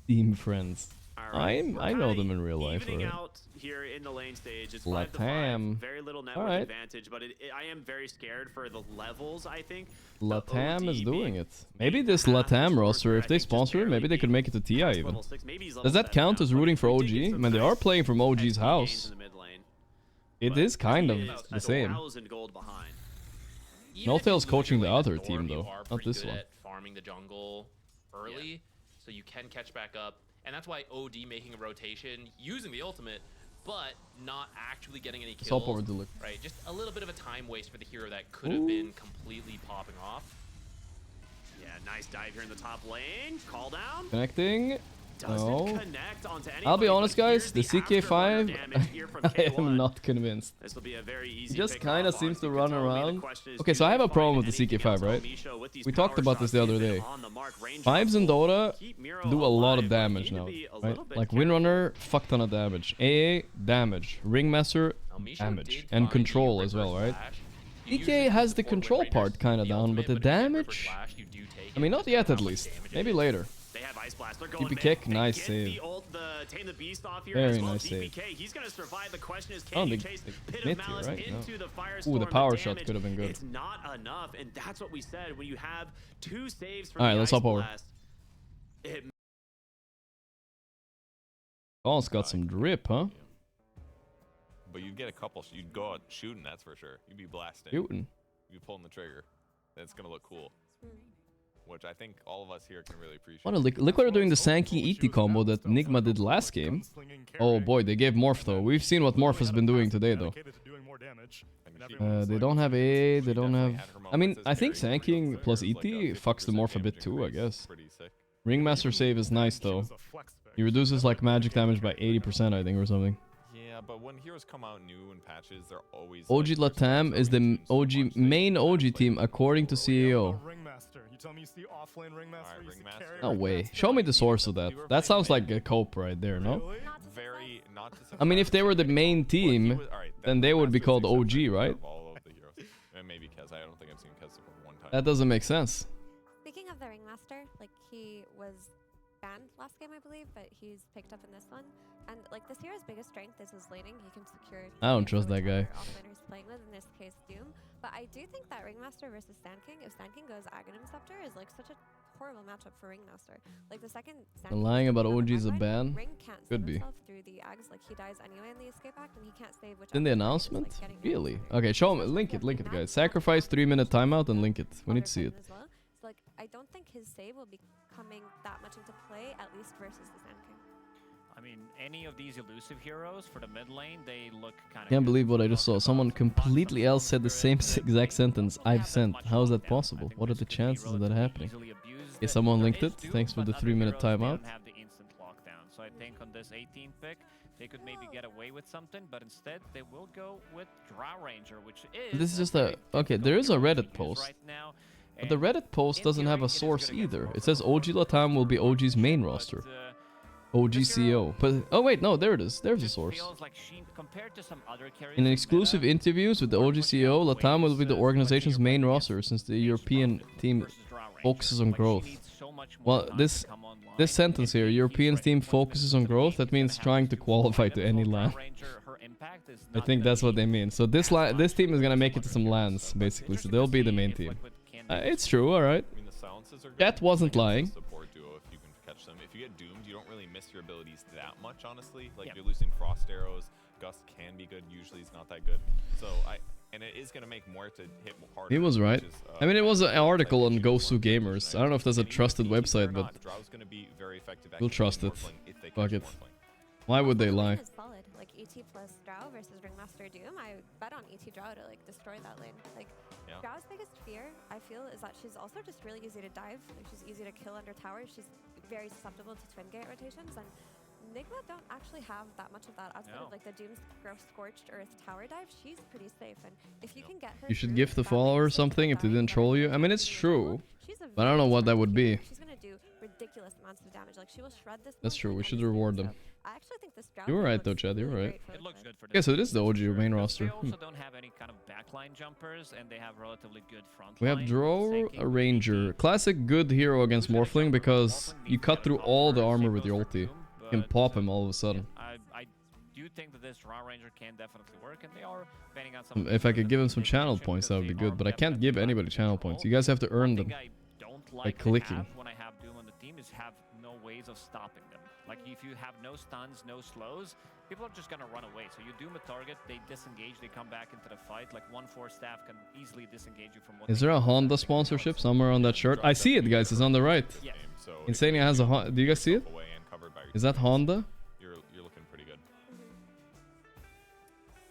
Team friends. Right. I know them in real life. Evening Right? out here in the lane stage. It's LATAM. 5-5. Very little network advantage, but I am very scared for the levels, I think. LATAM is doing it. Maybe this LATAM roster, if they sponsor it, maybe they could make it to TI even. Does that count as rooting for OG? I mean, they are playing from OG's house. It is kind of the same. Meltail's coaching the other team though, not this one. Farming the jungle early, so you can catch back up. And that's why OD making a rotation, using the ultimate, but not actually getting any kills. Over the look. Right, just a little bit of a time waste for the hero that could have been completely popping off. Yeah, nice dive here in the top lane. Call down. Connecting. No. Connect onto I'll be honest, guys. The CK5, I am not convinced. This will be a very easy He just kind of seems to run around. Okay, so I have a problem with the CK5, right? We talked about this the other day. 5s in Dota do a lot of damage now, right? Like Windrunner, fuck ton of damage. AA, damage. Ringmaster, damage. And control as well, right? DK has the control part kind of down, but the damage... I mean, not yet at least. Maybe later. They have Ice Blast. They're going TP kick, nice save. Tame the Beast off here Very as well. nice DPK, save. he's going to survive. The question is, can you chase Pit of Malice into the Firestorm? Ooh, the power shot could have been good. It's not enough, and that's what we said. When you have 2 saves from Alright, let's hop over. It Gall's got some drip, huh? But you'd get a couple. You'd go out shooting, that's for sure. You'd be blasting. Shooting. You'd be pulling the trigger. That's gonna look cool. Which I think all of us here can really appreciate. What look what they're doing the Sanky ET combo that Nigma did last game. Oh boy, they gave Morph though. We've seen what Morph has been doing today though. They don't have A, they don't have... I mean, I think Sanking plus ET fucks the Morph a bit too, I guess. Ringmaster save is nice though. He reduces like magic damage by 80%, I think, or something. Yeah, but when heroes come out new in patches, they're always... OG LATAM is the main OG team according to CEO. No way. Show me the source of that. That sounds like a cope right there, no? I mean, if they were the main team, then they would be called OG, right? Maybe Kez. I don't think I've seen Kez one time. That doesn't make sense. Speaking of the Ringmaster, like he was banned last game, I believe, but he's picked up in this one. And like this hero's biggest strength is his laning. He can secure. I don't trust that guy. Offlaners playing with, in this case Doom. But I do think that Ringmaster versus Sand King, if Sand King goes Aghanim Scepter, is like such a horrible matchup for Ringmaster. Like the second Sand And lying about OG's a ban? Ring can't Could save be. himself through the Ags, like he dies anyway in the escape act, and he can't save. In the announcement? Really? Okay, show me. Link it, guys. Sacrifice 3-minute timeout and link it. We need to see it. As well. So like I don't think his save will be coming that much into play, at least versus the Sand King. I mean, any of these elusive heroes for the mid lane, they look kind of... Can't believe what I just saw. Someone completely else said the same exact sentence I've sent. How is that possible? What are the chances of that happening? Okay, someone linked it. Thanks for the 3-minute timeout. Have the instant lockdown. So I think on this 18th pick, they could maybe get away with something, but instead they will go with Drow Ranger, which is... This is just a... Okay, there is a Reddit post. But the Reddit post doesn't have a source either. It says OG LATAM will be OG's main roster. OG CEO. But oh wait, no, there it is. There's a source. In exclusive interviews with the OG CEO, LATAM will be the organization's main roster since the European team focuses on growth. Well, this sentence here, European team focuses on growth, that means trying to qualify to any LAN. I think that's what they mean. So this team is gonna make it to some LANs, basically. So they'll be the main team. It's true, alright. That wasn't lying. If you get doomed, you don't really miss your abilities that much, honestly. Like you're losing frost arrows. Gust can be good. Usually it's not that good. So and it is gonna make more to hit harder. He was right. I mean, it was an article on Gosu Gamers. I don't know if that's a trusted website, but we'll trust it. Fuck it. Why would they lie? Solid. Like ET plus Drow versus Ringmaster Doom. I bet on ET Drow to like destroy that lane. Like Drow's biggest fear, I feel, is that she's also just really easy to dive. Like she's easy to kill under tower. She's very susceptible to twin gate rotations, and Nigma don't actually have that much of that outside of like the Doom's Scorched Earth tower dive. She's pretty safe, and if you can get her, You should gift the follower or something if they didn't troll you. I mean, it's true, but I don't know what that would be. She's gonna do ridiculous amounts of damage. Like she will shred this. That's true. We should reward them. I actually think this. You were right though, Chad. You were right. It looks good for Okay, so it is the OG main roster. They also don't have any kind of backline jumpers, and they have relatively good front We have line. Draw a Ranger. Classic good hero against Morphling because you cut through all the armor with your ulti. You can pop him all of a sudden. I do think that this Raw Ranger can definitely work, and they are banning out some. If I could give him some channel points, that would be good. But I can't give anybody channel points. You guys have to earn them by clicking. When I have Doom on the team is have no ways of stopping them. Like if you have no stuns, no slows, people are just gonna run away. So you Doom a target, they disengage, they come back into the fight. Like 1-4 staff can easily disengage you from what. Is there a Honda sponsorship somewhere on that shirt? I see it, guys. It's on the right. Yeah. Insania has a Honda. Do you guys see it? Is that Honda? You're looking pretty good.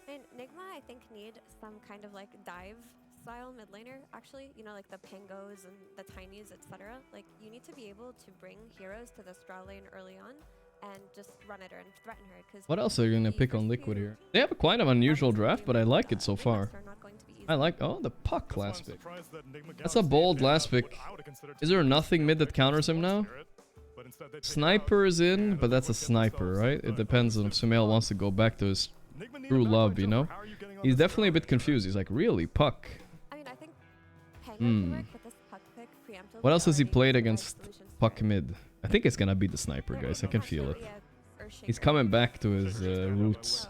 And Nigma, I think, need some kind of like dive style mid laner. Actually, you know, like the Pangos and the Tinies, etc. Like you need to be able to bring heroes to the straw lane early on and just run at her and threaten her. Because What else are you gonna pick on Liquid here? They have a quite an unusual draft, but I like it so far. I like the Puck last pick. That's a bold last pick. Is there nothing mid that counters him now? Sniper is in, but that's a sniper, right? It depends on if Sumail wants to go back to his true love, you know? He's definitely a bit confused. He's like, really? Puck? I mean, I think Pango can work, but this Puck pick preemptively. What else has he played against Puck mid? I think it's gonna be the sniper, guys. I can feel it. He's coming back to his roots.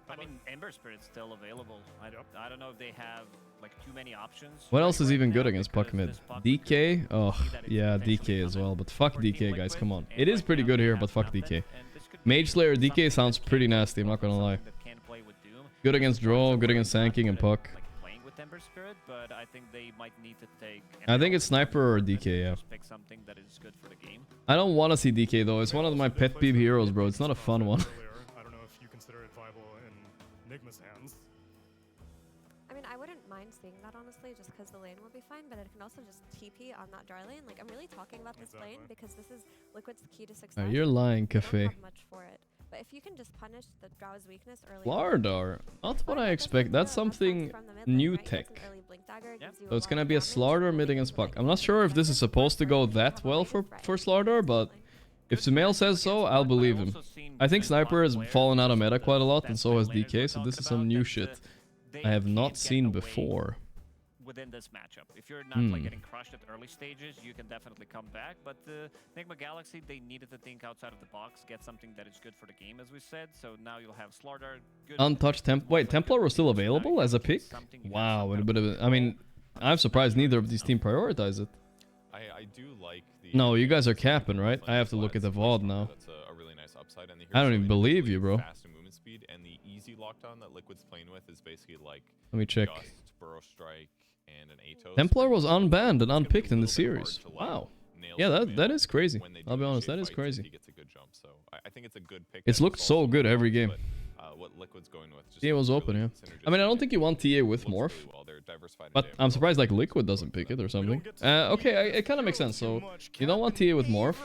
I mean, Ember Spirit's still available. I don't know if they have like too many options. What else is even good against Puck mid? DK? Oh, yeah, DK as well. But fuck DK, guys. Come on. It is pretty good here, but fuck DK. Mage Slayer DK sounds pretty nasty. I'm not gonna lie. Good against Draw, good against Sanking and Puck. Playing with Ember Spirit, but I think they might need to take. I think it's Sniper or DK, yeah. Pick something that is good for the game. I don't want to see DK though. It's one of my pet peeve heroes, bro. It's not a fun one. I don't know if you consider it viable in Nigma's hands. I mean, I wouldn't mind seeing that honestly, just because the lane will be fine, but it can also just TP on that dry lane. Like I'm really talking about this lane because this is Liquid's key to success. You're lying, They don't Cafe. have much for it. But if you can just punish the Drow's weakness early. Slardar. Not what I expect. That's something new tech. So it's gonna be a Slardar mid against Puck. I'm not sure if this is supposed to go that well for Slardar, but if Sumail says so, I'll believe him. I think Sniper has fallen out of meta quite a lot, and so has DK, so this is some new shit I have not seen before. Within this matchup, if you're not like getting crushed at early stages, you can definitely come back. But the Nigma Galaxy, they needed to think outside of the box, get something that is good for the game, as we said. So now you'll have Slardar. Untouched Wait, Templar was still available as a pick? Wow, a bit of it. I mean, I'm surprised neither of these teams prioritize it. I do like the. No, you guys are capping, right? I have to look at the VOD now. That's a really nice upside. And I don't even believe you, bro. Fast movement speed and the easy lockdown that Liquid's playing with is basically like. Let me check. Gust, Burrow Strike, and an Atos. Templar was unbanned and unpicked in the series. Wow. Yeah, that is crazy. I'll be honest, that is crazy. He gets a good jump, so I think it's a good pick. It's looked so good every game. What Liquid's going with. TA was open, yeah. I mean, I don't think you want TA with Morph, but I'm surprised like Liquid doesn't pick it or something. Okay, it kind of makes sense. So you don't want TA with Morph,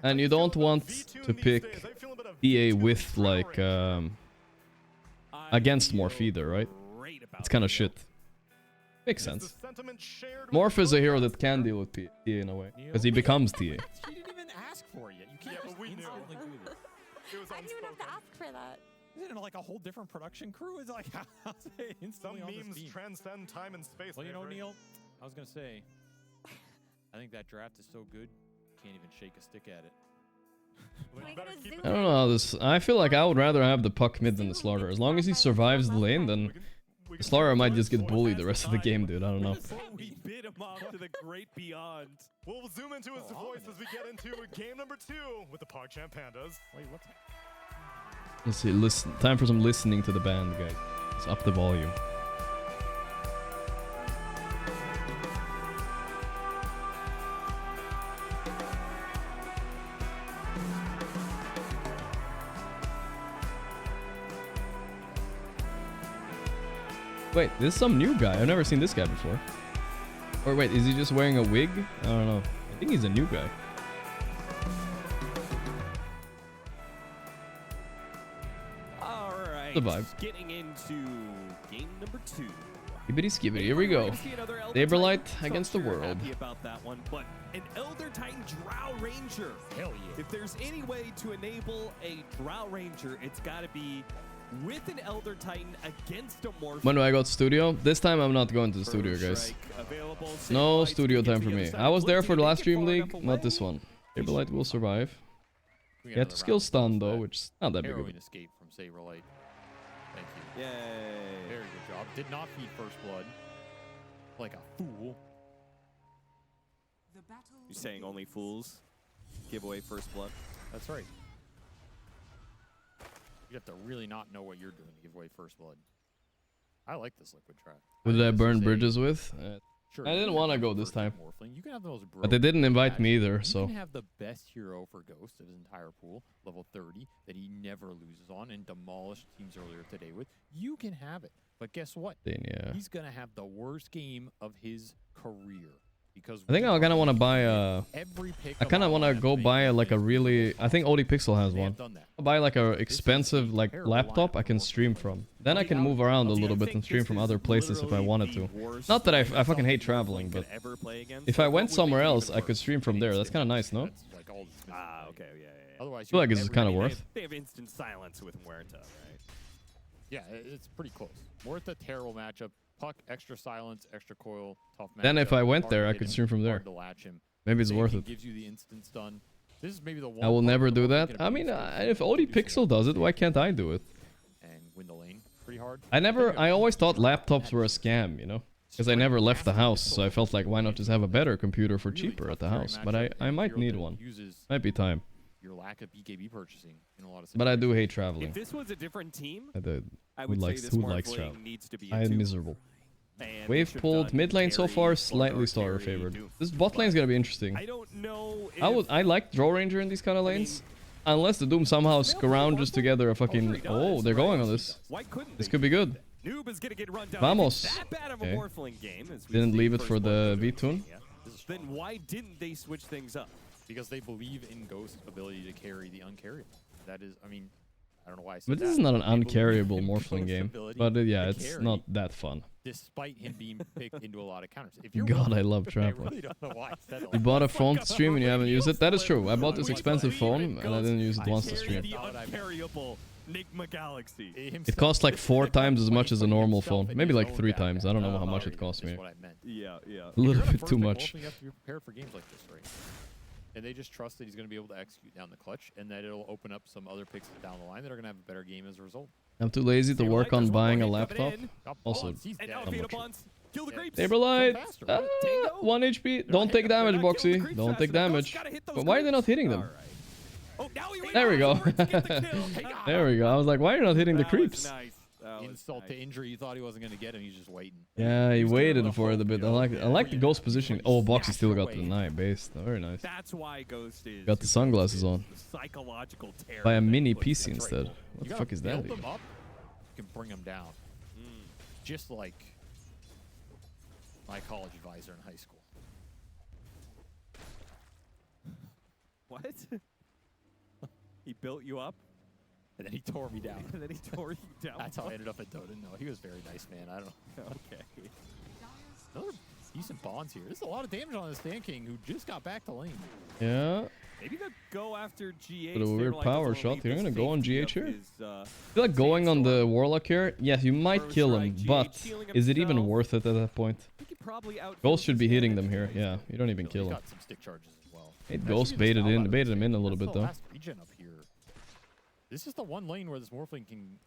and you don't want to pick TA with like against Morph either, right? It's kind of shit. Makes sense. Morph is a hero that can deal with TA in a way, because he becomes TA. She didn't even ask for it yet. You can't just instantly do this. I didn't even have to ask for that. Isn't it like a whole different production crew? It's like how they instantly Some on this memes team. transcend time and space. Well, you know, Neil, I was gonna say, I think that draft is so good, can't even shake a stick at it. I don't know how this. I feel like I would rather have the Puck mid than the Slardar. As long as he survives the lane, then the Slardar might just get bullied the rest of the game, dude. I don't know. We bid him off to the great beyond. We'll zoom into his voice as we get into game number 2 with the PogChamp Pandas. Wait, what's that? Let's see. Listen. Time for some listening to the band, guys. Let's up the volume. Wait, this is some new guy. I've never seen this guy before. Or wait, is he just wearing a wig? I don't know. I think he's a new guy. The vibe. Getting into game number 2. Skibbity skibbity, here we go. Saberlight against the world. Happy about that one, but an Elder Titan Drow Ranger. Hell yeah. If there's any way to enable a Drow Ranger, it's got to be with an Elder Titan against a Morph. When do I go to studio? This time I'm not going to the studio, guys. No studio time for me. I was there for the last Dream League, not this one. Saberlight will survive. Get to skill stun though, which is not that big of a... escape from Saberlight. Thank you. Yay. Very good job. Did not feed First Blood. Like a fool. You're saying only fools give away First Blood? That's right. You have to really not know what you're doing to give away First Blood. I like this liquid trap. Who did I burn bridges with? Sure, I didn't want to go this time. You can have those But they didn't invite me either, so... You can have the best hero for Ghost of his entire pool, level 30, that he never loses on and demolished teams earlier today with. You can have it. But guess what? Then, yeah. He's going to have the worst game of his career. Because I think I kind of want to buy a... I kind of want to go buy like a really... I think OD Pixel has one. I'll buy like a expensive like laptop I can stream from. Then I can move around a little bit and stream from other places if I wanted to. Not that I fucking hate traveling, but if I went somewhere else, I could stream from there. That's kind of nice, no? Ah, okay, yeah. Otherwise, I feel like it's kind of worth. They have instant silence with Muerta, right? Yeah, it's pretty close. Muerta, terrible matchup. Puck, extra silence, extra coil, tough matchup. Then if I went there, I could stream from there. Maybe it's worth it. Gives you the instant stun. This is maybe the one I will never do that. I mean, if OD Pixel does it, why can't I do it? And win the lane pretty hard. I always thought laptops were a scam, you know? Because I never left the house, so I felt like, why not just have a better computer for cheaper at the house? But I might need one. Might be time. Your lack of BKB purchasing in a lot of but I do hate traveling. If this was a different team, who likes traveling? I am miserable. Wave pulled, mid lane so far slightly starter favored. This bot lane is gonna be interesting. I don't know. I like Draw Ranger in these kind of lanes, unless the Doom somehow scrounges together a fucking. Oh, they're going on this. This could be good. Noob is gonna get run down. Vamos. Okay. Didn't leave it for the V-Tune. Then why didn't they switch things up? Because they believe in Ghost's ability to carry the uncarryable. That is, I mean, I don't know why I said but this is not an uncarryable Morphling game. But yeah, it's not that fun. Despite him being picked into a lot of counters. If God, I love traveling. I really don't know why I said You bought a phone to stream and you haven't used it? That is true. I bought this expensive phone and I didn't use it once to stream. The uncarryable Nigma Galaxy. It costs like 4 times as much as a normal phone. Maybe like 3 times. I don't know how much it costs me. Yeah. A little bit too much. You have to be prepared for games like this, right? And they just trust that he's going to be able to execute down the clutch, and that it'll open up some other picks down the line that are going to have a better game as a result. I'm too lazy to work on buying a laptop. Also, Saberlight! 1 HP. Don't take damage, Boxy. Don't take damage. But why are they not hitting them? There we go. There we go. I was like, why are you not hitting the creeps? Insult to injury. You thought he wasn't going to get him. He's just waiting. Yeah, he waited for it a bit. I like the Ghost positioning. Oh, Boxy still got the deny based. Very nice. That's why Ghost is got the sunglasses on. Psychological terror. Buy a mini PC instead. What the fuck is that? You can bring them down. Just like my college advisor in high school. What? He built you up? And then he tore me down. And then he tore you down. That's how I ended up at Dota. No, he was a very nice man. I don't know. Okay. Another decent bonds here. There's a lot of damage on this Sand King who just got back to lane. Yeah. Maybe they'll go after GH. But a weird power shot. You're gonna go on GH here? I feel like going on the Warlock here. Yes, you might kill him, but is it even worth it at that point? Ghost should be hitting them here. Yeah, you don't even kill him. Got some stick charges as well. Ghost baited him in a little bit though. This is the one lane where this Morphling can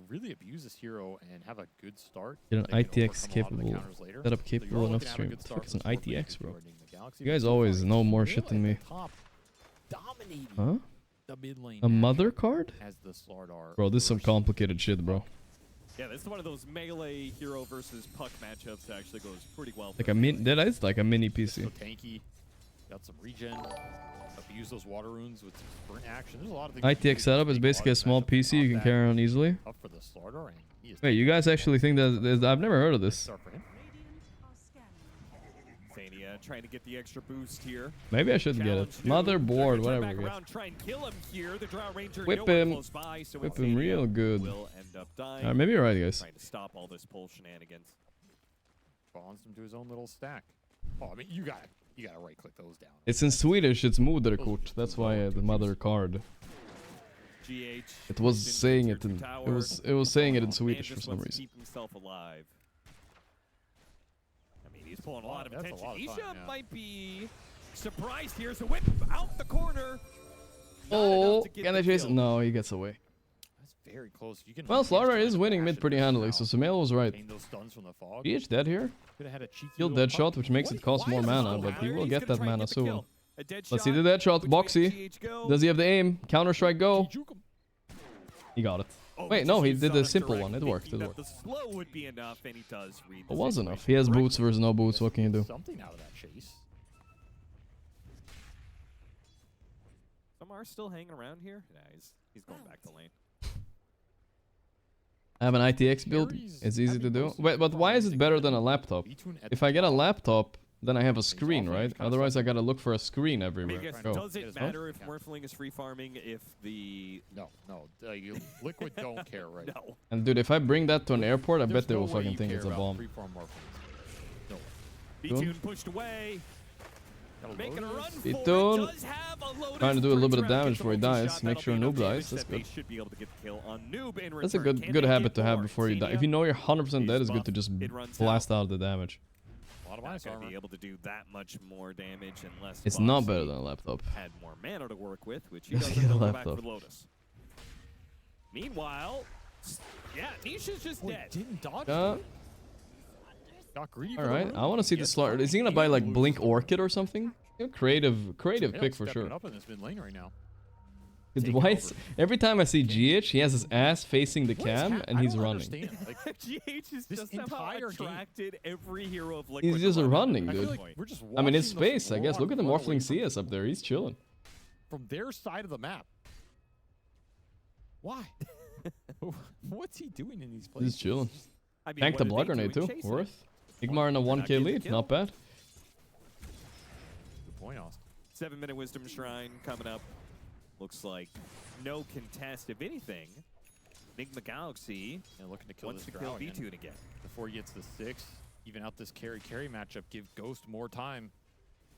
really abuse this hero and have a good start. Get an ITX capable, setup capable enough stream. What the fuck is an ITX, bro? You guys always know more shit than me. Huh? A mother card? Bro, this is some complicated shit, bro. Yeah, this is one of those melee hero versus puck matchups that actually goes pretty well. Like that is like a mini PC. So tanky, got some regen. Use those water runes with sprint action. There's a lot of things. ITX setup is basically a small PC you can carry around easily. Up for the starter. Wait, you guys actually think that? I've never heard of this. Zany Edge. trying to get the extra boost here. Maybe I shouldn't get it. Motherboard, whatever. Try and kill him here. The Drow Ranger Whip him. by, so Whip him real good. Will end up dying. Alright, maybe you're right, guys. Trying to stop all this pull shenanigans. Bonds him to his own little stack. Oh, I mean, you gotta right-click those down. It's in Swedish. It's moderkort. That's why the mother card. It was saying it in. It was saying it in Swedish for some reason. Keep himself alive. I mean, he's pulling a lot of attention. Isha might be surprised here. So whip out the corner. Oh, can they chase? No, he gets away. That's very close. You can. Well, Slaughter is winning mid pretty handily, so Sumail was right. GH dead here. Killed Deadshot, which makes it cost more mana, but he will get that mana soon. Let's see the Deadshot. Boxy. Does he have the aim? Counter-Strike, go. He got it. Wait, no, he did the simple one. It worked. It worked. The slow would be enough, and he does read. It was enough. He has boots versus no boots. What can you do? Something out of that chase. Some are still hanging around here. Yeah, he's going back to lane. I have an ITX build. It's easy to do. Wait, but why is it better than a laptop? If I get a laptop, then I have a screen, right? Otherwise, I gotta look for a screen everywhere. Does it matter if Morphling is free farming if the... No. Liquid don't care, right? No. And dude, if I bring that to an airport, I bet they will fucking think it's a bomb. B-Tune pushed away. Making a run B-Tune. Trying to do a little bit of damage before he dies. Make sure Noob dies. That's good. That's a good habit to have before you die. If you know you're 100% dead, it's good to just blast out the damage. Not going to be able to do that much more damage unless it's not better than a laptop. Had more mana to work with, which he doesn't go back with Lotus. Meanwhile, yeah, Nisha's just dead. Didn't dodge. Got greedy. All right, I want to see the Slaughter. Is he gonna buy like Blink Orchid or something? Creative pick for sure. Up in this mid lane right now. Why every time I see GH, he has his ass facing the cam and he's running. GH is just somehow attracted every hero of Liquid. He's just running, dude. I mean, it's space, I guess. Look at the Morphling CS up there. He's chilling. From their side of the map. Why? What's he doing in these places? He's chilling. Tanked the Blood Grenade too. Worth. Igmar in a 1k lead. Not bad. Good point, Austin. 7-minute Wisdom Shrine coming up. Looks like no contest, if anything. Nigma Galaxy looking to kill wants this to kill B-Tune again. Before he gets the 6, even out this carry matchup, give Ghost more time.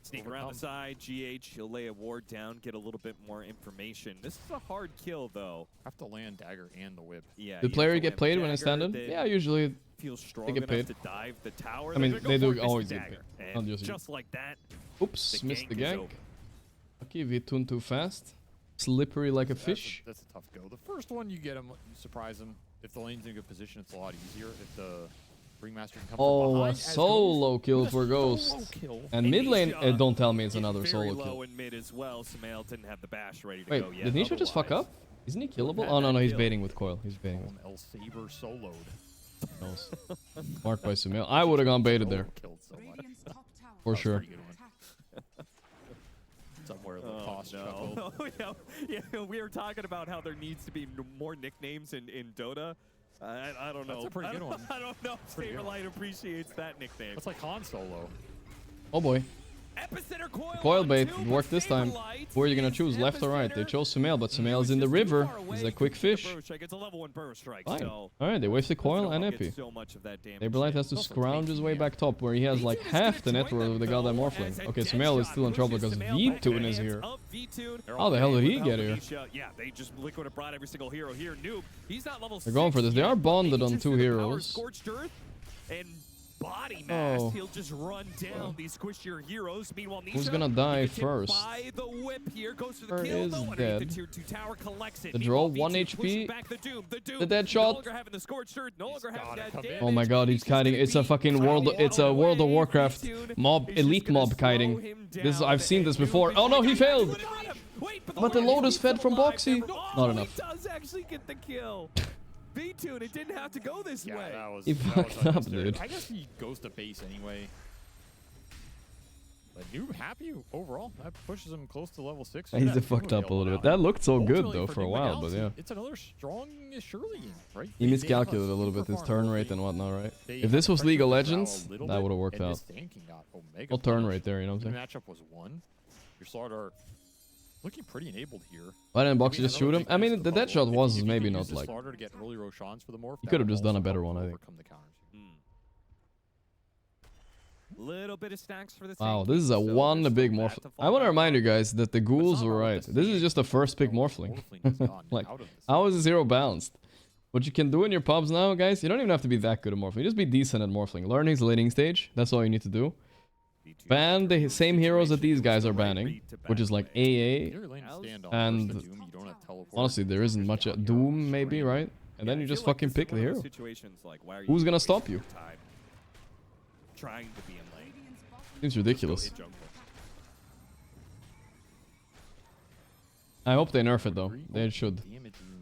Sneak around the side, GH, he'll lay a ward down, get a little bit more information. This is a hard kill, though. Have to land dagger and the whip. Yeah. Do player get played when they stand in? Yeah, usually they get paid. To dive the tower. I mean, they do always get paid. And just like that. Oops, missed the gank. Okay, V-Tune too fast. Slippery like a fish. That's a tough go. The first one, you get him, you surprise him. If the lane's in a good position, it's a lot easier. If the Ringmaster can come from behind, a solo kill for Ghost. And mid lane, don't tell me it's another solo kill. Low in mid as well. Sumail didn't have the bash ready to Wait, go yet. Did Nisha just fuck up? Isn't he killable? Oh no, he's baiting with coil. He's baiting with. El Saber soloed. Marked by Sumail. I would have gone baited there. For sure. Somewhere the toss chuckle. Yeah, we were talking about how there needs to be more nicknames in Dota. I don't know. That's a pretty good one. I don't know if Saberlight appreciates that nickname. It's like Han Solo. Oh boy. Epicenter Coil bait worked this time. Who are you gonna choose, left or right? They chose Sumail, but Sumail is in the river. He's a quick fish. It's a level 1 burst strike. Fine. Alright, they wasted coil and epi. Saberlight has to scrounge his way back top, where he has like half the net worth of the goddamn Morphling. Okay, Sumail is still in trouble because V-Tune is here. How the hell did he get here? Yeah, they just Liquid have brought every single hero here. Noob, he's not level 6. They're going for this. They are bonded on 2 heroes. Scorched Earth and body mass. He'll just run down these squishier heroes. Meanwhile, Nisha, who's gonna die first? By the whip here, goes for the kill. Is no dead. The tier 2 tower collects it. The draw, 1 HP. The dead shot. No longer having the Scorched Earth, no longer having that damage. Oh my god, he's kiting. It's a fucking World of Warcraft mob, elite mob kiting. I've seen this before. Oh no, he failed. But the Lotus fed from Boxy. Not enough. He does actually get the kill. B-Tune, it didn't have to go this way. He fucked up, dude. I guess he goes to base anyway. But Noob happy overall. That pushes him close to level 6. He's fucked up a little bit. That looked so good though for a while, but yeah. It's another strong Shirley game, right? He miscalculated a little bit his turn rate and whatnot, right? If this was League of Legends, that would have worked out. Well, turn rate there, you know what I'm saying? Matchup was 1. Your Slardar looking pretty enabled here. Why didn't Boxy just shoot him? I mean, the dead shot was maybe not like... He could have just done a better one, I think. Little bit of stacks for the wow, this is a one big morphling. I want to remind you guys that the ghouls were right. This is just the first pick morphling. Like, how is 0 balanced? What you can do in your pubs now, guys, you don't even have to be that good at morphling. Just be decent at morphling. Learn his laning stage. That's all you need to do. Ban the same heroes that these guys are banning, which is like AA. And honestly, there isn't much. Doom, maybe, right? And then you just fucking pick the hero. Who's gonna stop you? Trying to be in lane. Seems ridiculous. I hope they nerf it though. They should.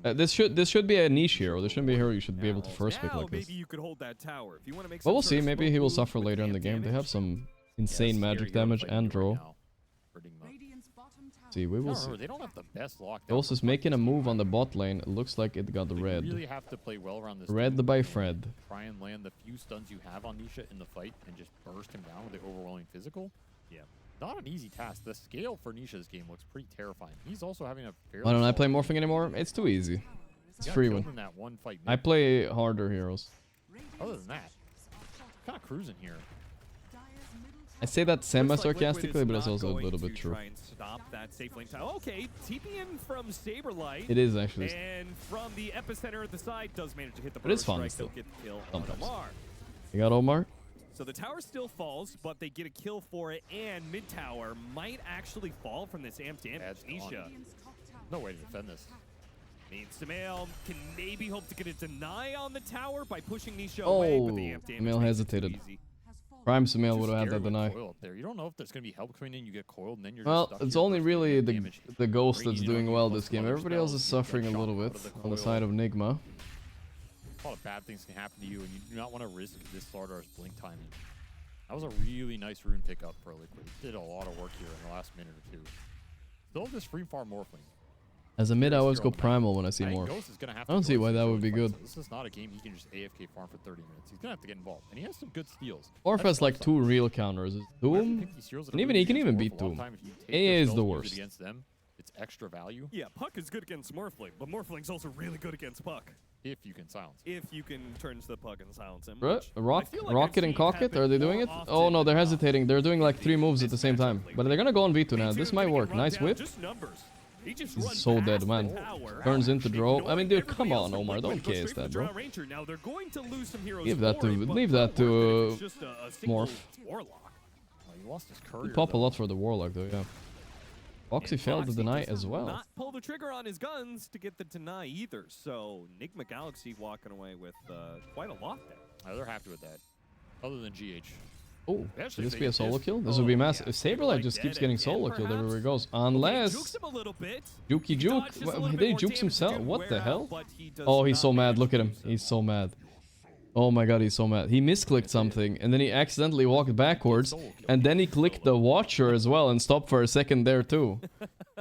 This should be a niche hero. This shouldn't be a hero you should be able to first pick like this. Maybe you could hold that tower. If you want to make but we'll see. Maybe he will suffer later in the game. They have some insane magic damage and draw. See, we will see. They don't have the best lockdown. Ghost is making a move on the bot lane. It looks like it got red. You really have to play well around this. Red by Fred. Try and land the few stuns you have on Nisha in the fight and just burst him down with the overwhelming physical. Yeah. Not an easy task. The scale for Nisha's game looks pretty terrifying. He's also having a fairly... Why don't I play morphing anymore? It's too easy. It's free win. I play harder heroes. Other than that, kind of cruising here. I say that semi-sarcastically, but it's also a little bit true. Stop that safe lane time. Okay, TPN from Saberlight. It is actually. And from the epicenter at the side does manage to hit the But it's fun still. Get the kill on Omar. You got Omar? So the tower still falls, but they get a kill for it, and mid tower might actually fall from this amped damage. Nisha. No way to defend this. Means Sumail can maybe hope to get a deny on the tower by pushing Nisha away, but the amped damage Sumail hesitated. Prime Sumail would have had that deny. You don't know if there's going to be help coming in, you get coiled, and then you're well, it's only really the Ghost that's doing well this game. Everybody else is suffering a little bit on the side of Nigma. A lot of bad things can happen to you, and you do not want to risk this Sardar's blink timing. That was a really nice rune pickup for Liquid. He did a lot of work here in the last minute or two. Still this free farm morphling. As a mid, I always go primal when I see morph. I don't see why that would be good. This is not a game he can just AFK farm for 30 minutes. He's gonna have to get involved, and he has some good steals. Morph has like 2 real counters. Doom, and even he can even beat Doom. AA is the worst. Against them, it's extra value. Yeah, Puck is good against Morphling, but Morphling's also really good against Puck. If you can silence. If you can turn to the Puck and silence him. Rocket and Cocket, are they doing it? Oh no, they're hesitating. They're doing like 3 moves at the same time. But they're gonna go on V2 now. This might work. Nice whip. He's so dead, man. Turns into draw. I mean, dude, come on, Omar. Don't case that, bro. Leave that to Morph. He pop a lot for the Warlock, though, yeah. Boxy failed the deny as well. Not pull the trigger on his guns to get the deny either. So Nigma Galaxy walking away with quite a lot there. They're happy with that. Other than GH. Oh, should this be a solo kill? This would be massive. If Saberlight just keeps getting solo killed everywhere he goes. Unless... Jukey Juke. Did he jukes himself? What the hell? Oh, he's so mad. Look at him. He's so mad. Oh my god, he's so mad. He misclicked something, and then he accidentally walked backwards, and then he clicked the Watcher as well and stopped for a second there too.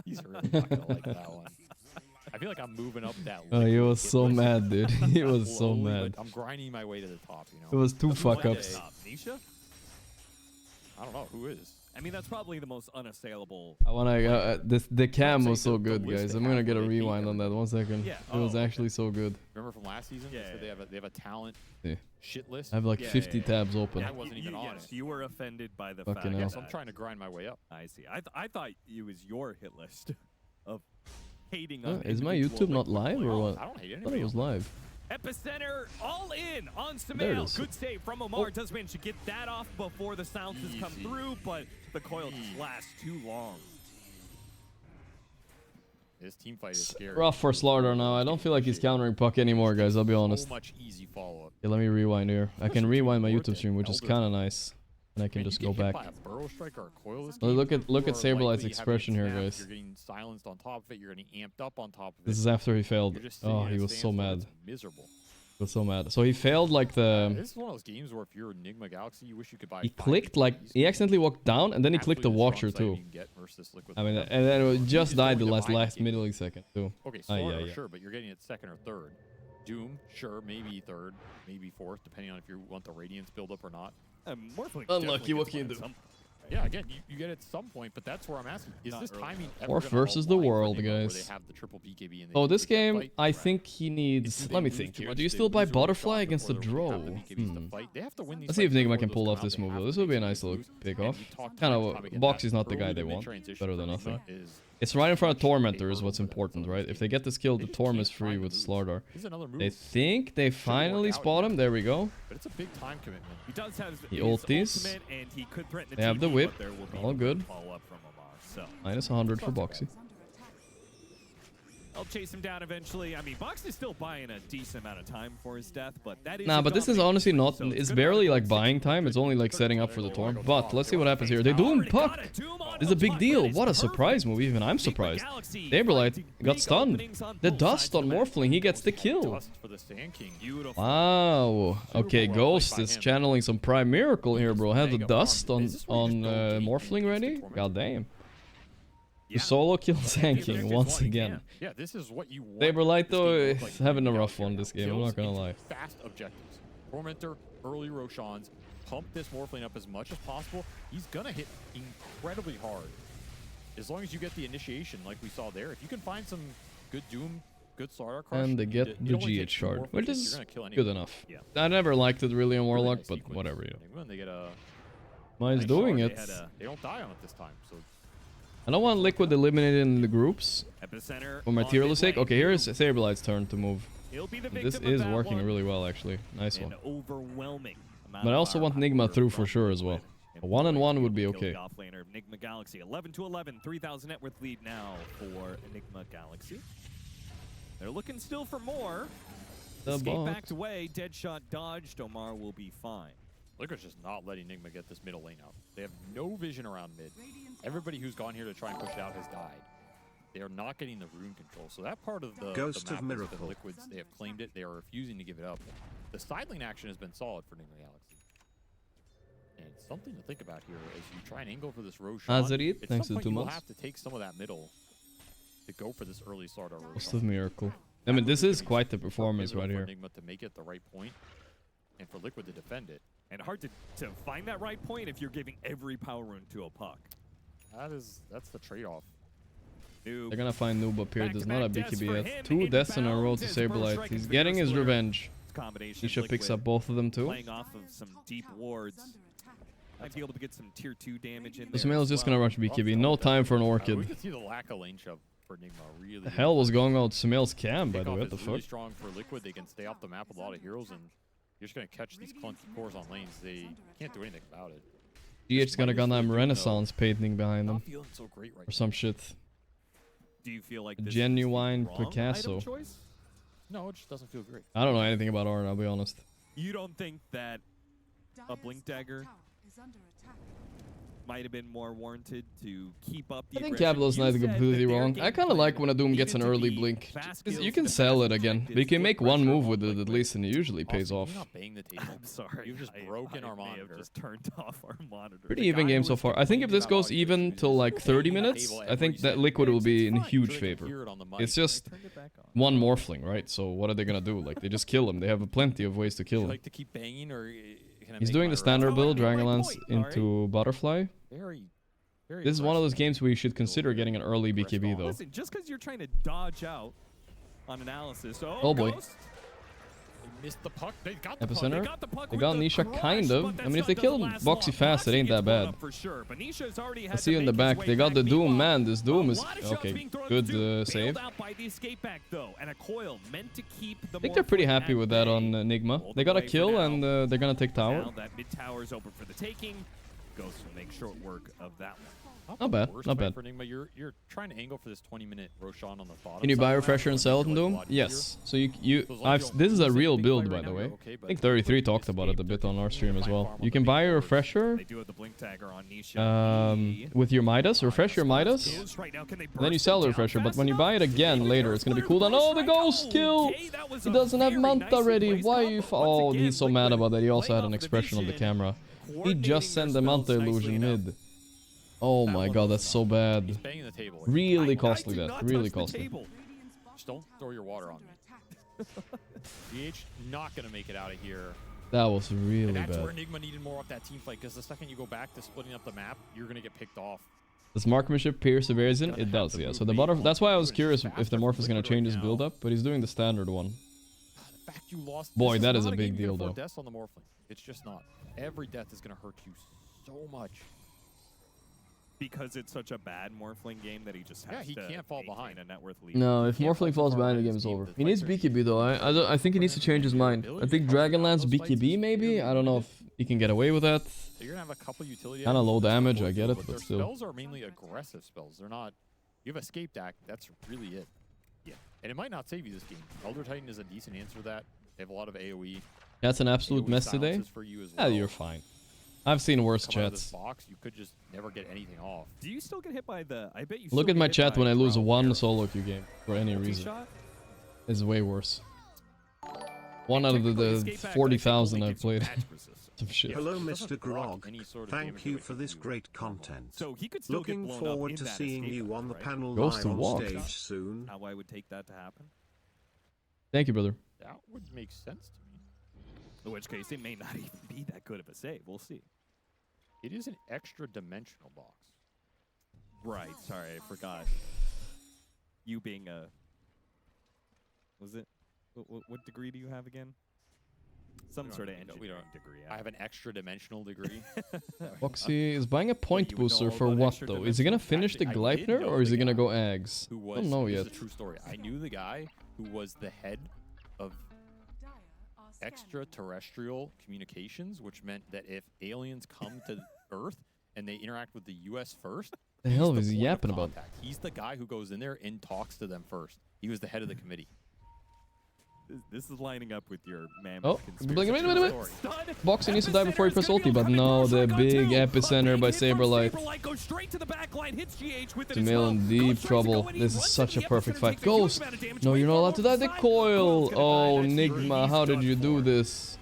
He's really not gonna like that one. I feel like I'm moving up that Oh, he was so mad, dude. He was so mad. I'm grinding my way to the top, you know. It was 2 fuck-ups. Nisha? I don't know who is. I mean, that's probably the most unassailable. I wanna. The cam was so good, guys. I'm gonna get a rewind on that. 1 second. Yeah. It was actually so good. Remember from last season? Yeah. They have a talent shit list. I have like 50 tabs open. I wasn't even on it. You were offended by the Fucking fact. hell. Yes, I'm trying to grind my way up. I see. I thought it was your hit list of hating on. Is my YouTube not live or what? I don't hate I thought it was live. Epicenter all in on Sumail. Good save from Omar. Oh. Does manage to get that off before the silences come through, but the coil just lasts too long. This team fight is scary. Rough for Slardar now. I don't feel like he's countering Puck anymore, guys. I'll be honest. So much easy follow-up. Yeah, let me rewind here. I can rewind my YouTube stream, which is kind of nice. And I can just go back. Look at Saberlight's expression here, guys. You're getting silenced on top of it. You're getting amped up on top of it. This is after he failed. Oh, he was so mad. Miserable. was so mad. So he failed like the... This is one of those games where if you're Nigma Galaxy, you wish you could buy... He clicked like... He accidentally walked down and then he clicked the Watcher too. I mean, and then it just died the last millisecond too. Okay, Slaughter, sure, but you're getting it second or third. Doom, sure, maybe third, maybe fourth, depending on if you want the Radiance build up or not. Unlucky, what can you do? Yeah, again, you get it at some point, but that's where I'm asking. Is this timing ever Fourth versus the world, guys. They have the triple BKB and oh, this game, I think he needs... Let me think here. Do you still buy Butterfly against the Draw? Let's see if Nigma can pull off this move, though. This would be a nice little pick-off. Kind of... Boxy's not the guy they want. Better than nothing. It's right in front of Tormentor is what's important, right? If they get this kill, the Torm is free with Slardar. They think they finally spot him. There we go. But it's a big time commitment. He does have he ulties. They have the whip. All good. Minus 100 for Boxy. I'll chase him down eventually. I mean, Box is still buying a decent amount of time for his death, but that is... Nah, but this is honestly not... It's barely like buying time. It's only like setting up for the Torm. But let's see what happens here. They do him puck. This is a big deal. What a surprise move. Even I'm surprised. Saberlight got stunned. The dust on Morphling. He gets the kill. Wow. Okay, Ghost is channeling some Prime Miracle here, bro. Have the dust on Morphling ready? God damn. You solo kill Sanking once again. Yeah, this is what you want. Saberlight though is having a rough one this game, I'm not gonna lie. Fast objectives. Tormentor, early Roshans, pump this Morphling up as much as possible. He's gonna hit incredibly hard. As long as you get the initiation like we saw there. If you can find some good Doom, good Slardar Crush. And they get the GH shard, which is good enough. Yeah. I never liked it really on Warlock, but whatever, you know. They get a Mine's doing it. They don't die on it this time, so... I don't want Liquid eliminated in the groups for my tier list sake. Okay, here is Saberlight's turn to move. This is working really well, actually. Nice one. But I also want Nigma through for sure as well. A 1-on-1 would be okay. Nigma Galaxy 11-11, 3,000 net worth lead now for Nigma Galaxy. They're looking still for more. Escape backed away, Deadshot dodged. Omar will be fine. Liquid's just not letting Nigma get this middle lane out. They have no vision around mid. Everybody who's gone here to try and push it out has died. They are not getting the rune control. So that part of the Ghost map of Miracle. Liquids, they have claimed it. They are refusing to give it up. The side lane action has been solid for Nigma Galaxy. And something to think about here as you try and angle for this Roshan. Azarit, thanks to the 2 months. You'll have to take some of that middle to go for this early Slardar Roshan. Ghost of Miracle. I mean, this is quite the performance right here. For Nigma to make it the right point and for Liquid to defend it. And hard to find that right point if you're giving every power rune to a puck. That's the trade-off. They're gonna find Noob up here. There's not a BKB yet. 2 deaths in a row to Saberlight. He's getting his revenge. Nisha picks up both of them too. Playing off of some deep wards. Might be able to get some tier 2 damage in there. Sumail's just gonna rush BKB. No time for an Orchid. We can see the lack of lane shove for Nigma. Really. The hell was going on with Sumail's cam, by the way? What the really fuck? Strong for Liquid. They can stay off the map with a lot of heroes, and you're just gonna catch these clunky cores on lanes. They can't do anything about it. GH's gonna Gundam Renaissance painting behind them. So great right or some shit. Do you feel like this genuine is the wrong Picasso? Item choice? No, it just doesn't feel great. I don't know anything about art, I'll be honest. You don't think that a Blink Dagger might have been more warranted to keep up the I think Capital's not completely wrong. I kind of like when a Doom gets an early blink. You can sell it again, but you can make one move with it at least and it usually pays off. You're not banging the table. I'm sorry. You've just broken our monitor. Have just turned off our monitor. Pretty even game so far. I think if this goes even till like 30 minutes, I think that Liquid will be in huge favor. It's just one Morphling, right? So what are they gonna do? Like, they just kill him. They have plenty of ways to kill him. Like to keep banging, or he's doing the standard build, Dragonlance into Butterfly. This is one of those games where you should consider getting an early BKB though. Listen, just because you're trying to dodge out on analysis. Oh boy. They missed the puck. They got the Epicenter. puck. They got Nisha kind of. I mean, if they kill Boxy fast, it ain't that bad. I see you in the back. They got the Doom. Man, this Doom is... Okay, good save. I think they're pretty happy with that on Nigma. They got a kill and they're gonna take tower. Now that mid tower is open for the taking. Ghost will make short work of that one. Not bad, not bad. For Nigma. You're trying to angle for this 20-minute Roshan on the bottom. Can you buy Refresher and sell it in Doom? Yes. So this is a real build, by the way. I think 33 talked about it a bit on our stream as well. You can buy a Refresher with your Midas, refresh your Midas, and then you sell the Refresher. But when you buy it again later, it's going to be cooldown. Oh, the Ghost kill! He doesn't have Manta already. Why are you... Oh, he's so mad about that. He also had an expression on the camera. He just sent the Manta illusion mid. Oh my god, that's so bad. Really costly that. Really costly. Just don't throw your water on me. GH not gonna make it out of here. That was really bad. That's where Nigma needed more off that team fight, because the second you go back to splitting up the map, you're gonna get picked off. Does marksmanship pierce Evasion? It does, yeah. So the butterfly. That's why I was curious if the Morph is gonna change his build up, but he's doing the standard one. The fact you lost. Boy, that is a big deal though. Deaths on the Morphling. It's just not. Every death is gonna hurt you so much. Because it's such a bad Morphling game that he just has he can't fall behind a net worth lead. No, if Morphling falls behind, the game is over. He needs BKB though. I think he needs to change his mind. I think Dragonlance BKB maybe. I don't know if he can get away with that. So you're gonna have a couple utility. Kind of low damage, I get it, but still. Spells are mainly aggressive spells. They're not. You have Escape Act. That's really it. Yeah, and it might not save you this game. Elder Titan is a decent answer to that. They have a lot of AOE. That's an absolute mess today. Yeah, you're fine. I've seen worse chats. Box, you could just never get anything off. Do you still get hit by the... I bet you look at my chat when I lose one solo queue game for any reason. It's way worse. One out of the 40,000 I've played. Some shit. Hello, Mr. Gorgc. Thank you for this great content. So he could still Looking forward to seeing you on the panel live on stage soon. How I would take that to happen. Thank you, brother. That would make sense to me. In which case, it may not even be that good of a save. We'll see. It is an extra dimensional box. Right. Sorry, I forgot. You being a... Was it? What degree do you have again? Some sort of engineering degree. I have an extra dimensional degree. Boxy is buying a point booster for what though? Is he gonna finish the Gleipnir or is he gonna go eggs? I don't know yet. This is a true story. I knew the guy who was the head of extraterrestrial communications, which meant that if aliens come to Earth and they interact with the U.S. first, the hell is he yapping about? He's the guy who goes in there and talks to them first. He was the head of the committee. This is lining up with your man. Oh, wait. Boxing needs to die before he press ulti, but no, the big epicenter by Saberlight. Jamil in deep trouble. This is such a perfect fight. Ghost! No, you're not allowed to die. The coil! Oh, Nigma, how did you do this?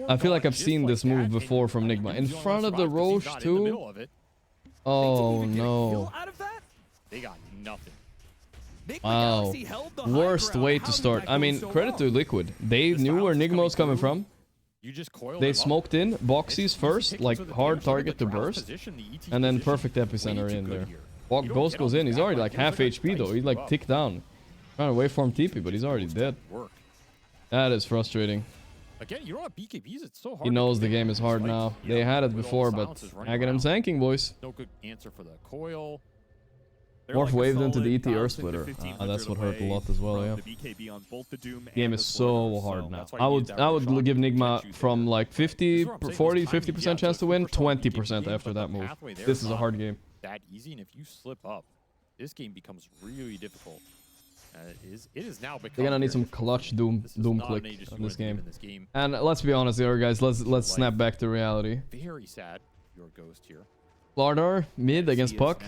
I feel like I've seen this move before from Nigma. In front of the Roche, too? Oh, no. They got nothing. Wow. Worst way to start. I mean, credit to Liquid. They knew where Nigma was coming from. They smoked in, Boxy's first, like hard target to burst, and then perfect epicenter in there. Ghost goes in, he's already like half HP though, he's like ticked down. Trying to wait for him TP, but he's already dead. That is frustrating. Again, you don't have BKBs, it's so hard. He knows the game is hard now. They had it before, but I get him tanking, boys. No good answer for the coil. Morph waved into the ET Earth Splitter. That's what hurt a lot as well, yeah. Game is so hard now. I would give Nigma from like 50% chance to win, 20% after that move. This is a hard game. That easy, and if you slip up, this game becomes really difficult. It is now become. They're gonna need some clutch doom click in this game. And let's be honest here, guys. Let's snap back to reality. Very sad. Your Ghost here. Lardar mid against Puck.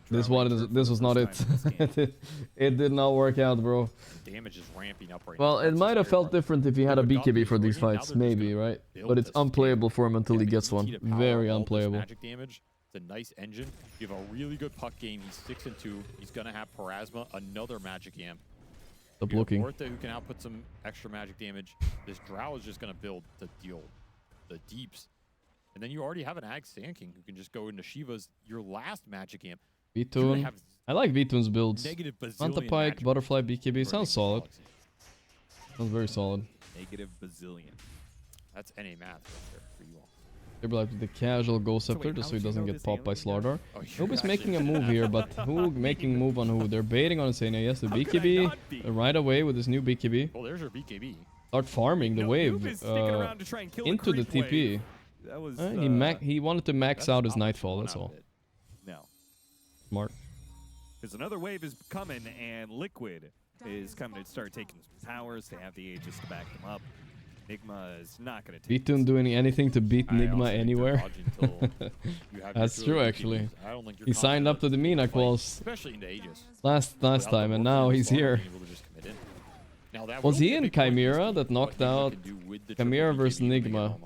This was not it. It did not work out, bro. The damage is ramping up right now. It might have felt different if he had a BKB for these fights, maybe, right? But it's unplayable for him until he gets one. Very unplayable. Magic damage. It's a nice engine. You have a really good Puck game. He's 6-2. He's gonna have Parasma, another magic amp. Stop looking. Morta, who can output some extra magic damage. This Drow is just gonna build to deal the deeps. And then you already have an Ag Sand King who can just go into Shiva's, your last magic amp. V-Tune. I like V-Tune's builds. Manta Pike, Butterfly, BKB. Sounds solid. Sounds very solid. Negative bazillion. That's NA math right there for you all. They're like the casual Ghost Scepter just so he doesn't get popped by Slardar. Nobody's making a move here, but who making move on who? They're baiting on Insane. Yes, the BKB right away with his new BKB. Well, there's your BKB. Start farming the wave into the TP. He wanted to max out his Nightfall, that's all. No. Smart. Because another wave is coming, and Liquid is coming to start taking some towers. They have the Aegis to back them up. Nigma is not going to take Betboom doing anything to beat Nigma anywhere? That's true, actually. He signed up to the MENA quals last time, and now he's here. Was he in Chimera that knocked out Chimera versus Nigma?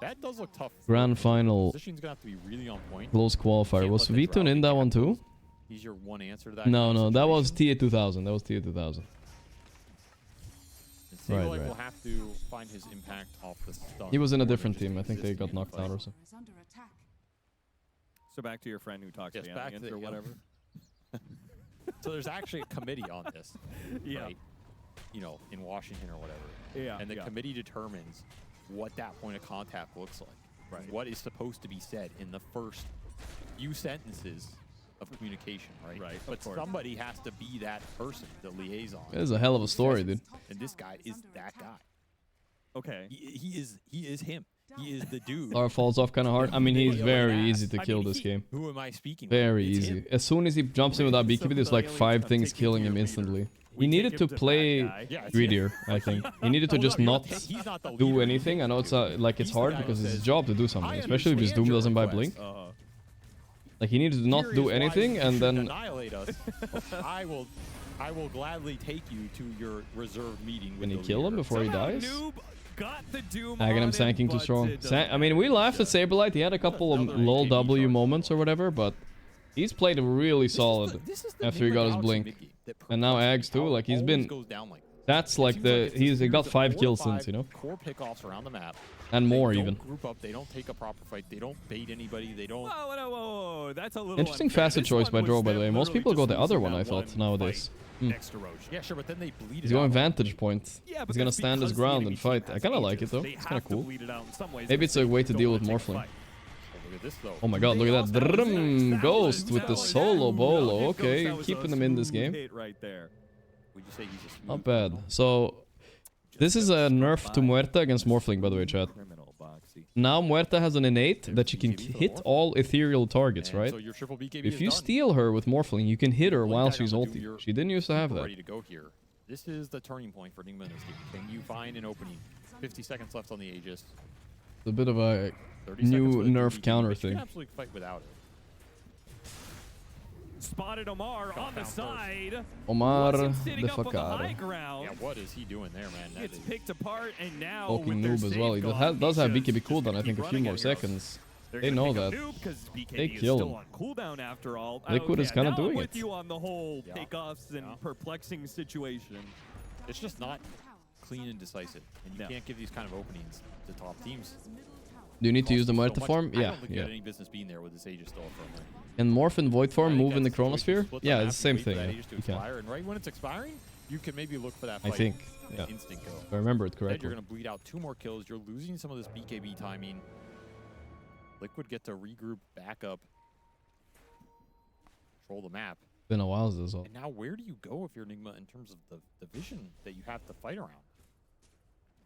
That does look tough. Grand final. Close qualifier. Was Vitun in that one too? He's your one answer to that. No, that was TA 2000. That was TA 2000. Right. Will have to find his impact off the stun. He was in a different team. I think they got knocked out or so. So back to your friend who talks to the audience or whatever. So there's actually a committee on this. Right? You know, in Washington or whatever. Yeah. And the committee determines what that point of contact looks like. Right. What is supposed to be said in the first few sentences of communication, right? Right. But somebody has to be that person, the liaison. That is a hell of a story, dude. And this guy is that guy. Okay. He is him. He is the dude. Star falls off kind of hard. I mean, he's very easy to kill this game. Who am I speaking? Very easy. As soon as he jumps in without BKB, there's like 5 things killing him instantly. He needed to play greedier, I think. He needed to just not do anything. I know it's like it's hard because it's his job to do something, especially if his Doom doesn't buy Blink. Like he needed to not do anything and then annihilate us. I will gladly take you to your reserve meeting. Can he kill him before he dies? Got the Doom Again, I'm sanking too strong. I mean, we laughed at Saberlight. He had a couple of lol W moments or whatever, but he's played really solid after he got his Blink. And now Ags too. Like he's been. That's like he got 5 kills since, you know. Core pickoffs around the map. And more they even. Don't group up. They don't take a proper fight. They don't bait anybody. They don't. Whoa. That's a little interesting facet choice by Drow, by the way. Most people go the other one, I thought, nowadays. Yeah, sure, but then they bleed He's going vantage point. He's gonna stand his ground and fight. I kind of like it though. It's kind of cool. Maybe it's a way to deal with Morphling. Oh my god, look at that. Drrrm, Ghost with the solo bolo. Okay, keeping him in this game. Not bad. So, this is a nerf to Muerta against Morphling, by the way, chat. Now Muerta has an innate that she can hit all ethereal targets, right? If you steal her with Morphling, you can hit her while she's ulti. She didn't used to have that. Ready to go here. This is the turning point for Nigma in this game. Can you find an opening? 50 seconds left on the Aegis. It's a bit of a new nerf counter thing. You can absolutely fight without it. Spotted Omar on the side. Omar the Facaro. Yeah, what is he doing there, man? It's picked apart, and now Fucking noob as well. He does have BKB cooldown, I think, a few more seconds. They know that. They kill him. Cooldown after all. Liquid is kind of doing it. With you on the whole takeoffs and perplexing situation. It's just not clean and decisive, and you can't give these kind of openings to top teams. Do you need to use the Muerta form? I Yeah, don't think you had any business being there with this Aegis still for a minute. And Morph and Void form move in the Chronosphere? Yeah, it's the same thing. You can. And right when it's expiring, you can maybe look for that fight. I think, yeah. Instant kill. If I remember it Then correctly. you're going to bleed out 2 more kills. You're losing some of this BKB timing. Liquid get to regroup, back up, control the map. Been a while since this all. And now where do you go if you're Nigma in terms of the vision that you have to fight around?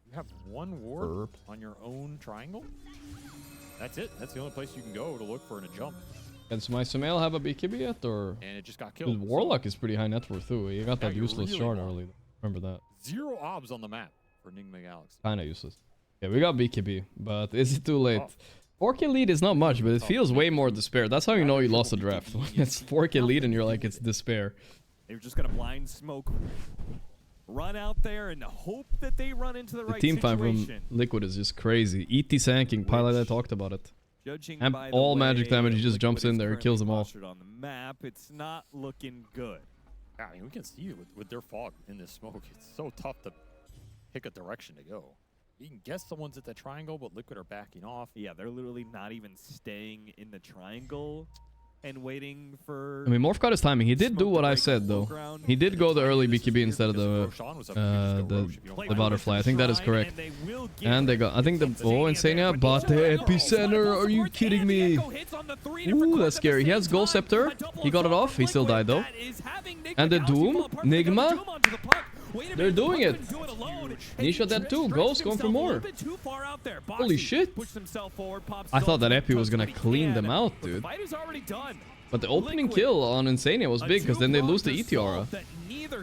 You have 1 ward on your own triangle? That's it. That's the only place you can go to look for in a jump. Does my Sumail have a BKB yet, or? And it just got killed. His Warlock is pretty high net worth too. He got that useless shard early. Remember that. 0 obs on the map for Nigma Galaxy. Kinda useless. Yeah, we got BKB, but is it too late? 4K lead is not much, but it feels way more despair. That's how you know you lost a draft. When it's 4K lead and you're like, it's despair. They were just gonna blind smoke, run out there and hope that they run into the right team fight situation. from Liquid is just crazy. ET sanking, Pilot, I talked about it. And all magic damage, he just jumps in there, kills them all. On the map, it's not looking good. Yeah, I mean, we can see with their fog in this smoke, it's so tough to pick a direction to go. You can guess someone's at the triangle, but Liquid are backing off. Yeah, they're literally not even staying in the triangle and waiting for... I mean, Morph got his timing. He did do what I said, though. He did go the early BKB instead of the butterfly. I think that is correct. And they got... I think the... Oh, Insania bought the Epicenter. Are you kidding me? Ooh, that's scary. He has Gold Scepter. He got it off. He still died, though. And the Doom? Nigma? They're doing it. Nisha that too. Ghost going for more. Holy shit. I thought that Epi was gonna clean them out, dude. But the opening kill on Insania was big because then they lose the ETR.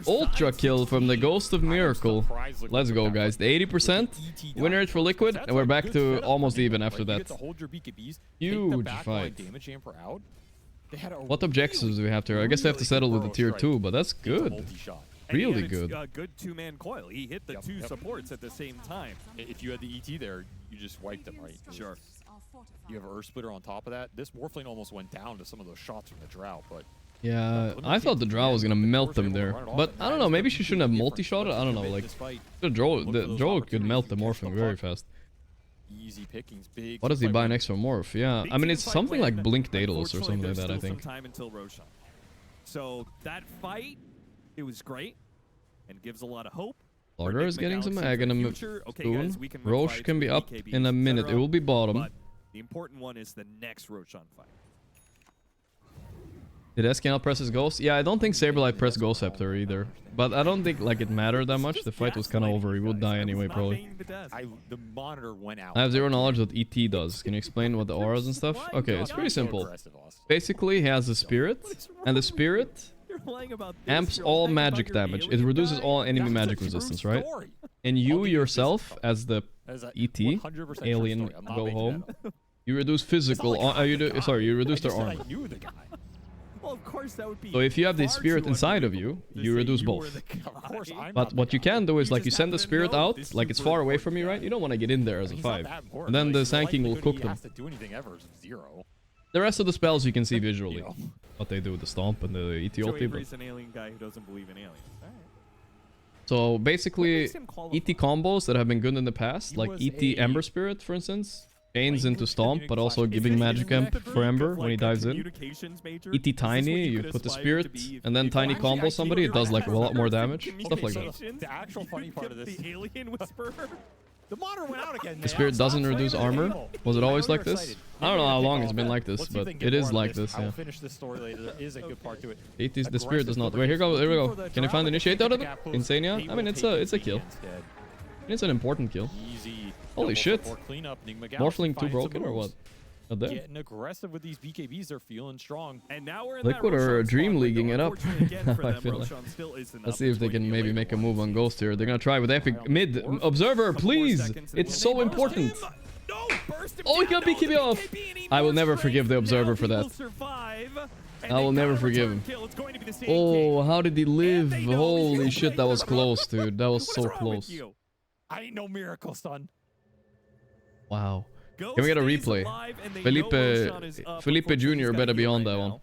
Ultra kill from the Ghost of Miracle. Let's go, guys. The 80% win rate for Liquid, and we're back to almost even after that. Huge fight. What objectives do we have here? I guess they have to settle with the tier 2, but that's good. Really good. Good two-man coil. He hit the two supports at the same time. If you had the ET there, you just wiped them, right? Sure. You have Earth Splitter on top of that. This Morphling almost went down to some of those shots from the Drought, but... Yeah, I thought the Drow was gonna melt them there. But I don't know, maybe she shouldn't have multi-shot it. I don't know, like... The Drow could melt the Morphling very fast. Easy pickings, big. What does he buy an extra Morph? Yeah, I mean, it's something like Blink Daedalus or something like that, I think. Time until Roshan. So that fight, it was great and gives a lot of hope. Larder is getting some Aghanim soon. Roche can be up in a minute. It will be bottom. But the important one is the next Roshan fight. Did SKNL press his Ghost? Yeah, I don't think Saberlight pressed Ghost Scepter either. But I don't think like it mattered that much. The fight was kind of over. He would die anyway, probably. The monitor went out. I have zero knowledge what ET does. Can you explain what the auras and stuff? Okay, it's pretty simple. Basically, he has a Spirit, and the Spirit amps all magic damage. It reduces all enemy magic resistance, right? And you yourself, as the ET, alien, go home, you reduce physical... you reduce their armor. Well, of course that would be. So if you have the Spirit inside of you, you reduce both. But what you can do is like you send the Spirit out, like it's far away from you, right? You don't want to get in there as a 5. And then the Sand King will cook them. The rest of the spells you can see visually. What they do with the Stomp and the ET ulti. He's an alien guy who doesn't believe in aliens. So basically, ET combos that have been good in the past, like ET Ember Spirit, for instance, chains into Stomp, but also giving Magic Amp for Ember when he dives in. ET Tiny, you put the Spirit, and then Tiny combo somebody, it does like a lot more damage. Stuff like that. The actual funny part of this... The alien whisperer. The monitor went out again. The Spirit doesn't reduce armor? Was it always like this? I don't know how long it's been like this, but it is like this, yeah. I'll finish this story later. There is a good part to it. The Spirit does not... Wait, here we go. Can you find the Initiate out of it? Insania? I mean, it's a kill. It's an important kill. Holy shit. Morphling too broken or what? Not there. Getting aggressive with these BKBs, they're feeling strong. And now we're in Liquid are Dream Leaguing it up. I feel like. Let's see if they can maybe make a move on Ghost here. They're gonna try with Epic mid. Observer, please! It's so important! Oh, he got BKB off! I will never forgive the Observer for that. I will never forgive him. Oh, how did he live? Holy shit, that was close, dude. That was so close. I ain't no miracle, son. Wow. Can we get a replay? Felipe Jr. better be on that one.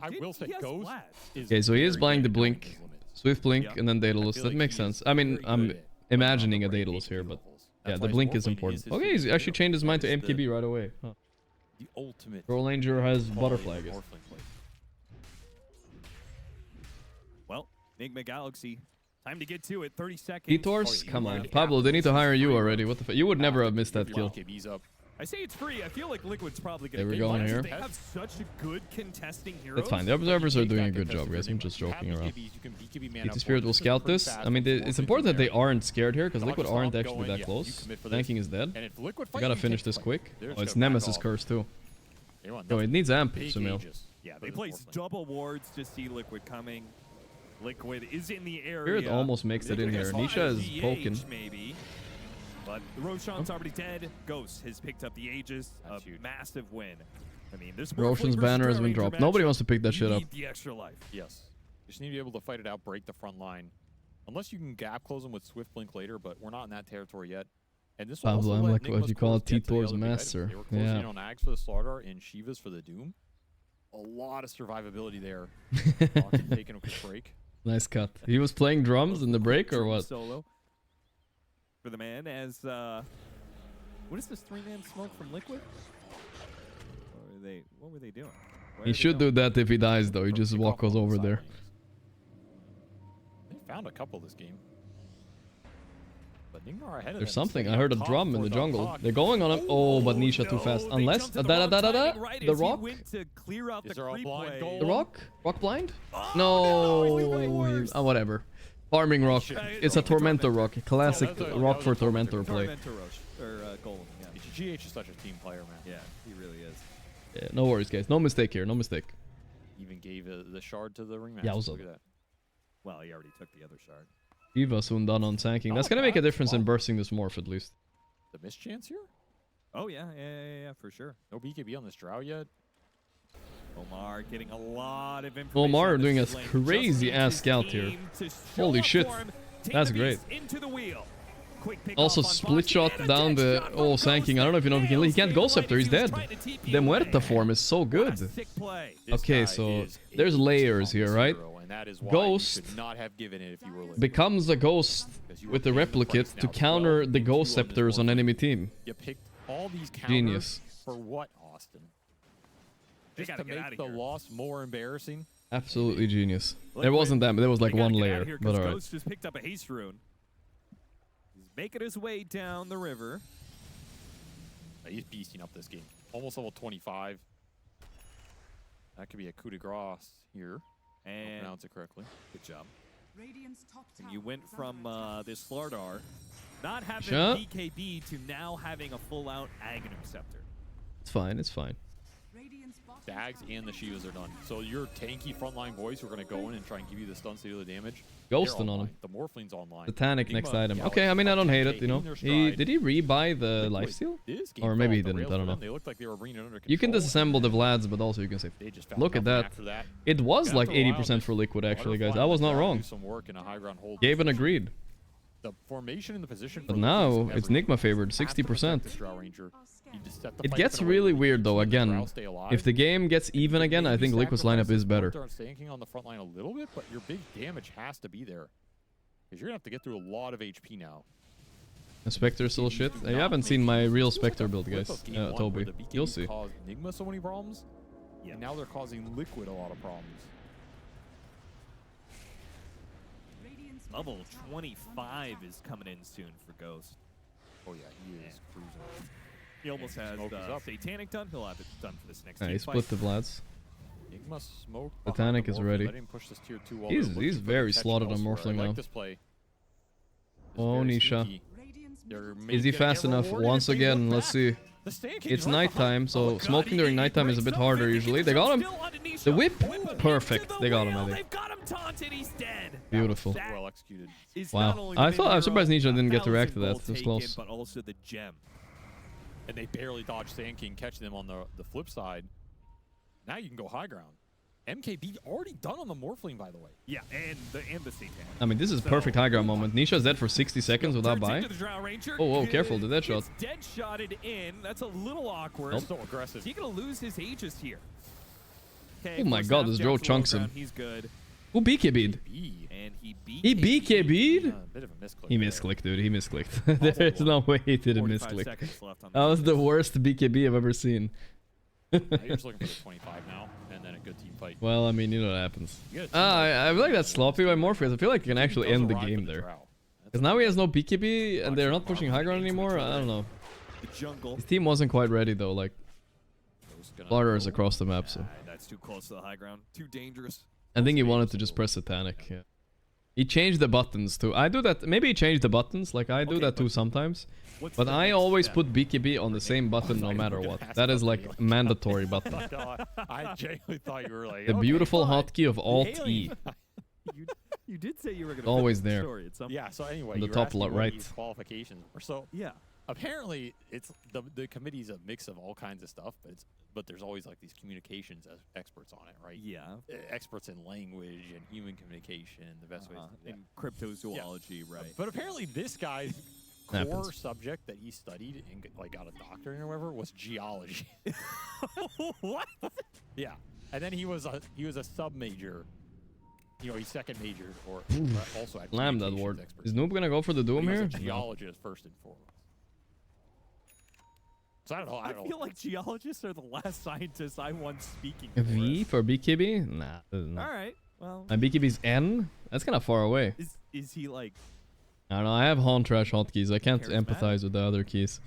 I will say Ghost is... Okay, so he is buying the Blink. Swift Blink and then Daedalus. That makes sense. I mean, I'm imagining a Daedalus here, but yeah, the Blink is important. Okay, he's actually changed his mind to MKB right away. Huh. The ultimate... Troll Ranger has Butterfly, I guess. Well, Nigma Galaxy... Time to get to it. 30 seconds. Detours? Come on. Pablo, they need to hire you already. What the fuck? You would never have missed that kill. I say it's free. I feel like Liquid's probably going to get it. There we go here. They have such good contesting heroes. That's fine. The Observers are doing a good job, guys. I'm just joking around. ET Spirit will scout this. I mean, it's important that they aren't scared here, because Liquid aren't actually that close. Tanking is dead. You gotta finish this quick. Oh, it's Nemesis Curse, too. Oh, it needs Amp, Sumil. Yeah, they place double wards to see Liquid coming. Liquid is in the area. Spirit almost makes it in here. Nisha is poking. Maybe. But Roshan's already dead. Ghost has picked up the Aegis. A massive win. I mean, this Roshan's banner has been dropped. Nobody wants to pick that shit up. The extra life. Yes. You just need to be able to fight it out, break the front line. Unless you can gap close them with Swift Blink later, but we're not in that territory yet. And this Pablo, I'm like what you call it, T-Tor's master. They were closing in on Ags for the Slaughter and Shivas for the Doom. A lot of survivability there. Taking a quick break. Nice cut. He was playing drums in the break or what? Solo for the man as what is this 3-man smoke from Liquid? What were they doing? He should do that if he dies though. He just walks over there. They found a couple this game. But Nigma are ahead of There's something. I heard a drum in the jungle. They're going on him. Oh, but Nisha too fast. Unless the rock. The rock? Rock blind? No. Whatever. Farming rock. It's a Tormentor rock. Classic rock for Tormentor play. GH is such a team player, man. Yeah, he really is. Yeah, no worries, guys. No mistake here. No mistake. even gave the shard to the ringmaster. Yeah, Look at that. Well, he already took the other shard. Diva soon done on tanking. That's gonna make a difference in bursting this morph at least. The mischance here? Oh yeah, for sure. No BKB on this Drow yet. Omar getting a lot of information. Omar doing a crazy ass scout here. Holy shit. That's great. Into the wheel. Also split shot down the Sanking. I don't know if you know if he can't Ghost Scepter, he's dead. The Muerta form is so good. Okay, so there's layers here, right? Ghost becomes a ghost with a replicate to counter the Ghost Scepters on enemy team. You picked all these counters Genius. for what, Austin? Just to make the loss more embarrassing? Absolutely genius. There wasn't that, but there was like one layer. But alright. Ghost just picked up a haste rune. He's making his way down the river. He's beasting up this game. Almost level 25. That could be a coup de grace here. And pronounce it correctly. Good job. And you went from this Slardar not having BKB to now having a full-out Aghanim Scepter. It's fine, it's fine. Dags and the Shivas are done. So your tanky frontline boys who are going to go in and try and give you the stun to do the damage. Ghosting on him. The Morphling's online. The Tanic next item. Okay, I mean, I don't hate it, you know. Did he rebuy the lifesteal? Or maybe he didn't, I don't know. They looked like they were bringing it under you can disassemble the Vlads, but also you can say, look at that. It was like 80% for Liquid, actually, guys. I was not wrong. Gavin agreed. The formation and the position. But now, it's Nigma favored, 60%. It gets really weird though, again. If the game gets even again, I think Liquid's lineup is better. Staying on the front line a little bit, but your big damage has to be there. Because you're going to have to get through a lot of HP now. The Spectre still shit. You haven't seen my real Spectre build, guys. Toby. You'll see. Nigma so many problems, and now they're causing Liquid a lot of problems. Level 25 is coming in soon for Ghost. Oh yeah, he is cruising. He almost has Satanic done. He'll have it done for this next he split the Vlads. Nigma smoke. Satanic is ready. Push this tier 2 He's very slotted on Morphling now. Oh, Nisha. Is he fast enough? Once again, let's see. It's nighttime, so smoking during nighttime is a bit harder usually. They got him. The whip. Perfect. They got him, I think. Beautiful. Well executed. Wow. I'm surprised Nisha didn't get to react to that. It was close. But also the gem. And they barely dodged Sand King, catching them on the flip side. Now you can go high ground. MKB already done on the Morphling, by the way. Yeah, and the Satanic. I mean, this is perfect high ground moment. Nisha's dead for 60 seconds without buy. Oh, whoa, careful, the dead shot. Dead shotted in. That's a little awkward. So aggressive. Is he gonna lose his Aegis here? Okay, oh my god, this Drow chunks him. He's good. Who BKB'd? And he BKB'd? Bit of a misclick. He misclicked, dude. He misclicked. There's no way he didn't misclick. That was the worst BKB I've ever seen. You're just looking for the 25 now, and then a good team fight. Well, I mean, you know what happens. I feel like that's sloppy by Morpheus. I feel like you can actually end the game there. Because now he has no BKB, and they're not pushing high ground anymore. I don't know. His team wasn't quite ready, though. Like, Flutters across the map, so. That's too close to the high ground. Too dangerous. I think he wanted to just press Satanic. Yeah. He changed the buttons too. I do that. Maybe he changed the buttons. Like I do that too sometimes. But I always put BKB on the same button no matter what. That is like mandatory button. I genuinely thought you were like the beautiful hotkey of Alt-E. You did say you were going to always there. Yeah. So anyway, on the top right. Qualifications. So yeah. Apparently, it's the committee's a mix of all kinds of stuff, but there's always like these communications experts on it, right? Yeah. Experts in language and human communication, the best ways. In cryptozoology, right? But apparently, this guy's core subject that he studied and like got a doctorate or whatever was geology. What? Yeah, and then he was a sub major. You know, he's second major or also had Lamb that ward. Is Noob gonna go for the Doom here? Geologist first and foremost. So I don't know. I feel like geologists are the last scientists I want speaking. V for BKB? Nah. All right. Well. My BKB's N? That's kind of far away. Is he like? I don't know. I have Haunt Trash hotkeys. I can't empathize with the other keys.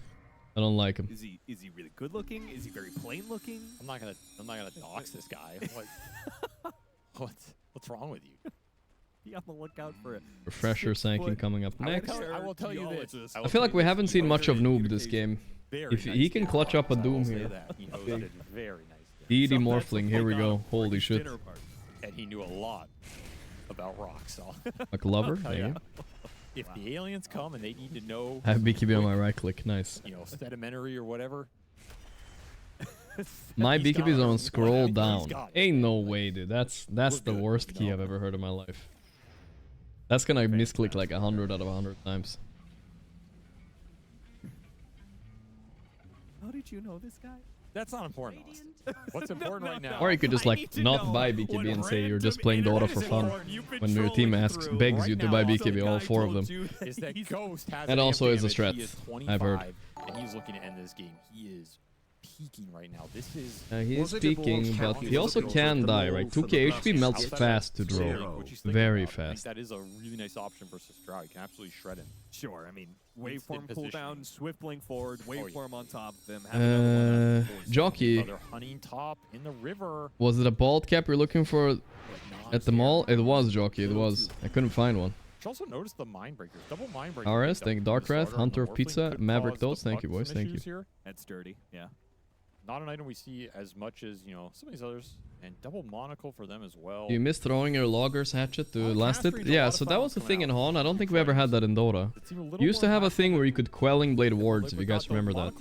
I don't like him. Is he really good looking? Is he very plain looking? I'm not gonna dox this guy. What's wrong with you? Be on the lookout for a refresher Sanking coming up next. I will tell you this. I feel like we haven't seen much of Noob this game. If he can clutch up a Doom here. He hosted very nice. DD Morphling, here we go. Holy shit. And he knew a lot about rocks. A Glover? Oh, There you yeah. go. If the aliens come and they need to know, I have BKB on my right click. Nice. you know, sedimentary or whatever. My he's BKB is got it. on scroll He's down. got it. Ain't no way, dude. That's the worst key I've ever heard in my life. That's gonna misclick like 100 out of 100 times. How did you know this guy? That's not important. Austin. What's important right now? Or you could just like not buy BKB and say you're just playing Dota for fun. When your team begs you to buy BKB, all 4 of them. Is that Ghost has That also is a damage. strat, He is I've heard. 25, and he's looking to end this game. He is peaking right now. This is. He is peaking, but he also can die, right? 2k HP melts fast to draw. Very I fast. think that is a really nice option versus Stroud. You can absolutely shred him. Sure, I mean, Instant waveform cooldown, swift blink forward, waveform on top of him. Jockey. They're hunting top in the river. Was it a bald cap you're looking for at the mall? It was, Jockey, it was. I couldn't find one. You also notice the mind breakers. Double mind breakers. RS, thank you. Darkwrath, Hunter of Pizza, Maverick Dose, thank you, boys, thank you. Here. That's dirty, yeah. Not an item we see as much as, you know, some of these others. And double monocle for them as well. Do you miss throwing your Logger's hatchet to last it? Yeah, so that was the thing in Han. I don't think we ever had that in Dota. You used to have a thing where you could Quelling Blade wards, if you guys remember that.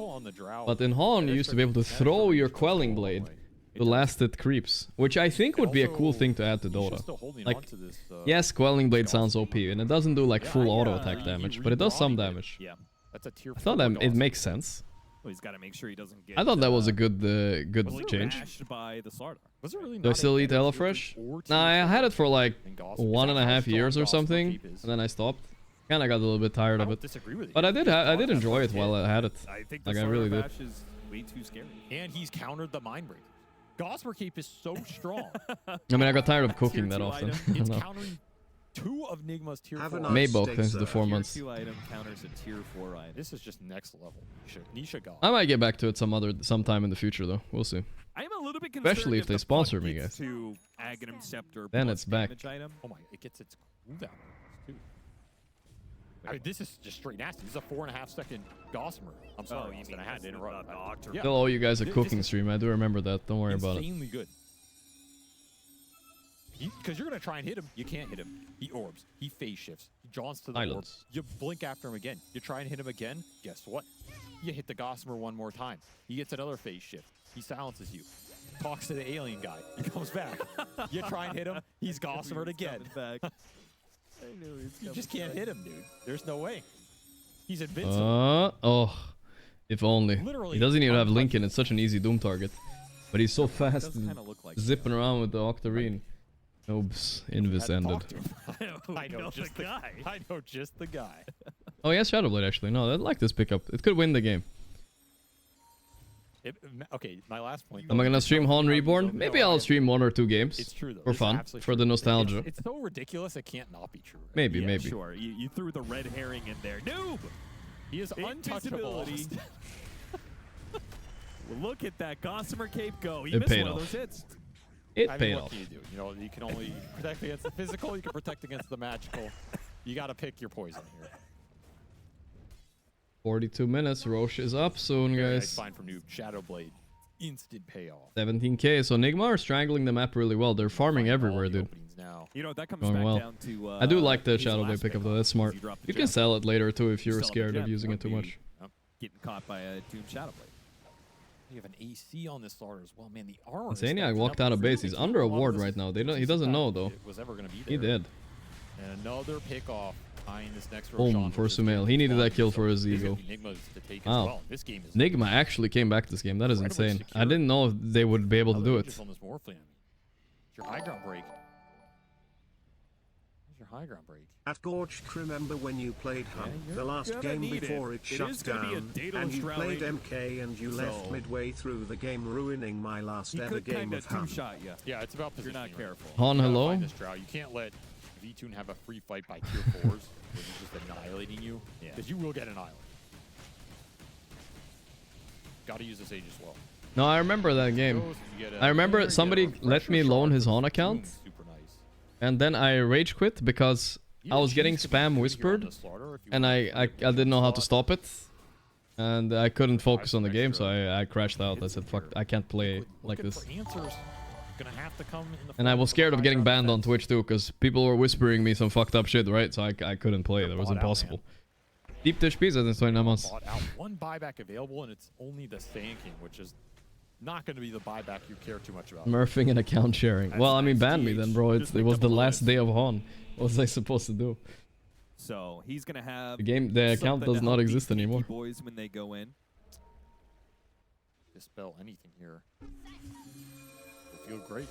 But in Han, you used to be able to throw your Quelling Blade to last it creeps, which I think would be a cool thing to add to Dota. Like, yes, Quelling Blade sounds OP, and it doesn't do like full auto attack damage, but it does some damage. Yeah, that's a tier. I thought that it makes sense. Well, he's got to make sure he doesn't get. I thought that was a good change. By the Slardar. Was it really Do I still eat HelloFresh? Nah, I had it for like 1.5 years or something, and then I stopped. Kind of got a little bit tired of it. But I did enjoy it while I had it. I think like I really did. is way too scary. And he's countered the mind break. Gosper Cape is so strong. I mean, I got tired of cooking that often. It's countering 2 of Nigma's tier 4. Maybach, thanks to the 4 months. Tier 2 item counters a tier 4 item. This is just next level. Nisha God. I might get back to it sometime in the future, though. We'll see. I am a little bit concerned especially if they sponsor me, guys. To Aghanim Scepter then it's back. Item. Oh my! It gets its cooldown too. I mean, this is just straight nasty. This is a 4.5 second Gossamer. I'm sorry, Austin, I had to interrupt. Yeah. Still owe you guys a cooking stream. I do remember that. Don't worry about it. Insanely good. Because you're going to try and hit him. You can't hit him. He orbs. He phase shifts. He jaunts to the orb. You blink after him again. You try and hit him again. Guess what? You hit the Gossamer one more time. He gets another phase shift. He silences you. Talks to the alien guy. He comes back. You try and hit him. He's Gossamered again. You just can't hit him, dude. There's no way. He's invincible. Oh, if only. Literally, he doesn't even have Lincoln. It's such an easy Doom target. But he's so fast and zipping around with the Octarine. Oops, Invis ended. I know just the guy. I know just the guy. Oh, he has Shadowblade, actually. No, I like this pickup. It could win the game. Okay, my last point. Am I gonna stream Han Reborn? Maybe I'll stream 1 or 2 games. It's true, though. For fun, for the nostalgia. It's so ridiculous, it can't not be true. Right? Maybe, yeah, maybe. Sure, you threw the red herring in there. Noob! He is untouchable. Look at that Gossamer Cape go. It paid off. Those hits. It I mean, paid what off. can you do? You know, you can only protect against the physical. You can protect against the magical. You got to pick your poison here. 42 minutes. Roche is up soon, guys. Nice find from Noob. Shadowblade. Instant payoff. 17k. So Nigma are strangling the map really well. They're farming everywhere, dude. You know, that comes Going back well. down to... I do like the Shadowblade pickup, though. That's smart. You can sell it later, too, if you're scared of using it too much. Getting caught by a Doom Shadowblade. You have an AC on this starter as well, man. The armor. Zaniac walked out of base. He's under a ward right now. He doesn't know, though. Was ever gonna be He there. did. And another pick off behind this next Boom for Sumail. He needed that kill for his ego. Wow. Nigma actually came back this game. That is insane. I didn't know if they would be able to do it. It's your high ground break. Where's your high ground break? At Gorgc, remember when you played Han, the last game before it shut down, and you played MK and you left midway through the game, ruining my last ever game of Han. Yeah, it's about positioning. You're not careful. Han, hello? You can't let V-Tune have a free fight by tier 4s where he's just annihilating you, because you will get annihilated. Got to use this age as well. No, I remember that game. I remember somebody let me loan his Han account, and then I rage quit because I was getting spam whispered, and I didn't know how to stop it. And I couldn't focus on the game, so I crashed out. I said, fuck, I can't play like this. And I was scared of getting banned on Twitch too, because people were whispering me some fucked up shit, right? So I couldn't play. That was impossible. Deep Dish Pizza since 29 months. One buyback available, and it's only the Sanking, which is not going to be the buyback you care too much about. Murphing and account sharing. Well, I mean, ban me then, bro. It was the last day of Han. What was I supposed to do? So he's gonna have the account does not exist anymore. Boys when they go in. Dispel anything here. Will feel great.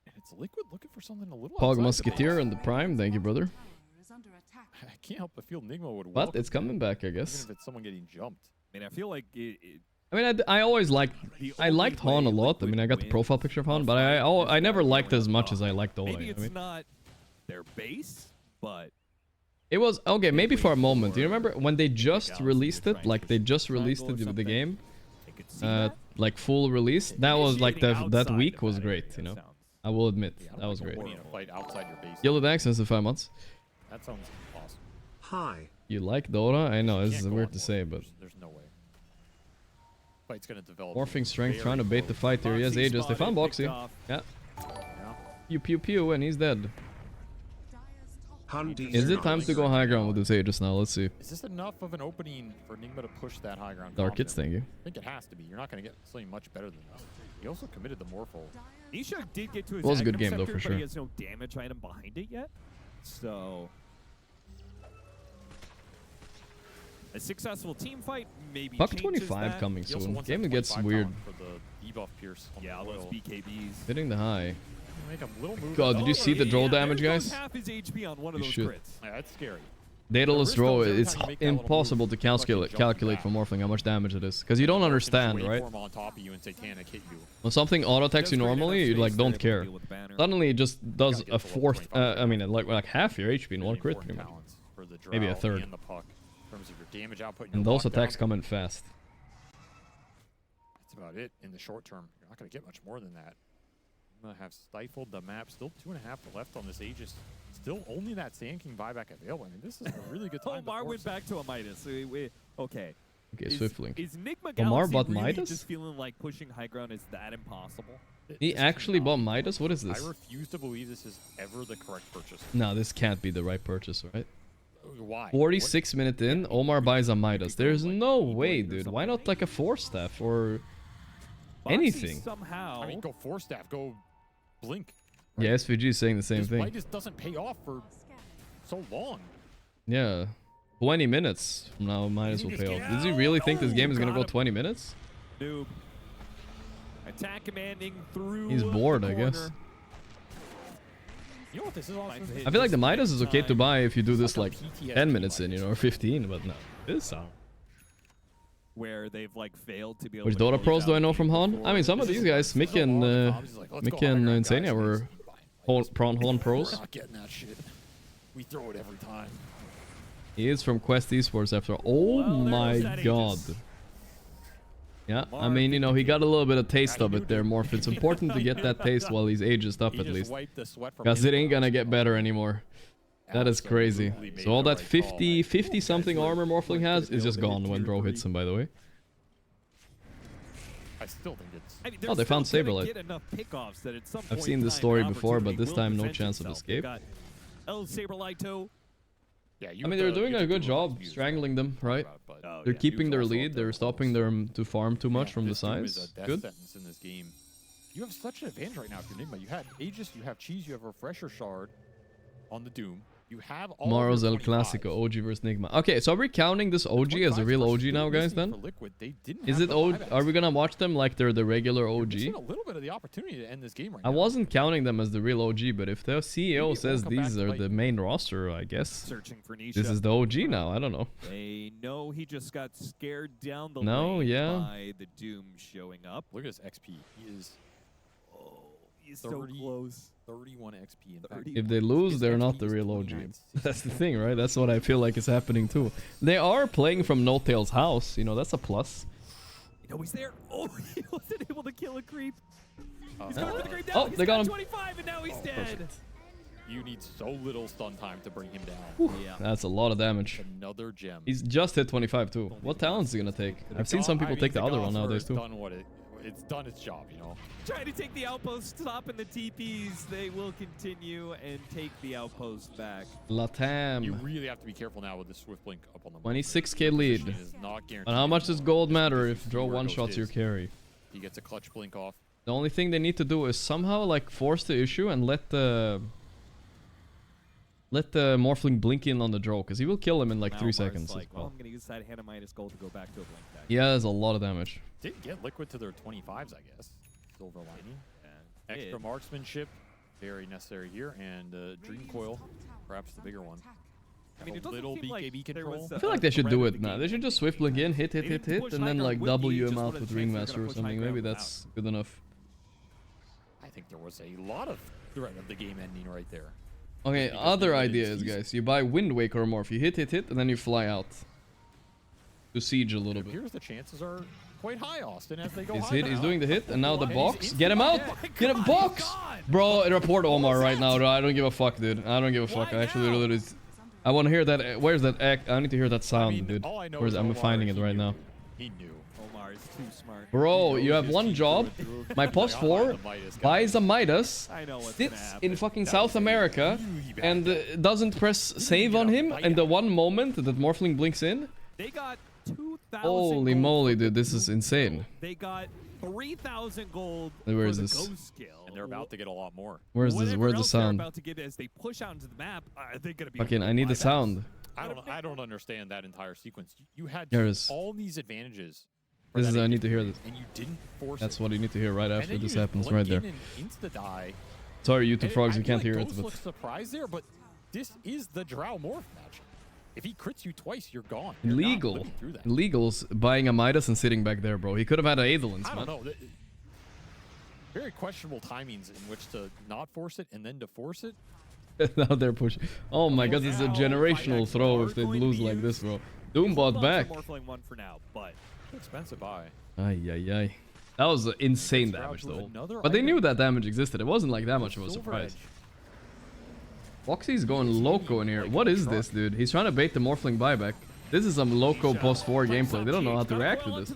And it's Liquid looking for something a little. Pog Musketeer in the prime. Thank you, brother. I can't help but feel Nigma would. But it's coming back, I guess. Even if it's someone getting jumped. I mean, I feel like I mean, I always liked Han a lot. I mean, I got the profile picture of Han, but I never liked it as much as I liked Ola. Maybe it's not their base, but it was okay. Maybe for a moment. Do you remember when they just released it? Like they just released it with the game, like full release. That was like that week was great. You know, I will admit that was great. Yellow Dax since the 5 months. That sounds awesome. Hi. You like Dora? I know this is weird to say, but there's no way. Fight's gonna develop. Morphing strength, trying to bait the fight here. He has Aegis. They found Boxy. Yeah. Pew pew pew, and he's dead. Is it time to go high ground with this Aegis now? Let's see. Is this enough of an opening for Nigma to push that high ground? Dark Kids, thank you. I think it has to be. You're not going to get something much better than this. He also committed the Morphle. Nisha did get to his was a good game though, for sure. But he has no damage item behind it yet. So a successful team fight maybe. Puck 25 coming soon. Game gets weird. For the debuff pierce. Yeah, all those BKBs. Hitting the high. Make a little move. God, did you see the draw damage, guys? Half his HP on one of You those should. crits. Yeah, that's scary. Daedalus draw, it's impossible to calculate from Morphling how much damage it is. Because you don't understand, right? When something auto-attacks you normally, you like don't care. Suddenly it just does a fourth, I mean like half your HP in one crit. Maybe a third. And those attacks come in fast. That's about it in the short term. You're not going to get much more than that. I'm going to have stifled the map. Still 2.5 left on this Aegis. Still only that Sand King buyback available. I mean, this is a really good time. Omar went back to a Midas. Okay. Okay, Swiftling. Is Nigma Omar Galaxy bought really Midas? just feeling like pushing high ground is that impossible? He actually bought Midas? What is this? I refuse to believe this is ever the correct purchase. No, this can't be the right purchase, right? Why? 46 minutes in, Omar buys a Midas. There's no way, dude. Why not like a 4-staff or anything? Somehow. I mean, go 4-staff, go Blink. Right? Yeah, SVG is saying the same thing. This just doesn't pay off for so long. Yeah. 20 minutes from now, Midas will pay off. Does he really think this game is going to go 20 minutes? Noob. Attack commanding through. He's bored, I guess. You know what this is awesome? I feel like the Midas is okay to buy if you do this like 10 minutes in, you know, or 15, but no. This where they've like failed to be able Which to Dota pros do I know from Han? I mean, some of these guys, Mickey and Insania were Han pros. We're not getting that shit. We throw it every time. He is from Quest Esports after. Oh my god. Yeah, I mean, you know, he got a little bit of taste of it there, Morph. It's important to get that taste while he's ageist up at least. Because it ain't gonna get better anymore. That is crazy. So all that 50 something armor Morphling has is just gone when bro hits him, by the way. I still think it's... Oh, they found Saberlight. I've seen this story before, but this time no chance of escape. Yeah, I mean, they're doing a good job strangling them, right? They're keeping their lead. They're stopping them to farm too much from the sides. Good. In this game. You have such an advantage right now if you're Nigma. You had Aegis, you have Cheese, you have Refresher Shard on the Doom. You have all Tomorrow's El Clasico, OG versus Nigma. Okay, so are we counting this OG as a real OG now, guys, then? Is it OG? Are we gonna watch them like they're the regular OG? A little bit of the opportunity to end this game right now. I wasn't counting them as the real OG, but if the CEO says these are the main roster, I guess this is the OG now. I don't know. They know he just got scared down the lane by the Doom showing up. Look at his XP. He is... He's so close. 31 XP. In fact, if they lose, they're not the real OG. That's the thing, right? That's what I feel like is happening too. They are playing from No Tail's house. You know, that's a plus. You know, he's there. Oh, he wasn't able to kill a creep. He's going for the creep down. Oh, they got him. 25 and now he's dead. You You need so little stun time to bring him down. Whew, yeah. That's a lot of damage. Another gem. He's just hit 25 too. What talent is he gonna take? I've seen some people take the other one nowadays too. It's done its job, you know. Trying to take the outpost, stopping the TPs. They will continue and take the outpost back. LATAM. You really have to be careful now with the Swift Blink up on the 26k lead. But how much does gold matter if draw one-shots your carry? He gets a clutch blink off. The only thing they need to do is somehow like force the issue and let the Morphling blink in on the draw, because he will kill him in like 3 seconds. Like, well, I'm gonna use that Hanamitis gold to go back to a blink deck. Yeah, there's a lot of damage. Did get Liquid to their 25s, I guess. Silver lining. Extra marksmanship, very necessary here, and Dream Coil, perhaps the bigger one. I mean, it doesn't little seem BKB like control. I feel like they should do it now. They should just Swift blink in, hit, and then like W him out with Ringmaster or something. Maybe that's good enough. I think there was a lot of threat of the game ending right there. Okay, other ideas, guys. You buy Wind Waker or Morph. You hit, and then you fly out. To siege a little bit. Here's the chances are quite high, Austin, as they go He's doing the hit, and now the box. Get him out! Get him, box! Bro, report Omar right now. I don't give a fuck, dude. I don't give a fuck. I actually literally... I want to hear that. Where's that act? I need to hear that sound, dude. I'm finding it right now. He knew. Omar is too smart. Bro, you have one job. My post 4 buys a Midas, sits in fucking South America, and doesn't press save on him. And the one moment that Morphling blinks in, they got 2,000. Holy moly, dude, this is insane. They got 3,000 gold. Where is for the this? ghost skill. And they're about to get a lot more. Where's this? Where's the sound? About to get as they push out into the map. They're gonna be fucking, I need the sound. I don't understand that entire sequence. You had all these advantages. This is I need to hear this. And you didn't force That's it. what you need to hear right after this happens, right there. Insta-die. Sorry, YouTube frogs, you can't hear it. But surprised there, but this is the Drow Morph match. If he crits you twice, you're gone. Illegal. Illegal's buying a Midas and sitting back there, bro. He could have had Eidolons, man. I don't know. Very questionable timings in which to not force it and then to force it. Now they're pushing. Oh my god, this is a generational throw if they lose like this, bro. Doom bought back. One for now, but expensive buy. Ay. That was insane damage though. But they knew that damage existed. It wasn't like that much of a surprise. Foxy's going loco in here. What is this, dude? He's trying to bait the Morphling buyback. This is some loco post 4 gameplay. They don't know how to react to this.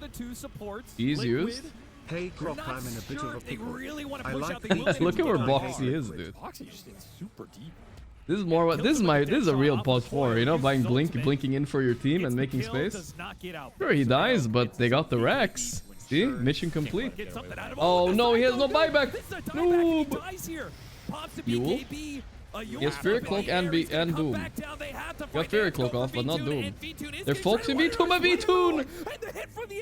He's used. Hey Croc, I'm in a bit of a pickle. I like Look at where Boxy is, dude. Boxy just is super deep. This is more. This is a real post 4. You know, buying blinking in for your team and making space. Sure, he dies, but they got the racks. See, mission complete. Oh no, he has no buyback. Noob. He has Fury Cloak and Doom. He got Fury Cloak off, but not Doom. They're focusing V-Toon, but V-Toon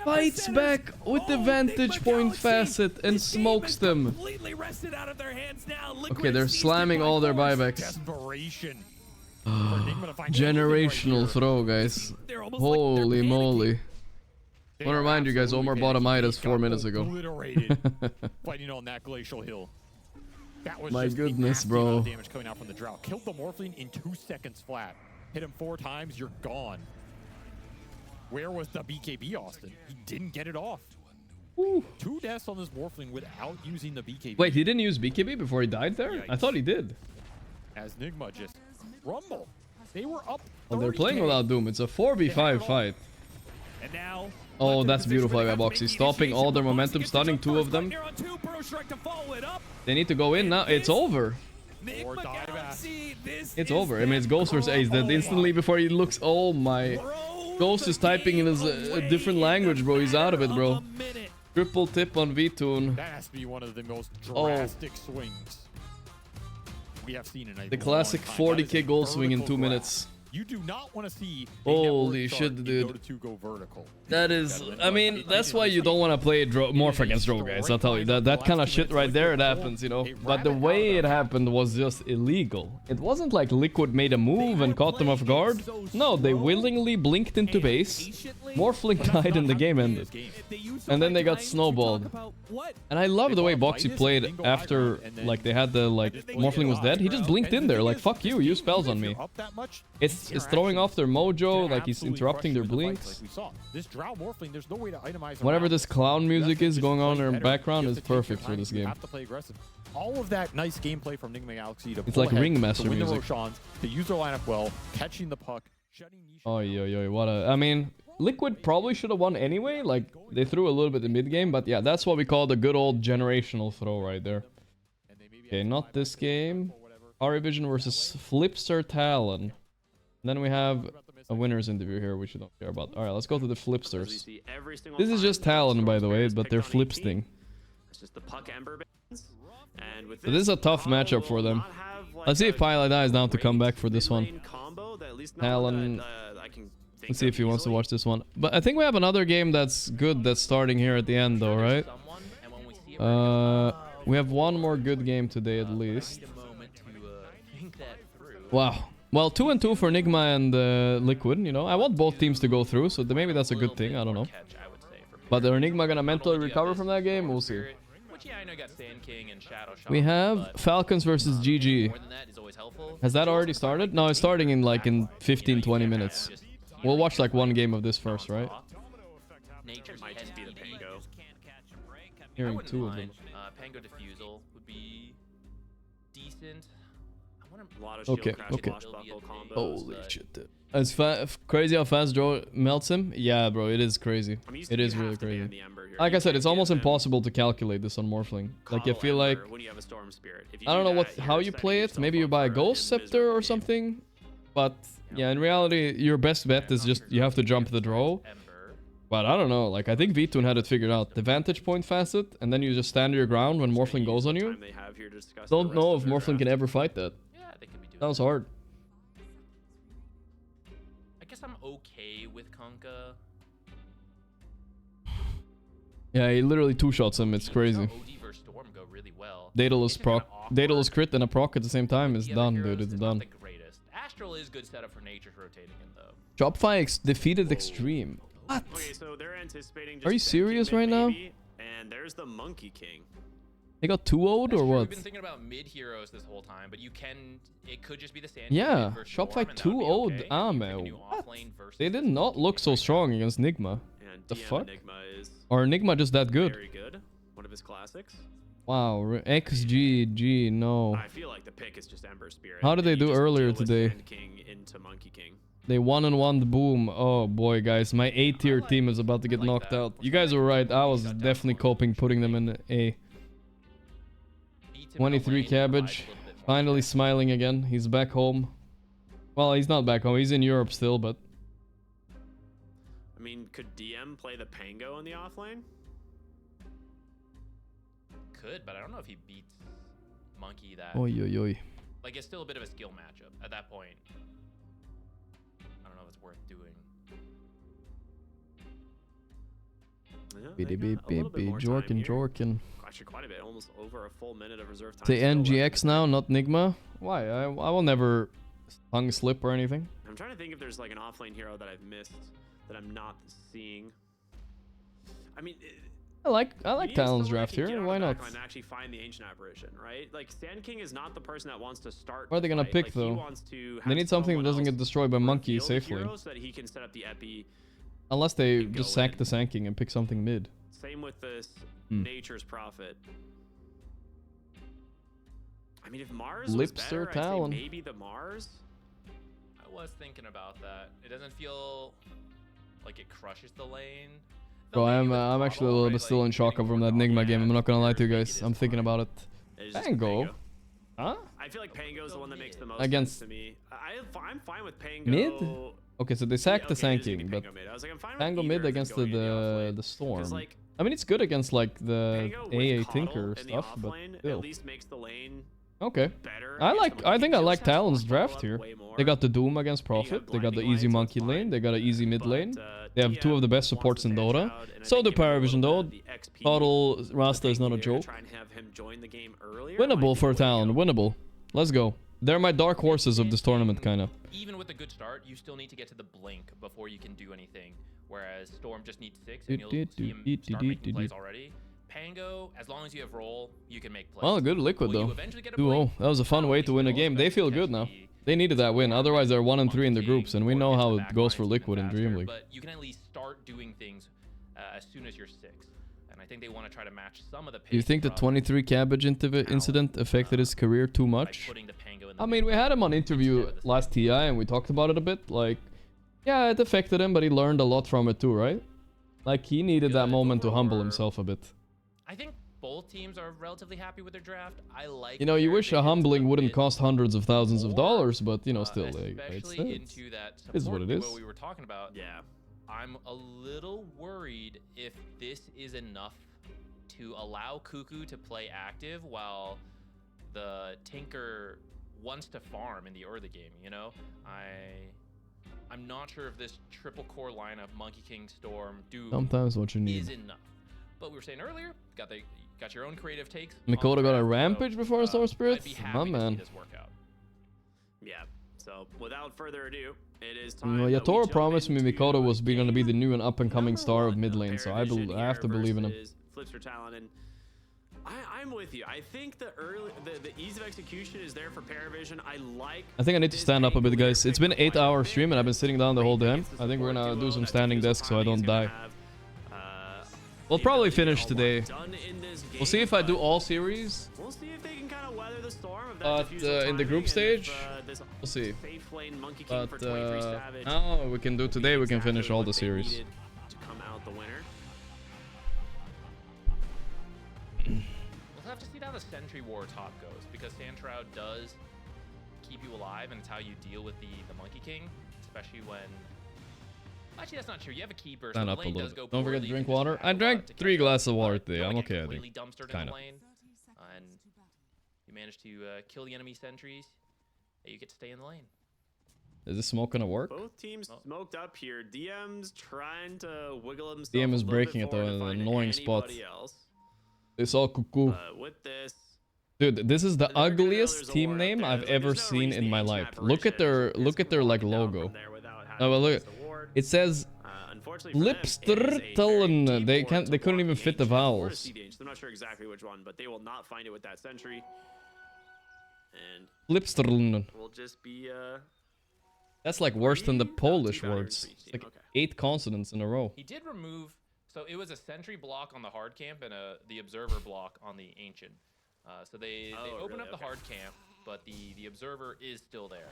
fights back with the vantage point facet and smokes them. Okay, they're slamming all their buybacks. Generational throw, guys. Holy moly. I want to remind you guys, Omar bought a Midas 4 minutes ago. Fighting on that glacial hill. That was my just goodness, bro. Damage coming out from the Drow. Killed the Morphling in 2 seconds flat. Hit him 4 times, you're gone. Where was the BKB, Austin? He didn't get it off. Ooh. 2 deaths on this Morphling without using the BKB. Wait, he didn't use BKB before he died there? Yeah, I thought he did. As Nigma just rumble. They were up. Well, they're playing without Doom. It's a 4v5 fight. And now, oh, that's beautiful by Boxy. Stopping all their momentum, stunning 2 of them. They need to go in now. It's over. It's over. I mean, it's Ghost versus Ace. That instantly before he looks. Oh my. Ghost is typing in a different language, bro. He's out of it, bro. Triple tip on V-Toon. That has to be one of the most drastic swings we have seen in a the classic 40k goal swing in 2 minutes. You do not want to see. Holy shit, dude. Go vertical. That is, I mean, that's why you don't want to play Morph against Drow, guys. I'll tell you that kind of shit right there. It happens, you know. But the way it happened was just illegal. It wasn't like Liquid made a move and caught them off guard. No, they willingly blinked into base. Morphling died and the game ended. And then they got snowballed. And I love the way Boxy played after, like, they had the, like, Morphling was dead. He just blinked in there, like, fuck you, use spells on me. It's is throwing off their mojo, like he's interrupting their blinks. Like we saw. This Drow Morphling, there's no way to itemize Whatever around this clown music is going on in the background is perfect for this game. Have to play aggressive. All of that nice gameplay from Nigma Galaxy to it's like ringmaster to win music. The Roshans, to use their lineup well, catching the puck, shutting niche. Oh, yo, what a... I mean, Liquid probably should have won anyway. Like, they threw a little bit in mid-game, but yeah, that's what we call the good old generational throw right there. Okay, not this game. Parivision versus Flipster Talon. Then we have a winner's interview here, which you don't care about. Alright, let's go to the Flipsters. This is just Talon, by the way, but they're Flipsting. It's just the puck ember bands. And with So this is a tough matchup for them. Let's see if Pilot Eye is down to come back for this one. Talon... Let's see if he wants to watch this one. But I think we have another game that's good that's starting here at the end, though, right? We have one more good game today, at least. Wow. Well, 2-2 for Nigma and Liquid, you know. I want both teams to go through, so maybe that's a good thing. I don't know. But are Nigma gonna mentally recover from that game? We'll see. We have Falcons versus GG. Has that already started? No, it's starting in like in 15-20 minutes. We'll watch like one game of this first, right? Nature might just be the Pango. Hearing two of them. Pango Diffusal would be decent. Okay. Holy shit. It's crazy how fast Joe melts him. Yeah, bro, it is crazy. It is really crazy. Like I said, it's almost impossible to calculate this on Morphling. Like, I feel like... I don't know how you play it. Maybe you buy a Ghost Scepter or something. But, yeah, in reality, your best bet is just you have to jump the draw. But I don't know. Like, I think VTune had it figured out. The vantage point facet, and then you just stand your ground when Morphling goes on you. Don't know if Morphling can ever fight that. Sounds hard. I guess I'm okay with Kunkka. Yeah, he literally two-shots him. It's crazy. Daedalus proc, Daedalus crit and a proc at the same time is done, dude. It's done. Astral is good setup for Nature's rotating him though. Shopify defeated Xtreme. What? Okay, so they're anticipating Are you serious right now? And there's the Monkey King. They got 2-0'd or what? We've been thinking about mid heroes this whole time, but you can. It could just be the Sand. Yeah, Shopify 2-0'd Ame. What? They did not look so strong against Nigma. The fuck? Or Nigma just that good? Very good. One of his classics. Wow, XG, no. I feel like the pick is just Ember Spirit. How did they do earlier today? King into Monkey King. They 1-1 the boom. Oh boy, guys, my A-tier team is about to get knocked out. You guys were right. I was definitely coping putting them in A. 23 Cabbage, finally smiling again. He's back home. Well, he's not back home. He's in Europe still, but... I mean, could DM play the Pango in the offlane? Could, but I don't know if he beats Monkey that... Oi, oi, oi. Like, it's still a bit of a skill matchup at that point. I don't know if it's worth doing. Jorkin. Actually, quite a bit, almost over a full minute of reserve time. Say NGX now, not Nigma. Why? I will never tongue slip or anything. I'm trying to think if there's like an offlane hero that I've missed that I'm not seeing. I mean, I like Talon's draft here. Why not? And actually find the ancient apparition, right? Like Sand King is not the person that wants to start. What are they gonna pick like, though? They need something that doesn't get destroyed by Monkey safely. So that he can set up the epi. Unless they just sack the Sand King and pick something mid. Same with this Nature's Prophet. I mean, if Mars was better, I'd say maybe the Mars. I was thinking about that. It doesn't feel like it crushes the lane. Bro, I'm actually a little bit still in shock from that Nigma game. I'm not gonna lie to you guys. I'm thinking about it. Pango? Huh? I feel like Pango's the one that makes the most sense to me. I'm fine with Pango. Mid? Okay, so they sacked the Sand King, but Pango mid against the Storm. I mean, it's good against like the AA Tinker stuff, but still. At least makes the lane okay. I think I like Talon's draft here. They got the Doom against Prophet. They got the easy Monkey lane. They got an easy mid lane. They have two of the best supports in Dota. So do Parivision though. Total Rasta is not a joke. Winnable for Talon. Winnable. Let's go. They're my dark horses of this tournament, kind of. Even with a good start, you still need to get to the blink before you can do anything. Whereas Storm just needs 6, and you'll see him start making plays already. Pango, as long as you have roll, you can make plays. Well, good Liquid though. 2-0. That was a fun way to win a game. They feel good now. They needed that win. Otherwise, they're 1-3 in the groups, and we know how it goes for Liquid in Dream League. But you can at least start doing things as soon as you're 6. And I think they want to try to match some of the pace. Do you think the 23 cabbage incident affected his career too much? I mean, we had him on interview last TI, and we talked about it a bit. Like, yeah, it affected him, but he learned a lot from it too, right? Like, he needed that moment to humble himself a bit. I think both teams are relatively happy with their draft. I like. You know, you wish a humbling wouldn't cost hundreds of thousands of dollars, but you know, still, it's what it is. What we were talking about. Yeah, I'm a little worried if this is enough to allow Cuckoo to play active while the Tinker wants to farm in the early game. You know, I'm not sure if this triple core lineup, Monkey King, Storm, Doom, sometimes what you need is enough. But we were saying earlier, got your own creative takes. Mikoto got a rampage before a Storm Spirit? My man. Yeah, so without further ado, it is time. Well, Yatoro promised me Mikoto was going to be the new and up-and-coming star of mid lane, so I have to believe in him. Flipster talent, and I'm with you. I think the ease of execution is there for Parivision. I think I need to stand up a bit, guys. It's been an 8-hour stream, and I've been sitting down the whole time. I think we're going to do some standing desk so I don't die. We'll probably finish today. We'll see if I do all series. We'll see if they can kind of weather the storm. But in the group stage, we'll see. But no, we can do today. We can finish all the series. To come out the winner. We'll have to see how the Sentry War top goes, because Sandshroud does keep you alive, and it's how you deal with the Monkey King, especially when. Actually, that's not true. You have a keeper. Stand up a little bit. Don't forget to drink water. I drank 3 glasses of water today. I'm okay, I think. Kind of. And you manage to kill the enemy sentries. You get to stay in the lane. Is this smoke gonna work? Both teams smoked up here. DM's trying to wiggle himself. DM is breaking it though in an annoying spot. It's all cuckoo. With this. Dude, this is the ugliest team name I've ever seen in my life. Look at their like logo. Oh well, look. It says Flipster. They couldn't even fit the vowels. I'm not sure exactly which one, but they will not find it with that sentry. And Flipster. Will just be That's like worse than the Polish words. It's like 8 consonants in a row. He did remove, so it was a sentry block on the hard camp and the observer block on the ancient. So they open up the hard camp, but the observer is still there.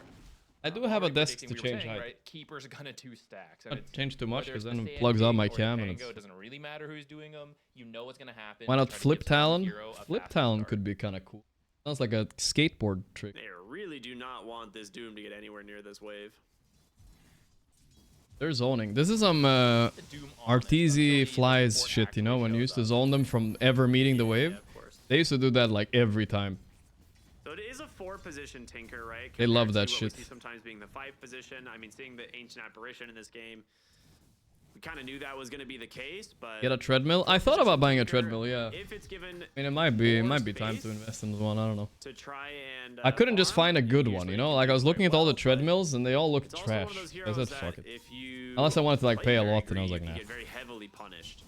I do have a desk to change height. Right? Keeper's gonna 2 stacks. Not change too much because then it plugs out my cam and it doesn't really matter who's doing them. You know what's gonna happen. Why not Flip Talon? Flip Talon could be kind of cool. Sounds like a skateboard trick. They really do not want this Doom to get anywhere near this wave. They're zoning. This is some Arteezy flies shit, you know, when you used to zone them from ever meeting the wave. They used to do that like every time. So it is a 4-position Tinker, right? They love that shit. We see sometimes being the 5 position. I mean, seeing the Ancient Apparition in this game, we kind of knew that was going to be the case, but... Get a treadmill? I thought about buying a treadmill, yeah. If it's given, I mean, it might be time to invest in one, I don't know. To try and, I couldn't just find a good one, you know? Like, I was looking at all the treadmills, and they all looked trash. I said, fuck it. Unless I wanted to, like, pay a lot, then I was like, nah. Get very heavily punished.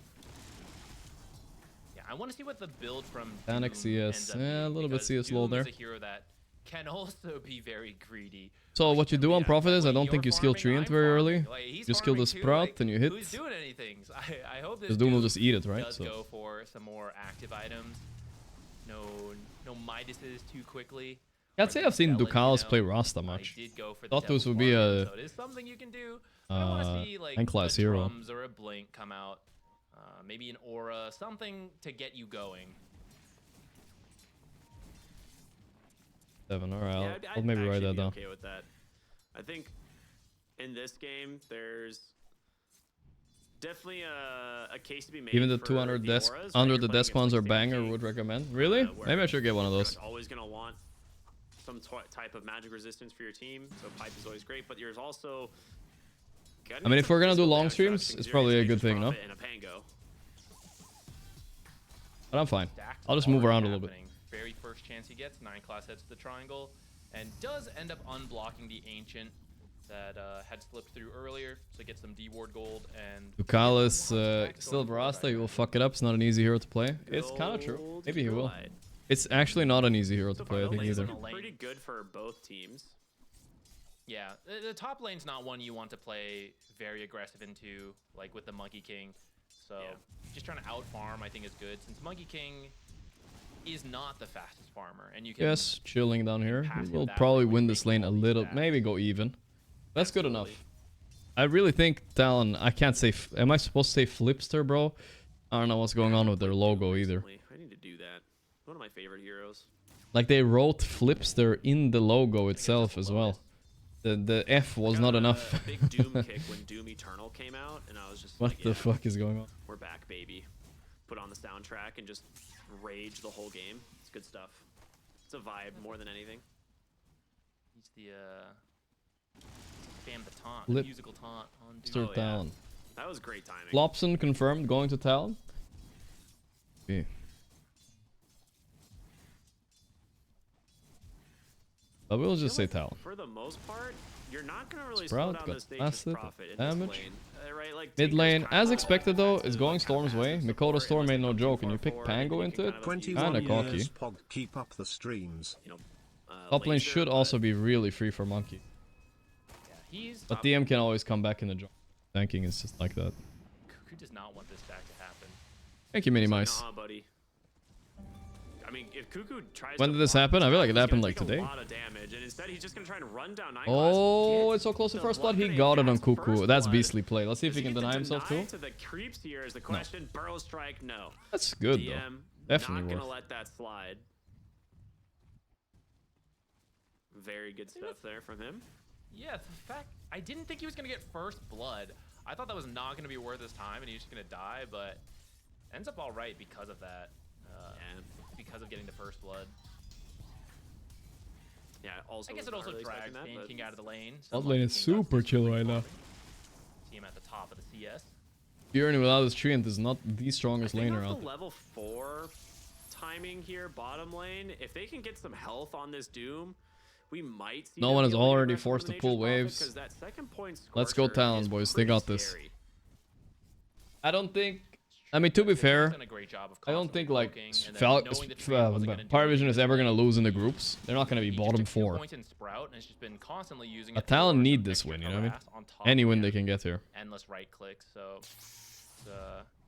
Yeah, I want to see what the build from Panic CS. Yeah, a little bit CS low there. Is a hero that can also be very greedy. So what you do on Prophet is, I don't think you skill Treant very early. Just kill the Sprout and you hit. Who's doing anything? I hope this Doom will just eat it, right? Does go for some more active items. No Midases too quickly. I'd say I've seen Ducalis play Rasta much. Thought this would be a so it is something you can do. I want to see like class hero. Drums or a blink come out. Maybe an aura, something to get you going. 7. All right, I'll maybe write that down. Okay with that. I think in this game there's definitely a case to be made. Even the 200 desk under the desk ones are banger. Would recommend. Really? Maybe I should get one of those. You're always gonna want some type of magic resistance for your team, so pipe is always great. But there's also. I mean, if we're gonna do long streams, it's probably a good thing, no? But I'm fine. I'll just move around a little bit. Very first chance he gets, 9 class heads to the triangle, and does end up unblocking the ancient that had slipped through earlier, so get some D-ward gold and. Ducalis, still Rasta, he will fuck it up. It's not an easy hero to play. It's kind of true. Maybe he will. It's actually not an easy hero to play, I think either. Pretty good for both teams. Yeah, the top lane's not one you want to play very aggressive into, like with the Monkey King. So just trying to out farm, I think, is good, since Monkey King is not the fastest farmer, and you can. Yes, chilling down here. We'll probably win this lane a little, maybe go even. That's good enough. I really think Talon. I can't say. Am I supposed to say Flipster, bro? I don't know what's going on with their logo either. I need to do that. One of my favorite heroes. Like they wrote Flipster in the logo itself as well. The F was not enough. Big Doom kick when Doom Eternal came out, and I was just what like, the fuck is going on? We're back, baby. Put on the soundtrack and just rage the whole game. It's good stuff. It's a vibe more than anything. He's the spam the taunt, Flip. the musical taunt on Doom. Flipster Talon. That was great timing. Flopson confirmed going to Talon. Okay. But we'll just say Talon. For the most part, you're not gonna really Sprout slow down got this acid, profit in damage. this lane. Right? Like, Mid lane, as expected though, is going Storm's way. Mikoto Storm made no joke, and you pick Pango into it. Kinda cocky. Pog, keep up the streams. Top lane should also be really free for Monkey. But DM can always come back in the job. Tanking is just like that. Cuckoo does not want this back to happen. Thank you, Mini Mice. Nah, buddy. I mean, if Cuckoo tries When did this happen? I feel like it happened like today. A lot of damage, and instead he's just gonna try and run down Nightclass. Oh, it's so close to first blood. He got it on Cuckoo. That's beastly play. Let's see if he can deny himself too. To the creeps here is the question. Burrow strike, no. That's good DM, though. Definitely not worth. gonna let that slide. Very good stuff there from him. Yeah, the fact I didn't think he was gonna get first blood. I thought that was not gonna be worth his time, and he's just gonna die. But ends up all right because of that. Because of getting the first blood. Yeah, also I guess it also drags King out of the lane. Bot lane is super chill right now. See him at the top of the CS. Fury without his treant is not the strongest laner out The there. level 4 timing here, bottom lane. If they can get some health on this Doom, we might see. No one is already forced to pull waves. Let's go Talon, boys. They got this. I don't think. I mean, to be fair, I don't think like Parivision is ever gonna lose in the groups. They're not gonna be bottom 4. A Talon need this win, you know what I mean? Any win they can get here. Endless right click, so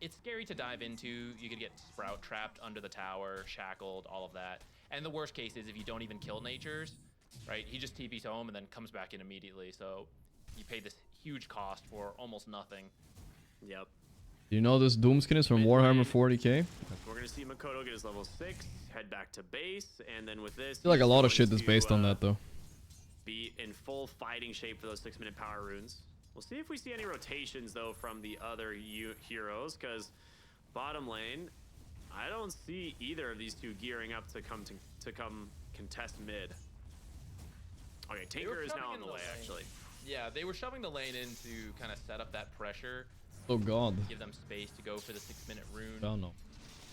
it's scary to dive into. You could get Sprout trapped under the tower, shackled, all of that. And the worst case is if you don't even kill Natures, right? He just TPs home and then comes back in immediately. So you pay this huge cost for almost nothing. Yep. Do you know this Doom skin is from Warhammer 40k? We're gonna see Mikoto get his level 6, head back to base, and then with this, I feel like a lot of shit is based on that though. Be in full fighting shape for those 6-minute power runes. We'll see if we see any rotations though from the other heroes, because bottom lane, I don't see either of these two gearing up to come contest mid. Okay, Tinker is now on the way actually. Yeah, they were shoving the lane in to kind of set up that pressure. Oh god. Give them space to go for the 6-minute rune. Oh no.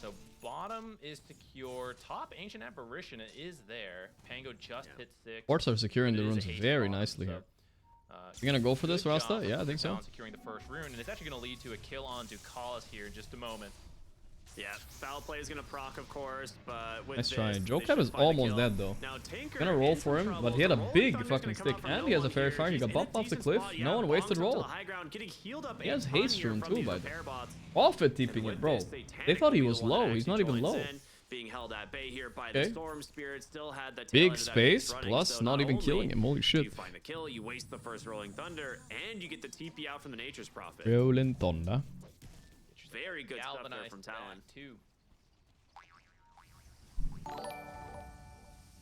So bottom is secure. Top Ancient Apparition is there. Pango just hit 6. Ports are securing the runes very nicely here. You gonna go for this, Rasta? Yeah, I think so. Securing the first rune, and it's actually gonna lead to a kill on Ducalis here in just a moment. Yeah, foul play is gonna proc, of course, but with nice try. Joker is almost dead though. Now, Tinker gonna roll for him, but he had a big fucking stick, and he has a fairy fire. He got bumped off the cliff. No one wasted roll. He has haste room too, by the way. Offit TPing it, bro. They thought he was low. He's not even low. Being held at bay here by the Storm Spirit, still had the big space plus not even killing him. Holy shit. You find the kill, you waste the first Rolling Thunder, and you get the TP out from the Nature's Prophet. Rolling Thunder. Very good stuff there from Talon.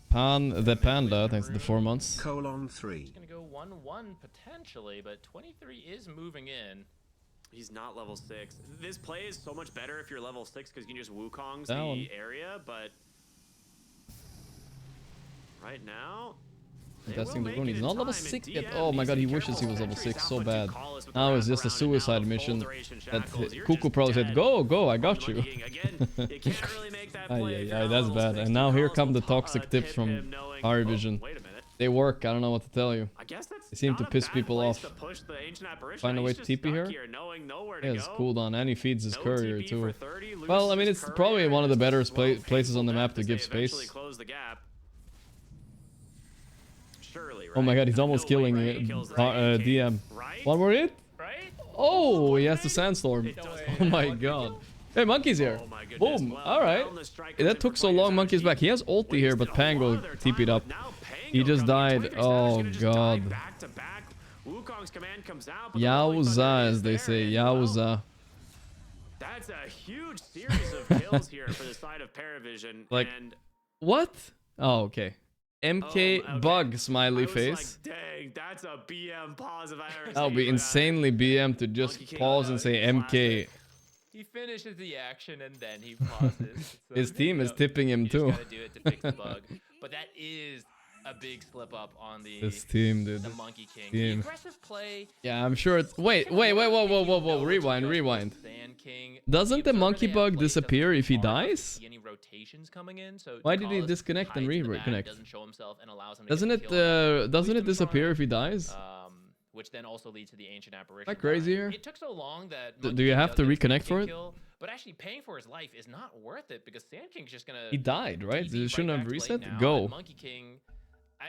Pan the Panda, thanks to the 4 months. Colon 3. He's gonna go 1-1 potentially, but 23 is moving in. He's not level 6. This play is so much better if you're level 6 because you can just Wukong's the area, but right now. Testing the rune. He's not level 6 yet. Oh my god, he wishes he was level 6 so bad. Now it's just a suicide mission that Cuckoo probably said, go, go, I got you. Yeah, that's bad. And now here come the toxic tips from Parivision. They work, I don't know what to tell you. They seem to piss people off. Find a way to TP here? He has cooldown and he feeds his courier too. Well, I mean, it's probably one of the better places on the map to give space. surely, right? Oh my god, he's almost killing DM. Right? One more hit? Right? Oh, he has the sandstorm. Oh my god. Hey, Monkey's here. Boom. Alright. That took so long, Monkey's back. He has ulti here, but Pango TP'd up. He just died. Oh god. Yowza, as they say. Yowza. That's a huge series of kills here for the side of Parivision. Like, and what? Oh, okay. MK bug smiley face. like, dang, that's a BM pause if I ever That would be insanely BM to just pause and say MK. He finishes the action and then he pauses. So, His team is tipping him too. You just gotta do it to fix the bug. But that is a big slip up on the This team, dude. the Monkey King. Team. The aggressive play. Yeah, I'm sure it's... Whoa. Rewind. Sand King. Doesn't the monkey bug disappear if he dies? Any rotations coming in, so Why did he disconnect and reconnect? Doesn't show himself and allows him to Doesn't it disappear if he dies? Which then also leads to the ancient apparition. Am I crazy here? It took so long that Do you have to reconnect for it? But actually paying for his life is not worth it because Sand King's just gonna... He died, right? TP Shouldn't have back reset? late now, Go. and Monkey King,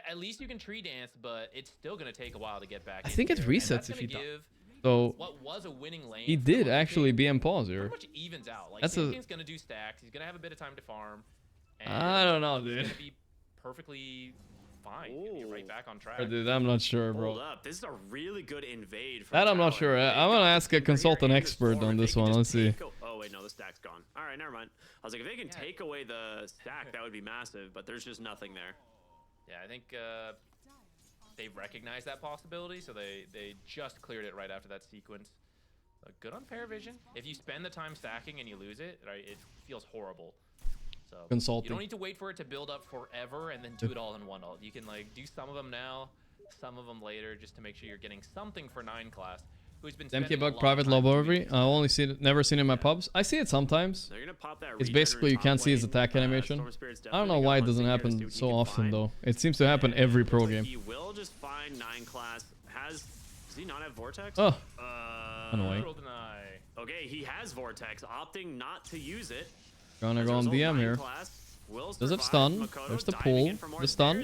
at least you can tree dance, but it's still gonna take a while to get back. I think it in here, and resets that's if he gonna dies. give So what was a winning lane he for did Monkey actually King BM pause here. pretty much evens out. Like That's Sand a... King's gonna do stacks. He's gonna have a bit of time to farm. And I don't know, he's dude. gonna be perfectly fine. He'll be right back on track. Dude, I'm not sure, bro. Hold up, this is a really good invade. From That I'm not sure. I'm gonna ask a consultant expert on this one. Let's see. Oh wait, no, the stack's gone. All right, never mind. I was like, if they can take away the stack, that would be massive. But there's just nothing there. Yeah, I think they've recognized that possibility, so they just cleared it right after that sequence. Good on Parivision. If you spend the time stacking and you lose it, right, it feels horrible. So Consulting. you don't need to wait for it to build up forever and then do it all in one ult. You can like do some of them now, some of them later, just to make sure you're getting something for 9 class. Who's been MK bug private lob overview. I only see it, never seen it in my pubs. I see it sometimes. They're gonna pop that It's basically you can't see his attack animation. I don't know why it doesn't happen so often though. It seems to happen every pro game. He will just find 9 class. Does he not have Vortex? Oh. Annoying. Okay, he has Vortex, opting not to use it. Gonna go on DM here. Does it stun? There's the pull. The stun.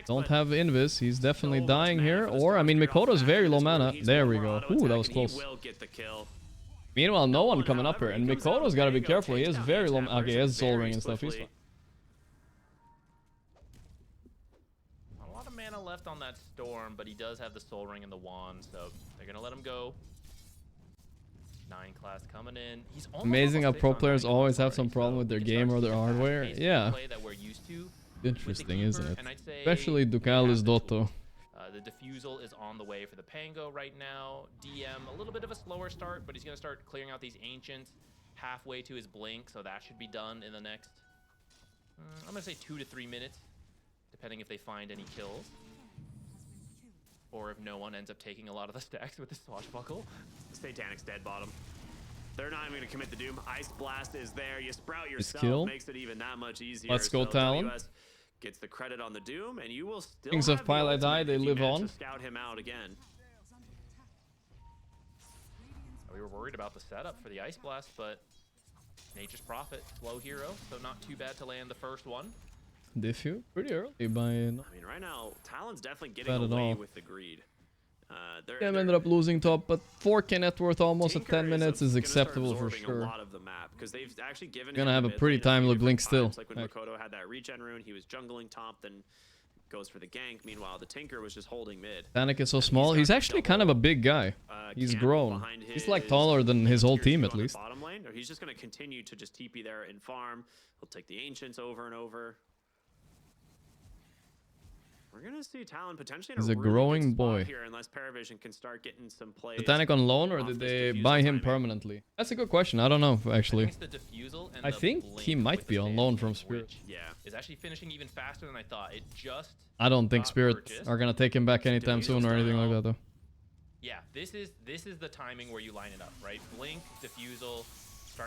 Don't have Invis. He's definitely dying here. Or, I mean, Mikoto's very low mana. There we go. Ooh, that was close. Meanwhile, no one coming up here. And Mikoto's gotta be careful. He has very low... Okay, he has Soul Ring and stuff. He's fine. A lot of mana left on that Storm, but he does have the Soul Ring and the Wand, so they're gonna let him go. 9 class coming in. He's amazing how pro players always have some problem with their game or their hardware. Yeah. Interesting, isn't it? Especially Ducalis Dotto. The Diffusal is on the way for the Pango right now. DM, a little bit of a slower start, but he's going to start clearing out these Ancients halfway to his Blink, so that should be done in the next, I'm going to say 2 to 3 minutes, depending if they find any kills. Or if no one ends up taking a lot of the stacks with the Swashbuckle. Satanic's dead bottom. They're not even going to commit the Doom. Ice Blast is there. You sprout yourself. Kill. Makes it even that much easier. Let's go, so Talon. WS gets the credit on the Doom, and you will still Kings of Pile die, they live on. Scout him out again. We were worried about the setup for the Ice Blast, but Nature's Prophet, slow hero, so not too bad to land the first one. Diffu, pretty early by... I mean, right now, Talon's definitely getting away with the greed. Cam ended up losing top, but 4k net worth almost at 10 minutes is acceptable for sure. A lot of the map, because they've actually given gonna have a pretty timely blink still. Like when Makoto had that regen rune, he was jungling top, then goes for the gank. Meanwhile, the Tinker was just holding mid. Panic is so small. He's actually kind of a big guy. He's grown. He's like taller than his whole team at least. Bottom lane, or he's just gonna continue to just TP there and farm. He'll take the Ancients over and over. We're gonna see Talon potentially in He's a growing boy. Here, unless Parivision can start getting some plays. Satanic on loan, or did they buy him permanently? That's a good question. I don't know actually. I think he might be on loan from Spirit. Yeah, is actually finishing even faster than I thought. It just. I don't think Spirit are gonna take him back anytime soon or anything like that though. Yeah, this is the timing where you line it up, right? Blink, Diffusal.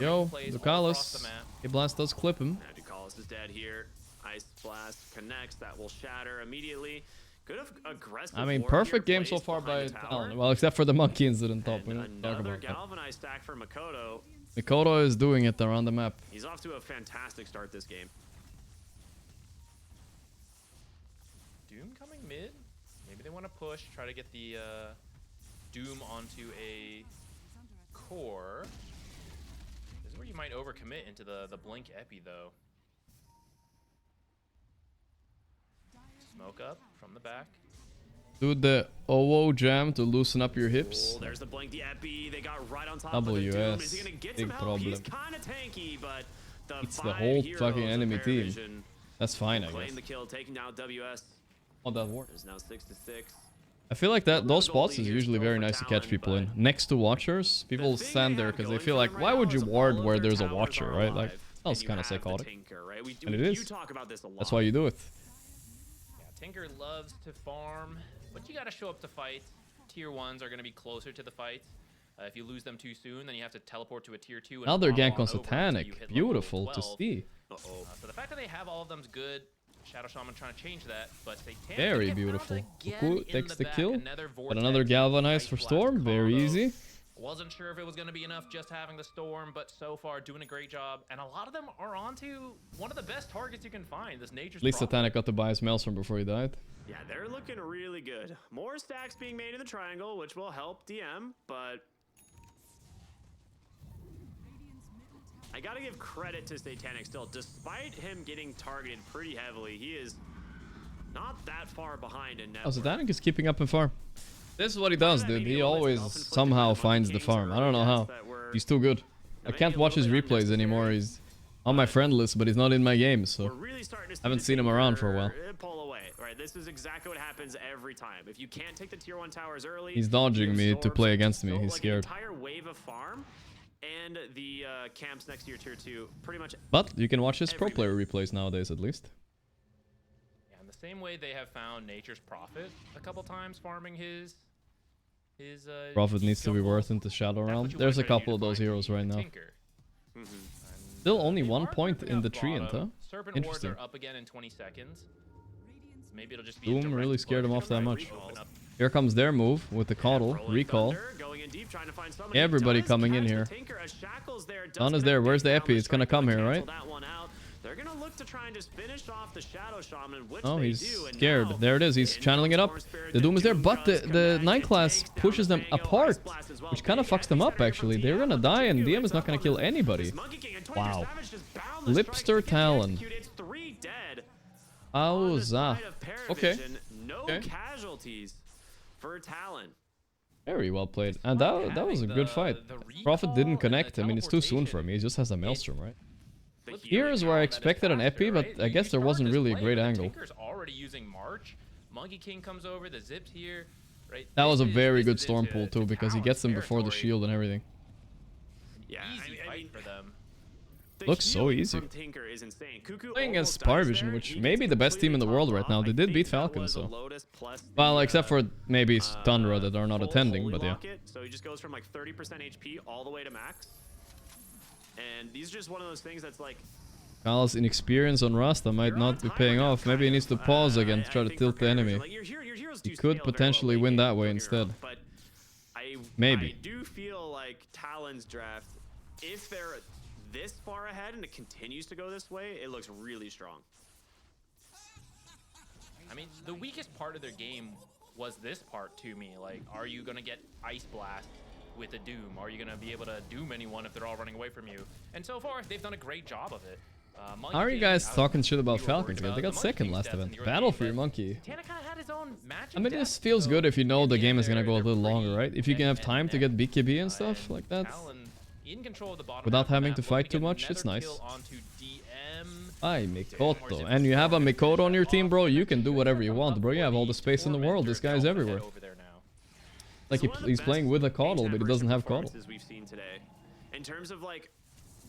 Yo, Ducalis. Blast does clip him. Ducalis is dead here. Ice Blast connects, that will shatter immediately. Good aggressive. I mean, perfect game so far by Talon. Well, except for the monkey incident top. We don't talk about that. Galvanized stack for Makoto. Mikoto is doing it around the map. He's off to a fantastic start this game. Doom coming mid. Maybe they want to push, try to get the Doom onto a core. This is where you might overcommit into the Blink Epi, though. Smoke up from the back. Do the OO jam to loosen up your hips. Oh, there's the Blink, the Epi. They got right on top of the Doom. Is he gonna get big some help? problem. He's kind of tanky, but It's the whole fucking enemy team. That's fine, I guess. The kill, taking down WS. Oh, that works. There's now 6-6. I feel like those spots is usually very nice to catch people in. Next to watchers, people stand there because they feel like, why would you ward where there's a watcher, right? Like, that's kind of psychotic. And it is. That's why you do it. Yeah, Tinker loves to farm, but you got to show up to fight. Tier 1s are going to be closer to the fight. If you lose them too soon, then you have to teleport to a tier 2. Another gank on Satanic. Beautiful to see. So the fact that they have all of them is good. Shadow Shaman trying to change that, but Satanic Very beautiful. Cuckoo takes the kill. But another Galvanize for Storm. Very easy. Wasn't sure if it was going to be enough just having the Storm, but so far doing a great job. And a lot of them are onto one of the best targets you can find, this Nature's At least Satanic got to buy his Maelstrom before he died. Yeah, they're looking really good. More stacks being made in the triangle, which will help DM, but I gotta give credit to Satanic still. Despite him getting targeted pretty heavily, he is not that far behind in network. Oh, Satanic is keeping up in farm. This is what he does, dude. He always somehow finds the farm. I don't know how. He's too good. I can't watch his replays anymore. He's on my friend list, but he's not in my game, so I haven't seen him around for a while. Pull away, right? This is exactly what happens every time. If you can't take the tier 1 towers early, He's dodging me to play against me. He's scared. Entire wave of farm and the camps next to your tier 2 pretty much. But you can watch his pro player replays nowadays, at least. Yeah, in the same way they have found Nature's Prophet a couple times farming his Prophet needs to be worth into Shadow Realm. There's a couple of those heroes right now. Still only 1 point in the Treant, huh? Interesting. Are up again in 20 seconds. Maybe it'll just be Doom really scared him off that much. Here comes their move with the Coddle, recall. Everybody coming in here. Dawn is there. Where's the Epi? It's gonna come here, right? They're gonna look to try and just finish off the Shadow Shaman, which oh, he's scared. There it is. He's channeling it up. The Doom is there, but the 9 class pushes them apart, which kind of fucks them up, actually. They're gonna die, and DM is not gonna kill anybody. Wow. Flipster Talon. Auza. Okay. No casualties for Talon. Very well played. And that was a good fight. Prophet didn't connect. I mean, it's too soon for him. He just has a Maelstrom, right? Here is where I expected an Epi, but I guess there wasn't really a great angle. Tinker's already using March. Monkey King comes over, the Zips here, right? That was a very good Storm pull too, because he gets them before the shield and everything. Yeah, easy fight for them. Looks so easy. Playing against Parivision, which may be the best team in the world right now. They did beat Falcons, so. Well, except for maybe Tundra that are not attending, but yeah. So he just goes from like 30% HP all the way to max. And these are just one of those things that's like... Kyle's inexperience on Rasta might not be paying off. Maybe he needs to pause again to try to tilt the enemy. He could potentially win that way instead. Maybe. I do feel like Talon's draft, if they're this far ahead and it continues to go this way, it looks really strong. I mean, the weakest part of their game was this part to me. Like, are you going to get Ice Blast with a Doom? Are you going to be able to Doom anyone if they're all running away from you? And so far, they've done a great job of it. How are you guys talking shit about Falcons? They got second last event. Battle for your monkey. I mean, this feels good if you know the game is going to go a little longer, right? If you can have time to get BKB and stuff like that. Without having to fight too much, it's nice. Ay, Mikoto. And you have a Mikoto on your team, bro, you can do whatever you want, bro. You have all the space in the world. This guy's everywhere. Like, he's playing with a Coddle, but he doesn't have Coddle. We've seen today. In terms of, like,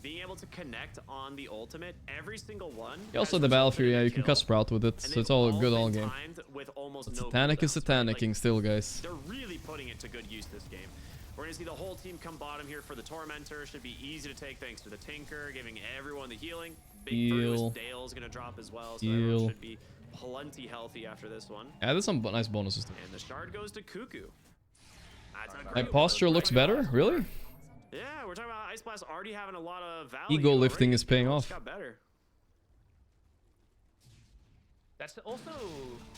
being able to connect on the ultimate, every single one. You also had the Battlefield, yeah, you can cut Sprout with it, so it's all good all game. But Satanic is Satanicing still, guys. They're really putting it to good use this game. We're gonna see the whole team come bottom here for the Tormentor. Should be easy to take thanks to the Tinker, giving everyone the healing. Big Bruce, Dale's gonna drop as well, so everyone should be plenty healthy after this one. Yeah, there's some nice bonuses too. And the shard goes to Cuckoo. My posture looks better? Really? Yeah, we're talking about Ice Blast already having a lot of value. Ego lifting is paying off. Got better. That's also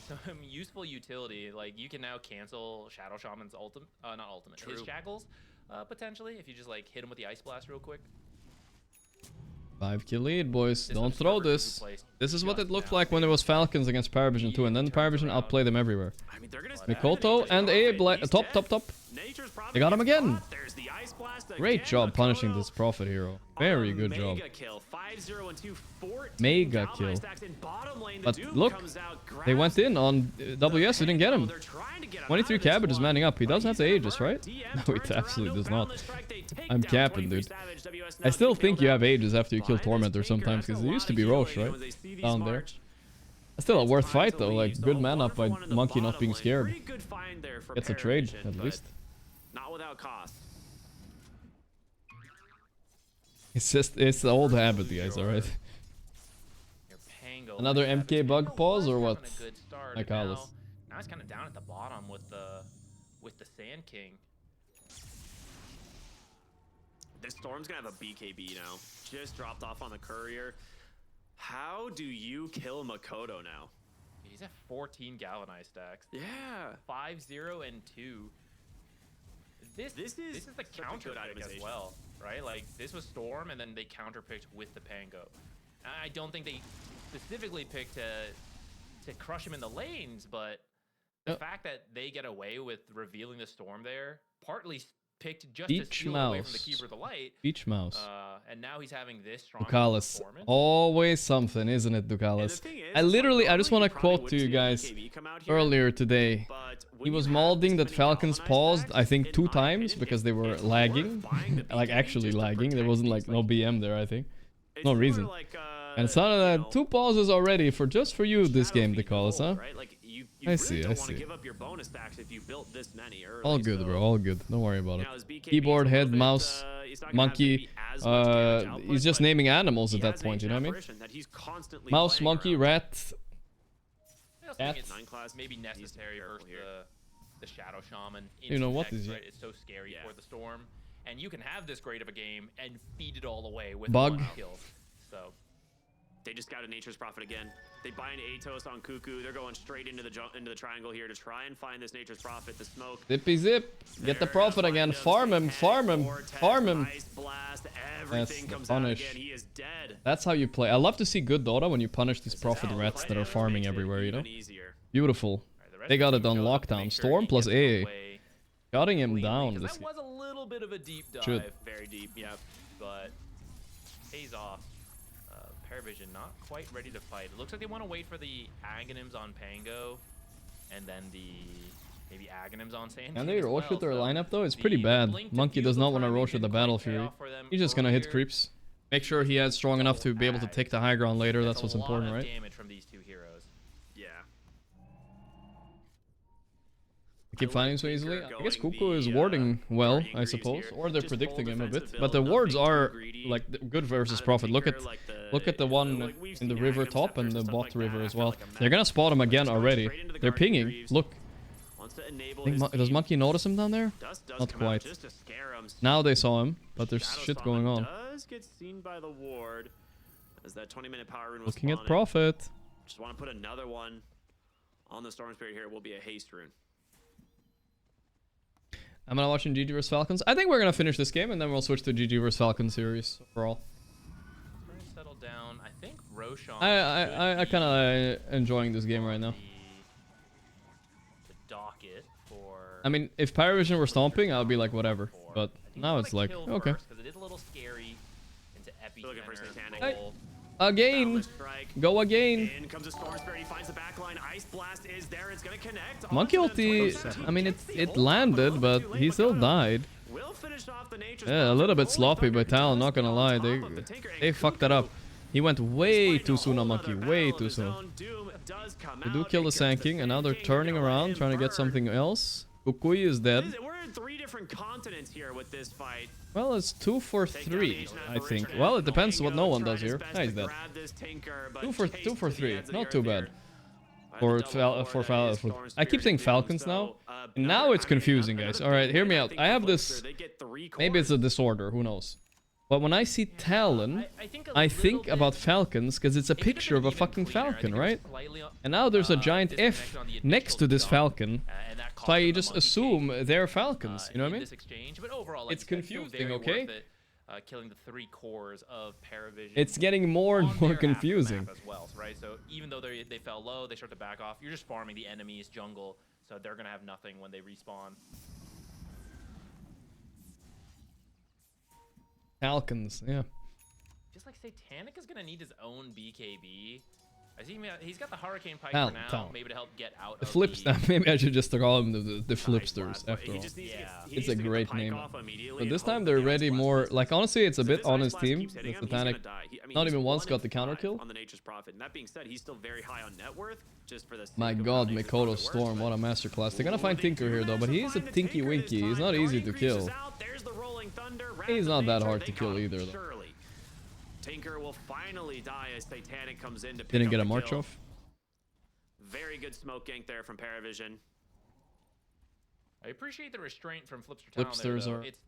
some useful utility. Like you can now cancel Shadow Shaman's his shackles, potentially if you just like hit him with the Ice Blast real quick. 5-kill lead, boys. Don't throw this. This is what it looked like when it was Falcons against Parivision too, and then Parivision outplayed them everywhere. Mikoto and top. They got him again. Great job punishing this Prophet hero. Very good job. Mega kill. But look, they went in on WS, they didn't get him. 23 Cabbage is manning up. He doesn't have the Aegis, right? No, he absolutely does not. I'm capping, dude. I still think you have Aegis after you kill Tormentor sometimes, because it used to be Roche, right? Down there. Still a worth fight though, like good man up by Monkey not being scared. Gets a trade, at least. Not without cost. It's the old habit, guys, alright? Another MK bug pause or what? Like Alice. Now he's kind of down at the bottom with the Sand King. This Storm's gonna have a BKB now. Just dropped off on the courier. How do you kill Makoto now? He's at 14 galvanized stacks. Yeah. 5-0 and 2. This is the counter pick as well, right? Like this was Storm, and then they counter picked with the Pango. I don't think they specifically picked to crush him in the lanes, but the fact that they get away with revealing the Storm there, partly picked just to steal away from the Keeper of the Light. Beach Mouse. And now he's having this strong Ducalis. performance. Always something, isn't it, Ducalis? I just want to quote to you guys earlier today. He was malding that Falcons paused, I think, 2 times because they were lagging. Like, actually lagging. There wasn't, like, no BM there, I think. No reason. And some of that 2 pauses already just for you this game, Ducalis, huh? I see. All good, bro. All good. Don't worry about it. Keyboard, head, mouse, monkey. He's just naming animals at that point. You know what I mean? Mouse, monkey, rat. I think it's maybe necessary versus the Shadow Shaman. You know what is right? It's so scary for the Storm, and you can have this great of a game and feed it all away with Bug. 1 kill. So they just got a Nature's Prophet again. They buy an Atos on Cuckoo. They're going straight into the triangle here to try and find this Nature's Prophet. The smoke. Zippy zip. Get the Prophet again. Farm him. Farm him. Farm him. That's the punish. He is dead. That's how you play. I love to see good Dota when you punish these Prophet rats that are farming everywhere, you know? Beautiful. They got it on lockdown. Storm plus AA. Shutting him down. That was a little bit of a deep dive. Should. Very deep, yeah. But pays off. Parivision not quite ready to fight. It looks like they want to wait for the Aghanims on Pango, and then maybe Aghanims on Sand. Can they roach with their lineup though? It's pretty bad. Monkey does not want to roach with the Battle Fury. He's just gonna hit creeps. Make sure he has strong enough to be able to take the high ground later. That's what's important, right? Damage from these 2 heroes. Yeah. Keep finding so easily. I guess Cuckoo is warding well, I suppose, or they're predicting him a bit. But the wards are like good versus Prophet. Look at the one in the river top and the bot river as well. They're gonna spot him again already. They're pinging. Look. Does Monkey notice him down there? Not quite. Now they saw him, but there's shit going on. Does get seen by the ward as that 20-minute power rune was Looking at Prophet. Just want to put another one on the Storm Spirit here. It will be a haste rune. I'm gonna watch GG vs Falcons. I think we're gonna finish this game and then we'll switch to GG vs Falcons series overall. Settle down. I think Roshan. I kind of enjoying this game right now. The docket for. I mean, if Parivision were stomping, I'd be like whatever. But now it's like okay. Because it is a little scary into Hey. Again. Go again. In comes a Storm Spirit. He finds the backline. Ice Blast is there. It's gonna connect. Monkey ulti. I mean, it landed, but he still died. Yeah, a little bit sloppy by Talon. Not gonna lie, they fucked that up. He went way too soon on Monkey. Way too soon. They do kill the Sand King, and now they're turning around, trying to get something else. Kukui is dead. We're in 3 different continents here with this fight. Well, it's 2 for 3, I think. Well, it depends what no one does here. Yeah, he's dead. 2 for 3. Not too bad. For I keep saying Falcons now. And now it's confusing, guys. All right, hear me out. I have this. Maybe it's a disorder. Who knows? But when I see Talon, I think about Falcons because it's a picture of a fucking Falcon, right? And now there's a giant F next to this Falcon, so I just assume they're Falcons, you know what I mean? But overall, It's confusing, okay? Killing the 3 cores of Parivision. It's getting more and more confusing. As well, right? So even though they fell low, they start to back off. You're just farming the enemy's jungle, so they're gonna have nothing when they respawn. Falcons, yeah. Just like Satanic is gonna need his own BKB. I see he's got the Hurricane Pike Talon, for now, Talon. maybe to help get out The of Flipster. Maybe I should just call them the Flipsters after all. It's a great name. But this time they're ready more. Like honestly, it's a bit on his team. The Satanic not even once got the counter kill. On the Nature's Prophet. And that being said, he's still very high on net worth. Just for the My God, Mikoto Storm, what a masterclass. They're gonna find Tinker here though, but he's a Tinky Winky. He's not easy to kill. He's not that hard to kill either though. Tinker will finally die as Satanic comes in to pick Didn't up get a the march kill. off. Very good smoke gank there from Parivision. I appreciate the restraint from Flipster. Flipsters are it's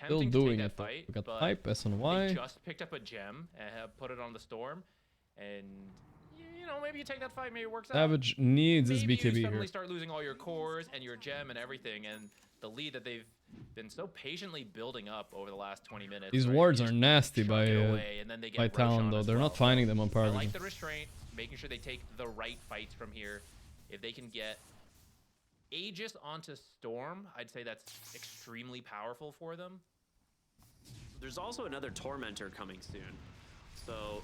still tempting doing to take it that though. fight, We got but Pipe, they SNY. just picked up a gem and have put it on the Storm, and you know maybe you take that fight, maybe it works out. Savage needs his Maybe BKB you suddenly here. start losing all your cores and your gem and everything, and the lead that they've been so patiently building up over the last 20 minutes. These right? wards You are just nasty truck by it away, and then they get Talon Roshan though. as They're well. not finding them on I Parivision. like the restraint, making sure they take the right fights from here. If they can get Aegis onto Storm, I'd say that's extremely powerful for them. There's also another Tormentor coming soon. So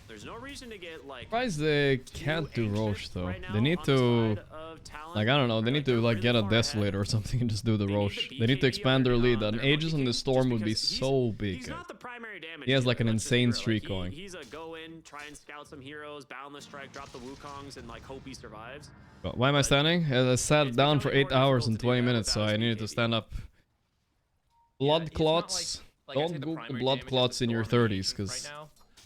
there's no reason to get like Surprised they can't do Roche though. They need to, like I don't know, they need to like get a Desolator or something and just do the Roche. They need to expand their lead. An Aegis on the Storm would be so big. Guys. He has like an insane streak going. He's a go in, try and scout some heroes, boundless strike, drop the Wukongs, and like hope he survives. Why am I standing? I sat down for 8 hours and 20 minutes, so I needed to stand up. Blood clots. Don't Google blood clots in your 30s, because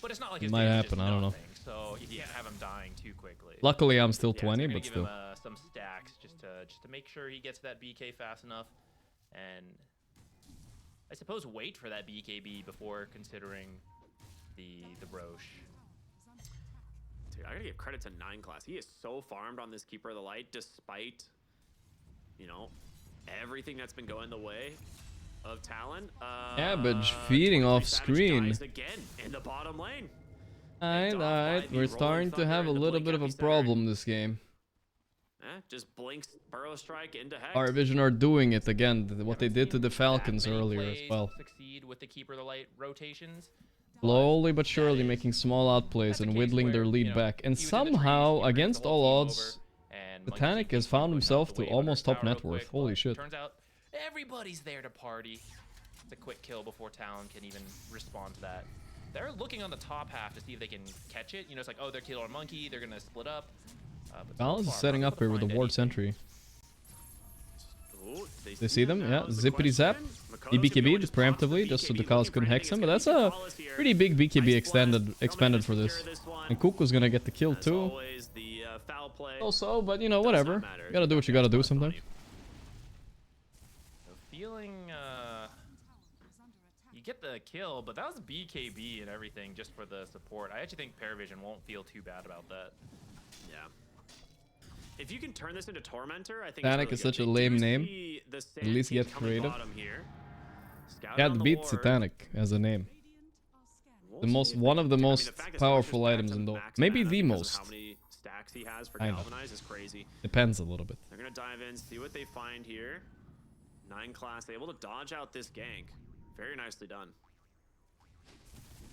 but it's not like it might happen. I don't know. So you can't have him dying too quickly. Luckily, I'm still Yeah, 20, so but give still. him, some stacks just to make sure he gets that BK fast enough, and I suppose wait for that BKB before considering the Roche. Dude, I gotta give credit to 9 class. He is so farmed on this Keeper of the Light, despite, you know, everything that's been going the way of Talon. Cabbage feeding off screen. Dies again in the bottom lane. Alright, we're starting to have a little bit of a problem this game. Just blinks Burrow Strike into Hex. Parivision are doing it again, what they did to the Falcons earlier as well. Succeed with the Keeper of the Light rotations. Slowly but surely making small outplays and whittling their lead back. And somehow, against all odds, Satanic has found himself to almost top net worth. Holy shit. Turns out everybody's there to party. It's a quick kill before Talon can even respond to that. They're looking on the top half to see if they can catch it. You know, it's like, oh, they're killer monkey. They're gonna split up. Balance is setting up here with the ward sentry. They see them? Yeah, zippity zap. He BKB'd preemptively just so the Kalas couldn't hex him, but that's a pretty big BKB expanded for this. And Kuko's gonna get the kill too. Also, but you know, whatever. You gotta do what you gotta do sometimes. Feeling, you get the kill, but that was BKB and everything just for the support. I actually think Parivision won't feel too bad about that. Yeah. If you can turn this into Tormentor, I think Satanic is such a lame name. At least get creative. Yeah, beat Satanic as a name. One of the most powerful items in the, maybe the most. How many stacks he has for I know. Galvanize is crazy. Depends a little bit. They're gonna dive in, see what they find here. 9 class able to dodge out this gank. Very nicely done.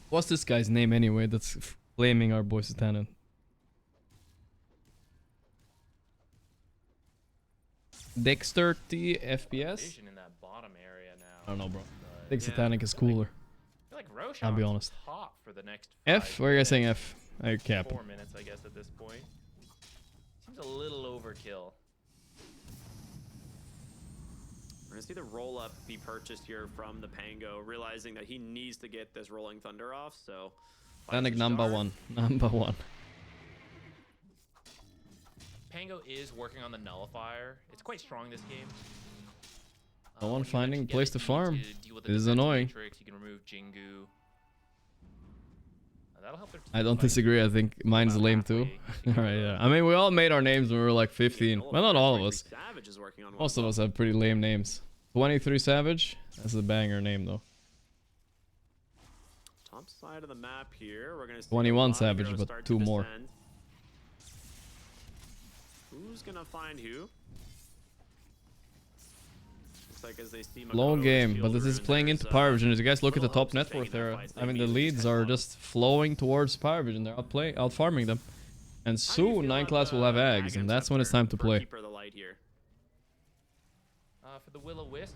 What's this guy's name anyway that's flaming our boy Satanic? Dexter T FPS? In that bottom area now. I don't know, bro. I think Satanic is cooler. I feel like Roshan's I'll be honest. top for the next F? Where are you guys saying F? I cap. 4 minutes, I guess, at this point. Seems a little overkill. We're gonna see the roll-up be purchased here from the Pango, realizing that he needs to get this Rolling Thunder off, so... Satanic number one. Number one. Pango is working on the Nullifier. It's quite strong this game. No one finding a place to farm. deal with This is annoying. Matrix. You can remove Jingu. That'll help their team I don't disagree. I think mine's lame too. Alright, yeah. I mean, we all made our names when we were like 15. Well, not all of us. Most of us have pretty lame names. 23 Savage. That's a banger name though. Top side of the map here. We're gonna see 21 Savage, but 2 more. Who's gonna find who? Looks like as they see Low Makoto game, but this Fielder is and playing there's, into Parivision. As you guys look at the little top hopes net staying worth in there, fights. They I mean the immediately leads get are headlocked. just flowing towards Parivision. They're out farming them. And soon 9 class will have Ags, and that's when it's time to play. Keeper of the light here. For the Will-O-Wisp,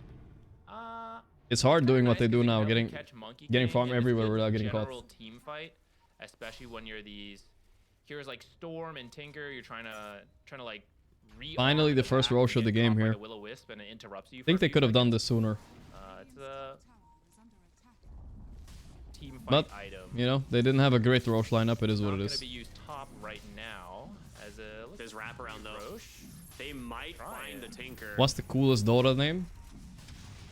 It's hard doing what they do now, getting getting farm everywhere without getting caught. General team fight, especially when you're these heroes like Storm and Tinker. You're trying to like Finally, the first Roche of the game here. And it interrupts you I think they could have done this sooner. It's a team fight But, item. you know, they didn't have a great Roche lineup. It is what it Not is. gonna be used top right now as a There's wraparound though. They might find the Tinker. What's the coolest Dota name?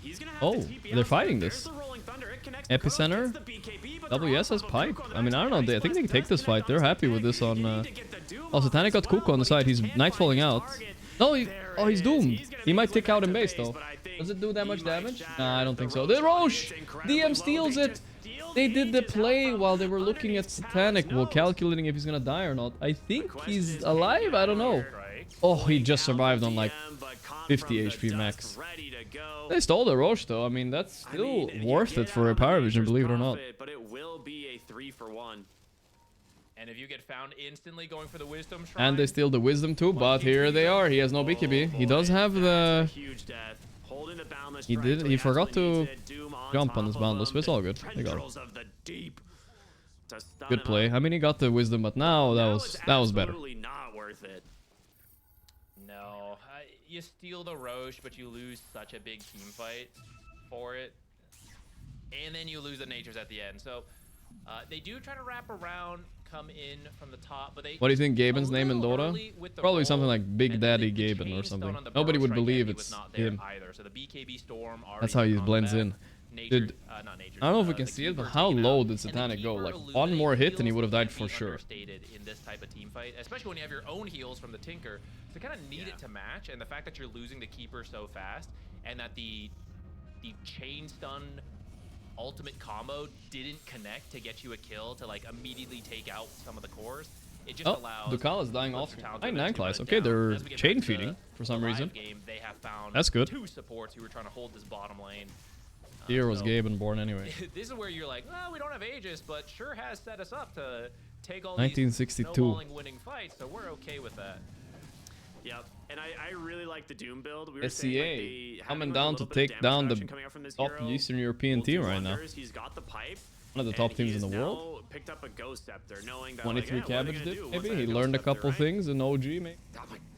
He's gonna have Oh, to TP they're out. fighting There's this. the rolling thunder. It connects Epicenter? the BKB, but WS has pipe. I mean, I don't know. I think they can take this fight. They're happy with this on... Oh, Satanic got Kuko on the side. He's Nightfalling out. No, he's doomed. He might tick out in base, though. Does it do that much damage? Nah, I don't think so. The Roche! DM steals it! They did the play while they were looking at Satanic while calculating if he's gonna die or not. I think he's alive? I don't know. Oh, he just survived on like 50 HP max. They stole the Roche though. I mean, that's still worth it for a Parivision, believe it or not. But it will be a 3-for-1. And if you get found instantly going for the Wisdom Shrine, And they steal the Wisdom too, but here they are. He has no BKB. He does have the... He forgot to jump on his Boundless, but it's all good. They got it. Good play. I mean, he got the Wisdom, but now that was better. Not worth it. no, you steal the Roche, but you lose such a big team fight for it, and then you lose the Natures at the end. So they do try to wrap around, come in from the top, but they... What do you think Gaimin's name in Dota? Probably something like Big Daddy Gaimin or something. Nobody would believe it's him. Either. So the BKB Storm That's how he blends in. Dude, not Nature, I don't know if we can see it, but how low did Satanic go? Like, one more hit and he would have died for sure. In this type of team fight, especially when you have your own heals from the Tinker, so kind of need it to match, and the fact that you're losing the Keeper so fast, and that the chain stun ultimate combo didn't connect to get you a kill to like immediately take out some of the cores. It just allows Ducala's dying off. 9 class. Okay, they're chain feeding for some reason. They have found That's good. 2 supports who were trying to hold this bottom lane. Here was Gaimin born anyway. This is where you're like, well, we don't have Aegis, but sure has set us up to take all 1962. these snowballing winning fights, so we're okay with that. Yep, and I really like the Doom build. We SCA were saying, like, coming down to take down the top Eastern European team right now. He's got the pipe. One of the top teams in the world. Picked up a Ghost Scepter, knowing that 23 like, Cabbage did, maybe? He learned a couple things in OG, maybe?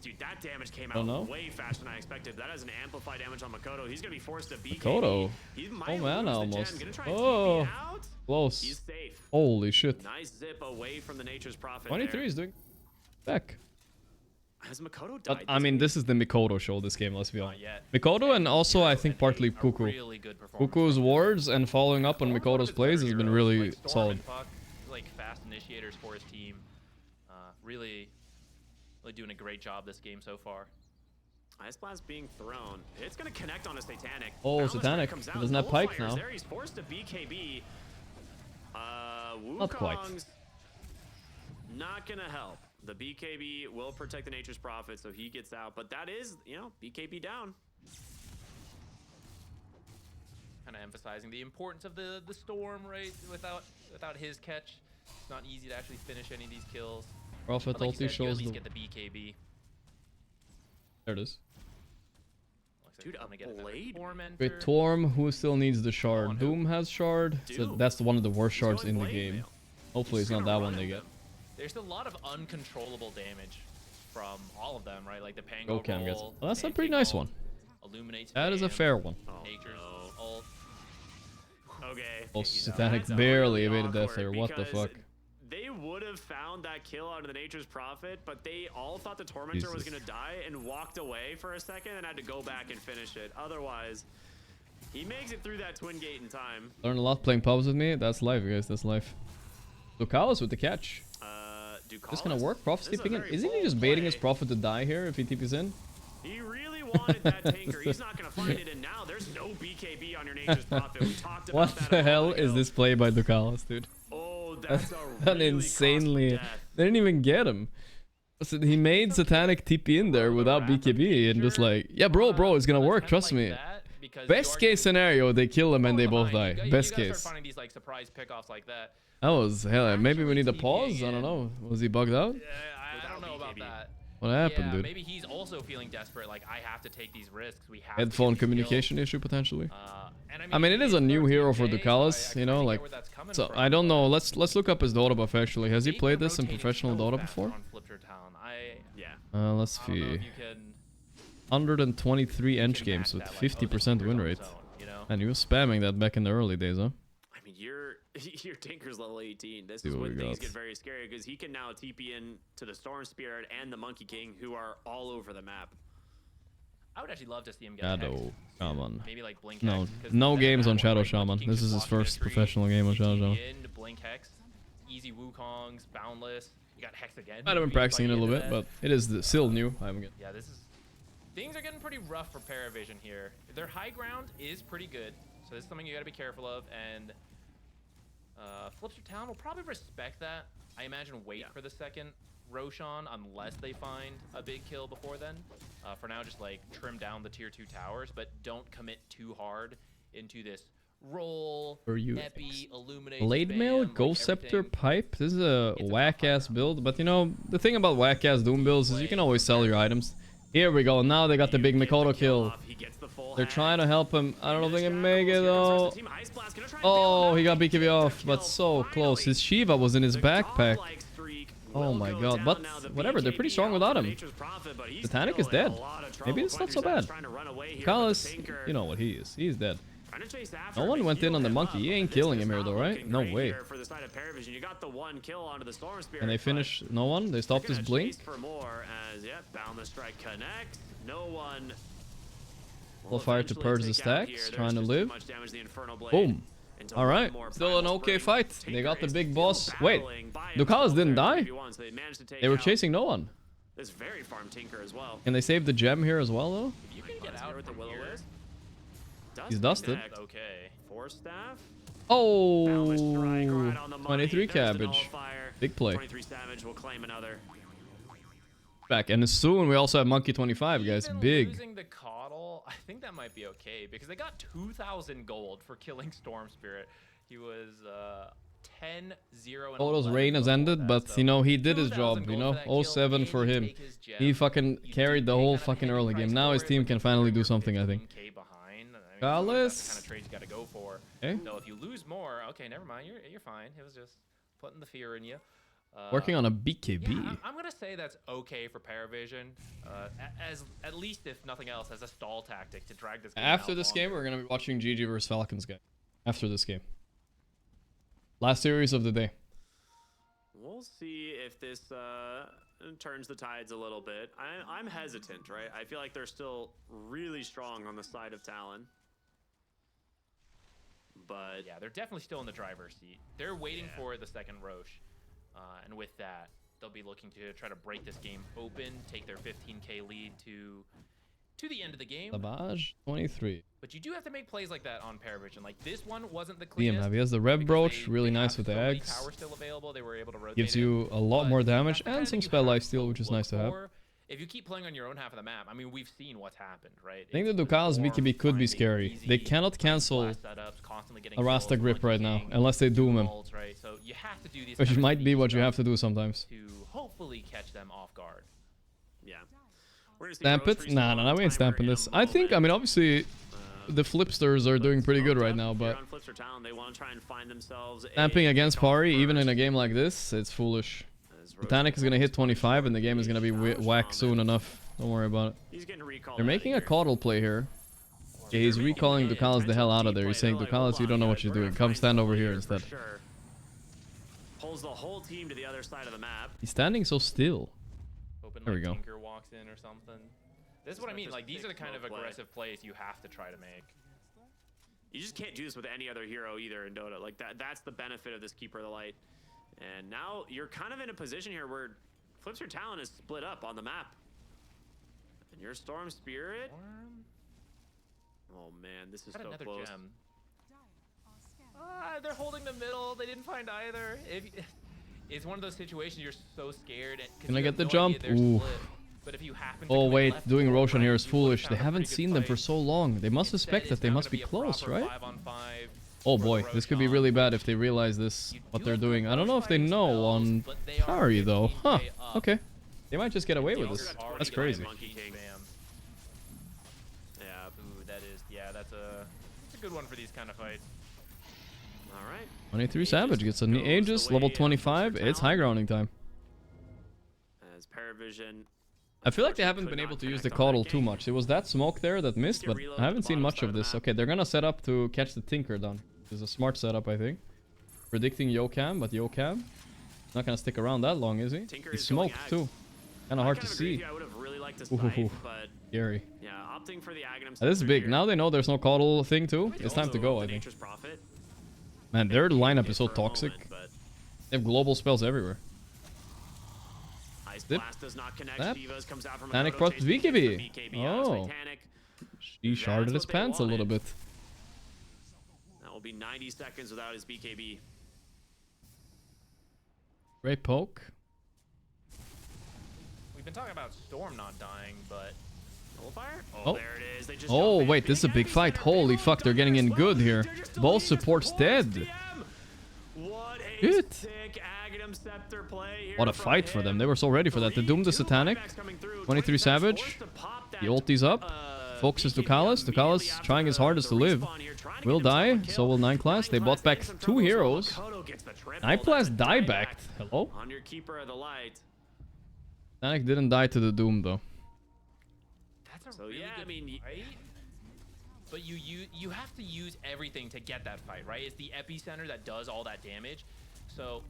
Dude, that damage came Don't know. out way faster than I expected. That is an amplified damage on Makoto. He's going to be forced to BKB. Makoto. He might Oh, man, lose the almost. gen. Gonna try and Oh, TP out. close. He's safe. Holy shit. Nice zip away from the Nature's Prophet 23 there. is doing back. Has Makoto But, died? I mean, this is the Mikoto show, this game, let's be honest. Mikoto and also, I think, partly Kuku. Kuku's wards and following up on Mikoto's plays has been really solid. Like fast initiators for his team. Really doing a great job this game so far. Ice Blast being thrown. It's going to connect on a Satanic. Oh, Boundless Satanic. comes He out. doesn't have pipe Nullifiers now. There. He's forced to BKB. Not quite. Wukong's not going to help. The BKB will protect the Nature's Prophet, so he gets out. But that is, you know, BKB down. Kind of emphasizing the importance of the Storm, right? Without his catch, it's not easy to actually finish any of these kills. Prophet But like you ulti said, you at shows least the... get the BKB. There it is. Dude, a blade? Wait, Torm, who still needs the shard? Doom has shard. So that's one of the worst shards in the game. Hopefully it's not that one they get. There's a lot of uncontrollable damage from all of them, right? Like the Pango Gokam gets. roll, Well, that's a pretty nice one. Illuminates That is a fair one. Nature's ult. Okay. Oh, Satanic barely evaded death there. What the fuck? They would have found that kill out of the Nature's Prophet, but they all thought the Tormentor was going to die and walked away for a second and had to go back and finish it. Otherwise, he makes it through that twin gate in time. Learn a lot playing pubs with me. That's life, guys. That's life. Ducalis with the catch. Ducalis, this gonna work? Prophecy picking. Isn't he just baiting his Prophet to die here if he TP's in? He really wanted that Tinker. He's not gonna find it, and now there's no BKB on your Nature's Prophet. We talked about What the hell is this play by Ducalis, dude? Oh, that's a An insanely. They didn't even get him. So he made Satanic TP in there without BKB and just like, yeah, bro, it's gonna work. Trust me. Best case scenario, they kill him and they both die. Best case. Start finding these like surprise pickoffs like that. That was hell. Maybe we need a pause. I don't know. Was he bugged out? I don't know about that. What happened, dude? Maybe he's also feeling desperate. Like, I have to take these risks. We have Headphone communication issue potentially. I mean, it is a new hero for Ducalis, you know, like. So I don't know. Let's look up his Dota buff actually. Has he played this in professional Dota before? Let's see. 123 Ench games with 50% win rate. And he was spamming that back in the early days, huh? I mean, your Tinker's level 18. This is when things get very scary because he can now TP in to the Storm Spirit and the Monkey King, who are all over the map. I would actually love to see him get Shadow Shaman. Maybe like Blink No, Hex, no games on Shadow Shaman. This is his first professional game on Shadow Shaman. Blink Hex, easy Wukongs, Boundless. You got Hex again. Might have been practicing it a little bit, but it is still new. Yeah, things are getting pretty rough for Parivision here. Their high ground is pretty good, so this is something you got to be careful of. And Flipster Town will probably respect that. I imagine wait for the second Roshan unless they find a big kill before then. For now, just like trim down the tier 2 towers, but don't commit too hard into this roll. Epi, illuminate, Blade Mail, Ghost Scepter, Pipe. This is a whack-ass build, but you know, the thing about whack-ass Doom builds is you can always sell your items. Here we go. Now they got the big Mikoto kill. They're trying to help him. I don't know if they can make it though. Oh, he got BKB off, but so close. His Shiva was in his backpack. Oh my god, but whatever, they're pretty strong without him. Satanic is dead. Maybe it's not so bad. Kalis, you know what he is. He's dead. No one went in on the monkey. He ain't killing him here though, right? No way. And they finish no one? They stopped his blink? Full fire to purge the stacks, trying to live. Boom. Alright, still an okay fight. They got the big boss. Wait, Ducalis didn't die? They were chasing no one. This very farm Tinker as well. And they saved the gem here as well though? You can get out with the Will-O-Wisp. He's dusted. Okay. Force staff. Oh, 23 cabbage. Big play. 23 Savage will claim another. Back, and soon we also have Monkey 25, guys. Big. Losing the Coddle, I think that might be okay because they got 2,000 gold for killing Storm Spirit. He was 10-0. All those reign has ended, but you know he did his job. You know, 07 for him. He fucking carried the whole fucking early game. Now his team can finally do something, I think. That's the kind of trades you got to go for. Okay. So if you lose more, okay, never mind. You're fine. It was just putting the fear in you. Working on a BKB. Yeah, I'm gonna say that's okay for Parivision, as at least if nothing else, as a stall tactic to drag this game After this game, we're gonna be watching GG versus Falcons, guys. After this game. Last series of the day. We'll see if this turns the tides a little bit. I'm hesitant, right? I feel like they're still really strong on the side of Talon. But yeah, they're definitely still in the driver's seat. They're waiting for the second Roche. And with that, they'll be looking to try to break this game open, take their 15k lead to the end of the game. Lavage 23. But you do have to make plays like that on Parivision. Like this one wasn't the cleanest. He has the Rev Brooch, really nice with the eggs. Power still available. They were able to rotate Gives you a lot more damage and some spell lifesteal, which is nice to have. If you keep playing on your own half of the map, I mean, we've seen what's happened, right? I think the Ducalis BKB could be scary. They cannot cancel a Rasta grip right now, unless they doom him. Right? So you have to do these which might be what you have to do sometimes. To hopefully catch them off guard. Yeah. Stamp it? Nah, we ain't stamping this. I think, I mean, obviously, the Flipsters are doing pretty good right now, but stamping against Pari, even in a game like this, it's foolish. Botanic is going to hit 25 and the game is going to be whack soon enough. Don't worry about it. They're making a Coddle play here. Okay, he's recalling Ducalis the hell out of there. He's saying, Ducalis, you don't know what you're doing. Come stand over here instead. Pulls the whole team to the other side of the map. He's standing so still. There we go. Tinker walks in or something. This is what I mean. Like, these are the kind of aggressive plays you have to try to make. You just can't do this with any other hero either in Dota. Like, that's the benefit of this Keeper of the Light. And now you're kind of in a position here where Flipster Talon is split up on the map. And your Storm Spirit. Oh man, this is so close. Gem. They're holding the middle. They didn't find either. It's one of those situations you're so scared. Can I get the jump? Ooh. But if you happen oh wait, doing Roshan here is foolish. They haven't seen them for so long. They must suspect that they must be close, right? Oh boy, this could be really bad if they realize this, what they're doing. I don't know if they know on Pari though. Huh, okay. They might just get away with this. That's crazy. Yeah, ooh, that is, yeah, that's a good one for these kind of fights. All right. 23 Savage gets a Aegis, level 25. It's high grounding time. As Parivision. I feel like they haven't been able to use the Coddle too much. It was that smoke there that missed, but I haven't seen much of this. Okay, they're gonna set up to catch the Tinker done. It's a smart setup, I think. Predicting Yokam, but Yokam not gonna stick around that long, is he? He's smoked too. Kind of hard to see. I would have really liked to snipe, but scary. Yeah, opting for the Aghanim. This is big. Now they know there's no Coddle thing too. It's time to go, I think. Man, their lineup is so toxic. They have global spells everywhere. Ice Blast does not connect. Divas comes out from Panic brought BKB. Oh. She sharded his pants a little bit. That will be 90 seconds without his BKB. Great poke. We've been talking about Storm not dying, but Nullifier? Oh, there it is. They just wait, this is a big fight. Holy fuck, they're getting in good here. Both supports dead. Good. What a fight for them. They were so ready for that. They doomed the Satanic. 23 Savage. The ulti's up. Focuses to Kalas. Kalas trying his hardest to live. Will die. So will 9 class. They bought back 2 heroes. 9 class die backed. Hello? Satanic didn't die to the Doom though. That's a really good fight. But you have to use everything to get that fight, right? It's the epicenter that does all that damage. So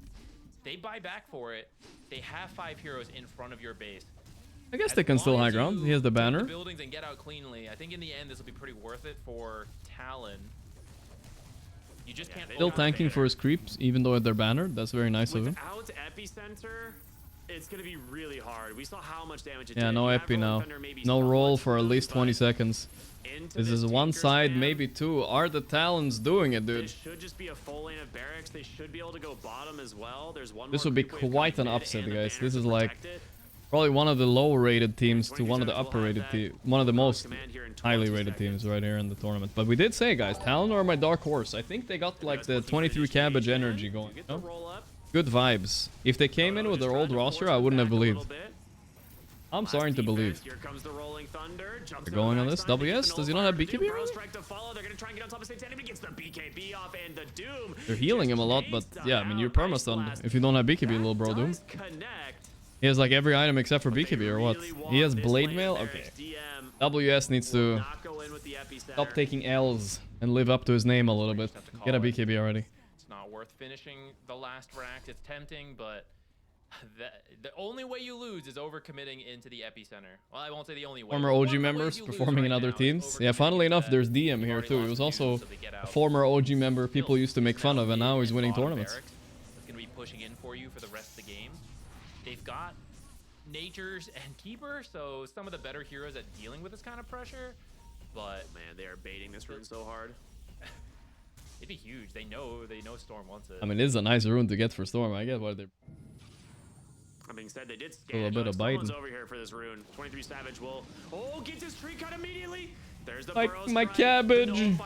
they buy back for it. They have 5 heroes in front of your base. I guess they can still high ground. He has the banner. The buildings and get out cleanly. I think in the end this will be pretty worth it for Talon. You just can't. Still tanking for his creeps, even though they're bannered. That's very nice of him. Without epicenter, it's gonna be really hard. We saw how much damage it did. Yeah, no epi now. No roll for at least 20 seconds. This is one side, maybe 2. Are the Talons doing it, dude? This should just be a full lane of barracks. They should be able to go bottom as well. There's one. This would be quite an upset, guys. This is like probably one of the low-rated teams to one of the upper-rated teams. One of the most highly rated teams right here in the tournament. But we did say, guys, Talon are my dark horse. I think they got like the 23 cabbage energy going. You know? Good vibes. If they came in with their old roster, I wouldn't have believed. I'm starting to believe. They're going on this. WS? Does he not have BKB already? They're healing him a lot, but yeah, I mean, you're perma-stunned if you don't have BKB, little bro Doom. He has like every item except for BKB or what? He has Blade Mail? Okay. WS needs to stop taking L's and live up to his name a little bit. Get a BKB already. It's not worth finishing the last rack. It's tempting, but the only way you lose is overcommitting into the epicenter. Well, I won't say the only way. Former OG members performing in other teams. Yeah, funnily enough, there's DM here too. He was also a former OG member people used to make fun of, and now he's winning tournaments. It's going to be pushing in for you for the rest of the game. They've got Natures and Keeper, so some of the better heroes at dealing with this kind of pressure. But man, they are baiting this rune so hard. It'd be huge. They know Storm wants it. I mean, it is a nice rune to get for Storm. I get why they're. That being said, they did scan. A little bit of biting. Over here for this rune. 23 Savage will get his tree cut immediately. There's the like my cabbage.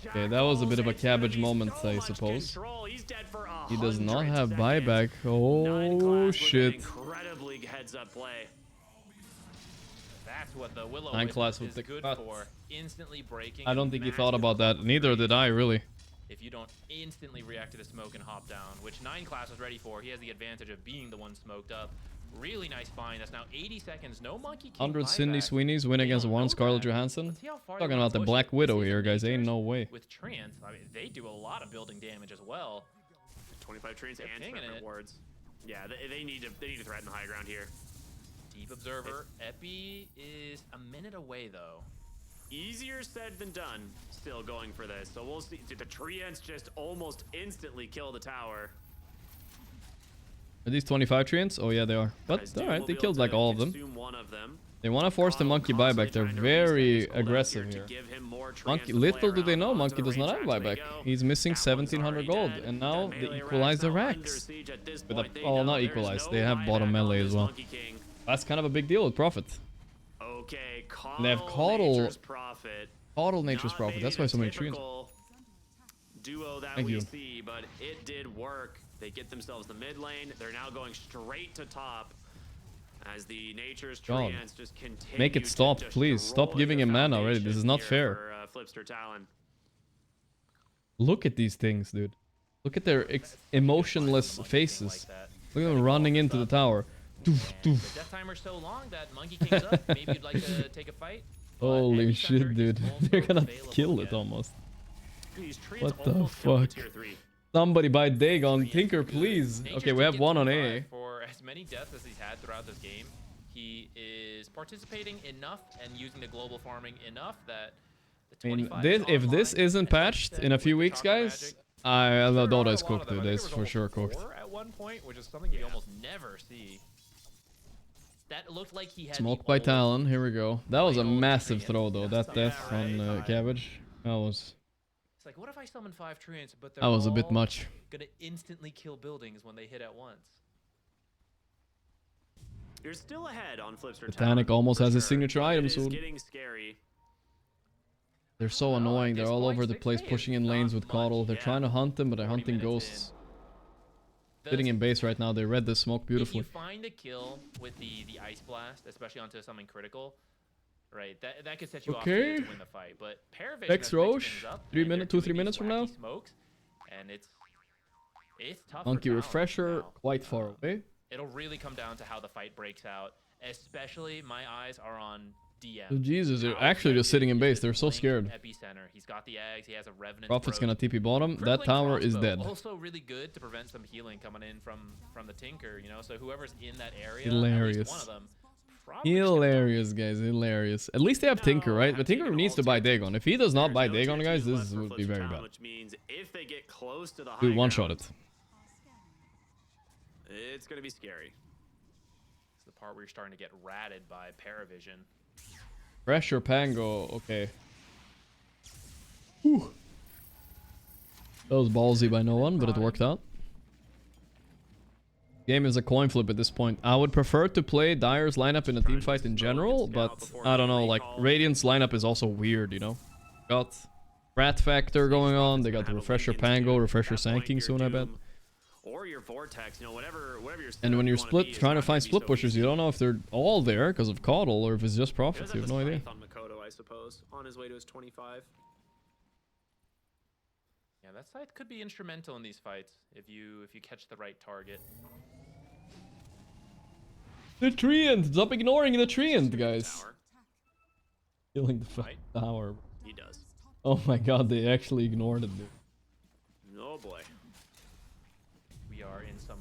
Okay, that was a bit of a cabbage moment, I suppose. He does not have buyback. Oh shit. Incredibly heads up play. That's what the Willow 9 class with the good cut. For. Instantly breaking. I don't think he thought about that. Neither did I, really. If you don't instantly react to the smoke and hop down, which 9 class was ready for, he has the advantage of being the one smoked up. Really nice find. That's now 80 seconds. No monkey king 100 Cindy Sweeneys win against 1 Scarlett Johansson. Talking about the Black Widow here, guys. Ain't no way. With Trance, I mean, they do a lot of building damage as well. 25 Trance and Threat Wards. Yeah, they need to threaten the high ground here. Deep Observer. Epi is a minute away, though. Easier said than done. Still going for this. So we'll see. The Treants just almost instantly kill the tower. Are these 25 treants? Oh yeah, they are. But alright, they killed like all of them. They want to force the monkey buyback. They're very aggressive here. Monkey, little do they know, Monkey does not have buyback. He's missing 1700 gold, and now they equalize the racks. Oh, not equalize. They have bottom melee as well. That's kind of a big deal with Prophet. And they have Coddle. Coddle Nature's Prophet. That's why so many treants. Duo that Thank we you. see, but it did work. They get themselves the mid lane. They're now going straight to top as the Nature's treants just continue. Make it stop, please. Stop giving him mana already. This is not fair. For, Flipster Talon. Look at these things, dude. Look at their emotionless faces. Look at them running into the tower. Doof, The doof. death timer's so long that Monkey King's up. Maybe you'd like to take a fight. Holy shit, dude. They're gonna kill it almost. What the fuck? Somebody buy Dagon. Tinker, please. Okay, we have one on A. For as many deaths as he's had throughout this game, he is participating enough and using the global farming enough that the 25 if this isn't patched in a few weeks, guys, Dota is cooked, dude. It's for sure cooked. At one point, which is something you almost never see. That looked like he had Smoke by Talon. Here we go. That was a massive throw, though. That death on Cabbage. That was... It's like, what if I summon 5 treants, but they're That was a bit all much. gonna instantly kill buildings when they hit at once? You're still ahead on Flipster Talon. Botanic almost has his signature item It is soon. getting scary. They're so annoying. They're all over the place, pushing in lanes with Coddle. They're trying to hunt them, but they're hunting ghosts. Sitting in base right now. They read the smoke beautifully. If you find a kill with the Ice Blast, especially onto something critical, right, that could set you off to win the fight. But Parivision Next Roche, 3 minutes, 2-3 minutes from now. Smokes, and it's tough. Monkey Refresher, quite far away. It'll really come down to how the fight breaks out. Especially, my eyes are on DM. Oh, Jesus, they're actually just sitting in base. They're so scared. Epicenter. He's got the eggs. He has a Revenant. Prophet's gonna TP bottom. That tower is dead. Also really good to prevent some healing coming in from the Tinker, you know. So whoever's in that area, Hilarious. at least one of them, Hilarious, guys. Hilarious. At least they have Tinker, right? But Tinker needs to buy Dagon. If he does not buy Dagon, guys, this would be very bad. Which means if they get close to the high Dude, one-shot it. It's gonna be scary. It's the part where you're starting to get ratted by Parivision. Pressure Pango, okay. Whew. That was ballsy by no one, but it worked out. Game is a coin flip at this point. I would prefer to play Dire's lineup in a team fight in general, but I don't know, like, Radiant's lineup is also weird, you know? Got Rat Factor going on, they got the Refresher Pango, Refresher Sanking soon, I bet. Or your Vortex, you know, whatever your And when you're trying to find split pushers, you don't know if they're all there because of Coddle or if it's just Prophet. You have no idea. On Makoto, I suppose, on his way to his 25. Yeah, that side could be instrumental in these fights if you catch the right target. The treant! Stop ignoring the treant, guys. Killing the tower. He does. Oh my god, they actually ignored it, dude. Oh boy. We are in some.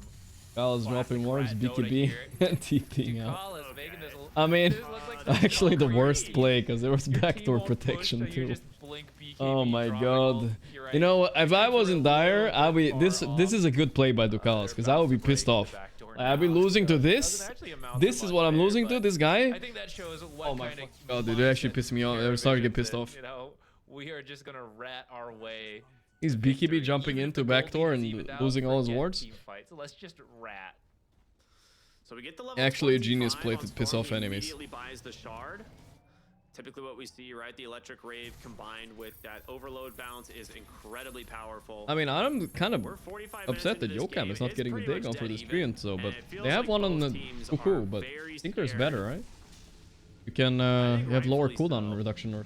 Kyle's dropping wards, BKB, and TPing out. I mean, actually the worst play because there was backdoor protection too. Oh my god. You know, if I wasn't Dire, I'd be this is a good play by Ducalis because I would be pissed off. I'd be losing to this. This is what I'm losing to, this guy. Oh my god, dude, they're actually pissing me off. They're starting to get pissed off. You know, we are just gonna rat our way. He's BKB jumping into backdoor and losing all his wards. So let's just rat. So we get the level Actually a genius play to piss off enemies. Immediately buys the shard. Typically what we see, right, the electric rave combined with that overload bounce is incredibly powerful. I mean, I'm kind of upset that Yokam is not getting the dig on for this treant, so, but they have one on the Cuckoo, but Tinker's better, right? You can, you have lower cooldown reduction or...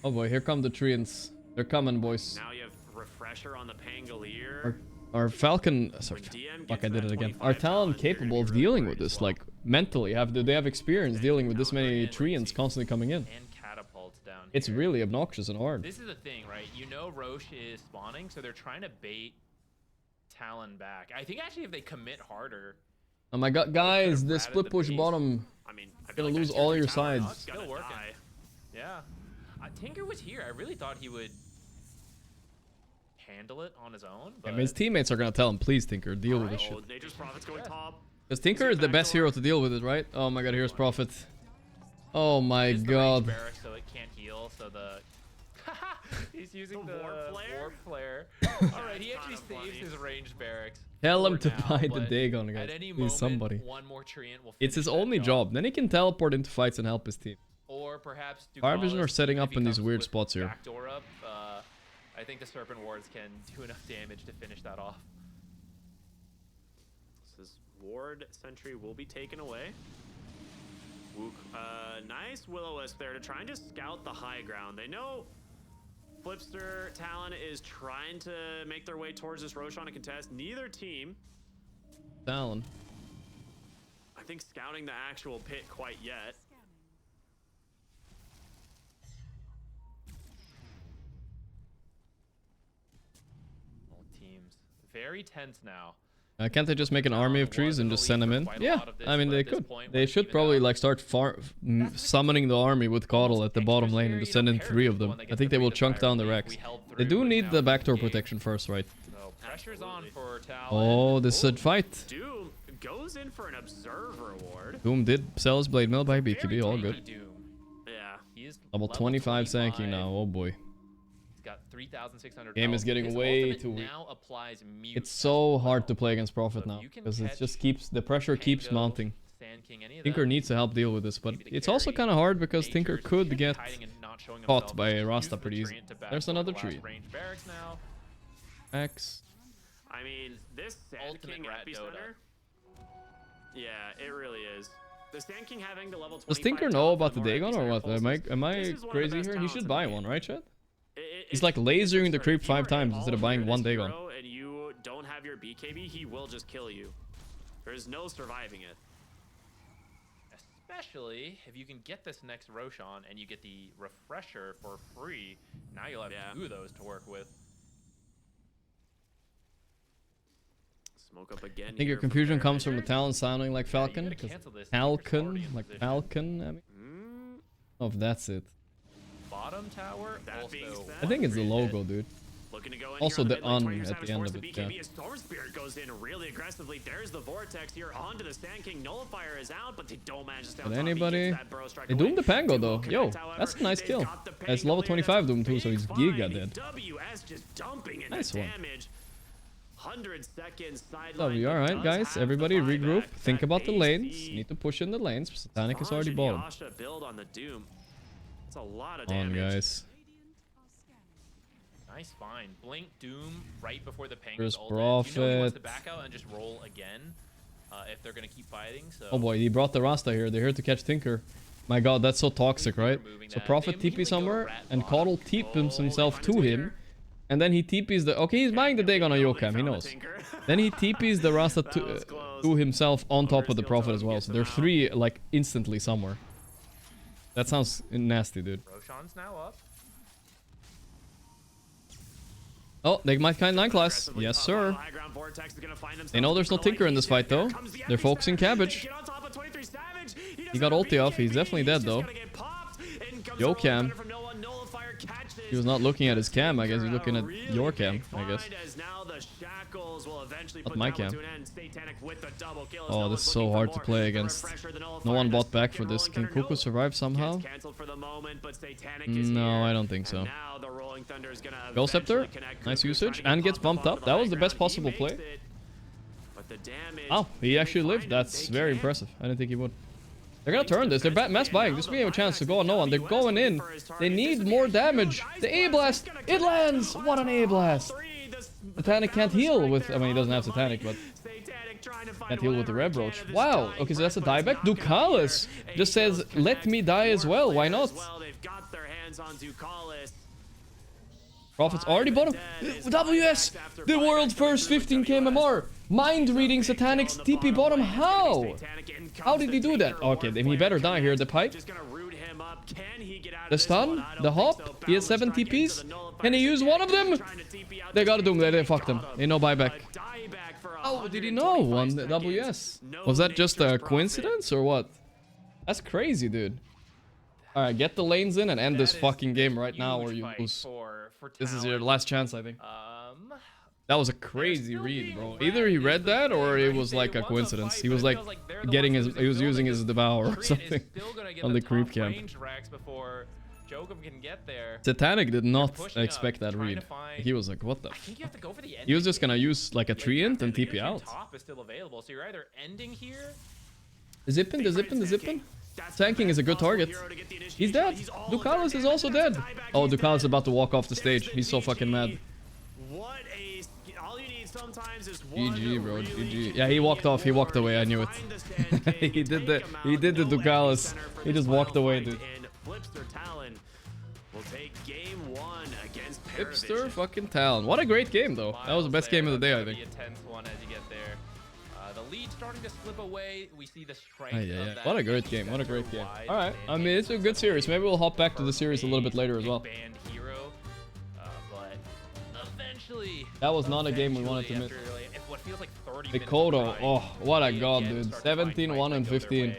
Oh boy, here come the treants. They're coming, boys. Now you have Refresher on the Pangolier. Our Falcon... Sorry, fuck, I did it again. Are Talon capable of dealing with this? Like, mentally, do they have experience dealing with this many treants constantly coming in? And catapults down here. It's really obnoxious and hard. This is the thing, right? You know Roche is spawning, so they're trying to bait Talon back. I think actually if they commit harder... Oh my god, guys, this split push bottom... I mean, gonna lose all your sides. Still working. Yeah. Tinker was here. I really thought he would handle it on his own. I mean, his teammates are gonna tell him, please, Tinker, deal with this shit. Nature's Prophet's going top. Because Tinker is the best hero to deal with it, right? Oh my god, here's Prophet. Oh my god. Barracks, so it can't heal, so the... He's using the Warp Flare. Alright, he actually saves his ranged barracks. Tell him to buy the Dagon, guys. At any Please, moment, somebody. one more Treant will It's his only job. Then he can teleport into fights and help his team. Or perhaps Parivision are setting up in these weird spots here. Backdoor up, I think the Serpent Wards can do enough damage to finish that off. This Ward Sentry will be taken away. Nice Will-O-Wisp there to try and just scout the high ground. They know Flipster Talon is trying to make their way towards this Roshan to contest. Neither team, Talon, I think, scouting the actual pit quite yet. All teams very tense now. Can't they just make an army of trees and just send them in? Yeah, I mean, they could. They should probably like start summoning the army with Caudle at the bottom lane and just send in 3 of them. I think they will chunk down the Rex. They do need the backdoor protection first, right? So pressure's on for Talon. Oh, this is a fight. Doom goes in for an Observer Award. Doom did sell his Blade Mill by BKB, all good. Yeah. He is Level 25 Sanking now, oh boy. 3,600. Game is getting way too weak. It's so hard to play against Prophet now because it just keeps the pressure keeps mounting. Tinker needs to help deal with this, but it's also kind of hard because Tinker could get caught by Rasta pretty easy. There's another tree. X. I mean, this Sand King epicenter. Yeah, it really is. The Sand King having the level 25. Does Tinker know about the Dagon or what? Am I crazy here? He should buy one, right, chat? He's like lasering the creep 5 times instead of buying 1 Dagon. And you don't have your BKB, he will just kill you. There's no surviving it. Especially if you can get this next Roshan and you get the refresher for free. Now you'll have 2 of those to work with. Smoke up again. I think your confusion comes from the Talon sounding like Falcon. Falcon, like Falcon. I mean, oh, if that's it. Bottom tower. I think it's the logo, dude. Also the un at the end of it. Yeah. Storm Spirit goes in really aggressively. There's the Vortex here onto the Sand King. Nullifier is out, but they don't manage to stay on top. Anybody? They Doom the Pango though. Yo, that's a nice kill. It's level 25 Doom too, so he's giga dead. WS just dumping in nice the one. damage. 100 seconds W, alright guys, everybody regroup. Think about the lanes. Need to push in the lanes. Satanic is already bottom. Build on the Doom. It's a lot of damage. On guys. Nice find. Blink Doom right before the Pango's There's ult. Prophet. You know he wants to back out and just roll again if they're gonna keep fighting. So. Oh boy, he brought the Rasta here. They're here to catch Tinker. My god, that's so toxic, right? So Prophet TP somewhere and Caudle TPs himself to him. And then he TPs the... Okay, he's buying the Dagon on Yokam, he knows. Then he TPs the Rasta to himself on top of the Prophet as well. So they're 3 like instantly somewhere. That sounds nasty, dude. Roshan's now up. Oh, they might kind 9 class. Yes, sir. They know there's no Tinker in this fight, though. They're focusing Cabbage. He got ulti off. He's definitely dead, though. Yo, Cam. He was not looking at his cam. I guess he's looking at your cam, I guess. Not my cam. Oh, this is so hard to play against. No one bought back for this. Can Cuckoo survive somehow? No, I don't think so. Ghost Scepter, nice usage, and gets bumped up. That was the best possible play. Oh, he actually lived. That's very impressive. I didn't think he would. They're gonna turn this. They're mass buying. This may have a chance to go on no one. They're going in. They need more damage. The A-Blast! It lands! What an A-Blast! Satanic can't heal with... I mean, he doesn't have Satanic, but... Can't heal with the Red Roach. Wow! Okay, so that's a dieback. Ducalis just says, let me die as well. Why not? Prophet's already bottom. WS! The world's first 15k MMR! Mind reading Satanic's TP bottom. How? How did he do that? Okay, then he better die here. The pipe. The stun. The hop. He has 7 TPs. Can he use one of them? They gotta do him. They fucked him. Ain't no buyback. Oh, did he know? One WS. Was that just a coincidence or what? That's crazy, dude. Alright, get the lanes in and end this fucking game right now or you lose. This is your last chance, I think. That was a crazy read, bro. Either he read that or it was like a coincidence. He was like getting his, he was using his devour or something on the creep camp. Satanic did not expect that read. He was like, what the f. He was just gonna use like a tree int and TP out. Top is still available, so you're either ending here. Zippin, the Zippin, the Zippin. Tanking is a good target. He's dead. Ducalis is also dead. Oh, Ducalis is about to walk off the stage. He's so fucking mad. All you need sometimes is one GG, bro. GG. Yeah, he walked off. He walked away. I knew it. He did the Ducalis. He just walked away, dude. Flipster Talon will take game 1 against Flipster fucking Talon. What a great game, though. That was the best game of the day, I think. Be a tense one as you get there. The lead starting to slip away. We see the strength Yeah. of that. What a great game. What a great game. All right. I mean, it's a good series. Maybe we'll hop back to the series a little bit later as well. Hero, but eventually. That was not a game we wanted to miss. What feels like 30 Mikoto, oh, what a god, dude. 17, 1, and 15.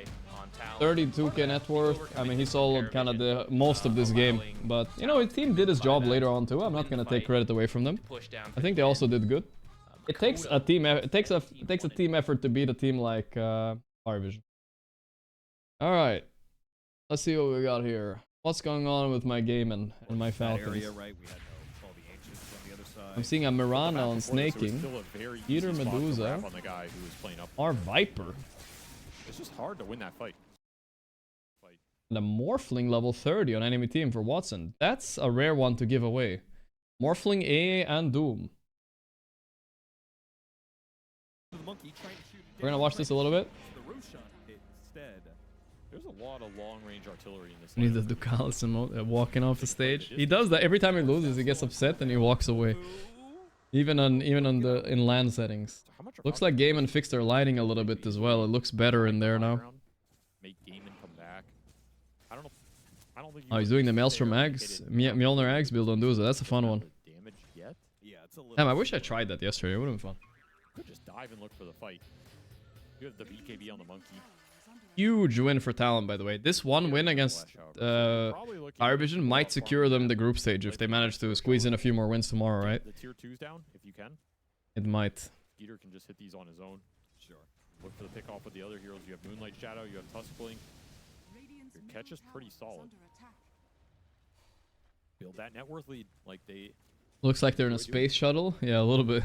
32k net worth. I mean, he soloed kind of the most of this game. But, you know, his team did his job later on, too. I'm not going to take credit away from them. I think they also did good. It takes a team. It takes a team effort to beat a team like Parivision. All right, let's see what we got here. What's going on with my Gaimin and my Falcons? I'm seeing a Mirana on snaking, Peter Medusa, or Viper. It's just hard to win that fight. And a Morphling level 30 on enemy team for Watson. That's a rare one to give away. Morphling AA and Doom. We're gonna watch this a little bit. There's a lot of long-range artillery in this. Need the Ducalis walking off the stage. He does that every time he loses. He gets upset and he walks away. Even on the in land settings. Looks like Gaimin fixed their lighting a little bit as well. It looks better in there now. Make Gaimin come back. I don't think. Oh, he's doing the Maelstrom Eggs, Mjolnir Eggs build on Duza. That's a fun one. Damn, I wish I tried that yesterday. It would have been fun. Could just dive and look for the fight. You have the BKB on the monkey. Huge win for Talon, by the way. This one win against Parivision might secure them the group stage if they manage to squeeze in a few more wins tomorrow, right? The tier 2's down, if you can. It might. Skeeter can just hit these on his own. Sure. Look for the pick off with the other heroes. You have Moonlight Shadow, you have Tuskblink. Your catch is pretty solid. Build that net worth lead like they... Looks like they're in a space shuttle. Yeah, a little bit.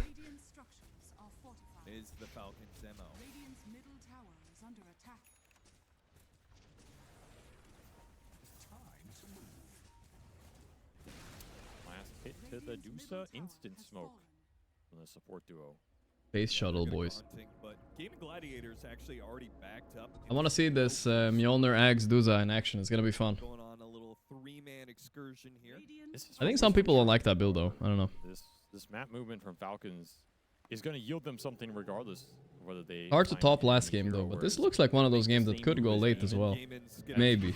Is the Falcons MO. Radiant's middle tower is under attack. Last hit to the Dusa, instant smoke from the support duo. Space shuttle, boys. But Gaimin Gladiators actually already backed up. I want to see this Mjolnir Axe Duza in action. It's gonna be fun. Going on a little 3-man excursion here. I think some people don't like that build though. I don't know. This map movement from Falcons is going to yield them something regardless of whether they... Hard to top last game though, but this looks like one of those games that could go late as well. Maybe.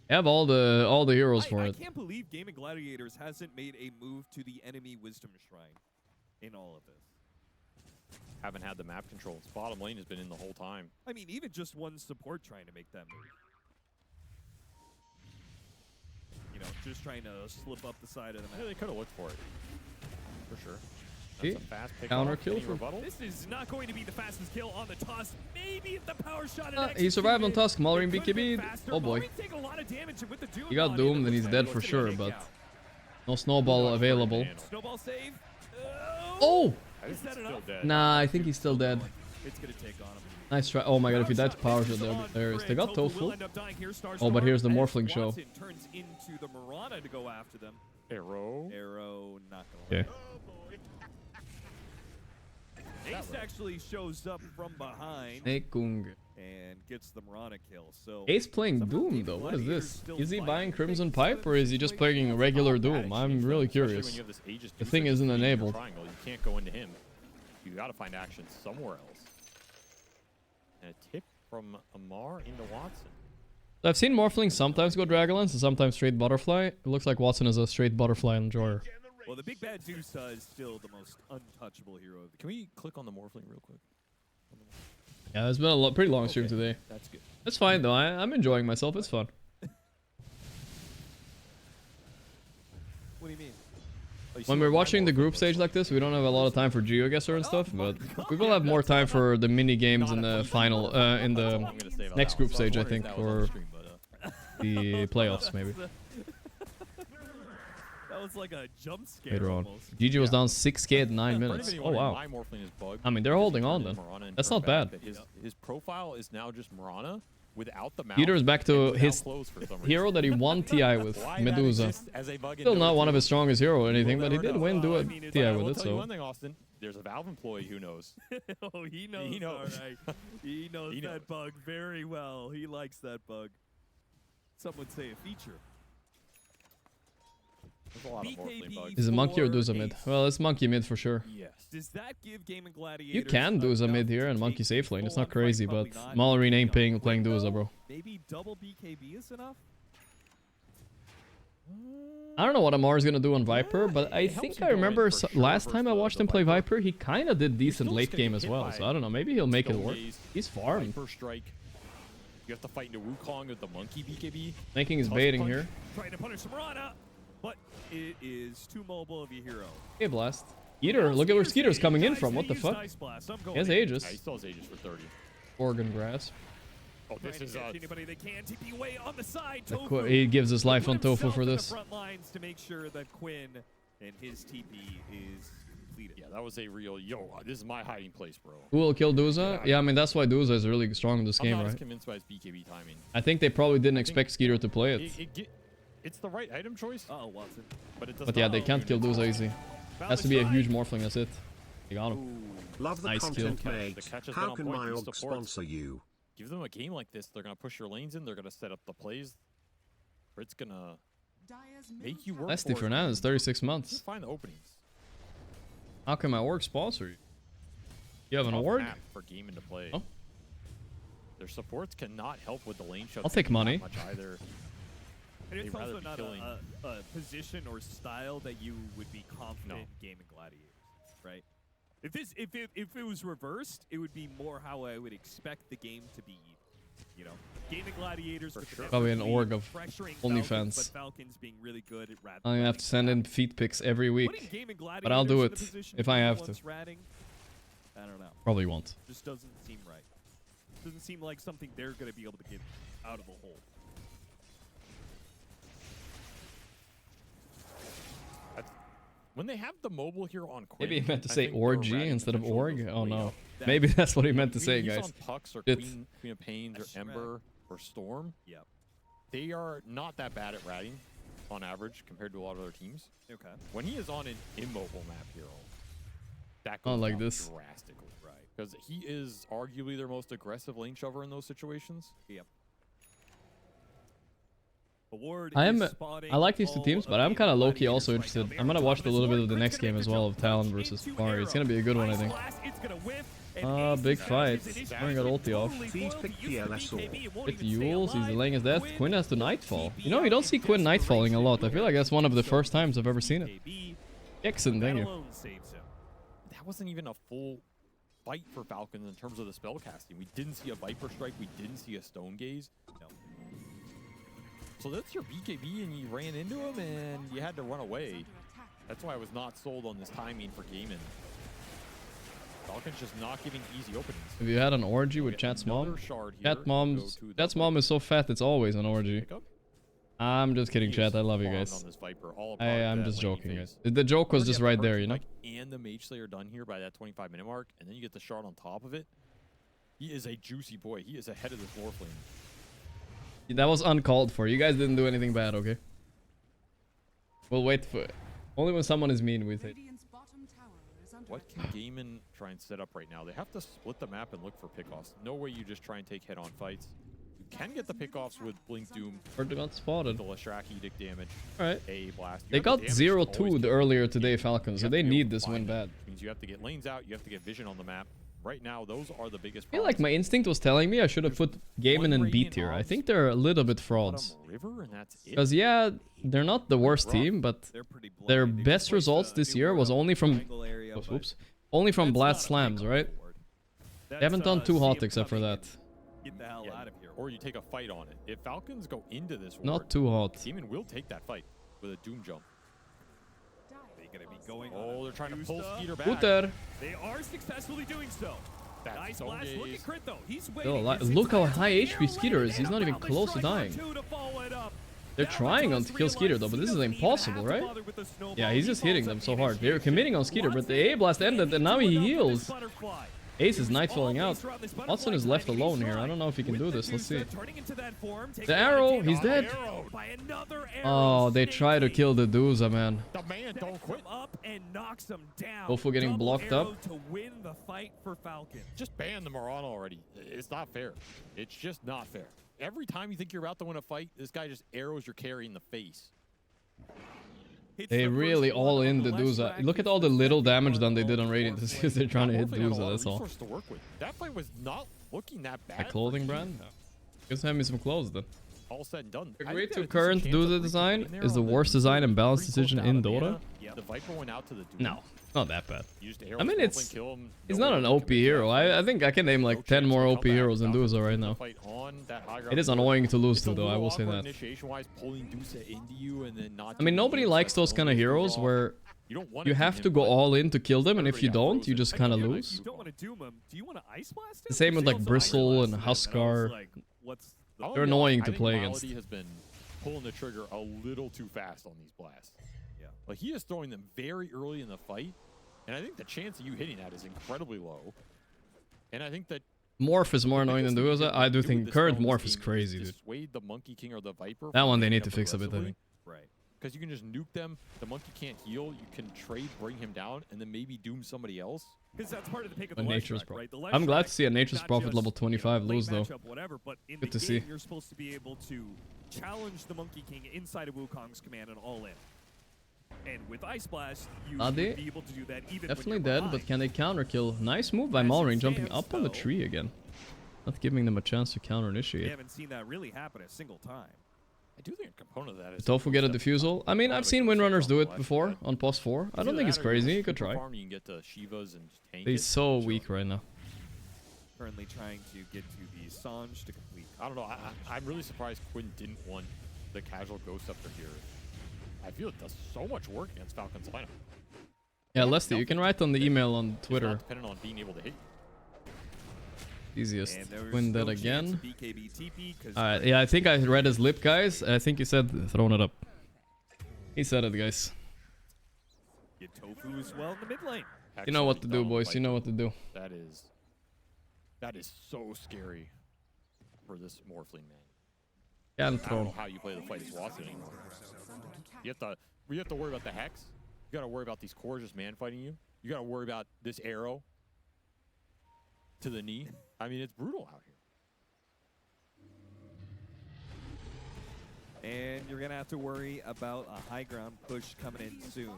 Have all the heroes for it. I can't believe Gaimin Gladiators hasn't made a move to the enemy Wisdom Shrine in all of this. Haven't had the map control. Its bottom lane has been in the whole time. I mean, even just one support trying to make that move. You know, just trying to slip up the side of the map. Yeah, they could have looked for it. For sure. That's a fast pick counter kill for... This is not going to be the fastest kill on the Tusk. Maybe if the power shot he survived on Tusk. Maulering BKB. Oh boy. He got doomed and he's dead for sure, but no snowball available. Snowball save. Oh! Dead. Nah, I think he's still dead. It's gonna take on him. Nice try. Oh my god, if he died to power shot, that would be hilarious. They got Tofu. Oh, but here's the Morphling show. Turns into the Mirana to go after them. Arrow, not gonna. Okay. Ace actually shows up from behind Nekung. and gets the Mirana kill. So Ace playing Doom though. What is this? Is he buying Crimson Pipe or is he just playing a regular Doom? I'm really curious. The thing isn't enabled. You can't go into him. You got to find action somewhere else. And a tip from Amar into Watson. I've seen Morphling sometimes go Dragonlance and sometimes straight Butterfly. It looks like Watson is a straight Butterfly enjoyer. Well, the big bad Dusa is still the most untouchable hero of the game. Can we click on the Morphling real quick? Yeah, it's been a pretty long stream today. That's good. It's fine though. I'm enjoying myself. It's fun. What do you mean? when we're watching the group stage like this, we don't have a lot of time for GeoGuessr and stuff, but we will have more time for the mini games in the final, in the next group stage, I think, or the playoffs maybe. That was like a jump scare. Later on, almost. GG was down 6k at 9 minutes. Oh wow. I mean, they're holding on then. That's not bad. His profile is now just Mirana without the mouth. Peter is back to his hero that he won TI with, Medusa. Still not one of his strongest hero or anything, but he did win TI with it, so. One thing, Austin, there's a Valve employee who knows. Oh, he knows. All right. He knows that bug very well. He likes that bug. Some would say a feature. Is it Monkey or Duza mid? Well, it's Monkey mid for sure. Yes. Does that give Gaimin Gladiators? You can Duza mid here and Monkey safe lane. It's not crazy, but Mallory ain't playing Duza, bro. Maybe double BKB is enough? I don't know what Amar is gonna do on Viper, but I think I remember last time I watched him play Viper, he kind of did decent late game as well. So I don't know, maybe he'll make it work. He's farmed. You have to fight into Wukong with the Monkey BKB. Making his baiting here. Trying to punish Mirana, but it is too mobile of a hero. Hey, Blast. Skeeter, look at where Skeeter's coming in from. What the fuck? He has Aegis. He still has Aegis for 30. Organ Grasp. Oh, this is anybody they can. TP way on the side. He gives his life on Tofu for this. Front lines to make sure that Quinn and his TP is completed. Yeah, that was a real this is my hiding place, bro. Who will kill Duza? Yeah, I mean that's why Duza is really strong in this game, right? I'm not convinced by his BKB timing. I think they probably didn't expect Skeeter to play it. It's the right item choice. Watson. But yeah, they can't kill Duza easy. Has to be a huge morphling, that's it. They got him. Love the nice content, kill. mate. How can my org sponsor you? Give them a game like this, they're gonna push your lanes in, they're gonna set up the plays. It's gonna make you work. Lesty Fernandez, 36 months. Just find the openings. How can my org sponsor you? You have an award? For Gaimin to play. Oh. Their supports cannot help with the lane shot. I'll take money. Much either. And it's also not a position or style that you would be confident Gaimin Gladiators, right? If it was reversed, it would be more how I would expect the game to be. You know, Gaimin Gladiators for sure. Probably an org of OnlyFans. But Falcons being really good at rat. I'm gonna have to send in feet pics every week, but I'll do it if I have to. I don't know. Probably won't. Just doesn't seem right. Doesn't seem like something they're gonna be able to get out of the hole. When they have the mobile here on Quinn, maybe he meant to say orgy instead of org. Oh no. Maybe that's what he meant to say, guys. On Pucks or Queen of Pains or Ember or Storm. Yep. They are not that bad at ratting on average compared to a lot of other teams. Okay. When he is on an immobile map hero, that goes like down this drastically, right? Because he is arguably their most aggressive lane shover in those situations. Yep. I like these two teams, but I'm kind of low-key also interested. I'm gonna watch a little bit of the next game as well of Talon versus Mari. It's gonna be a good one, I think. Big fight. Mari got ulti off. With Yules, he's delaying his death. Quinn has to Nightfall. You know, you don't see Quinn Nightfalling a lot. I feel like that's one of the first times I've ever seen it. Excellent, thank you. That wasn't even a full fight for Falcons in terms of the spell casting. We didn't see a Viper Strike. We didn't see a Stone Gaze. No. So that's your BKB and you ran into him and you had to run away. That's why I was not sold on this timing for Gaimin. Falcon's just not giving easy openings. Have you had an orgy with Chat's mom? Chat's mom is so fat it's always an orgy. I'm just kidding, Chat. I love you guys. I'm just joking, guys. The joke was just right there, you know? And the Mage Slayer done here by that 25-minute mark, and then you get the shard on top of it. He is a juicy boy. He is ahead of this Warflame. That was uncalled for. You guys didn't do anything bad, okay? We'll wait for it. Only when someone is mean, we say. What can Gaimin try and set up right now? They have to split the map and look for pickoffs. No way you just try and take head-on fights. You can get the pickoffs with Blink Doom. Or they got spotted. The Leshrac Edict damage. Alright. A blast. They got 0-2 earlier today, Falcons, so they need this win bad. Which means you have to get lanes out, you have to get vision on the map. Right now, those are the biggest I feel like my instinct was telling me I should have put Gaimin in B tier. I think they're a little bit frauds. Because yeah, they're not the worst team, but their best results this year was only from only from Blast Slams, right? They haven't done too hot except for that. Get the hell out of here. Or you take a fight on it. If Falcons go into this not too hot. Gaimin will take that fight with a Doom jump. They going to be going Oh, they're trying to pull Skeeter back. Scooter. They are successfully doing so. Nice so blast. Look gaze. at Crit, though. He's Yo, waiting. look how high HP Skeeter is. He's not even close to dying. They're trying on to kill Skeeter though, but this is impossible, right? Yeah, he's just hitting them so hard. They're committing on Skeeter, but the A blast ended and now he heals. Ace is nightfalling out. Watson is left alone here. I don't know if he can do this. Let's see. The arrow, he's dead. Oh, they try to kill the Duza, man. The man don't quit. Tofu getting blocked up. Just ban the Morano already. It's not fair. It's just not fair. Every time you think you're about to win a fight, this guy just arrows your carry in the face. They really all in the Duza. Look at all the little damage done they did on Radiant. This is because they're trying to hit Duza, that's all. To work with. That fight was not looking that bad. A clothing brand? No. Just hand me some clothes then. All said and done. Agree to current Duza design is the worst design and balance decision in Dota? The Viper went out to the Duza. No, not that bad. I mean, he's not an OP hero. I think I can name like 10 more OP heroes than Duza right now. It is annoying to lose to though, I will say that. I mean, nobody likes those kind of heroes where you have to go all in to kill them, and if you don't, you just kind of lose. The same with like Bristle and Huskar. They're annoying to play against. Has been pulling the trigger a little too fast on these blasts. Like he is throwing them very early in the fight, and I think the chance of you hitting that is incredibly low. And I think that Morph is more annoying than Duza. I do think current Morph is crazy, dude. Dissuade the Monkey King or the Viper. That one they need to fix a bit, I think. Right. Because you can just nuke them. The Monkey can't heal. You can trade, bring him down, and then maybe doom somebody else. Because that's part of the pick of A the Nature's Prophet, right? The I'm glad to see a Nature's not Prophet just, level 25 lose though. Whatever, but in Good the to game, see. You're supposed to be able to challenge the Monkey King inside of Wukong's command and all in. And with Ice Blast, you would be able to do that even Definitely when dead, you're but can they counter kill? Nice move by Malring jumping up on the tree again. Not giving them a chance to counter We initiate. haven't seen that really happen a single time. I do think a component of that is Tofu get a defusal. I mean, I've seen Windrunners do it before on post 4. I don't think it's crazy. You could try. You can get the Shivas and tank He's so weak right now. Currently trying to get to the Sange to complete. I don't know. I'm really surprised Quinn didn't want the casual Ghost Scepter here. I feel it does so much work against Falcon's lineup. Yeah, Leslie, you can write on the email on Twitter. It's not dependent on being able to hit. Easiest. Win that again. Alright, yeah, I think I read his lip, guys. I think he said throwing it up. He said it, guys. Get Tofu as well in the mid lane. You know what to do, boys. You know what to do. That is so scary for this Morphling man. Can't I throw. don't know how you play the fight as Watson anymore. You have to worry about the Hex. You gotta worry about these cores just man fighting you. You gotta worry about this arrow to the knee. I mean, it's brutal out here. And you're gonna have to worry about a high ground push coming in soon.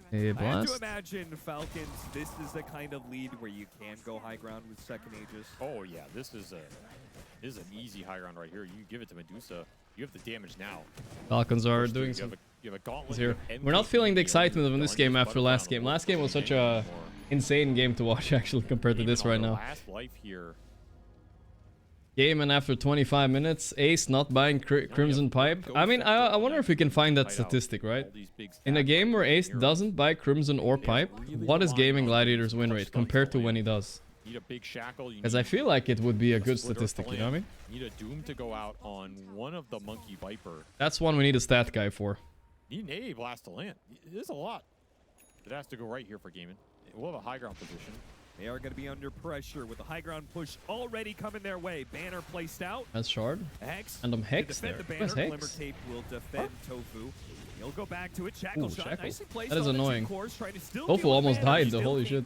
Hey, I have to blast. imagine Falcons, this is the kind of lead where you can go high ground with second Aegis. Oh yeah, this is an easy high ground right here. You give it to Medusa. You have the damage now. Falcons are doing some. You have a gauntlet Here. We're not feeling the excitement of this game after last game. Last game was such a insane game to watch actually compared to this right now. Last life here. Gaimin after 25 minutes. Ace not buying Crimson Pipe. I mean, I wonder if we can find that statistic, right? In a game where Ace doesn't buy Crimson or Pipe, what is Gaimin Gladiator's win rate compared to when he does? Need a big shackle. Because I feel like it would be a good statistic, you know what I mean? Need a Doom to go out on one of the Monkey Viper. That's one we need a stat guy for. Need an A blast to land. There's a lot. It has to go right here for Gaimin. We'll have a high ground position. They are going to be under pressure with the high ground push already coming their way. Banner placed out. That's Shard. Hex. And Hex there. The Where's banner. Hex? Glimmer Tape will defend Tofu. He'll go back to it. Shackle shot. Shackle. Nicely placed That is on the annoying. Cores, trying to still Tofu almost died though. Holy shit.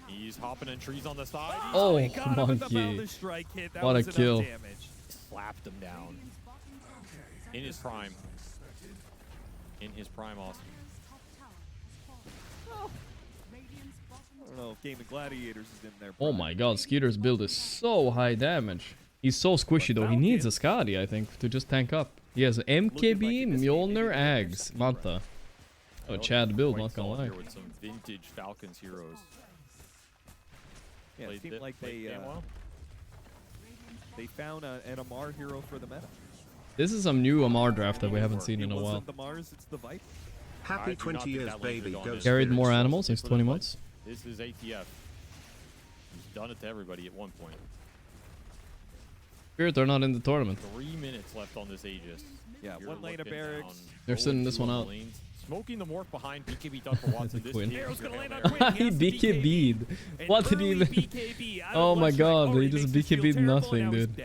He's hopping in trees on the side. Oh, Monkey. What a kill. Slapped him down. In his prime. In his prime, Austin. I don't know if Gaimin Gladiators is in there. Oh my god, Skeeter's build is so high damage. He's so squishy though. He needs a Skadi, I think, to just tank up. He has MKB, Mjolnir, Ags, Manta. Oh, Chad build, not gonna lie. With some vintage Falcons heroes. Yeah, it seemed like they found an Amar hero for the meta. This is some new Amar draft that we haven't seen in a while. The Mars, it's the Viper. Happy 20 years, baby. Carried more animals since 20 months. This is ATF. He's done it to everybody at one point. Spirit, they're not in the tournament. 3 minutes left on this Aegis. Yeah, one lane of barracks. They're sending this one out. Smoking the morph behind BKB done for Watson. This Arrow's gonna land on Quinn. He BKB'd. What did he even? Oh my god, he just BKB'd nothing, dude.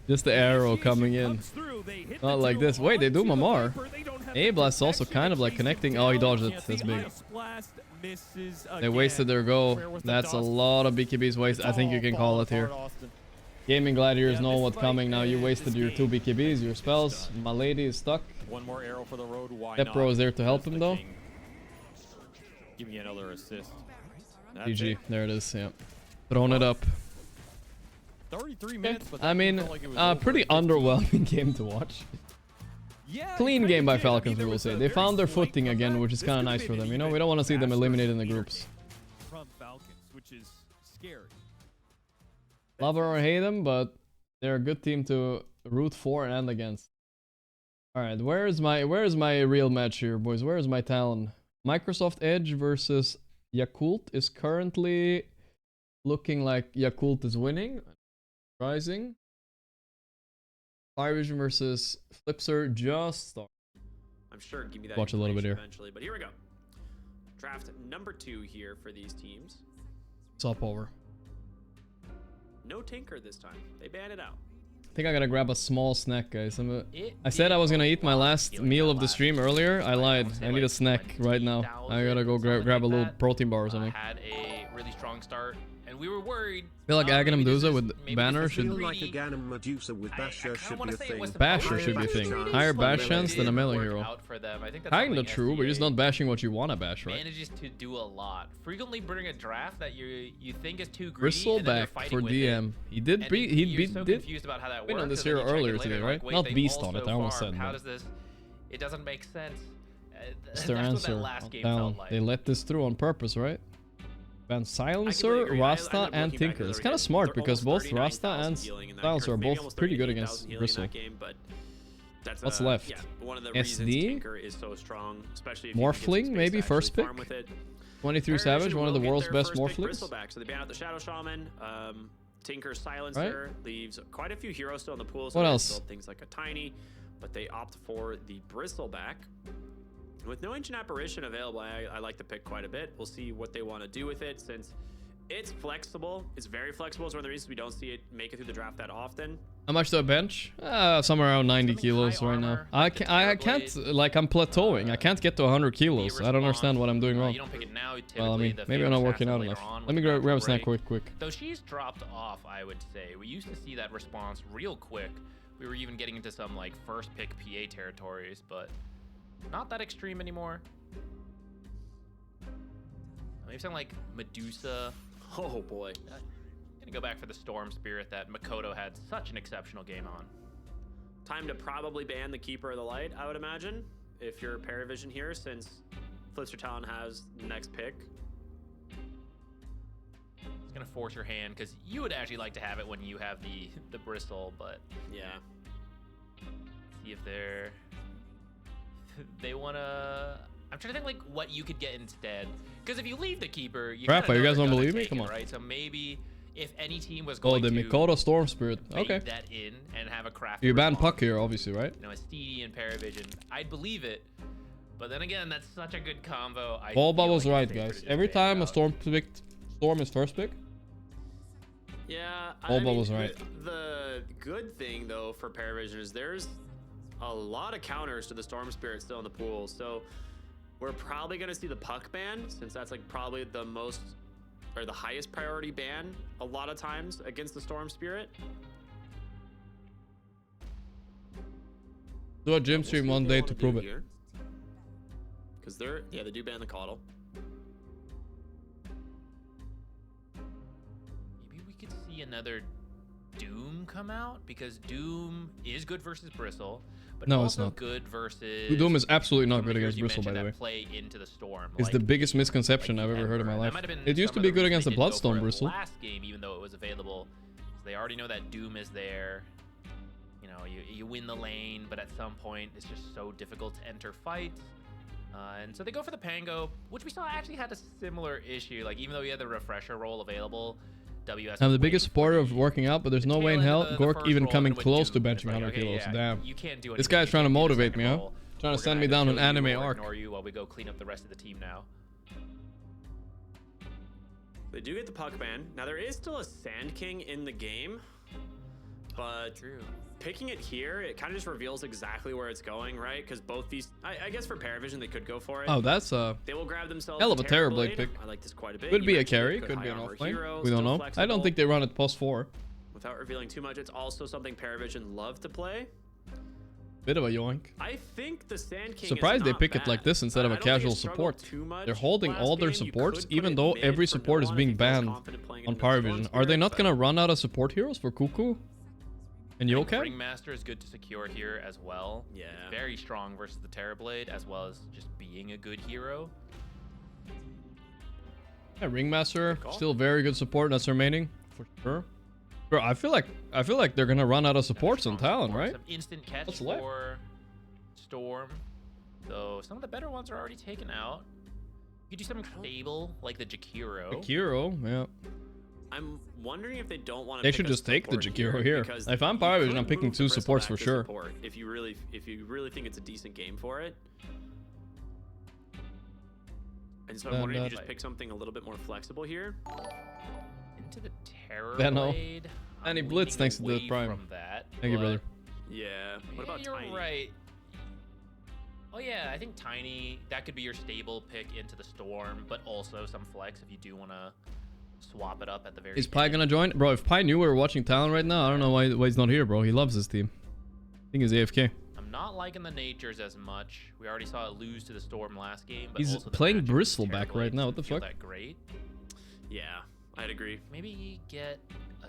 Just the arrow coming in. Not like this. Wait, they do Mamar. A-Blast's also kind of like connecting. Oh, he dodged it. That's big. They wasted their go. That's a lot of BKBs wasted. I think you can call it here. Gaming Gladiators know what's coming now. You wasted your 2 BKBs, your spells. My lady is stuck. One more arrow for the road. Why not? Pro is there to help him though. Give me another assist. GG. There it is. Yeah. Throwing it up. 33 minutes. But I mean, pretty underwhelming game to watch. Yeah, clean game by Falcons, we will say. They found their footing again, which is kind of nice for them. You know, we don't want to see them eliminated in the groups. From Falcons, which is scary. Love or hate them, but they're a good team to root for and against. All right, where is my real match here, boys? Where is my talent? Microsoft Edge versus Yakult is currently looking like Yakult is winning. Rising. Parivision versus Flipster just started. I'm sure give me that watch a little bit here eventually, but here we go. Draft number 2 here for these teams. It's up over. No Tinker this time. They ban it out. I think I gotta grab a small snack, guys. I said I was gonna eat my last meal of the stream earlier. I lied. I need a snack right now. I gotta go grab a little protein bar or something. Had a really strong start, and we were worried. I feel like Aghanim Medusa with Banner should... like Aghanim Medusa with Basher should be a thing. Basher should be a thing. Higher bash chance than a melee hero. Kinda true, but you're just not bashing what you wanna bash, right? Manages to do a lot. Frequently bring a draft that you think is too greedy. Bristleback for DM. He did win on this hero earlier today, right? Not beast on it, I almost said. How does this? It doesn't make sense. That's their answer. They let this through on purpose, right? Ban Silencer, Rasta, and Tinker. It's kind of smart because both Rasta and Silencer are both pretty good against Bristle. What's left? SD? Morphling, maybe first pick? 23 Savage, one of the world's best Morphlings. So they ban out the Shadow Shaman. Tinker Silencer leaves quite a few heroes still in the pool. So what else? Things like a Tiny, but they opt for the Bristleback. With no Ancient Apparition available, I like the pick quite a bit. We'll see what they want to do with it since it's flexible. It's very flexible. It's one of the reasons we don't see it make it through the draft that often. How much to a bench? Somewhere around 90 kilos right now. I can't, like, I'm plateauing. I can't get to 100 kilos. I don't understand what I'm doing wrong. You don't pick it now, Well, I mean, maybe I'm not working out enough. Let me grab a snack quick. Though she's dropped off, I would say. We used to see that response real quick. We were even getting into some, like, first pick PA territories, but not that extreme anymore. Maybe something like Medusa. Oh boy. Gonna go back for the Storm Spirit that Makoto had such an exceptional game on. Time to probably ban the Keeper of the Light, I would imagine, if you're Parivision here, since Flipster Talon has the next pick. It's gonna force your hand because you would actually like to have it when you have the bristle, but yeah. See if they wanna. I'm trying to think like what you could get instead. Because if you leave the Keeper, you Rappa, you guys don't believe me? Come on. Right? So maybe if any team was going the Mikoto Storm Spirit. Okay. That in and have a craft. You ban Puck here, obviously, right? You know, a Steedy and Parivision. I'd believe it. But then again, that's such a good combo. Ball Bubble's right, guys. Every time a Storm is first pick. Yeah. Ball Bubble's right. The good thing though for Parivision is there's a lot of counters to the Storm Spirit still in the pool. So we're probably going to see the Puck ban, since that's like probably the most or the highest priority ban a lot of times against the Storm Spirit. Do a gym stream one day to prove it. Because they do ban the Coddle. Maybe we could see another Doom come out, because Doom is good versus Bristle. But no, also it's not. Good versus Doom is absolutely not good against Bristle, by the way. Play into the Storm. It's the biggest misconception I've ever heard in my life. It used to be good against the Bloodstone Bristle. Last game, even though it was available, they already know that Doom is there. You know, you win the lane, but at some point it's just so difficult to enter fights. And so they go for the Pango, which we saw actually had a similar issue. Like, even though he had the refresher roll available, WS. I'm the biggest supporter of working out, but there's no way in hell Gorgc even coming close to benching 100 kilos. Damn. You can't do This guy's trying to motivate me, huh? roll. Trying to send me down an anime arc. Ignore you while we go clean up the rest of the team now. They do get the puck ban. Now there is still a Sand King in the game, but picking it here, it kind of just reveals exactly where it's going, right? Because both these, I guess for Parivision, they could go for it. Oh, that's they will grab themselves hell of a Terrorblade pick. I like this quite a bit. Could be a carry, could be an offlane. We don't know. I don't think they run at +4. Without revealing too much, it's also something Parivision love to play. Bit of a yoink. I think the Sand King Surprised is they not pick bad. it like this instead of a casual support. They're holding all their supports, even though every support is being banned on Parivision. Are they not gonna run out of support heroes for Cuckoo and Yokai? Ringmaster is good to secure here as well. Yeah. Very strong versus the Terrorblade, as well as just being a good hero. Yeah, Ringmaster still very good support. That's remaining for sure. Bro, I feel like they're gonna run out of supports on Talon, right? Some instant catch What's left? for Storm. Though some of the better ones are already taken out. You could do something stable like the Jakiro. Jakiro, yeah. I'm wondering if they don't want to. They should just take the Jakiro here. If I'm Parivision, I'm picking 2 supports for sure. If you really think it's a decent game for it. And so I'm wondering if you just pick something a little bit more flexible here. Into the Terrorblade. Any blitz thanks to the Prime. Thank you, brother. Yeah. What about you're Tiny? Right. Oh yeah, I think Tiny, that could be your stable pick into the Storm, but also some flex if you do want to swap it up at the very Is Pi gonna join? Bro, if Pi knew we were watching Talon right now, I don't know why he's not here, bro. He loves this team. I think he's AFK. I'm not liking the Natures as much. We already saw it lose to the Storm last game. But He's also the playing Magic Bristleback right now. What the feel fuck? that great. Yeah, I'd agree. Maybe get a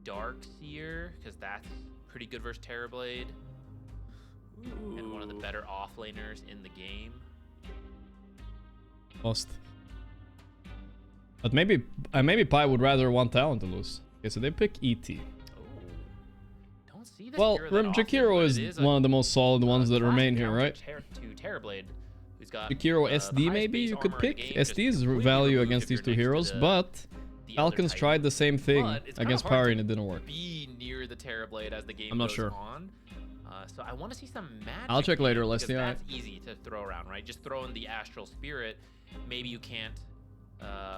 Darkseer, because that's pretty good versus Terrorblade. Ooh. And one of the better offlaners in the game. Lost. But maybe Pi would rather want Talon to lose. Okay, so they pick ET. Don't see this Well, hero that Jakiro often, is one of the most solid ones that remain here, right? To Terrorblade, who's got Jakiro SD maybe you could pick. SD's value against these 2 heroes, but Falcons tried the same thing against Pari and it didn't work. Be near the Terrorblade as the game I'm not goes sure. on. So I want to see some magic. I'll check later, because Leslie. That's easy to throw around, right? Just throw in the Astral Spirit. Maybe you can't.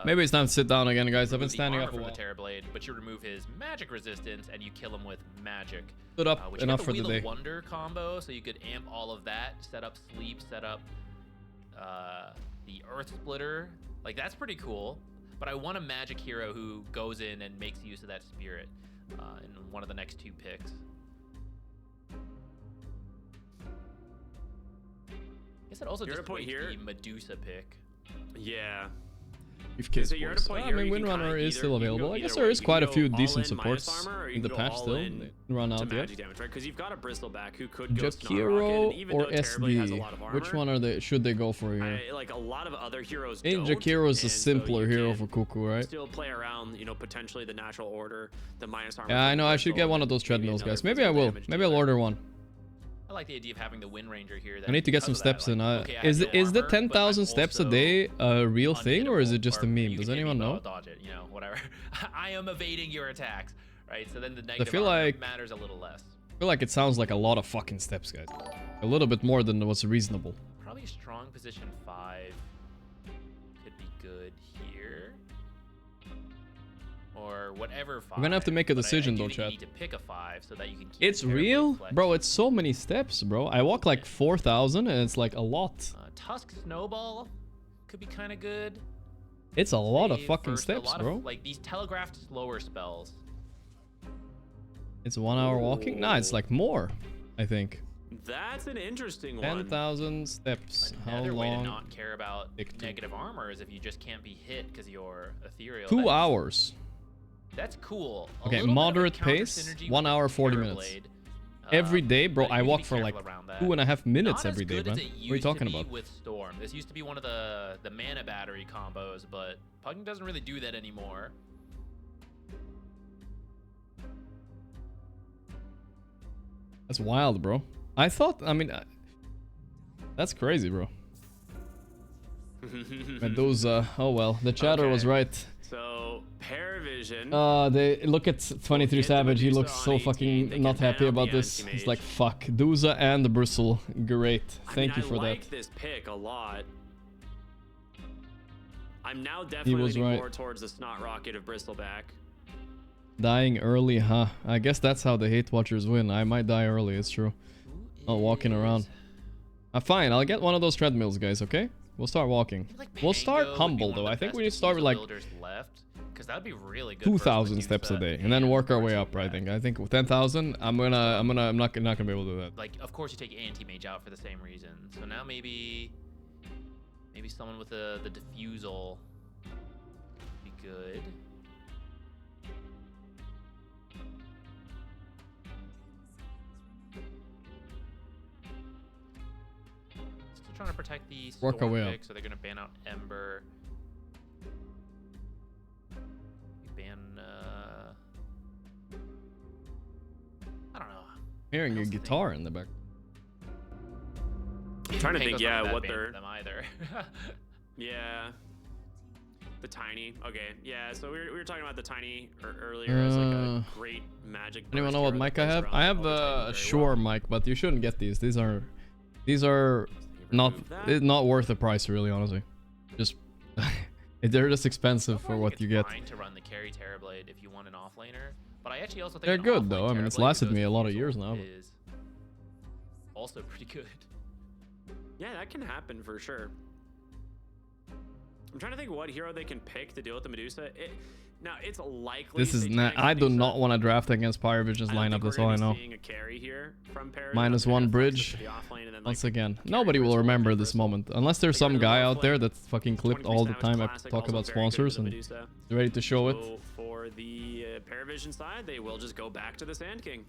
Maybe it's time to sit down again, guys. I've been standing up a from while. the Terrorblade, but you remove his magic resistance and you kill him with magic. Stood up which enough you for get the the Wheel day. of Wonder combo, so you could amp all of that, set up Sleep, set up the Earth Splitter. Like, that's pretty cool. But I want a magic hero who goes in and makes use of that spirit in one of the next 2 picks. I guess it also just points the Medusa pick. Yeah. You're at a point I mean, Windrunner is still available. I guess there is quite a few decent supports in the patch still. They run out yet. Because you've got a Bristleback who could go Jakiro or SD? Which one are they? Should they go for here? Like a lot of other heroes. Jakiro is a simpler hero for Cuckoo, right? Still play around, you know, potentially the natural order, the minus armor. Yeah, I know. I should get one of those treadmills, guys. Maybe I will. Maybe I'll order one. I like the idea of having the Wind Ranger here. I need to get some steps in. Is the 10,000 steps a day a real thing, or is it just a meme? Does anyone know? Dodge it, you know, whatever. I am evading your attacks, right? So then the negative feel like matters a little less. I feel like it sounds like a lot of fucking steps, guys. A little bit more than what's reasonable. Probably strong position 5 could be good here. Or whatever 5. We're gonna have to make a decision though, chat. You need to pick a 5 so that you can keep It's real? Bro, it's so many steps, bro. I walk like 4,000 and it's like a lot. Tusk Snowball could be kind of good. It's a lot of fucking steps, bro. Like these telegraphed slower spells. It's 1 hour walking? Nah, it's like more, I think. That's an interesting one. 10,000 steps. How Another way to long? not care about negative armor is if you just can't be hit because you're ethereal. 2 hours. That's cool. Okay, moderate pace, 1 hour 40 minutes. Every day, bro, I walk for like 2.5 minutes every day, man. What are you talking about? With Storm, this used to be one of the mana battery combos, but Pugging doesn't really do that anymore. That's wild, bro. I thought, I mean, that's crazy, bro. Medusa. Oh well, the chatter was right. So Parivision. They look at 23 Savage. He looks so fucking not happy about this. He's like, fuck, Duza and the Bristle. Great. Thank you for that. I like this pick a lot. I'm now definitely leaning more towards the Snot Rocket of Bristleback. Dying early, huh? I guess that's how the hate watchers win. I might die early, it's true. Not walking around. Fine, I'll get one of those treadmills, guys, okay? We'll start walking. We'll start humble, though. I think we need to start with like 2,000 steps a day, and then work our way up. I think with 10,000, I'm not gonna be able to do that. Like, of course, you take anti-mage out for the same reason. So now maybe someone with the diffusal would be good. Still trying to protect the work our way up. So they're gonna ban out Ember. Ban. I don't know. Hearing a guitar in the back. I'm trying to think, yeah, what they're them either. Yeah. The Tiny. Okay, yeah. So we were talking about the Tiny earlier as like a great magic. Anyone know what mic I have? I have a Shure mic, but you shouldn't get these. These are not worth the price, really, honestly. Just they're just expensive for what you get. To run the carry Terrorblade if you want an offlaner, but I actually also think they're good though. I mean, it's lasted me a lot of years now. Is also pretty good. Yeah, that can happen for sure. I'm trying to think what hero they can pick to deal with the Medusa. Now, it's likely... This is not... I do not want to draft against Parivision's lineup, that's all I know. -1 bridge. Once again, nobody will remember this moment. Unless there's some guy out there that's fucking clipped all the time I talk about sponsors and is ready to show it. For the Parivision side, they will just go back to the Sand King.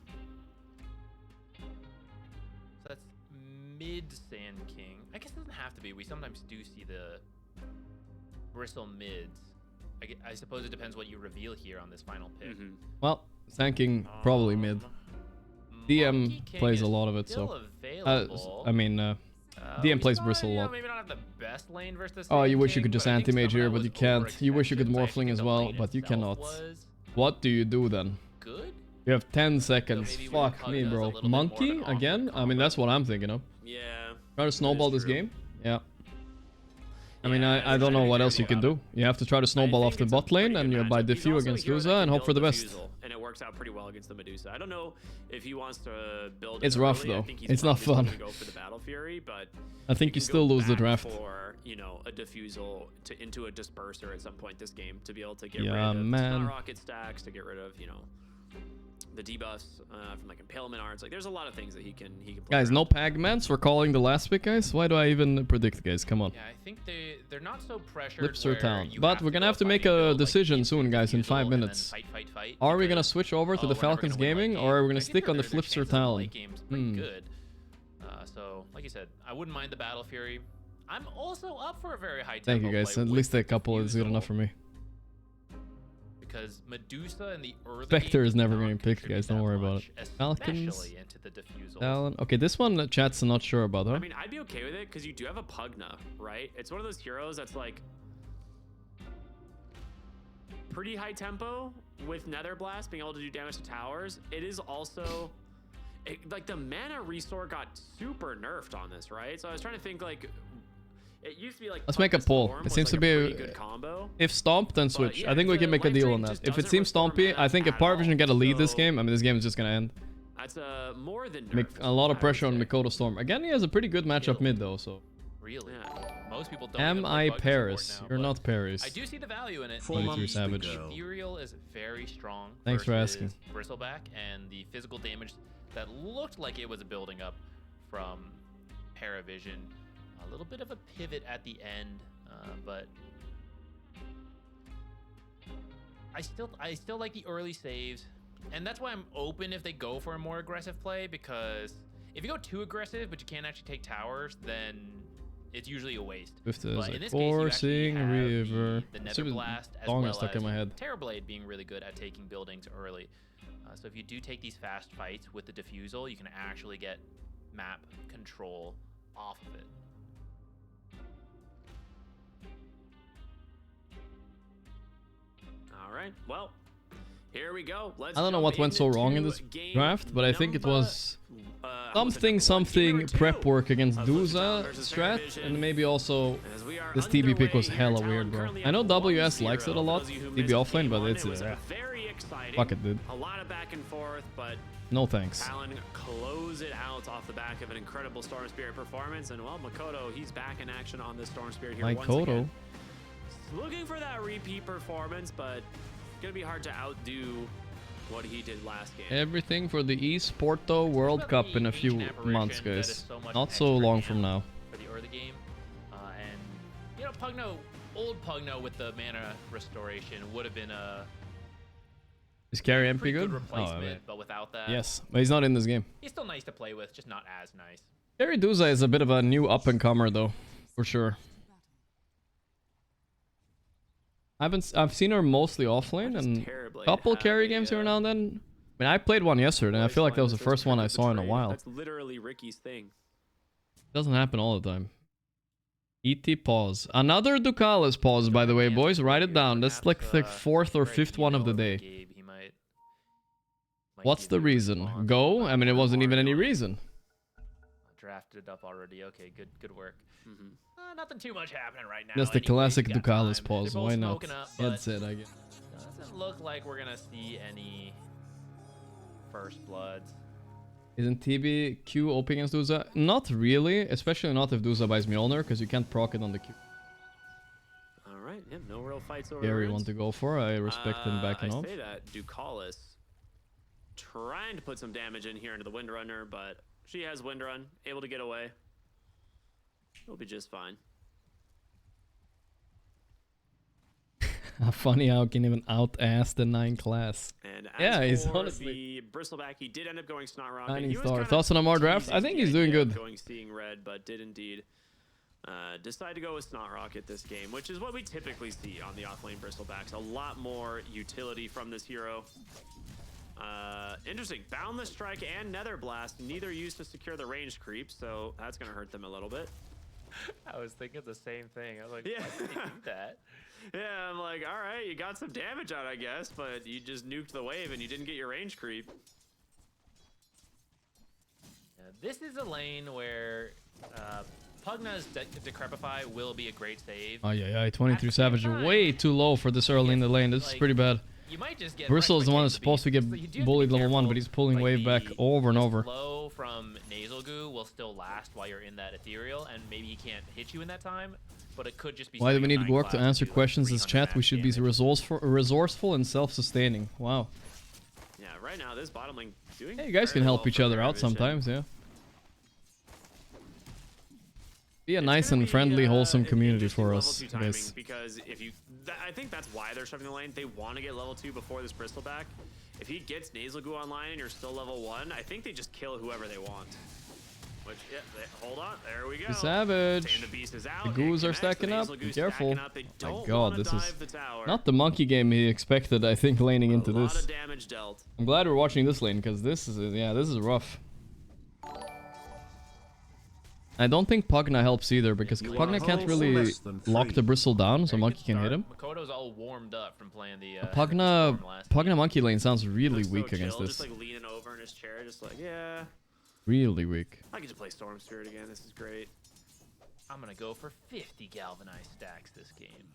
So that's mid Sand King. I guess it doesn't have to be. We sometimes do see the Bristle mids. I suppose it depends what you reveal here on this final pick. Well, Sand King probably mid. DM plays a lot of it, so I mean, DM plays Bristle a lot. Maybe not have the best lane versus oh, you wish you could just anti-mage here, but you can't. You wish you could Morphling as well, but you cannot. What do you do then? Good. You have 10 seconds. Fuck me, bro. Monkey again? I mean, that's what I'm thinking of. Yeah. Try to snowball this game? Yeah. I mean, I don't know what else you can do. You have to try to snowball off the bot lane, and you buy Diffuse against Duza and hope for the best. And it works out pretty well against the Medusa. I don't know if he wants to build. It's rough though. It's not fun. Go for the Battle Fury, but I think you still lose the draft. For, you know, a Diffusal into a Disperser at some point this game to be able to get rid of rocket stacks, to get rid of, you know, the debuffs from like Impalement Arts. Like, there's a lot of things that he can play guys, around. no Pagments. We're calling the last pick, guys. Why do I even predict, guys? Come on. Yeah, I think they're not so pressured. Flipster Town. But we're gonna have to make a decision soon, guys, in 5 minutes. Fight, are we gonna switch over to the Falcons Gaming, or are we gonna stick on the Flipster Town? Good. So, like you said, I wouldn't mind the Battle Fury. I'm also up for a very high tempo. Thank you, guys. At least a couple is good enough for me. Because Medusa in the early Spectre is never getting picked, guys. Don't worry about it. Falcons. Talon. Okay, this one chat's not sure about, huh? I mean, I'd be okay with it because you do have a Pugna, right? It's one of those heroes that's like pretty high tempo with Nether Blast being able to do damage to towers. It is also like the mana restore got super nerfed on this, right? So I was trying to think like. It used to be like let's make a poll. It seems to be a good combo. If Stomp, then switch. I think we can make a deal on that. If it seems Stompy, I think if Parivision get a lead this game, I mean, this game is just gonna end. That's more than make a lot of pressure on Mikoto Storm. Again, he has a pretty good matchup mid though, so. Really? Yeah. Most people don't. Am I Paris? You're not Paris. I do see the value in it. 23 Savage. Ethereal is very strong. Thanks for asking. Bristleback and the physical damage that looked like it was building up from Parivision. A little bit of a pivot at the end, but I still like the early saves, and that's why I'm open if they go for a more aggressive play, because if you go too aggressive but you can't actually take towers, then it's usually a waste. But in this case, you actually have the Nether Blast as well as Terrorblade being really good at taking buildings early. So if you do take these fast fights with the Diffusal, you can actually get map control off of it. All right, well, here we go. I don't know what went so wrong in this draft, but I think it was something prep work against Duza strat, and maybe also this TB pick was hella weird, bro. I know WS likes it a lot, TB offlane, but it's fuck it, dude. A lot of back and forth, but no thanks. Talon close it out off the back of an incredible Storm Spirit performance, and well, Makoto, he's back in action on this Storm Spirit here once again. Looking for that repeat performance, but gonna be hard to outdo what he did last game. Everything for the eSporto World Cup in a few months, guys. Not so long from now. For the early game, and you know, Pugno, old Pugno with the mana restoration would have been a. Is Carry MP good? Replacement, but without that. Yes, but he's not in this game. He's still nice to play with, just not as nice. Carry Duza is a bit of a new up-and-comer, though, for sure. I've seen her mostly offlane and a couple carry games here now and then. I mean, I played one yesterday, and I feel like that was the first one I saw in a while. That's literally Ricky's thing. Doesn't happen all the time. ET pause. Another Ducalis pause, by the way, boys. Write it down. That's like the 4th or 5th one of the day. What's the reason? Go? I mean, it wasn't even any reason. Drafted it up already. Okay, good work. Nothing too much happening right now. That's the classic Ducalis pause. Why not? Headset, I guess. Doesn't look like we're gonna see any first bloods. Isn't TB Q OP against Duza? Not really, especially not if Duza buys Mjolnir, because you can't proc it on the Q. All right, yeah, no real fights over. Gary want to go for. I respect him backing off. I say that Ducalis trying to put some damage in here into the Windrunner, but she has Windrun, able to get away. She'll be just fine. Funny how he can even out-ass the 9 class. And yeah, he's for honestly... the Bristleback, he did end up going Snot Rocket. 90 star. Thoughts on a more draft? I think he's doing good. Going Seeing Red, but did indeed decide to go with Snot Rocket this game, which is what we typically see on the offlane Bristlebacks. A lot more utility from this hero. Interesting. Boundless Strike and Nether Blast, neither used to secure the ranged creep, so that's going to hurt them a little bit. I was thinking the same thing. I was like, yeah. why did they do that? Yeah, I'm like, all right, you got some damage out, I guess, but you just nuked the wave and you didn't get your range creep. This is a lane where Pugna's Decrepify will be a great save. Oh yeah, 23 Savage way too low for this early in the lane. This is pretty bad. You might just get Bristle is the one that's supposed to get bullied level 1, but he's pulling wave back over and over. Flow from Nasal Goo will still last while you're in that ethereal, and maybe he can't hit you in that time, but it could just be. Why do we need Gorgc to answer questions as chat? We should be resourceful and self-sustaining. Wow. Yeah, right now this bottom lane doing. Hey, you guys can help each other out sometimes, yeah. Be a nice and friendly, wholesome community for us, guys. Because if you, I think that's why they're shoving the lane. They want to get level 2 before this Bristleback. If he gets Nasal Goo online and you're still level 1, I think they just kill whoever they want. Which, yeah, hold on, there we go. Savage. The Goos are stacking up. Be careful. My God, this is not the monkey game he expected. I think laning into this. I'm glad we're watching this lane because this is this is rough. I don't think Pugna helps either because Pugna can't really lock the Bristle down, so Monkey can hit him. Makoto's all warmed up from playing the Pugna Monkey lane sounds really weak against this. Just like leaning over in his chair, just like, yeah. Really weak. I could just play Storm Spirit again. This is great. I'm gonna go for 50 galvanized stacks this game.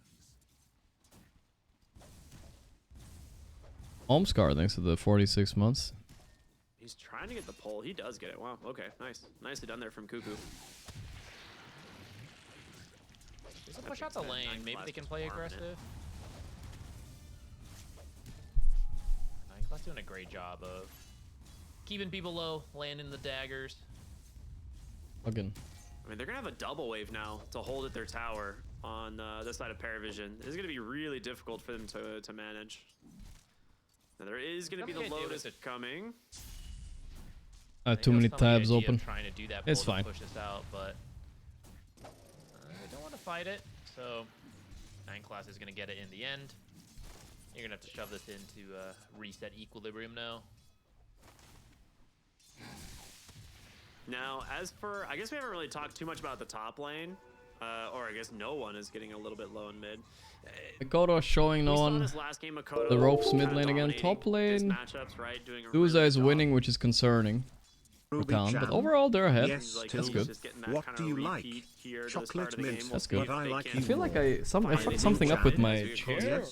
Home Scar thanks to the 46 months. He's trying to get the pull. He does get it. Wow. Okay. Nice. Nicely done there from Cuckoo. Just push out the lane. Maybe they can play aggressive. Nigma's doing a great job of keeping people low, landing the daggers. Again. I mean, they're going to have a double wave now to hold at their tower on this side of Parivision. This is going to be really difficult for them to manage. Now, there is going to be the Lotus coming. Too many tabs open. Trying to do that it's fine. Push this out, but they don't want to fight it. So 9 class is going to get it in the end. You're going to have to shove this into reset equilibrium now. Now, as for, I guess we haven't really talked too much about the top lane. or I guess no one is getting a little bit low in mid. Mikoto showing no one. The ropes mid lane again. Top lane. Duza is winning, which is concerning. But overall, they're ahead. Yes, that's good. What do you like? Chocolate mint. That's good. But I like I feel like I fucked something up with my chair.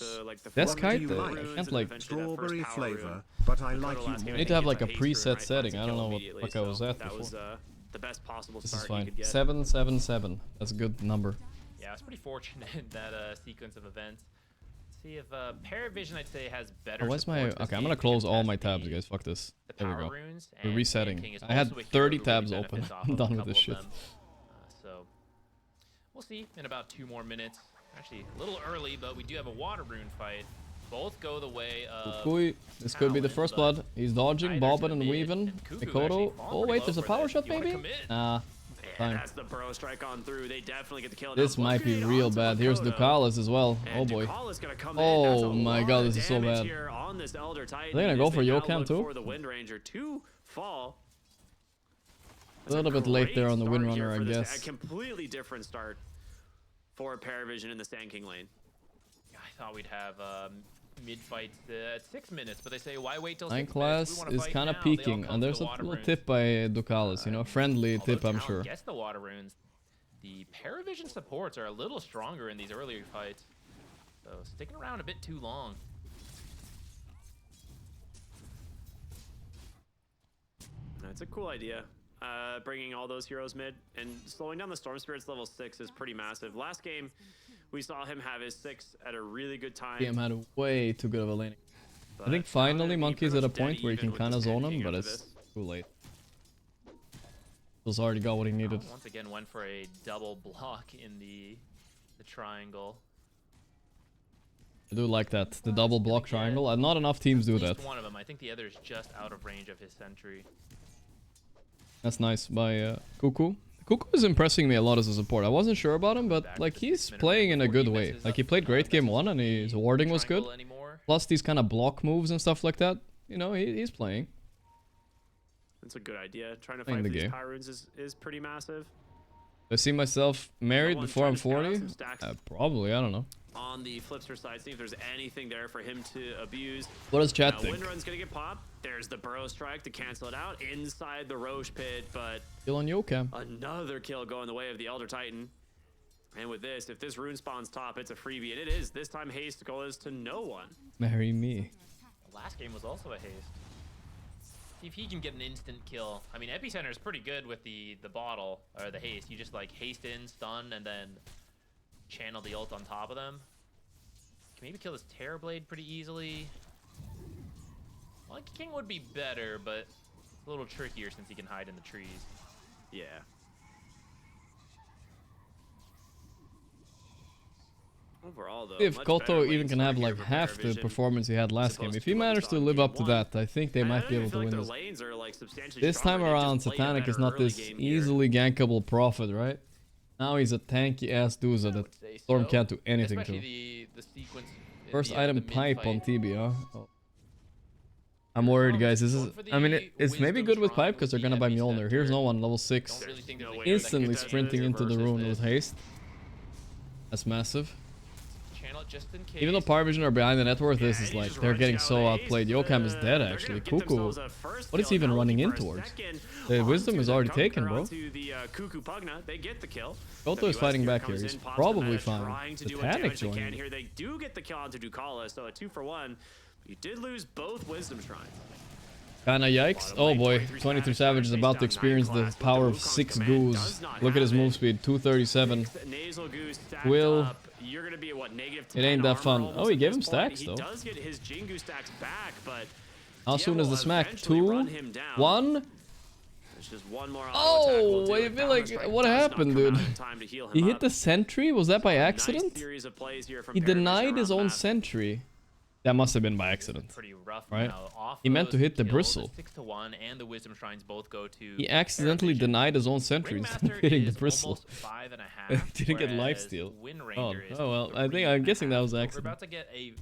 Desk height. I can't like strawberry flavor, but I like you more. I need to have like a preset setting. I don't know what the fuck I was at before. The best possible This start is fine. you could get. 777. That's a good number. Yeah, it's pretty fortunate that sequence of events. See if Parivision, I'd say, has better. Oh, why's my... support Okay, I'm gonna close all my tabs, guys. Fuck this. There we go. runes, We're and resetting. Tanking is I had also a hero 30 who tabs really open. benefits off I'm of a done with couple this of shit. them. So we'll see in about 2 more minutes. Actually, a little early, but we do have a water rune fight. Both go the way of Kukui. This could be the first blood. He's dodging, bobbing, and weaving. Mikoto. Oh, wait, there's a power shot, maybe? Nah. Fine. That's the burrow strike on through. They definitely get the kill. This might be real bad. Here's Ducalis as well. Oh boy. Oh my god, this is so bad. Are they gonna go for Yokam too? For the Wind Ranger to fall. A little bit late there on the Windrunner, I guess. A completely different start for Parivision in the Sand King lane. I thought we'd have mid-fight at 6 minutes, but they say why wait till 9 6 class minutes? is kind of peaking, and there's a little tip by Ducalis, you know, friendly tip, I'm sure. Gets the water runes. The Parivision supports are a little stronger in these earlier fights, so sticking around a bit too long. That's a cool idea. Bringing all those heroes mid and slowing down the Storm Spirits level 6 is pretty massive. Last game, we saw him have his 6 at a really good time. DM had way too good of a laning. I think finally Monkey's at a point where he can kind of zone him, but it's too late. He's already got what he needed. Once again, went for a double block in the triangle. I do like that, the double block triangle, and not enough teams do that. One of them. I think the other is just out of range of his sentry. That's nice by Cuckoo. Cuckoo is impressing me a lot as a support. I wasn't sure about him, but like he's playing in a good way. Like he played great game 1 and his warding was good. Plus these kind of block moves and stuff like that. You know, he's playing. That's a good idea. Trying to fight these Pyrunes is pretty massive. I see myself married before I'm 40? Probably, I don't know. On the Flipster side, see if there's anything there for him to abuse. What does chat think? Windrun's gonna get popped. There's the burrow strike to cancel it out inside the Roche pit, but kill on Yokam. Another kill going the way of the Elder Titan. And with this, if this rune spawns top, it's a freebie, and it is. This time haste goes to no one. Marry me. The last game was also a haste. See if he can get an instant kill. I mean, Epicenter is pretty good with the bottle or the haste. You just like haste in, stun, and then channel the ult on top of them. Can maybe kill this Terrorblade pretty easily. Monkey King would be better, but a little trickier since he can hide in the trees. Yeah. Overall, though, if Koto even can have like half the performance he had last game, if he managed to live up to that, I think they might be able to win this. This time around, Satanic is not this easily gankable Prophet, right? Now he's a tanky ass Duza that Storm can't do anything to. First item pipe on TB, huh? Oh. I'm worried, guys. This is. I mean, it's maybe good with pipe because they're gonna buy Mjolnir. Here's no one, level 6. Instantly sprinting into the rune with haste. That's massive. Even though Parivision are behind the net worth, this is like they're getting so outplayed. Yokam is dead actually. Cuckoo, what is he even running in towards? The wisdom is already taken, bro. Koto is fighting back here. He's probably fine. The panic joining. They do get the kill onto Ducalis, so a 2-for-1. You did lose both wisdom shrines. Kinda yikes. Oh boy, 23 Savage is about to experience the power of 6 goos. Look at his move speed, 237. Will. You're gonna be at what, -10 it ain't that fun. Oh, he gave him stacks though. He does get his Jingu stacks back, but how soon is the smack? 2, 1. There's just one more oh, I feel like what happened, dude? He hit the sentry. Was that by accident? He denied his own sentry. That must have been by accident. Pretty rough right? Now. He meant to hit the bristle. 6-1 and the wisdom shrines both go to. He accidentally denied his own sentry instead of hitting the bristle. 5.5. Didn't get lifesteal. Oh well, I'm guessing that was accident. We're about to get a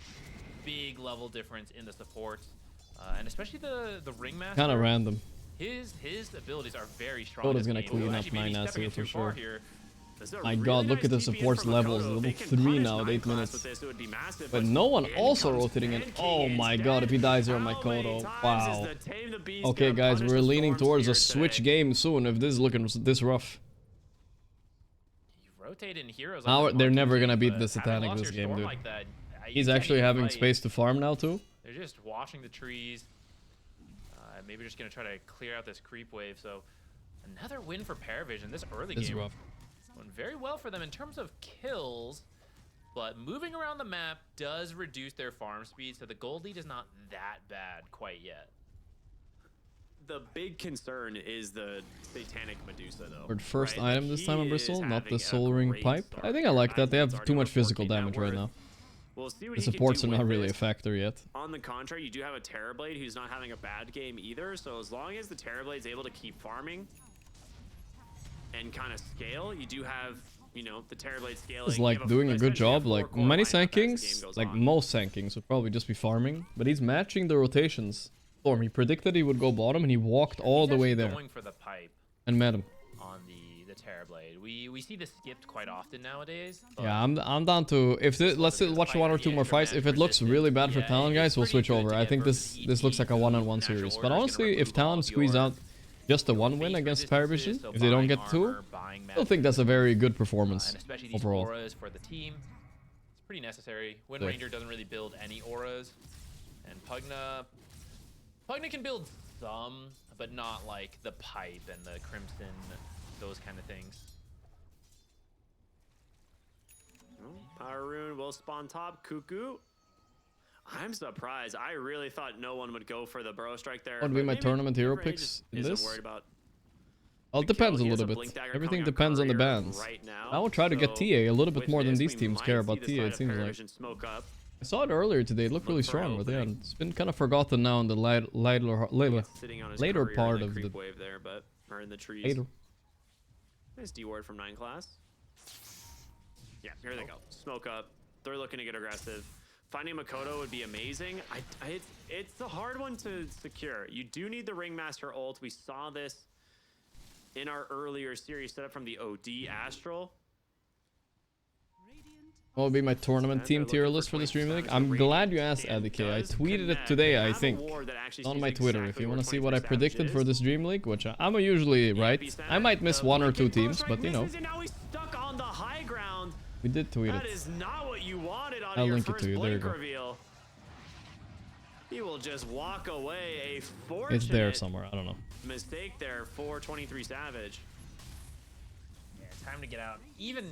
big level difference in the support, and especially the ringmaster. Kind of random. His abilities are very strong. Kota's gonna clean up 9 Nasir for sure. My god, look at the supports levels. Level 3 now at 8 minutes. But no one also rotating in. Oh my god, if he dies here on my Kodo. Wow. Okay, guys, we're leaning towards a switch game soon if this is looking this rough. Now they're never gonna beat the Satanic this game, dude. He's actually having space to farm now, too. They're just watching the trees. Maybe just gonna try to clear out this creep wave. So another win for Parivision this early game. This is rough. Went very well for them in terms of kills, but moving around the map does reduce their farm speed, so the gold lead is not that bad quite yet. The big concern is the Satanic Medusa, though. For the first item this time on Bristle, not the Soul Ring Pipe. I think I like that. They have too much physical damage right now. We'll see what The he can supports do are with not really this. a factor yet. On the contrary, you do have a Terrorblade who's not having a bad game either, so as long as the Terrorblade's able to keep farming and kind of scale, you do have, you know, the Terrorblade scaling. It's like doing a good job. Like many Sankings, like most Sankings would probably just be farming, but he's matching the rotations. Storm, he predicted he would go bottom and he walked all the way there. Going for the pipe And met him. on the Terrorblade. We see this skipped quite often nowadays. Yeah, I'm down to if this, let's watch one or two more fights. If it looks really bad for Talon, guys, we'll switch over. I think this looks like a one-on-one series. But honestly, if Talon squeeze out just a 1 win against Parivision, if they don't get 2, I still think that's a very good performance overall. Auras for the team. It's pretty necessary. Wind Ranger doesn't really build any auras, and Pugna can build some, but not like the pipe and the crimson, those kind of things. Power Rune will spawn top. Cuckoo. I'm surprised. I really thought no one would go for the Burrow Strike there. What would be my tournament hero picks in this? Well, it depends a little bit. Everything depends on the bans. I will try to get TA a little bit more than these teams care about TA, it seems like. I saw it earlier today, it looked really strong, but yeah, it's been kind of forgotten now in the later part of the wave there, but or in the trees. Later. Nice D-ward from 9 class. Yeah, here they go. Smoke up. They're looking to get aggressive. Finding Makoto would be amazing. It's a hard one to secure. You do need the Ringmaster ult. We saw this in our earlier series set up from the OD Astral. What will be my tournament team tier list for the Stream League? I'm glad you asked, Adike. I tweeted it today, I think, on my Twitter. If you want to see what I predicted for this Dream League, which I'm usually right. I might miss 1 or 2 teams, but you know. We did tweet it. I'll link it to you. There you go. He will just walk away. It's there somewhere. I don't know. Mistake there for 23 Savage. Yeah, time to get out. Even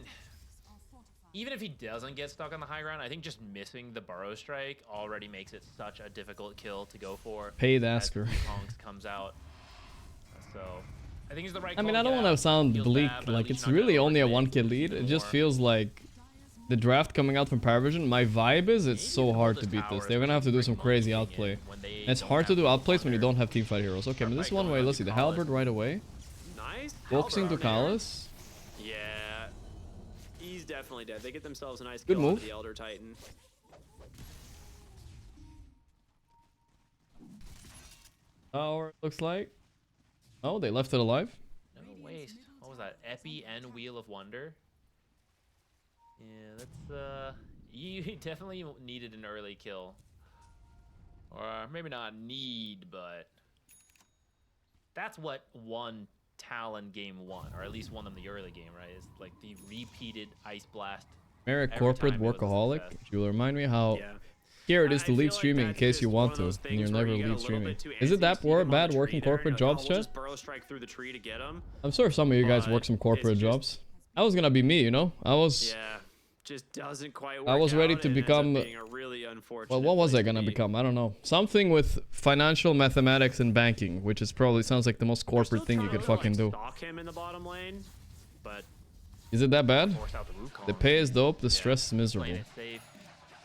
if he doesn't get stuck on the high ground, I think just missing the Burrow Strike already makes it such a difficult kill to go for. Paid Asker. Honks comes out. So I think he's the right call. I mean, I don't want to sound bleak. Like, it's really only a 1-kid lead. It just feels like the draft coming out from Parivision, my vibe is it's so hard to beat this. They're going to have to do some crazy outplay. And it's hard to do outplays when you don't have teamfight heroes. Okay, but this one way, let's see. The Halberd right away. Nice. Focusing to Kalis. Yeah. He's definitely dead. They get themselves a nice Good kill move. with the Elder Titan. Tower looks like. Oh, they left it alive. No waste. What was that? Epi and Wheel of Wonder. Yeah, that's you definitely needed an early kill. Or maybe not need, but that's what won Talon game 1, or at least won them the early game, right? Is like the repeated Ice Blast. Merrick Corporate Workaholic. You will remind me how here it is to leave streaming in case you want to, and you're never leave streaming. Is it that bad working corporate jobs, chat? I'm sure some of you guys work some corporate jobs. I was gonna be me, you know? I was just doesn't quite work. I was ready to become well, what was I gonna become? I don't know. Something with financial mathematics and banking, which is probably sounds like the most corporate thing you could fucking do. Stalk him in the bottom lane, but is it that bad? The pay is dope, the stress is miserable.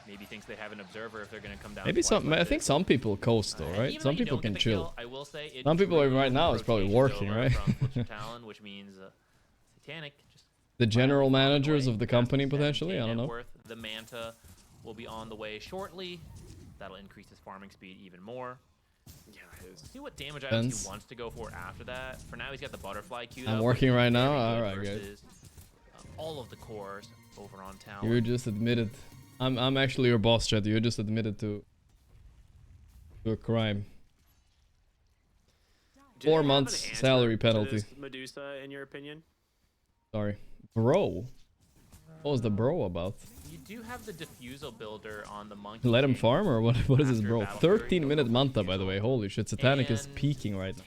Maybe thinks they have an observer if they're gonna come down. Maybe some. I think some people coast though, right? Some people can chill. I will say some people right now is probably working, right? Talon, which means Satanic. The general managers of the company potentially. I don't know. The Manta will be on the way shortly. That'll increase his farming speed even more. Yeah, see what damage items he wants to go for after that. For now, he's got the butterfly queued up. I'm working right now. All right, guys. all of the cores over on town. You're just admitted. I'm actually your boss, Chad. You're just admitted to a crime. 4 months salary penalty. Medusa, in your opinion? Sorry, bro. What was the bro about? You do have the diffusal builder on the monkey. Let him farm or what? What is this, bro? 13-minute Manta, by the way. Holy shit, Satanic is peaking right now.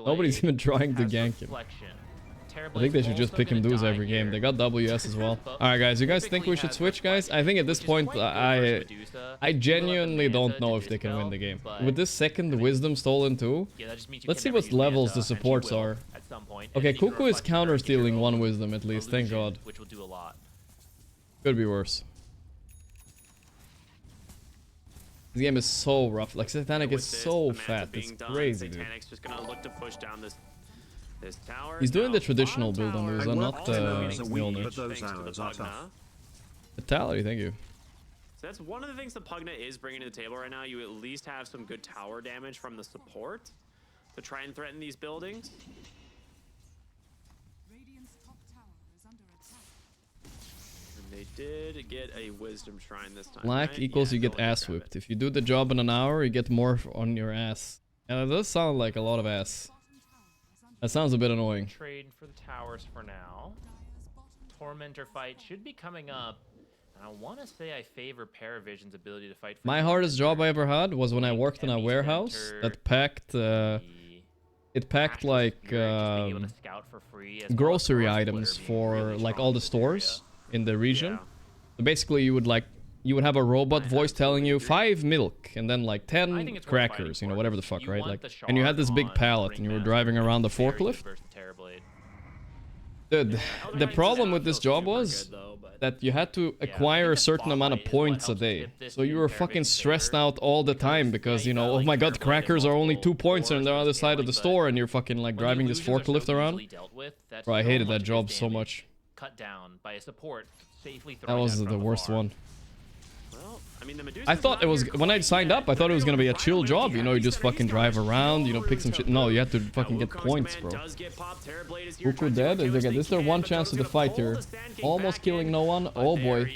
Nobody's even trying to gank him. I think they should just pick him duos every game. They got WS as well. Alright guys, you guys think we should switch, guys? I think at this point, I genuinely don't know if they can win the game. With this second Wisdom stolen too, let's see what levels the supports are. Okay, Cuckoo is counter-stealing 1 Wisdom at least, thank god. Which will do a lot. Could be worse. This game is so rough. Like, Satanic is so fat. It's crazy, dude. Satanic's just gonna look to push down this tower. He's doing the traditional build on Musa, not Mjolnir. Fatality, thank you. So that's one of the things that Pugna is bringing to the table right now. You at least have some good tower damage from the support to try and threaten these buildings. They did get a Wisdom Shrine this time. Black equals you get ass whipped. If you do the job in an hour, you get more on your ass. And it does sound like a lot of ass. That sounds a bit annoying. Trade for the towers for now. Tormentor fight should be coming up. I want to say I favor Parivision's ability to fight. My hardest job I ever had was when I worked in a warehouse that packed... it packed like grocery items for like all the stores in the region. So basically you would have a robot voice telling you 5 milk and then like 10 crackers, you know, whatever the fuck, right? Like, and you had this big pallet and you were driving around the forklift. Dude, the problem with this job was that you had to acquire a certain amount of points a day. So you were fucking stressed out all the time because, you know, oh my god, crackers are only 2 points on the other side of the store and you're fucking like driving this forklift around. Bro, I hated that job so much. Cut down by a support safely. That was the worst one. Well, I mean, I thought it was, when I signed up, I thought it was gonna be a chill job, you know, you just fucking drive around, you know, pick some shit. No, you have to fucking get points, bro. Cuckoo dead? This is their one chance of the fight here. Almost killing no one. Oh boy.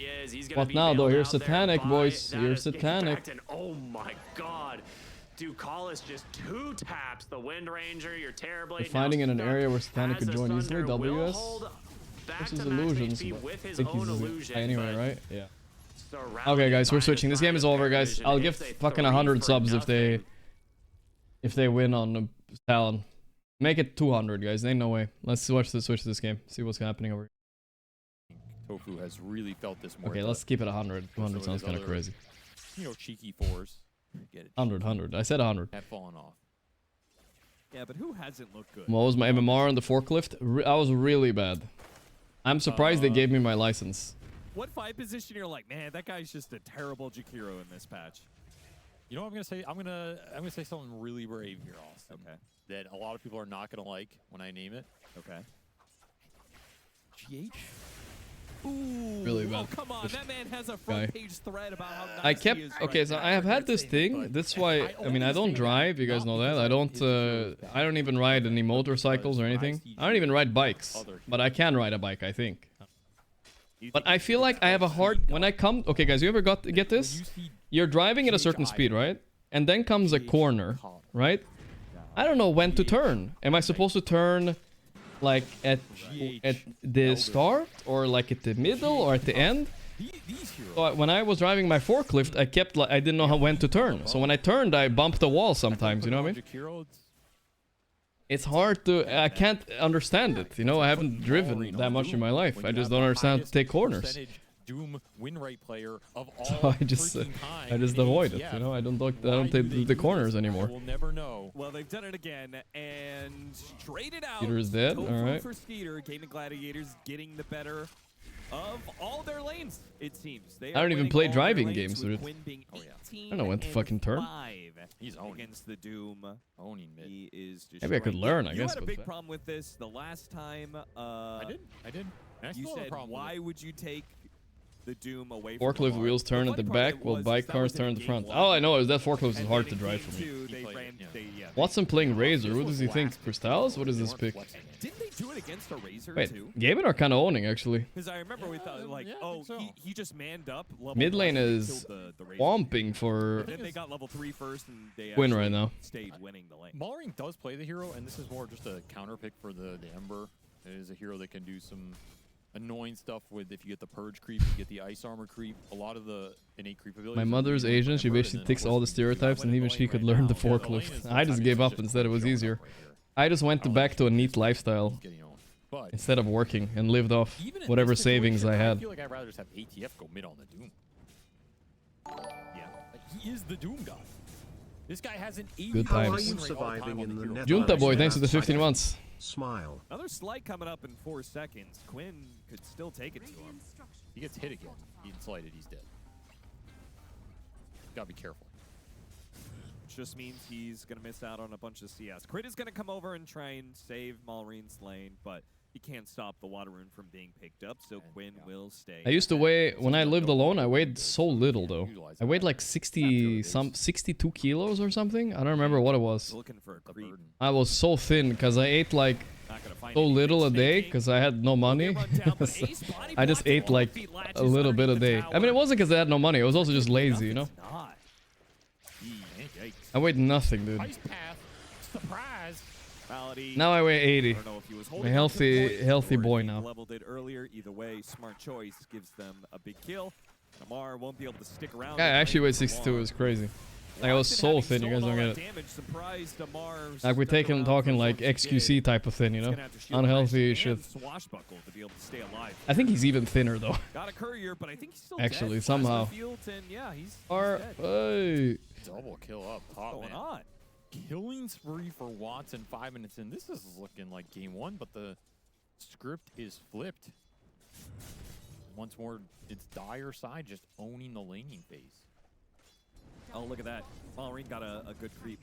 What now though? Here's Satanic, boys. Here's Satanic. Oh my god. Ducalis just 2 taps the Wind Ranger, your Terrorblade. They're fighting in an area where Satanic could join easily. WS. This is illusions. I think he's anyway, right? Yeah. Okay, guys, we're switching. This game is over, guys. I'll give fucking 100 subs if they win on Talon. Make it 200, guys. Ain't no way. Let's switch this game. See what's happening over here. Tofu has really felt this more. Okay, let's keep it 100. 200 sounds kind of crazy. You know, cheeky 4s. Get it. 100. I said 100. Have fallen off. Yeah, but who hasn't looked good? What was my MMR on the forklift? I was really bad. I'm surprised they gave me my license. What fight position you're like, man, that guy's just a terrible Jakiro in this patch? You know what I'm gonna say? I'm gonna say something really brave here, Austin. Okay. That a lot of people are not gonna like when I name it. Okay. GH? Ooh, really bad. Oh, come on, that man has a front page thread about how nice I kept he is okay, right so now. I have had this thing. That's why I mean I don't drive. You guys know that. I don't even ride any motorcycles or anything. I don't even ride bikes, but I can ride a bike, I think. But I feel like I have a hard when I come. Okay, guys, you ever get this? You're driving at a certain speed, right? And then comes a corner, right? I don't know when to turn. Am I supposed to turn like at the start or like at the middle or at the end? So when I was driving my forklift, I didn't know when to turn. So when I turned, I bumped the wall sometimes. You know what I mean? It's hard to. I can't understand it. You know, I haven't driven that much in my life. I just don't understand how to take corners. Doom win rate player of all So I just avoid it. You know, I don't take the corners anymore. We'll never know. Well, they've done it again and traded out. Skeeter is dead. All right. For Skeeter, Gaimin Gladiators getting the better of all their lanes. It seems I don't even play driving games, dude. I don't know when to fucking turn. He's against the Doom. Owning mid. He is just maybe I could learn. I guess. You had a big problem with this the last time. I did. You said, why would you take the Doom away from forklift wheels turn at the back while bike cars turn at the front. All I know is that forklift is hard to drive for me. Watson playing Razor. What does he think? Crystals? What is this pick? Didn't they do it against a Razor Wait, too. Gaimin are kind of owning actually. Because I remember we thought like, he just manned up. Mid lane is swamping for Then they got level 3 first, and they win right now. stayed winning the lane. Maulring does play the hero, and this is more just a counter pick for the Ember. It is a hero that can do some annoying stuff with if you get the purge creep, you get the ice armor creep, a lot of the innate creep abilities. My mother's Asian, she basically ticks all the stereotypes, and even she could learn the forklift. I just gave up and said it was easier. I just went back to a neat lifestyle instead of working and lived off whatever savings I had. I feel like I'd rather just have ATF go mid on the Doom. Yeah, like, he is the Doom guy. This guy has an 80 Good times. How are you surviving in the Netherlands? Junta boy, thanks for the 15 months. Smile. Another slight coming up in 4 seconds. Quinn could still take it to him. He gets hit again. He slighted, he's dead. Gotta be careful. Just means he's gonna miss out on a bunch of CS. Crit is gonna come over and try and save Malreen's lane, but he can't stop the water rune from being picked up, so Quinn will stay. I used to weigh, when I lived alone, I weighed so little though. I weighed like 62 kilos or something. I don't remember what it was. Looking for a creep. I was so thin because I ate like so little a day because I had no money. I just ate like a little bit a day. I mean, it wasn't because I had no money. I was also just lazy, you know? I weighed nothing, dude. Now I weigh 80. I'm a healthy boy now. Leveled it earlier. Either way, smart choice gives them a big kill. Amar won't be able to stick around. Yeah, I actually weighed 62. It was crazy. Like, I was so thin, you guys don't get it. Like, we're talking like XQC type of thin, you know? Unhealthy shit. I think he's even thinner, though. Actually, somehow. Hey. Double kill up top, man. Killing spree for Watson 5 minutes in. This is looking like game 1, but the script is flipped. Once more, it's Dire side just owning the laning phase. Oh, look at that. Malreen got a good creep.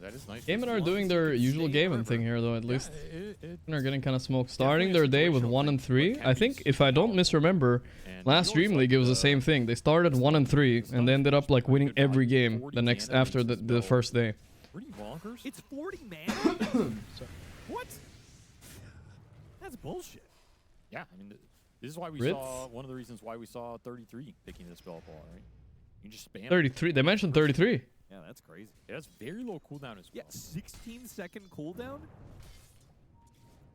That is nice. Gaimin are doing their usual Gaimin thing here, though, at least. They're getting kind of smoked. Starting their day with 1 and 3. I think, if I don't misremember, last Dream League it was the same thing. They started 1 and 3, and they ended up like winning every game the next after the first day. It's 40 man. What? That's bullshit. Yeah, I mean, this is why we saw one of the reasons why we saw 33 picking this spell ball, right? You just spam 33. They mentioned 33. Yeah, that's crazy. It has very low cooldown as well. Yeah, 16-second cooldown?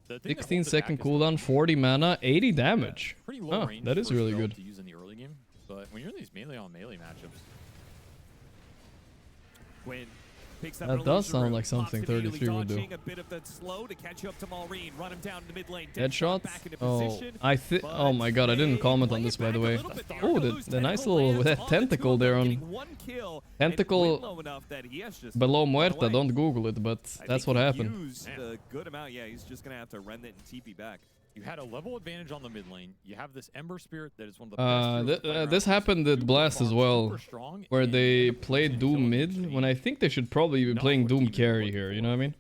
16-second cooldown, 40 mana, 80 damage. Pretty low range that is really good. To use in the early game, but when you're in these melee on melee matchups, Quinn picks that does sound like something 33 would do. A bit of that slow to catch up to Malreen, run him down in the mid lane. Headshot? Oh my god, I didn't comment on this, by the way. Oh, the nice little tentacle there on tentacle below Muerta. Don't Google it, but that's what happened. A good amount. Yeah, he's just gonna have to rend it and TP back. You had a level advantage on the mid lane. You have this Ember Spirit that is one of the best. This happened at Blast as well, where they played Doom mid, when I think they should probably be playing Doom carry here, you know what I mean?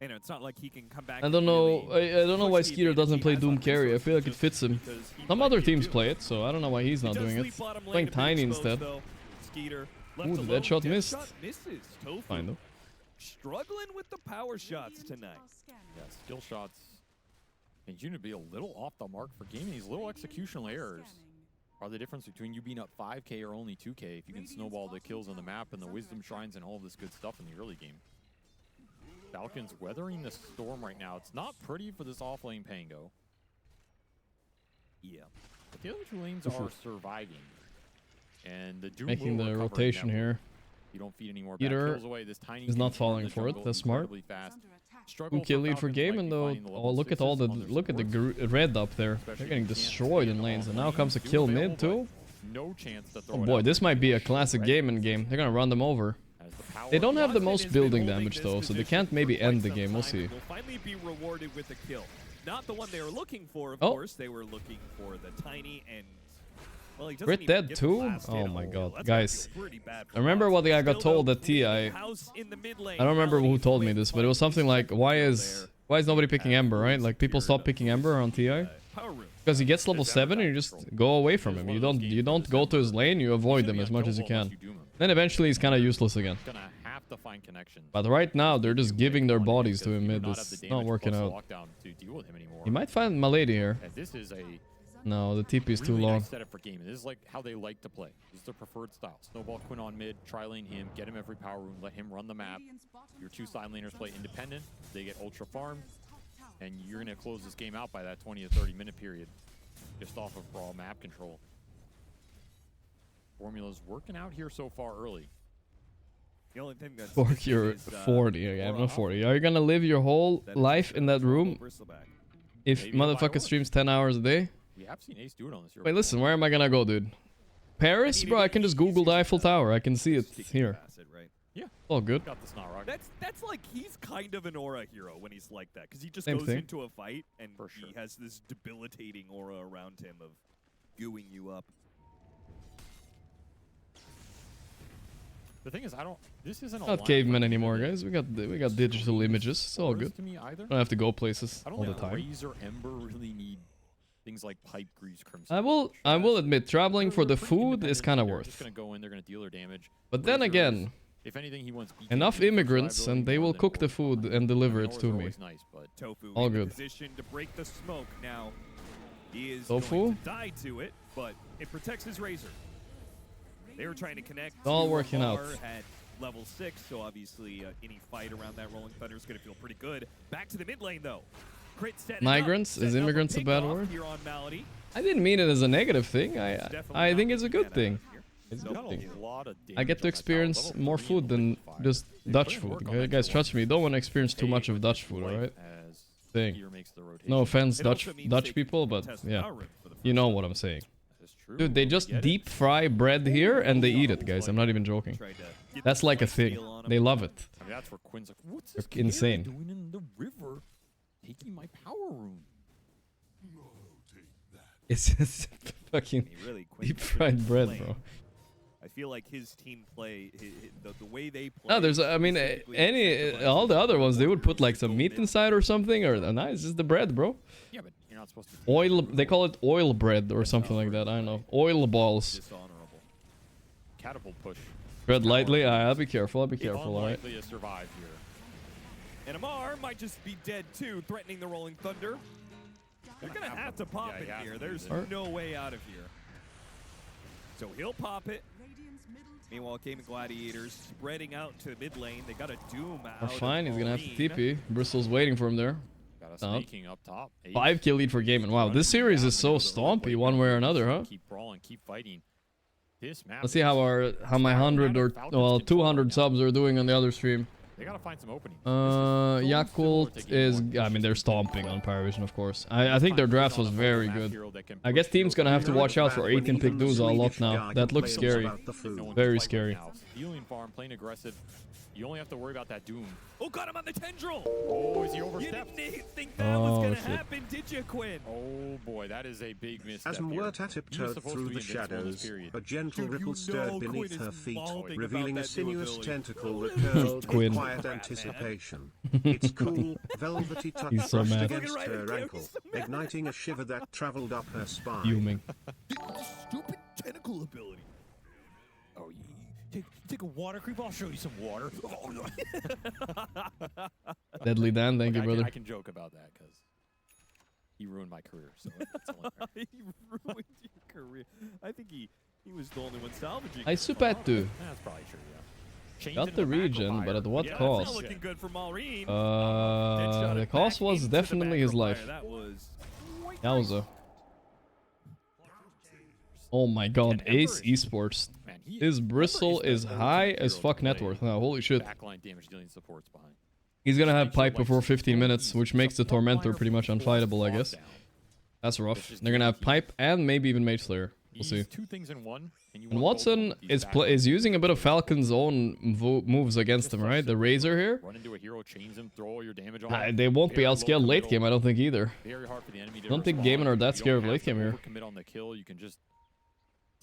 You know, it's not like he can come back. I don't know. I don't know why Skeeter doesn't play Doom carry. I feel like it fits him. Some other teams play it, so I don't know why he's not doing it. Playing Tiny instead. Ooh, the dead shot missed. Fine though. Struggling with the power shots tonight. Yeah, skill shots continue to be a little off the mark for Gaimin. These little executional errors are the difference between you being up 5k or only 2k if you can snowball the kills on the map and the wisdom shrines and all this good stuff in the early game. Falcons weathering the storm right now. It's not pretty for this off-lane Pango. Yeah. But the other two lanes are surviving. And the Doom making the rotation here. You don't feed any more Peter kills away. This tiny is not falling for it. That's smart. 2k lead for Gaimin though. Oh, look at all the red up there. They're getting destroyed in lanes, and now comes a kill mid too. No chance to throw oh boy, this might be a classic Gaimin game. They're gonna run them over. They don't have the most building damage though, so they can't maybe end the game. We'll see. Will finally be rewarded with a kill. Not the one they were looking for, of course. They were looking for the tiny and. Well, Crit dead too? Oh my god. Guys, I remember what the guy got told at TI. I don't remember who told me this, but it was something like, why is nobody picking Ember, right? Like, people stop picking Ember on TI? Because he gets level 7 and you just go away from him. You don't go to his lane, you avoid him as much as you can. Then eventually he's kind of useless again. have to find connections. But right now, they're just giving their bodies to him mid. Not It's have the not damage working plus out. lockdown to deal with him anymore. You might find Milady here. And this is a No, the TP is too really long. nice setup for Gaimin. This is like how they like to play. This is their preferred style. Snowball Quinn on mid, tri-lane him, get him every power room, let him run the map. Your two side laners play independent. They get ultra farmed. And you're going to close this game out by that 20 to 30 minute period just off of raw map control. Formula's working out here so far early. The only thing that's Gorgc, you're 40. Okay, I'm not 40. Are you gonna live your whole life in that room if motherfucker streams 10 hours a day? We have seen Ace do it on this. Wait, listen, where am I gonna go, dude? Paris? Bro, I can just Google the Eiffel Tower. I can see it here. Yeah. All good. Got the Snarrock. That's like, he's kind of an aura hero when he's like that, because he just Same goes thing. into a fight and he has this debilitating aura around him of gooing you up. The thing is, this isn't a Not cavemen anymore, guys. We got digital images. It's all good. to me either. Don't have to go places I don't all the think time. Raze or Ember really need things like pipe, grease, crimson. I will admit, traveling for the food is kind of They're just worth. gonna go in, they're gonna deal their damage. But then again, if anything, he wants BKB enough for immigrants and they survivability will more cook than the food and deliver it Noah's to me. always nice, but Tofu All in good. position to break the smoke now. He is Tofu? going to die to it, but it protects his Razor. They were trying to connect. It's all to working out. Amar at level 6, so obviously any fight around that Rolling Thunder is going to feel pretty good. Back to the mid lane though. Crit setting up, Migrants? setting Is up immigrants a bad pickoff word? here on Malady. I didn't mean it as a negative thing. I think it's a good thing. It's a good Got a thing. lot of I get damage to on that experience tower. more Level 3 food and than level 5. just They Dutch put in food. work on Okay, that guys, tier trust me. You don't want to experience too much of Dutch food, Wipe alright? as Thing. Gear makes the No rotation. offense, It also Dutch means Dutch they people, can but contest yeah, power room for the you know what I'm saying. That's true. Dude, they just deep fry bread here and they eat it, guys. I'm not even joking. That's like a thing. They love it. I mean, that's where Quinn's like, what's They're this carry insane. doing in the river, taking my power room? It's just fucking Really, deep Quinn's fried good bread, play. bro. I feel like his team play, the way they play. No, there's, I mean, all the other ones, they would put like some meat inside or something, or no, it's just the bread, bro. Yeah, but you're not supposed to. Oil, they call it oil bread or something like that. I don't know. Oil balls. Dishonorable. Catapult push. Tread lightly. I'll be careful. I'll be careful. All right. Unlikely to survive here. And Amar might just be dead too, threatening the Rolling Thunder. They're gonna have to pop it here. There's no way out of here. So he'll pop it. Meanwhile, Gaimin Gladiators spreading out to mid lane. They got a Doom out. We're fine. He's gonna have to Marine. TP. Bristol's waiting for him there. Got a Out. sneaking up top. 5 kill lead for Gaimin. Wow, this series is so stompy one way or another, huh? Keep brawling, keep fighting. This map. Let's see how my 100 or well 200 subs are doing on the other stream. They gotta find some openings. Yakult is, I mean, they're stomping on Parivision, of course. I think their draft was very good. I guess team's gonna have to watch out for 18 pick dudes a lot now. That looks scary. Very scary. Stealing farm, playing aggressive. You only have to worry about that Doom. Oh, got him on the tendril. Oh, is he overstepped? You didn't think that was gonna happen, did you, Quinn? Oh boy, that is a big misstep. As Mwurta tiptoed through the shadows, a gentle ripple stirred beneath her feet, revealing a sinuous tentacle that curled in quiet anticipation. Its cool, velvety touch He's so brushed mad. against her ankle, igniting a shiver that traveled up her spine. Fuming. Stupid tentacle ability. Oh, take a water creep. I'll show you some water. Deadly Dan, thank you, brother. I can joke about that because he ruined my career. So it's only fair. He ruined your career. I think he was the only one salvaging. I suppet to. That's probably true. Yeah. Changed Got into the macro region, fire. but at what Yeah, cost? That's not looking good for Maureen. The cost was definitely his life. That was. Yowza. Oh my god, Ace Esports. His bristle is high as fuck net worth now. Holy shit. Backline damage dealing supports behind. He's gonna have pipe before 15 minutes, which makes the Tormentor pretty much unfightable, I guess. That's rough. They're gonna have pipe and maybe even Mage Slayer. We'll see. Two things in one. And Watson is using a bit of Falcon's own moves against him, right? The Razor here. Run into a hero, chains him, throw all your damage on him. They won't be Very low outscared in the late middle. game, I don't think either. Very hard for the enemy to Don't think respond. Gaimin are that You scared of don't late have to game here. overcommit on the kill. You can just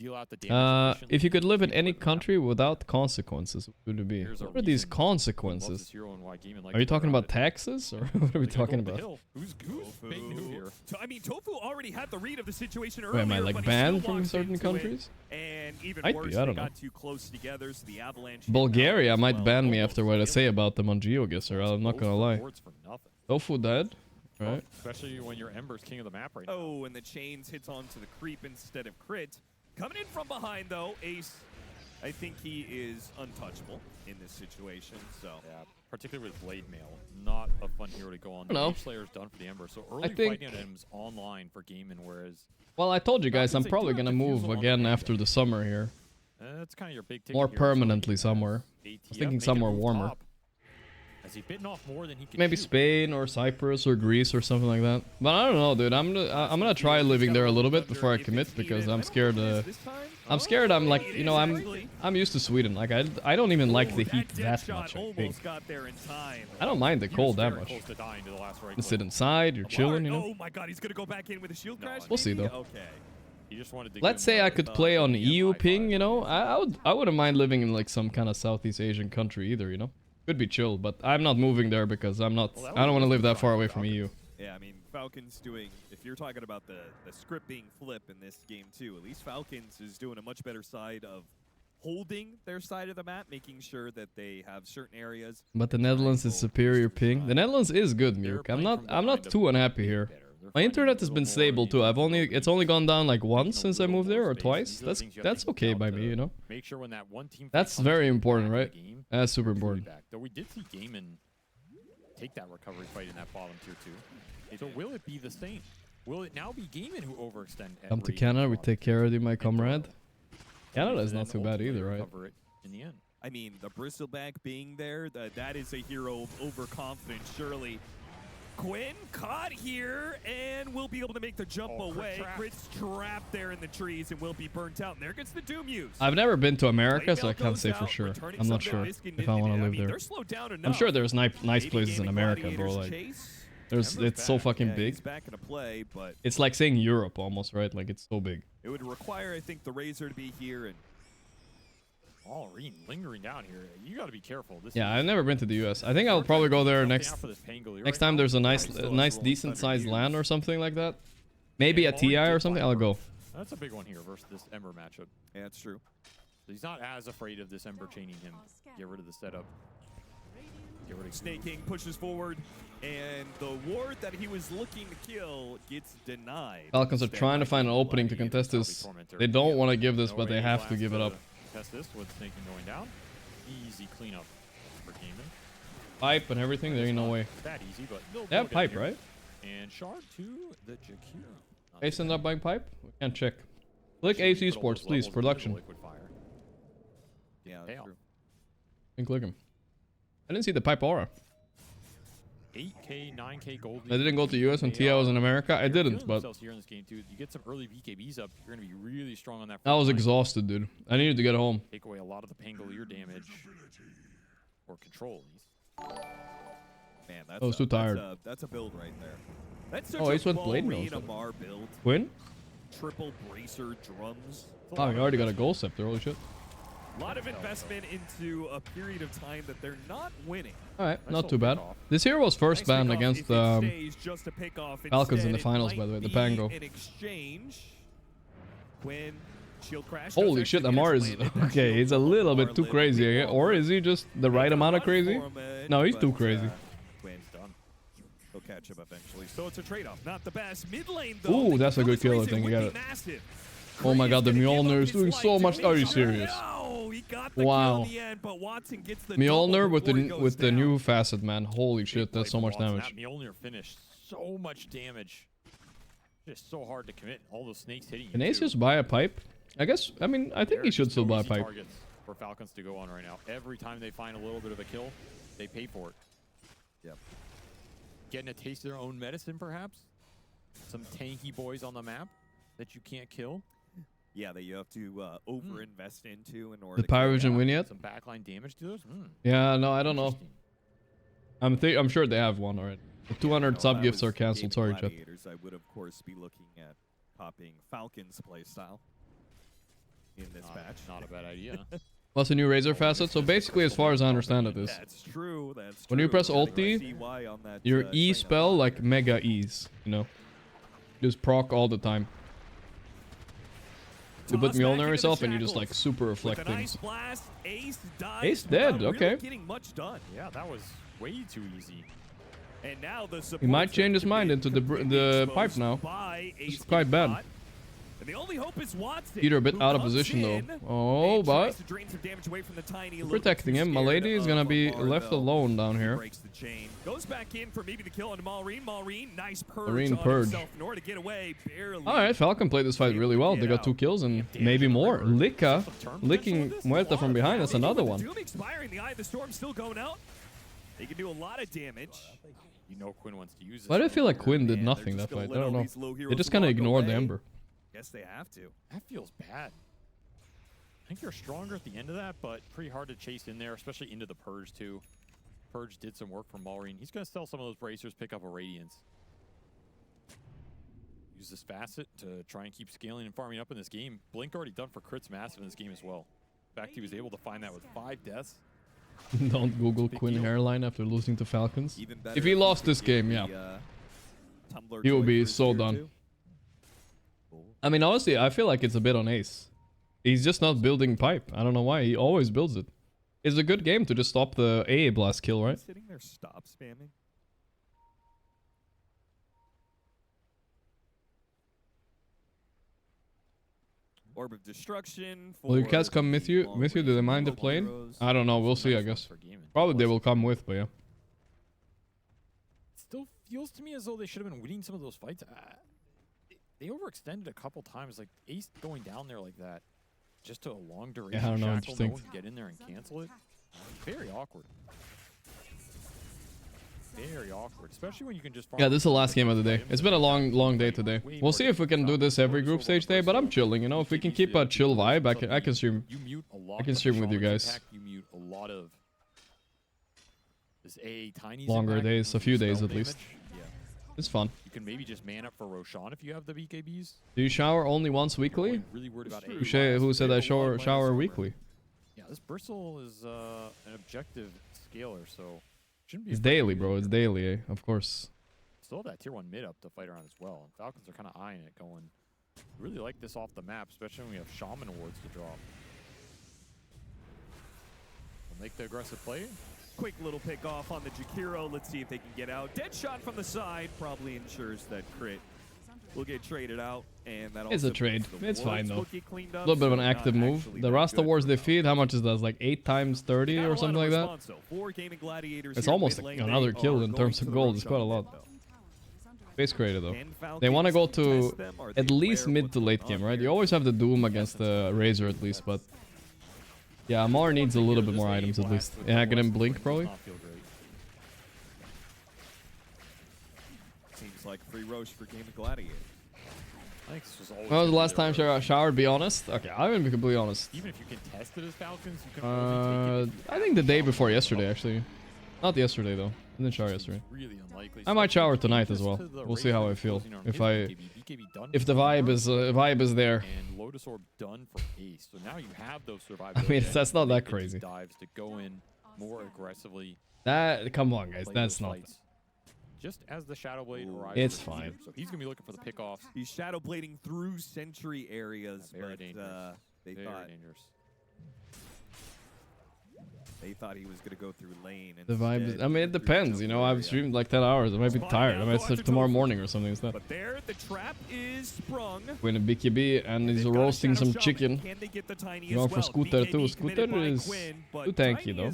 deal out the damage. If you could live in any country without consequences, what would it be? What are these consequences? Are you talking about taxes, or what are we talking about? Who's big new here? I mean, Tofu already had the read of the situation earlier. Wait, am I like banned from certain countries? And even Might worse, be, I don't they know. got too close together, so the avalanche. Bulgaria might ban me after what I say about them on GeoGuessr. I'm not gonna lie. Tofu dead, right? Especially when your Ember's king of the map right now. Oh, and the chains hits onto the creep instead of crit. Coming in from behind though, Ace. I think he is untouchable in this situation. So yeah, particularly with Blade Mail, not a fun hero to go on. The Slayer's done for the Ember, so early fighting items online for Gaimin, whereas. Well, I told you guys I'm probably gonna move again after the summer here. That's kind of your big ticket More here, permanently somewhere. I was thinking somewhere warmer. Has he bitten off more than he can Maybe shoot? Spain or Cyprus or Greece or something like that. But I don't know, dude. I'm gonna try living there a little bit before I commit because I'm scared. I'm like, you know, I'm used to Sweden. Like I don't even like the heat that much. I think. I don't mind the cold that much. You sit inside, you're chilling, you know. Oh my God, he's gonna go back in with a shield crash. We'll see though. Okay. He just wanted to Let's say I could play on EU ping, you know. I wouldn't mind living in like some kind of Southeast Asian country either, you know. Could be chill, but I'm not moving there because I'm not. I don't want to live that far away from EU. Yeah, I mean, Falcons doing. If you're talking about the script being flip in this game too, at least Falcons is doing a much better side of holding their side of the map, making sure that they have certain areas. But the Netherlands is superior ping. The Netherlands is good, Muke. I'm not too unhappy here. My internet has been stable too. It's only gone down like once since I moved there, or twice. That's okay by me, you know. Make sure when that one team. That's very important, right? That's super important. Though we did see Gaimin take that recovery fight in that bottom tier 2. So will it be the same? Will it now be Gaimin who overextend? Come to Canada, we take care of you, my comrade. Canada is not too bad either, right? In the end. I mean, the Bristleback being there, that is a hero of overconfidence, surely. Quinn caught here and will be able to make the jump away. Crit's trapped there in the trees and will be burnt out. And there gets the Doom use. I've never been to America, so I can't say for sure. I'm not sure if I want to live there. I'm sure there's nice places in America, bro. Like, it's so fucking big. It's like saying Europe almost, right? Like it's so big. It would require, I think, the Razor to be here and. Lingering down here. You got to be careful. Yeah, I've never been to the US. I think I'll probably go there next time there's a nice decent sized LAN or something like that. Maybe a TI or something, I'll go. That's a big one here versus this Ember matchup. Yeah, that's true. So he's not as afraid of this Ember chaining him. Get rid of the setup. Get rid of Snake King pushes forward, and the ward that he was looking to kill gets denied. Falcons are trying to find an opening to contest this. They don't want to give this, but they have to give it up. Test this with Snake King going down. Easy cleanup for Gaimin. Pipe and everything, there ain't no way. That easy, but no. They have pipe, right? And shard to the Jakira. Ace ended up buying pipe? We can't check. Click Ace Esports, please. Production. Yeah, that's true. And click him. I didn't see the pipe aura. 8K, 9K gold. I didn't go to US when TI was in America. I didn't, but here in this game too. You get some early VKBs up, you're gonna be really strong on that. I was exhausted, dude. I needed to get home. Take away a lot of the Pangolier damage or control at least. Man, I was too tired. That's a build right there. That's oh, Ace went Blade Mail. Build. Win? Triple bracer drums. Oh, he already got a goal scepter. Holy shit. A lot of investment into a period of time that they're not winning. Alright, not too bad. This hero was first banned against Falcons in the finals, by the way, the Pango. Holy shit, Amar is... Okay, he's a little bit too crazy. Or is he just the right amount of crazy? No, he's too crazy. Quinn's done. He'll catch up eventually. So it's a trade-off. Not the best. Mid lane, though. Ooh, that's a good kill, I think. You got it. Oh my god, the Mjolnir is doing so much. Are you serious? Wow. Mjolnir with the new facet, man. Holy shit, that's so much damage. That Mjolnir finished so much damage. Just so hard to commit. All those snakes hitting you. Can Ace just buy a pipe? I guess, I mean, I think he should still buy a pipe. Targets for Falcons to go on right now. Every time they find a little bit of a kill, they pay for it. Yep. Getting a taste of their own medicine, perhaps? Some tanky boys on the map that you can't kill? Yeah, that you have to over-invest into in order the Parivision win yet? Some backline damage dealers? Yeah, no, I don't know. I'm sure they have one already. The 200 sub gifts are cancelled. Sorry, chat. I would, of course, be looking at copying Falcon's playstyle. in this match. Not a bad idea. Plus a new Razor facet. So basically, as far as I understand it is, That's true. That's when you press ulti, your E spell like mega E's, you know, just proc all the time. You put Mjolnir yourself and you just like super reflect things. Ace dead. Okay. Yeah, that was way too easy. And now he might change his mind into the pipe now. It's quite bad. And the only hope is Watson, Peter a bit out of position though. Oh, but protecting him. Milady is gonna be left alone down here. Goes back in for maybe the kill on Malrine. Malrine, nice purge. Marine purge. In order to get away, barely. All right, Falcon played this fight really well. They got 2 kills and maybe more. Licka licking Muerta from behind. That's another one. Doom expiring. The Eye of the Storm still going out. They can do a lot of damage. You know Quinn wants to use. Why do I feel like Quinn did nothing that fight? I don't know. They just kind of ignored the Ember. Guess they have to. That feels bad. I think you're stronger at the end of that, but pretty hard to chase in there, especially into the Purge too. Purge did some work for Malrine. He's going to sell some of those bracers, pick up a Radiance. Use this facet to try and keep scaling and farming up in this game. Blink already done for crits massive in this game as well. In fact, he was able to find that with 5 deaths. Don't Google Quinn hairline after losing to Falcons. If he lost this game, yeah, he will be so done. I mean, honestly, I feel like it's a bit on Ace. He's just not building pipe. I don't know why. He always builds it. It's a good game to just stop the AA blast kill, right? Sitting there, stop spamming. Orb of Destruction. Will your cats come with you? Do they mind the plane? I don't know. We'll see, I guess. Probably they will come with, but yeah. Still feels to me as though they should have been winning some of those fights. They overextended a couple times, like Ace going down there like that, just to a long duration. Yeah, I don't know. Shackle, Interesting. no one can get in there and cancel it. Very awkward. Very awkward, especially when you can just. Yeah, this is the last game of the day. It's been a long day today. We'll see if we can do this every group stage day, but I'm chilling. You know, if we can keep a chill vibe, I can stream. I can stream with you guys. You mute a lot of this AA tiny. Longer days, a few days at least. It's fun. You can maybe just man up for Roshan if you have the BKBs. Do you shower only once weekly? Really worried about Who said I shower weekly? Yeah, this Bristle is an objective scaler, so shouldn't be. It's daily, bro. It's daily, eh? Of course. Still have that tier 1 mid up to fight around as well. And Falcons are kind of eyeing it, going. Really like this off the map, especially when we have Shaman awards to drop. We'll make the aggressive play. Quick little pick off on the Jakiro. Let's see if they can get out. Dead shot from the side probably ensures that crit will get traded out, and that it's a trade. It's fine though. A little bit of an active move. Actually, the Rasta Wars they feed, how much is that? It's like 8 times 30 or something like that. It's almost like another kill in terms of gold. It's quite a lot. Space creator though. They want to go to at least mid to late game, right? You always have the Doom against the Razor at least, but yeah, Mar needs a little bit more items at least. Yeah, get him blink probably. Seems like free Roche for Game of Gladiator. When was the last time I showered? Be honest. Okay, I'm gonna be completely honest. Even if you can test it as Falcons, you can I think the day before yesterday actually. Not yesterday though. I didn't shower yesterday. Really unlikely. I might shower tonight as well. We'll see how I feel. If the vibe is there. And Lotus Orb done for Ace. So now you have those survivors. I mean, that's not that crazy. Dives to go in more aggressively. Come on, guys. That's not. Just as the Shadow Blade arrives. It's fine. So he's gonna be looking for the pickoffs. He's Shadow Blading through Sentry areas, very but dangerous. They thought he was going to go through lane. And the vibe is, I mean, it depends, you know. I've streamed like 10 hours. I might be tired. I might start tomorrow morning or something instead. But there, the trap is sprung. We're in a BKB and he's roasting some chicken. Going for Scooter too. Scooter is too tanky though.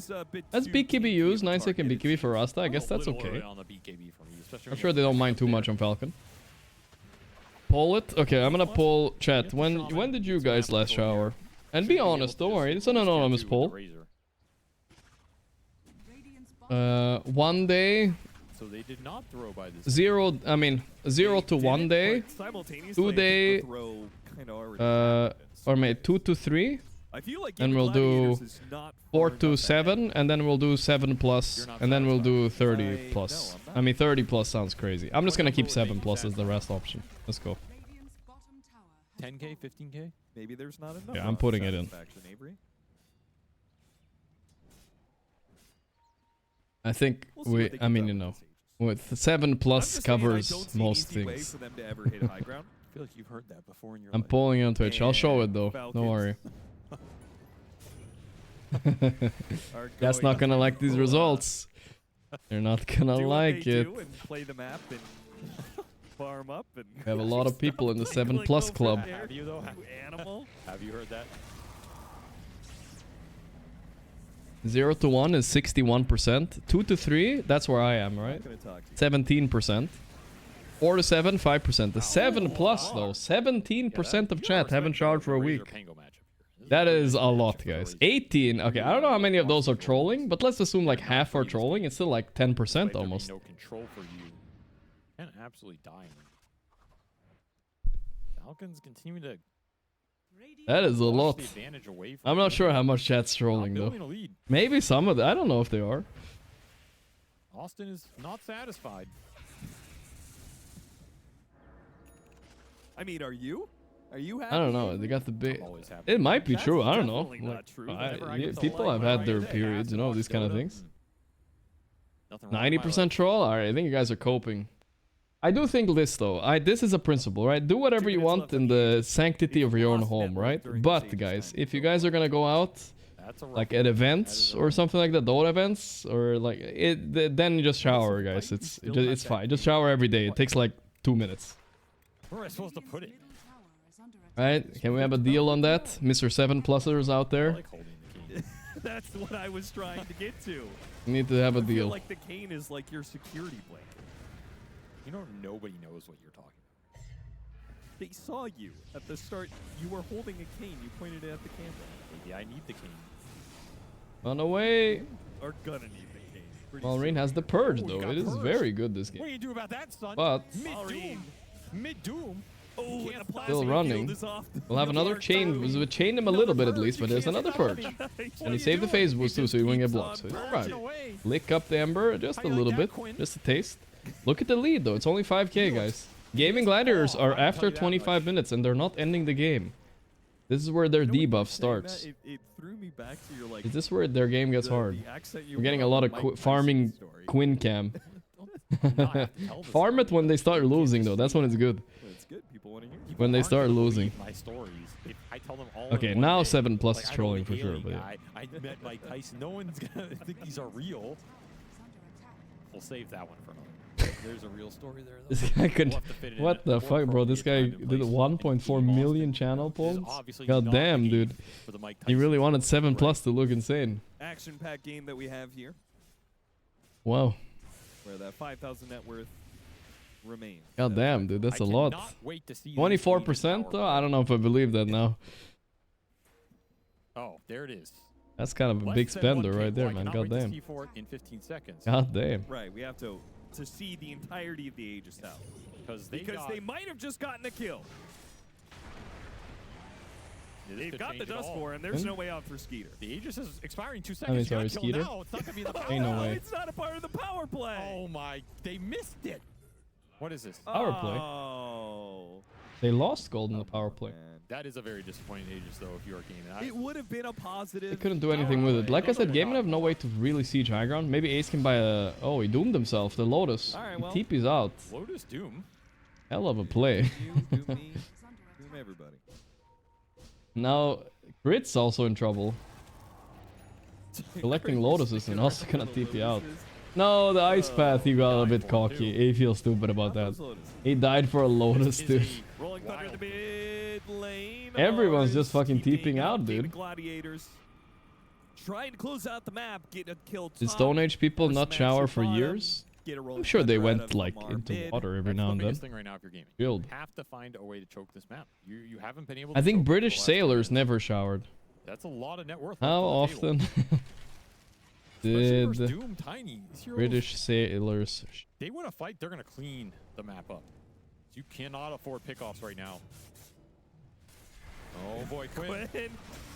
That's BKB used. 9-second BKB for Rasta. I guess that's okay. I'm sure they don't mind too much on Falcon. Pull it? Okay, I'm gonna pull chat. When did you guys last shower? And be honest, don't worry. It's an anonymous poll. 1 day. So they did not throw by this. 0 to 1 day. 2 day. Or maybe 2 to 3. And we'll do 4 to 7, and then we'll do 7 plus, and then we'll do 30 plus. I mean, 30 plus sounds crazy. I'm just gonna keep 7 plus as the rest option. Let's go. 10K, 15K? Maybe there's not enough. Yeah, I'm putting it in. Avery. I think I mean, you know, with 7+ covers most things. For them to ever hit high ground. I feel like you've heard that before in your I'm life. pulling it on Twitch. I'll show it though. Falcons Don't worry. That's not gonna like these results. They're not gonna like it. And play the map and farm up and We have a lot of people in the 7+ club. Have you though? Animal. Have you heard that? 0 to 1 is 61%. 2 to 3, that's where I am, right? 17%. 4 to 7, 5%. The 7+ though, 17% of chat haven't showered for a week. That is a lot, guys. 18. Okay, I don't know how many of those are trolling, but let's assume like half are trolling. It's still like 10% almost. No control for you. And absolutely dying. Falcons continue to. That is a lot. I'm not sure how much chat's trolling though. Maybe some of them. I don't know if they are. Austin is not satisfied. I mean, are you? Are you happy? I don't know. They got the big. It might be true. I don't know. Like, people have had their periods, you know, these kind of things. 90% troll. All right, I think you guys are coping. I do think this though. This is a principle, right? Do whatever you want in the sanctity of your own home, right? But guys, if you guys are gonna go out, like at events or something like that, Dota events or like it, then you just shower, guys. It's fine. Just shower every day. It takes like 2 minutes. Where am I supposed to put it? Right? Can we have a deal on that, Mr. 7+ers out there? That's what I was trying to get to. We need to have a I feel deal. like the cane is like your security blanket. You know, nobody knows what you're talking about. They saw you at the start. You were holding a cane. You pointed it at the camera. Maybe I need the cane. On the way. Are gonna need the cane. Malrine has the purge though. It is very good this game. What do you do about that, son? But mid-doom. Oh, still running. We'll have another chain. We'll chain him a little bit at least, but there's another purge. And he saved the phase boost too, so he won't get blocked. So it's alright. Lick up the Ember just a little bit, just a taste. Look at the lead though. It's only 5k, guys. Gaming Gladiators are after 25 minutes and they're not ending the game. This is where their debuff starts. It threw me back to your, like, Is this where their game gets hard? We're getting a lot of farming Quinn cam. Farm it when they start losing though. That's when it's good. When they start losing. Okay, now 7+ is trolling for sure. But yeah. I met Mike Tyson. No one's gonna think these are real. We'll save that one for another. There's a real story there. Though. This guy could. What the fuck, bro? This guy did 1.4 million channel polls. God damn, dude. He really wanted 7+ to look insane. Action-packed game that we have here. Wow. Where that 5,000 net worth remains. God damn, dude, that's a lot. 24% though? I don't know if I believe that now. Oh, there it is. That's kind of a big spender right there, man. God damn. In 15 seconds. God damn. Right, we have to see the entirety of the Aegis out. Because they might have just gotten a kill. They've got the dust for him. There's no way out for Skeeter. The Aegis is expiring 2 seconds. I mean, sorry, Skeeter. Now. It's not gonna be the Ain't no way. It's not a part of the power play. Oh my, they missed it. What is this? Power play. Oh. They lost gold in the power play. That is a very disappointing Aegis though if you're Gaimin. It would have been a positive. They couldn't do anything with it. Like I said, Gaimin have no way to really siege high ground. Maybe Ace can buy a... Oh, he doomed himself. The Lotus. Alright, well, TP's out. Lotus Doom. Hell of a play. Doom me, doom everybody. Now, Grit's also in trouble. Collecting Lotuses and also gonna TP out. No, the Ice Path, he got a bit cocky. He feels stupid about that. He died for a Lotus, dude. Rolling thunder to mid lane. Everyone's just fucking TPing out, dude. Gladiators trying to close out the map, get a kill. Did Stone Age people not shower for years? I'm sure they went like into water every now and then. Thing right now if you're gaming. You have to find a way to choke this map. You haven't been able to. I think British sailors never showered. That's a lot of net worth. How often did Doom Tiny British sailors? They want to fight. They're gonna clean the map up. You cannot afford pickoffs right now. Oh boy, Quinn.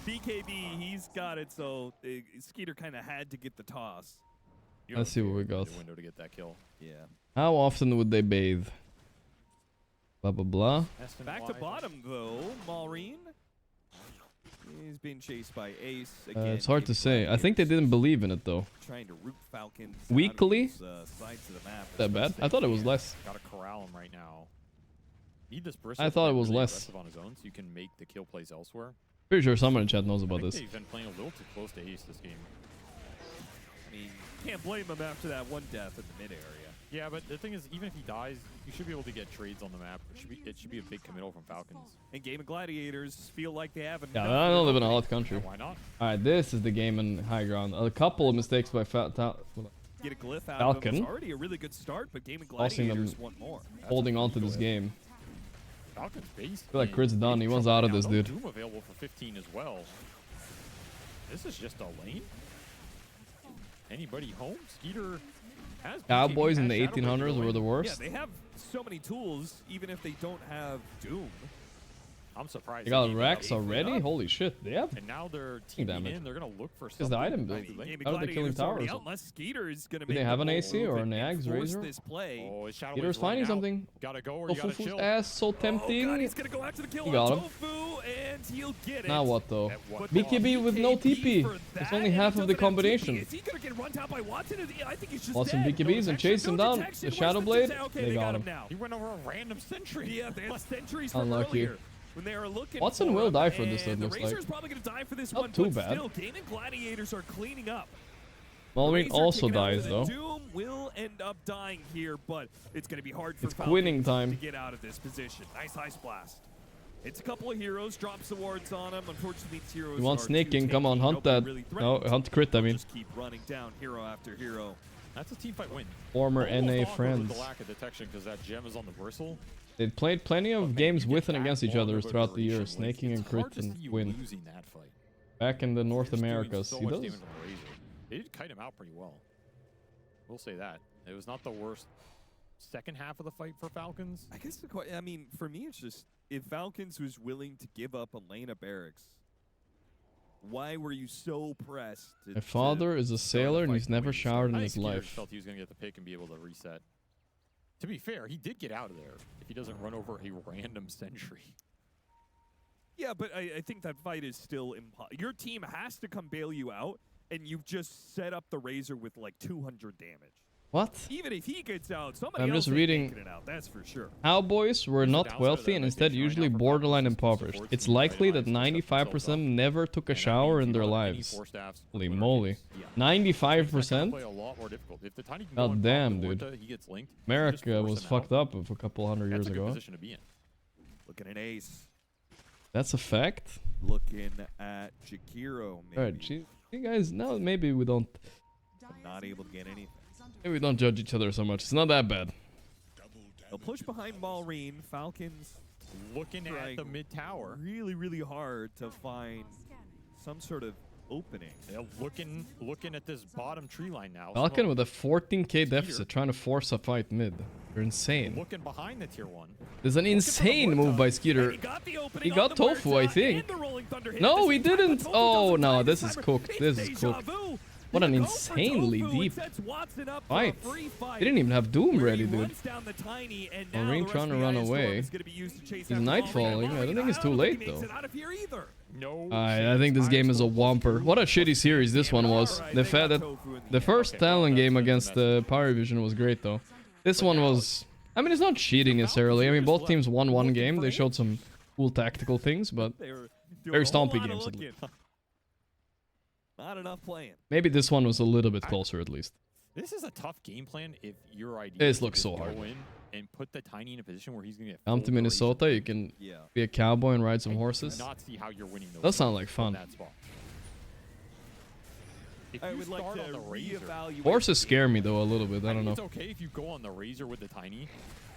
BKB, he's got it. So Skeeter kind of had to get the toss. Let's see what we got. Window to get that kill. Yeah. How often would they bathe? Blah, blah, blah. Back to bottom, though. Maureen. He's being chased by Ace. Again, It's hard to say. I think they didn't believe in it, though. Trying to root Falcons Weekly? sides of the map. That bad? I thought it was less. Gotta corral him right now. Need this Bristle I thought to it be was really less. aggressive on his own, so you can make the kill plays elsewhere. Pretty sure someone in chat knows about I think this. they've been playing a little too close to Ace this game. I mean, can't blame him after that one death in the mid area. Yeah, but the thing is, even if he dies, you should be able to get trades on the map. It should be a big committal from Falcons. And Gaimin Gladiators feel like they have enough. Yeah, I don't live in a hot country. Yeah, why not? Alright, this is the game in high ground. A couple of mistakes by Get a glyph out of him. Falcon. It's already a really good start, but Gaimin Costing them Gladiators want more. holding on to this game. Falcons base. I feel like Crit's done. He wants out of this, dude. Doom available for 15 as well. This is just a lane. Anybody home? Skeeter has Cowboys in the Shadow Blade 1800s were the worst. Yeah, they have so many tools, even if they don't have Doom. I'm surprised. They got Rex already? Holy shit, they have. And now they're teaming in. They're gonna look for something. Is the item build? How are they killing towers? Do they have an AC or an Axe Razor? Oh, Skeeter's finding something. Gotta go or you gotta chill. Ass so tempting. Oh God, he's gonna go after the kill He got on him. Tofu, and he'll get it. Now what though? BKB with no TP. It's only half of the combination. Is he gonna get run down by Watson? I think he's just Watson dead. BKBs and chase him down. The Shadow Blade. Okay, They got him. now. He went over a random sentry. Yeah, they have sentries from Unlucky. earlier. When they are looking Watson for will him, die for this, it and looks the like. Razor's probably gonna die for this Not one, too but bad. still, Gaimin Gladiators are cleaning up. Maureen Razor also taken out dies with though. it. Doom will end up dying here, but it's gonna be hard for It's Falcons quinning time. to get out of this position. Nice ice blast. It's a couple of heroes, drops the wards on him. Unfortunately, these heroes You want are sneaking? too Come on, tanky. hunt Nobody that. really No, threatens. hunt crit, I mean. Just keep running down hero after hero. That's a team fight win. Former Almost NA awkward with friends. the lack of detection because that gem is on the bristle. They played plenty of games with and against each other throughout the years, snaking and crit and win. Losing that fight. Back in the North Just doing Americas, so he much does. damage on the Razor. They did kite him out pretty well. We'll say that. It was not the worst second half of the fight for Falcons. I guess I mean, for me, it's just if Falcons was willing to give up a lane of barracks, why were you so pressed? My father is a sailor and he's never showered in his Skeeter life. felt he was going to get the pick and be able to reset. To be fair, he did get out of there if he doesn't run over a random sentry. Yeah, but I think that fight is still impossible. Your team has to come bail you out, and you've just set up the Razor with like 200 damage. What? Even if he gets out, somebody I'm else just ain't reading. making it out, that's for sure. Cowboys were not wealthy and instead usually borderline impoverished. It's likely that 95% never took a shower in their lives. Holy moly. 95%? Play a lot more difficult. If the Tiny can go God in damn, Pop dude. he gets linked. America was fucked up a couple hundred years That's a good ago. position to be in. Looking at Ace. That's a fact. Looking at Jakiro, maybe. Alright, you guys, now maybe we don't. Not able to get anything. Maybe we don't judge each other so much. It's not that bad. They'll push behind Maureen. Falcons looking at the mid tower. Really, really hard to find some sort of opening. They're looking at this bottom tree line now. Falcon with a 14k deficit trying to force a fight mid. They're insane. Looking behind the tier 1. There's an insane move by Skeeter. He got Tofu, I think. No, he didn't. Oh, no, this is cooked. This is cooked. What an insanely deep fight. He didn't even have Doom ready, dude. Maureen trying to run away. He's nightfalling. I don't think it's too late, though. I think this game is a whomper. What a shitty series this one was. The first Talon game against the Parivision was great, though. This one was... I mean, it's not cheating necessarily. I mean, both teams won one game. They showed some cool tactical things, but very stompy games at least. Not enough playing. Maybe this one was a little bit closer, at least. This is a tough game plan if your idea This is looks to so go hard. in and put the Tiny in a position where he's going to get Come to Minnesota, you can be a cowboy and ride some horses. not see how you're winning those Does sound games like from fun. that spot. If I you would like start to on the Razor, reevaluate. Horses scare me, though, a little bit. I don't know. It's okay if you go on the Razor with the Tiny.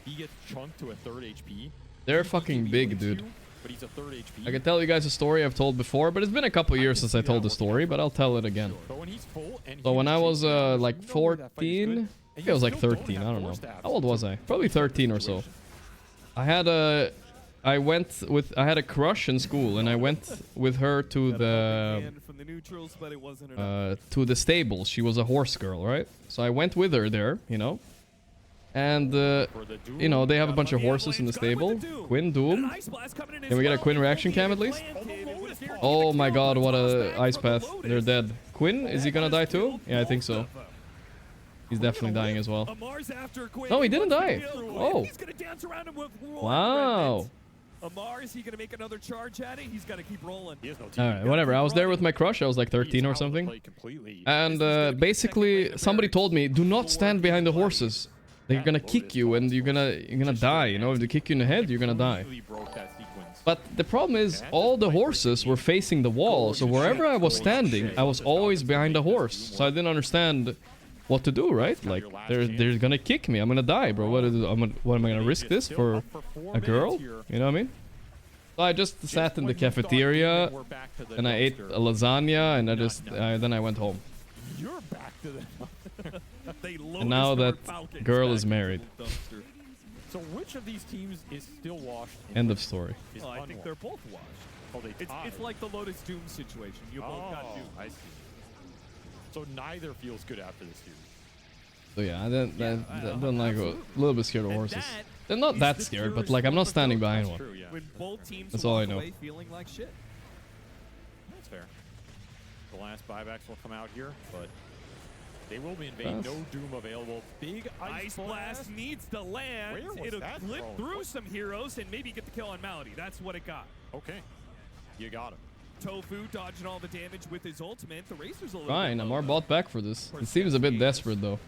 He gets chunked to a 3rd HP. They're fucking big, dude. But he's a 3rd HP. I can tell you guys a story I've told before, but it's been a couple years since I told the story, but I'll tell it again. But when he's full and So when I was like 14, I think I was like 13, I don't know. How old was I? Probably 13 or so. I had a crush in school, and I went with her to the stable. She was a horse girl, right? So I went with her there, you know. And, you know, they have a bunch of horses in the stable. Quinn, Doom. Can we get a Quinn reaction cam at least? Oh my god, what a ice path. They're dead. Quinn, is he gonna die too? Yeah, I think so. He's definitely dying as well. No, he didn't die. Oh. Wow. Amar, is he going to make another charge at it? He's got to keep rolling. Alright, whatever. I was there with my crush. I was like 13 or something. And basically, somebody told me, do not stand behind the horses. They're gonna kick you and you're gonna die. You know, if they kick you in the head, you're gonna die. But the problem is, all the horses were facing the wall. So wherever I was standing, I was always behind the horse. So I didn't understand what to do, right? Like, they're gonna kick me. I'm gonna die, bro. What am I gonna risk this for a girl? You know what I mean? So I just sat in the cafeteria and I ate a lasagna and then I went home. You're back to the... And now that girl is married. So which of these teams is still washed? End of story. Well, I think they're both washed. It's like the Lotus Doom situation. You both got doomed. I see. So neither feels good after this series. So yeah, then like a little bit scared of horses. They're not that scared, but like I'm not standing behind one. When both teams That's all I know. Feeling like shit. That's fair. The last buybacks will come out here, but they will be in vain. No Doom available. Big Ice Blast needs to land. It'll clip through some heroes and maybe get the kill on Malady. That's what it got. Okay. You got him. Tofu dodging all the damage with his ultimate. The Racer's a little fine, Amar bought back for this. It seems a bit desperate though.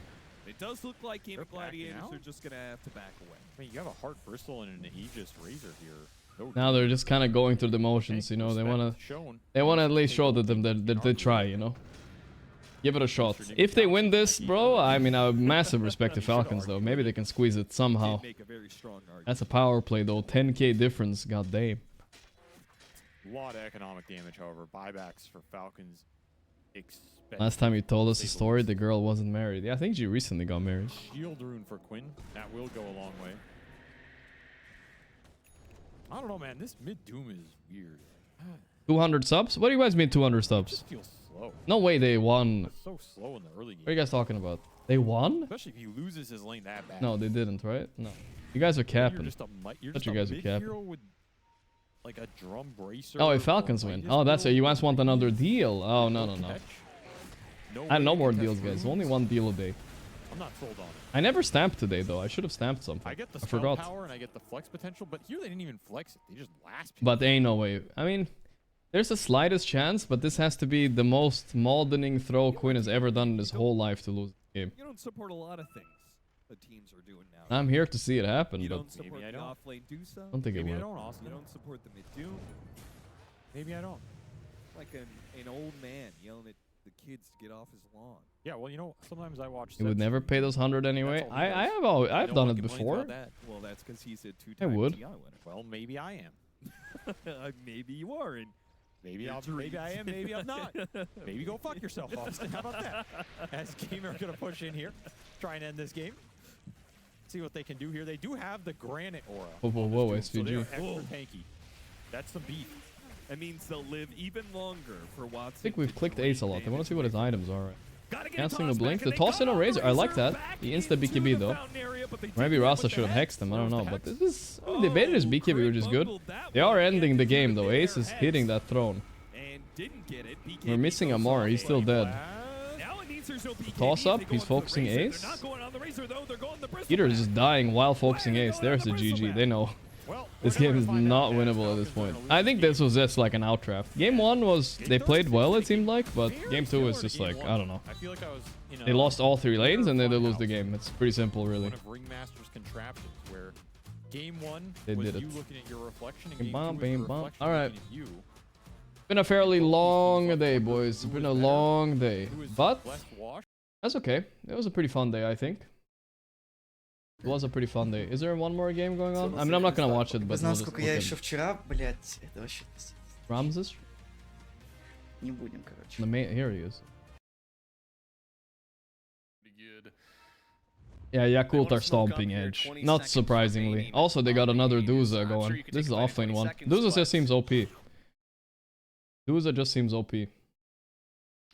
It does look like Game of Gladiators are just gonna have to back away. I mean, you have a Heart Bristle and an Aegis Razor here. Now they're just kind of going through the motions, you know. They wanna at least show that they try, you know. Give it a shot. If they win this, bro, I mean, I have massive respect to Falcons though. Maybe they can squeeze it somehow. That's a power play though. 10k difference, god damn. A lot of economic damage, however. Buybacks for Falcons. Last time you told us a story, the girl wasn't married. Yeah, I think she recently got married. Shield rune for Quinn. That will go a long way. I don't know, man. This mid Doom is weird. 200 subs? What do you guys mean 200 subs? It just feels slow. No way they won. It's so slow in the early game. What are you guys talking about? They won? Especially if he loses his lane that bad. No, they didn't, right? No. You guys are capping. You're just a mid-hero with like a drum bracer. Oh, if Falcons win. Oh, that's it. You guys want another deal? Oh, no. I have no more deals, guys. Only one deal a day. I'm not sold on it. I never stamped today, though. I should have stamped something. I get the spell power and I get the flex potential, but here they didn't even flex it. They just last people. But ain't no way. I mean, there's the slightest chance, but this has to be the most moldening throw Quinn has ever done in his whole life to lose the game. You don't support a lot of things the teams are doing now. I'm here to see it happen, you but don't support the off-lane Dusa. I don't think it will. You don't support the mid-Doom. Maybe I don't. Like an old man yelling at the kids to get off his lawn. Yeah, well, you know, sometimes I watch. He would never pay those 100 anyway. I've done it before. Well, that's because he's a two-time I would. TI winner. Well, maybe I am. Maybe you are. And maybe I am. Maybe I'm not. Maybe go fuck yourself, Austin. How about that? As Gamer are gonna push in here, try and end this game. See what they can do here. They do have the granite aura. Whoa, SVG. So they're extra tanky. That's some beef. That means they'll live even longer for Watson. I think we've clicked Ace a lot. I want to see what his items are. Canceling the blink. The toss in a razor. I like that. The insta BKB though. Maybe Rasa should have hexed him. I don't know. But this is. I mean, they baited his BKB, which is good. They are ending the game though. Ace is hitting that throne. We're missing Amar. He's still dead. Toss up. He's focusing Ace. Peter is just dying while focusing Ace. There's the GG. They know. This game is not winnable at this point. I think this was just like an outdraft. Game 1 was, they played well it seemed like, but game 2 is just like, I don't know. They lost all 3 lanes and then they lose the game. It's pretty simple really. One of Ringmaster's contraptions where game 1 they was did you it. looking at your reflection and game 2 was the reflection Alright. looking at you. Been a fairly long day, boys. It's been a long day. But that's okay. It was a pretty fun day, I think. It was a pretty fun day. Is there one more game going on? I mean, I'm not gonna watch it, but we'll just look Ramses? Не будем, короче. Here he is. Yeah, Yakult are stomping Edge. Not surprisingly. Also, they got another Duza going. This is offlane one. Duza just seems OP. Duza just seems OP.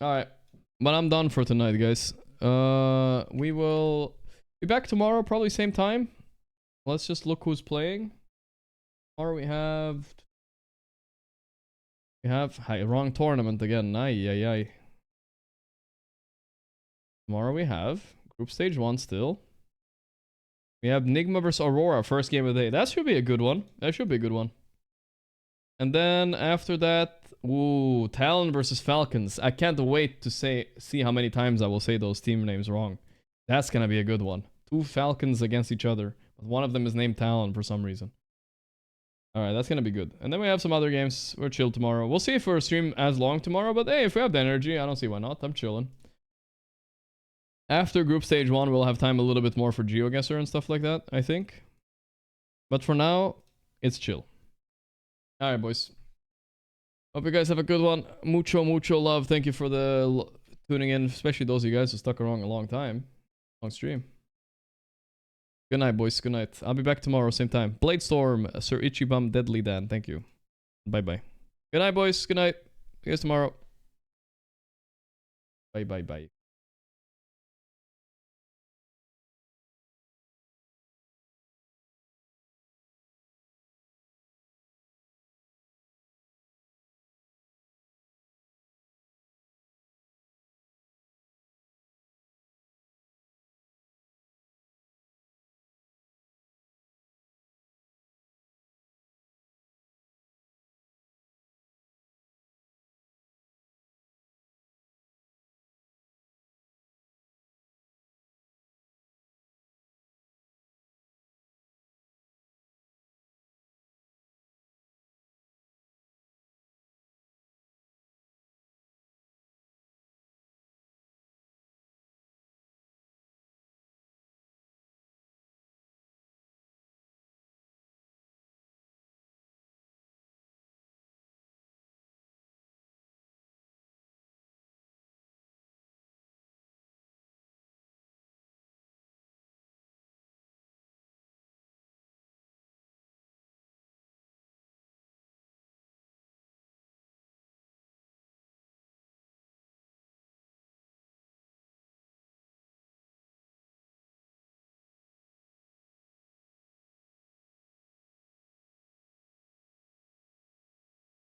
Alright. But I'm done for tonight, guys. We will Be back tomorrow, probably same time. Let's just look who's playing. Tomorrow we have wrong tournament again. Aye. Tomorrow we have group stage 1 still. We have Nigma versus Aurora, first game of the day. That should be a good one. And then after that, ooh, Talon versus Falcons. I can't wait to see how many times I will say those team names wrong. That's gonna be a good one. 2 Falcons against each other. But one of them is named Talon for some reason. Alright, that's gonna be good. And then we have some other games. We're chill tomorrow. We'll see if we're stream as long tomorrow. But hey, if we have the energy, I don't see why not. I'm chilling. After group stage 1, we'll have time a little bit more for GeoGuessr and stuff like that, I think. But for now, it's chill. Alright, boys. Hope you guys have a good one. Mucho love. Thank you for the tuning in, especially those of you guys who stuck around a long time. Long stream. Good night, boys. Good night. I'll be back tomorrow, same time. Bladestorm, Sir Ichibam, Deadly Dan. Thank you. Bye-bye. Good night, boys. Good night. See you guys tomorrow. Bye.